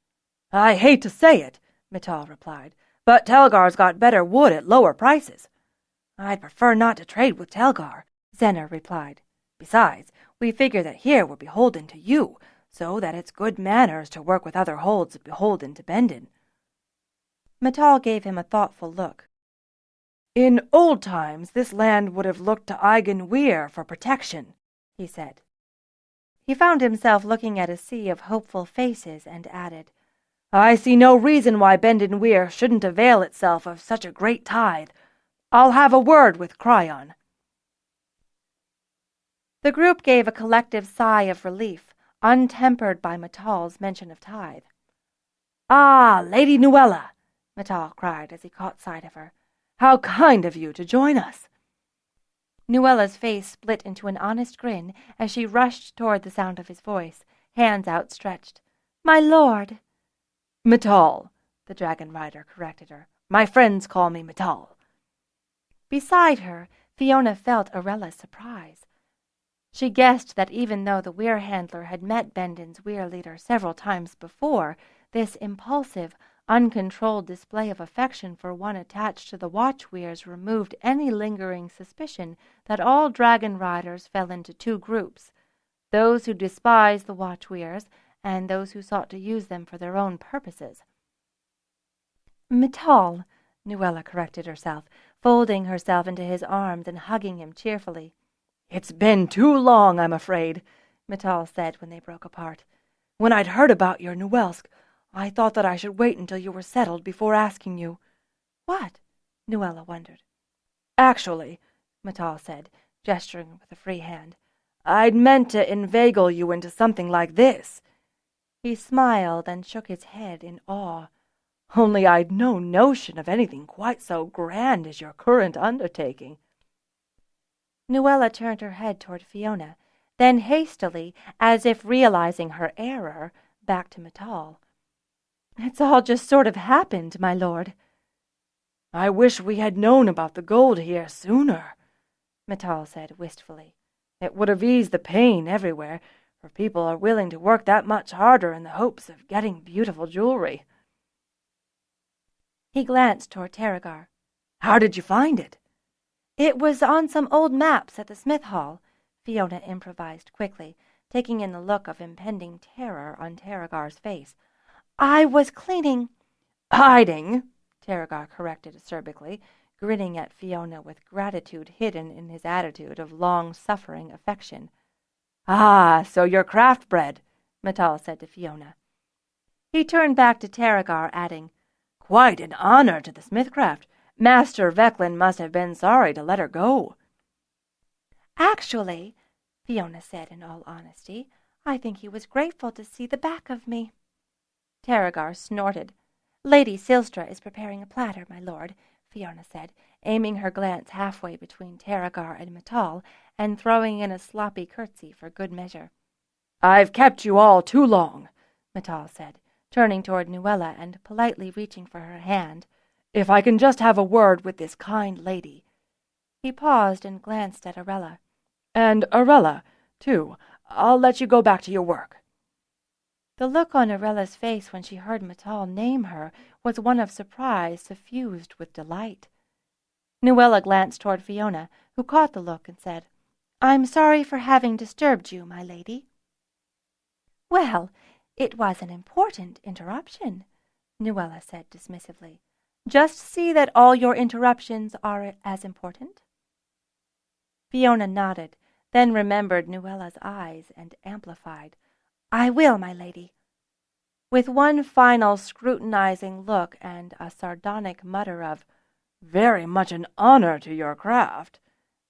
"I hate to say it," Matal replied, "but Telgar's got better wood at lower prices." "I'd prefer not to trade with Telgar," Zener replied. "Besides, we figure that here we're beholden to you, so that it's good manners to work with other holds beholden to Bendon." Matal gave him a thoughtful look. "In old times, this land would have looked to Eigen Weyr for protection," he said. He found himself looking at a sea of hopeful faces and added, "I see no reason why Bendon Weyr shouldn't avail itself of such a great tithe. I'll have a word with Cryon." The group gave a collective sigh of relief, untempered by Matal's mention of tithe. "Ah, Lady Nuella!" Matal cried as he caught sight of her. "How kind of you to join us." Nuella's face split into an honest grin as she rushed toward the sound of his voice, hands outstretched. "My lord!" "Matal," the dragon rider corrected her. "My friends call me Matal." Beside her, Fiona felt Arella's surprise. She guessed that even though the Weyr handler had met Bendon's Weyr leader several times before, this impulsive, uncontrolled display of affection for one attached to the watch Weyrs removed any lingering suspicion that all dragon riders fell into two groups, those who despised the watch Weyrs and those who sought to use them for their own purposes. "Matal," Nuella corrected herself, folding herself into his arms and hugging him cheerfully. "It's been too long, I'm afraid," Matal said when they broke apart. "When I'd heard about your Nuelsk, I thought that I should wait until you were settled before asking you." "What?" Nuella wondered. "Actually," Matal said, gesturing with a free hand, "I'd meant to inveigle you into something like this." He smiled and shook his head in awe. "Only I'd no notion of anything quite so grand as your current undertaking." Nuella turned her head toward Fiona, then hastily, as if realizing her error, back to Matal. "It's all just sort of happened, my lord." "I wish we had known about the gold here sooner," Matal said wistfully. "It would have eased the pain everywhere, for people are willing to work that much harder in the hopes of getting beautiful jewelry." He glanced toward Taragar. "How did you find it?" "It was on some old maps at the Smith Hall," Fiona improvised quickly, taking in the look of impending terror on Taragar's face. "I was cleaning—" "Hiding," Taragar corrected acerbically, grinning at Fiona with gratitude hidden in his attitude of long-suffering affection. "Ah, so you're craft-bred," Matal said to Fiona. He turned back to Taragar, adding, "Quite an honor to the Smithcraft. Master Vecklin must have been sorry to let her go." "Actually," Fiona said in all honesty, "I think he was grateful to see the back of me." Taragar snorted. "Lady Silstra is preparing a platter, my lord," Fiona said, aiming her glance halfway between Taragar and Matal, and throwing in a sloppy curtsy for good measure. "I've kept you all too long," Matal said, turning toward Nuella and politely reaching for her hand. "If I can just have a word with this kind lady." He paused and glanced at Arella. "And Arella, too. I'll let you go back to your work." The look on Arella's face when she heard Matal name her was one of surprise suffused with delight. Nuella glanced toward Fiona, who caught the look and said, "I'm sorry for having disturbed you, my lady." "Well, it was an important interruption," Nuella said dismissively. "Just see that all your interruptions are as important." Fiona nodded, then remembered Nuella's eyes and amplified. "I will, my lady." With one final scrutinizing look and a sardonic mutter of, "Very much an honor to your craft,"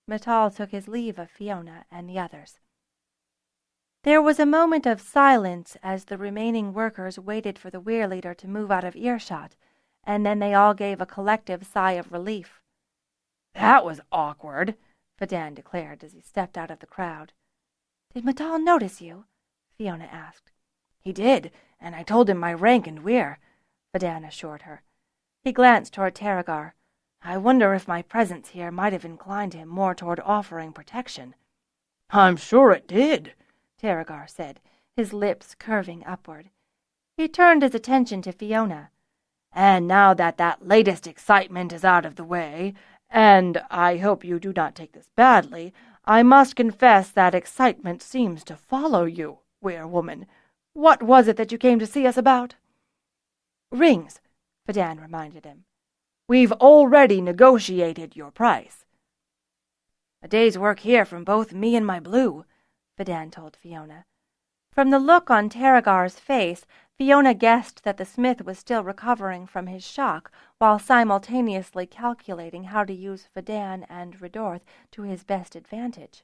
Mattal took his leave of Fiona and the others. There was a moment of silence as the remaining workers waited for the Weyr leader to move out of earshot, and then they all gave a collective sigh of relief. "That was awkward," Fadan declared as he stepped out of the crowd. "Did Mattal notice you?" Fiona asked. "He did, and I told him my rank and Weyr," Fadan assured her. He glanced toward Terragar. "I wonder if my presence here might have inclined him more toward offering protection." "I'm sure it did," Terragar said, his lips curving upward. He turned his attention to Fiona. "And now that latest excitement is out of the way, and I hope you do not take this badly, I must confess that excitement seems to follow you, Weyr woman. What was it that you came to see us about?" "Rings," Fadan reminded him. "We've already negotiated your price." "A day's work here from both me and my blue," Fadan told Fiona. From the look on Terragar's face, Fiona guessed that the smith was still recovering from his shock, while simultaneously calculating how to use Fadan and Redorth to his best advantage.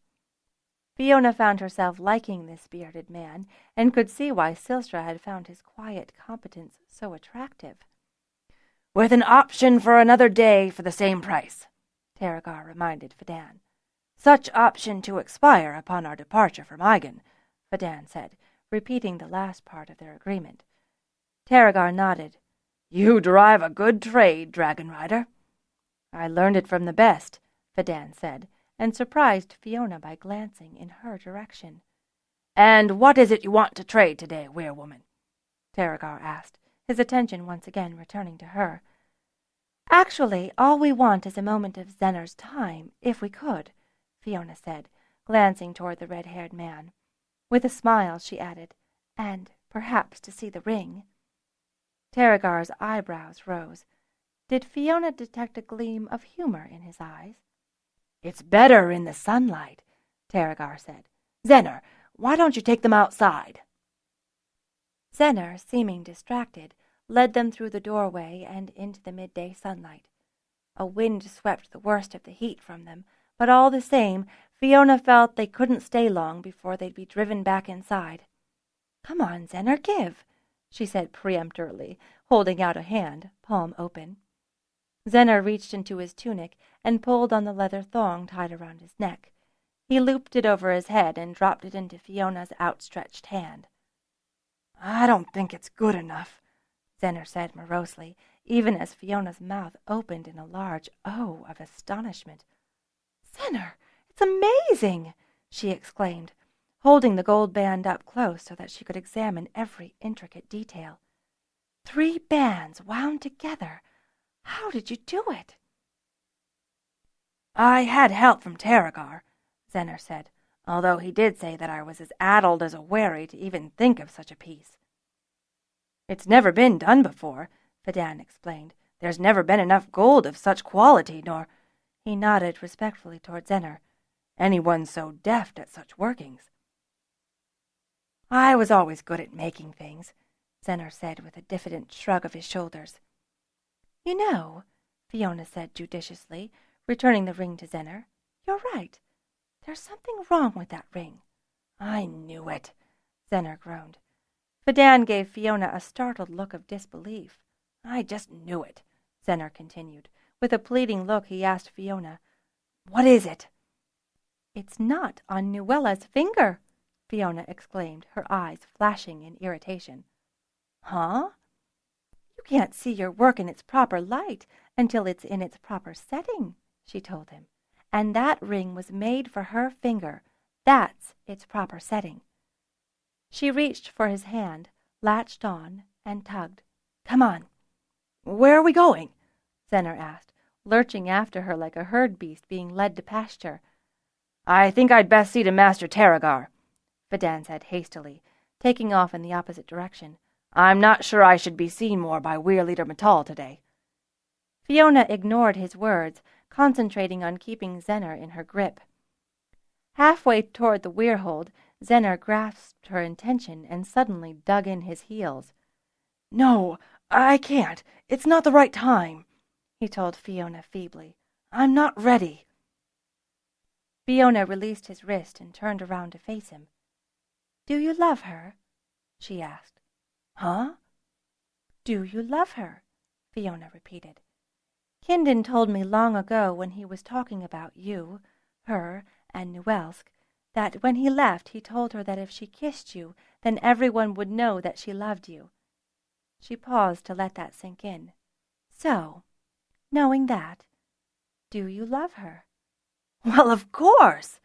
Fiona found herself liking this bearded man, and could see why Silstra had found his quiet competence so attractive. "With an option for another day for the same price," Terragar reminded Fadan. "Such option to expire upon our departure from Eigen," Fadan said, repeating the last part of their agreement. Terragar nodded. "You drive a good trade, Dragonrider." "I learned it from the best," Fadan said, and surprised Fiona by glancing in her direction. "And what is it you want to trade today, Weyr woman?" Terragar asked, his attention once again returning to her. "Actually, all we want is a moment of Zener's time, if we could," Fiona said, glancing toward the red-haired man. With a smile, she added, "and perhaps to see the ring." Terragar's eyebrows rose. Did Fiona detect a gleam of humor in his eyes? "It's better in the sunlight," Terragar said. "Zener, why don't you take them outside?" Zener, seeming distracted, led them through the doorway and into the midday sunlight. A wind swept the worst of the heat from them, but all the same, Fiona felt they couldn't stay long before they'd be driven back inside. "Come on, Zener, give," she said peremptorily, holding out a hand, palm open. Zener reached into his tunic and pulled on the leather thong tied around his neck. He looped it over his head and dropped it into Fiona's outstretched hand. "I don't think it's good enough," Zener said morosely, even as Fiona's mouth opened in a large O of astonishment. "Zener, it's amazing!" she exclaimed, holding the gold band up close so that she could examine every intricate detail. 3 bands wound together. How did you do it?" "I had help from Terragar," Zener said, although he did say that I was as addled as a wherry to even think of such a piece. "It's never been done before," Fadan explained. "There's never been enough gold of such quality, nor—" He nodded respectfully toward Zener. "Anyone so deft at such workings." "I was always good at making things," Zener said with a diffident shrug of his shoulders. "You know," Fiona said judiciously, returning the ring to Zener, "you're right. There's something wrong with that ring." "I knew it," Zener groaned. Fadan gave Fiona a startled look of disbelief. "I just knew it," Zener continued. With a pleading look he asked Fiona, "What is it?" "It's not on Nuella's finger," Fiona exclaimed, her eyes flashing in irritation. "Huh?" "You can't see your work in its proper light until it's in its proper setting," she told him. "And that ring was made for her finger. That's its proper setting." She reached for his hand, latched on, and tugged. "Come on." "Where are we going?" Zener asked, lurching after her like a herd beast being led to pasture. "I think I'd best see to Master Terragar," Fadan said hastily, taking off in the opposite direction. "I'm not sure I should be seen more by Weyr Leader Mattal today." Fiona ignored his words, concentrating on keeping Zener in her grip. Halfway toward the weir hold, Zener grasped her intention and suddenly dug in his heels. No, I can't. It's not the right time, he told Fiona feebly. I'm not ready. Fiona released his wrist and turned around to face him. Do you love her? She asked. Huh? Do you love her? Fiona repeated. Kindon told me long ago when he was talking about you, her, and Nuelsk, that when he left he told her that if she kissed you, then everyone would know that she loved you. She paused to let that sink in. So, knowing that, do you love her? Well, of course,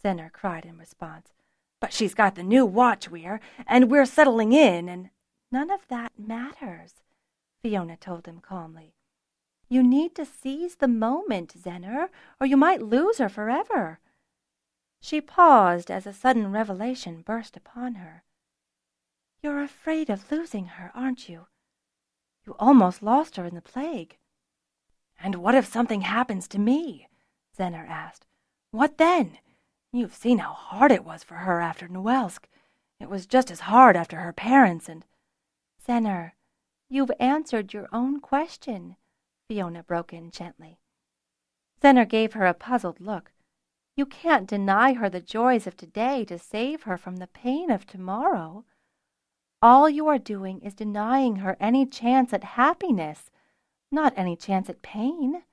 Zenner cried in response. But she's got the new watch, Weyr, and we're settling in, and none of that matters, Fiona told him calmly. You need to seize the moment, Zenner, or you might lose her forever. She paused as a sudden revelation burst upon her. You're afraid of losing her, aren't you? You almost lost her in the plague. And what if something happens to me? Zenner asked. What then? You've seen how hard it was for her after Nuelsk. It was just as hard after her parents and... Zenner, you've answered your own question, Fiona broke in gently. Zenner gave her a puzzled look. You can't deny her the joys of today to save her from the pain of tomorrow. All you are doing is denying her any chance at happiness, not any chance at pain.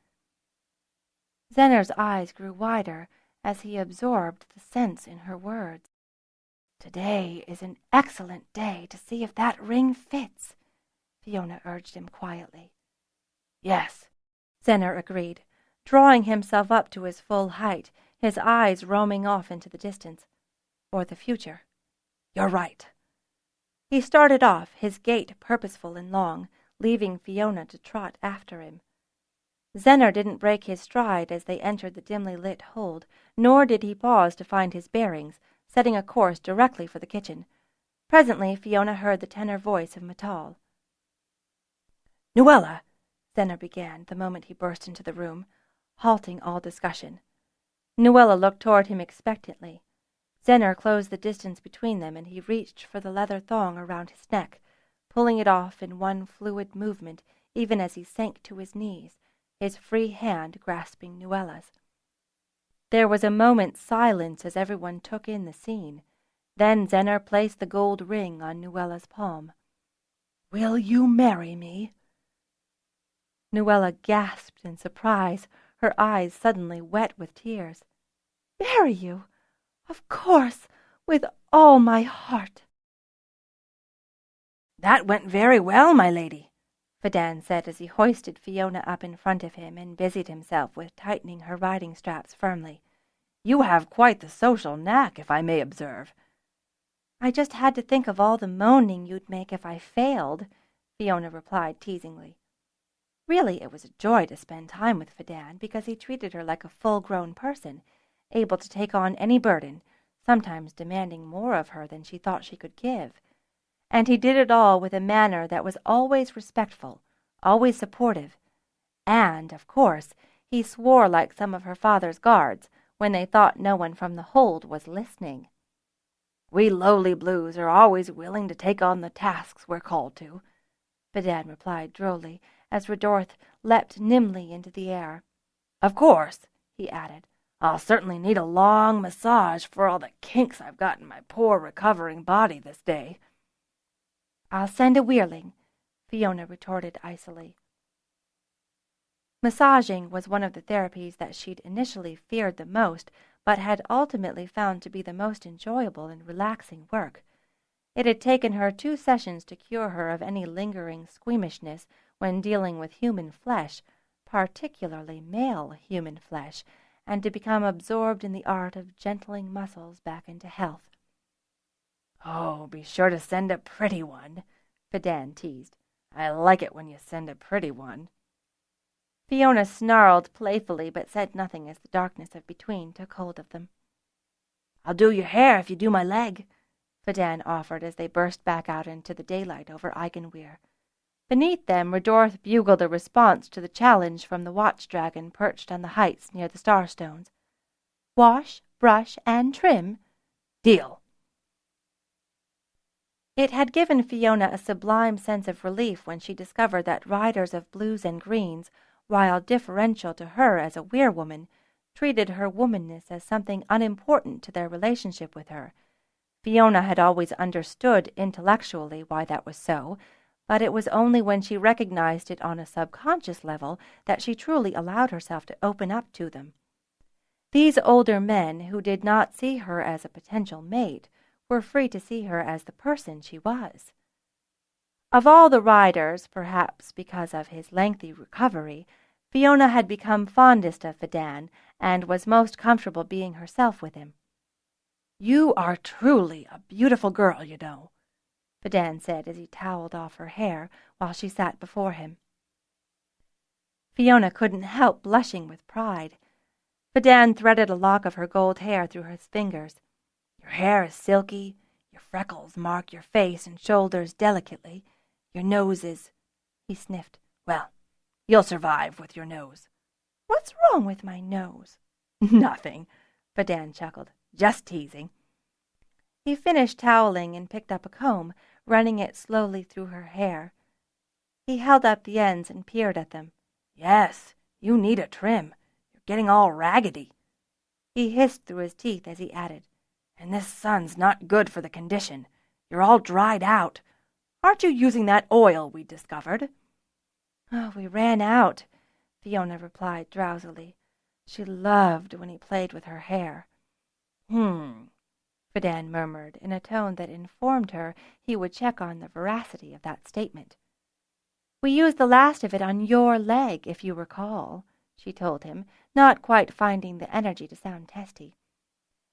Zenner's eyes grew wider as he absorbed the sense in her words. Today is an excellent day to see if that ring fits, Fiona urged him quietly. Yes, Zenner agreed, drawing himself up to his full height, his eyes roaming off into the distance, or the future. You're right. He started off, his gait purposeful and long, leaving Fiona to trot after him. Zenner didn't break his stride as they entered the dimly lit hold, nor did he pause to find his bearings, setting a course directly for the kitchen. Presently Fiona heard the tenor voice of Matal. Nuella, Zenner began the moment he burst into the room, halting all discussion. Nuella looked toward him expectantly. Zenner closed the distance between them, and he reached for the leather thong around his neck, pulling it off in one fluid movement, even as he sank to his knees, his free hand grasping Nuella's. There was a moment's silence as everyone took in the scene. Then Zenner placed the gold ring on Nuella's palm. Will you marry me? Nuella gasped in surprise, her eyes suddenly wet with tears. Marry you? Of course, with all my heart. That went very well, my lady, Fadan said as he hoisted Fiona up in front of him and busied himself with tightening her riding straps firmly. You have quite the social knack, if I may observe. I just had to think of all the moaning you'd make if I failed, Fiona replied teasingly. Really, it was a joy to spend time with Fadan because he treated her like a full-grown person, able to take on any burden, sometimes demanding more of her than she thought she could give. And he did it all with a manner that was always respectful, always supportive. And, of course, he swore like some of her father's guards when they thought no one from the hold was listening. We lowly blues are always willing to take on the tasks we're called to, Fadan replied drolly, as Redorth leapt nimbly into the air. Of course, he added, I'll certainly need a long massage for all the kinks I've got in my poor recovering body this day. I'll send a Wehrling, Fiona retorted icily. Massaging was one of the therapies that she'd initially feared the most, but had ultimately found to be the most enjoyable and relaxing work. It had taken her 2 sessions to cure her of any lingering squeamishness when dealing with human flesh, particularly male human flesh, and to become absorbed in the art of gentling muscles back into health. Oh, be sure to send a pretty one, Fadan teased. I like it when you send a pretty one. Fiona snarled playfully, but said nothing as the darkness of between took hold of them. I'll do your hair if you do my leg, Fadan offered as they burst back out into the daylight over Eigenwehr. Beneath them, Redorth bugled a response to the challenge from the watch-dragon perched on the heights near the Starstones. Wash, brush, and trim. Deal. It had given Fiona a sublime sense of relief when she discovered that riders of blues and greens, while differential to her as a Weyr-woman, treated her womanness as something unimportant to their relationship with her. Fiona had always understood intellectually why that was so, but it was only when she recognized it on a subconscious level that she truly allowed herself to open up to them. These older men, who did not see her as a potential mate, were free to see her as the person she was. Of all the riders, perhaps because of his lengthy recovery, Fiona had become fondest of Fidan, and was most comfortable being herself with him. "You are truly a beautiful girl, you know," Fidan said as he toweled off her hair while she sat before him. Fiona couldn't help blushing with pride. Fidan threaded a lock of her gold hair through his fingers. "Your hair is silky, your freckles mark your face and shoulders delicately, your nose is—" he sniffed. "Well, you'll survive with your nose." "What's wrong with my nose?" "Nothing," Fidan chuckled. "Just teasing." He finished toweling and picked up a comb, running it slowly through her hair. He held up the ends and peered at them. "Yes, you need a trim. You're getting all raggedy." He hissed through his teeth as he added, "And this sun's not good for the condition. You're all dried out. Aren't you using that oil we discovered?" "Oh, we ran out," Fiona replied drowsily. She loved when he played with her hair. Fidan murmured in a tone that informed her he would check on the veracity of that statement. "We used the last of it on your leg, if you recall," she told him, not quite finding the energy to sound testy.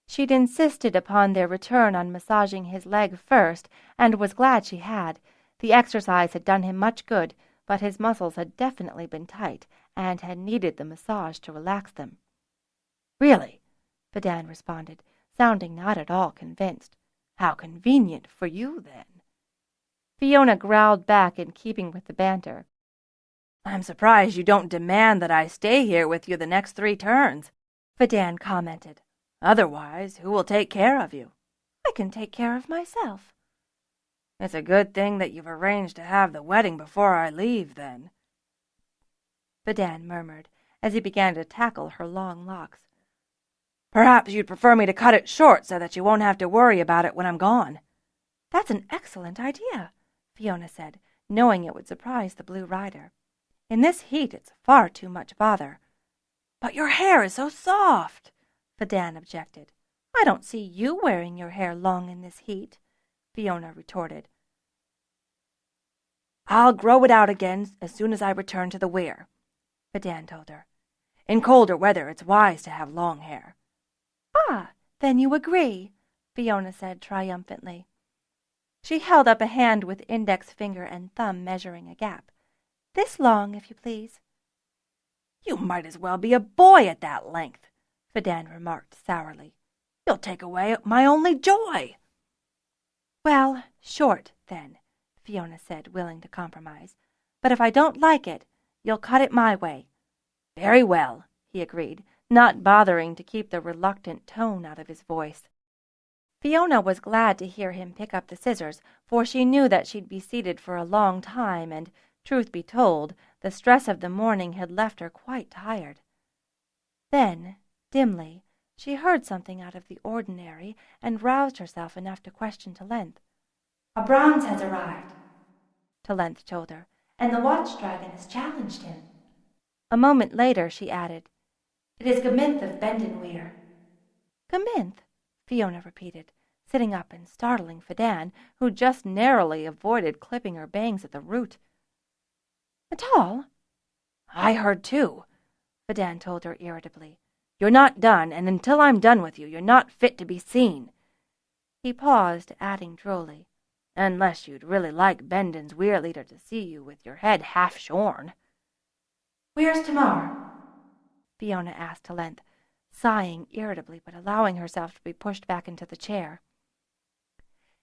She'd insisted upon their return on massaging his leg first, and was glad she had. The exercise had done him much good, but his muscles had definitely been tight, and had needed the massage to relax them. "Really?" Fidan responded, sounding not at all convinced. "How convenient for you, then." Fiona growled back in keeping with the banter. "I'm surprised you don't demand that I stay here with you the next 3 turns," Fidan commented. "Otherwise, who will take care of you?" "I can take care of myself." "It's a good thing that you've arranged to have the wedding before I leave, then," Fidan murmured, as he began to tackle her long locks. "Perhaps you'd prefer me to cut it short so that you won't have to worry about it when I'm gone." "That's an excellent idea," Fiona said, knowing it would surprise the Blue Rider. "In this heat it's far too much bother." "But your hair is so soft," Fidan objected. "I don't see you wearing your hair long in this heat," Fiona retorted. "I'll grow it out again as soon as I return to the Weyr," Fidan told her. "In colder weather it's wise to have long hair." "Ah, then you agree," Fiona said triumphantly. She held up a hand with index finger and thumb measuring a gap. "This long, if you please." "You might as well be a boy at that length," Fidan remarked sourly. "You'll take away my only joy." "Well, short, then," Fiona said, willing to compromise. "But if I don't like it, you'll cut it my way." "Very well," he agreed, not bothering to keep the reluctant tone out of his voice. Fiona was glad to hear him pick up the scissors, for she knew that she'd be seated for a long time, and, truth be told, the stress of the morning had left her quite tired. Then, dimly, she heard something out of the ordinary, and roused herself enough to question Talent. "A bronze has arrived," Talent told her, "and the watch-dragon has challenged him." A moment later she added, "It is Gaminth of Bendenweir." "Gaminth," Fiona repeated, sitting up and startling Fidan, who just narrowly avoided clipping her bangs at the root. "Natal?" "I heard too," Fidan told her irritably. "You're not done, and until I'm done with you, you're not fit to be seen." He paused, adding drolly, "Unless you'd really like Benden's Weyr leader to see you with your head half shorn." "Where's Tamar?" Fiona asked Talent, sighing irritably but allowing herself to be pushed back into the chair.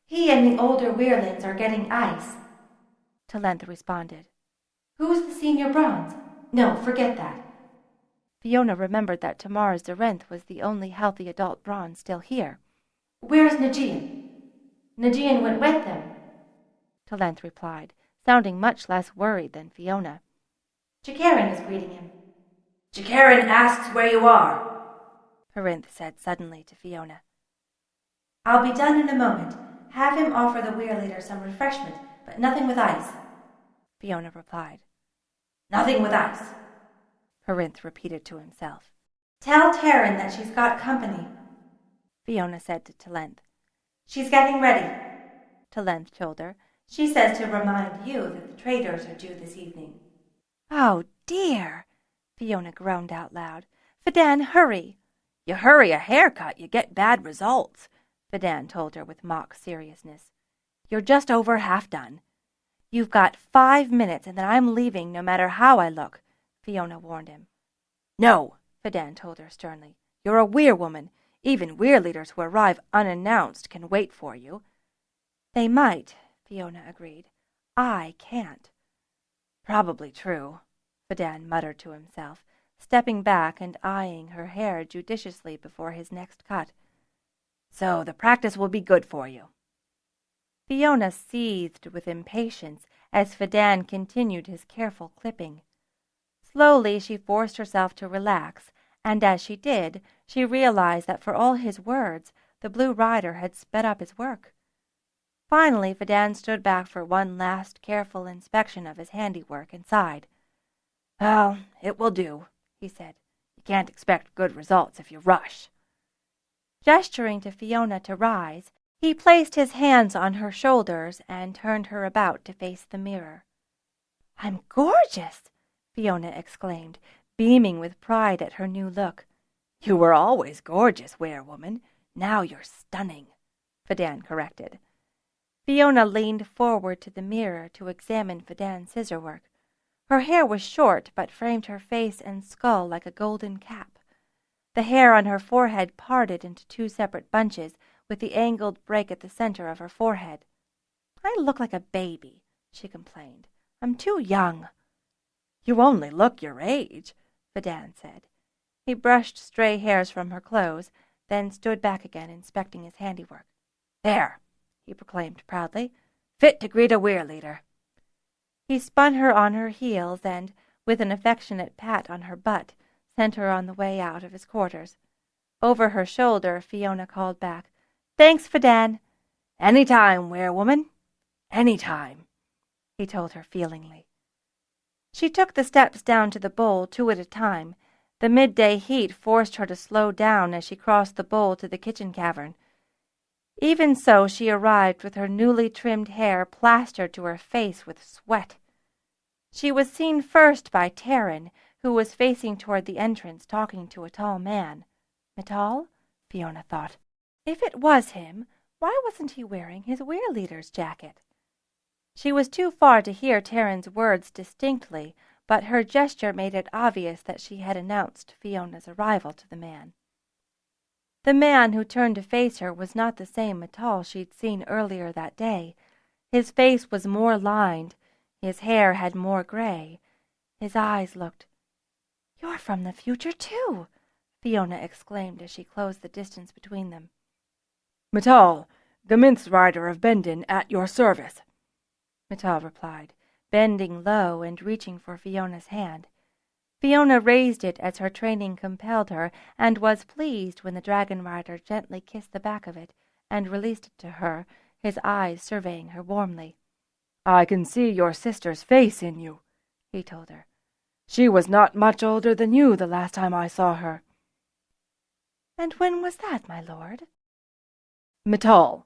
"He and the older Weyrlings are getting ice," Talent responded. "Who's the senior bronze? No, forget that." Fiona remembered that Tamar's Dorenth was the only healthy adult bronze still here. "Where's Najian?" "Najian went with them. Talent replied, sounding much less worried than Fiona. Jakarin is greeting him. Jakarin asks where you are, Perinth said suddenly to Fiona. I'll be done in a moment. Have him offer the Weyr leader some refreshment, but nothing with ice. Fiona replied. Nothing with ice, Perinth repeated to himself. Tell Taryn that she's got company, Fiona said to Talent. She's getting ready, Talent told her. She says to remind you that the traders are due this evening. Oh, dear, Fiona groaned out loud. Fidan, hurry. You hurry a haircut, you get bad results, Fidan told her with mock seriousness. You're just over half done. You've got 5 minutes and then I'm leaving no matter how I look, Fiona warned him. No, Fidan told her sternly. You're a Weyr woman. Even Weyr leaders who arrive unannounced can wait for you. They might, Fiona agreed. I can't. Probably true, Fidan muttered to himself, stepping back and eyeing her hair judiciously before his next cut. So the practice will be good for you. Fiona seethed with impatience as Fidan continued his careful clipping. Slowly she forced herself to relax, and as she did, she realized that for all his words, the Blue Rider had sped up his work. Finally, Fidan stood back for one last careful inspection of his handiwork and sighed. Well, it will do, he said. You can't expect good results if you rush. Gesturing to Fiona to rise, he placed his hands on her shoulders and turned her about to face the mirror. I'm gorgeous, Fiona exclaimed, beaming with pride at her new look. You were always gorgeous, Weyr-woman. Now you're stunning, Fidan corrected. Fiona leaned forward to the mirror to examine Fidan's scissor-work. Her hair was short, but framed her face and skull like a golden cap. The hair on her forehead parted into 2 separate bunches, with the angled break at the center of her forehead. I look like a baby, she complained. I'm too young. You only look your age, Fidan said. He brushed stray hairs from her clothes, then stood back again, inspecting his handiwork. There, he proclaimed proudly, fit to greet a Weyr leader. He spun her on her heels and, with an affectionate pat on her butt, sent her on the way out of his quarters. Over her shoulder, Fiona called back, Thanks, Fidan. Any time, Weyr-woman. Any time, he told her feelingly. She took the steps down to the bowl 2 at a time. The midday heat forced her to slow down as she crossed the bowl to the kitchen cavern. Even so, she arrived with her newly trimmed hair plastered to her face with sweat. She was seen first by Taryn, who was facing toward the entrance talking to a tall man. Mittal? Fiona thought. If it was him, why wasn't he wearing his Weyr leader's jacket? She was too far to hear Taryn's words distinctly, but her gesture made it obvious that she had announced Fiona's arrival to the man. The man who turned to face her was not the same Mittal she'd seen earlier that day. His face was more lined, his hair had more gray. His eyes looked... You're from the future, too, Fiona exclaimed as she closed the distance between them. Mittal, the mince rider of Bendon, at your service, Mittal replied, bending low and reaching for Fiona's hand. Fiona raised it as her training compelled her, and was pleased when the Dragonrider gently kissed the back of it and released it to her, his eyes surveying her warmly. I can see your sister's face in you, he told her. She was not much older than you the last time I saw her. And when was that, my lord? Mittal,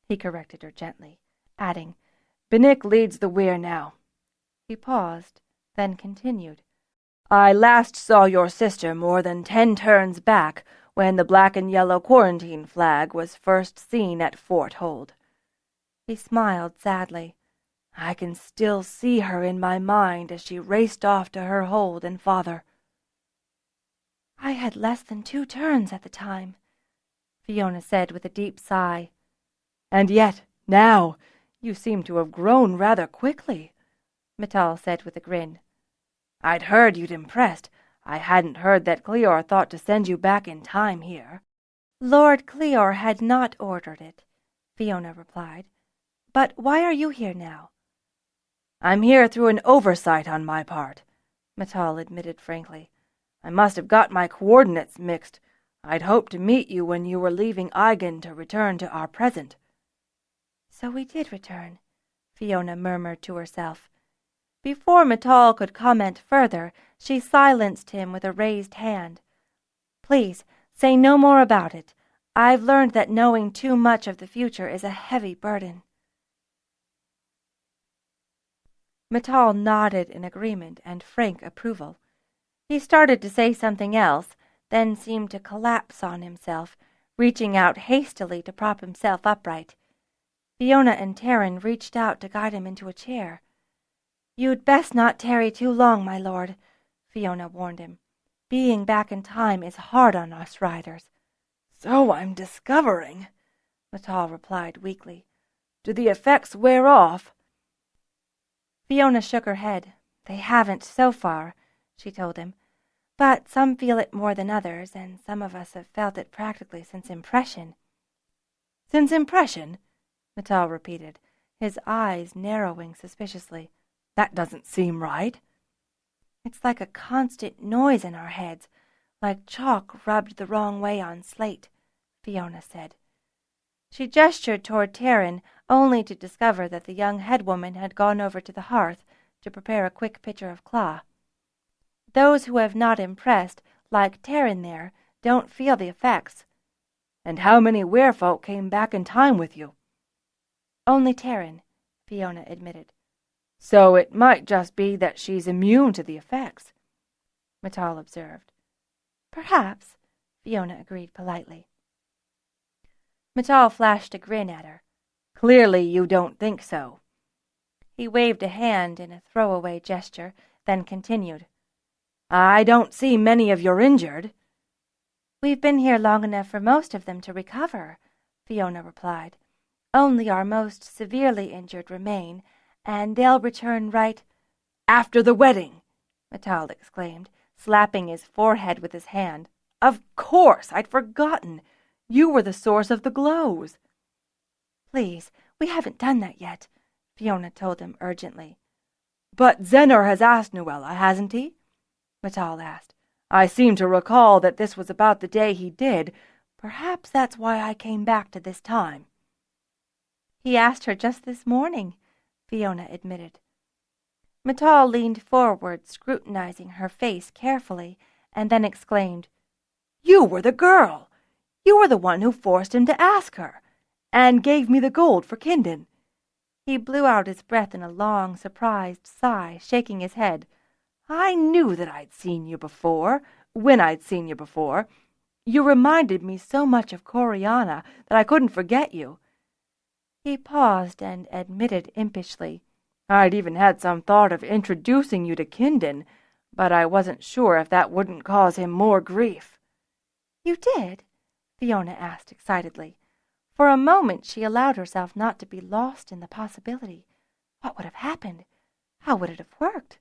he corrected her gently, adding, Benick leads the Weyr now. He paused, then continued. I last saw your sister more than 10 turns back, when the black and yellow quarantine flag was first seen at Fort Hold. He smiled sadly. I can still see her in my mind as she raced off to her hold and father. I had less than 2 turns at the time, Fiona said with a deep sigh. And yet, now, you seem to have grown rather quickly, Mittal said with a grin. I'd heard you'd impressed. I hadn't heard that Cleor thought to send you back in time here. Lord Cleor had not ordered it, Fiona replied. But why are you here now?" "I'm here through an oversight on my part," Matal admitted frankly. "I must have got my coordinates mixed. I'd hoped to meet you when you were leaving Eigen to return to our present." "So we did return," Fiona murmured to herself. Before Matal could comment further, she silenced him with a raised hand. "Please, say no more about it. I've learned that knowing too much of the future is a heavy burden." Matal nodded in agreement and frank approval. He started to say something else, then seemed to collapse on himself, reaching out hastily to prop himself upright. Fiona and Pern reached out to guide him into a chair. "You'd best not tarry too long, my lord," Fiona warned him. "Being back in time is hard on us riders." "So I'm discovering," Matal replied weakly. "Do the effects wear off?" Fiona shook her head. "They haven't so far," she told him. "But some feel it more than others, and some of us have felt it practically since impression." "Since impression?" Matal repeated, his eyes narrowing suspiciously. "That doesn't seem right." "It's like a constant noise in our heads, like chalk rubbed the wrong way on slate," Fiona said. She gestured toward Pern, only to discover that the young headwoman had gone over to the hearth to prepare a quick pitcher of claw. "Those who have not impressed, like Pern there, don't feel the effects." "And how many werefolk came back in time with you?" "Only Pern," Fiona admitted. "So it might just be that she's immune to the effects," Matal observed. "Perhaps," Fiona agreed politely. Matal flashed a grin at her. "Clearly you don't think so." He waved a hand in a throwaway gesture, then continued. "I don't see many of your injured." "We've been here long enough for most of them to recover," Fiona replied. "Only our most severely injured remain, and they'll return right—" "After the wedding!" Matal exclaimed, slapping his forehead with his hand. "Of course, I'd forgotten. You were the source of the glows." "Please, we haven't done that yet," Fiona told him urgently. "But Zenor has asked Nuella, hasn't he?" Matal asked. "I seem to recall that this was about the day he did. Perhaps that's why I came back to this time." "He asked her just this morning," Fiona admitted. Matal leaned forward, scrutinizing her face carefully, and then exclaimed, "You were the girl! You were the one who forced him to ask her, and gave me the gold for Kindon." He blew out his breath in a long, surprised sigh, shaking his head. "I knew that I'd seen you before, when I'd seen you before. You reminded me so much of Coriana that I couldn't forget you." He paused and admitted impishly, "I'd even had some thought of introducing you to Kindon, but I wasn't sure if that wouldn't cause him more grief." "You did?" Fiona asked excitedly. For a moment she allowed herself not to be lost in the possibility. What would have happened? How would it have worked?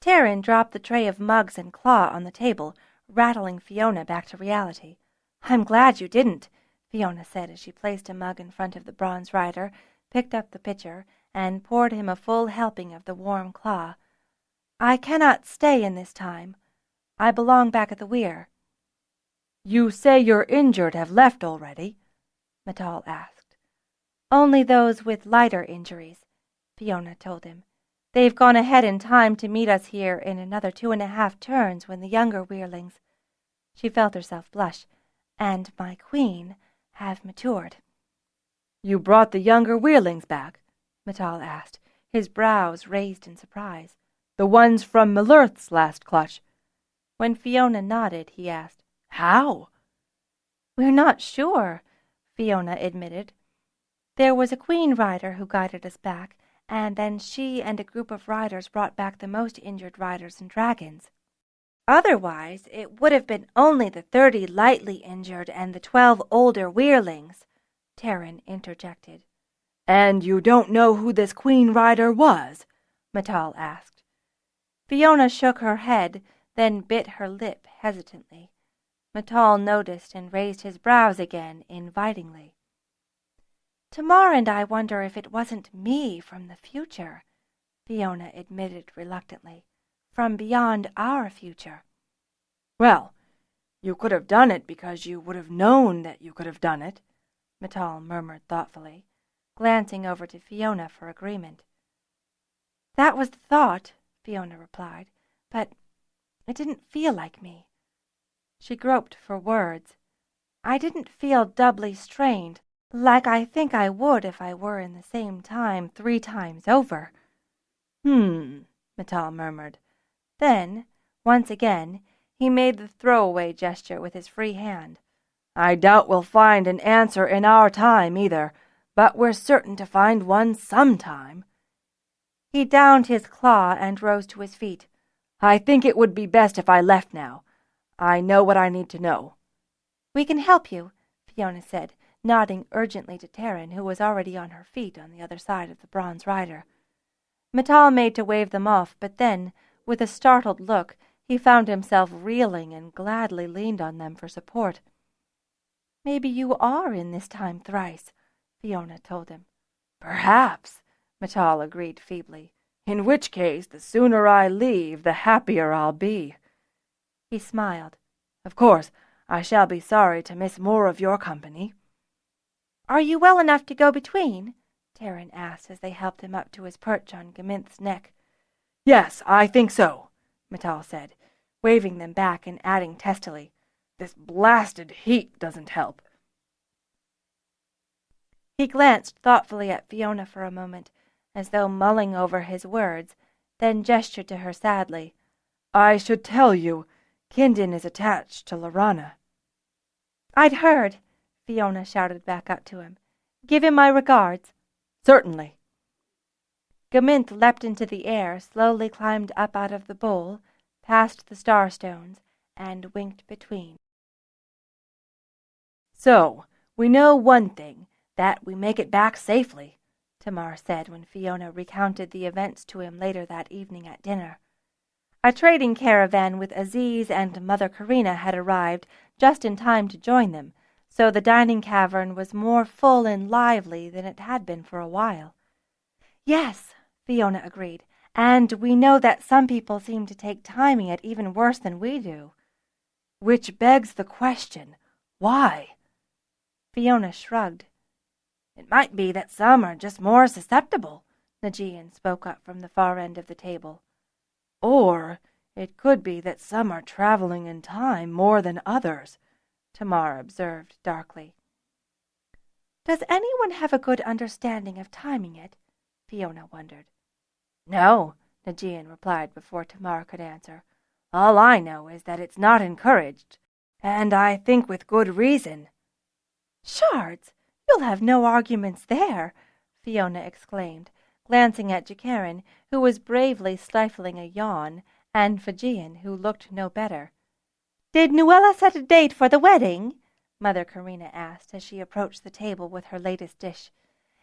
Pern dropped the tray of mugs and claw on the table, rattling Fiona back to reality. "I'm glad you didn't," Fiona said as she placed a mug in front of the bronze rider, picked up the pitcher, and poured him a full helping of the warm claw. "I cannot stay in this time. I belong back at the Weyr." "You say your injured have left already?" Matal asked. "Only those with lighter injuries," Fiona told him. "They've gone ahead in time to meet us here in another 2.5 turns when the younger Weyrlings," she felt herself blush, "and my queen have matured." "You brought the younger Weyrlings back?" Matal asked, his brows raised in surprise. "The ones from Milurth's last clutch?" When Fiona nodded, he asked, "How?" "We're not sure," Fiona admitted. "There was a queen rider who guided us back, and then she and a group of riders brought back the most injured riders and dragons. Otherwise, it would have been only the 30 lightly injured and the 12 older Weyrlings," Pern interjected. "And you don't know who this queen rider was?" Matal asked. Fiona shook her head, then bit her lip hesitantly. Matal noticed and raised his brows again invitingly. Tamar and I wonder if it wasn't me from the future, Fiona admitted reluctantly. From beyond our future. Well, you could have done it because you would have known that you could have done it, Mittal murmured thoughtfully, glancing over to Fiona for agreement. That was the thought, Fiona replied, but it didn't feel like me. She groped for words. I didn't feel doubly strained, like I think I would if I were in the same time 3 times over. Mittal murmured. Then, once again, he made the throwaway gesture with his free hand. I doubt we'll find an answer in our time either, but we're certain to find one sometime. He downed his claw and rose to his feet. I think it would be best if I left now. I know what I need to know. We can help you, Fiona said, nodding urgently to Pern, who was already on her feet on the other side of the bronze rider. Mittal made to wave them off, but then, with a startled look, he found himself reeling and gladly leaned on them for support. Maybe you are in this time thrice, Fiona told him. Perhaps, Mittal agreed feebly. In which case, the sooner I leave, the happier I'll be. He smiled. Of course, I shall be sorry to miss more of your company. Are you well enough to go between? Pern asked as they helped him up to his perch on Gamint's neck. Yes, I think so, Mittal said, waving them back and adding testily, This blasted heat doesn't help. He glanced thoughtfully at Fiona for a moment, as though mulling over his words, then gestured to her sadly. I should tell you, Kindin is attached to Lorana. I'd heard, Fiona shouted back up to him. Give him my regards. Certainly. Gamint leapt into the air, slowly climbed up out of the bowl, past the starstones, and winked between. So, we know one thing, that we make it back safely, Tamar said when Fiona recounted the events to him later that evening at dinner. A trading caravan with Aziz and Mother Karina had arrived just in time to join them, so the dining cavern was more full and lively than it had been for a while. Yes, Fiona agreed, and we know that some people seem to take timing it even worse than we do. Which begs the question, why? Fiona shrugged. It might be that some are just more susceptible, Najean spoke up from the far end of the table. Or it could be that some are traveling in time more than others, Tamar observed darkly. Does anyone have a good understanding of timing it? Fiona wondered. No, Najean replied before Tamar could answer. All I know is that it's not encouraged, and I think with good reason. Shards! You'll have no arguments there, Fiona exclaimed, glancing at Jakarin, who was bravely stifling a yawn, and Fijian, who looked no better. Did Nuella set a date for the wedding? Mother Karina asked as she approached the table with her latest dish.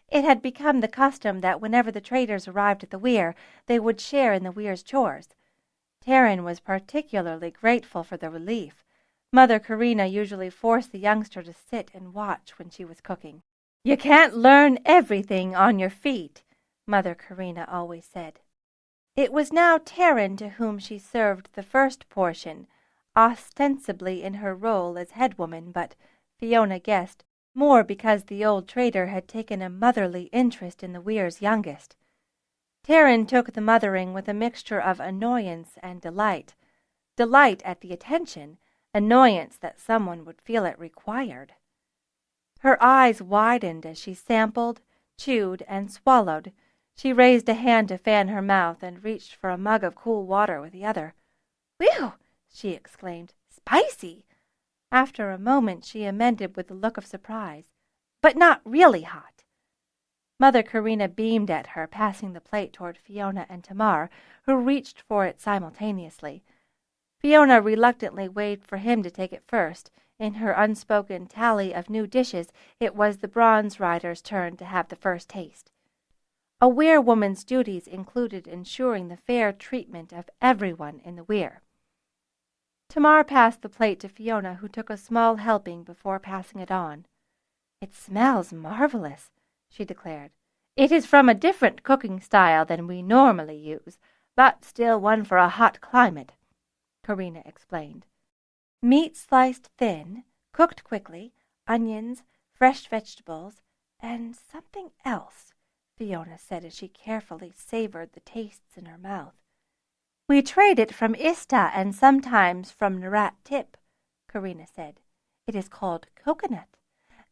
It had become the custom that whenever the traders arrived at the Weyr, they would share in the Weir's chores. Pern was particularly grateful for the relief. Mother Karina usually forced the youngster to sit and watch when she was cooking. You can't learn everything on your feet, Mother Karina always said. It was now Pern to whom she served the first portion, ostensibly in her role as headwoman, but Fiona guessed, more because the old trader had taken a motherly interest in the Weir's youngest. Pern took the mothering with a mixture of annoyance and delight. Delight at the attention, annoyance that someone would feel it required. Her eyes widened as she sampled, chewed, and swallowed. She raised a hand to fan her mouth and reached for a mug of cool water with the other. "Whew!" she exclaimed. "Spicy!" After a moment she amended with a look of surprise. "But not really hot." Mother Karina beamed at her, passing the plate toward Fiona and Tamar, who reached for it simultaneously. Fiona reluctantly waved for him to take it first. In her unspoken tally of new dishes, it was the bronze rider's turn to have the first taste. A Weyr woman's duties included ensuring the fair treatment of everyone in the Weyr. Tamar passed the plate to Fiona, who took a small helping before passing it on. "It smells marvelous," she declared. "It is from a different cooking style than we normally use, but still one for a hot climate," Karina explained. "Meat sliced thin, cooked quickly, onions, fresh vegetables, and something else," Fiona said as she carefully savored the tastes in her mouth. "We trade it from Ista and sometimes from Narat Tip," Karina said. "It is called coconut.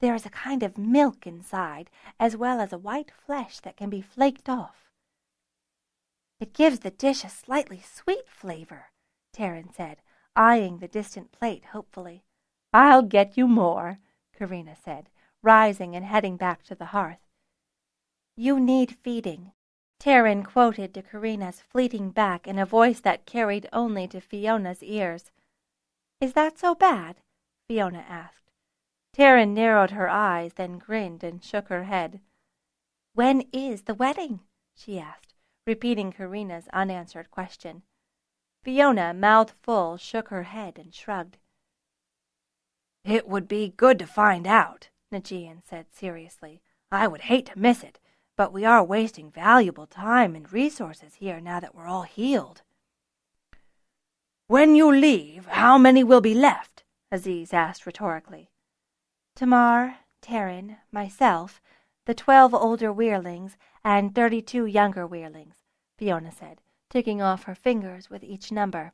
There is a kind of milk inside, as well as a white flesh that can be flaked off." "It gives the dish a slightly sweet flavor," Taryn said, eyeing the distant plate hopefully. "I'll get you more," Karina said, rising and heading back to the hearth. "You need feeding," Taryn quoted to Karina's fleeting back in a voice that carried only to Fiona's ears. "Is that so bad?" Fiona asked. Taryn narrowed her eyes, then grinned and shook her head. "When is the wedding?" she asked, repeating Karina's unanswered question. Fiona, mouth full, shook her head and shrugged. "It would be good to find out," Najian said seriously. "I would hate to miss it, but we are wasting valuable time and resources here now that we're all healed." "When you leave, how many will be left?" Aziz asked rhetorically. "Tamar, Taryn, myself, the 12 older Weirlings, and 32 younger Weirlings," Fiona said, ticking off her fingers with each number.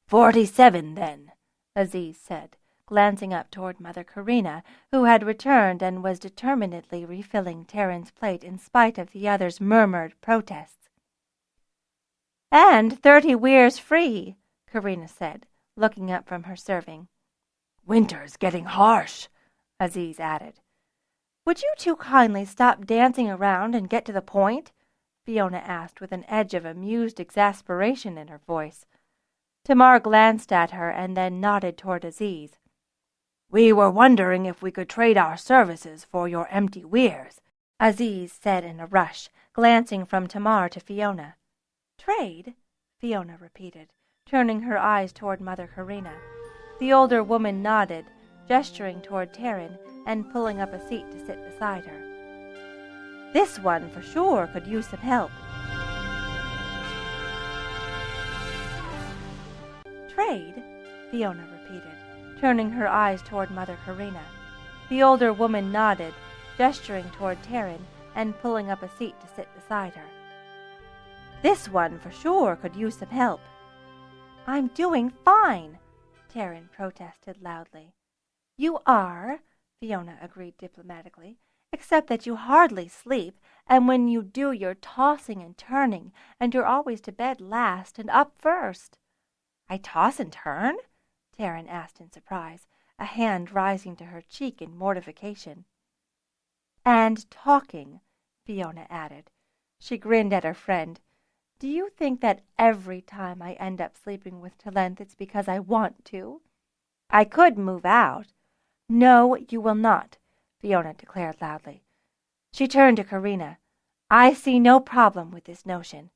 47, then," Aziz said, glancing up toward Mother Karina, who had returned and was determinedly refilling Taryn's plate in spite of the other's murmured protests. "And 30 Weyrs free," Karina said, looking up from her serving. "Winter's getting harsh," Aziz added. "Would you two kindly stop dancing around and get to the point?" Fiona asked with an edge of amused exasperation in her voice. Tamar glanced at her and then nodded toward Aziz. "We were wondering if we could trade our services for your empty Weyrs," Aziz said in a rush, glancing from Tamar to Fiona. "Trade?" Fiona repeated, turning her eyes toward Mother Karina. The older woman nodded, gesturing toward Taryn and pulling up a seat to sit beside her. "This one for sure could use some help." "Trade?" Fiona repeated, turning her eyes toward Mother Karina. The older woman nodded, gesturing toward Taryn and pulling up a seat to sit beside her. "This one for sure could use some help." "I'm doing fine," Taryn protested loudly. "You are," Fiona agreed diplomatically, "except that you hardly sleep, and when you do you're tossing and turning, and you're always to bed last and up first." "I toss and turn?" Taryn asked in surprise, a hand rising to her cheek in mortification. "And talking," Fiona added. She grinned at her friend. "Do you think that every time I end up sleeping with Talent it's because I want to?" "I could move out." "No, you will not," Fiona declared loudly. She turned to Karina. "I see no problem with this notion."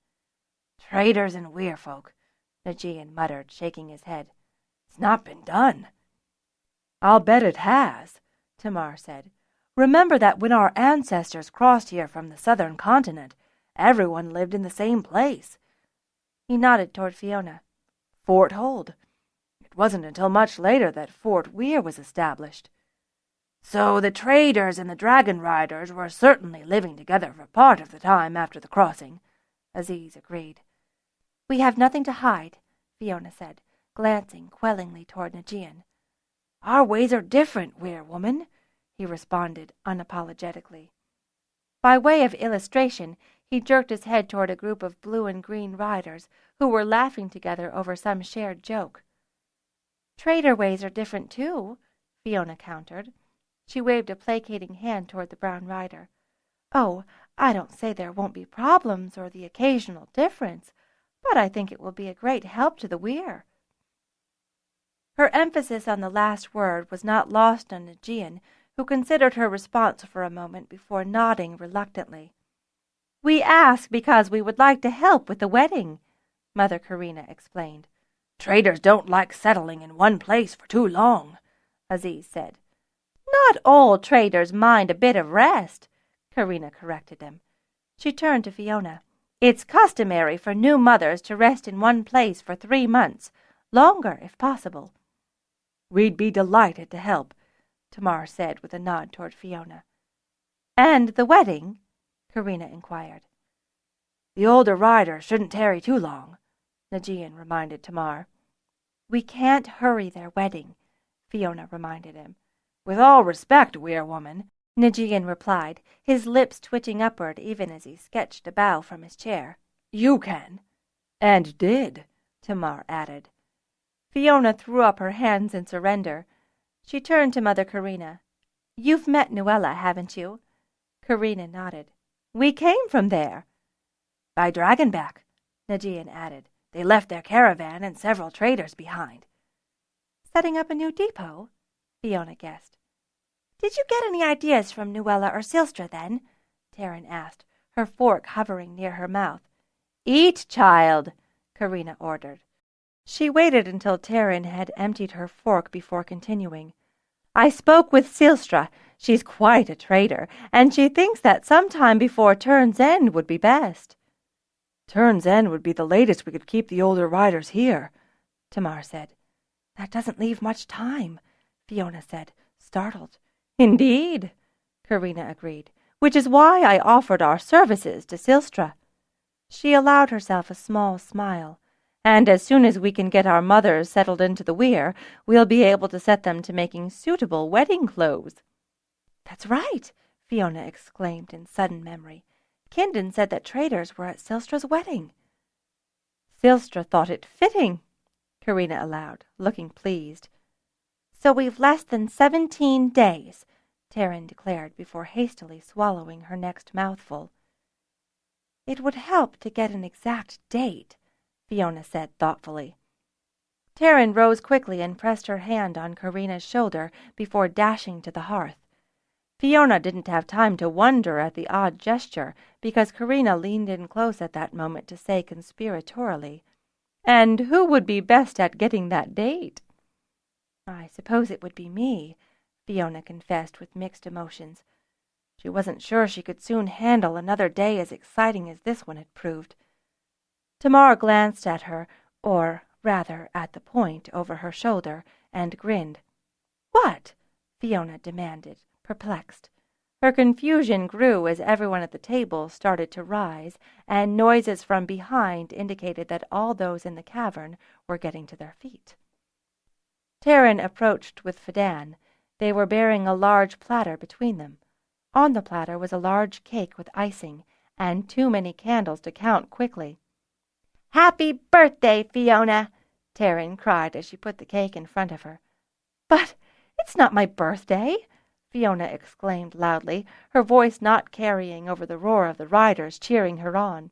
"Traders and Weirfolk," Najian muttered, shaking his head. "It's not been done." "I'll bet it has," Tamar said. "Remember that when our ancestors crossed here from the southern continent, everyone lived in the same place." He nodded toward Fiona. "Fort Hold. It wasn't until much later that Fort Weyr was established. So the traders and the Dragonriders were certainly living together for part of the time after the crossing," Aziz agreed. "We have nothing to hide," Fiona said, glancing quellingly toward Najian. "Our ways are different, Weyr woman," he responded unapologetically. By way of illustration, he jerked his head toward a group of blue and green riders who were laughing together over some shared joke. "Trader ways are different, too," Fiona countered. She waved a placating hand toward the brown rider. "Oh, I don't say there won't be problems or the occasional difference, but I think it will be a great help to the Weyr." Her emphasis on the last word was not lost on Najian, who considered her response for a moment before nodding reluctantly. "We ask because we would like to help with the wedding," Mother Karina explained. "Traders don't like settling in one place for too long," Aziz said. "Not all traders mind a bit of rest," Karina corrected him. She turned to Fiona. It's customary for new mothers to rest in one place for 3 months, longer if possible. We'd be delighted to help, Tamar said with a nod toward Fiona. And the wedding? Karina inquired. The older riders shouldn't tarry too long, Najian reminded Tamar. We can't hurry their wedding, Fiona reminded him. With all respect, Weyr woman, Najian replied, his lips twitching upward even as he sketched a bow from his chair. You can. And did, Tamar added. Fiona threw up her hands in surrender. She turned to Mother Karina. You've met Nuella, haven't you? Karina nodded. We came from there. By Dragonback, Najian added. They left their caravan and several traders behind. Setting up a new depot? Fiona guessed. Did you get any ideas from Nuella or Silstra, then? Taryn asked, her fork hovering near her mouth. Eat, child, Karina ordered. She waited until Taryn had emptied her fork before continuing. I spoke with Silstra. She's quite a trader, and she thinks that sometime before Turn's End would be best. Turn's End would be the latest we could keep the older riders here, Tamar said. That doesn't leave much time, Fiona said, startled. Indeed, Karina agreed, which is why I offered our services to Silstra. She allowed herself a small smile. And as soon as we can get our mothers settled into the Weyr, we'll be able to set them to making suitable wedding clothes. That's right, Fiona exclaimed in sudden memory. Kindon said that traders were at Silstra's wedding. Silstra thought it fitting, Karina allowed, looking pleased. So we've less than 17 days, Taryn declared before hastily swallowing her next mouthful. It would help to get an exact date, Fiona said thoughtfully. Taryn rose quickly and pressed her hand on Karina's shoulder before dashing to the hearth. Fiona didn't have time to wonder at the odd gesture, because Karina leaned in close at that moment to say conspiratorially, And who would be best at getting that date? I suppose it would be me, Fiona confessed with mixed emotions. She wasn't sure she could soon handle another day as exciting as this one had proved. Tamar glanced at her, or rather at the point over her shoulder, and grinned. What? Fiona demanded, perplexed. Her confusion grew as everyone at the table started to rise, and noises from behind indicated that all those in the cavern were getting to their feet. Taryn approached with Fadan. They were bearing a large platter between them. On the platter was a large cake with icing, and too many candles to count quickly. "Happy birthday, Fiona!" Taryn cried as she put the cake in front of her. "But it's not my birthday!" Fiona exclaimed loudly, her voice not carrying over the roar of the riders cheering her on.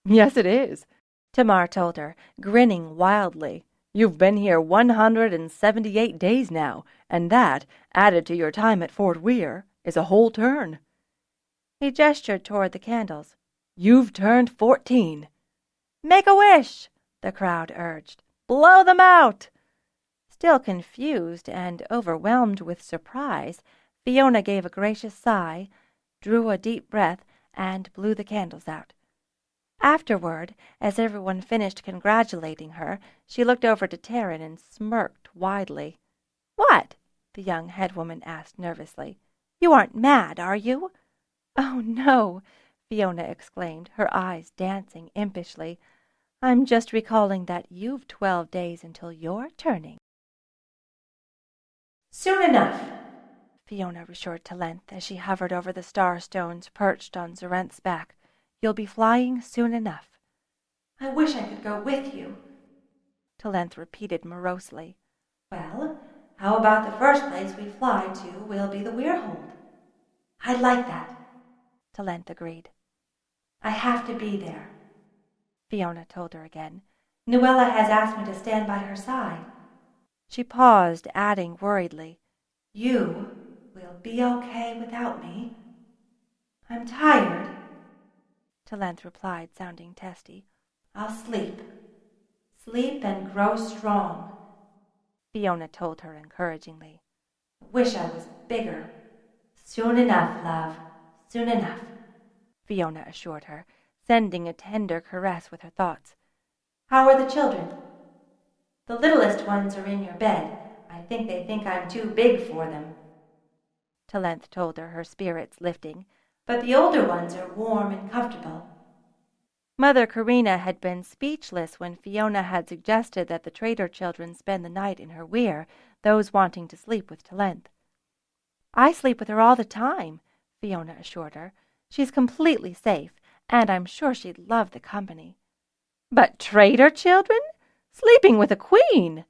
"Yes, it is," Tamar told her, grinning wildly. "You've been here 178 days now, and that, added to your time at Fort Weyr, is a whole turn." He gestured toward the candles. "You've turned 14. "Make a wish," the crowd urged. "Blow them out." Still confused and overwhelmed with surprise, Fiona gave a gracious sigh, drew a deep breath, and blew the candles out. Afterward, as everyone finished congratulating her, she looked over to Taryn and smirked widely. "What?" the young headwoman asked nervously. "You aren't mad, are you?" "Oh, no," Fiona exclaimed, her eyes dancing impishly. "I'm just recalling that you've 12 days until you're turning." "Soon enough," Fiona assured Talent as she hovered over the star stones perched on Zarent's back. "You'll be flying soon enough." "I wish I could go with you," Talent repeated morosely. "Well, how about the first place we fly to will be the Weirhold?" "I'd like that," Talent agreed. "I have to be there," Fiona told her again. "Nuella has asked me to stand by her side." She paused, adding worriedly, "You will be okay without me?" "I'm tired," Talent replied, sounding testy. "I'll sleep. Sleep and grow strong," Fiona told her encouragingly. "Wish I was bigger. Soon enough, love. soon enough," Fiona assured her, sending a tender caress with her thoughts. "How are the children?" "The littlest ones are in your bed. I think they think I'm too big for them," Talent told her, her spirits lifting. "But the older ones are warm and comfortable." Mother Karina had been speechless when Fiona had suggested that the trader children spend the night in her Weyr, those wanting to sleep with Talent. "I sleep with her all the time," Fiona assured her. "She's completely safe, and I'm sure she'd love the company." "But trader children? Sleeping with a queen?"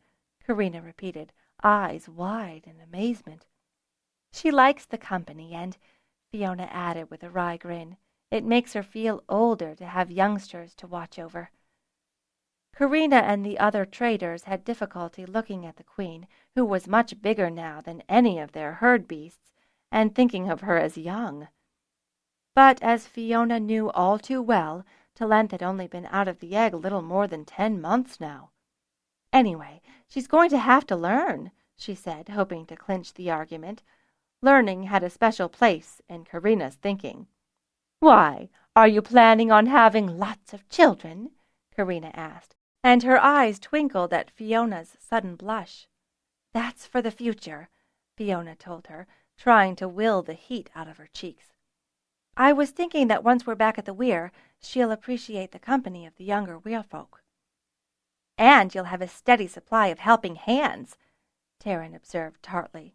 Karina repeated, eyes wide in amazement. "She likes the company, and," Fiona added with a wry grin, "it makes her feel older to have youngsters to watch over." Karina and the other traders had difficulty looking at the queen, who was much bigger now than any of their herd beasts, and thinking of her as young. But as Fiona knew all too well, Talent had only been out of the egg little more than 10 months now. "Anyway, she's going to have to learn," she said, hoping to clinch the argument. Learning had a special place in Karina's thinking. "Why, are you planning on having lots of children?" Karina asked, and her eyes twinkled at Fiona's sudden blush. "That's for the future," Fiona told her, trying to will the heat out of her cheeks. "I was thinking that once we're back at the Weyr, she'll appreciate the company of the younger Weirfolk." "And you'll have a steady supply of helping hands," Taryn observed tartly.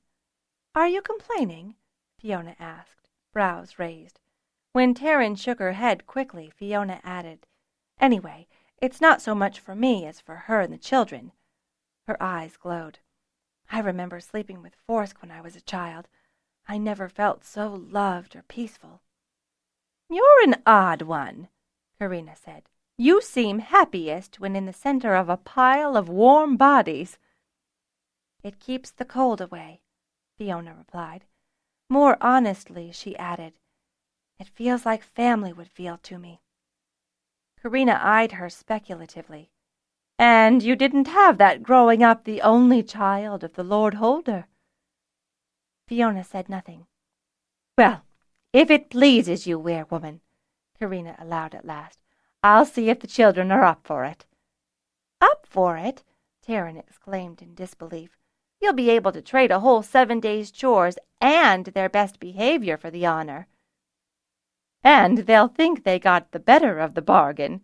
"Are you complaining?" Fiona asked, brows raised. When Taryn shook her head quickly, Fiona added, "Anyway, it's not so much for me as for her and the children." Her eyes glowed. "I remember sleeping with Forsk when I was a child. I never felt so loved or peaceful." "You're an odd one," Karina said. "You seem happiest when in the center of a pile of warm bodies." "It keeps the cold away," Fiona replied. More honestly, she added, "It feels like family would feel to me." Karina eyed her speculatively. "And you didn't have that growing up the only child of the Lord Holder?" Fiona said nothing. "Well, if it pleases you, Weirwoman," Karina allowed at last, "I'll see if the children are up for it." "Up for it?" Taryn exclaimed in disbelief. "You'll be able to trade a whole 7 days' chores and their best behavior for the honor." "And they'll think they got the better of the bargain,"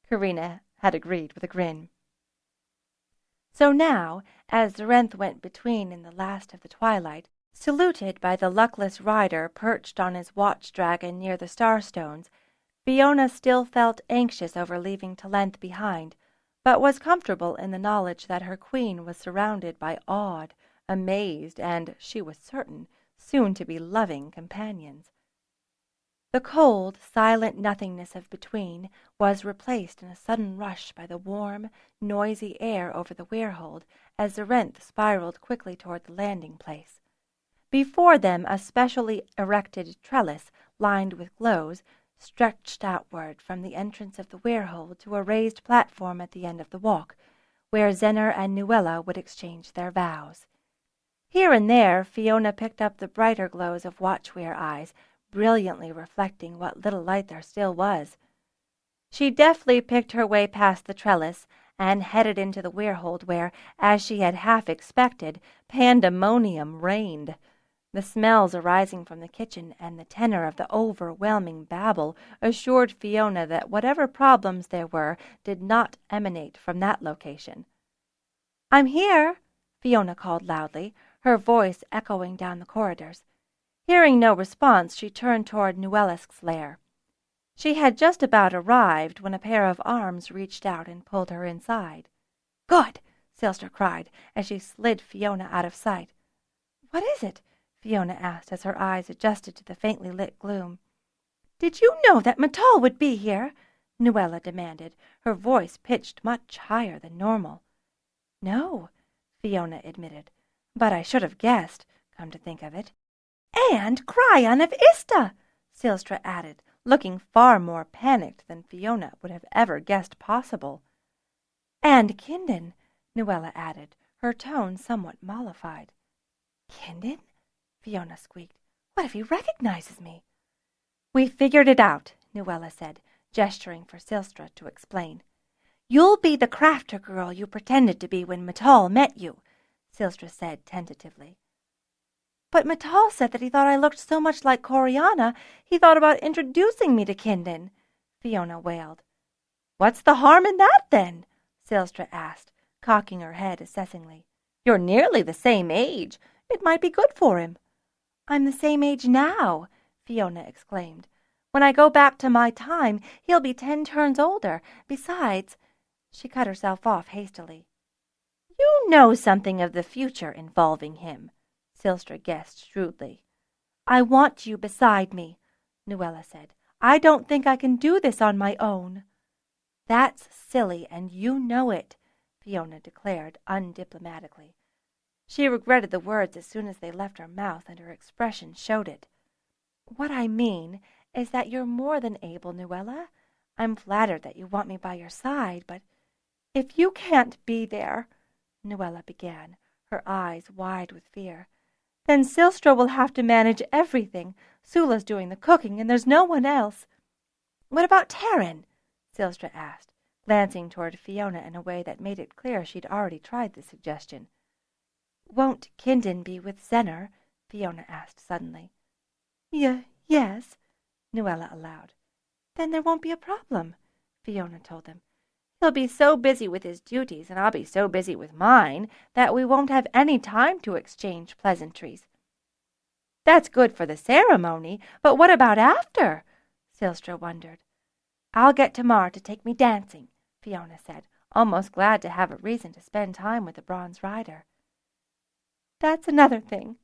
Karina had agreed with a grin. So now, as Zorenth went between in the last of the twilight, saluted by the luckless rider perched on his watch-dragon near the Starstones, Fiona still felt anxious over leaving Talent behind, but was comfortable in the knowledge that her queen was surrounded by awed, amazed, and, she was certain, soon-to-be loving companions. The cold, silent nothingness of between was replaced in a sudden rush by the warm, noisy air over the Weirhold as Zorenth spiraled quickly toward the landing place. Before them a specially erected trellis, lined with glows, stretched outward from the entrance of the Weirhold to a raised platform at the end of the walk, where Zenner and Nuella would exchange their vows. Here and there Fiona picked up the brighter glows of Watchwear eyes, brilliantly reflecting what little light there still was. She deftly picked her way past the trellis and headed into the Weirhold where, as she had half expected, pandemonium reigned. The smells arising from the kitchen and the tenor of the overwhelming babble assured Fiona that whatever problems there were did not emanate from that location. "I'm here," Fiona called loudly, her voice echoing down the corridors. Hearing no response, she turned toward Nuellesk's lair. She had just about arrived when a pair of arms reached out and pulled her inside. "Good!" Silstra cried as she slid Fiona out of sight. "What is it?" Fiona asked as her eyes adjusted to the faintly lit gloom. "Did you know that Matal would be here?" Nuella demanded, her voice pitched much higher than normal. "No," Fiona admitted, "but I should have guessed, come to think of it." "And Cryon of Ista," Silstra added, looking far more panicked than Fiona would have ever guessed possible. "And Kindon," Nuella added, her tone somewhat mollified. "Kindon?" Fiona squeaked. "What if he recognizes me?" "We figured it out," Nuella said, gesturing for Silstra to explain. "You'll be the crafter girl you pretended to be when Matal met you," Silstra said tentatively. "But Matal said that he thought I looked so much like Coriana, he thought about introducing me to Kindon," Fiona wailed. "What's the harm in that, then?" Silstra asked, cocking her head assessingly. "You're nearly the same age. It might be good for him." "I'm the same age now," Fiona exclaimed. "When I go back to my time, he'll be 10 turns older. Besides—" She cut herself off hastily. "You know something of the future involving him," Silstra guessed shrewdly. "I want you beside me," Nuella said. "I don't think I can do this on my own." "That's silly, and you know it," Fiona declared undiplomatically. She regretted the words as soon as they left her mouth, and her expression showed it. "What I mean is that you're more than able, Nuella. I'm flattered that you want me by your side, but if you can't be there," Nuella began, her eyes wide with fear, "then Silstra will have to manage everything. Sula's doing the cooking, and there's no one else." "What about Taryn?" Silstra asked, glancing toward Fiona in a way that made it clear she'd already tried the suggestion. "Won't Kindon be with Zenner?" Fiona asked suddenly. Yes," Nuella allowed. "Then there won't be a problem," Fiona told them. "He'll be so busy with his duties, and I'll be so busy with mine, that we won't have any time to exchange pleasantries." "That's good for the ceremony, but what about after?" Silstra wondered. "I'll get Tamar to take me dancing," Fiona said, almost glad to have a reason to spend time with the bronze rider. "That's another thing.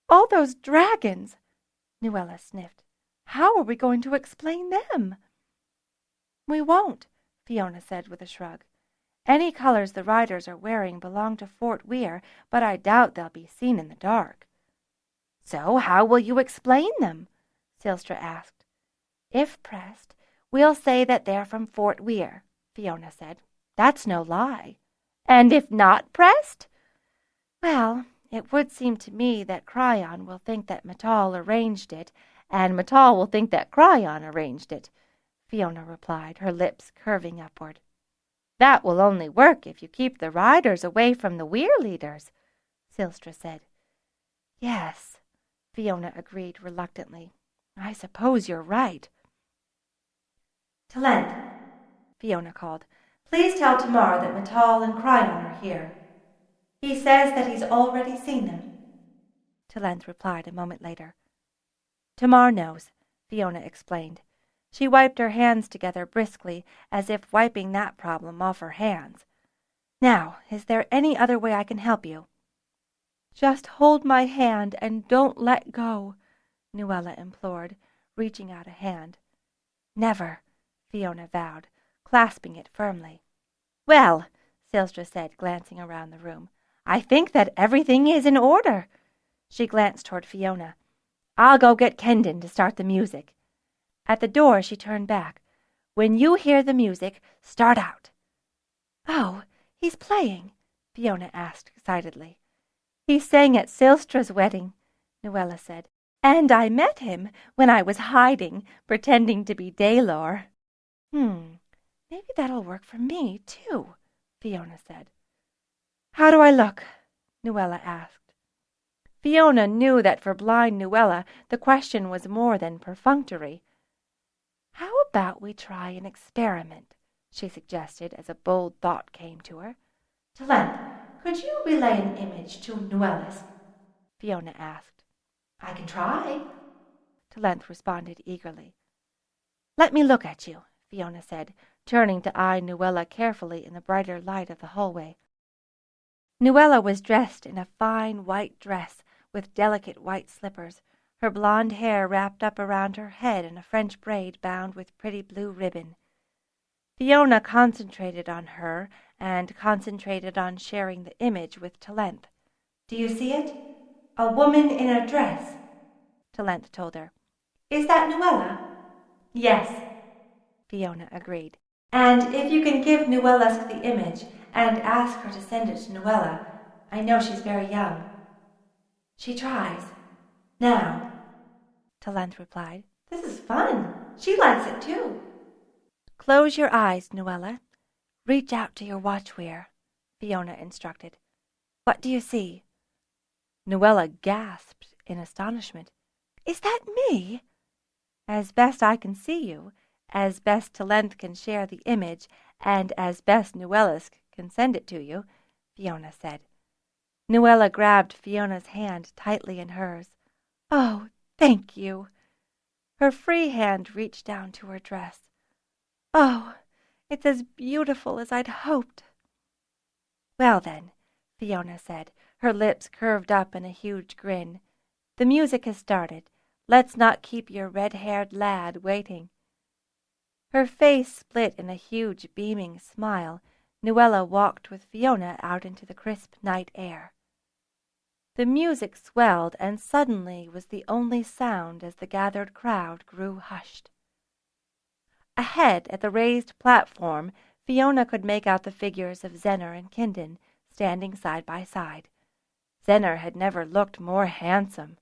All those dragons," Nuella sniffed. "How are we going to explain them?" "We won't," Fiona said with a shrug. "Any colors the riders are wearing belong to Fort Weyr, but I doubt they'll be seen in the dark." "So how will you explain them?" Silstra asked. "If pressed, we'll say that they're from Fort Weyr," Fiona said. "That's no lie." "And if not pressed?" "Well, it would seem to me that Cryon will think that Matal arranged it, and Matal will think that Cryon arranged it," Fiona replied, her lips curving upward. "That will only work if you keep the riders away from the Weyr leaders," Silstra said. "Yes," Fiona agreed reluctantly. "I suppose you're right." "Talent," Fiona called. "Please tell Tamar that Matal and Cryon are here. He says that he's already seen them." Talent replied a moment later. "Tamar knows," Fiona explained. She wiped her hands together briskly, as if wiping that problem off her hands. "Now, is there any other way I can help you?" "Just hold my hand and don't let go," Nuella implored, reaching out a hand. "Never," Fiona vowed, clasping it firmly. "Well," Silstra said, glancing around the room, "I think that everything is in order." She glanced toward Fiona. "I'll go get Kindon to start the music." At the door she turned back. "When you hear the music, start out." "Oh, he's playing?" Fiona asked excitedly. "He sang at Silstra's wedding," Nuella said, "and I met him when I was hiding, pretending to be Daylor." "Maybe that'll work for me, too," Fiona said. "How do I look?" Nuella asked. Fiona knew that for blind Nuella the question was more than perfunctory. "How about we try an experiment?" she suggested as a bold thought came to her. "Talent, could you relay an image to Nuella's?" Fiona asked. "I can try," Talent responded eagerly. "Let me look at you," Fiona said, turning to eye Nuella carefully in the brighter light of the hallway. Nuella was dressed in a fine white dress with delicate white slippers, her blonde hair wrapped up around her head in a French braid bound with pretty blue ribbon. Fiona concentrated on her and concentrated on sharing the image with Talent. "Do you see it? A woman in a dress," Talent told her. "Is that Nuella?" "Yes," Fiona agreed. "And if you can give Nuella's the image and ask her to send it to Nuella, I know she's very young." "She tries. Now," Talent replied. "This is is fun. She likes it too. Close your eyes, Nuella. Reach out to your watch, Weyr, Fiona instructed. What do you see? Nuella gasped in astonishment. Is that me? As best I can see you, as best Talent can share the image, and as best Nuella can send it to you, Fiona said. Nuella grabbed Fiona's hand tightly in hers. Oh, thank you. Her free hand reached down to her dress. Oh, it's as beautiful as I'd hoped. Well then, Fiona said, her lips curved up in a huge grin. The music has started. Let's not keep your red-haired lad waiting. Her face split in a huge, beaming smile. Nuella walked with Fiona out into the crisp night air. The music swelled and suddenly was the only sound as the gathered crowd grew hushed. Ahead, at the raised platform, Fiona could make out the figures of Zenner and Kindin standing side by side. Zenner had never looked more handsome.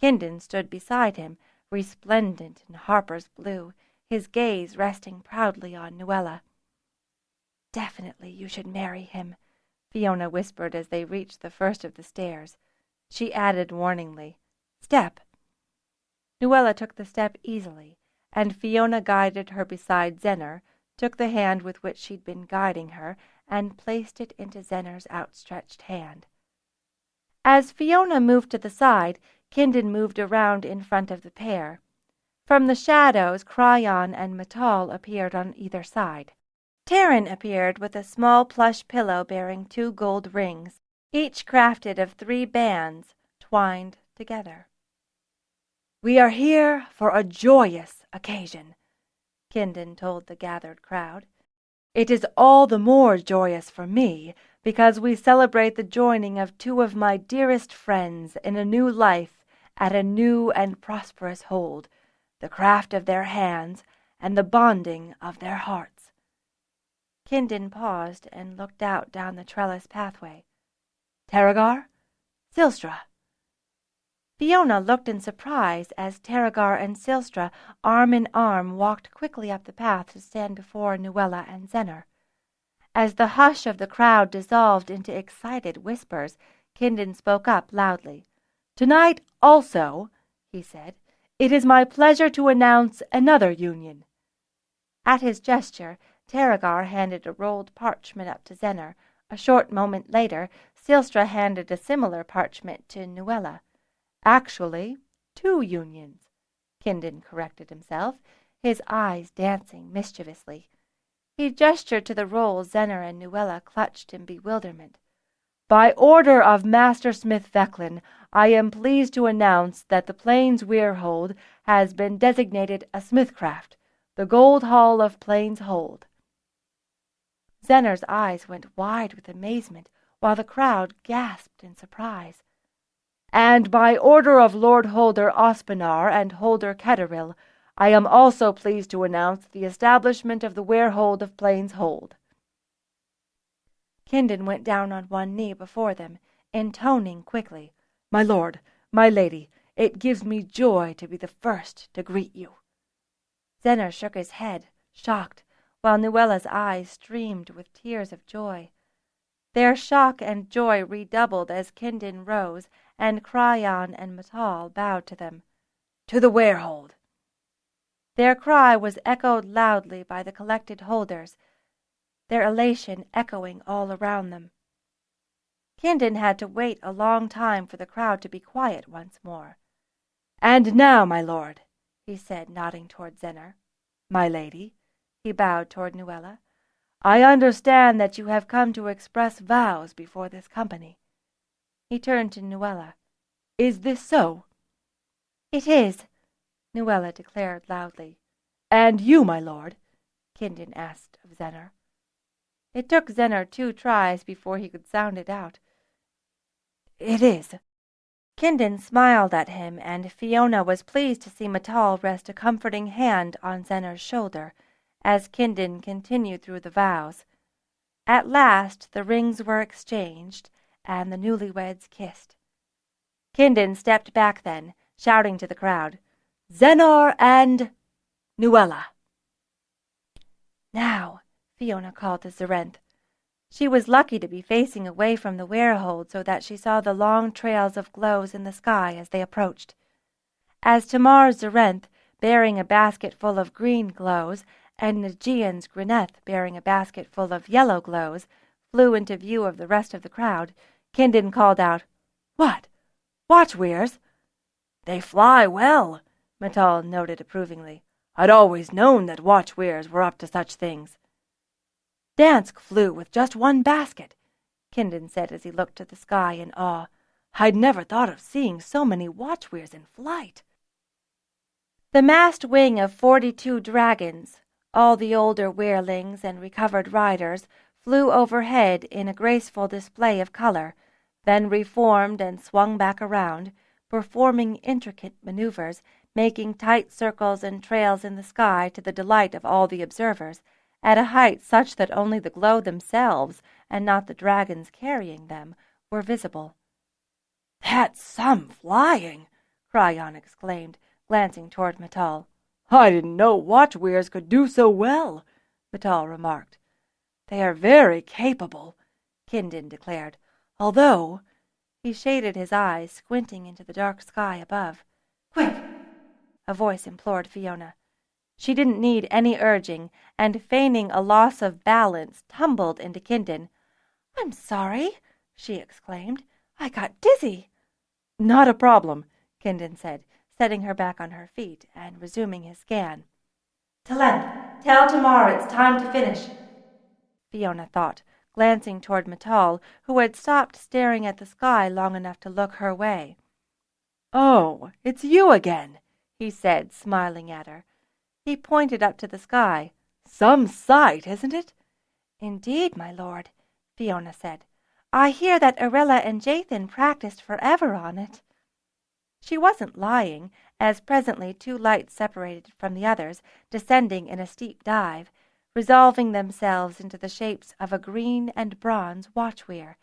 Kindin stood beside him, resplendent in Harper's blue, his gaze resting proudly on Nuella. Definitely you should marry him, Fiona whispered as they reached the first of the stairs. She added warningly, Step. Nuella took the step easily, and Fiona guided her beside Zenner, took the hand with which she'd been guiding her, and placed it into Zenner's outstretched hand. As Fiona moved to the side, Kindin moved around in front of the pair. From the shadows, Cryon and Metal appeared on either side. Terran appeared with a small plush pillow bearing 2 gold rings, each crafted of 3 bands twined together. We are here for a joyous occasion, Kindin told the gathered crowd. It is all the more joyous for me because we celebrate the joining of 2 of my dearest friends in a new life at a new and prosperous hold, the craft of their hands and the bonding of their hearts. Kindin paused and looked out down the trellis pathway. Terragar? Silstra? Fiona looked in surprise as Terragar and Silstra, arm in arm, walked quickly up the path to stand before Nuella and Zenner. As the hush of the crowd dissolved into excited whispers, Kindin spoke up loudly. Tonight also, he said, it is my pleasure to announce another union. At his gesture, Terragar handed a rolled parchment up to Zenner. A short moment later, Silstra handed a similar parchment to Nuella. Actually, 2 unions, Kindin corrected himself, his eyes dancing mischievously. He gestured to the roll Zenner and Nuella clutched in bewilderment. By order of Master Smith Vecklin, I am pleased to announce that the Plains Weyr hold has been designated a smithcraft, the Gold Hall of Plains Hold. Zenner's eyes went wide with amazement, while the crowd gasped in surprise. And by order of Lord Holder Ospinar and Holder Ketteril, I am also pleased to announce the establishment of the Werehold of Plains Hold. Kindin went down on one knee before them, intoning quickly, My lord, my lady, it gives me joy to be the first to greet you. Zenner shook his head, shocked, while Nuella's eyes streamed with tears of joy. Their shock and joy redoubled as Kindin rose, and Cryon and Metal bowed to them. To the Werehold! Their cry was echoed loudly by the collected holders, their elation echoing all around them. Kindin had to wait a long time for the crowd to be quiet once more. And now, my lord, he said, nodding toward Zenner. My lady, he bowed toward Nuella. I understand that you have come to express vows before this company. He turned to Nuella. Is this so? It is, Nuella declared loudly. And you, my lord? Kindin asked of Zenner. It took Zenner 2 tries before he could sound it out. It is. Kindin smiled at him, and Fiona was pleased to see Metal rest a comforting hand on Zenner's shoulder, as Kindin continued through the vows. At last the rings were exchanged, and the newlyweds kissed. Kindin stepped back then, shouting to the crowd, Zenar and Nuella." "Now," Fiona called to Zarenth. She was lucky to be facing away from the werehold so that she saw the long trails of glows in the sky as they approached. As Tamar's Zarenth, bearing a basket full of green glows, and Nagian's Grineth, bearing a basket full of yellow glows, flew into view of the rest of the crowd, Kindon called out, "What? Watch Weyrs?" "They fly well," Matal noted approvingly. "I'd always known that watch Weyrs were up to such things." "Dansk flew with just one basket," Kindon said as he looked to the sky in awe. "I'd never thought of seeing so many watch Weyrs in flight." The massed wing of 42 dragons, all the older weirlings and recovered riders, flew overhead in a graceful display of color, then reformed and swung back around, performing intricate maneuvers, making tight circles and trails in the sky to the delight of all the observers, at a height such that only the glow themselves, and not the dragons carrying them, were visible. "That's some flying!" Cryon exclaimed, glancing toward Matal. "I didn't know watch Weyrs could do so well," Matal remarked. "They are very capable," Kindon declared, "although—" He shaded his eyes, squinting into the dark sky above. "Quick!" a voice implored Fiona. She didn't need any urging, and feigning a loss of balance, tumbled into Kindon. "I'm sorry," she exclaimed. "I got dizzy." "Not a problem," Kindon said, setting her back on her feet and resuming his scan. "Talent, tell Tamar it's time to finish," Fiona thought, glancing toward Matal, who had stopped staring at the sky long enough to look her way. "Oh, it's you again," he said, smiling at her. He pointed up to the sky. "Some sight, isn't it?" "Indeed, my lord," Fiona said. "I hear that Arella and Jathan practiced forever on it." She wasn't lying, as presently 2 lights separated from the others, descending in a steep dive, resolving themselves into the shapes of a green and bronze watch Weyr,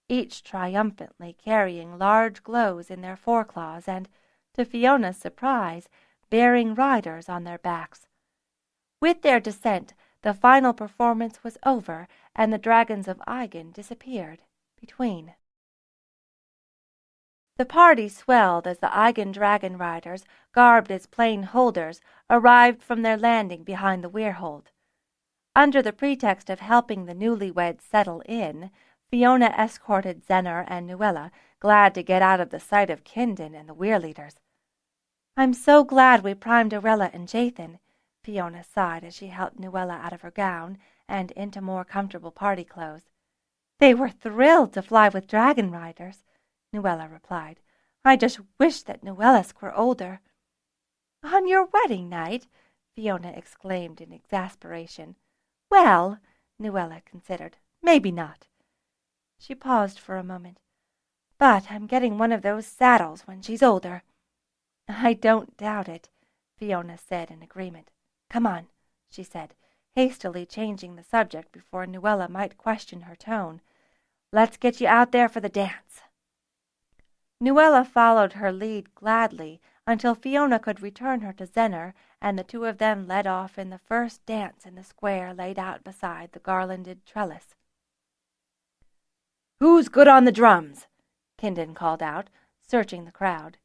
each triumphantly carrying large glows in their foreclaws and, to Fiona's surprise, bearing riders on their backs. With their descent, the final performance was over, and the dragons of Aigen disappeared between. The party swelled as the Aigen Dragonriders, garbed as plain holders, arrived from their landing behind the weirhold. Under the pretext of helping the newlyweds settle in, Fiona escorted Zenar and Nuella, glad to get out of the sight of Kindon and the weirleaders. "I'm so glad we primed Arella and Jathan," Fiona sighed as she helped Nuella out of her gown and into more comfortable party clothes. "They were thrilled to fly with Dragonriders," Nuella replied. "I just wish that Nuella's were older." "On your wedding night?" Fiona exclaimed in exasperation. "Well," Nuella considered, "maybe not." She paused for a moment. "But I'm getting one of those saddles when she's older." "I don't doubt it," Fiona said in agreement. "Come on," she said, hastily changing the subject before Nuella might question her tone. "Let's get you out there for the dance." Nuella followed her lead gladly until Fiona could return her to Zenar, and the 2 of them led off in the first dance in the square laid out beside the garlanded trellis. "Who's good on the drums?" Kindon called out, searching the crowd.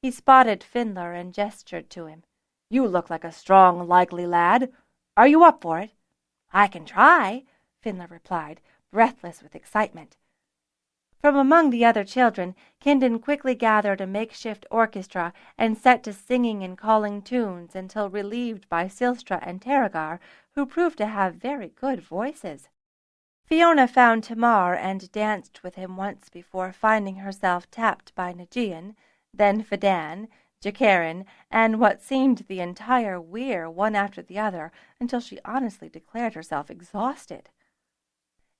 He spotted Findler and gestured to him. "You look like a strong, likely lad. Are you up for it?" "I can try," Findler replied, breathless with excitement. From among the other children, Kindon quickly gathered a makeshift orchestra and set to singing and calling tunes until relieved by Silstra and Terragar, who proved to have very good voices. Fiona found Tamar and danced with him once before finding herself tapped by Nagian, then Fadan, Jakarin, and what seemed the entire Weyr one after the other, until she honestly declared herself exhausted.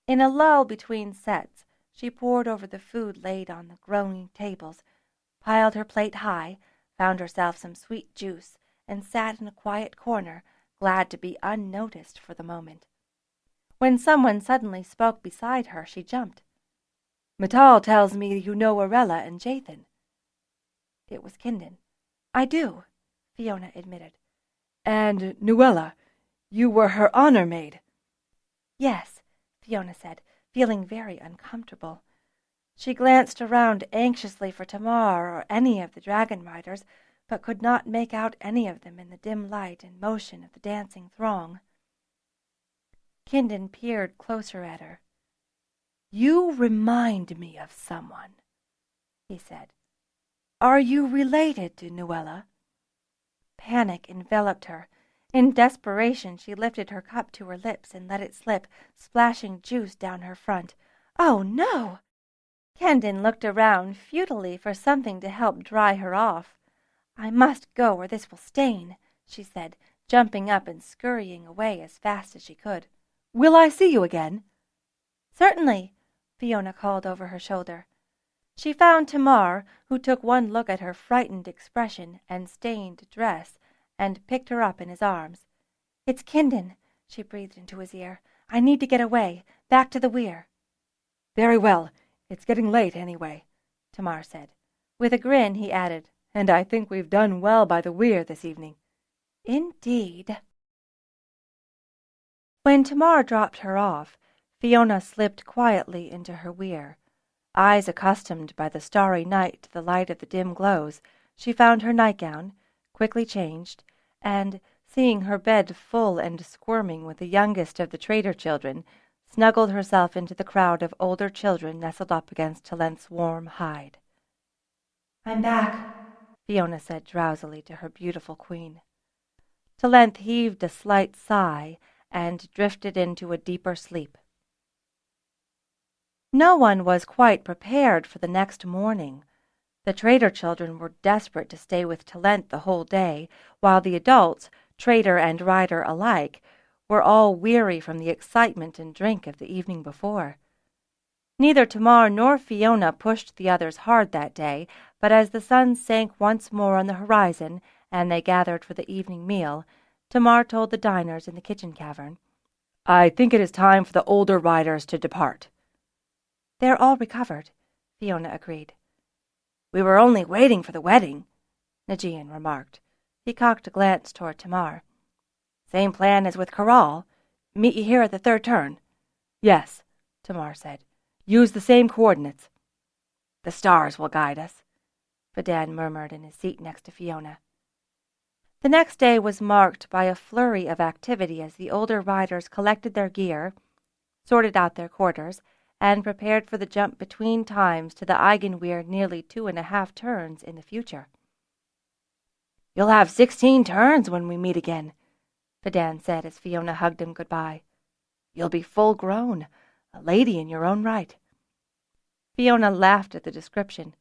In a lull between sets, she pored over the food laid on the groaning tables, piled her plate high, found herself some sweet juice, and sat in a quiet corner, glad to be unnoticed for the moment. When someone suddenly spoke beside her, she jumped. "Matal tells me you know Arella and Jathan." It was Kindon. "I do." Fiona admitted. And Nuella, you were her honor maid. Yes, Fiona said, feeling very uncomfortable. She glanced around anxiously for Tamar or any of the Dragonriders, but could not make out any of them in the dim light and motion of the dancing throng. Kindon peered closer at her. You remind me of someone, he said. Are you related to Nuella? Panic enveloped her. In desperation, she lifted her cup to her lips and let it slip, splashing juice down her front. Oh, no! Kindon looked around futilely for something to help dry her off. I must go or this will stain, she said, jumping up and scurrying away as fast as she could. Will I see you again? Certainly, Fiona called over her shoulder. She found Tamar, who took one look at her frightened expression and stained dress, and picked her up in his arms. It's Kindon, she breathed into his ear. I need to get away, back to the Weyr. Very well. It's getting late anyway, Tamar said. With a grin, he added, and I think we've done well by the Weyr this evening. Indeed. When Tamar dropped her off, Fiona slipped quietly into her Weyr. Eyes accustomed by the starry night to the light of the dim glows, she found her nightgown, quickly changed, and, seeing her bed full and squirming with the youngest of the trader children, snuggled herself into the crowd of older children nestled up against Talent's warm hide. I'm back, Fiona said drowsily to her beautiful queen. Talent heaved a slight sigh and drifted into a deeper sleep. No one was quite prepared for the next morning. The trader children were desperate to stay with Talent the whole day, while the adults, trader and rider alike, were all weary from the excitement and drink of the evening before. Neither Tamar nor Fiona pushed the others hard that day, but as the sun sank once more on the horizon and they gathered for the evening meal, Tamar told the diners in the kitchen cavern, I think it is time for the older riders to depart. They're all recovered, Fiona agreed. We were only waiting for the wedding, Najean remarked. He cocked a glance toward Tamar. Same plan as with Corral. Meet you here at the third turn. Yes, Tamar said. Use the same coordinates. The stars will guide us, Fadan murmured in his seat next to Fiona. The next day was marked by a flurry of activity as the older riders collected their gear, sorted out their quarters, and prepared for the jump between times to the Eigenwehr nearly 2.5 turns in the future. You'll have 16 turns when we meet again, Fadan said as Fiona hugged him goodbye. You'll be full grown, a lady in your own right. Fiona laughed at the description.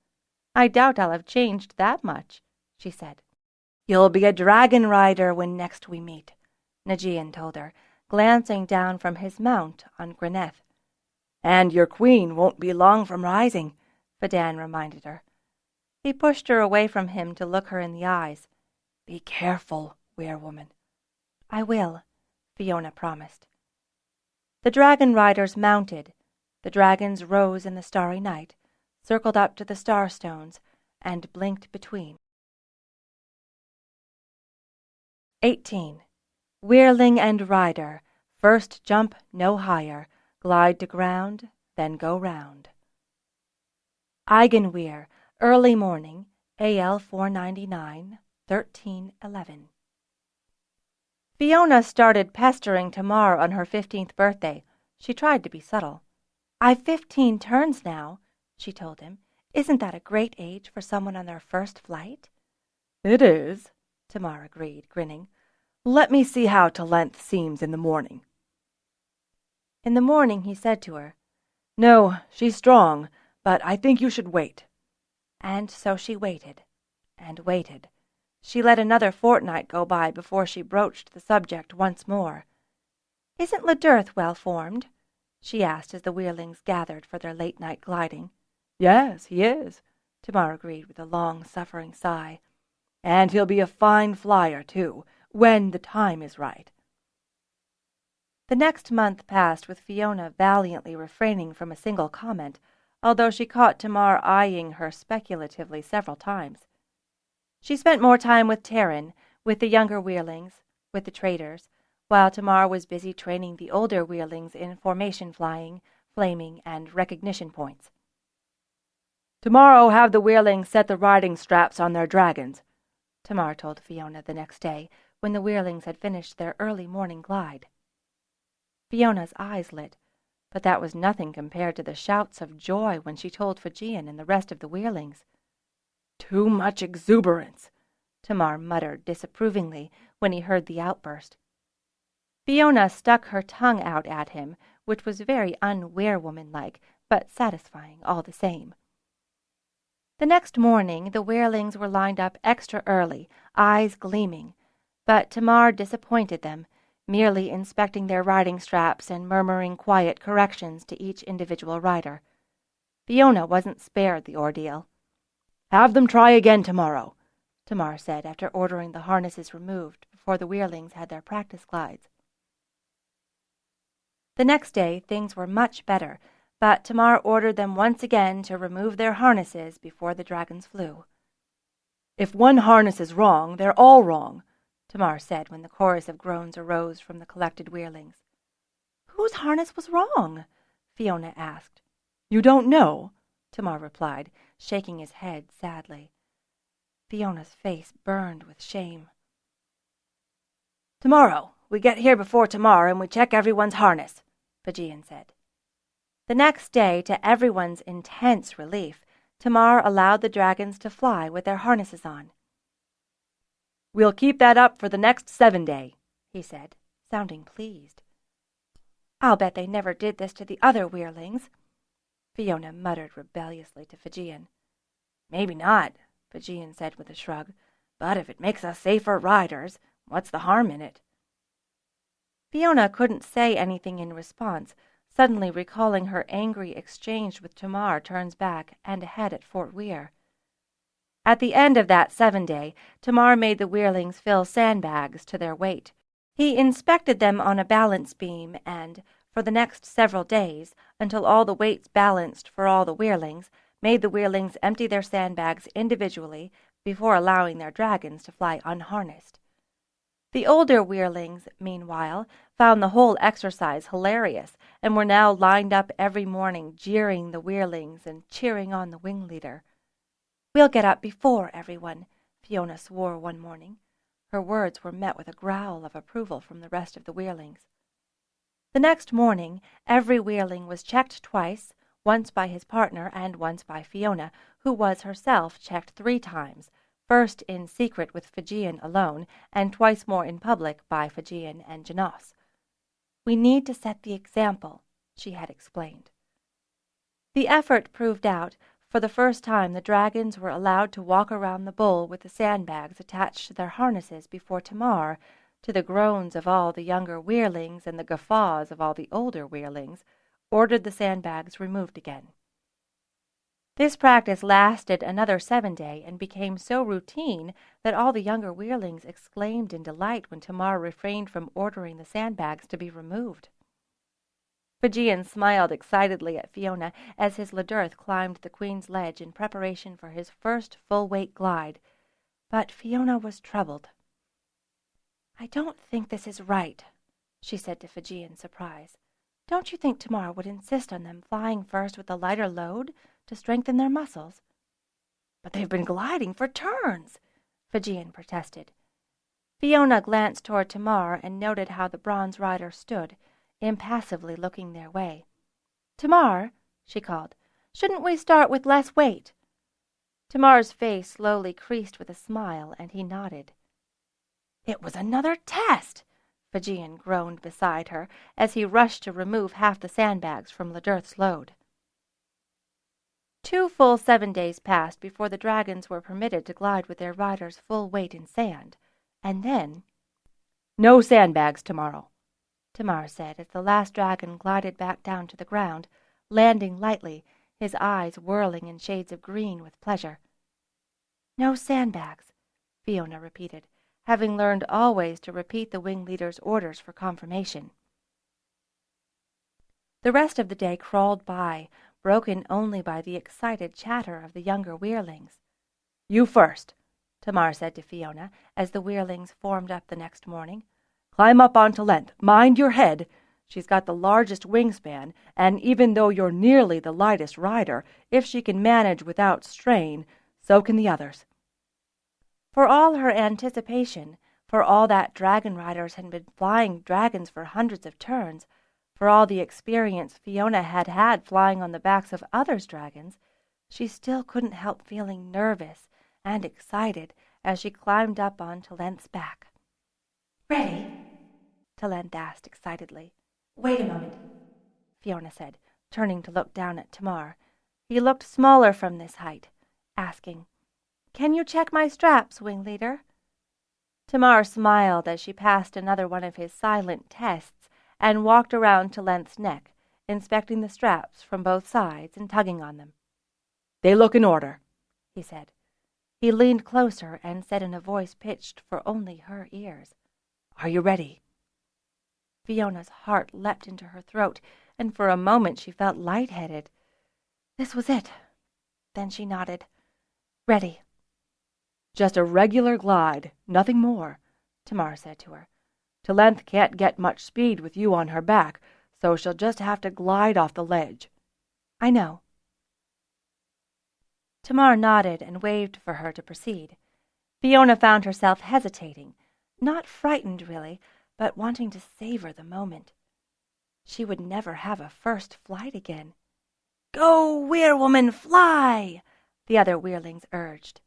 I doubt I'll have changed that much, she said. You'll be a dragon rider when next we meet, Najean told her, glancing down from his mount on Greneth. And your queen won't be long from rising, Fadan reminded her. He pushed her away from him to look her in the eyes. Be careful, werewoman. I will, Fiona promised. The dragon riders mounted. The dragons rose in the starry night, circled up to the starstones, and blinked between. 18. Weirling and rider, first jump no higher, glide to ground, then go round. Eigenwehr, early morning, AL 499, 1311. Fiona started pestering Tamar on her 15th birthday. She tried to be subtle. I've 15 turns now, she told him. Isn't that a great age for someone on their first flight? It is, Tamar agreed, grinning. Let me see how Talent seems in the morning. In the morning he said to her, No, she's strong, but I think you should wait. And so she waited, and waited. She let another fortnight go by before she broached the subject once more. Isn't Ledurth well formed? She asked as the Weirlings gathered for their late-night gliding. Yes, he is, Tamar agreed with a long-suffering sigh. And he'll be a fine flyer, too, when the time is right. The next month passed with Fiona valiantly refraining from a single comment, although she caught Tamar eyeing her speculatively several times. She spent more time with Pern, with the younger Wehrlings, with the traders, while Tamar was busy training the older Wehrlings in formation flying, flaming, and recognition points. "Tomorrow have the Wehrlings set the riding straps on their dragons," Tamar told Fiona the next day, when the Wehrlings had finished their early morning glide. Fiona's eyes lit, but that was nothing compared to the shouts of joy when she told Fijian and the rest of the Wehrlings. "Too much exuberance," Tamar muttered disapprovingly when he heard the outburst. Fiona stuck her tongue out at him, which was very un-Wehrwoman-like, but satisfying all the same. The next morning the Wehrlings were lined up extra early, eyes gleaming, but Tamar disappointed them, merely inspecting their riding straps and murmuring quiet corrections to each individual rider. Fiona wasn't spared the ordeal. "Have them try again tomorrow," Tamar said after ordering the harnesses removed before the Wehrlings had their practice glides. The next day things were much better, but Tamar ordered them once again to remove their harnesses before the dragons flew. "If one harness is wrong, they're all wrong," Tamar said when the chorus of groans arose from the collected Wehrlings. "Whose harness was wrong?" Fiona asked. "You don't know?" Tamar replied, shaking his head sadly. Fiona's face burned with shame. "Tomorrow. We get here before Tamar and we check everyone's harness," Fijian said. The next day, to everyone's intense relief, Tamar allowed the dragons to fly with their harnesses on. "We'll keep that up for the next 7 day," he said, sounding pleased. "I'll bet they never did this to the other Wehrlings," Fiona muttered rebelliously to Fijian. "Maybe not," Fijian said with a shrug, "but if it makes us safer riders, what's the harm in it?" Fiona couldn't say anything in response, suddenly recalling her angry exchange with Tamar turns back and ahead at Fort Weyr. At the end of that 7 day, Tamar made the Wehrlings fill sandbags to their weight. He inspected them on a balance beam and, for the next several days, until all the weights balanced for all the Wehrlings, made the Wehrlings empty their sandbags individually before allowing their dragons to fly unharnessed. The older Wehrlings, meanwhile, found the whole exercise hilarious and were now lined up every morning jeering the Wehrlings and cheering on the wing leader. "We'll get up before everyone," Fiona swore one morning. Her words were met with a growl of approval from the rest of the Wehrlings. The next morning, every Wehrling was checked twice, once by his partner and once by Fiona, who was herself checked 3 times, first in secret with Fijian alone, and twice more in public by Fijian and Janos. "We need to set the example," she had explained. The effort proved out. For the first time the dragons were allowed to walk around the bull with the sandbags attached to their harnesses before Tamar, to the groans of all the younger Wehrlings and the guffaws of all the older Wehrlings, ordered the sandbags removed again. This practice lasted another 7 days and became so routine that all the younger Wehrlings exclaimed in delight when Tamar refrained from ordering the sandbags to be removed. Fijian smiled excitedly at Fiona as his Ladurth climbed the Queen's Ledge in preparation for his first full-weight glide, but Fiona was troubled. "I don't think this is right," she said to Fijian in surprise. "Don't you think Tamar would insist on them flying first with a lighter load to strengthen their muscles?" "But they've been gliding for turns," Fijian protested. Fiona glanced toward Tamar and noted how the bronze rider stood, impassively looking their way. "Tamar," she called, "shouldn't we start with less weight?" Tamar's face slowly creased with a smile, and he nodded. "It was another test," Fijian groaned beside her as he rushed to remove half the sandbags from Ladurth's load. 2 full 7 days passed before the dragons were permitted to glide with their riders' full weight in sand, and then— "No sandbags tomorrow," Tamar said as the last dragon glided back down to the ground, landing lightly, his eyes whirling in shades of green with pleasure. "No sandbags," Fiona repeated, having learned always to repeat the wing leader's orders for confirmation. The rest of the day crawled by, broken only by the excited chatter of the younger Wehrlings. "You first," Tamar said to Fiona as the Wehrlings formed up the next morning. "Climb up onto Length. Mind your head. She's got the largest wingspan, and even though you're nearly the lightest rider, if she can manage without strain, so can the others." For all her anticipation, for all that Dragonriders had been flying dragons for hundreds of turns, for all the experience Fiona had had flying on the backs of others' dragons, she still couldn't help feeling nervous and excited as she climbed up on Talent's back. "Ready?" Talent asked excitedly. "Wait a moment," Fiona said, turning to look down at Tamar. He looked smaller from this height, asking, "Can you check my straps, Wing Leader?" Tamar smiled as she passed another one of his silent tests and walked around Talent's neck, inspecting the straps from both sides and tugging on them. "They look in order," he said. He leaned closer and said in a voice pitched for only her ears, "Are you ready?" Fiona's heart leapt into her throat, and for a moment she felt lightheaded. This was it. Then she nodded. "Ready." "Just a regular glide, nothing more," Tamar said to her. "Talent can't get much speed with you on her back, so she'll just have to glide off the ledge." "I know." Tamar nodded and waved for her to proceed. Fiona found herself hesitating, not frightened really, but wanting to savor the moment. She would never have a first flight again. "Go, Weirwoman, fly!" the other Wehrlings urged.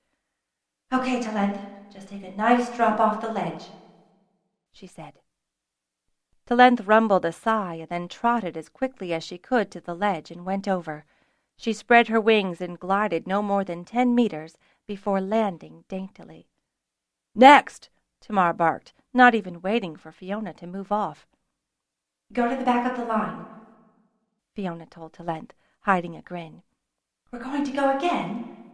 "Okay, Talent, just take a nice drop off the ledge," she said. Talent rumbled a sigh and then trotted as quickly as she could to the ledge and went over. She spread her wings and glided no more than 10 meters before landing daintily. "Next!" Tamar barked, not even waiting for Fiona to move off. "Go to the back of the line," Fiona told Talent, hiding a grin. "We're going to go again?"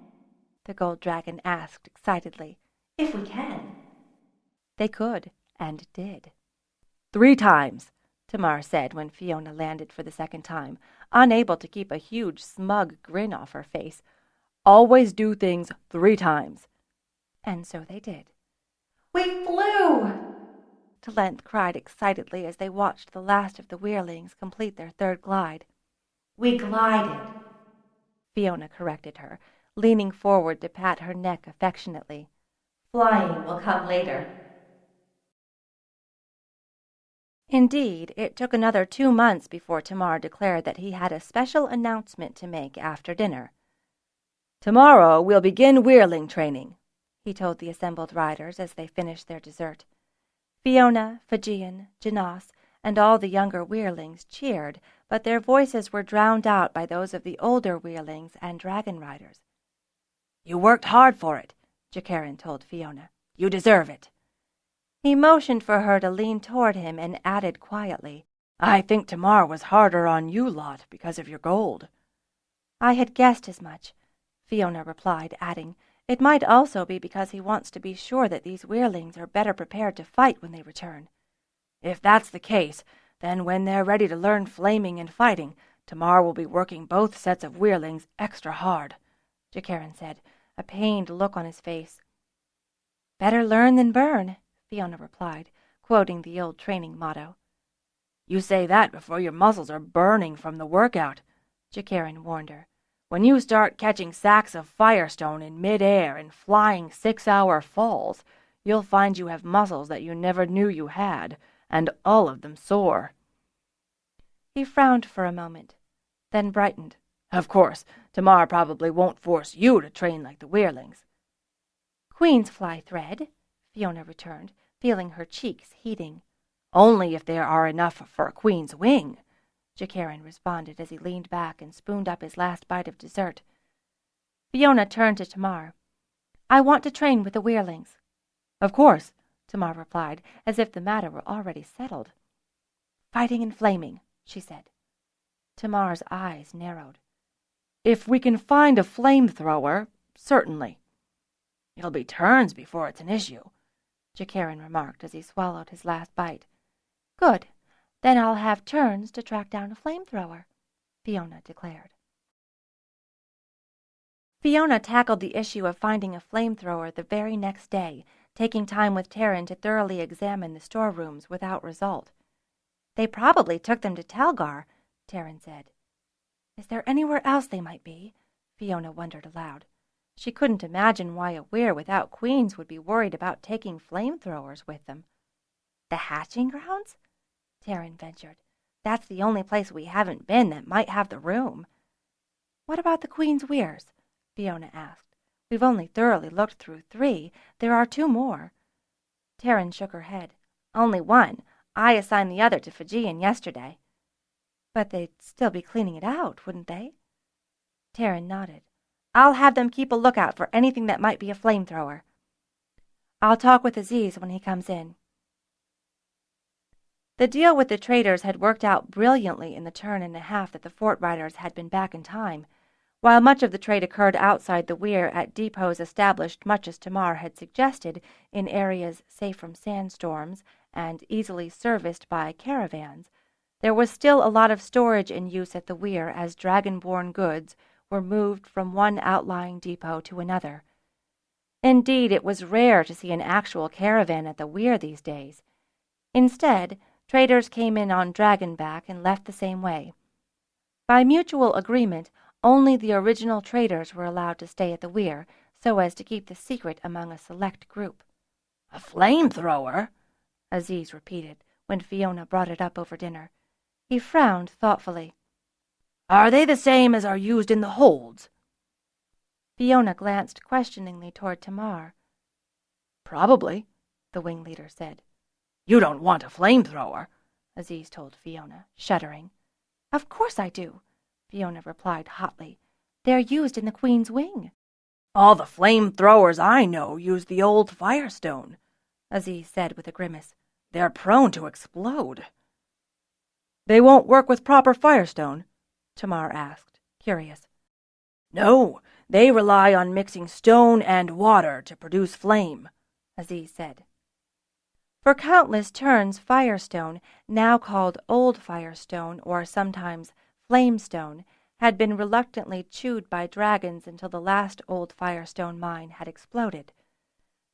the gold dragon asked excitedly. "If we can." They could, and did. 3 times, Tamar said when Fiona landed for the second time, unable to keep a huge, smug grin off her face. "Always do things 3 times. And so they did. "We flew!" Talent cried excitedly as they watched the last of the Wehrlings complete their third glide. "We glided," Fiona corrected her, leaning forward to pat her neck affectionately. "Flying will come later." Indeed, it took another 2 months before Tamar declared that he had a special announcement to make after dinner. "Tomorrow we'll begin Wehrling training," he told the assembled riders as they finished their dessert. Fiona, Fijian, Janos, and all the younger Wehrlings cheered, but their voices were drowned out by those of the older Wehrlings and Dragonriders. "You worked hard for it," Jakarin told Fiona. "You deserve it." He motioned for her to lean toward him and added quietly, "I think Tamar was harder on you lot because of your gold." "I had guessed as much," Fiona replied, adding, "It might also be because he wants to be sure that these Wehrlings are better prepared to fight when they return." "If that's the case, then when they're ready to learn flaming and fighting, Tamar will be working both sets of Wehrlings extra hard," Jakarin said, a pained look on his face. "Better learn than burn," Fiona replied, quoting the old training motto. "You say that before your muscles are burning from the workout," Jakarin warned her. "When you start catching sacks of firestone in mid-air and flying 6-hour falls, you'll find you have muscles that you never knew you had, and all of them sore." He frowned for a moment, then brightened. "Of course, Tamar probably won't force you to train like the Wehrlings." "Queens fly thread," Fiona returned, feeling her cheeks heating. "Only if there are enough for a queen's wing," Jakarin responded as he leaned back and spooned up his last bite of dessert. Fiona turned to Tamar. "I want to train with the Wehrlings." "Of course," Tamar replied, as if the matter were already settled. "Fighting and flaming," she said. Tamar's eyes narrowed. "If we can find a flamethrower, certainly." "It'll be turns before it's an issue," Jakarin remarked as he swallowed his last bite. "Good. Then I'll have turns to track down a flamethrower," Fiona declared. Fiona tackled the issue of finding a flamethrower the very next day, taking time with Pern to thoroughly examine the storerooms without result. "They probably took them to Talgar," Pern said. "Is there anywhere else they might be?" Fiona wondered aloud. She couldn't imagine why a Weyr without queens would be worried about taking flamethrowers with them. "The hatching grounds?" Pern ventured. "That's the only place we haven't been that might have the room." "What about the queen's weirs?" Fiona asked. "We've only thoroughly looked through 3. There are 2 more." Pern shook her head. "Only one. I assigned the other to Fijian yesterday." "But they'd still be cleaning it out, wouldn't they?" Pern nodded. "I'll have them keep a lookout for anything that might be a flamethrower. I'll talk with Aziz when he comes in." The deal with the traders had worked out brilliantly in the turn and a half that the fort riders had been back in time. While much of the trade occurred outside the Weyr at depots established much as Tamar had suggested, in areas safe from sandstorms and easily serviced by caravans, there was still a lot of storage in use at the Weyr as dragon-born goods were moved from one outlying depot to another. Indeed, it was rare to see an actual caravan at the Weyr these days. Instead, traders came in on Dragonback and left the same way. By mutual agreement, only the original traders were allowed to stay at the Weyr, so as to keep the secret among a select group. "A flamethrower?" Aziz repeated, when Fiona brought it up over dinner. He frowned thoughtfully. "Are they the same as are used in the holds?" Fiona glanced questioningly toward Tamar. "Probably," the wing leader said. "You don't want a flamethrower," Aziz told Fiona, shuddering. "Of course I do," Fiona replied hotly. "They're used in the Queen's wing." "All the flamethrowers I know use the old firestone," Aziz said with a grimace. "They're prone to explode." "They won't work with proper firestone?" Tamar asked, curious. "No, they rely on mixing stone and water to produce flame," Aziz said. For countless turns, firestone, now called old firestone or sometimes flamestone, had been reluctantly chewed by dragons until the last old firestone mine had exploded.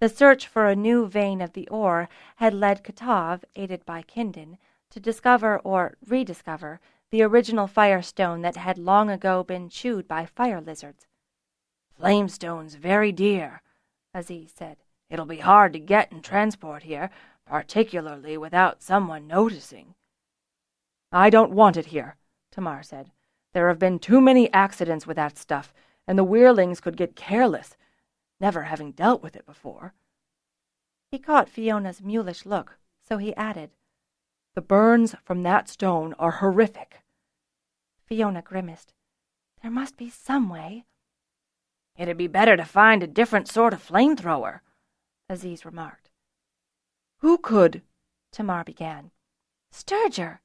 The search for a new vein of the ore had led Katav, aided by Kindon, to discover or rediscover the original firestone that had long ago been chewed by fire lizards. "Flamestone's very dear," Aziz said. "It'll be hard to get and transport here, particularly without someone noticing." "I don't want it here," Tamar said. "There have been too many accidents with that stuff, and the Weirlings could get careless, never having dealt with it before." He caught Fiona's mulish look, so he added, "The burns from that stone are horrific." Fiona grimaced. "There must be some way." "It'd be better to find a different sort of flamethrower," Aziz remarked. "Who could?" Tamar began. "Sturger,"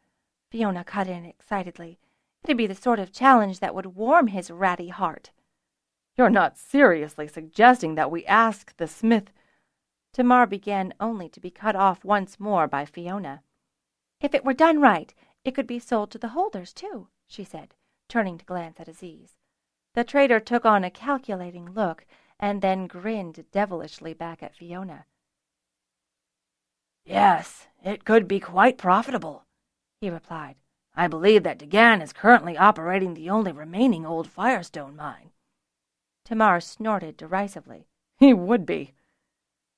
Fiona cut in excitedly. "It'd be the sort of challenge that would warm his ratty heart." "You're not seriously suggesting that we ask the smith—" Tamar began, only to be cut off once more by Fiona. "If it were done right, it could be sold to the holders, too," she said, turning to glance at Aziz. The trader took on a calculating look, and then grinned devilishly back at Fiona. "Yes, it could be quite profitable," he replied. "I believe that Dagan is currently operating the only remaining old firestone mine." Tamar snorted derisively. "He would be."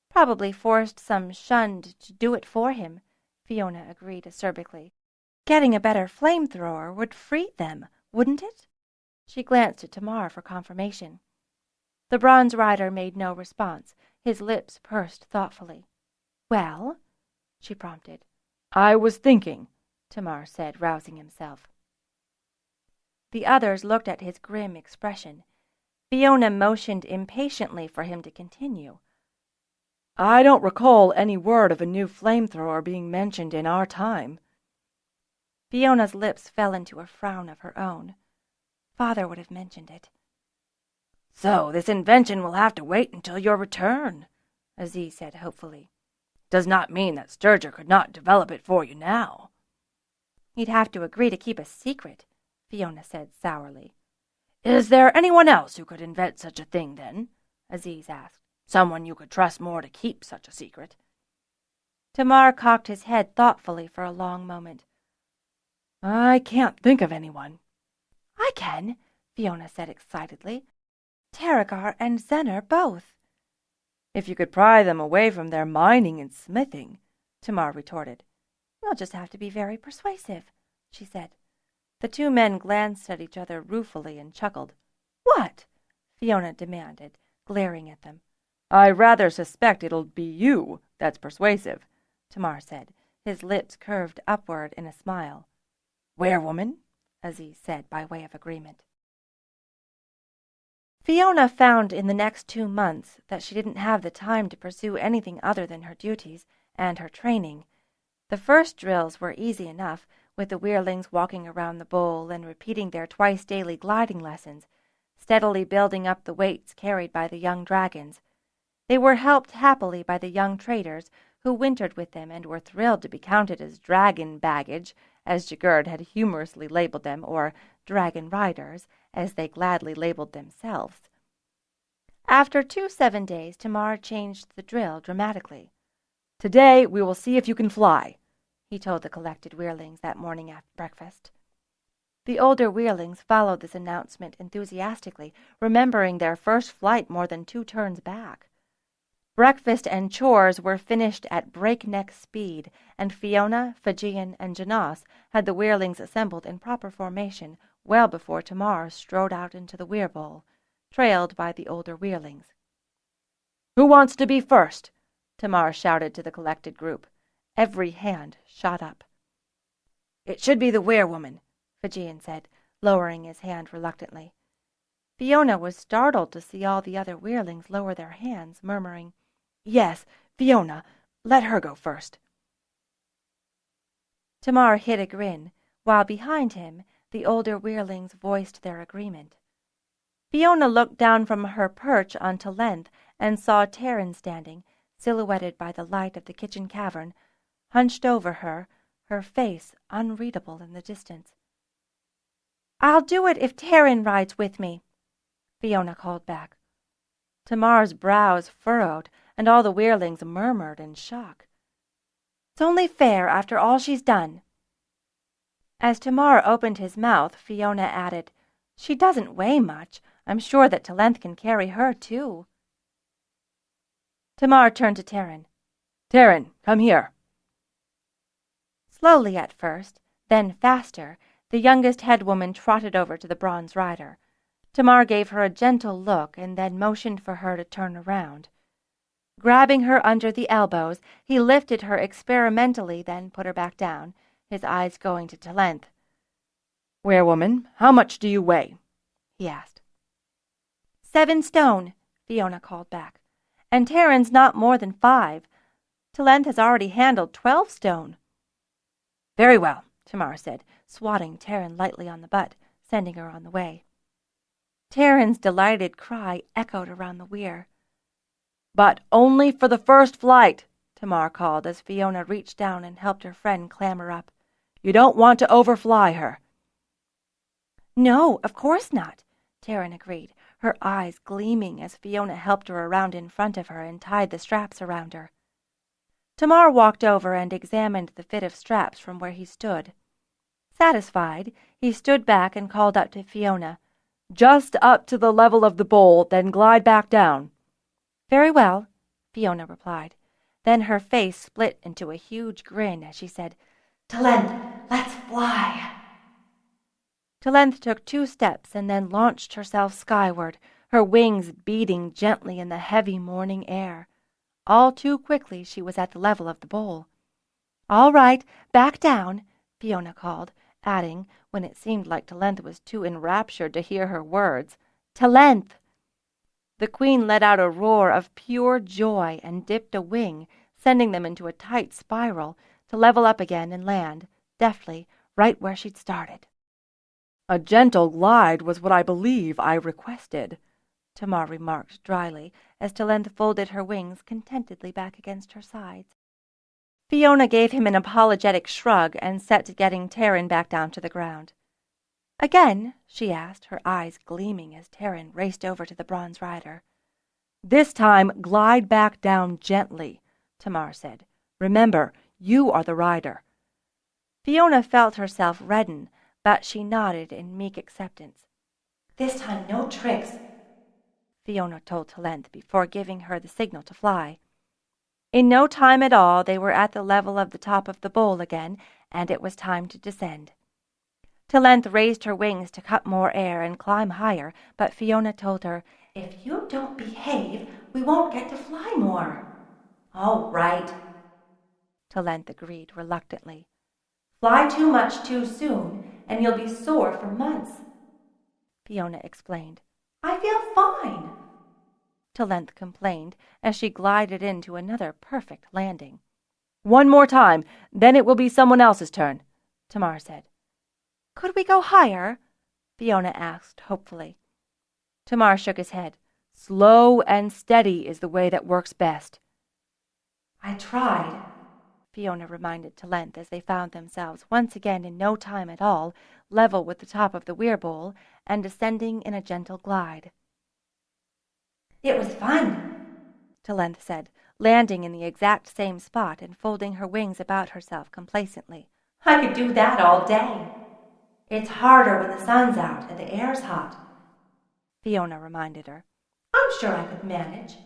"Probably forced some shunned to do it for him," Fiona agreed acerbically. "Getting a better flamethrower would free them, wouldn't it?" She glanced at Tamar for confirmation. The bronze rider made no response. His lips pursed thoughtfully. "Well?" she prompted. "I was thinking," Tamar said, rousing himself. The others looked at his grim expression. Fiona motioned impatiently for him to continue. "I don't recall any word of a new flamethrower being mentioned in our time." Fiona's lips fell into a frown of her own. Father would have mentioned it. "So this invention will have to wait until your return," Aziz said hopefully. "Does not mean that Sturger could not develop it for you now." "He'd have to agree to keep a secret," Fiona said sourly. Is there anyone else who could invent such a thing, then? Aziz asked. Someone you could trust more to keep such a secret? Tamar cocked his head thoughtfully for a long moment. I can't think of anyone. I can, Fiona said excitedly. Tarragar and Zener both. If you could pry them away from their mining and smithing, Tamar retorted. You'll just have to be very persuasive, she said. The two men glanced at each other ruefully and chuckled. What? Fiona demanded, glaring at them. I rather suspect it'll be you that's persuasive, Tamar said, his lips curved upward in a smile. Werewoman, Aziz said by way of agreement. Fiona found in the next 2 months that she didn't have the time to pursue anything other than her duties and her training. The first drills were easy enough, with the Wehrlings walking around the bowl and repeating their twice-daily gliding lessons, steadily building up the weights carried by the young dragons. They were helped happily by the young traders, who wintered with them and were thrilled to be counted as dragon baggage, as Jigurd had humorously labeled them, or Dragonriders, as they gladly labeled themselves. After 2 7-days, Tamar changed the drill dramatically. Today we will see if you can fly, he told the collected Wehrlings that morning after breakfast. The older Wehrlings followed this announcement enthusiastically, remembering their first flight more than 2 turns back. Breakfast and chores were finished at breakneck speed, and Fiona, Fijian, and Janos had the Wehrlings assembled in proper formation well before Tamar strode out into the Weyr bowl, trailed by the older Wehrlings. Who wants to be first? Tamar shouted to the collected group. Every hand shot up. It should be the Werewoman, Fijian said, lowering his hand reluctantly. Fiona was startled to see all the other Wehrlings lower their hands, murmuring, Yes, Fiona, let her go first. Tamar hid a grin, while behind him the older Wehrlings voiced their agreement. Fiona looked down from her perch on Talent and saw Pern standing, silhouetted by the light of the kitchen cavern, hunched over her, her face unreadable in the distance. "I'll do it if Pern rides with me," Fiona called back. Tamar's brows furrowed, and all the Wehrlings murmured in shock. "It's only fair after all she's done." As Tamar opened his mouth, Fiona added, "She doesn't weigh much. I'm sure that Talent can carry her, too." Tamar turned to Pern. "Pern, come here." Slowly at first, then faster, the youngest headwoman trotted over to the bronze rider. Tamar gave her a gentle look and then motioned for her to turn around. Grabbing her under the elbows, he lifted her experimentally, then put her back down, his eyes going to Talent. "Werewoman, how much do you weigh?" he asked. 7 stone, Fiona called back. "And Pern's not more than 5. Talent has already handled 12 stone. "Very well," Tamar said, swatting Pern lightly on the butt, sending her on the way. Pern's delighted cry echoed around the Weyr. "But only for the first flight," Tamar called as Fiona reached down and helped her friend clamber up. "You don't want to overfly her." "No, of course not," Pern agreed, her eyes gleaming as Fiona helped her around in front of her and tied the straps around her. Tamar walked over and examined the fit of straps from where he stood. Satisfied, he stood back and called up to Fiona, "Just up to the level of the bowl, then glide back down." "Very well," Fiona replied. Then her face split into a huge grin as she said, "Talent, let's fly." Talent took 2 steps and then launched herself skyward, her wings beating gently in the heavy morning air. All too quickly she was at the level of the bowl. "All right, back down," Fiona called, adding, when it seemed like Talent was too enraptured to hear her words, "Talent!" The queen let out a roar of pure joy and dipped a wing, sending them into a tight spiral, to level up again and land, deftly, right where she'd started. "A gentle glide was what I believe I requested," Tamar remarked dryly, as Talent folded her wings contentedly back against her sides. Fiona gave him an apologetic shrug and set to getting Pern back down to the ground. "Again?" she asked, her eyes gleaming as Pern raced over to the bronze rider. "This time glide back down gently," Tamar said. "Remember, you are the rider." Fiona felt herself redden, but she nodded in meek acceptance. "This time no tricks," Fiona told Talent before giving her the signal to fly. In no time at all they were at the level of the top of the bowl again, and it was time to descend. Talent raised her wings to cut more air and climb higher, but Fiona told her, "If you don't behave, we won't get to fly more." "All right," Talent agreed reluctantly. "Fly too much too soon, and you'll be sore for months," Fiona explained. "I feel fine," Talent complained as she glided into another perfect landing. "One more time, then it will be someone else's turn," Tamar said. "Could we go higher?" Fiona asked hopefully. Tamar shook his head. "Slow and steady is the way that works best." "I tried," Fiona reminded Talent as they found themselves once again in no time at all, level with the top of the Weyr bowl, and descending in a gentle glide. "It was fun," Talent said, landing in the exact same spot and folding her wings about herself complacently. "I could do that all day." "It's harder when the sun's out and the air's hot," Fiona reminded her. "I'm sure I could manage,"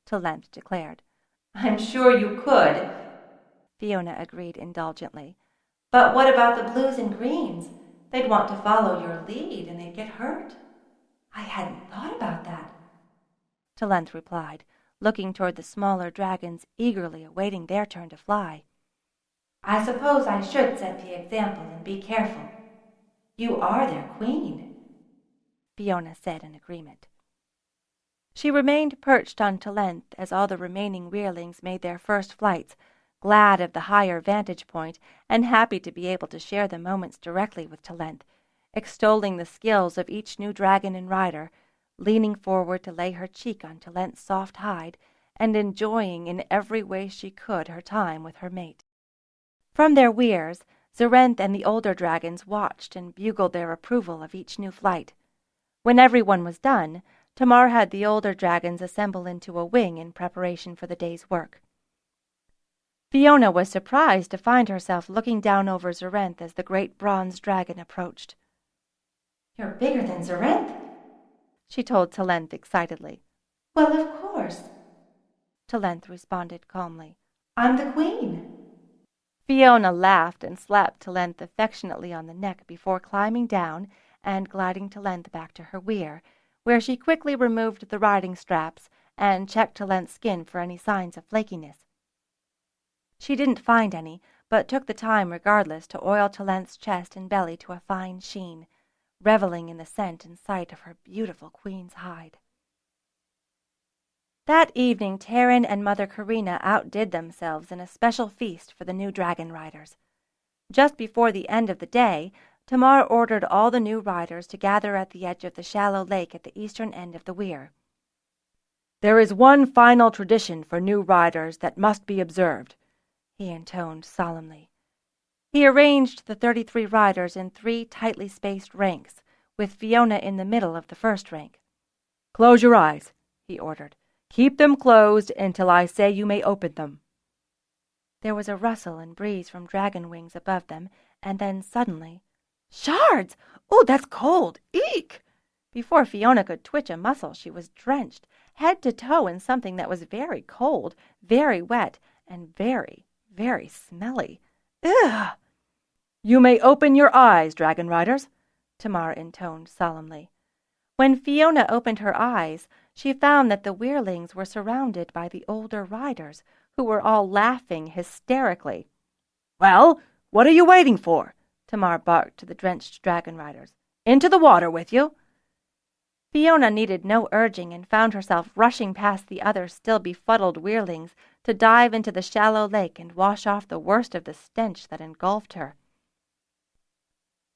Talent declared. "I'm sure you could," Fiona agreed indulgently. "But what about the blues and greens? They'd want to follow your lead and they'd get hurt." "I hadn't thought about that," Talent replied, looking toward the smaller dragons eagerly awaiting their turn to fly. "I suppose I should set the example and be careful. You are their queen," Fiona said in agreement. She remained perched on Talent as all the remaining Weyrlings made their first flights, glad of the higher vantage point and happy to be able to share the moments directly with Talent, extolling the skills of each new dragon and rider, leaning forward to lay her cheek on Talent's soft hide, and enjoying in every way she could her time with her mate. From their weirs, Zarenth and the older dragons watched and bugled their approval of each new flight. When everyone was done, Tamar had the older dragons assemble into a wing in preparation for the day's work. Fiona was surprised to find herself looking down over Zarenth as the great bronze dragon approached. "You're bigger than Zarenth," she told Talent excitedly. "Well, of course," Talent responded calmly. "I'm the queen." Fiona laughed and slapped Talent affectionately on the neck before climbing down and gliding Talent back to her Weyr, where she quickly removed the riding straps and checked Talent's skin for any signs of flakiness. She didn't find any, but took the time regardless to oil Talent's chest and belly to a fine sheen, reveling in the scent and sight of her beautiful queen's hide. That evening Pern and Mother Karina outdid themselves in a special feast for the new Dragonriders. Just before the end of the day, Tamar ordered all the new riders to gather at the edge of the shallow lake at the eastern end of the Weyr. "There is one final tradition for new riders that must be observed," he intoned solemnly. He arranged the 33 riders in 3 tightly spaced ranks, with Fiona in the middle of the first rank. "Close your eyes," he ordered. "Keep them closed until I say you may open them." There was a rustle and breeze from dragon wings above them, and then suddenly, "Shards! Oh, that's cold! Eek!" Before Fiona could twitch a muscle, she was drenched, head to toe, in something that was very cold, very wet, and very, very smelly. Ugh! "You may open your eyes, Dragonriders," Tamar intoned solemnly. When Fiona opened her eyes, she found that the Weyrlings were surrounded by the older riders, who were all laughing hysterically. "Well, what are you waiting for?" Tamar barked to the drenched Dragonriders. "Into the water with you!" Fiona needed no urging and found herself rushing past the other still befuddled Weyrlings to dive into the shallow lake and wash off the worst of the stench that engulfed her.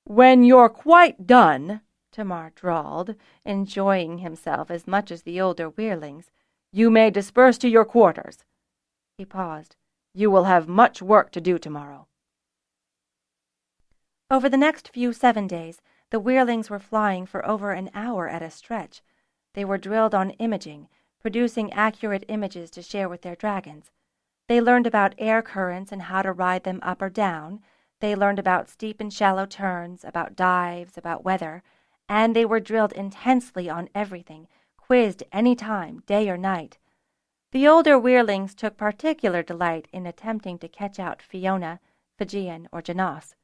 "When you're quite done," Tamar drawled, enjoying himself as much as the older Weyrlings, "you may disperse to your quarters." He paused. "You will have much work to do tomorrow." Over the next few 7 days, the Wehrlings were flying for over an hour at a stretch. They were drilled on imaging, producing accurate images to share with their dragons. They learned about air currents and how to ride them up or down. They learned about steep and shallow turns, about dives, about weather, and they were drilled intensely on everything, quizzed any time, day or night. The older Wehrlings took particular delight in attempting to catch out Fiona, Fijian, or Janos.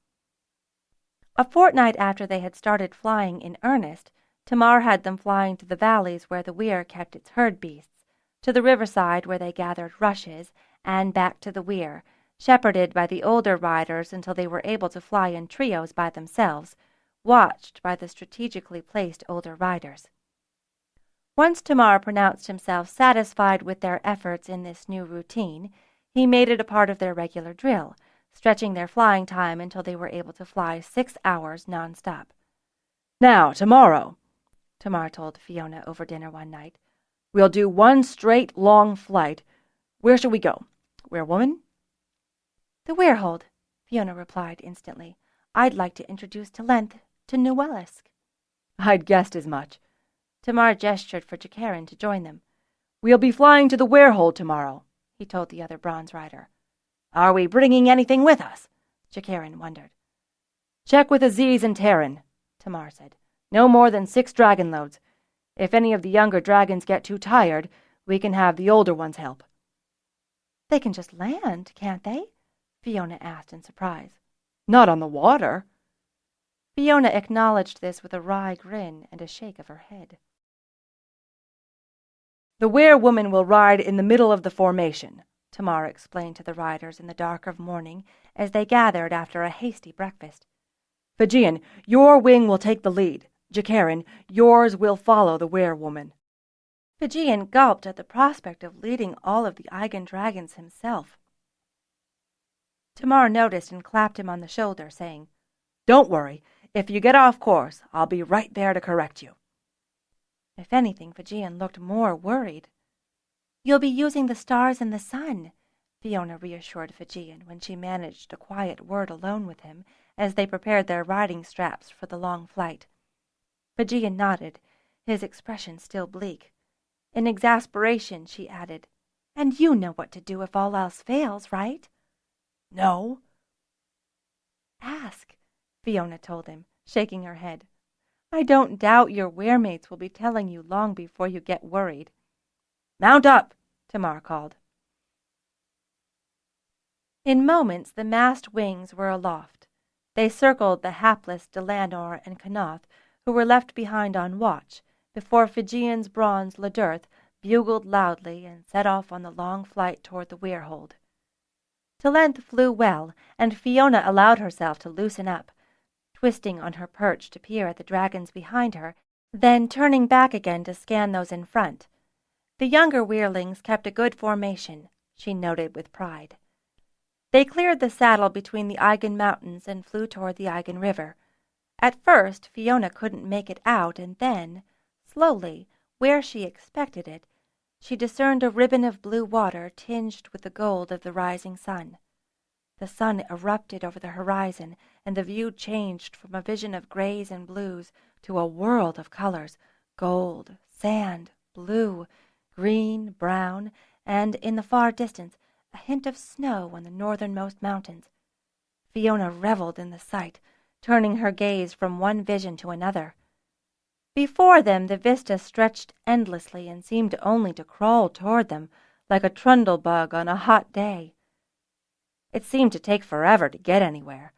A fortnight after they had started flying in earnest, Tamar had them flying to the valleys where the Weyr kept its herd beasts, to the riverside where they gathered rushes, and back to the Weyr, shepherded by the older riders until they were able to fly in trios by themselves, watched by the strategically placed older riders. Once Tamar pronounced himself satisfied with their efforts in this new routine, he made it a part of their regular drill, stretching their flying time until they were able to fly 6 hours non-stop. "Now, tomorrow," Tamar told Fiona over dinner one night, "we'll do one straight, long flight. Where shall we go? Werewoman?" "The Wehrhold," Fiona replied instantly. "I'd like to introduce Talent to Newellisk." "I'd guessed as much." Tamar gestured for Jakarin to join them. "We'll be flying to the Wehrhold tomorrow," he told the other bronze rider. "Are we bringing anything with us?" Jakarin wondered. "Check with Aziz and Terran," Tamar said. "No more than 6 dragon loads. If any of the younger dragons get too tired, we can have the older ones help." "They can just land, can't they?" Fiona asked in surprise. "Not on the water." Fiona acknowledged this with a wry grin and a shake of her head. "The Werewoman will ride in the middle of the formation," Tamar explained to the riders in the dark of morning as they gathered after a hasty breakfast. "Fijian, your wing will take the lead. Jakarin, yours will follow the Werewoman." Fijian gulped at the prospect of leading all of the Eigen dragons himself. Tamar noticed and clapped him on the shoulder, saying, "Don't worry. If you get off course, I'll be right there to correct you." If anything, Fijian looked more worried. "You'll be using the stars and the sun," Fiona reassured Fijian when she managed a quiet word alone with him as they prepared their riding straps for the long flight. Fijian nodded, his expression still bleak. In exasperation, she added, "And you know what to do if all else fails, right?" "No." "Ask," Fiona told him, shaking her head. "I don't doubt your weirmates will be telling you long before you get worried." "Mount up," Tamar called. In moments the massed wings were aloft. They circled the hapless Delanor and Kanoth, who were left behind on watch, before Fijian's bronze Ladurth bugled loudly and set off on the long flight toward the Wehrhold. Talent flew well, and Fiona allowed herself to loosen up, twisting on her perch to peer at the dragons behind her, then turning back again to scan those in front. The younger Wehrlings kept a good formation, she noted with pride. They cleared the saddle between the Eigen Mountains and flew toward the Eigen River. At first, Fiona couldn't make it out, and then, slowly, where she expected it, she discerned a ribbon of blue water tinged with the gold of the rising sun. The sun erupted over the horizon, and the view changed from a vision of grays and blues to a world of colors: gold, sand, blue, green, brown, and, in the far distance, a hint of snow on the northernmost mountains. Fiona reveled in the sight, turning her gaze from one vision to another. Before them the vista stretched endlessly and seemed only to crawl toward them, like a trundle bug on a hot day. It seemed to take forever to get anywhere.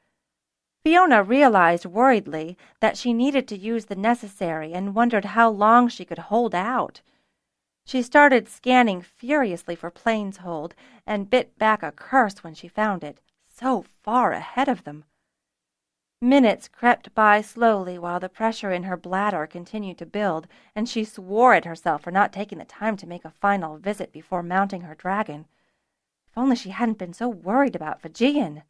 Fiona realized worriedly that she needed to use the necessary and wondered how long she could hold out. She started scanning furiously for Plains Hold and bit back a curse when she found it, so far ahead of them. Minutes crept by slowly while the pressure in her bladder continued to build, and she swore at herself for not taking the time to make a final visit before mounting her dragon. If only she hadn't been so worried about Fijian.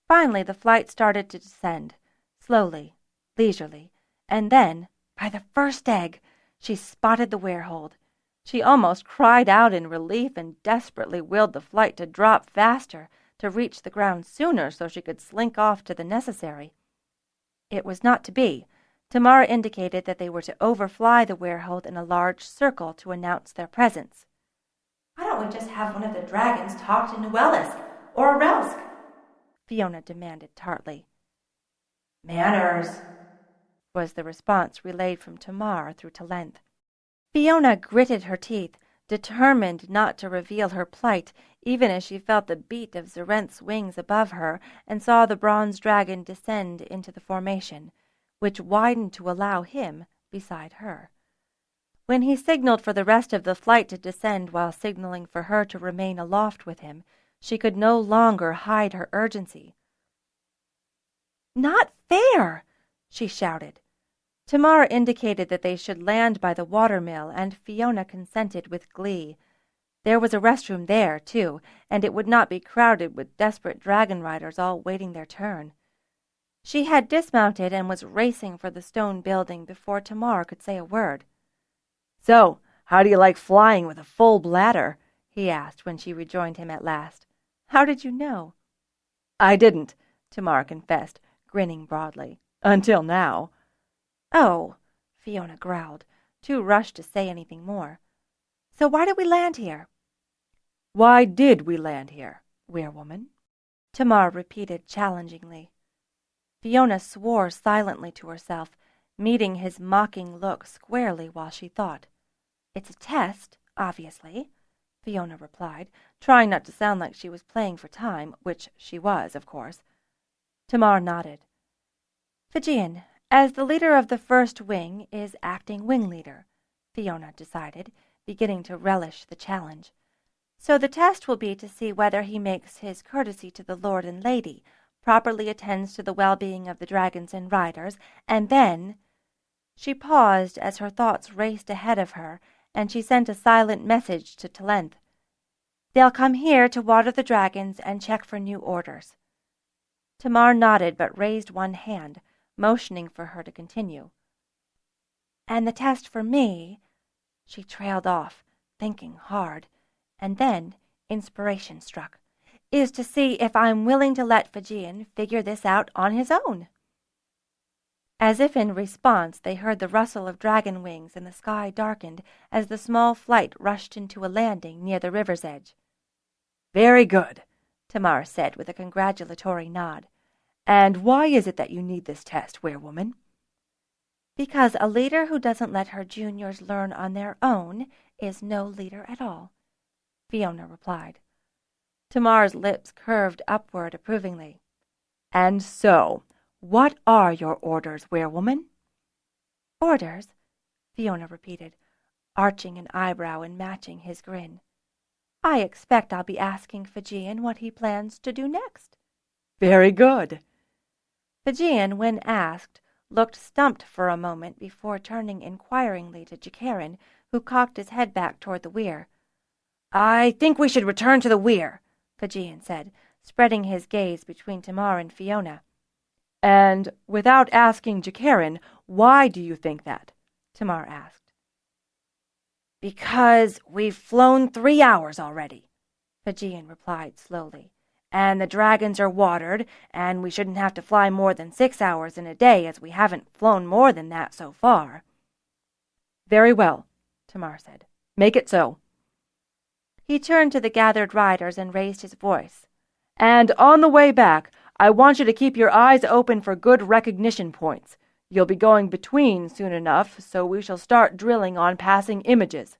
Finally, the flight started to descend, slowly, leisurely, and then, by the first egg, she spotted the Wehrhold. She almost cried out in relief and desperately willed the flight to drop faster, to reach the ground sooner so she could slink off to the necessary. It was not to be. Tamara indicated that they were to overfly the Weyr in a large circle to announce their presence. "Why don't we just have one of the dragons talk to Nuelisk or Arelsk?" Fiona demanded tartly. "Manners," was the response relayed from Tamar through Talent. Fiona gritted her teeth, determined not to reveal her plight, even as she felt the beat of Zarenth's wings above her and saw the bronze dragon descend into the formation, which widened to allow him beside her. When he signaled for the rest of the flight to descend while signaling for her to remain aloft with him, she could no longer hide her urgency. "Not fair!" she shouted. Tamar indicated that they should land by the watermill, and Fiona consented with glee. There was a restroom there, too, and it would not be crowded with desperate Dragonriders all waiting their turn. She had dismounted and was racing for the stone building before Tamar could say a word. "So, how do you like flying with a full bladder?" he asked when she rejoined him at last. "How did you know?" "I didn't," Tamar confessed, grinning broadly. "Until now." "Oh," Fiona growled, too rushed to say anything more. "So why did we land here?" "Why did we land here, Weirwoman?" Tamar repeated challengingly. Fiona swore silently to herself, meeting his mocking look squarely while she thought. "It's a test, obviously," Fiona replied, trying not to sound like she was playing for time, which she was, of course. Tamar nodded. "Fijian, as the leader of the first wing, is acting wing leader," Fiona decided, beginning to relish the challenge. "So the test will be to see whether he makes his courtesy to the lord and lady, properly attends to the well-being of the dragons and riders, and then—" She paused as her thoughts raced ahead of her, and she sent a silent message to Talent. "They'll come here to water the dragons and check for new orders." Tamar nodded but raised one hand, motioning for her to continue. "And the test for me," she trailed off, thinking hard, and then inspiration struck, "is to see if I'm willing to let Fijian figure this out on his own." As if in response, they heard the rustle of dragon wings and the sky darkened as the small flight rushed into a landing near the river's edge. "Very good," Tamar said with a congratulatory nod. "And why is it that you need this test, Weirwoman?" "Because a leader who doesn't let her juniors learn on their own is no leader at all," Fiona replied. Tamar's lips curved upward approvingly. "And so, what are your orders, Weirwoman?" "Orders?" Fiona repeated, arching an eyebrow and matching his grin. "I expect I'll be asking Fijian what he plans to do next." "Very good." Fijian, when asked, looked stumped for a moment before turning inquiringly to Jakarin, who cocked his head back toward the Weyr. "I think we should return to the Weyr," Fijian said, spreading his gaze between Tamar and Fiona. "And, without asking Jakarin, why do you think that?" Tamar asked. "Because we've flown 3 hours already," Fijian replied slowly. "And the dragons are watered, and we shouldn't have to fly more than 6 hours in a day, as we haven't flown more than that so far." "Very well," Tamar said. "Make it so." He turned to the gathered riders and raised his voice. "And on the way back, I want you to keep your eyes open for good recognition points. You'll be going between soon enough, so we shall start drilling on passing images."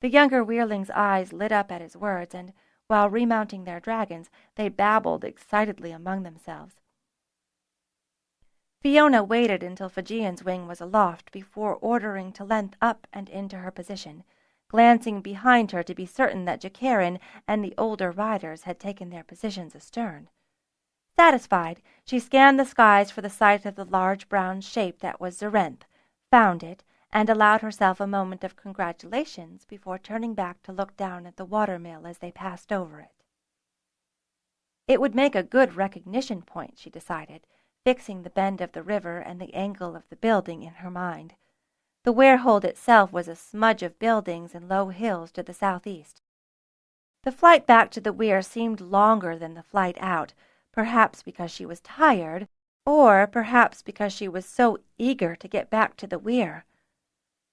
The younger Weirling's eyes lit up at his words, and while remounting their dragons, they babbled excitedly among themselves. Fiona waited until Fijian's wing was aloft before ordering Talent up and into her position, glancing behind her to be certain that Jakarin and the older riders had taken their positions astern. Satisfied, she scanned the skies for the sight of the large brown shape that was Zarenth, found it, and allowed herself a moment of congratulations before turning back to look down at the watermill as they passed over it. It would make a good recognition point, she decided, fixing the bend of the river and the angle of the building in her mind. The Weyr itself was a smudge of buildings and low hills to the southeast. The flight back to the Weyr seemed longer than the flight out, perhaps because she was tired, Or perhaps because she was so eager to get back to the Weyr.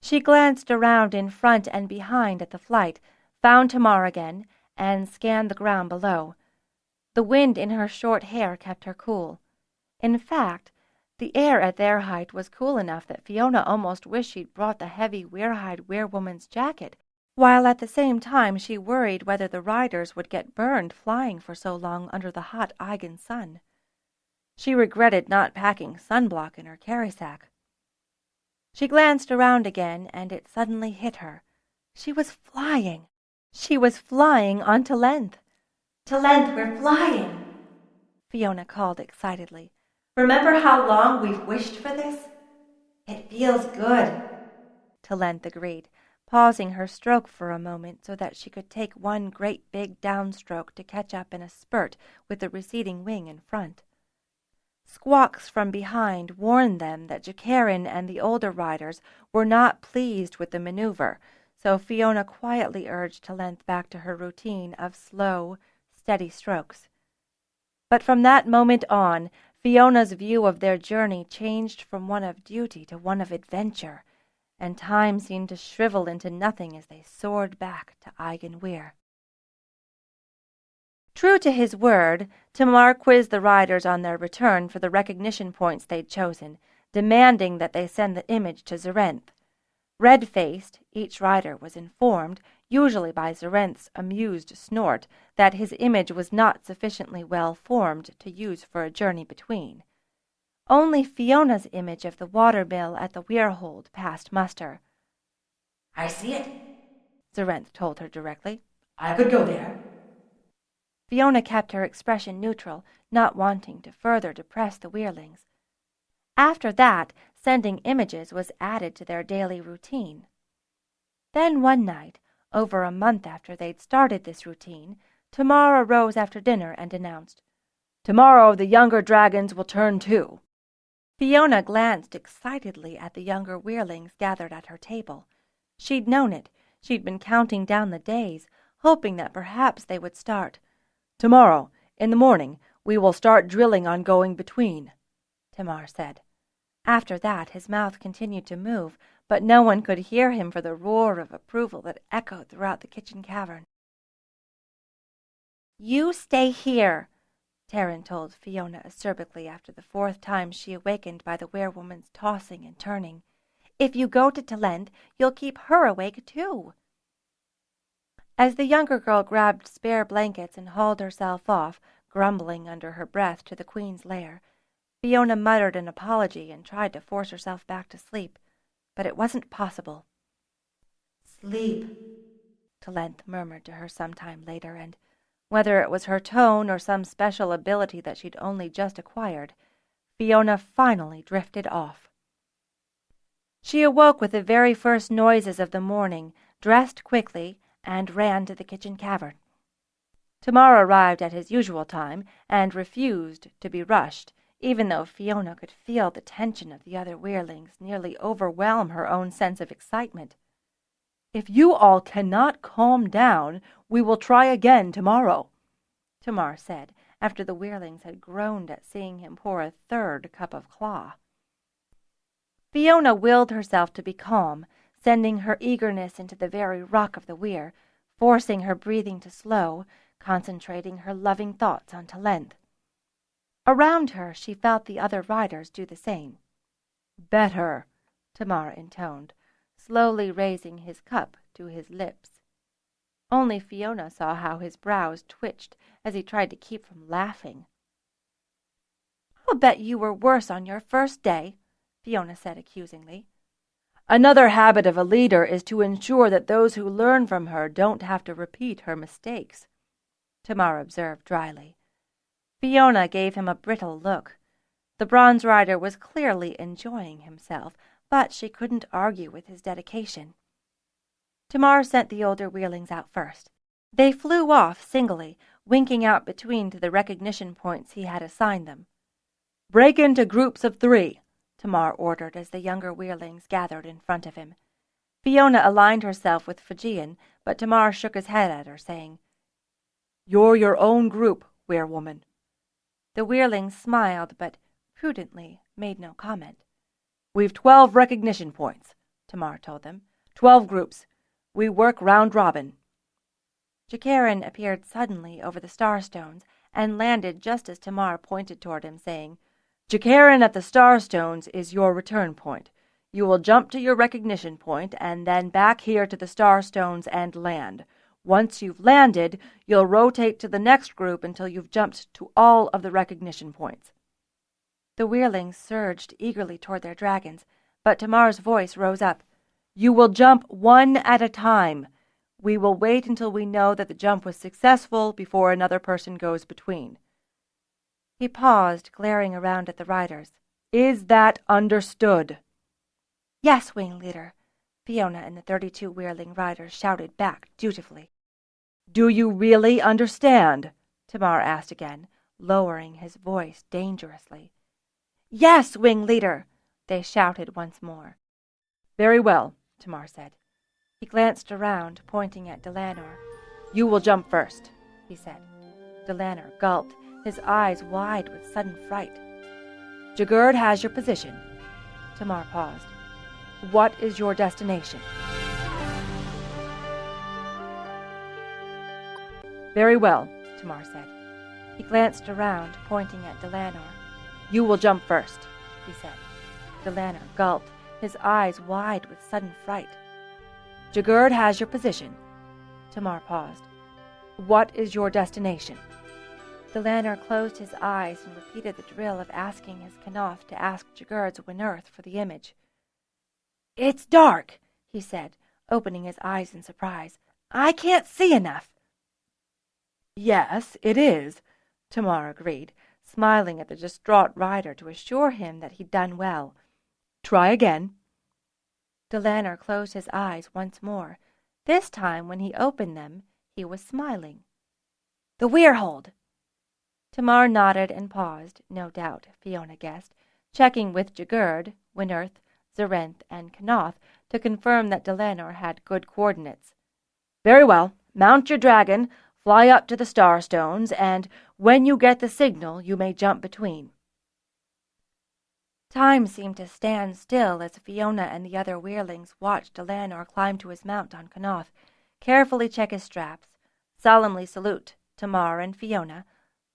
She glanced around in front and behind at the flight, found Tamar again, and scanned the ground below. The wind in her short hair kept her cool. In fact, the air at their height was cool enough that Fiona almost wished she'd brought the heavy Weirhide werewoman's jacket, while at the same time she worried whether the riders would get burned flying for so long under the hot Eigen sun. She regretted not packing sunblock in her carry sack. She glanced around again, and it suddenly hit her. She was flying. She was flying on Talent. Talent, we're flying, Fiona called excitedly. Remember how long we've wished for this? It feels good. Talent agreed, pausing her stroke for a moment so that she could take one great big downstroke to catch up in a spurt with the receding wing in front. Squawks from behind warned them that Jakarin and the older riders were not pleased with the maneuver, so Fiona quietly urged Talent back to her routine of slow, steady strokes. But from that moment on, Fiona's view of their journey changed from one of duty to one of adventure, and time seemed to shrivel into nothing as they soared back to Eigen Weyr. True to his word, Tamar quizzed the riders on their return for the recognition points they'd chosen, demanding that they send the image to Zarenth. Red-faced, each rider was informed, usually by Zarenth's amused snort, that his image was not sufficiently well formed to use for a journey between. Only Fiona's image of the watermill at the Weirhold passed muster. I see it, Zarenth told her directly. I could go there. Fiona kept her expression neutral, not wanting to further depress the Weirlings. After that, sending images was added to their daily routine. Then one night, over a month after they'd started this routine, Tamar arose after dinner and announced, "Tomorrow the younger dragons will turn too." Fiona glanced excitedly at the younger Weirlings gathered at her table. She'd known it. She'd been counting down the days, hoping that perhaps they would start. "Tomorrow, in the morning, we will start drilling on going between," Tamar said. After that his mouth continued to move, but no one could hear him for the roar of approval that echoed throughout the kitchen cavern. "You stay here," Taryn told Fiona acerbically after the fourth time she awakened by the werewoman's tossing and turning. "If you go to Talent, you'll keep her awake too." As the younger girl grabbed spare blankets and hauled herself off, grumbling under her breath to the Queen's lair, Fiona muttered an apology and tried to force herself back to sleep, but it wasn't possible. "Sleep," Talent murmured to her some time later, and whether it was her tone or some special ability that she'd only just acquired, Fiona finally drifted off. She awoke with the very first noises of the morning, dressed quickly, and ran to the kitchen cavern. Tamar arrived at his usual time and refused to be rushed, even though Fiona could feel the tension of the other Weirlings nearly overwhelm her own sense of excitement. "If you all cannot calm down, we will try again tomorrow," Tamar said, after the Weirlings had groaned at seeing him pour a third cup of claw. Fiona willed herself to be calm, sending her eagerness into the very rock of the Weyr, forcing her breathing to slow, concentrating her loving thoughts on Talent. Around her she felt the other riders do the same. "Better," Tamar intoned, slowly raising his cup to his lips. Only Fiona saw how his brows twitched as he tried to keep from laughing. "I'll bet you were worse on your first day," Fiona said accusingly. "Another habit of a leader is to ensure that those who learn from her don't have to repeat her mistakes," Tamar observed dryly. Fiona gave him a brittle look. The bronze rider was clearly enjoying himself, but she couldn't argue with his dedication. Tamar sent the older Weirlings out first. They flew off singly, winking out between to the recognition points he had assigned them. "Break into groups of 3, Tamar ordered as the younger Weirlings gathered in front of him. Fiona aligned herself with Fijian, but Tamar shook his head at her, saying, "You're your own group, Weirwoman." The Weirlings smiled, but prudently made no comment. "We've 12 recognition points," Tamar told them. 12 groups. We work round robin. Jakarin appeared suddenly over the Starstones and landed just as Tamar pointed toward him, saying, "Jakarin at the Starstones is your return point. You will jump to your recognition point and then back here to the Starstones and land. Once you've landed, you'll rotate to the next group until you've jumped to all of the recognition points." The Weirlings surged eagerly toward their dragons, but Tamar's voice rose up. "You will jump one at a time. We will wait until we know that the jump was successful before another person goes between." He paused, glaring around at the riders. "Is that understood?" "Yes, Wing Leader," Fiona and the 32 Weirling riders shouted back dutifully. "Do you really understand?" Tamar asked again, lowering his voice dangerously. "Yes, Wing Leader," they shouted once more. "Very well," Tamar said. He glanced around, pointing at Delanor. "You will jump first," he said. Delanor gulped, his eyes wide with sudden fright. "Jagurd has your position." Tamar paused. "What is your destination?" "Very well," Tamar said. He glanced around, pointing at Delanor. "You will jump first," he said. Delanor gulped, his eyes wide with sudden fright. "Jagurd has your position." Tamar paused. "What is your destination?" Delanor closed his eyes and repeated the drill of asking his Kanoth to ask Jagurd's Winerth for the image. "It's dark," he said, opening his eyes in surprise. "I can't see enough." "Yes, it is," Tamar agreed, smiling at the distraught rider to assure him that he'd done well. "Try again." Delanor closed his eyes once more. This time, when he opened them, he was smiling. "The Weirhold." Tamar nodded and paused, no doubt, Fiona guessed, checking with Jagurd, Winerth, Zarenth, and Kanoth to confirm that Delanor had good coordinates. "Very well. Mount your dragon, fly up to the Starstones, and when you get the signal, you may jump between." Time seemed to stand still as Fiona and the other Weirlings watched Delanor climb to his mount on Kanoth, carefully check his straps, solemnly salute Tamar and Fiona,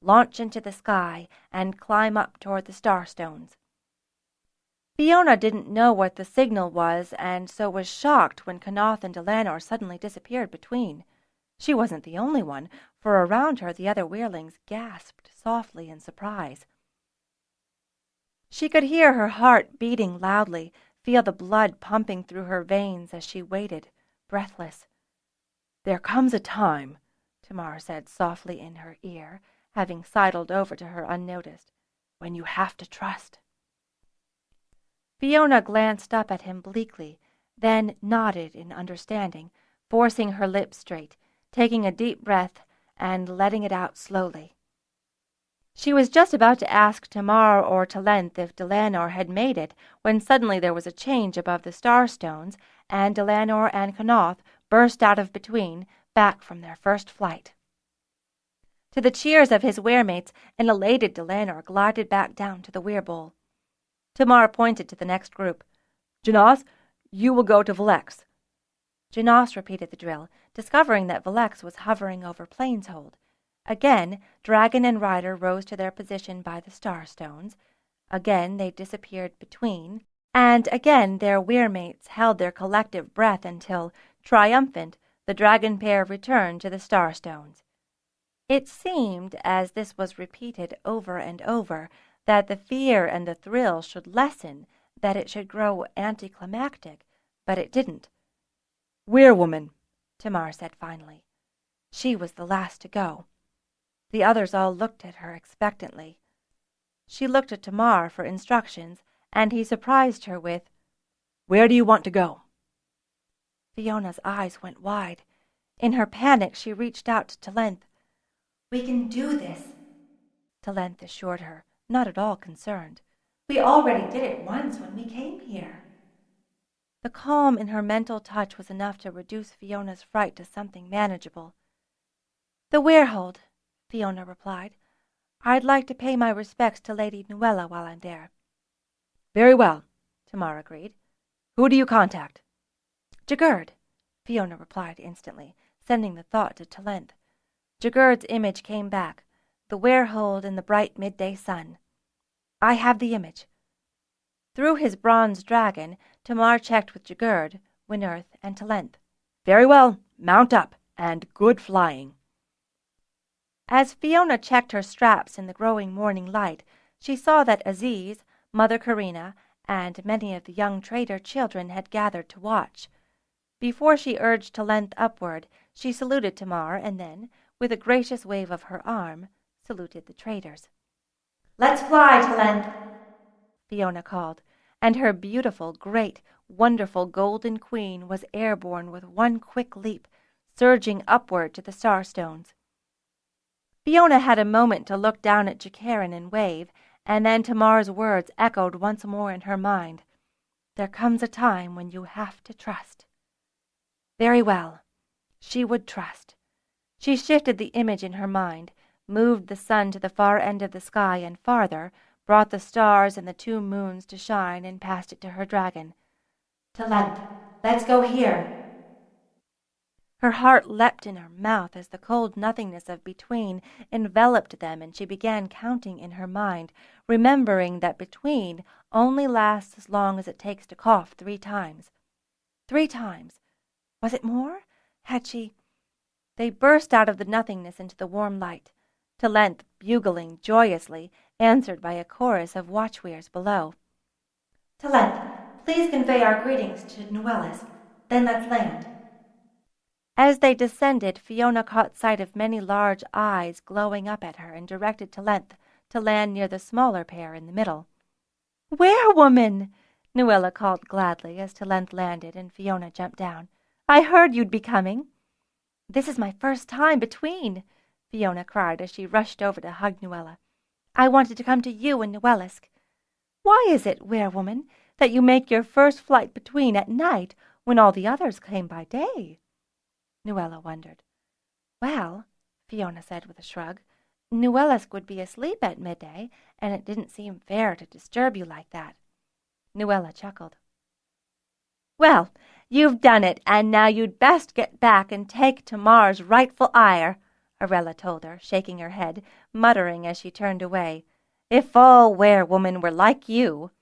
launch into the sky, and climb up toward the Starstones. Fiona didn't know what the signal was, and so was shocked when Kanoth and Delanor suddenly disappeared between. She wasn't the only one, for around her the other Weirlings gasped softly in surprise. She could hear her heart beating loudly, feel the blood pumping through her veins as she waited, breathless. "There comes a time," Tamar said softly in her ear, having sidled over to her unnoticed, "when you have to trust." Fiona glanced up at him bleakly, then nodded in understanding, forcing her lips straight, taking a deep breath and letting it out slowly. She was just about to ask Tamar or Talent if Delanor had made it when suddenly there was a change above the Starstones, and Delanor and Kanoth burst out of between, back from their first flight. To the cheers of his weirmates, an elated Delanor glided back down to the Weirbowl. Tamar pointed to the next group. "Janos, you will go to Velex." Janos repeated the drill, discovering that Velex was hovering over Plainshold. Again, dragon and rider rose to their position by the Starstones. Again, they disappeared between. And again, their weirmates held their collective breath until, triumphant, the dragon pair returned to the Starstones. It seemed, as this was repeated over and over, that the fear and the thrill should lessen, that it should grow anticlimactic, but it didn't. "Weirwoman," Tamar said finally. She was the last to go. The others all looked at her expectantly. She looked at Tamar for instructions, and he surprised her with, "Where do you want to go?" Fiona's eyes went wide. In her panic, she reached out to Talent. "We can do this," Talent assured her, not at all concerned. "We already did it once when we came here." The calm in her mental touch was enough to reduce Fiona's fright to something manageable. "The Weirhold," Fiona replied. I'd like to pay my respects to Lady Nuella while I'm there." "Very well," Tamar agreed. "Who do you contact?" "Jigurd," Fiona replied instantly, sending the thought to Talent. Jigurd's image came back, the Weyr in the bright midday sun. "I have the image." Through his bronze dragon, Tamar checked with Jigurd, Wynirth, and Talent. "Very well. Mount up, and good flying." As Fiona checked her straps in the growing morning light, she saw that Aziz, Mother Karina, and many of the young trader children had gathered to watch. Before she urged Talent upward, she saluted Tamar and then, with a gracious wave of her arm, saluted the traders. "Let's fly, Talent," Fiona called, and her beautiful, great, wonderful golden queen was airborne with one quick leap, surging upward to the starstones. Fiona had a moment to look down at Jikarin and wave, and then Tamar's words echoed once more in her mind. "There comes a time when you have to trust." Very well. She would trust. She shifted the image in her mind, moved the sun to the far end of the sky and farther, brought the stars and the 2 moons to shine, and passed it to her dragon. "Talent, let's go here." Her heart leapt in her mouth as the cold nothingness of between enveloped them, and she began counting in her mind, remembering that between only lasts as long as it takes to cough 3 times. 3 times. Was it more? Had she? They burst out of the nothingness into the warm light, Talent bugling joyously, answered by a chorus of watchwears below. "Talent, please convey our greetings to Nuella's. Then let's land." As they descended, Fiona caught sight of many large eyes glowing up at her and directed Talent to land near the smaller pair in the middle. "Werewoman!" Nuella called gladly as Talent landed and Fiona jumped down. "I heard you'd be coming." "This is my first time between," Fiona cried as she rushed over to hug Nuella. "I wanted to come to you and Nuellisk. Why is it, Werewoman, that you make your first flight between at night when all the others came by day?" Nuella wondered. "Well," Fiona said with a shrug, "Nuellisk would be asleep at midday, and it didn't seem fair to disturb you like that." Nuella chuckled. "Well, you've done it, and now you'd best get back and take Tamar's rightful ire," Arella told her, shaking her head, muttering as she turned away. "If all Werewomen were like you."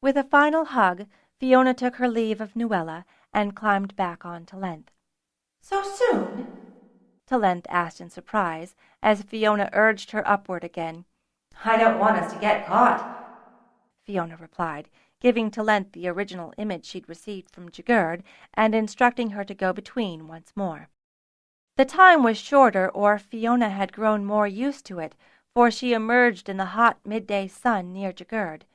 With a final hug, Fiona took her leave of Nuella and climbed back on Talent. "So soon?" Talent asked in surprise, as Fiona urged her upward again. "I don't want us to get caught," Fiona replied, giving Talent the original image she'd received from Jigurd and instructing her to go between once more. The time was shorter, or Fiona had grown more used to it, for she emerged in the hot midday sun near Jigurd.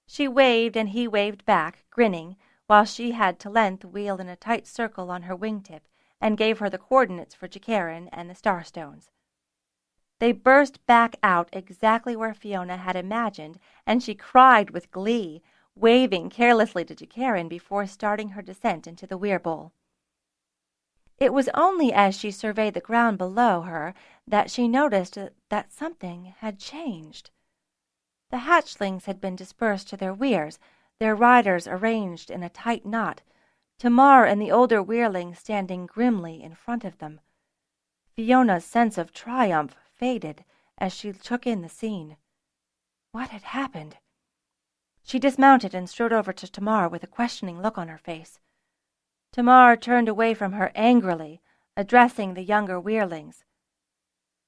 She waved and he waved back, grinning, while she had Talent wheel in a tight circle on her wingtip and gave her the coordinates for Jikarin and the starstones. They burst back out exactly where Fiona had imagined, and she cried with glee, waving carelessly to Jikarin before starting her descent into the Weyr bowl. It was only as she surveyed the ground below her that she noticed that something had changed. The hatchlings had been dispersed to their weirs, their riders arranged in a tight knot, Tamar and the older Weyrling standing grimly in front of them. Fiona's sense of triumph faded as she took in the scene. What had happened? She dismounted and strode over to Tamar with a questioning look on her face. Tamar turned away from her angrily, addressing the younger Weyrlings.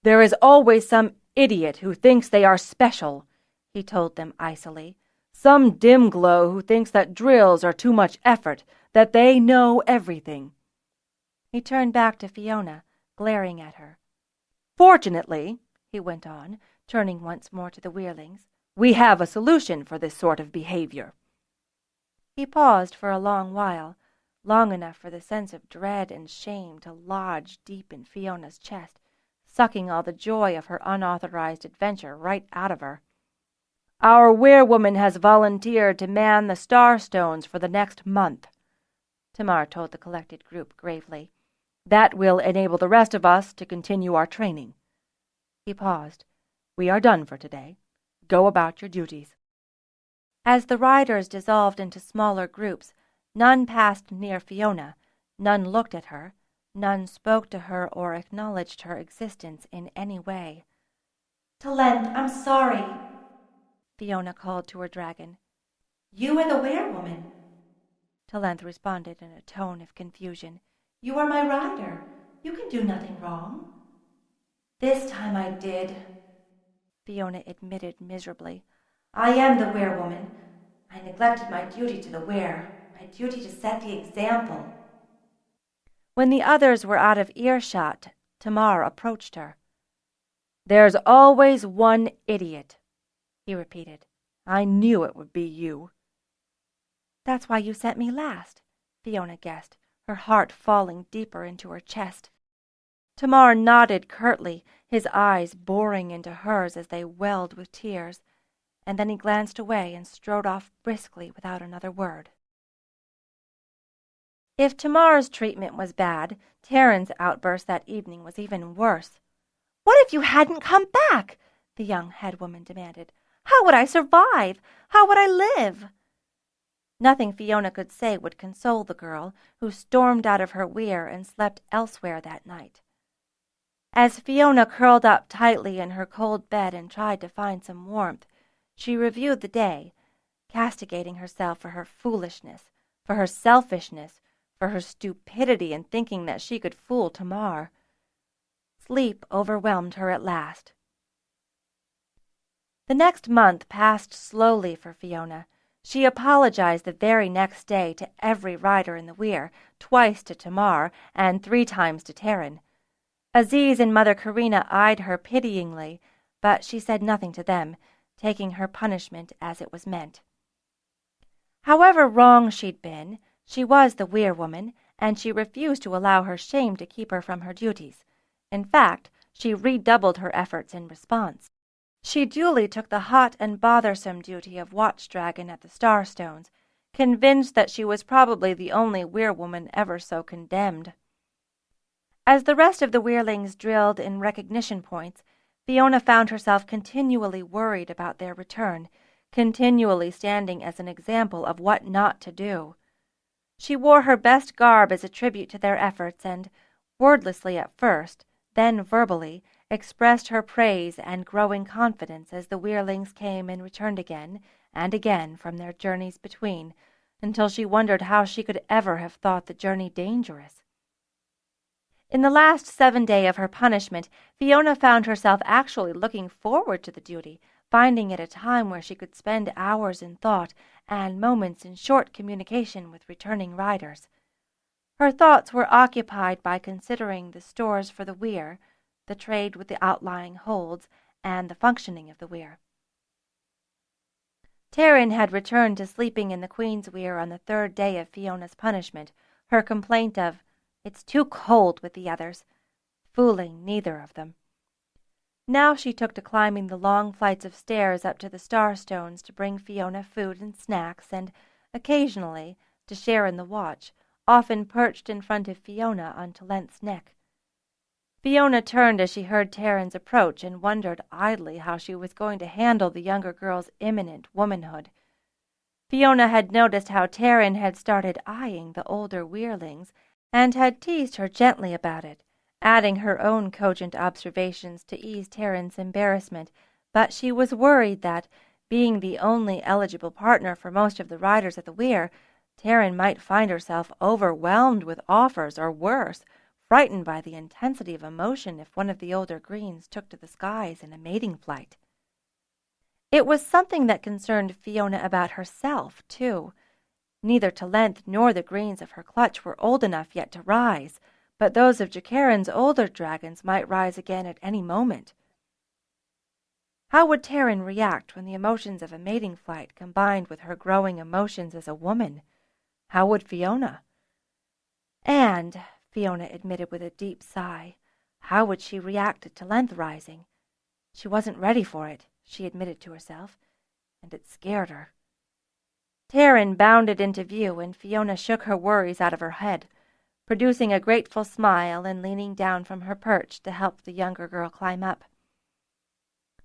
"There is always some idiot who thinks they are special," he told them icily. "Some dim glow who thinks that drills are too much effort, that they know everything." He turned back to Fiona, glaring at her. "Fortunately," he went on, turning once more to the Weyrlings, "we have a solution for this sort of behavior." He paused for a long while, long enough for the sense of dread and shame to lodge deep in Fiona's chest, sucking all the joy of her unauthorized adventure right out of her. "Our Weyrwoman has volunteered to man the Starstones for the next month," Tamar told the collected group gravely. "That will enable the rest of us to continue our training." He paused. We are done for today. Go about your duties." As the riders dissolved into smaller groups, none passed near Fiona, none looked at her, none spoke to her or acknowledged her existence in any way. "Talent, I'm sorry," Fiona called to her dragon. "You are the Were-woman." Talent responded in a tone of confusion. "You are my rider. You can do nothing wrong." "This time I did," Fiona admitted miserably. "I am the Were-woman. I neglected my duty to the Were, my duty to set the example." When the others were out of earshot, Tamar approached her. "There's always one idiot," he repeated. "I knew it would be you." "That's why you sent me last," Fiona guessed, her heart falling deeper into her chest. Tamar nodded curtly, his eyes boring into hers as they welled with tears, and then he glanced away and strode off briskly without another word. If Tamar's treatment was bad, Taryn's outburst that evening was even worse. "What if you hadn't come back?" the young head woman demanded. "How would I survive? How would I live?" Nothing Fiona could say would console the girl, who stormed out of her weir and slept elsewhere that night. As Fiona curled up tightly in her cold bed and tried to find some warmth, she reviewed the day, castigating herself for her foolishness, for her selfishness, for her stupidity in thinking that she could fool Tamar. Sleep overwhelmed her at last. The next month passed slowly for Fiona. She apologized the very next day to every rider in the weir, twice to Tamar, and 3 times to Taryn. Aziz and Mother Karina eyed her pityingly, but she said nothing to them, taking her punishment as it was meant. However wrong she'd been, she was the Were-woman, and she refused to allow her shame to keep her from her duties. In fact, she redoubled her efforts in response. She duly took the hot and bothersome duty of watch-dragon at the Starstones, convinced that she was probably the only Were-woman ever so condemned. As the rest of the Weirlings drilled in recognition points, Fiona found herself continually worried about their return, continually standing as an example of what not to do. She wore her best garb as a tribute to their efforts and, wordlessly at first, then verbally, expressed her praise and growing confidence as the Weirlings came and returned again and again from their journeys between, until she wondered how she could ever have thought the journey dangerous. In the last 7 days of her punishment, Fiona found herself actually looking forward to the duty, finding it a time where she could spend hours in thought and moments in short communication with returning riders. Her thoughts were occupied by considering the stores for the weir, the trade with the outlying holds, and the functioning of the weir. Taryn had returned to sleeping in the Queen's weir on the 3rd day of Fiona's punishment, her complaint of, "It's too cold with the others," fooling neither of them. Now she took to climbing the long flights of stairs up to the Starstones to bring Fiona food and snacks, and, occasionally, to share in the watch, often perched in front of Fiona on Talent's neck. Fiona turned as she heard Taryn's approach and wondered idly how she was going to handle the younger girl's imminent womanhood. Fiona had noticed how Taryn had started eyeing the older Weirlings, and had teased her gently about it, adding her own cogent observations to ease Taryn's embarrassment, but she was worried that, being the only eligible partner for most of the riders at the weir, Taryn might find herself overwhelmed with offers, or worse, frightened by the intensity of emotion if one of the older greens took to the skies in a mating flight. It was something that concerned Fiona about herself, too. Neither Talent nor the greens of her clutch were old enough yet to rise, but those of Jakarin's older dragons might rise again at any moment. How would Taryn react when the emotions of a mating flight combined with her growing emotions as a woman? How would Fiona? And, Fiona admitted with a deep sigh, how would she react to Talent rising? She wasn't ready for it, she admitted to herself, and it scared her. Taryn bounded into view, and Fiona shook her worries out of her head, producing a grateful smile and leaning down from her perch to help the younger girl climb up.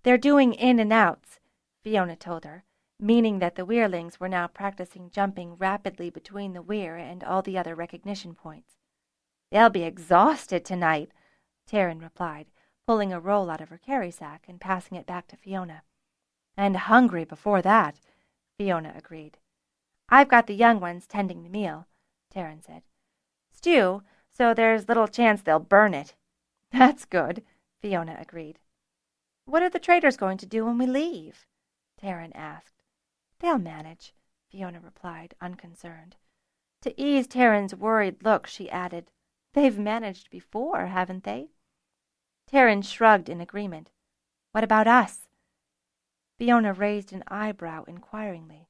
"They're doing in and outs," Fiona told her, meaning that the Wehrlings were now practicing jumping rapidly between the Weyr and all the other recognition points. "They'll be exhausted tonight," Taryn replied, pulling a roll out of her carry sack and passing it back to Fiona. "And hungry before that," Fiona agreed. "I've got the young ones tending the meal," Taryn said. "Stew, so there's little chance they'll burn it." "That's good," Fiona agreed. "What are the traders going to do when we leave?" Taryn asked. "They'll manage," Fiona replied, unconcerned. To ease Taryn's worried look, she added, "They've managed before, haven't they?" Taryn shrugged in agreement. "What about us?" Fiona raised an eyebrow inquiringly.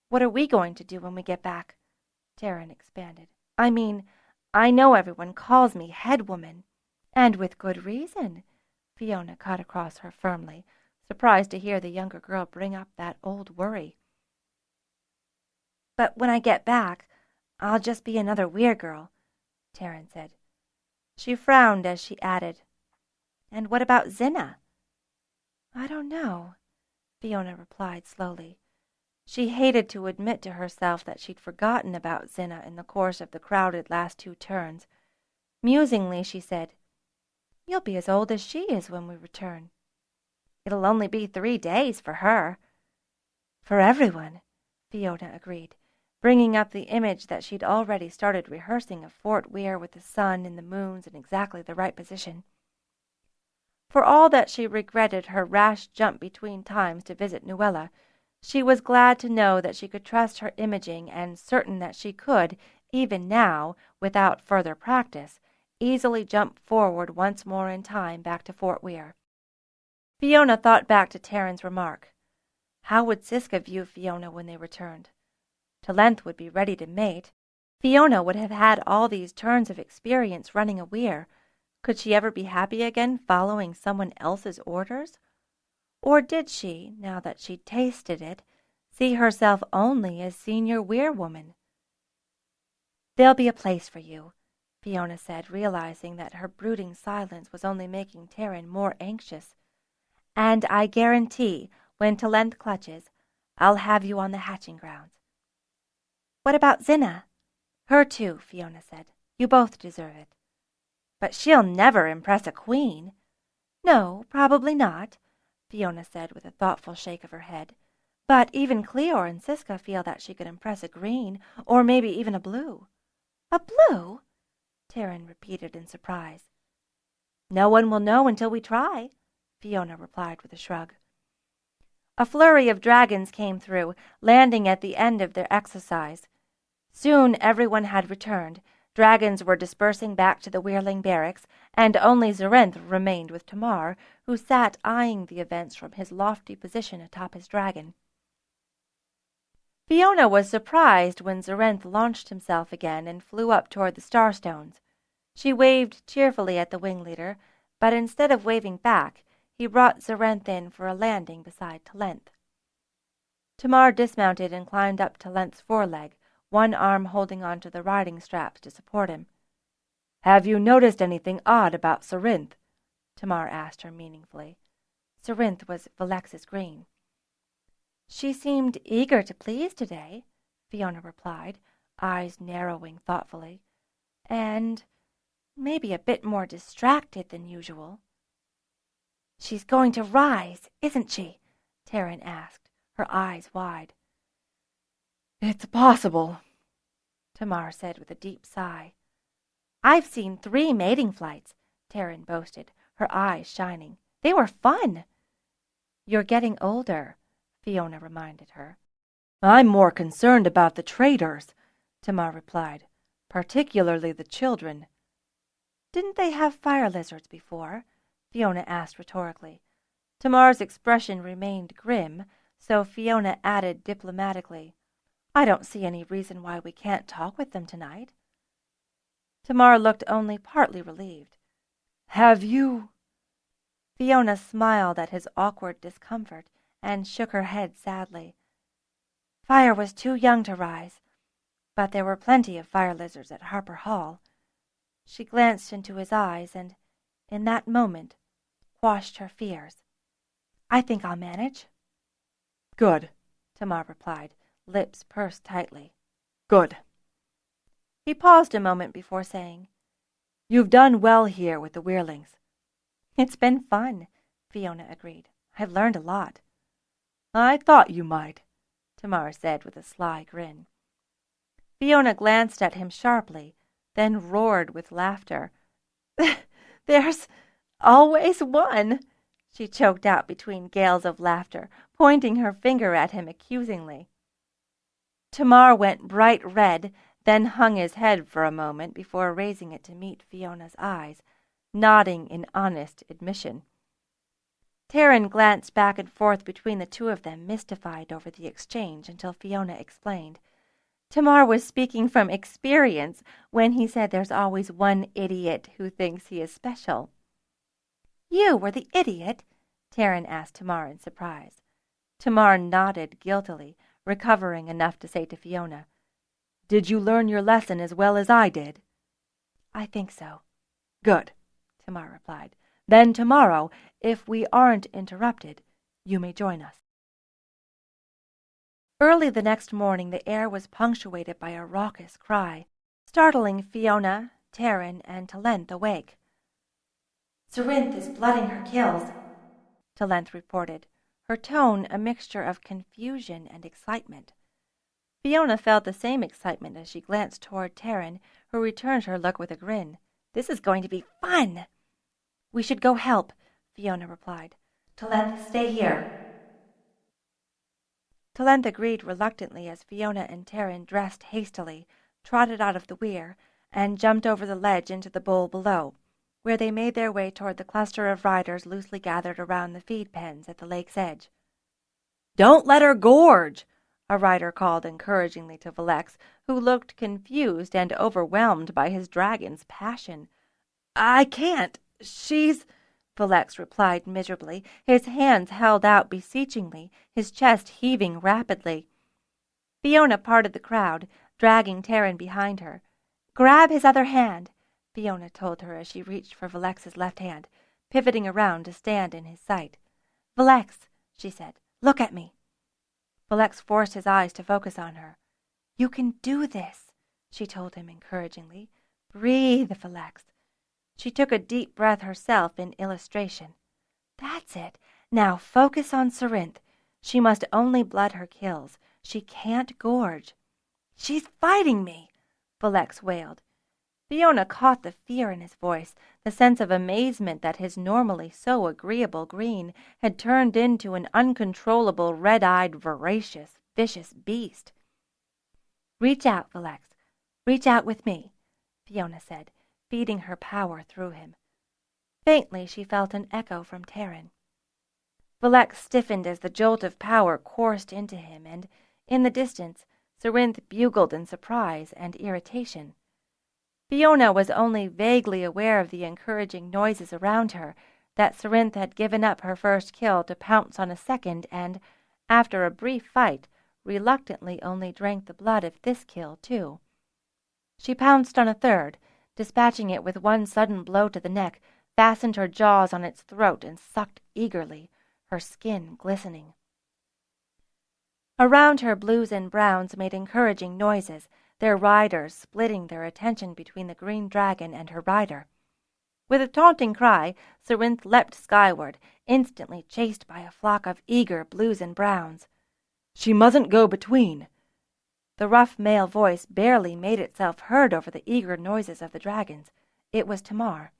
"What are we going to do when we get back?" Taryn expanded. "I mean, I know everyone calls me head woman." "And with good reason," Fiona cut across her firmly, surprised to hear the younger girl bring up that old worry. "But when I get back, I'll just be another Weyr girl," Taryn said. She frowned as she added, "And what about Zinna?" "I don't know," Fiona replied slowly. She hated to admit to herself that she'd forgotten about Zinna in the course of the crowded last 2 turns. Musingly, she said, "You'll be as old as she is when we return." "It'll only be 3 days for her." "For everyone," Fiona agreed, bringing up the image that she'd already started rehearsing of Fort Weyr with the sun and the moons in exactly the right position. For all that she regretted her rash jump between times to visit Nuella, she was glad to know that she could trust her imaging and certain that she could, even now, without further practice, easily jump forward once more in time back to Fort Weyr. Fiona thought back to Taryn's remark. How would Siska view Fiona when they returned? Talent would be ready to mate. Fiona would have had all these turns of experience running a Weyr. Could she ever be happy again following someone else's orders? Or did she, now that she'd tasted it, see herself only as senior Weyr woman? "There'll be a place for you," Fiona said, realizing that her brooding silence was only making Taryn more anxious. "And I guarantee, when Talent clutches, I'll have you on the hatching grounds." "What about Zinna?" "Her too," Fiona said. "You both deserve it." "But she'll never impress a queen." "No, probably not," Fiona said with a thoughtful shake of her head. "But even Cleor and Siska feel that she could impress a green, or maybe even a blue." "A blue?" Taryn repeated in surprise. "No one will know until we try," Fiona replied with a shrug. A flurry of dragons came through, landing at the end of their exercise. Soon everyone had returned. Dragons were dispersing back to the Wehrling barracks, and only Zarenth remained with Tamar, who sat eyeing the events from his lofty position atop his dragon. Fiona was surprised when Zarenth launched himself again and flew up toward the Starstones. She waved cheerfully at the wing leader, but instead of waving back, he brought Zarenth in for a landing beside Talent. Tamar dismounted and climbed up Talent's foreleg, one arm holding on to the riding straps to support him. "Have you noticed anything odd about Zarenth?" Tamar asked her meaningfully. Zarenth was Velex's green. "She seemed eager to please today," Fiona replied, eyes narrowing thoughtfully. "And maybe a bit more distracted than usual." "She's going to rise, isn't she?" Taryn asked, her eyes wide. "It's possible," Tamar said with a deep sigh. "I've seen 3 mating flights," Taryn boasted, her eyes shining. "They were fun." "You're getting older," Fiona reminded her. "I'm more concerned about the traders," Tamar replied, "particularly the children." "Didn't they have fire lizards before?" Fiona asked rhetorically. Tamar's expression remained grim, so Fiona added diplomatically, "I don't see any reason why we can't talk with them tonight." Tamar looked only partly relieved. "Have you—" Fiona smiled at his awkward discomfort and shook her head sadly. "Fire was too young to rise, but there were plenty of fire lizards at Harper Hall." She glanced into his eyes and, in that moment, quashed her fears. I think I'll manage." "Good," Tamar replied, lips pursed tightly. "Good." He paused a moment before saying, "You've done well here with the Wehrlings." "It's been fun," Fiona agreed. "I've learned a lot." "I thought you might," Tamar said with a sly grin. Fiona glanced at him sharply, then roared with laughter. "There's always one," she choked out between gales of laughter, pointing her finger at him accusingly. Tamar went bright red, then hung his head for a moment before raising it to meet Fiona's eyes, nodding in honest admission. Pern glanced back and forth between the two of them, mystified over the exchange, until Fiona explained. Tamar was speaking from experience when he said there's always one idiot who thinks he is special. "You were the idiot?" Pern asked Tamar in surprise. Tamar nodded guiltily, recovering enough to say to Fiona, "Did you learn your lesson as well as I did?" "I think so." "Good," Tamar replied. "Then tomorrow, if we aren't interrupted, you may join us." Early the next morning the air was punctuated by a raucous cry, startling Fiona, Pern, and Talent awake. "Cerinth is blooding her kills," Talent reported, her tone a mixture of confusion and excitement. Fiona felt the same excitement as she glanced toward Pern, who returned her look with a grin. "This is going to be fun!" "We should go help," Fiona replied. "Talent, stay here." Talent agreed reluctantly as Fiona and Pern dressed hastily, trotted out of the weir, and jumped over the ledge into the bowl below, where they made their way toward the cluster of riders loosely gathered around the feed pens at the lake's edge. "Don't let her gorge," a rider called encouragingly to Velex, who looked confused and overwhelmed by his dragon's passion. "I can't. She's—" Velex replied miserably, his hands held out beseechingly, his chest heaving rapidly. Fiona parted the crowd, dragging Pern behind her. "Grab his other hand," Fiona told her as she reached for Velex's left hand, pivoting around to stand in his sight. "Velex," she said, "look at me." Velex forced his eyes to focus on her. "You can do this," she told him encouragingly. "Breathe, Velex." She took a deep breath herself in illustration. "That's it. Now focus on Cerinth. She must only blood her kills. She can't gorge." "She's fighting me," Velex wailed. Fiona caught the fear in his voice, the sense of amazement that his normally so agreeable green had turned into an uncontrollable, red-eyed, voracious, vicious beast. "Reach out, Velex. Reach out with me," Fiona said, feeding her power through him. Faintly she felt an echo from Pern. Velex stiffened as the jolt of power coursed into him, and, in the distance, Cerinth bugled in surprise and irritation. Fiona was only vaguely aware of the encouraging noises around her, that Cerinth had given up her first kill to pounce on a second and, after a brief fight, reluctantly only drank the blood of this kill, too. She pounced on a third, dispatching it with one sudden blow to the neck, fastened her jaws on its throat and sucked eagerly, her skin glistening. Around her, blues and browns made encouraging noises, their riders splitting their attention between the green dragon and her rider. With a taunting cry, Cerinth leapt skyward, instantly chased by a flock of eager blues and browns. "She mustn't go between." The rough male voice barely made itself heard over the eager noises of the dragons. It was Tamar.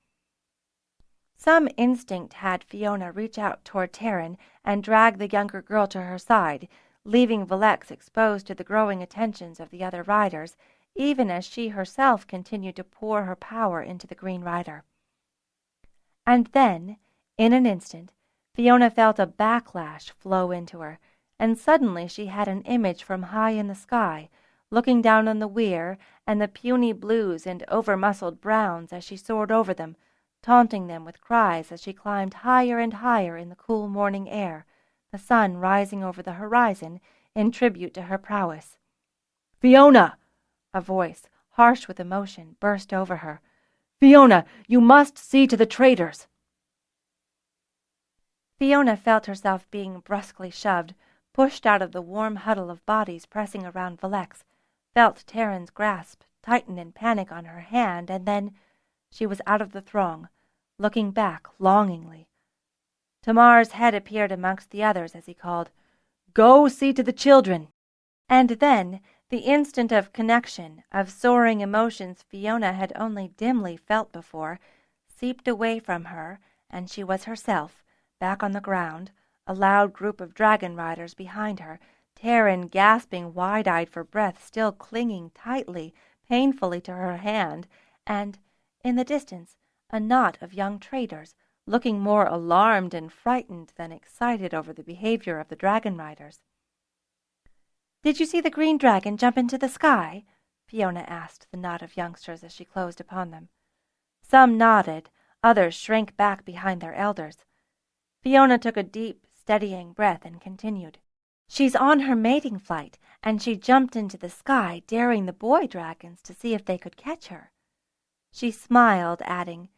Some instinct had Fiona reach out toward Pern and drag the younger girl to her side, leaving Velex exposed to the growing attentions of the other riders, even as she herself continued to pour her power into the green rider. And then, in an instant, Fiona felt a backlash flow into her, and suddenly she had an image from high in the sky, looking down on the Weyr and the puny blues and over-muscled browns as she soared over them, taunting them with cries as she climbed higher and higher in the cool morning air, the sun rising over the horizon in tribute to her prowess. "Fiona!" A voice, harsh with emotion, burst over her. "Fiona, you must see to the traitors." Fiona felt herself being brusquely shoved, pushed out of the warm huddle of bodies pressing around Valex, felt Terran's grasp tighten in panic on her hand, and then she was out of the throng, looking back longingly. Tamar's head appeared amongst the others as he called, "Go see to the children!" And then the instant of connection, of soaring emotions Fiona had only dimly felt before, seeped away from her, and she was herself, back on the ground, a loud group of Dragonriders behind her, Terran gasping wide-eyed for breath, still clinging tightly, painfully to her hand, and, in the distance, a knot of young traders, looking more alarmed and frightened than excited over the behavior of the Dragonriders. "Did you see the green dragon jump into the sky?" Fiona asked the knot of youngsters as she closed upon them. Some nodded, others shrank back behind their elders. Fiona took a deep, steadying breath and continued. "She's on her mating flight, and she jumped into the sky, daring the boy dragons to see if they could catch her." She smiled, adding,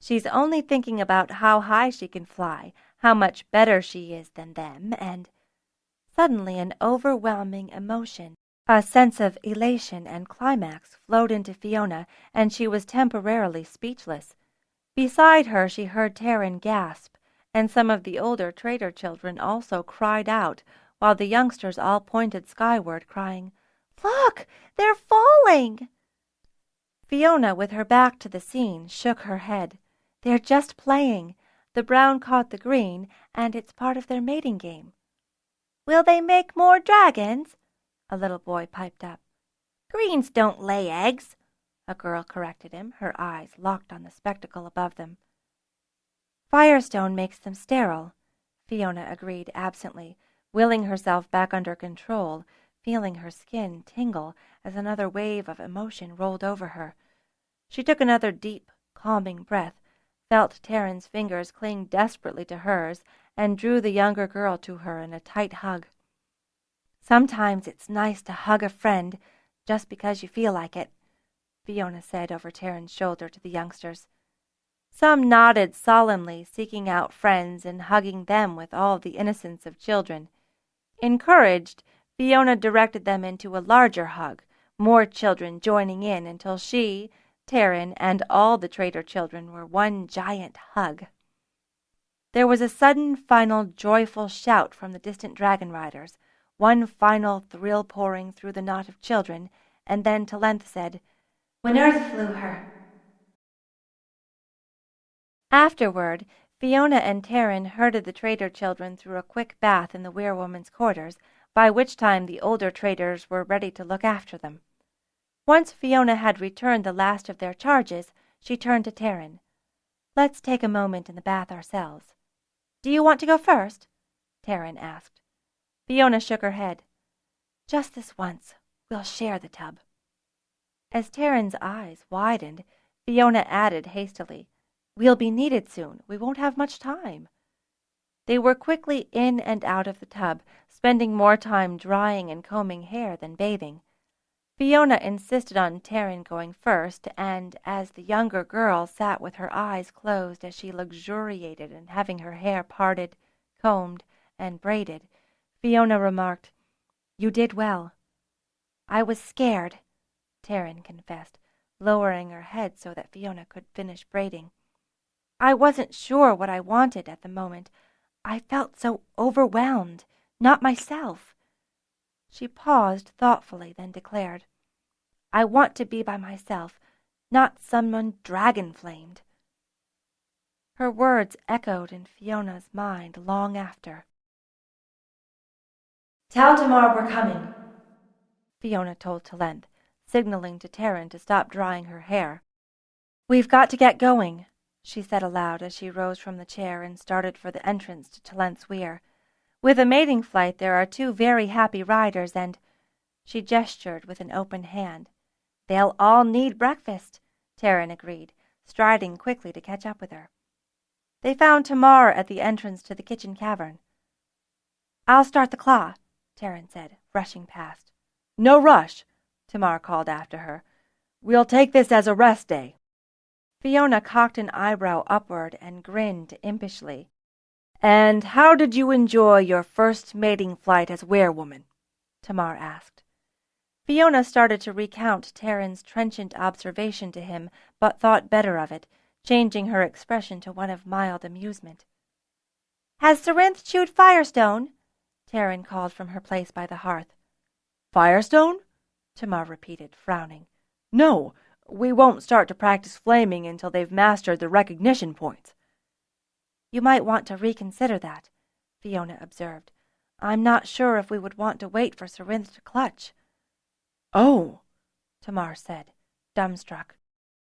"She's only thinking about how high she can fly, how much better she is than them, and—" Suddenly an overwhelming emotion, a sense of elation and climax, flowed into Fiona, and she was temporarily speechless. Beside her she heard Terran gasp, and some of the older trader children also cried out, while the youngsters all pointed skyward, crying, "Look! They're falling!" Fiona, with her back to the scene, shook her head. "They're just playing. The brown caught the green, and it's part of their mating game." "Will they make more dragons?" a little boy piped up. "Greens don't lay eggs," a girl corrected him, her eyes locked on the spectacle above them. "Firestone makes them sterile," Fiona agreed absently, willing herself back under control, feeling her skin tingle as another wave of emotion rolled over her. She took another deep, calming breath, felt Terran's fingers cling desperately to hers, and drew the younger girl to her in a tight hug. "Sometimes it's nice to hug a friend just because you feel like it," Fiona said over Terran's shoulder to the youngsters. Some nodded solemnly, seeking out friends and hugging them with all the innocence of children. Encouraged, Fiona directed them into a larger hug, more children joining in until she, Terran, and all the trader children were one giant hug. There was a sudden, final, joyful shout from the distant Dragonriders, one final thrill pouring through the knot of children, and then Talent said, "When Earth flew her." Afterward, Fiona and Terran herded the trader children through a quick bath in the weirwoman's quarters, by which time the older traders were ready to look after them. Once Fiona had returned the last of their charges, she turned to Terran. "Let's take a moment in the bath ourselves." "Do you want to go first?" Terran asked. Fiona shook her head. "Just this once. We'll share the tub." As Terran's eyes widened, Fiona added hastily, "We'll be needed soon. We won't have much time." They were quickly in and out of the tub, spending more time drying and combing hair than bathing. Fiona insisted on Terran going first, and as the younger girl sat with her eyes closed as she luxuriated in having her hair parted, combed, and braided, Fiona remarked, "You did well." "I was scared," Terran confessed, lowering her head so that Fiona could finish braiding. "I wasn't sure what I wanted at the moment. I felt so overwhelmed, not myself." She paused thoughtfully, then declared, "I want to be by myself, not someone dragon-flamed." Her words echoed in Fiona's mind long after. "Tell Tamar we're coming," Fiona told Talent, signaling to Terran to stop drying her hair. "We've got to get going," she said aloud as she rose from the chair and started for the entrance to Talent's Weyr. "With a mating flight there are 2 very happy riders, and—" She gestured with an open hand. "They'll all need breakfast," Terran agreed, striding quickly to catch up with her. They found Tamar at the entrance to the kitchen cavern. "I'll start the claw," Terran said, rushing past. "No rush," Tamar called after her. "We'll take this as a rest day." Fiona cocked an eyebrow upward and grinned impishly. "And how did you enjoy your first mating flight as werewoman?" Tamar asked. Fiona started to recount Taryn's trenchant observation to him, but thought better of it, changing her expression to one of mild amusement. "Has Cerinth chewed Firestone?" Taryn called from her place by the hearth. "Firestone?" Tamar repeated, frowning. "No, we won't start to practice flaming until they've mastered the recognition points." "You might want to reconsider that," Fiona observed. "I'm not sure if we would want to wait for Cerinth to clutch." "Oh," Tamar said, dumbstruck.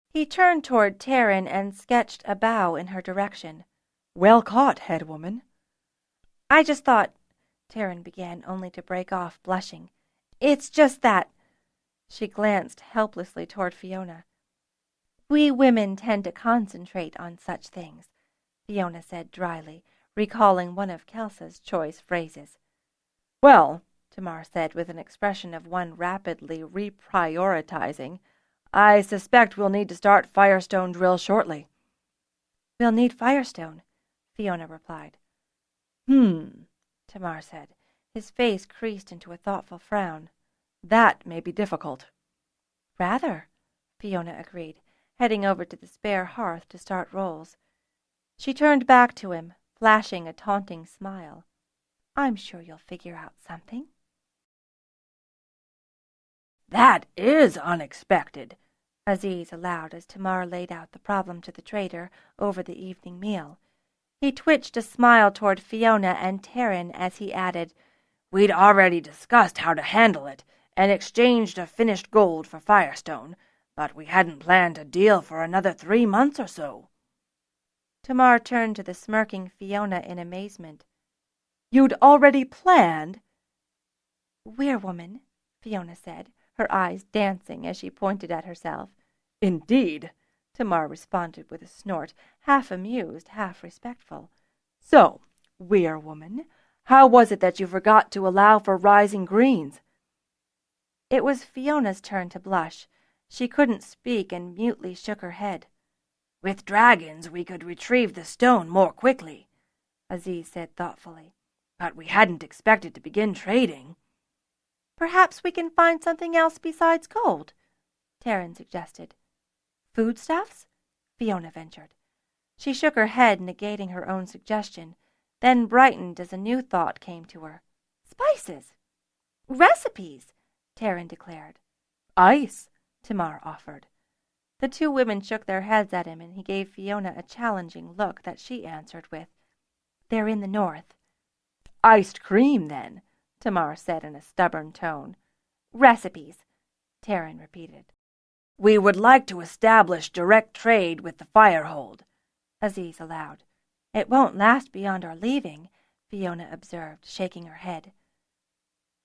He turned toward Taryn and sketched a bow in her direction. "Well caught, head woman." "I just thought," Taryn began, only to break off, blushing. "It's just that—" She glanced helplessly toward Fiona. "We women tend to concentrate on such things," Fiona said dryly, recalling one of Kelsa's choice phrases. "Well," Tamar said with an expression of one rapidly reprioritizing, "I suspect we'll need to start Firestone drill shortly." "We'll need Firestone," Fiona replied. Tamar said. His face creased into a thoughtful frown. "That may be difficult." "Rather," Fiona agreed, heading over to the spare hearth to start rolls. She turned back to him, flashing a taunting smile. "I'm sure you'll figure out something." "That is unexpected," Aziz allowed as Tamar laid out the problem to the trader over the evening meal. He twitched a smile toward Fiona and Taryn as he added, "We'd already discussed how to handle it and exchanged a finished gold for Firestone, but we hadn't planned a deal for another 3 months or so." Tamar turned to the smirking Fiona in amazement. "You'd already planned?" "Werewoman," Fiona said, her eyes dancing as she pointed at herself. "Indeed," Tamar responded with a snort, half amused, half respectful. "So, werewoman, how was it that you forgot to allow for rising greens?" It was Fiona's turn to blush. She couldn't speak and mutely shook her head. "With dragons we could retrieve the stone more quickly," Aziz said thoughtfully. "But we hadn't expected to begin trading." "Perhaps we can find something else besides gold," Taryn suggested. "Foodstuffs?" Fiona ventured. She shook her head, negating her own suggestion, then brightened as a new thought came to her. "Spices!" "Recipes!" Taryn declared. "Ice," Tamar offered. The two women shook their heads at him, and he gave Fiona a challenging look that she answered with, "They're in the north." "Iced cream, then," Tamar said in a stubborn tone. "Recipes," Taryn repeated. "We would like to establish direct trade with the Firehold," Aziz allowed. "It won't last beyond our leaving," Fiona observed, shaking her head.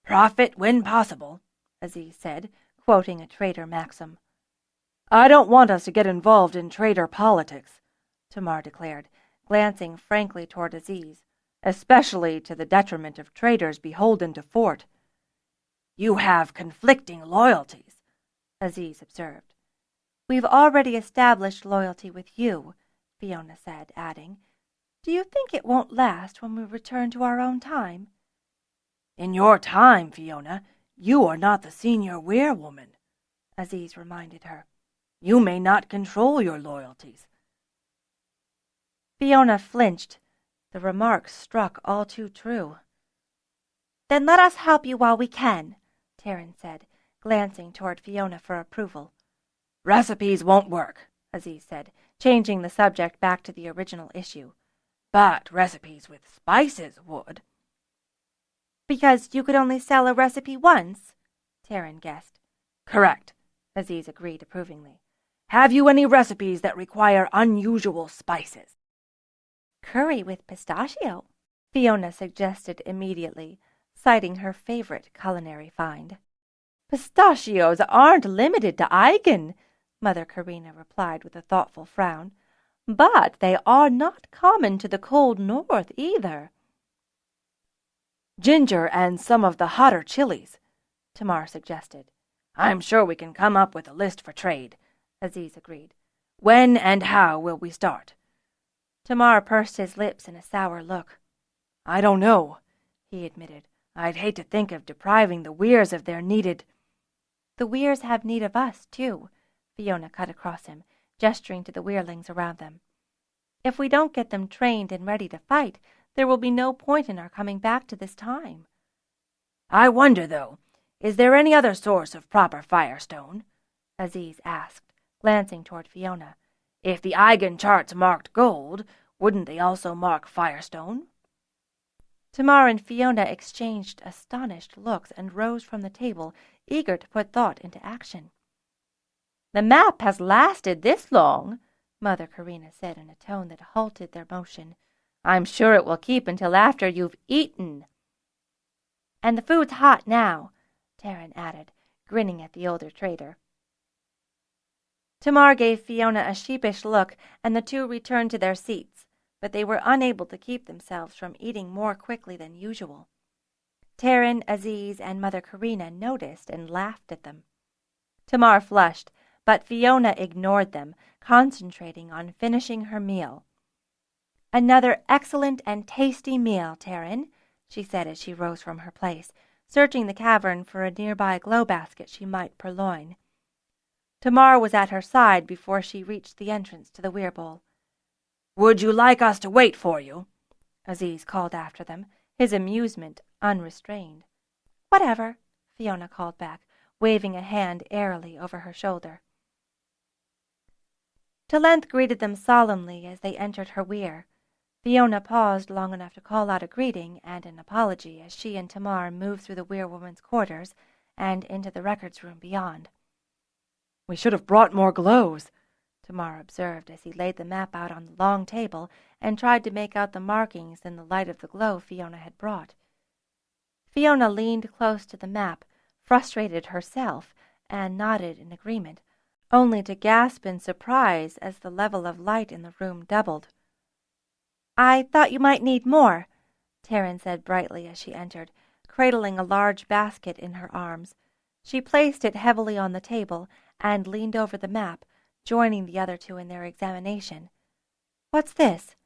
"Profit when possible," Aziz said, quoting a trader maxim. "I don't want us to get involved in trader politics," Tamar declared, glancing frankly toward Aziz, "especially to the detriment of traders beholden to Fort." "You have conflicting loyalties," Aziz observed. "We've already established loyalty with you," Fiona said, adding, "Do you think it won't last when we return to our own time?" "In your time, Fiona, you are not the senior werewoman," Aziz reminded her. "You may not control your loyalties." Fiona flinched. The remark struck all too true. "Then let us help you while we can," Taryn said, glancing toward Fiona for approval. "Recipes won't work," Aziz said, changing the subject back to the original issue. "But recipes with spices would." "Because you could only sell a recipe once?" Taryn guessed. "Correct," Aziz agreed approvingly. "Have you any recipes that require unusual spices?" "Curry with pistachio," Fiona suggested immediately, citing her favorite culinary find. "Pistachios aren't limited to Eigen," Mother Karina replied with a thoughtful frown. "But they are not common to the cold north either." "Ginger and some of the hotter chilies," Tamar suggested. "I'm sure we can come up with a list for trade," Aziz agreed. "When and how will we start?" Tamar pursed his lips in a sour look. "I don't know," he admitted. "I'd hate to think of depriving the Weyrs of their needed—" "The Weyrs have need of us, too," Fiona cut across him, gesturing to the Weyrlings around them. "If we don't get them trained and ready to fight, there will be no point in our coming back to this time." "I wonder, though, is there any other source of proper firestone?" Aziz asked, glancing toward Fiona. "If the Eigen charts marked gold, wouldn't they also mark firestone?" Tamar and Fiona exchanged astonished looks and rose from the table, eager to put thought into action. "The map has lasted this long," Mother Karina said in a tone that halted their motion. "I'm sure it will keep until after you've eaten." "And the food's hot now," Taryn added, grinning at the older trader. Tamar gave Fiona a sheepish look, and the two returned to their seats, but they were unable to keep themselves from eating more quickly than usual. Taryn, Aziz, and Mother Karina noticed and laughed at them. Tamar flushed, but Fiona ignored them, concentrating on finishing her meal. "Another excellent and tasty meal, Taryn," she said as she rose from her place, searching the cavern for a nearby glow basket she might purloin. Tamar was at her side before she reached the entrance to the Weyr bowl. "Would you like us to wait for you?" Aziz called after them, his amusement unrestrained. "Whatever," Fiona called back, waving a hand airily over her shoulder. Talent greeted them solemnly as they entered her Weyr. Fiona paused long enough to call out a greeting and an apology as she and Tamar moved through the Weyr woman's quarters and into the records room beyond. "We should have brought more glows," Tamar observed as he laid the map out on the long table and tried to make out the markings in the light of the glow Fiona had brought. Fiona leaned close to the map, frustrated herself, and nodded in agreement, only to gasp in surprise as the level of light in the room doubled. "I thought you might need more," Taryn said brightly as she entered, cradling a large basket in her arms. She placed it heavily on the table and leaned over the map, joining the other two in their examination. "What's this?"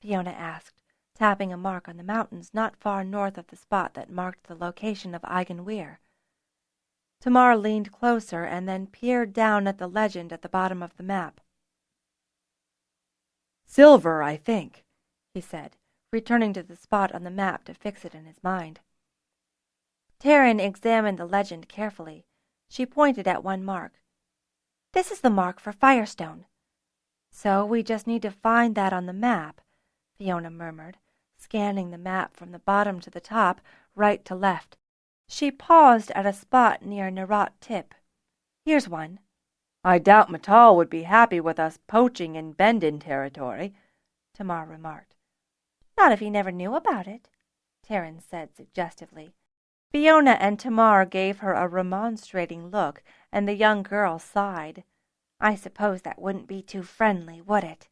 Fiona asked, tapping a mark on the mountains not far north of the spot that marked the location of Eigen Weyr. Tamar leaned closer and then peered down at the legend at the bottom of the map. "Silver, I think," he said, returning to the spot on the map to fix it in his mind. Taryn examined the legend carefully. She pointed at one mark. "This is the mark for Firestone." "So we just need to find that on the map," Fiona murmured, scanning the map from the bottom to the top, right to left. She paused at a spot near Narot Tip. "Here's one." "I doubt Matal would be happy with us poaching in Bendin territory," Tamar remarked. "Not if he never knew about it," Taryn said suggestively. Fiona and Tamar gave her a remonstrating look, and the young girl sighed. "I suppose that wouldn't be too friendly, would it?"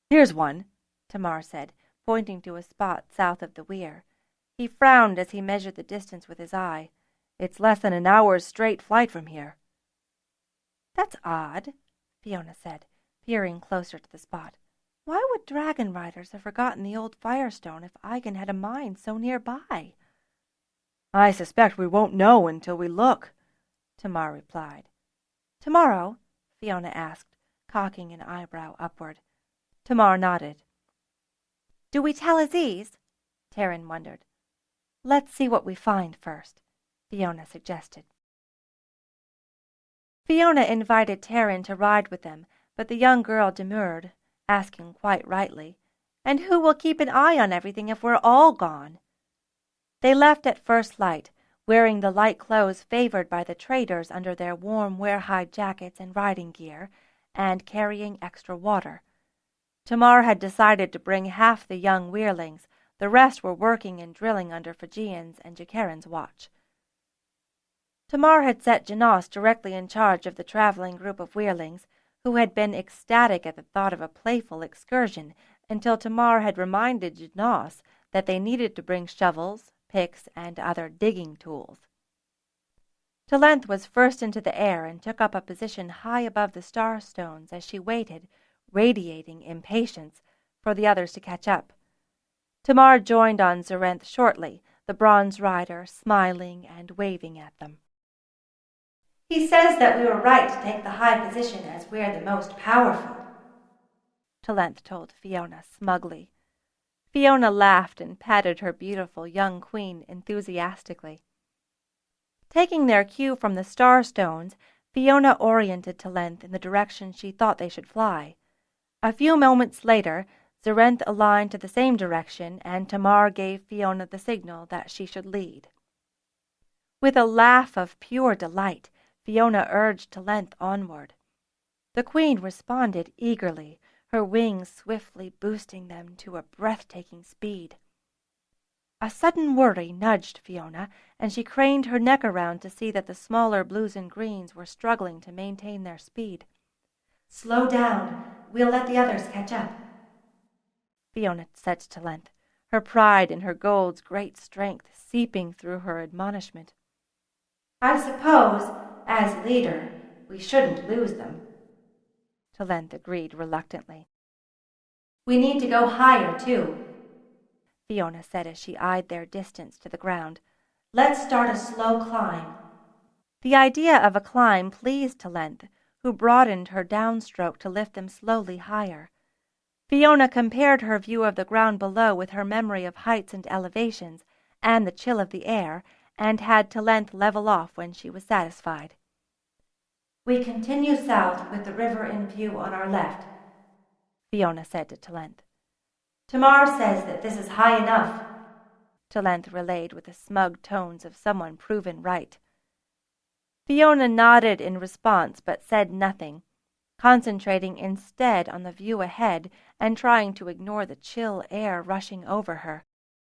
"Here's one," Tamar said, pointing to a spot south of the Weyr. He frowned as he measured the distance with his eye. "It's less than an hour's straight flight from here." "That's odd," Fiona said, peering closer to the spot. "Why would Dragonriders have forgotten the old Firestone if Eigen had a mine so nearby?" "I suspect we won't know until we look," Tamar replied. "Tomorrow?" Fiona asked, cocking an eyebrow upward. Tamar nodded. "Do we tell Aziz?" Taryn wondered. "Let's see what we find first," Fiona suggested. Fiona invited Taryn to ride with them, but the young girl demurred, asking quite rightly, "And who will keep an eye on everything if we're all gone?" They left at first light, wearing the light clothes favored by the traders under their warm wear-hide jackets and riding gear, and carrying extra water. Tamar had decided to bring half the young Weyrlings. The rest were working and drilling under Fijian's and Jakaran's watch. Tamar had set Janos directly in charge of the traveling group of Weyrlings, who had been ecstatic at the thought of a playful excursion until Tamar had reminded Janos that they needed to bring shovels, picks, and other digging tools. Talent was first into the air and took up a position high above the star stones as she waited, radiating impatience, for the others to catch up. Tamar joined on Zarenth shortly, the bronze rider smiling and waving at them. He says that we were right to take the high position as we're the most powerful, Talent told Fiona smugly. Fiona laughed and patted her beautiful young queen enthusiastically. Taking their cue from the star stones, Fiona oriented Talent in the direction she thought they should fly. A few moments later, Zarenth aligned to the same direction, and Tamar gave Fiona the signal that she should lead. With a laugh of pure delight, Fiona urged Talent onward. The queen responded eagerly, her wings swiftly boosting them to a breathtaking speed. A sudden worry nudged Fiona, and she craned her neck around to see that the smaller blues and greens were struggling to maintain their speed. "Slow down. We'll let the others catch up," Fiona said to Talent, her pride in her gold's great strength seeping through her admonishment. "I suppose, as leader, we shouldn't lose them," Talent agreed reluctantly. "We need to go higher, too," Fiona said as she eyed their distance to the ground. "Let's start a slow climb." The idea of a climb pleased Talent, who broadened her downstroke to lift them slowly higher. Fiona compared her view of the ground below with her memory of heights and elevations, and the chill of the air, and had Talent level off when she was satisfied. "We continue south with the river in view on our left," Fiona said to Talent. "Tamar says that this is high enough," Talent relayed with the smug tones of someone proven right. Fiona nodded in response but said nothing, concentrating instead on the view ahead and trying to ignore the chill air rushing over her.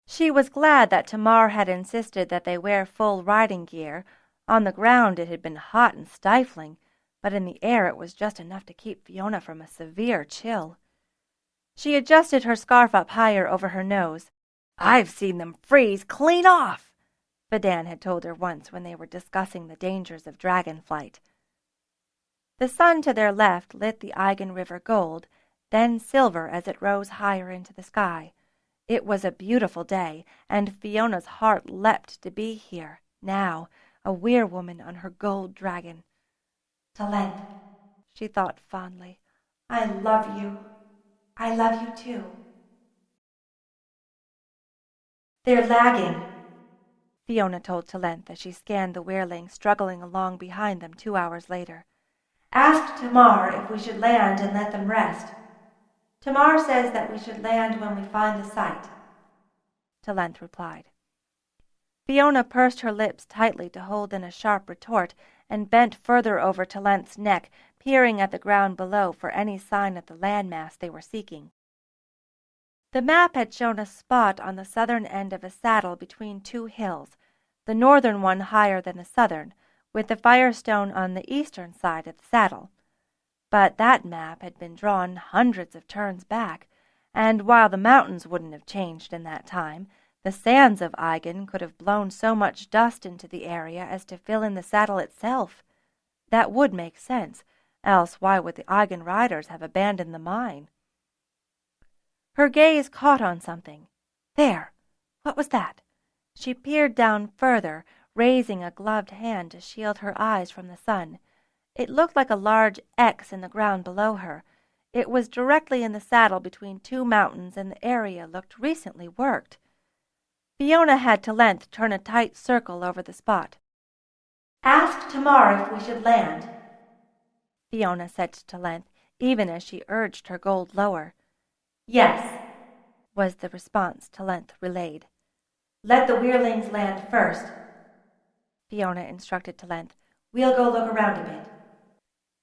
She was glad that Tamar had insisted that they wear full riding gear. On the ground it had been hot and stifling, but in the air it was just enough to keep Fiona from a severe chill. She adjusted her scarf up higher over her nose. "I've seen them freeze clean off," Vadan had told her once when they were discussing the dangers of dragon flight. The sun to their left lit the Eigen River gold, then silver as it rose higher into the sky. It was a beautiful day, and Fiona's heart leapt to be here, now, a Weyr woman on her gold dragon. "Talent," she thought fondly, "I love you. I love you too." "They're lagging," Fiona told Talent as she scanned the Weyrlings struggling along behind them 2 hours later. "Ask Tamar if we should land and let them rest. Tamar says that we should land when we find the site," Talent replied. Fiona pursed her lips tightly to hold in a sharp retort and bent further over Talent's neck, peering at the ground below for any sign of the landmass they were seeking. The map had shown a spot on the southern end of a saddle between two hills, the northern one higher than the southern, with the Firestone on the eastern side of the saddle. But that map had been drawn hundreds of turns back, and while the mountains wouldn't have changed in that time, the sands of Eigen could have blown so much dust into the area as to fill in the saddle itself. That would make sense, else why would the Dragonriders have abandoned the mine? Her gaze caught on something. There! What was that? She peered down further, raising a gloved hand to shield her eyes from the sun. It looked like a large X in the ground below her. It was directly in the saddle between two mountains, and the area looked recently worked. Fiona had Talent turn a tight circle over the spot. "Ask Tamar if we should land," Fiona said to Talent, even as she urged her gold lower. "Yes," was the response Talent relayed. "Let the Weyrlings land first," Fiona instructed Talent. "We'll go look around a bit."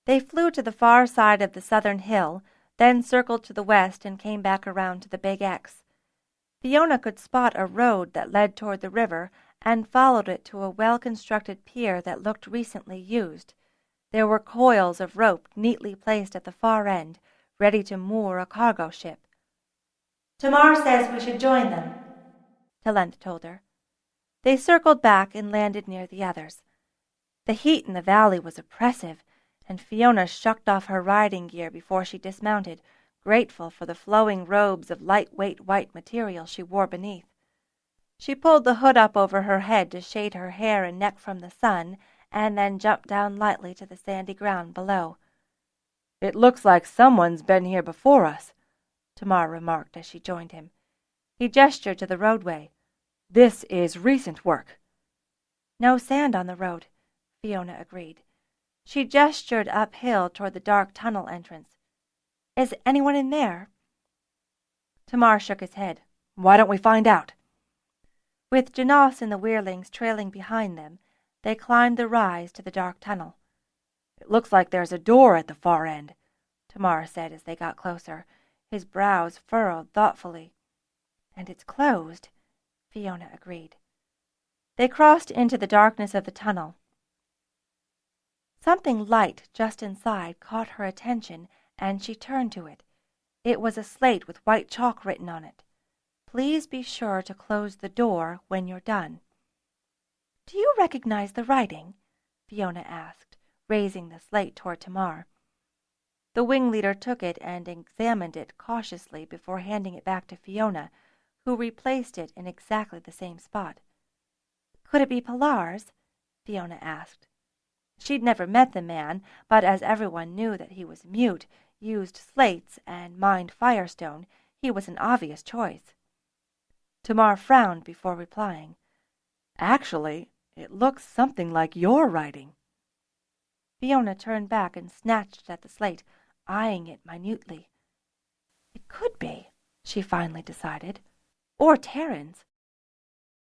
They flew to the far side of the southern hill, then circled to the west and came back around to the Big X. Fiona could spot a road that led toward the river and followed it to a well-constructed pier that looked recently used. There were coils of rope neatly placed at the far end, ready to moor a cargo ship. "Tamar says we should join them," Talent told her. They circled back and landed near the others. The heat in the valley was oppressive, and Fiona shucked off her riding gear before she dismounted, grateful for the flowing robes of lightweight white material she wore beneath. She pulled the hood up over her head to shade her hair and neck from the sun, and then jumped down lightly to the sandy ground below. "It looks like someone's been here before us," Tamar remarked as she joined him. He gestured to the roadway. "This is recent work." "No sand on the road," Fiona agreed. She gestured uphill toward the dark tunnel entrance. "Is anyone in there?" Tamar shook his head. "Why don't we find out?" With Janos and the Wehrlings trailing behind them, they climbed the rise to the dark tunnel. "It looks like there's a door at the far end," Tamar said as they got closer, his brows furrowed thoughtfully. "And it's closed," Fiona agreed. They crossed into the darkness of the tunnel. Something light just inside caught her attention, and she turned to it. It was a slate with white chalk written on it. "Please be sure to close the door when you're done." "Do you recognize the writing?" Fiona asked, raising the slate toward Tamar. The wing leader took it and examined it cautiously before handing it back to Fiona, who replaced it in exactly the same spot. "Could it be Pilar's?" Fiona asked. She'd never met the man, but as everyone knew that he was mute, used slates, and mined firestone, he was an obvious choice. Tamar frowned before replying. "Actually, it looks something like your writing." Fiona turned back and snatched at the slate, eyeing it minutely. "It could be," she finally decided. "Or Terran's."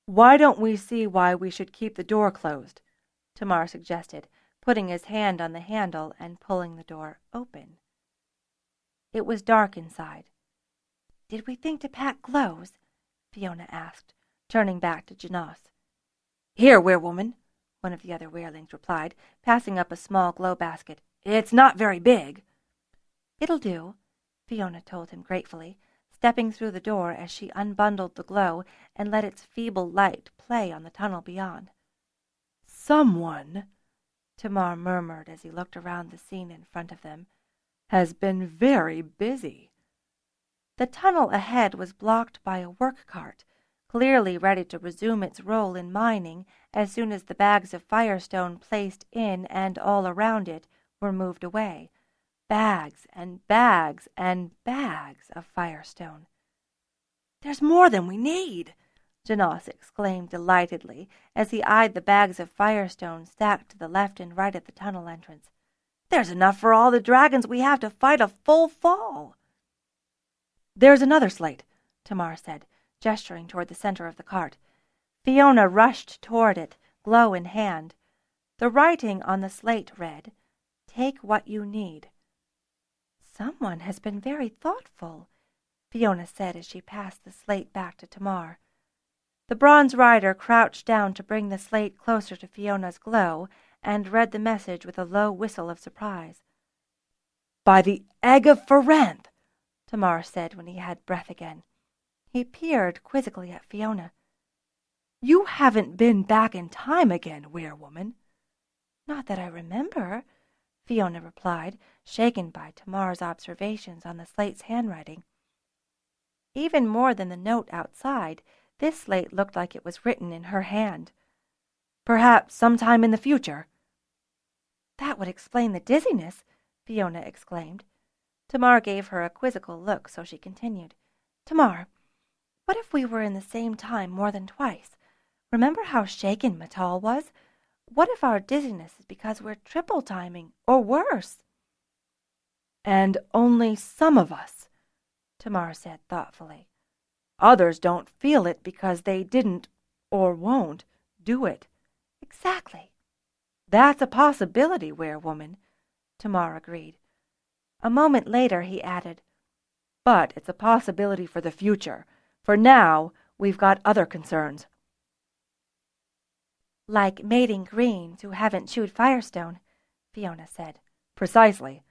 "Why don't we see why we should keep the door closed?" Tamar suggested, putting his hand on the handle and pulling the door open. It was dark inside. "Did we think to pack glows?" Fiona asked, turning back to Janos. "Here, Werewoman," one of the other Wehrlings replied, passing up a small glow basket. "It's not very big." "It'll do," Fiona told him gratefully, stepping through the door as she unbundled the glow and let its feeble light play on the tunnel beyond. "Someone," Tamar murmured as he looked around the scene in front of them, "has been very busy." The tunnel ahead was blocked by a work cart, clearly ready to resume its role in mining as soon as the bags of firestone placed in and all around it were moved away. Bags and bags and bags of firestone. "There's more than we need," Janos exclaimed delightedly as he eyed the bags of firestone stacked to the left and right of the tunnel entrance. "There's enough for all the dragons we have to fight a full fall." "There's another slate," Tamar said, gesturing toward the center of the cart. Fiona rushed toward it, glow in hand. The writing on the slate read, "Take what you need." "Someone has been very thoughtful," Fiona said as she passed the slate back to Tamar. The bronze rider crouched down to bring the slate closer to Fiona's glow and read the message with a low whistle of surprise. "By the egg of Ferenth," Tamar said when he had breath again. He peered quizzically at Fiona. "You haven't been back in time again, Werewoman." "Not that I remember," Fiona replied, shaken by Tamar's observations on the slate's handwriting. Even more than the note outside, this slate looked like it was written in her hand. "Perhaps sometime in the future." "That would explain the dizziness," Fiona exclaimed. Tamar gave her a quizzical look, so she continued. "Tamar, what if we were in the same time more than twice? Remember how shaken Matal was? What if our dizziness is because we're triple timing, or worse?" "And only some of us," Tamar said thoughtfully. "Others don't feel it because they didn't, or won't, do it." "Exactly." "That's a possibility, Werewoman," Tamar agreed. A moment later he added, "But it's a possibility for the future. For now, we've got other concerns." "Like mating greens who haven't chewed firestone," Fiona said. "Precisely."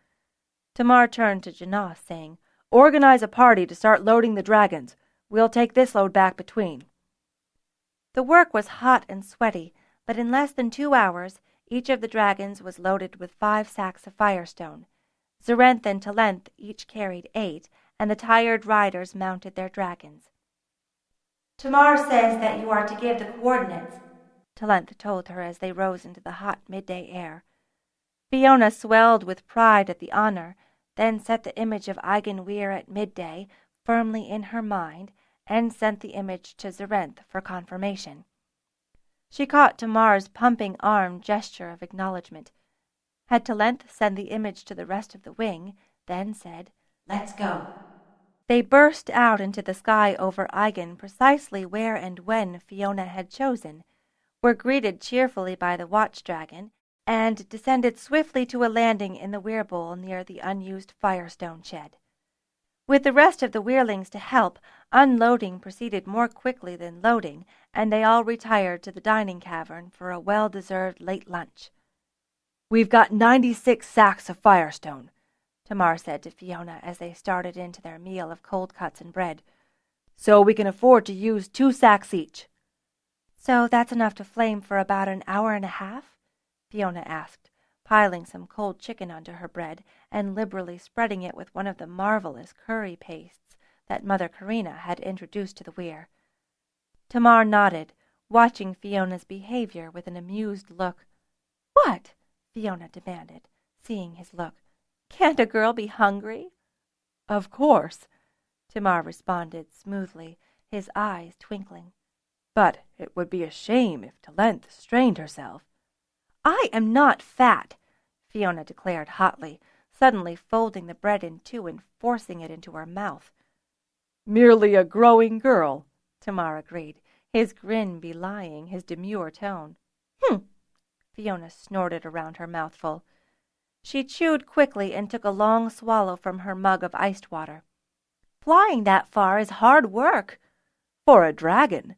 Tamar turned to Janos, saying, "Organize a party to start loading the dragons. We'll take this load back between." The work was hot and sweaty, but in less than 2 hours, each of the dragons was loaded with 5 sacks of firestone. Zarenth and Talent each carried 8, and the tired riders mounted their dragons. Tamar says that you are to give the coordinates, Talent told her as they rose into the hot midday air. Fiona swelled with pride at the honor, then set the image of Eigen Weyr at midday firmly in her mind, and sent the image to Zarenth for confirmation. She caught Tamar's pumping arm gesture of acknowledgement. Had Talent send the image to the rest of the wing, then said, "Let's go." They burst out into the sky over Eigen precisely where and when Fiona had chosen, were greeted cheerfully by the watch-dragon, and descended swiftly to a landing in the weir-bowl near the unused firestone shed. With the rest of the weirlings to help, unloading proceeded more quickly than loading, and they all retired to the dining cavern for a well-deserved late lunch. "We've got 96 sacks of firestone," Tamar said to Fiona as they started into their meal of cold cuts and bread, "so we can afford to use 2 sacks each." "So that's enough to flame for about an hour and a half?" Fiona asked, piling some cold chicken onto her bread and liberally spreading it with one of the marvelous curry pastes that Mother Karina had introduced to the Weyr. Tamar nodded, watching Fiona's behavior with an amused look. "What?" Fiona demanded, seeing his look. "Can't a girl be hungry?" "Of course," Tamar responded smoothly, his eyes twinkling. "But it would be a shame if Talent strained herself." "I am not fat," Fiona declared hotly, suddenly folding the bread in 2 and forcing it into her mouth. "Merely a growing girl," Tamar agreed, his grin belying his demure tone. Fiona snorted around her mouthful. She chewed quickly and took a long swallow from her mug of iced water. "Flying that far is hard work." "For a dragon,"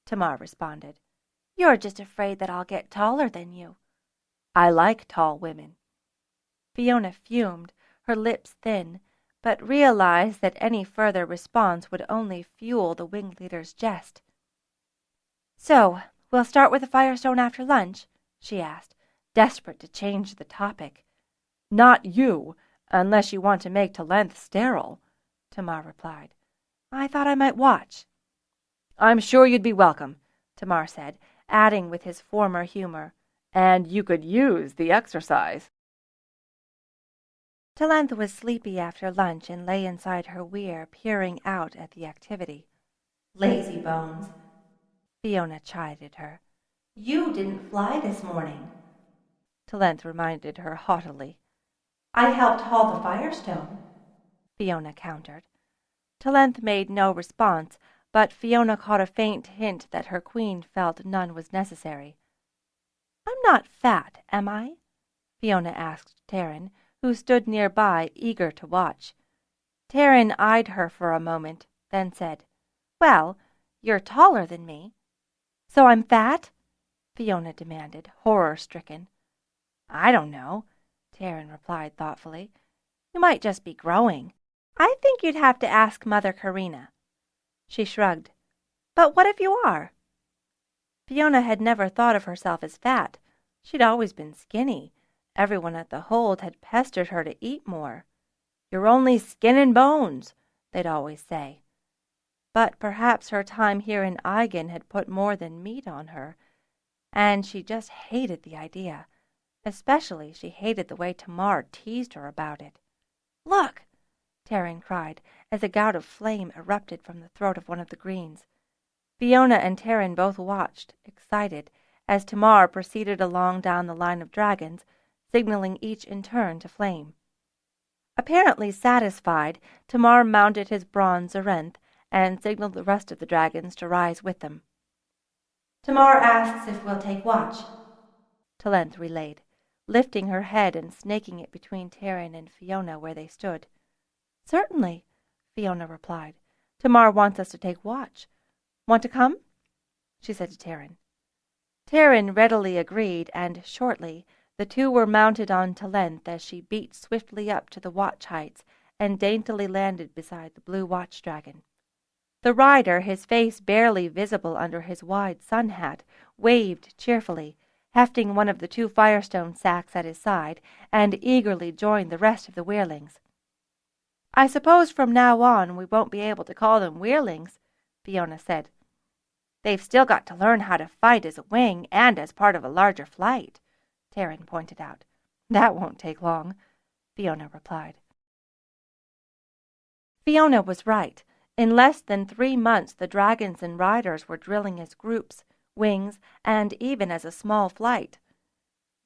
Tamar responded. "You're just afraid that I'll get taller than you." "I like tall women." Fiona fumed, her lips thin, but realized that any further response would only fuel the wing leader's jest. "So, we'll start with the firestone after lunch?" she asked, desperate to change the topic. "Not you, unless you want to make Talent sterile," Tamar replied. "I thought I might watch." "I'm sure you'd be welcome," Tamar said, adding with his former humor, "and you could use the exercise." Talent was sleepy after lunch and lay inside her Weyr, peering out at the activity. "Lazy bones," Fiona chided her. "You didn't fly this morning." Talent reminded her haughtily. "I helped haul the firestone," Fiona countered. Talent made no response, but Fiona caught a faint hint that her queen felt none was necessary. "I'm not fat, am I?" Fiona asked Pern, who stood nearby, eager to watch. Pern eyed her for a moment, then said, "Well, you're taller than me." "So I'm fat?" Fiona demanded, horror-stricken. "I don't know," Pern replied thoughtfully. "You might just be growing. I think you'd have to ask Mother Karina." She shrugged. "But what if you are?" Fiona had never thought of herself as fat. She'd always been skinny. Everyone at the hold had pestered her to eat more. "You're only skin and bones," they'd always say. But perhaps her time here in Eigen had put more than meat on her, and she just hated the idea. Especially she hated the way Tamar teased her about it. "Look!" Pern cried, as a gout of flame erupted from the throat of one of the greens. Fiona and Pern both watched, excited, as Tamar proceeded along down the line of dragons, signaling each in turn to flame. Apparently satisfied, Tamar mounted his bronze Zarenth and signaled the rest of the dragons to rise with them. "Tamar asks if we'll take watch," Talent relayed, lifting her head and snaking it between Pern and Fiona where they stood. "Certainly," Fiona replied. "Tamar wants us to take watch. Want to come?" she said to Pern. Pern readily agreed, and shortly the two were mounted on Talent as she beat swiftly up to the watch heights and daintily landed beside the blue watch-dragon. The rider, his face barely visible under his wide sun hat, waved cheerfully, hefting one of the 2 firestone sacks at his side, and eagerly joined the rest of the Wehrlings. "I suppose from now on we won't be able to call them Wehrlings," Fiona said. "They've still got to learn how to fight as a wing and as part of a larger flight," Taryn pointed out. "That won't take long," Fiona replied. Fiona was right. In less than 3 months the dragons and riders were drilling as groups, wings, and even as a small flight.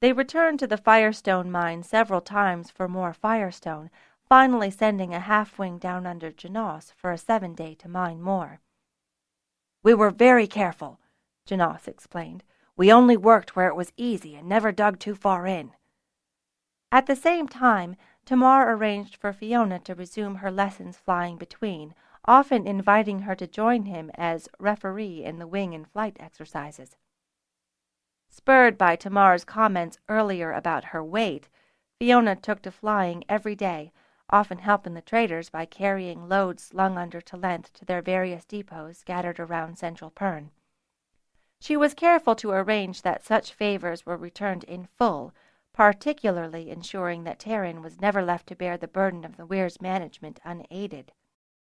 They returned to the Firestone mine several times for more firestone, finally sending a half-wing down under Janos for a 7-day to mine more. "We were very careful," Janos explained. "We only worked where it was easy and never dug too far in." At the same time, Tamar arranged for Fiona to resume her lessons flying between, often inviting her to join him as referee in the wing and flight exercises. Spurred by Tamar's comments earlier about her weight, Fiona took to flying every day, often helping the traders by carrying loads slung under Talent to their various depots scattered around central Pern. She was careful to arrange that such favors were returned in full, particularly ensuring that Taryn was never left to bear the burden of the Weyr's management unaided.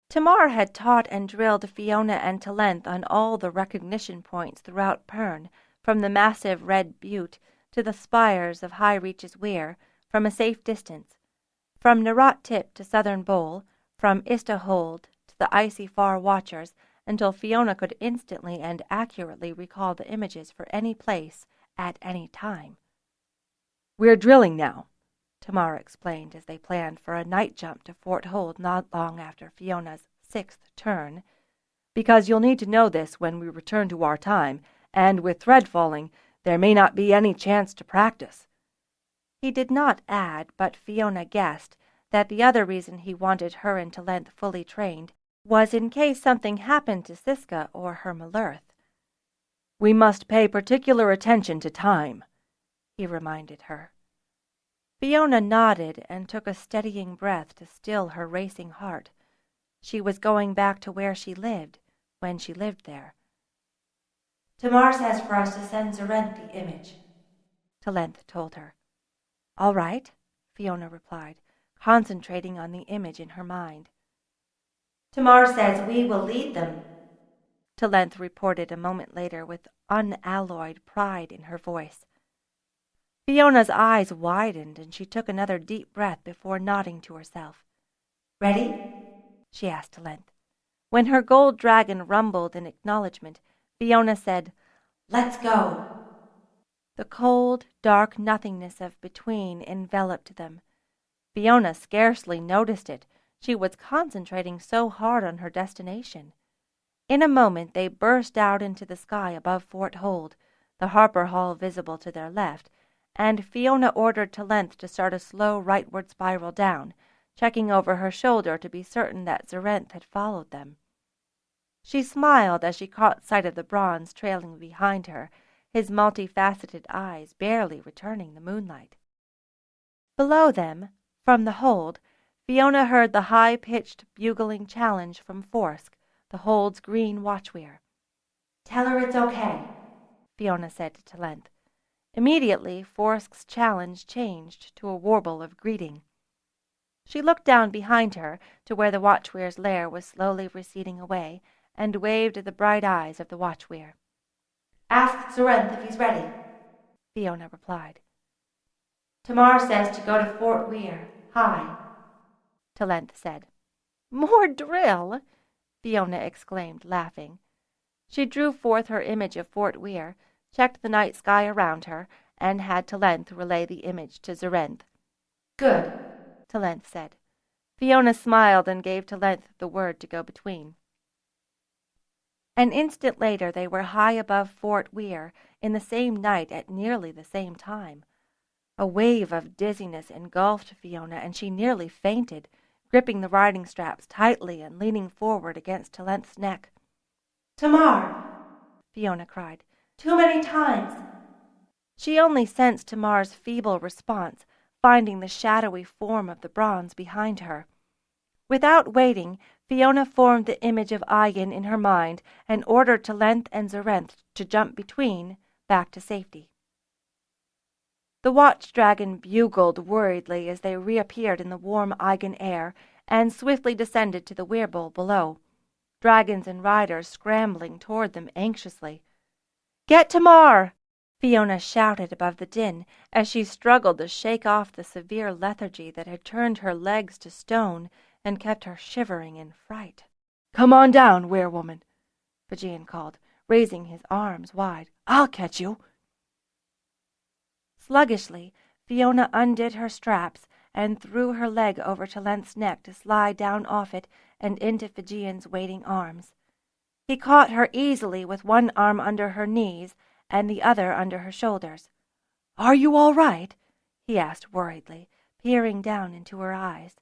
Tamar had taught and drilled Fiona and Talent on all the recognition points throughout Pern, from the massive Red Butte to the spires of High Reaches Weyr, from a safe distance, from Narot Tip to Southern Bowl, from Istahold to the icy Far Watchers, until Fiona could instantly and accurately recall the images for any place at any time. "We're drilling now," Tamar explained as they planned for a night jump to Fort Hold not long after Fiona's 6th turn, "because you'll need to know this when we return to our time, and with thread falling, there may not be any chance to practice." He did not add, but Fiona guessed, that the other reason he wanted her and Talent fully trained was in case something happened to Siska or her Malurth. "We must pay particular attention to time," he reminded her. Fiona nodded and took a steadying breath to still her racing heart. She was going back to where she lived, when she lived there. "Tamar says for us to send Zarenth the image," Talent told her. "All right," Fiona replied, concentrating on the image in her mind. "Tamar says we will lead them," Talent reported a moment later with unalloyed pride in her voice. Fiona's eyes widened and she took another deep breath before nodding to herself. "Ready?" she asked Talent. When her gold dragon rumbled in acknowledgement, Fiona said, "Let's go." The cold, dark nothingness of between enveloped them. Fiona scarcely noticed it. She was concentrating so hard on her destination. In a moment they burst out into the sky above Fort Hold, the Harper Hall visible to their left, and Fiona ordered Talent to start a slow rightward spiral down, checking over her shoulder to be certain that Zarenth had followed them. She smiled as she caught sight of the bronze trailing behind her, his multifaceted eyes barely returning the moonlight. Below them, from the hold, Fiona heard the high-pitched bugling challenge from Forsk, the hold's green watchweir. "Tell her it's okay," Fiona said to Talent. Immediately, Forsk's challenge changed to a warble of greeting. She looked down behind her to where the watchweir's lair was slowly receding away, and waved at the bright eyes of the watchweir. "Ask Zarenth if he's ready," Fiona replied. "Tamar says to go to Fort Weyr, high," Talent said. "More drill!" Fiona exclaimed, laughing. She drew forth her image of Fort Weyr, checked the night sky around her, and had Talent relay the image to Zarenth. "Good," Talent said. Fiona smiled and gave Talent the word to go between. An instant later they were high above Fort Weyr in the same night at nearly the same time. A wave of dizziness engulfed Fiona, and she nearly fainted, gripping the riding straps tightly and leaning forward against Talent's neck. "Tamar!" Fiona cried. "Too many times!" She only sensed Tamar's feeble response, finding the shadowy form of the bronze behind her. Without waiting, Fiona formed the image of Ayin in her mind and ordered Talent and Zarenth to jump between, back to safety. The watch dragon bugled worriedly as they reappeared in the warm Eigen air and swiftly descended to the weirbowl below, dragons and riders scrambling toward them anxiously. "Get to Mar!" Fiona shouted above the din as she struggled to shake off the severe lethargy that had turned her legs to stone and kept her shivering in fright. "Come on down, werewoman," Fijian called, raising his arms wide. "I'll catch you." Sluggishly, Fiona undid her straps and threw her leg over Talent's neck to slide down off it and into Fijian's waiting arms. He caught her easily with one arm under her knees and the other under her shoulders. "Are you all right?" he asked worriedly, peering down into her eyes.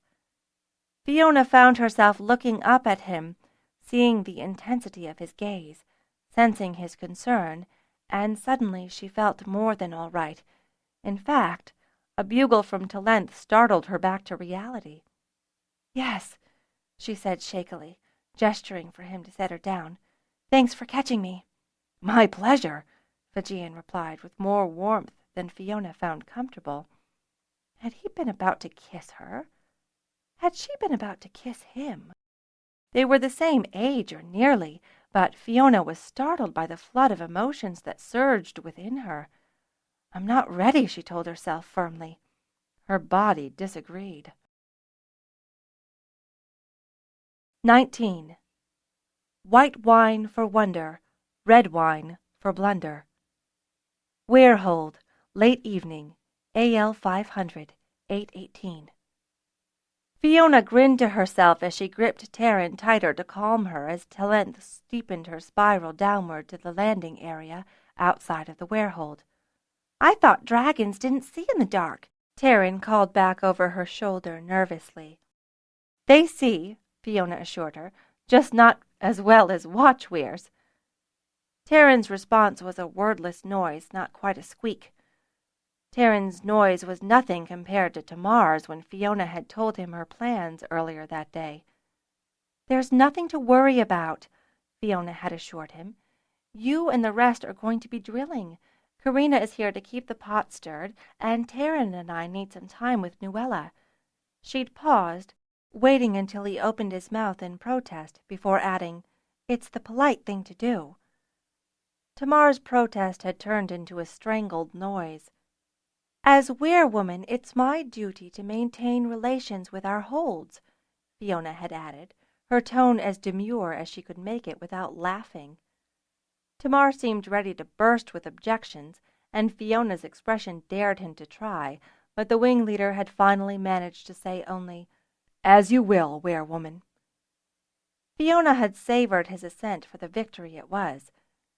Fiona found herself looking up at him, seeing the intensity of his gaze, sensing his concern, and suddenly she felt more than all right. In fact, a bugle from Talent startled her back to reality. "Yes," she said shakily, gesturing for him to set her down. "Thanks for catching me." "My pleasure," Fijian replied with more warmth than Fiona found comfortable. Had he been about to kiss her? Had she been about to kiss him? They were the same age, or nearly, but Fiona was startled by the flood of emotions that surged within her. "I'm not ready," she told herself firmly. Her body disagreed. 19. White wine for wonder, red wine for blunder. Weirhold, late evening, AL 500, 8:18. Fiona grinned to herself as she gripped Pern tighter to calm her as Talent steepened her spiral downward to the landing area outside of the weirhold. "I thought dragons didn't see in the dark," Pern called back over her shoulder nervously. "They see," Fiona assured her, "just not as well as watch Weyrs." Pern's response was a wordless noise, not quite a squeak. Pern's noise was nothing compared to Tamar's when Fiona had told him her plans earlier that day. "There's nothing to worry about," Fiona had assured him. "You and the rest are going to be drilling. Karina is here to keep the pot stirred, and Pern and I need some time with Nuella." She'd paused, waiting until he opened his mouth in protest before adding, "It's the polite thing to do." Tamar's protest had turned into a strangled noise. "As weirwoman, it's my duty to maintain relations with our holds," Fiona had added, her tone as demure as she could make it without laughing. Tamar seemed ready to burst with objections, and Fiona's expression dared him to try, but the wing leader had finally managed to say only, "As you will, weirwoman." Fiona had savored his assent for the victory it was.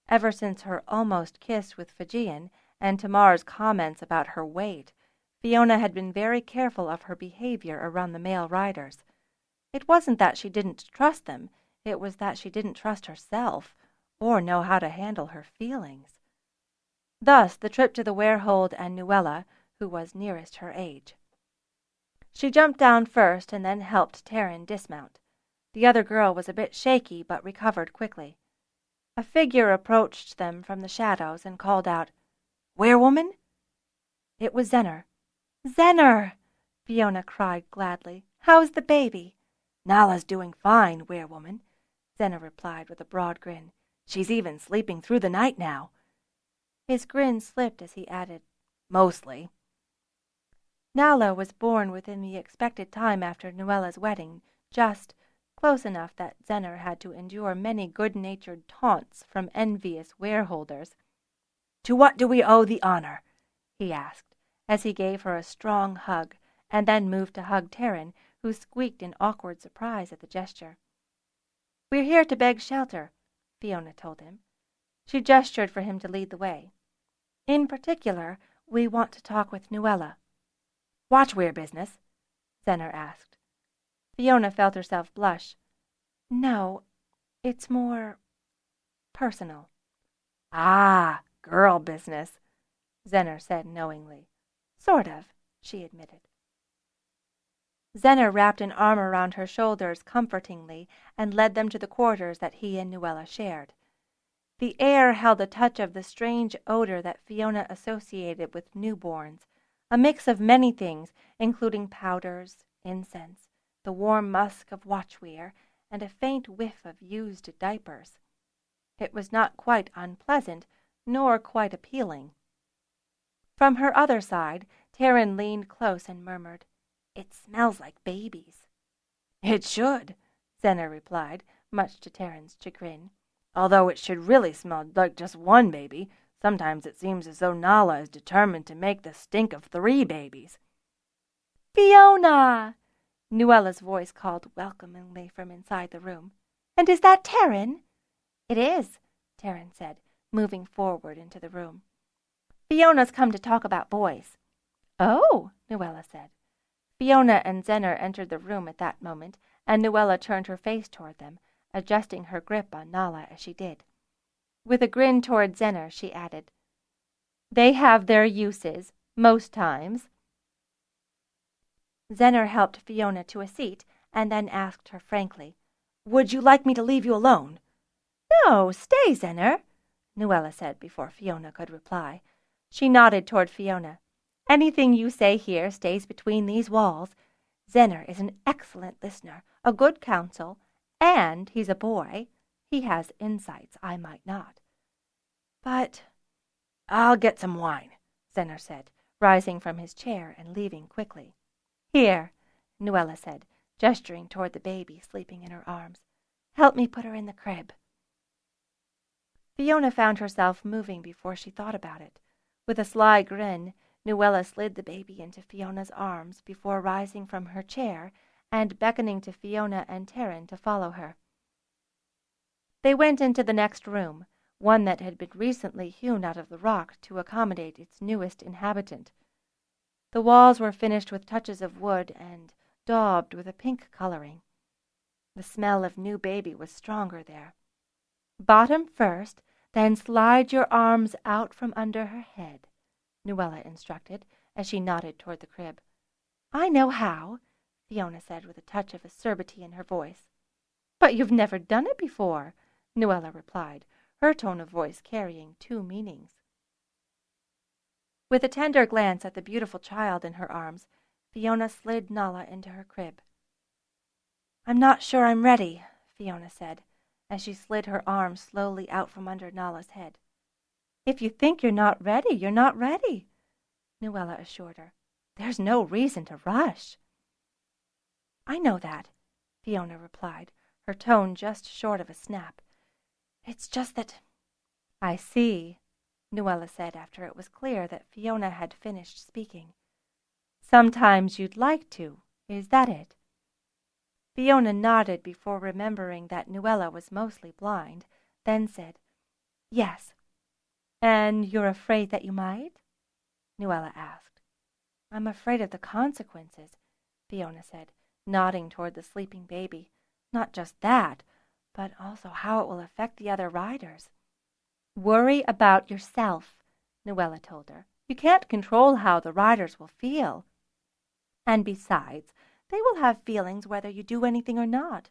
Ever since her almost kiss with Fijian and Tamar's comments about her weight, Fiona had been very careful of her behavior around the male riders. It wasn't that she didn't trust them, it was that she didn't trust herself, or know how to handle her feelings. Thus the trip to the weirhold and Nuella, who was nearest her age. She jumped down first and then helped Pern dismount. The other girl was a bit shaky but recovered quickly. A figure approached them from the shadows and called out, "Weirwoman?" It was Zenner. "Zenner!" Fiona cried gladly. "How's the baby?" "Nala's doing fine, weirwoman," Zenner replied with a broad grin. "She's even sleeping through the night now." His grin slipped as he added, "Mostly." Nala was born within the expected time after Nuella's wedding, just close enough that Zenner had to endure many good-natured taunts from envious weirholders. "To what do we owe the honor?" he asked, as he gave her a strong hug, and then moved to hug Pern, who squeaked in awkward surprise at the gesture. "We're here to beg shelter," Fiona told him. She gestured for him to lead the way. "In particular, we want to talk with Nuella." "Watch Weyr business?" Zenner asked. Fiona felt herself blush. "No, it's more personal." "Ah, girl business," Zenner said knowingly. "Sort of," she admitted. Zenner wrapped an arm around her shoulders comfortingly and led them to the quarters that he and Nuella shared. The air held a touch of the strange odor that Fiona associated with newborns, a mix of many things, including powders, incense, the warm musk of watchwear, and a faint whiff of used diapers. It was not quite unpleasant, nor quite appealing. From her other side, Taryn leaned close and murmured, "It smells like babies." "It should," Zenner replied, much to Taryn's chagrin. "Although it should really smell like just one baby. Sometimes it seems as though Nala is determined to make the stink of 3 babies. "Fiona!" Nuella's voice called welcomingly from inside the room. "And is that Taryn?" "It is," Taryn said, moving forward into the room. "Fiona's come to talk about boys." "Oh," Nuella said. Fiona and Zenner entered the room at that moment, and Nuella turned her face toward them, adjusting her grip on Nala as she did. With a grin toward Zenner, she added, "They have their uses, most times." Zenner helped Fiona to a seat, and then asked her frankly, "Would you like me to leave you alone?" "No, stay, Zenner," Nuella said before Fiona could reply. She nodded toward Fiona. "Anything you say here stays between these walls. Zenner is an excellent listener, a good counsel, and he's a boy. He has insights I might not." "But I'll get some wine," Zenner said, rising from his chair and leaving quickly. "Here," Nuella said, gesturing toward the baby sleeping in her arms. "Help me put her in the crib." Fiona found herself moving before she thought about it. With a sly grin, Nuella slid the baby into Fiona's arms before rising from her chair and beckoning to Fiona and Taryn to follow her. They went into the next room, one that had been recently hewn out of the rock to accommodate its newest inhabitant. The walls were finished with touches of wood and daubed with a pink coloring. The smell of new baby was stronger there. "Bottom first, then slide your arms out from under her head," Nuella instructed, as she nodded toward the crib. "I know how," Fiona said with a touch of acerbity in her voice. "But you've never done it before," Nuella replied, her tone of voice carrying 2 meanings. With a tender glance at the beautiful child in her arms, Fiona slid Nala into her crib. "I'm not sure I'm ready," Fiona said, as she slid her arms slowly out from under Nala's head. "If you think you're not ready, you're not ready," Nuella assured her. "There's no reason to rush." "I know that," Fiona replied, her tone just short of a snap. "It's just that—" "I see," Nuella said after it was clear that Fiona had finished speaking. "Sometimes you'd like to, is that it?" Fiona nodded before remembering that Nuella was mostly blind, then said, "Yes." "And you're afraid that you might?" Nuella asked. "I'm afraid of the consequences," Fiona said, nodding toward the sleeping baby. "Not just that, but also how it will affect the other riders." "Worry about yourself," Nuella told her. "You can't control how the riders will feel. And besides, they will have feelings whether you do anything or not.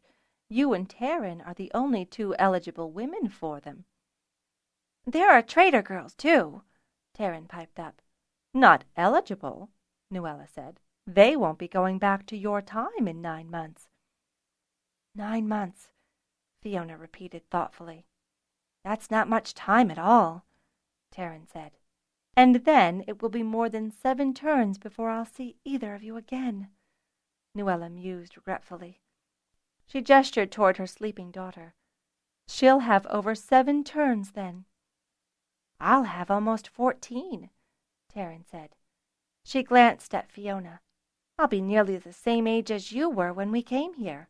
You and Taryn are the only 2 eligible women for them." "There are trader girls, too," Taryn piped up. "Not eligible," Nuella said. "They won't be going back to your time in 9 months." 9 months, Fiona repeated thoughtfully. "That's not much time at all," Taryn said. "And then it will be more than 7 turns before I'll see either of you again," Nuella mused regretfully. She gestured toward her sleeping daughter. "She'll have over 7 turns then." "I'll have almost 14, Taryn said. She glanced at Fiona. "I'll be nearly the same age as you were when we came here."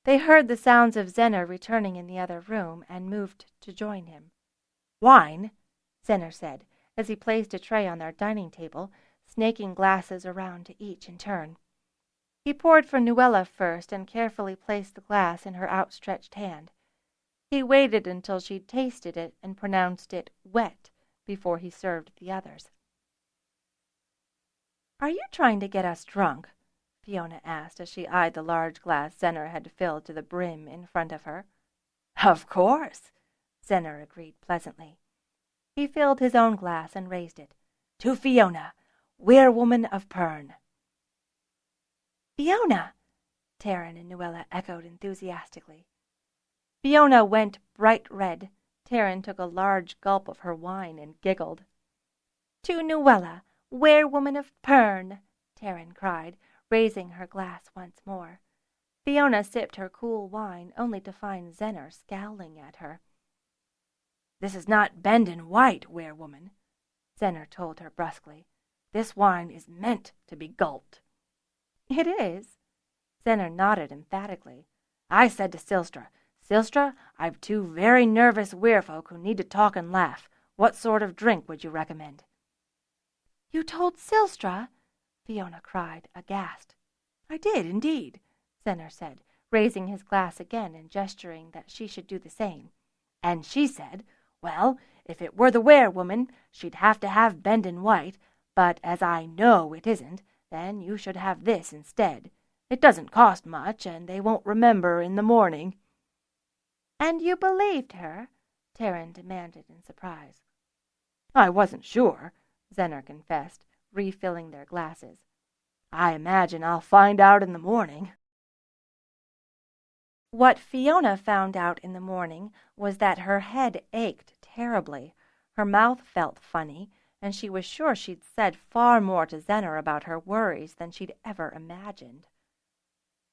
They heard the sounds of Zenner returning in the other room and moved to join him. "Wine?" Zenner said, as he placed a tray on their dining table, snaking glasses around to each in turn. He poured for Nuella first and carefully placed the glass in her outstretched hand. He waited until she'd tasted it and pronounced it wet before he served the others. "Are you trying to get us drunk?" Fiona asked as she eyed the large glass Zenner had filled to the brim in front of her. "Of course," Zenner agreed pleasantly. He filled his own glass and raised it. "To Fiona, Werewoman of Pern." "Fiona!" Terran and Nuella echoed enthusiastically. Fiona went bright red. Terran took a large gulp of her wine and giggled. "To Nuella, Werewoman of Pern!" Terran cried, raising her glass once more. Fiona sipped her cool wine, only to find Zenner scowling at her. "This is not Bendon White, Werewoman," Zenner told her brusquely. "This wine is meant to be gulped." "It is?" Zenner nodded emphatically. "I said to Silstra, 'Silstra, I've 2 very nervous werefolk who need to talk and laugh. What sort of drink would you recommend?'" "You told Silstra?" Fiona cried, aghast. "I did, indeed," Zenner said, raising his glass again and gesturing that she should do the same. "And she said, well, if it were the werewoman, she'd have to have Bendon White, but as I know it isn't, then you should have this instead. It doesn't cost much, and they won't remember in the morning." "And you believed her?" Terran demanded in surprise. "I wasn't sure," Zenner confessed, refilling their glasses. "I imagine I'll find out in the morning." What Fiona found out in the morning was that her head ached terribly, her mouth felt funny, and she was sure she'd said far more to Zenner about her worries than she'd ever imagined.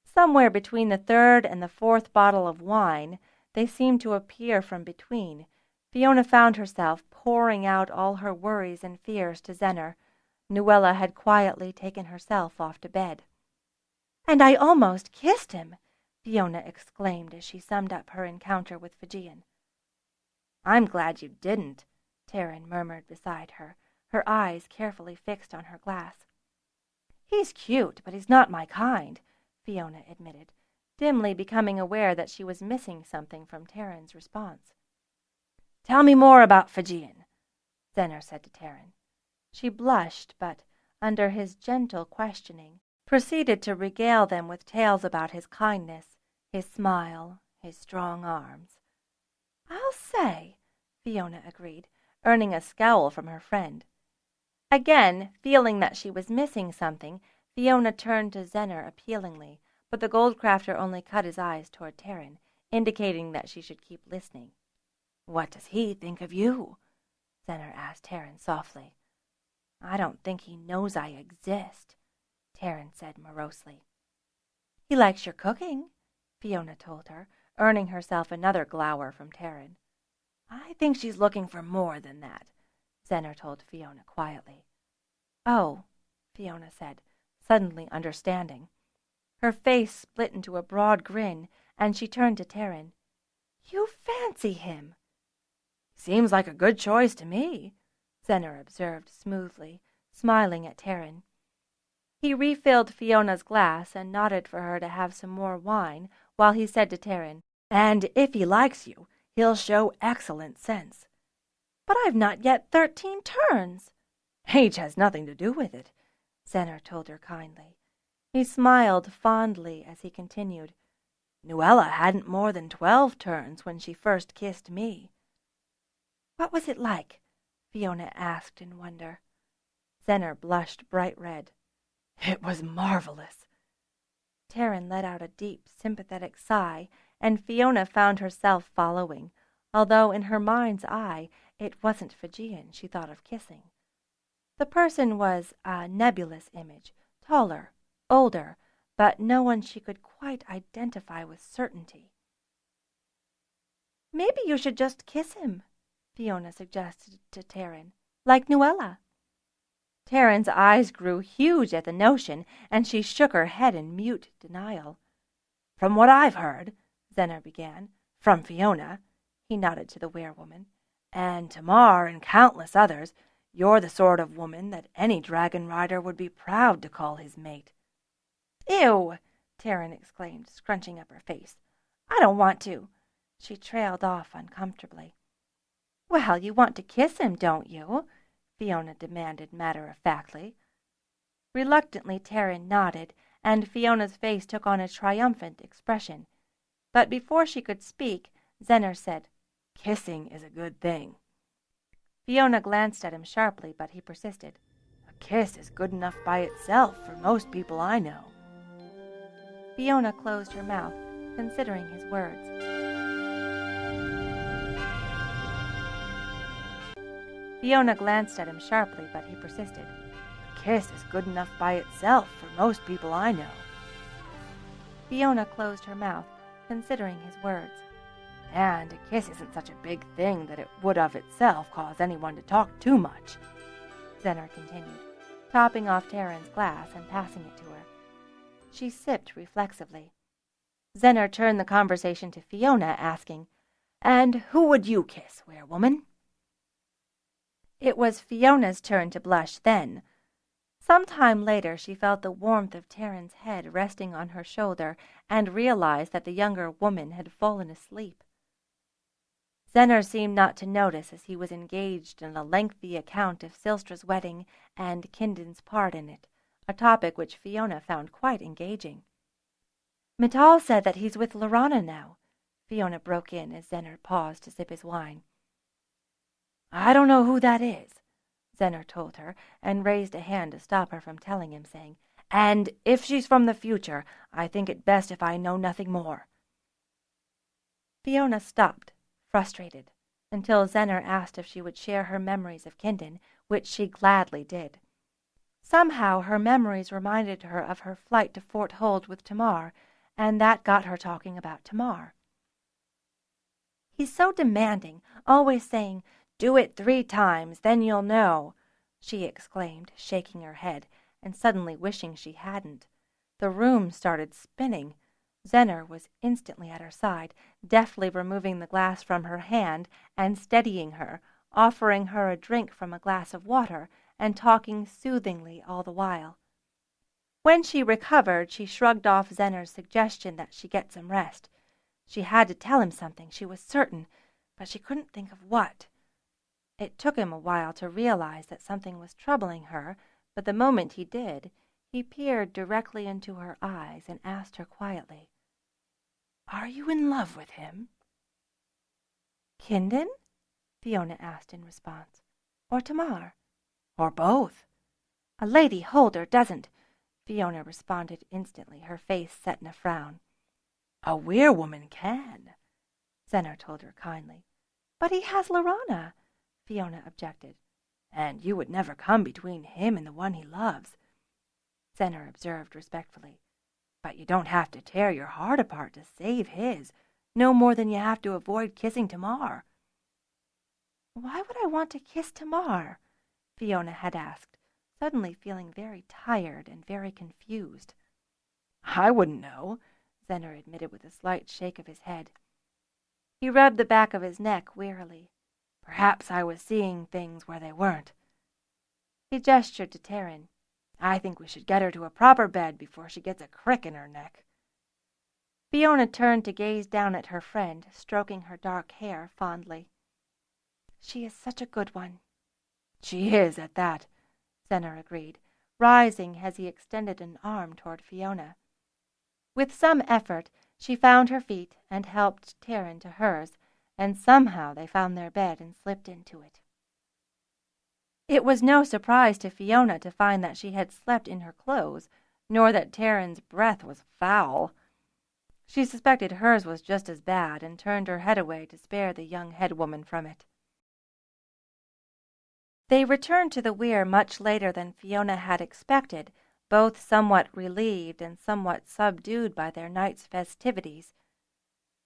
Somewhere between the 3rd and the 4th bottle of wine, they seemed to appear from between. Fiona found herself pouring out all her worries and fears to Zenner. Nuella had quietly taken herself off to bed. "And I almost kissed him!" Fiona exclaimed as she summed up her encounter with Fijian. "I'm glad you didn't," Terran murmured beside her, her eyes carefully fixed on her glass. "He's cute, but he's not my kind," Fiona admitted, dimly becoming aware that she was missing something from Terran's response. "Tell me more about Fijian," Zenner said to Terran. She blushed, but, under his gentle questioning, proceeded to regale them with tales about his kindness, his smile, his strong arms. "I'll say," Fiona agreed, earning a scowl from her friend. Again, feeling that she was missing something, Fiona turned to Zenner appealingly, but the Goldcrafter only cut his eyes toward Terran, indicating that she should keep listening. "What does he think of you?" Zenner asked Terran softly. "I don't think he knows I exist," Terran said morosely. "He likes your cooking," Fiona told her, earning herself another glower from Terran. "I think she's looking for more than that," Zenner told Fiona quietly. "Oh," Fiona said, suddenly understanding. Her face split into a broad grin, and she turned to Terran. "You fancy him?" "Seems like a good choice to me," Zenner observed smoothly, smiling at Terran. He refilled Fiona's glass and nodded for her to have some more wine, while he said to Terran, "And if he likes you, he'll show excellent sense." "But I've not yet 13 turns." "Age has nothing to do with it," Zenner told her kindly. He smiled fondly as he continued. "Nuella hadn't more than 12 turns when she first kissed me." "What was it like?" Fiona asked in wonder. Zenner blushed bright red. "It was marvelous." Terran let out a deep, sympathetic sigh, and Fiona found herself following, although in her mind's eye it wasn't Fijian she thought of kissing. The person was a nebulous image, taller, older, but no one she could quite identify with certainty. "Maybe you should just kiss him," Fiona suggested to Terran, "like Nuella." Terran's eyes grew huge at the notion, and she shook her head in mute denial. "From what I've heard," Zenner began, "from Fiona," he nodded to the werewoman, "and Tamar and countless others, you're the sort of woman that any Dragonrider would be proud to call his mate." "Ew!" Terran exclaimed, scrunching up her face. "I don't want to." She trailed off uncomfortably. "Well, you want to kiss him, don't you?" Fiona demanded matter-of-factly. Reluctantly, Terran nodded, and Fiona's face took on a triumphant expression. But before she could speak, Zenner said, "Kissing is a good thing." Fiona glanced at him sharply, but he persisted. "A kiss is good enough by itself for most people I know." Fiona closed her mouth, considering his words. Fiona glanced at him sharply, but he persisted. "A kiss is good enough by itself for most people I know." Fiona closed her mouth, considering his words. "And a kiss isn't such a big thing that it would of itself cause anyone to talk too much," Zener continued, topping off Taryn's glass and passing it to her. She sipped reflexively. Zener turned the conversation to Fiona, asking, "And who would you kiss, werewoman?" It was Fiona's turn to blush then. Some time later she felt the warmth of Taryn's head resting on her shoulder and realized that the younger woman had fallen asleep. Zener seemed not to notice as he was engaged in a lengthy account of Silstra's wedding and Kinden's part in it, a topic which Fiona found quite engaging. "Mittal said that he's with Lorana now," Fiona broke in as Zener paused to sip his wine. "I don't know who that is," Zener told her, and raised a hand to stop her from telling him, saying, "And if she's from the future, I think it best if I know nothing more." Fiona stopped, frustrated, until Zener asked if she would share her memories of Kinden, which she gladly did. Somehow her memories reminded her of her flight to Fort Hold with Tamar, and that got her talking about Tamar. "He's so demanding, always saying, 'Do it 3 times, then you'll know,'" she exclaimed, shaking her head, and suddenly wishing she hadn't. The room started spinning. Zener was instantly at her side, deftly removing the glass from her hand and steadying her, offering her a drink from a glass of water, and talking soothingly all the while. When she recovered, she shrugged off Zener's suggestion that she get some rest. She had to tell him something, she was certain, but she couldn't think of what. It took him a while to realize that something was troubling her, but the moment he did, he peered directly into her eyes and asked her quietly, "Are you in love with him?" "Kinden?" Fiona asked in response. "Or Tamar?" "Or both." "A lady holder doesn't," Fiona responded instantly, her face set in a frown. "A werewoman can," Zener told her kindly. "But he has Lorana," Fiona objected. "And you would never come between him and the one he loves," Zener observed respectfully. "But you don't have to tear your heart apart to save his, no more than you have to avoid kissing Tamar." "Why would I want to kiss Tamar?" Fiona had asked, suddenly feeling very tired and very confused. "I wouldn't know," Zener admitted with a slight shake of his head. He rubbed the back of his neck wearily. "Perhaps I was seeing things where they weren't." He gestured to Taryn. "I think we should get her to a proper bed before she gets a crick in her neck." Fiona turned to gaze down at her friend, stroking her dark hair fondly. "She is such a good one." "She is, at that," Zener agreed, rising as he extended an arm toward Fiona. With some effort, she found her feet and helped Taryn to hers, and somehow they found their bed and slipped into it. It was no surprise to Fiona to find that she had slept in her clothes, nor that Taryn's breath was foul. She suspected hers was just as bad, and turned her head away to spare the young headwoman from it. They returned to the Weyr much later than Fiona had expected, both somewhat relieved and somewhat subdued by their night's festivities,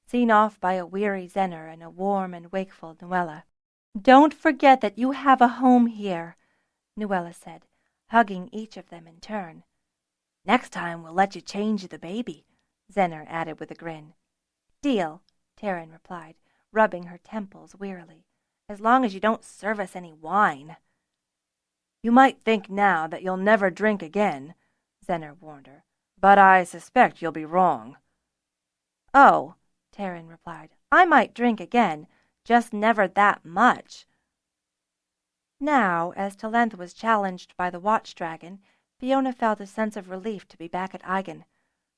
seen off by a weary Zener and a warm and wakeful Nuella. "Don't forget that you have a home here," Nuella said, hugging each of them in turn. "Next time we'll let you change the baby," Zener added with a grin. "Deal," Taryn replied, rubbing her temples wearily, "as long as you don't serve us any wine." "You might think now that you'll never drink again," Zener warned her, "but I suspect you'll be wrong." "Oh," Taryn replied, "I might drink again, just never that much." Now, as Talent was challenged by the watch-dragon, Fiona felt a sense of relief to be back at Aigen.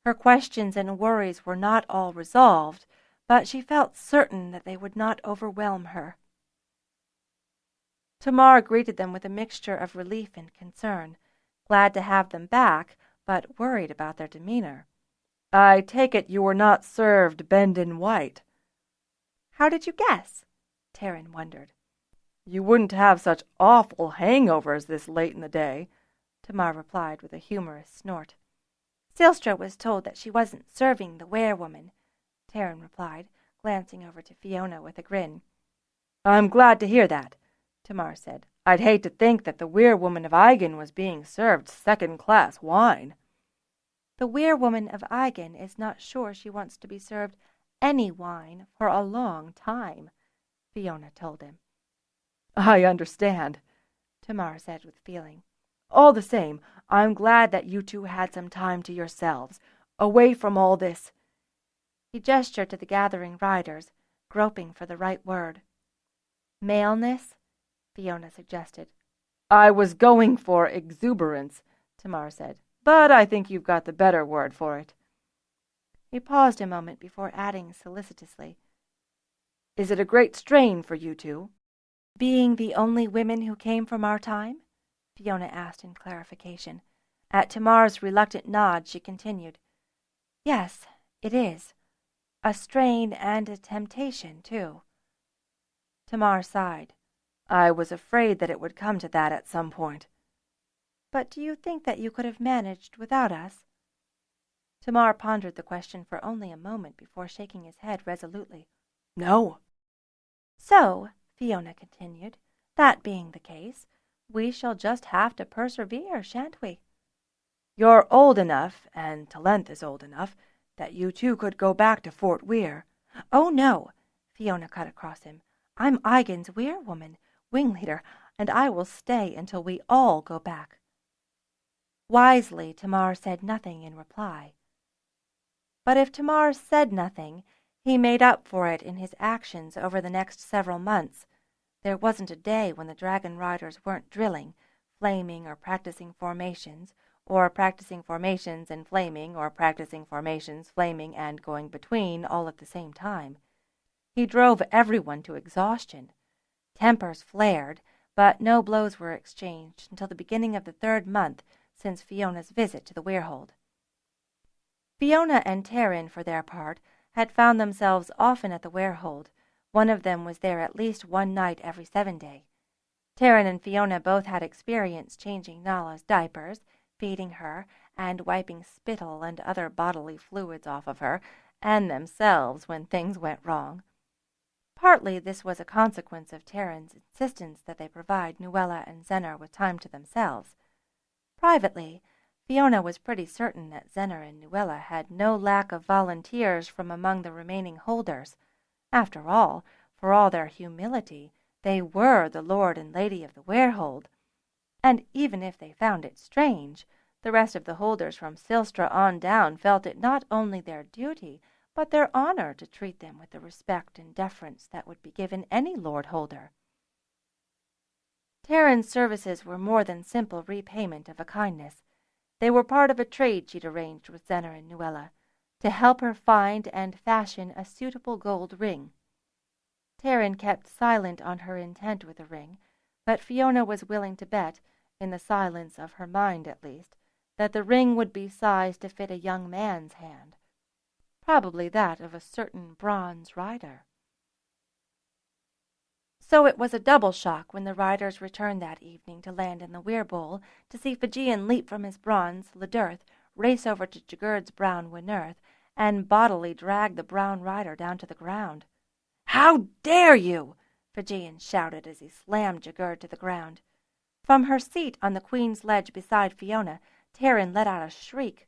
Her questions and worries were not all resolved, but she felt certain that they would not overwhelm her. Tamar greeted them with a mixture of relief and concern, glad to have them back, but worried about their demeanor. "I take it you were not served Bendon White." "How did you guess?" Taryn wondered. "You wouldn't have such awful hangovers this late in the day," Tamar replied with a humorous snort. "Silstra was told that she wasn't serving the Weyr woman," Taryn replied, glancing over to Fiona with a grin. "I'm glad to hear that," Tamar said. "I'd hate to think that the Weyr woman of Eigen was being served second-class wine." "The Weyr woman of Eigen is not sure she wants to be served any wine for a long time," Fiona told him. "I understand," Tamar said with feeling. "All the same, I'm glad that you two had some time to yourselves, away from all this—" He gestured to the gathering riders, groping for the right word. "Maleness?" Fiona suggested. "I was going for exuberance," Tamar said, "but I think you've got the better word for it." He paused a moment before adding solicitously, "Is it a great strain for you two?" "Being the only women who came from our time?" Fiona asked in clarification. At Tamar's reluctant nod, she continued, "Yes, it is. A strain and a temptation, too." Tamar sighed. "I was afraid that it would come to that at some point." "But do you think that you could have managed without us?" Tamar pondered the question for only a moment before shaking his head resolutely. "No." "So," Fiona continued, "that being the case, we shall just have to persevere, shan't we?" "You're old enough, and Talent is old enough, that you two could go back to Fort Weyr." "Oh, no," Fiona cut across him. "I'm Eigen's Weyr woman, wing-leader, and I will stay until we all go back." Wisely, Tamar said nothing in reply. But if Tamar said nothing, he made up for it in his actions over the next several months. There wasn't a day when the Dragonriders weren't drilling, flaming, or practicing formations and flaming, or practicing formations, flaming, and going between all at the same time. He drove everyone to exhaustion. Tempers flared, but no blows were exchanged until the beginning of the 3rd month since Fiona's visit to the Weirhold. Fiona and Taryn, for their part, had found themselves often at the Weirhold. One of them was there at least one night every 7 days. Taryn and Fiona both had experience changing Nala's diapers, feeding her, and wiping spittle and other bodily fluids off of her, and themselves when things went wrong. Partly this was a consequence of Taryn's insistence that they provide Nuella and Zener with time to themselves. Privately, Fiona was pretty certain that Zener and Nuella had no lack of volunteers from among the remaining holders. After all, for all their humility, they were the lord and lady of the Weirhold. And even if they found it strange, the rest of the holders from Silstra on down felt it not only their duty, but their honor to treat them with the respect and deference that would be given any lord-holder. Taryn's services were more than simple repayment of a kindness. They were part of a trade she'd arranged with Zener and Nuella, to help her find and fashion a suitable gold ring. Taryn kept silent on her intent with the ring, but Fiona was willing to bet, in the silence of her mind at least, that the ring would be sized to fit a young man's hand, probably that of a certain bronze rider. So it was a double shock when the riders returned that evening to land in the Weir Bowl to see Fijian leap from his bronze Ledirth, race over to Jagurd's brown Wynerth, and bodily drag the brown rider down to the ground. "How dare you!" Fijian shouted as he slammed Jagurd to the ground. From her seat on the Queen's ledge beside Fiona, Taryn let out a shriek.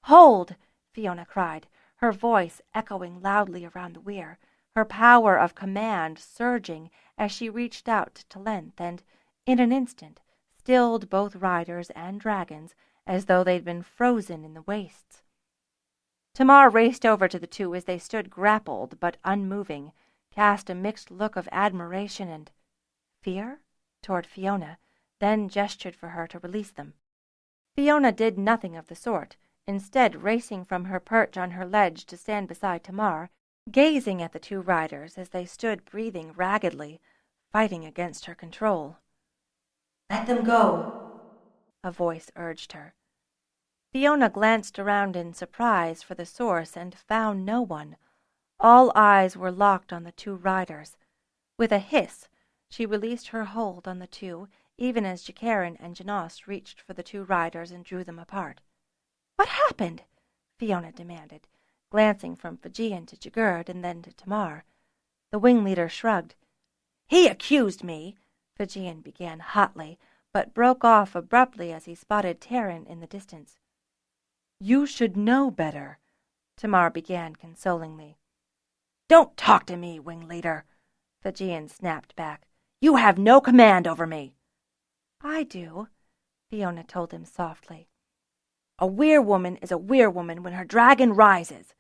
"Hold!" Fiona cried, her voice echoing loudly around the weir, her power of command surging as she reached out to Talent and, in an instant, stilled both riders and dragons as though they'd been frozen in the wastes. Tamar raced over to the two as they stood grappled but unmoving, cast a mixed look of admiration and fear toward Fiona, then gestured for her to release them. Fiona did nothing of the sort, instead racing from her perch on her ledge to stand beside Tamar, gazing at the two riders as they stood breathing raggedly, fighting against her control. Let them go, a voice urged her. Fiona glanced around in surprise for the source and found no one. All eyes were locked on the two riders. With a hiss, she released her hold on the two, even as Jakarin and Janos reached for the two riders and drew them apart. "What happened?" Fiona demanded, glancing from Fijian to Jagerd and then to Tamar. The wing leader shrugged. "He accused me," Fijian began hotly, but broke off abruptly as he spotted Terran in the distance. "You should know better," Tamar began consolingly. "Don't talk to me, wing leader," Fijian snapped back. "You have no command over me." "I do," Fiona told him softly. "A weirwoman is a weirwoman when her dragon rises,"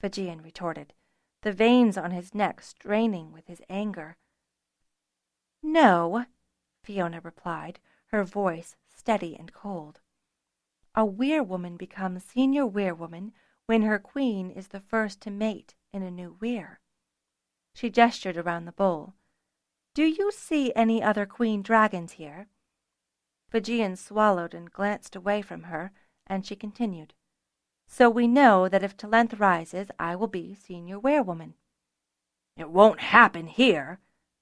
Fijian retorted, the veins on his neck straining with his anger. "No," Fiona replied, her voice steady and cold. "A weirwoman becomes senior weirwoman when her queen is the first to mate in a new weir." She gestured around the bowl. "Do you see any other queen dragons here?" Fijian swallowed and glanced away from her, and she continued. "So we know that if Talent rises, I will be senior weirwoman." "It won't happen here,"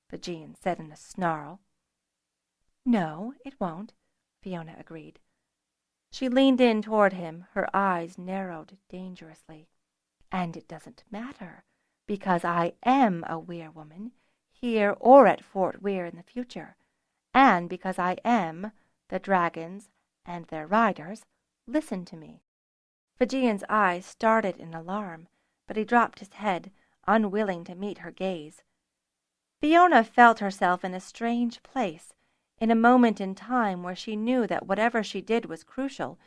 Fijian said in a snarl. "No, it won't," Fiona agreed. She leaned in toward him, her eyes narrowed dangerously. "And it doesn't matter, because I am a weirwoman, here or at Fort Weyr in the future, and because I am the dragons and their riders. Listen to me." Fijian's eyes started in alarm, but he dropped his head, unwilling to meet her gaze. Fiona felt herself in a strange place, in a moment in time where she knew that whatever she did was crucial,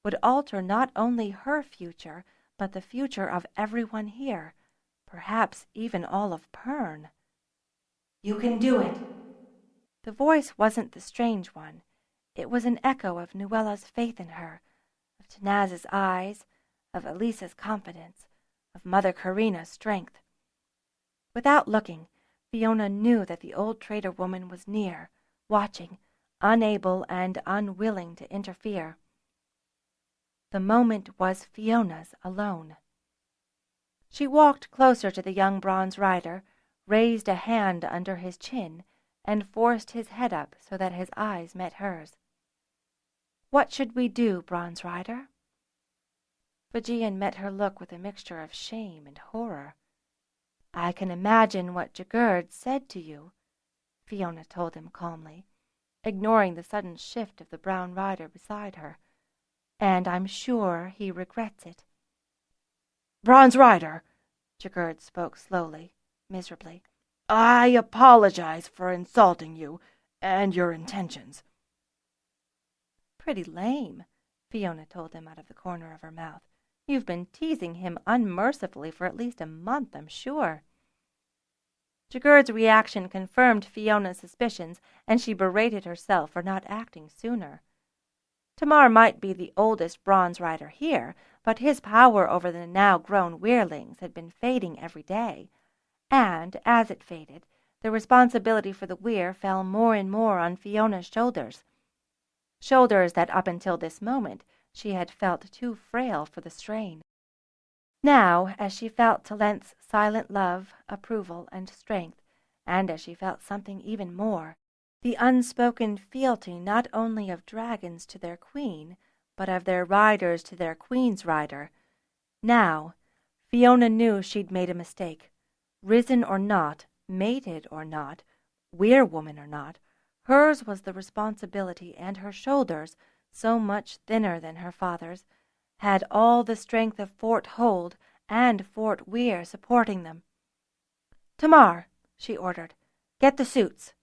would alter not only her future, but the future of everyone here, perhaps even all of Pern. You can do it. The voice wasn't the strange one. It was an echo of Nuella's faith in her, of Tanaz's eyes, of Elisa's confidence, of Mother Karina's strength. Without looking, Fiona knew that the old trader woman was near, watching, unable and unwilling to interfere. The moment was Fiona's alone. She walked closer to the young bronze rider, raised a hand under his chin, and forced his head up so that his eyes met hers. "What should we do, bronze rider?" Fijian met her look with a mixture of shame and horror. "I can imagine what Jagerd said to you," Fiona told him calmly, ignoring the sudden shift of the brown rider beside her. "And I'm sure he regrets it." "Bronze Rider," Jagerd spoke slowly, miserably, "I apologize for insulting you and your intentions." "Pretty lame," Fiona told him out of the corner of her mouth. "You've been teasing him unmercifully for at least a month, I'm sure." Jagerd's reaction confirmed Fiona's suspicions, and she berated herself for not acting sooner. Tamar might be the oldest bronze rider here, but his power over the now-grown weirlings had been fading every day, and, as it faded, the responsibility for the weir fell more and more on Fiona's shoulders that up until this moment she had felt too frail for the strain. Now, as she felt Talent's silent love, approval, and strength, and as she felt something even more, the unspoken fealty not only of dragons to their queen, but of their riders to their queen's rider, now, Fiona knew she'd made a mistake. Risen or not, mated or not, weirwoman or not, hers was the responsibility, and her shoulders, so much thinner than her father's, had all the strength of Fort Hold and Fort Weyr supporting them. "Tamar," she ordered, "get the suits."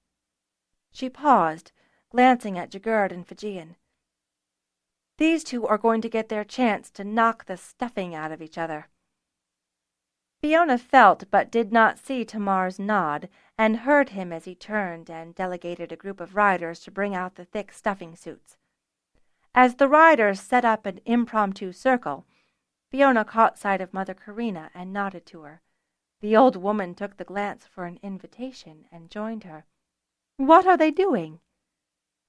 She paused, glancing at Jagerd and Fijian. "These two are going to get their chance to knock the stuffing out of each other." Fiona felt but did not see Tamar's nod, and heard him as he turned and delegated a group of riders to bring out the thick stuffing suits. As the riders set up an impromptu circle, Fiona caught sight of Mother Karina and nodded to her. The old woman took the glance for an invitation and joined her. "What are they doing?"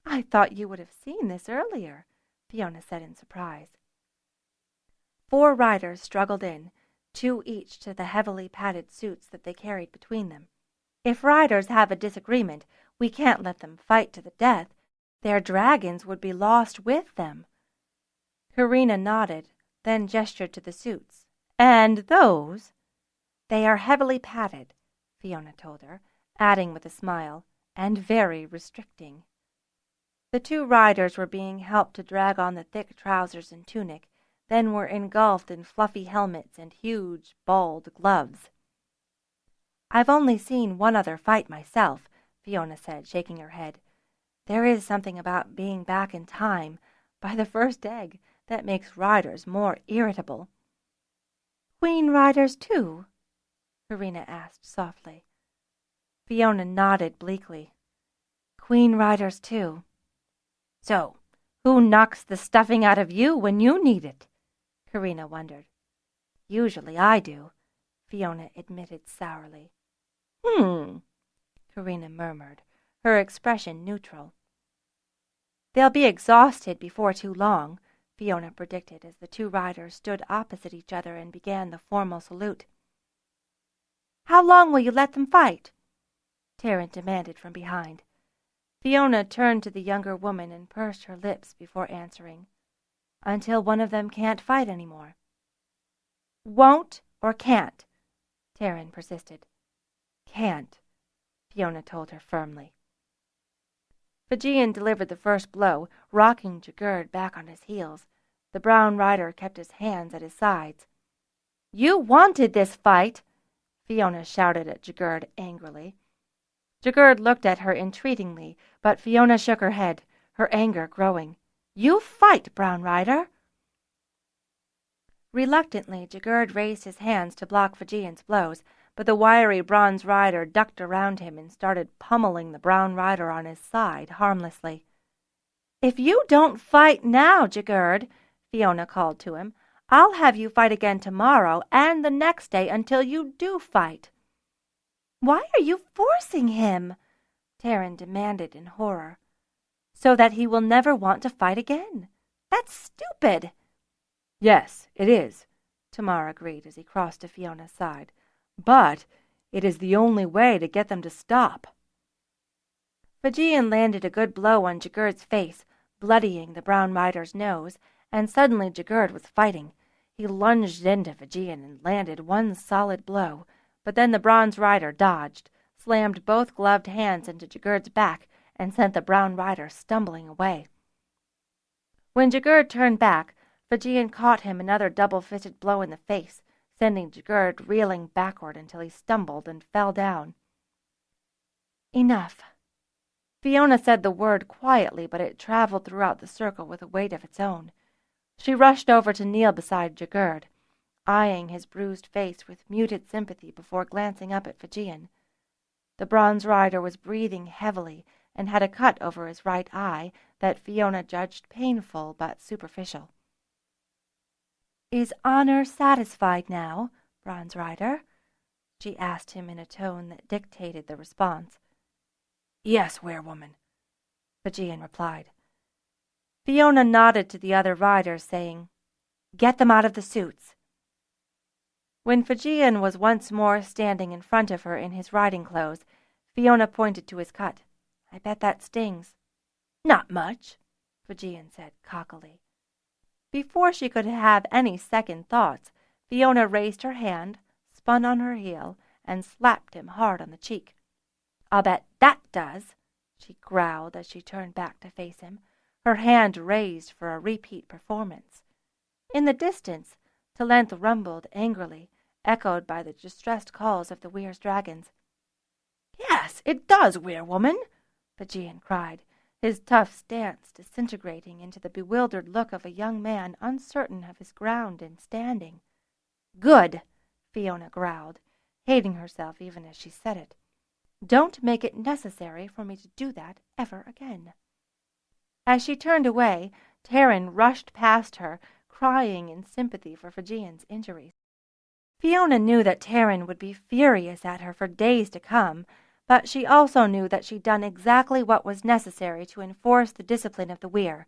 I thought you would have seen this earlier, Fiona said in surprise. 4 riders struggled in, 2 each to the heavily padded suits that they carried between them. If riders have a disagreement, we can't let them fight to the death. Their dragons would be lost with them. Karina nodded, then gestured to the suits. And those? They are heavily padded, Fiona told her, adding with a smile, and very restricting. The 2 riders were being helped to drag on the thick trousers and tunic, then were engulfed in fluffy helmets and huge, balled gloves. I've only seen one other fight myself, Fiona said, shaking her head. There is something about being back in time, by the first egg, that makes riders more irritable. Queen riders, too? Karina asked softly. Fiona nodded bleakly. Queen riders, too. So, who knocks the stuffing out of you when you need it? Karina wondered. Usually I do, Fiona admitted sourly. Karina murmured, her expression neutral. They'll be exhausted before too long, Fiona predicted as the 2 riders stood opposite each other and began the formal salute. How long will you let them fight? Tarrant demanded from behind. Fiona turned to the younger woman and pursed her lips before answering. Until one of them can't fight any more. Won't or can't? Tarrant persisted. Can't, Fiona told her firmly. Fijian delivered the first blow, rocking Jagerd back on his heels. The brown rider kept his hands at his sides. You wanted this fight, Fiona shouted at Jagerd angrily. Jagerd looked at her entreatingly, but Fiona shook her head, her anger growing. You fight, brown rider. Reluctantly, Jagerd raised his hands to block Fijian's blows, but the wiry bronze rider ducked around him and started pummeling the brown rider on his side harmlessly. If you don't fight now, Jagerd, Fiona called to him, I'll have you fight again tomorrow and the next day until you do fight. Why are you forcing him? Tarrant demanded in horror. So that he will never want to fight again. That's stupid. Yes, it is, Tamar agreed as he crossed to Fiona's side. But it is the only way to get them to stop. Fijian landed a good blow on Jagerd's face, bloodying the brown rider's nose, and suddenly Jagerd was fighting. He lunged into Fijian and landed one solid blow, but then the bronze rider dodged, slammed both gloved hands into Jagerd's back, and sent the brown rider stumbling away. When Jagerd turned back, Fijian caught him another double-fisted blow in the face, sending Jagerd reeling backward until he stumbled and fell down. Enough. Fiona said the word quietly, but it traveled throughout the circle with a weight of its own. She rushed over to kneel beside Jagerd, eyeing his bruised face with muted sympathy before glancing up at Fijian. The bronze rider was breathing heavily and had a cut over his right eye that Fiona judged painful but superficial. Is honor satisfied now, bronze rider? She asked him in a tone that dictated the response. Yes, werewoman, Fijian replied. Fiona nodded to the other riders, saying, Get them out of the suits. When Fijian was once more standing in front of her in his riding clothes, Fiona pointed to his cut. I bet that stings. Not much, Fijian said cockily. Before she could have any second thoughts, Fiona raised her hand, spun on her heel, and slapped him hard on the cheek. I'll bet that does, she growled as she turned back to face him, her hand raised for a repeat performance. In the distance, Talent rumbled angrily, echoed by the distressed calls of the Weyr's dragons. Yes, it does, werewoman, Fijian cried, his tough stance disintegrating into the bewildered look of a young man uncertain of his ground and standing. Good, Fiona growled, hating herself even as she said it. Don't make it necessary for me to do that ever again. As she turned away, Tarrant rushed past her, crying in sympathy for Fijian's injuries. Fiona knew that Tarrant would be furious at her for days to come, but she also knew that she'd done exactly what was necessary to enforce the discipline of the Weyr.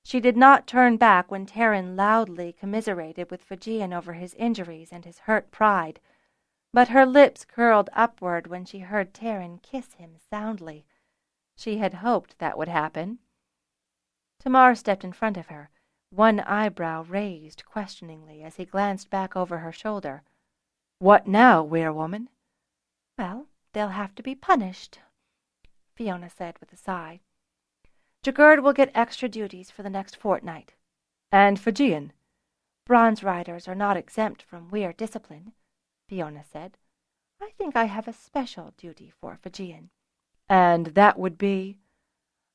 She did not turn back when Pern loudly commiserated with Fijian over his injuries and his hurt pride, but her lips curled upward when she heard Pern kiss him soundly. She had hoped that would happen. Tamar stepped in front of her, one eyebrow raised questioningly as he glanced back over her shoulder. "What now, Weir-woman?" "Well, they'll have to be punished," Fiona said with a sigh. "Jagerd will get extra duties for the next fortnight." "And Fijian?" "Bronze riders are not exempt from Weyr discipline," Fiona said. "I think I have a special duty for Fijian." "And that would be?"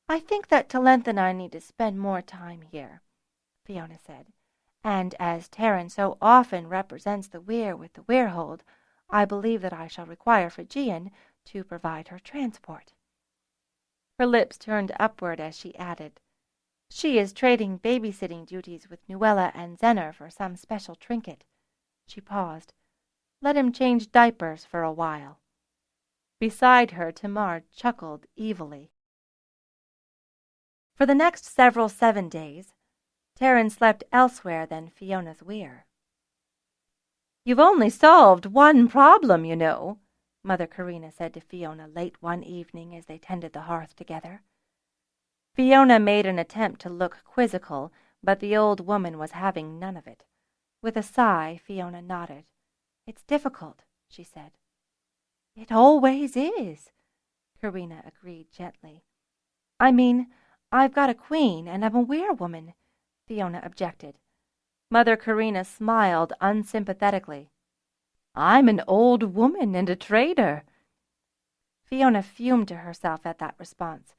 "I think that Talent and I need to spend more time here," Fiona said. "And as Pern so often represents the Weyr with the Weirhold, I believe that I shall require Fijian to provide her transport." Her lips turned upward as she added, "She is trading babysitting duties with Nuella and Zenner for some special trinket." She paused. "Let him change diapers for a while." Beside her, Tamar chuckled evilly. For the next 7 days, Pern slept elsewhere than Fiona's Weyr. "You've only solved one problem, you know," Mother Karina said to Fiona late one evening as they tended the hearth together. Fiona made an attempt to look quizzical, but the old woman was having none of it. With a sigh, Fiona nodded. "It's difficult," she said. "It always is," Karina agreed gently. "I mean, I've got a queen and I'm a weirwoman," Fiona objected. Mother Karina smiled unsympathetically. "I'm an old woman and a trader." Fiona fumed to herself at that response,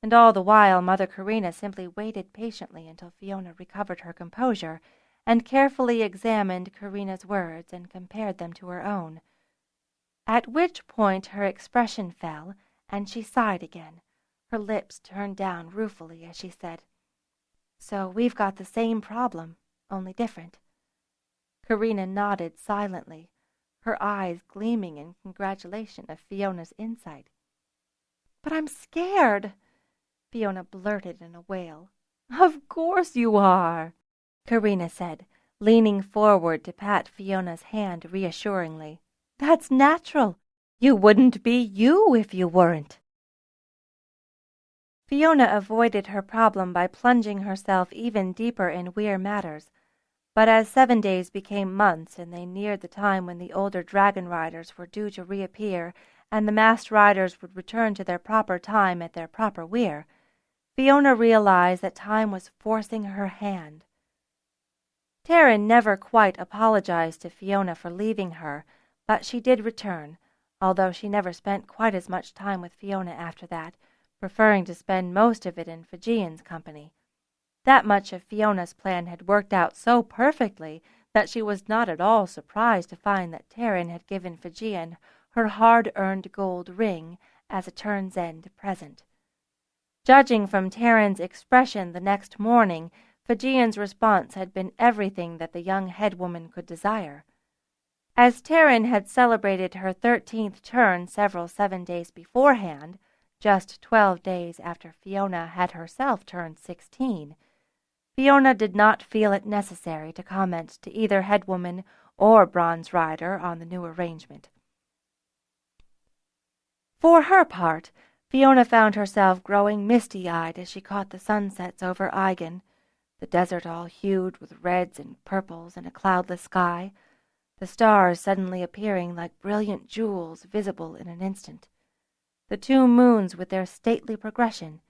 and all the while Mother Karina simply waited patiently until Fiona recovered her composure and carefully examined Karina's words and compared them to her own, at which point her expression fell and she sighed again, her lips turned down ruefully as she said, "So we've got the same problem, only different." Karina nodded silently, her eyes gleaming in congratulation of Fiona's insight. "But I'm scared," Fiona blurted in a wail. "Of course you are," Karina said, leaning forward to pat Fiona's hand reassuringly. "That's natural. You wouldn't be you if you weren't." Fiona avoided her problem by plunging herself even deeper in Weyr matters, but as 7 days became months and they neared the time when the older Dragonriders were due to reappear and the masked riders would return to their proper time at their proper Weyr, Fiona realized that time was forcing her hand. Pern never quite apologized to Fiona for leaving her, but she did return, although she never spent quite as much time with Fiona after that, preferring to spend most of it in Fijian's company. That much of Fiona's plan had worked out so perfectly that she was not at all surprised to find that Pern had given Fijian her hard-earned gold ring as a turns-end present. Judging from Pern's expression the next morning, Fijian's response had been everything that the young headwoman could desire. As Pern had celebrated her 13th turn several 7 days beforehand, just 12 days after Fiona had herself turned 16, Fiona did not feel it necessary to comment to either headwoman or bronze rider on the new arrangement. For her part, Fiona found herself growing misty-eyed as she caught the sunsets over Eigen, the desert all hued with reds and purples in a cloudless sky, the stars suddenly appearing like brilliant jewels visible in an instant, the 2 moons with their stately progression,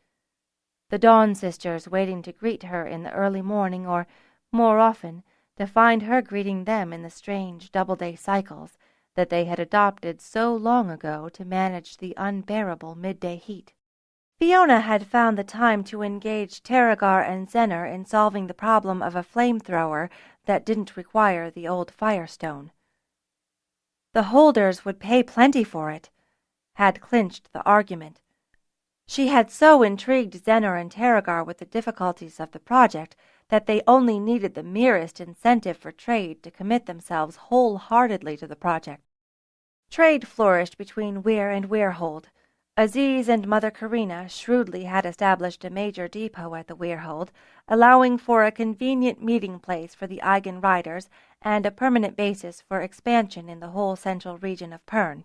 the Dawn Sisters waiting to greet her in the early morning, or, more often, to find her greeting them in the strange double-day cycles that they had adopted so long ago to manage the unbearable midday heat. Fiona had found the time to engage Terrigar and Zenner in solving the problem of a flamethrower that didn't require the old firestone. The holders would pay plenty for it, had clinched the argument. She had so intrigued Zenner and Terrigar with the difficulties of the project that they only needed the merest incentive for trade to commit themselves wholeheartedly to the project. Trade flourished between Weyr and Weyrhold. Aziz and Mother Karina shrewdly had established a major depot at the Weyrhold, allowing for a convenient meeting place for the Eigenriders and a permanent basis for expansion in the whole central region of Pern.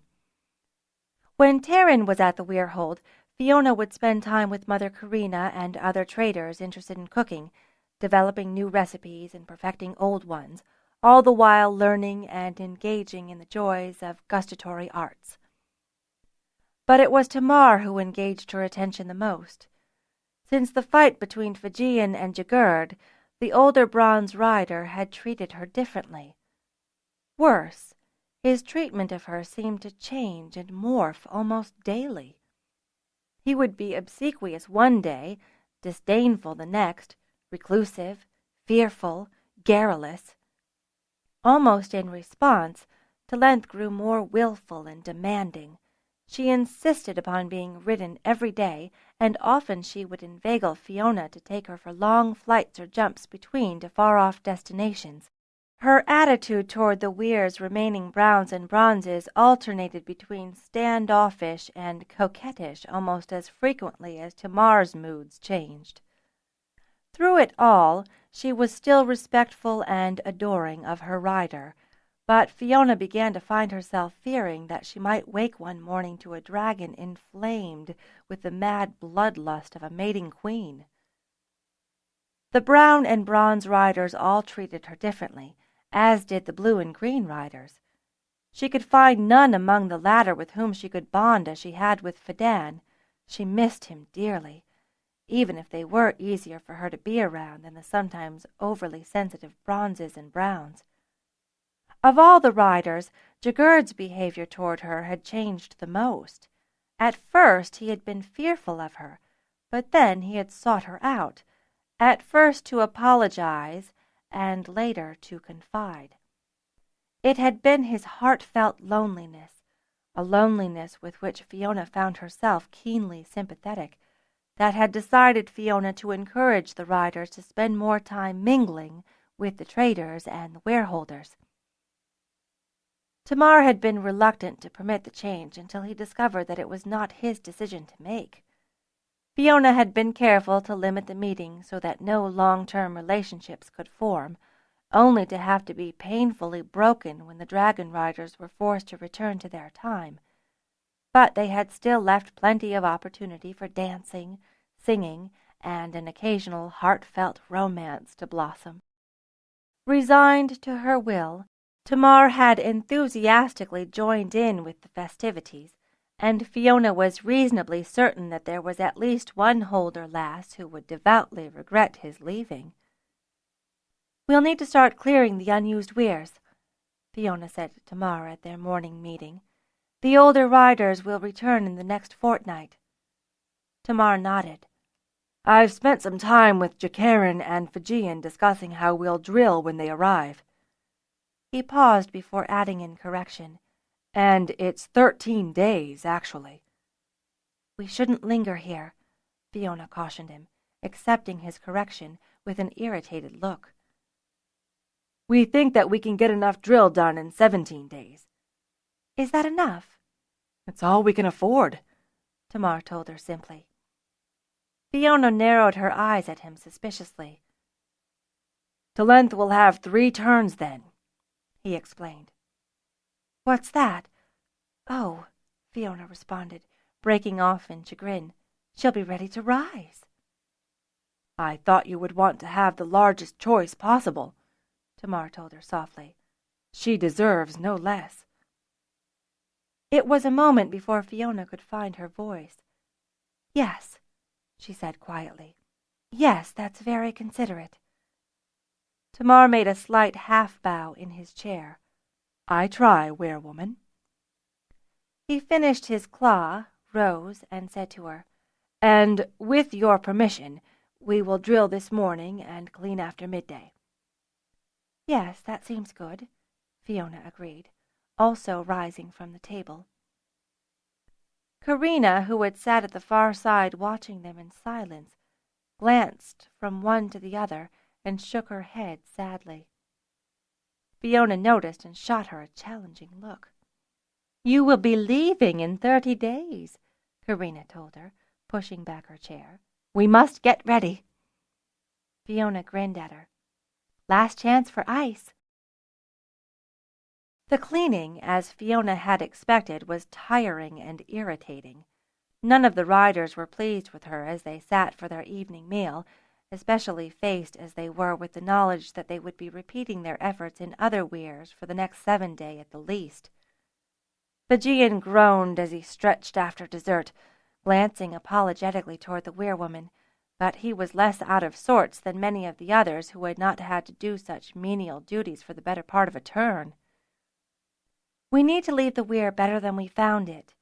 When Taryn was at the Weyrhold, Fiona would spend time with Mother Karina and other traders interested in cooking, developing new recipes and perfecting old ones, all the while learning and engaging in the joys of gustatory arts. But it was Tamar who engaged her attention the most. Since the fight between Fijian and Jagurd, the older bronze rider had treated her differently. Worse, his treatment of her seemed to change and morph almost daily. He would be obsequious one day, disdainful the next, reclusive, fearful, garrulous. Almost in response, Talent grew more willful and demanding. She insisted upon being ridden every day, and often she would inveigle Fiona to take her for long flights or jumps between to far-off destinations. Her attitude toward the Weyr's remaining browns and bronzes alternated between standoffish and coquettish almost as frequently as Tamar's moods changed. Through it all, she was still respectful and adoring of her rider, but Fiona began to find herself fearing that she might wake one morning to a dragon inflamed with the mad bloodlust of a mating queen. The brown and bronze riders all treated her differently, as did the blue and green riders. She could find none among the latter with whom she could bond as she had with Fidan. She missed him dearly, even if they were easier for her to be around than the sometimes overly sensitive bronzes and browns. Of all the riders, Jagurd's behavior toward her had changed the most. At first he had been fearful of her, but then he had sought her out, at first to apologize, and later to confide. It had been his heartfelt loneliness, a loneliness with which Fiona found herself keenly sympathetic, that had decided Fiona to encourage the riders to spend more time mingling with the traders and the wareholders. Tamar had been reluctant to permit the change until he discovered that it was not his decision to make. Fiona had been careful to limit the meeting so that no long-term relationships could form, only to have to be painfully broken when the Dragonriders were forced to return to their time. But they had still left plenty of opportunity for dancing, singing, and an occasional heartfelt romance to blossom. Resigned to her will, Tamar had enthusiastically joined in with the festivities, and Fiona was reasonably certain that there was at least one holder lass who would devoutly regret his leaving. "We'll need to start clearing the unused weirs," Fiona said to Tamar at their morning meeting. "The older riders will return in the next fortnight." Tamar nodded. "I've spent some time with Jakaran and Fijian discussing how we'll drill when they arrive." He paused before adding in correction, "And it's 13 days, actually." "We shouldn't linger here," Fiona cautioned him, accepting his correction with an irritated look. "We think that we can get enough drill done in 17 days. "Is that enough?" "It's all we can afford," Tamar told her simply. Fiona narrowed her eyes at him suspiciously. "Talent will have 3 turns then," he explained. "What's that?" "Oh," Fiona responded, breaking off in chagrin. "She'll be ready to rise." "I thought you would want to have the largest choice possible," Tamar told her softly. "She deserves no less." It was a moment before Fiona could find her voice. "Yes," she said quietly. "Yes, that's very considerate." Tamar made a slight half-bow in his chair. "I try, werewoman." He finished his claw, rose, and said to her, "And with your permission, we will drill this morning and clean after midday." "Yes, that seems good," Fiona agreed, also rising from the table. Karina, who had sat at the far side watching them in silence, glanced from one to the other and shook her head sadly. Fiona noticed and shot her a challenging look. You will be leaving in 30 days, Karina told her, pushing back her chair. We must get ready. Fiona grinned at her. Last chance for ice. The cleaning, as Fiona had expected, was tiring and irritating. None of the riders were pleased with her as they sat for their evening meal, especially faced as they were with the knowledge that they would be repeating their efforts in other weirs for the next 7 days at the least. Fijian groaned as he stretched after dessert, glancing apologetically toward the weirwoman, but he was less out of sorts than many of the others who had not had to do such menial duties for the better part of a turn. We need to leave the weir better than we found it,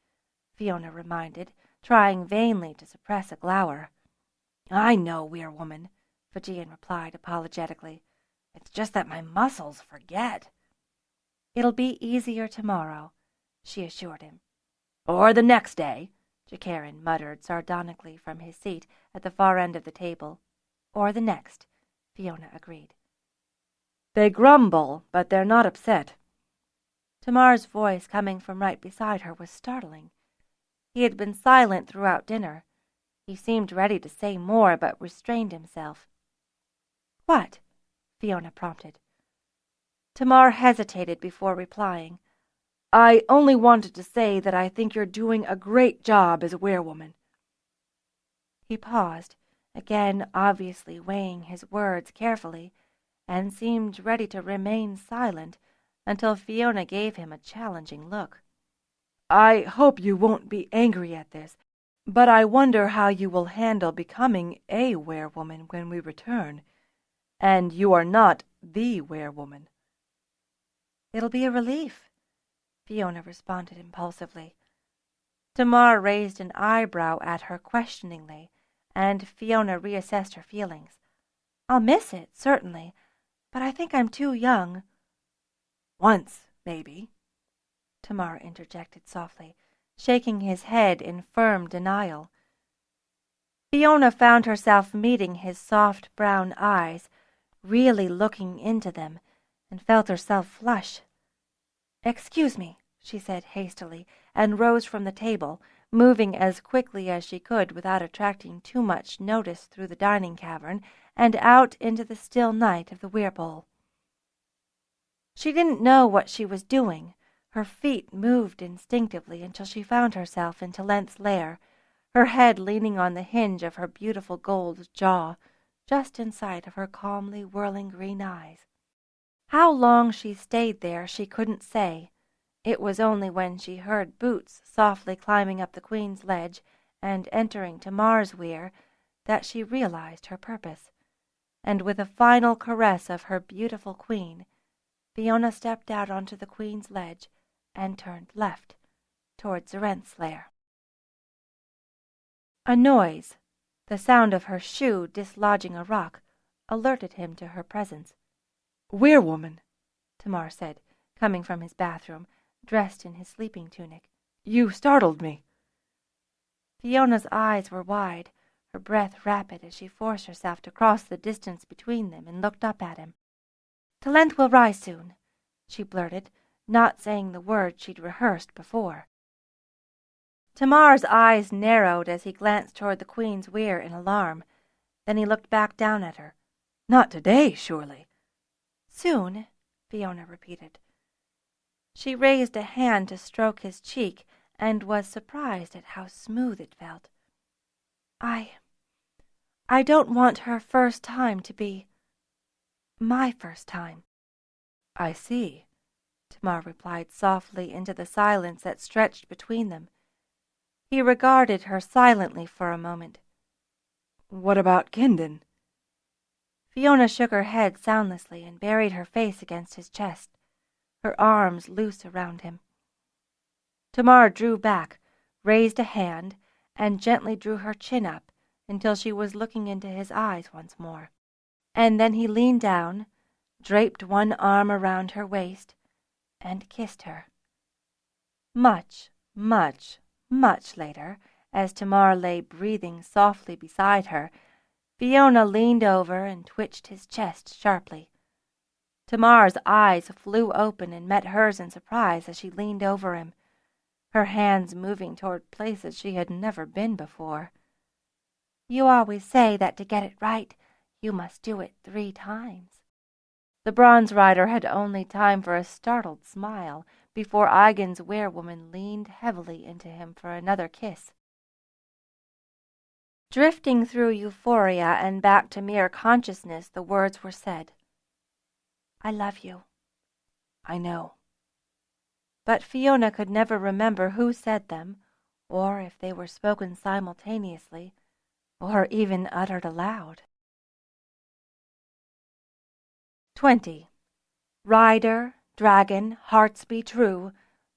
Fiona reminded, trying vainly to suppress a glower. I know, weirwoman, Fijian replied apologetically. It's just that my muscles forget. It'll be easier tomorrow, she assured him. Or the next day, Jakarin muttered sardonically from his seat at the far end of the table. Or the next, Fiona agreed. They grumble, but they're not upset. Tamar's voice coming from right beside her was startling. He had been silent throughout dinner. He seemed ready to say more, but restrained himself. What? Fiona prompted. Tamar hesitated before replying. I only wanted to say that I think you're doing a great job as a weirwoman. He paused, again obviously weighing his words carefully, and seemed ready to remain silent until Fiona gave him a challenging look. I hope you won't be angry at this, but I wonder how you will handle becoming a weirwoman when we return, and you are not the weirwoman. It'll be a relief, Fiona responded impulsively. Tamar raised an eyebrow at her questioningly, and Fiona reassessed her feelings. I'll miss it, certainly, but I think I'm too young. Once, maybe, Tamar interjected softly, shaking his head in firm denial. Fiona found herself meeting his soft brown eyes, really looking into them, and felt herself flush. Excuse me, she said hastily, and rose from the table, moving as quickly as she could without attracting too much notice through the dining cavern and out into the still night of the weir-bowl. She didn't know what she was doing. Her feet moved instinctively until she found herself in Talent's lair, her head leaning on the hinge of her beautiful gold jaw, just in sight of her calmly whirling green eyes. How long she stayed there she couldn't say. It was only when she heard boots softly climbing up the Queen's ledge and entering Tamar's weir that she realized her purpose, and with a final caress of her beautiful queen, Fiona stepped out onto the Queen's ledge and turned left towards Zarent's lair. A noise, the sound of her shoe dislodging a rock, alerted him to her presence. Weirwoman, Tamar said, coming from his bathroom, dressed in his sleeping tunic. You startled me. Fiona's eyes were wide, her breath rapid as she forced herself to cross the distance between them and looked up at him. Talent will rise soon, she blurted, not saying the words she'd rehearsed before. Tamar's eyes narrowed as he glanced toward the Queen's weir in alarm. Then he looked back down at her. Not today, surely. Soon, Fiona repeated. She raised a hand to stroke his cheek and was surprised at how smooth it felt. I don't want her first time to be my first time. I see, Tamar replied softly into the silence that stretched between them. He regarded her silently for a moment. What about Kindon? Fiona shook her head soundlessly and buried her face against his chest, her arms loose around him. Tamar drew back, raised a hand, and gently drew her chin up until she was looking into his eyes once more. And then he leaned down, draped one arm around her waist, and kissed her. Much, much, much later, as Tamar lay breathing softly beside her, Fiona leaned over and twitched his chest sharply. Tamar's eyes flew open and met hers in surprise as she leaned over him, her hands moving toward places she had never been before. "You always say that to get it right, you must do it 3 times. The bronze rider had only time for a startled smile before Aigen's werewoman leaned heavily into him for another kiss. Drifting through euphoria and back to mere consciousness, the words were said. "I love you." "I know." But Fiona could never remember who said them, or if they were spoken simultaneously, or even uttered aloud. 20. Rider, dragon, hearts be true,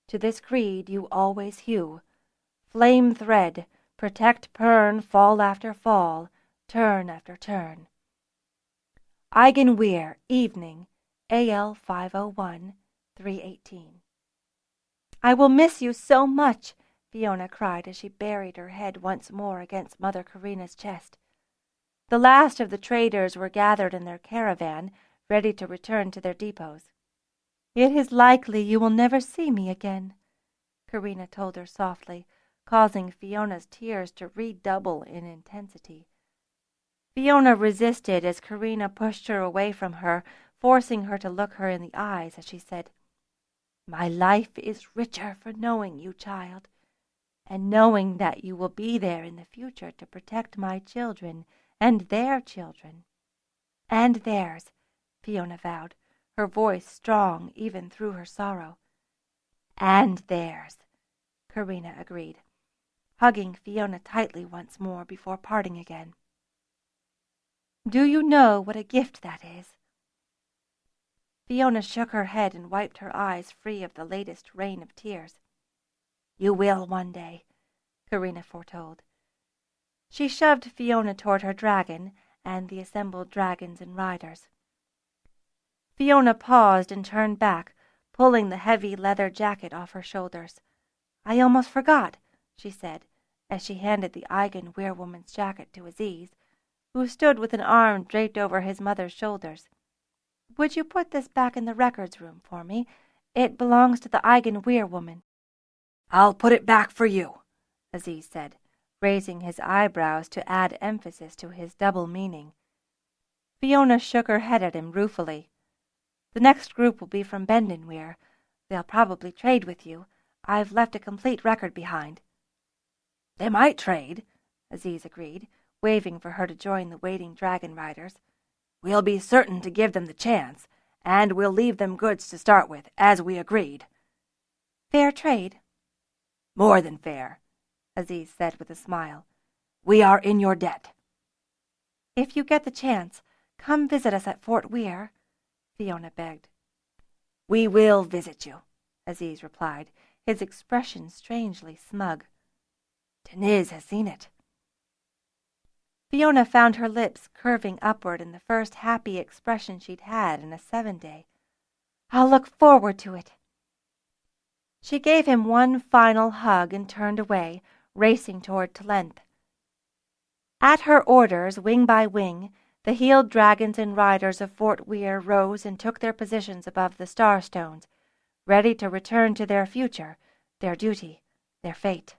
to this creed you always hew. Flame thread, protect Pern fall after fall, turn after turn. Aigen Weyr, evening, AL 501, 318. "I will miss you so much," Fiona cried as she buried her head once more against Mother Karina's chest. The last of the traders were gathered in their caravan, ready to return to their depots. "It is likely you will never see me again," Karina told her softly, causing Fiona's tears to redouble in intensity. Fiona resisted as Karina pushed her away from her, forcing her to look her in the eyes as she said, "My life is richer for knowing you, child, and knowing that you will be there in the future to protect my children and their children." "And theirs," Fiona vowed, her voice strong even through her sorrow. "And theirs," Karina agreed, hugging Fiona tightly once more before parting again. "Do you know what a gift that is?" Fiona shook her head and wiped her eyes free of the latest rain of tears. "You will one day," Karina foretold. She shoved Fiona toward her dragon and the assembled dragons and riders. Fiona paused and turned back, pulling the heavy leather jacket off her shoulders. "I almost forgot," she said, as she handed the Aigen werewoman's jacket to Aziz, who stood with an arm draped over his mother's shoulders. "Would you put this back in the records room for me? It belongs to the Aigen werewoman." "I'll put it back for you," Aziz said, raising his eyebrows to add emphasis to his double meaning. Fiona shook her head at him ruefully. "The next group will be from Bendon, Weyr. They'll probably trade with you. I've left a complete record behind." "They might trade," Aziz agreed, waving for her to join the waiting Dragonriders. "We'll be certain to give them the chance, and we'll leave them goods to start with, as we agreed." "Fair trade?" "More than fair," Aziz said with a smile. "We are in your debt." "If you get the chance, come visit us at Fort Weyr," Fiona begged. "We will visit you," Aziz replied, his expression strangely smug. "Deniz has seen it." Fiona found her lips curving upward in the first happy expression she'd had in a 7-day. "I'll look forward to it." She gave him one final hug and turned away, racing toward Tlent. At her orders, wing by wing, the healed dragons and riders of Fort Weyr rose and took their positions above the Starstones, ready to return to their future, their duty, their fate.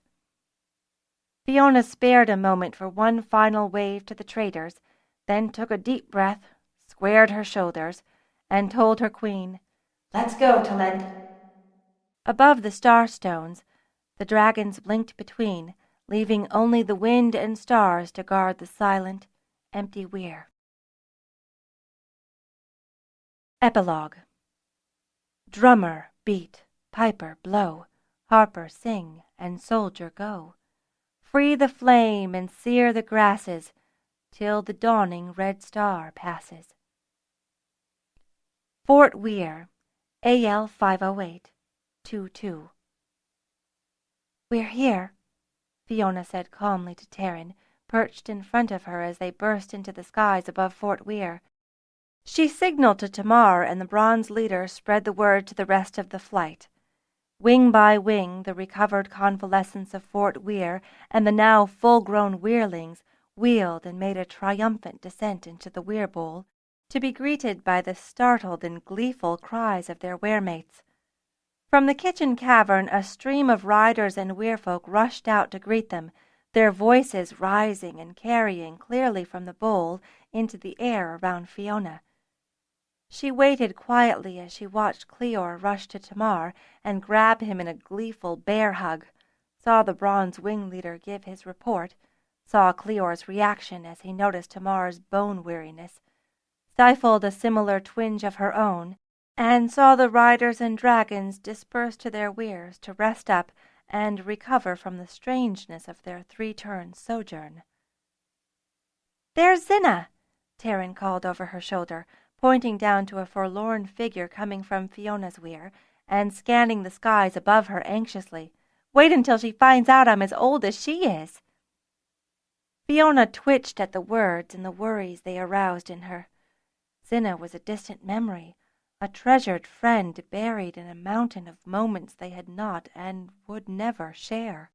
Fiona spared a moment for one final wave to the traders, then took a deep breath, squared her shoulders, and told her queen, "Let's go, Talent." Above the Starstones, the dragons blinked between, leaving only the wind and stars to guard the silent, empty Weyr. Epilogue. Drummer, beat, piper, blow, harper, sing, and soldier, go. Free the flame and sear the grasses, till the dawning red star passes. Fort Weyr, AL 508, 22. "We're here," Fiona said calmly to Taryn, perched in front of her as they burst into the skies above Fort Weyr. She signaled to Tamar, and the bronze leader spread the word to the rest of the flight. Wing by wing, the recovered convalescents of Fort Weyr and the now full-grown Weyrlings wheeled and made a triumphant descent into the Weyr Bowl, to be greeted by the startled and gleeful cries of their wehrmates. From the kitchen cavern, a stream of riders and weirfolk rushed out to greet them, their voices rising and carrying clearly from the bowl into the air around Fiona. She waited quietly as she watched Cleor rush to Tamar and grab him in a gleeful bear hug, saw the bronze wing leader give his report, saw Cleor's reaction as he noticed Tamar's bone weariness, stifled a similar twinge of her own, and saw the riders and dragons disperse to their weirs to rest up and recover from the strangeness of their 3-turn sojourn. "There's Zinna!" Taryn called over her shoulder, pointing down to a forlorn figure coming from Fiona's weir, and scanning the skies above her anxiously. "Wait until she finds out I'm as old as she is." Fiona twitched at the words and the worries they aroused in her. Zinna was a distant memory, a treasured friend buried in a mountain of moments they had not and would never share.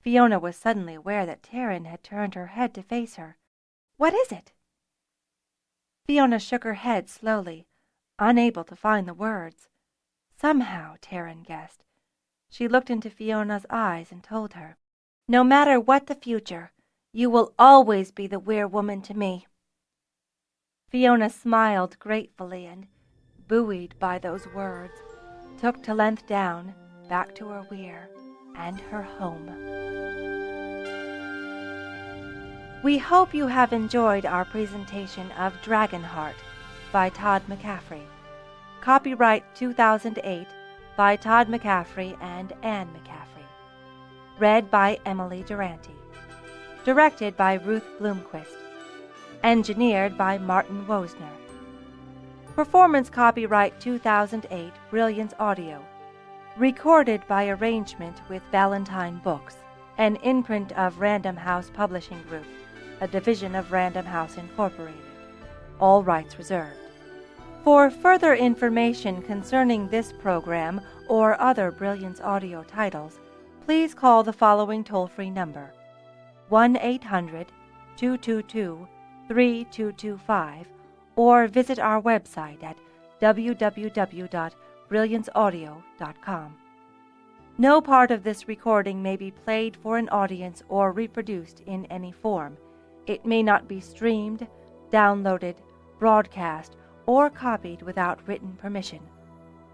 Fiona was suddenly aware that Taryn had turned her head to face her. "What is it?" Fiona shook her head slowly, unable to find the words. Somehow, Taryn guessed. She looked into Fiona's eyes and told her, "No matter what the future, you will always be the weir-woman to me." Fiona smiled gratefully and, buoyed by those words, took to length down, back to her weir and her home. We hope you have enjoyed our presentation of Dragonheart by Todd McCaffrey. Copyright 2008 by Todd McCaffrey and Anne McCaffrey. Read by Emily Durante. Directed by Ruth Bloomquist. Engineered by Martin Wosner. Performance copyright 2008 Brilliance Audio. Recorded by arrangement with Valentine Books, an imprint of Random House Publishing Group, a division of Random House Incorporated. All rights reserved. For further information concerning this program or other Brilliance Audio titles, please call the following toll-free number, 1-800-222-3225, or visit our website at www.brillianceaudio.com. No part of this recording may be played for an audience or reproduced in any form. It may not be streamed, downloaded, broadcast, or copied without written permission.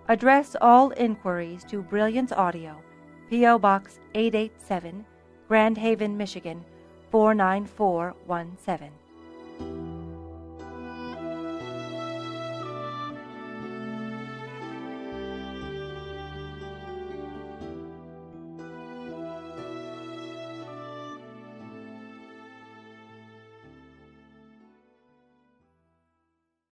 Address all inquiries to Brilliance Audio, P.O. Box 887, Grand Haven, Michigan 49417.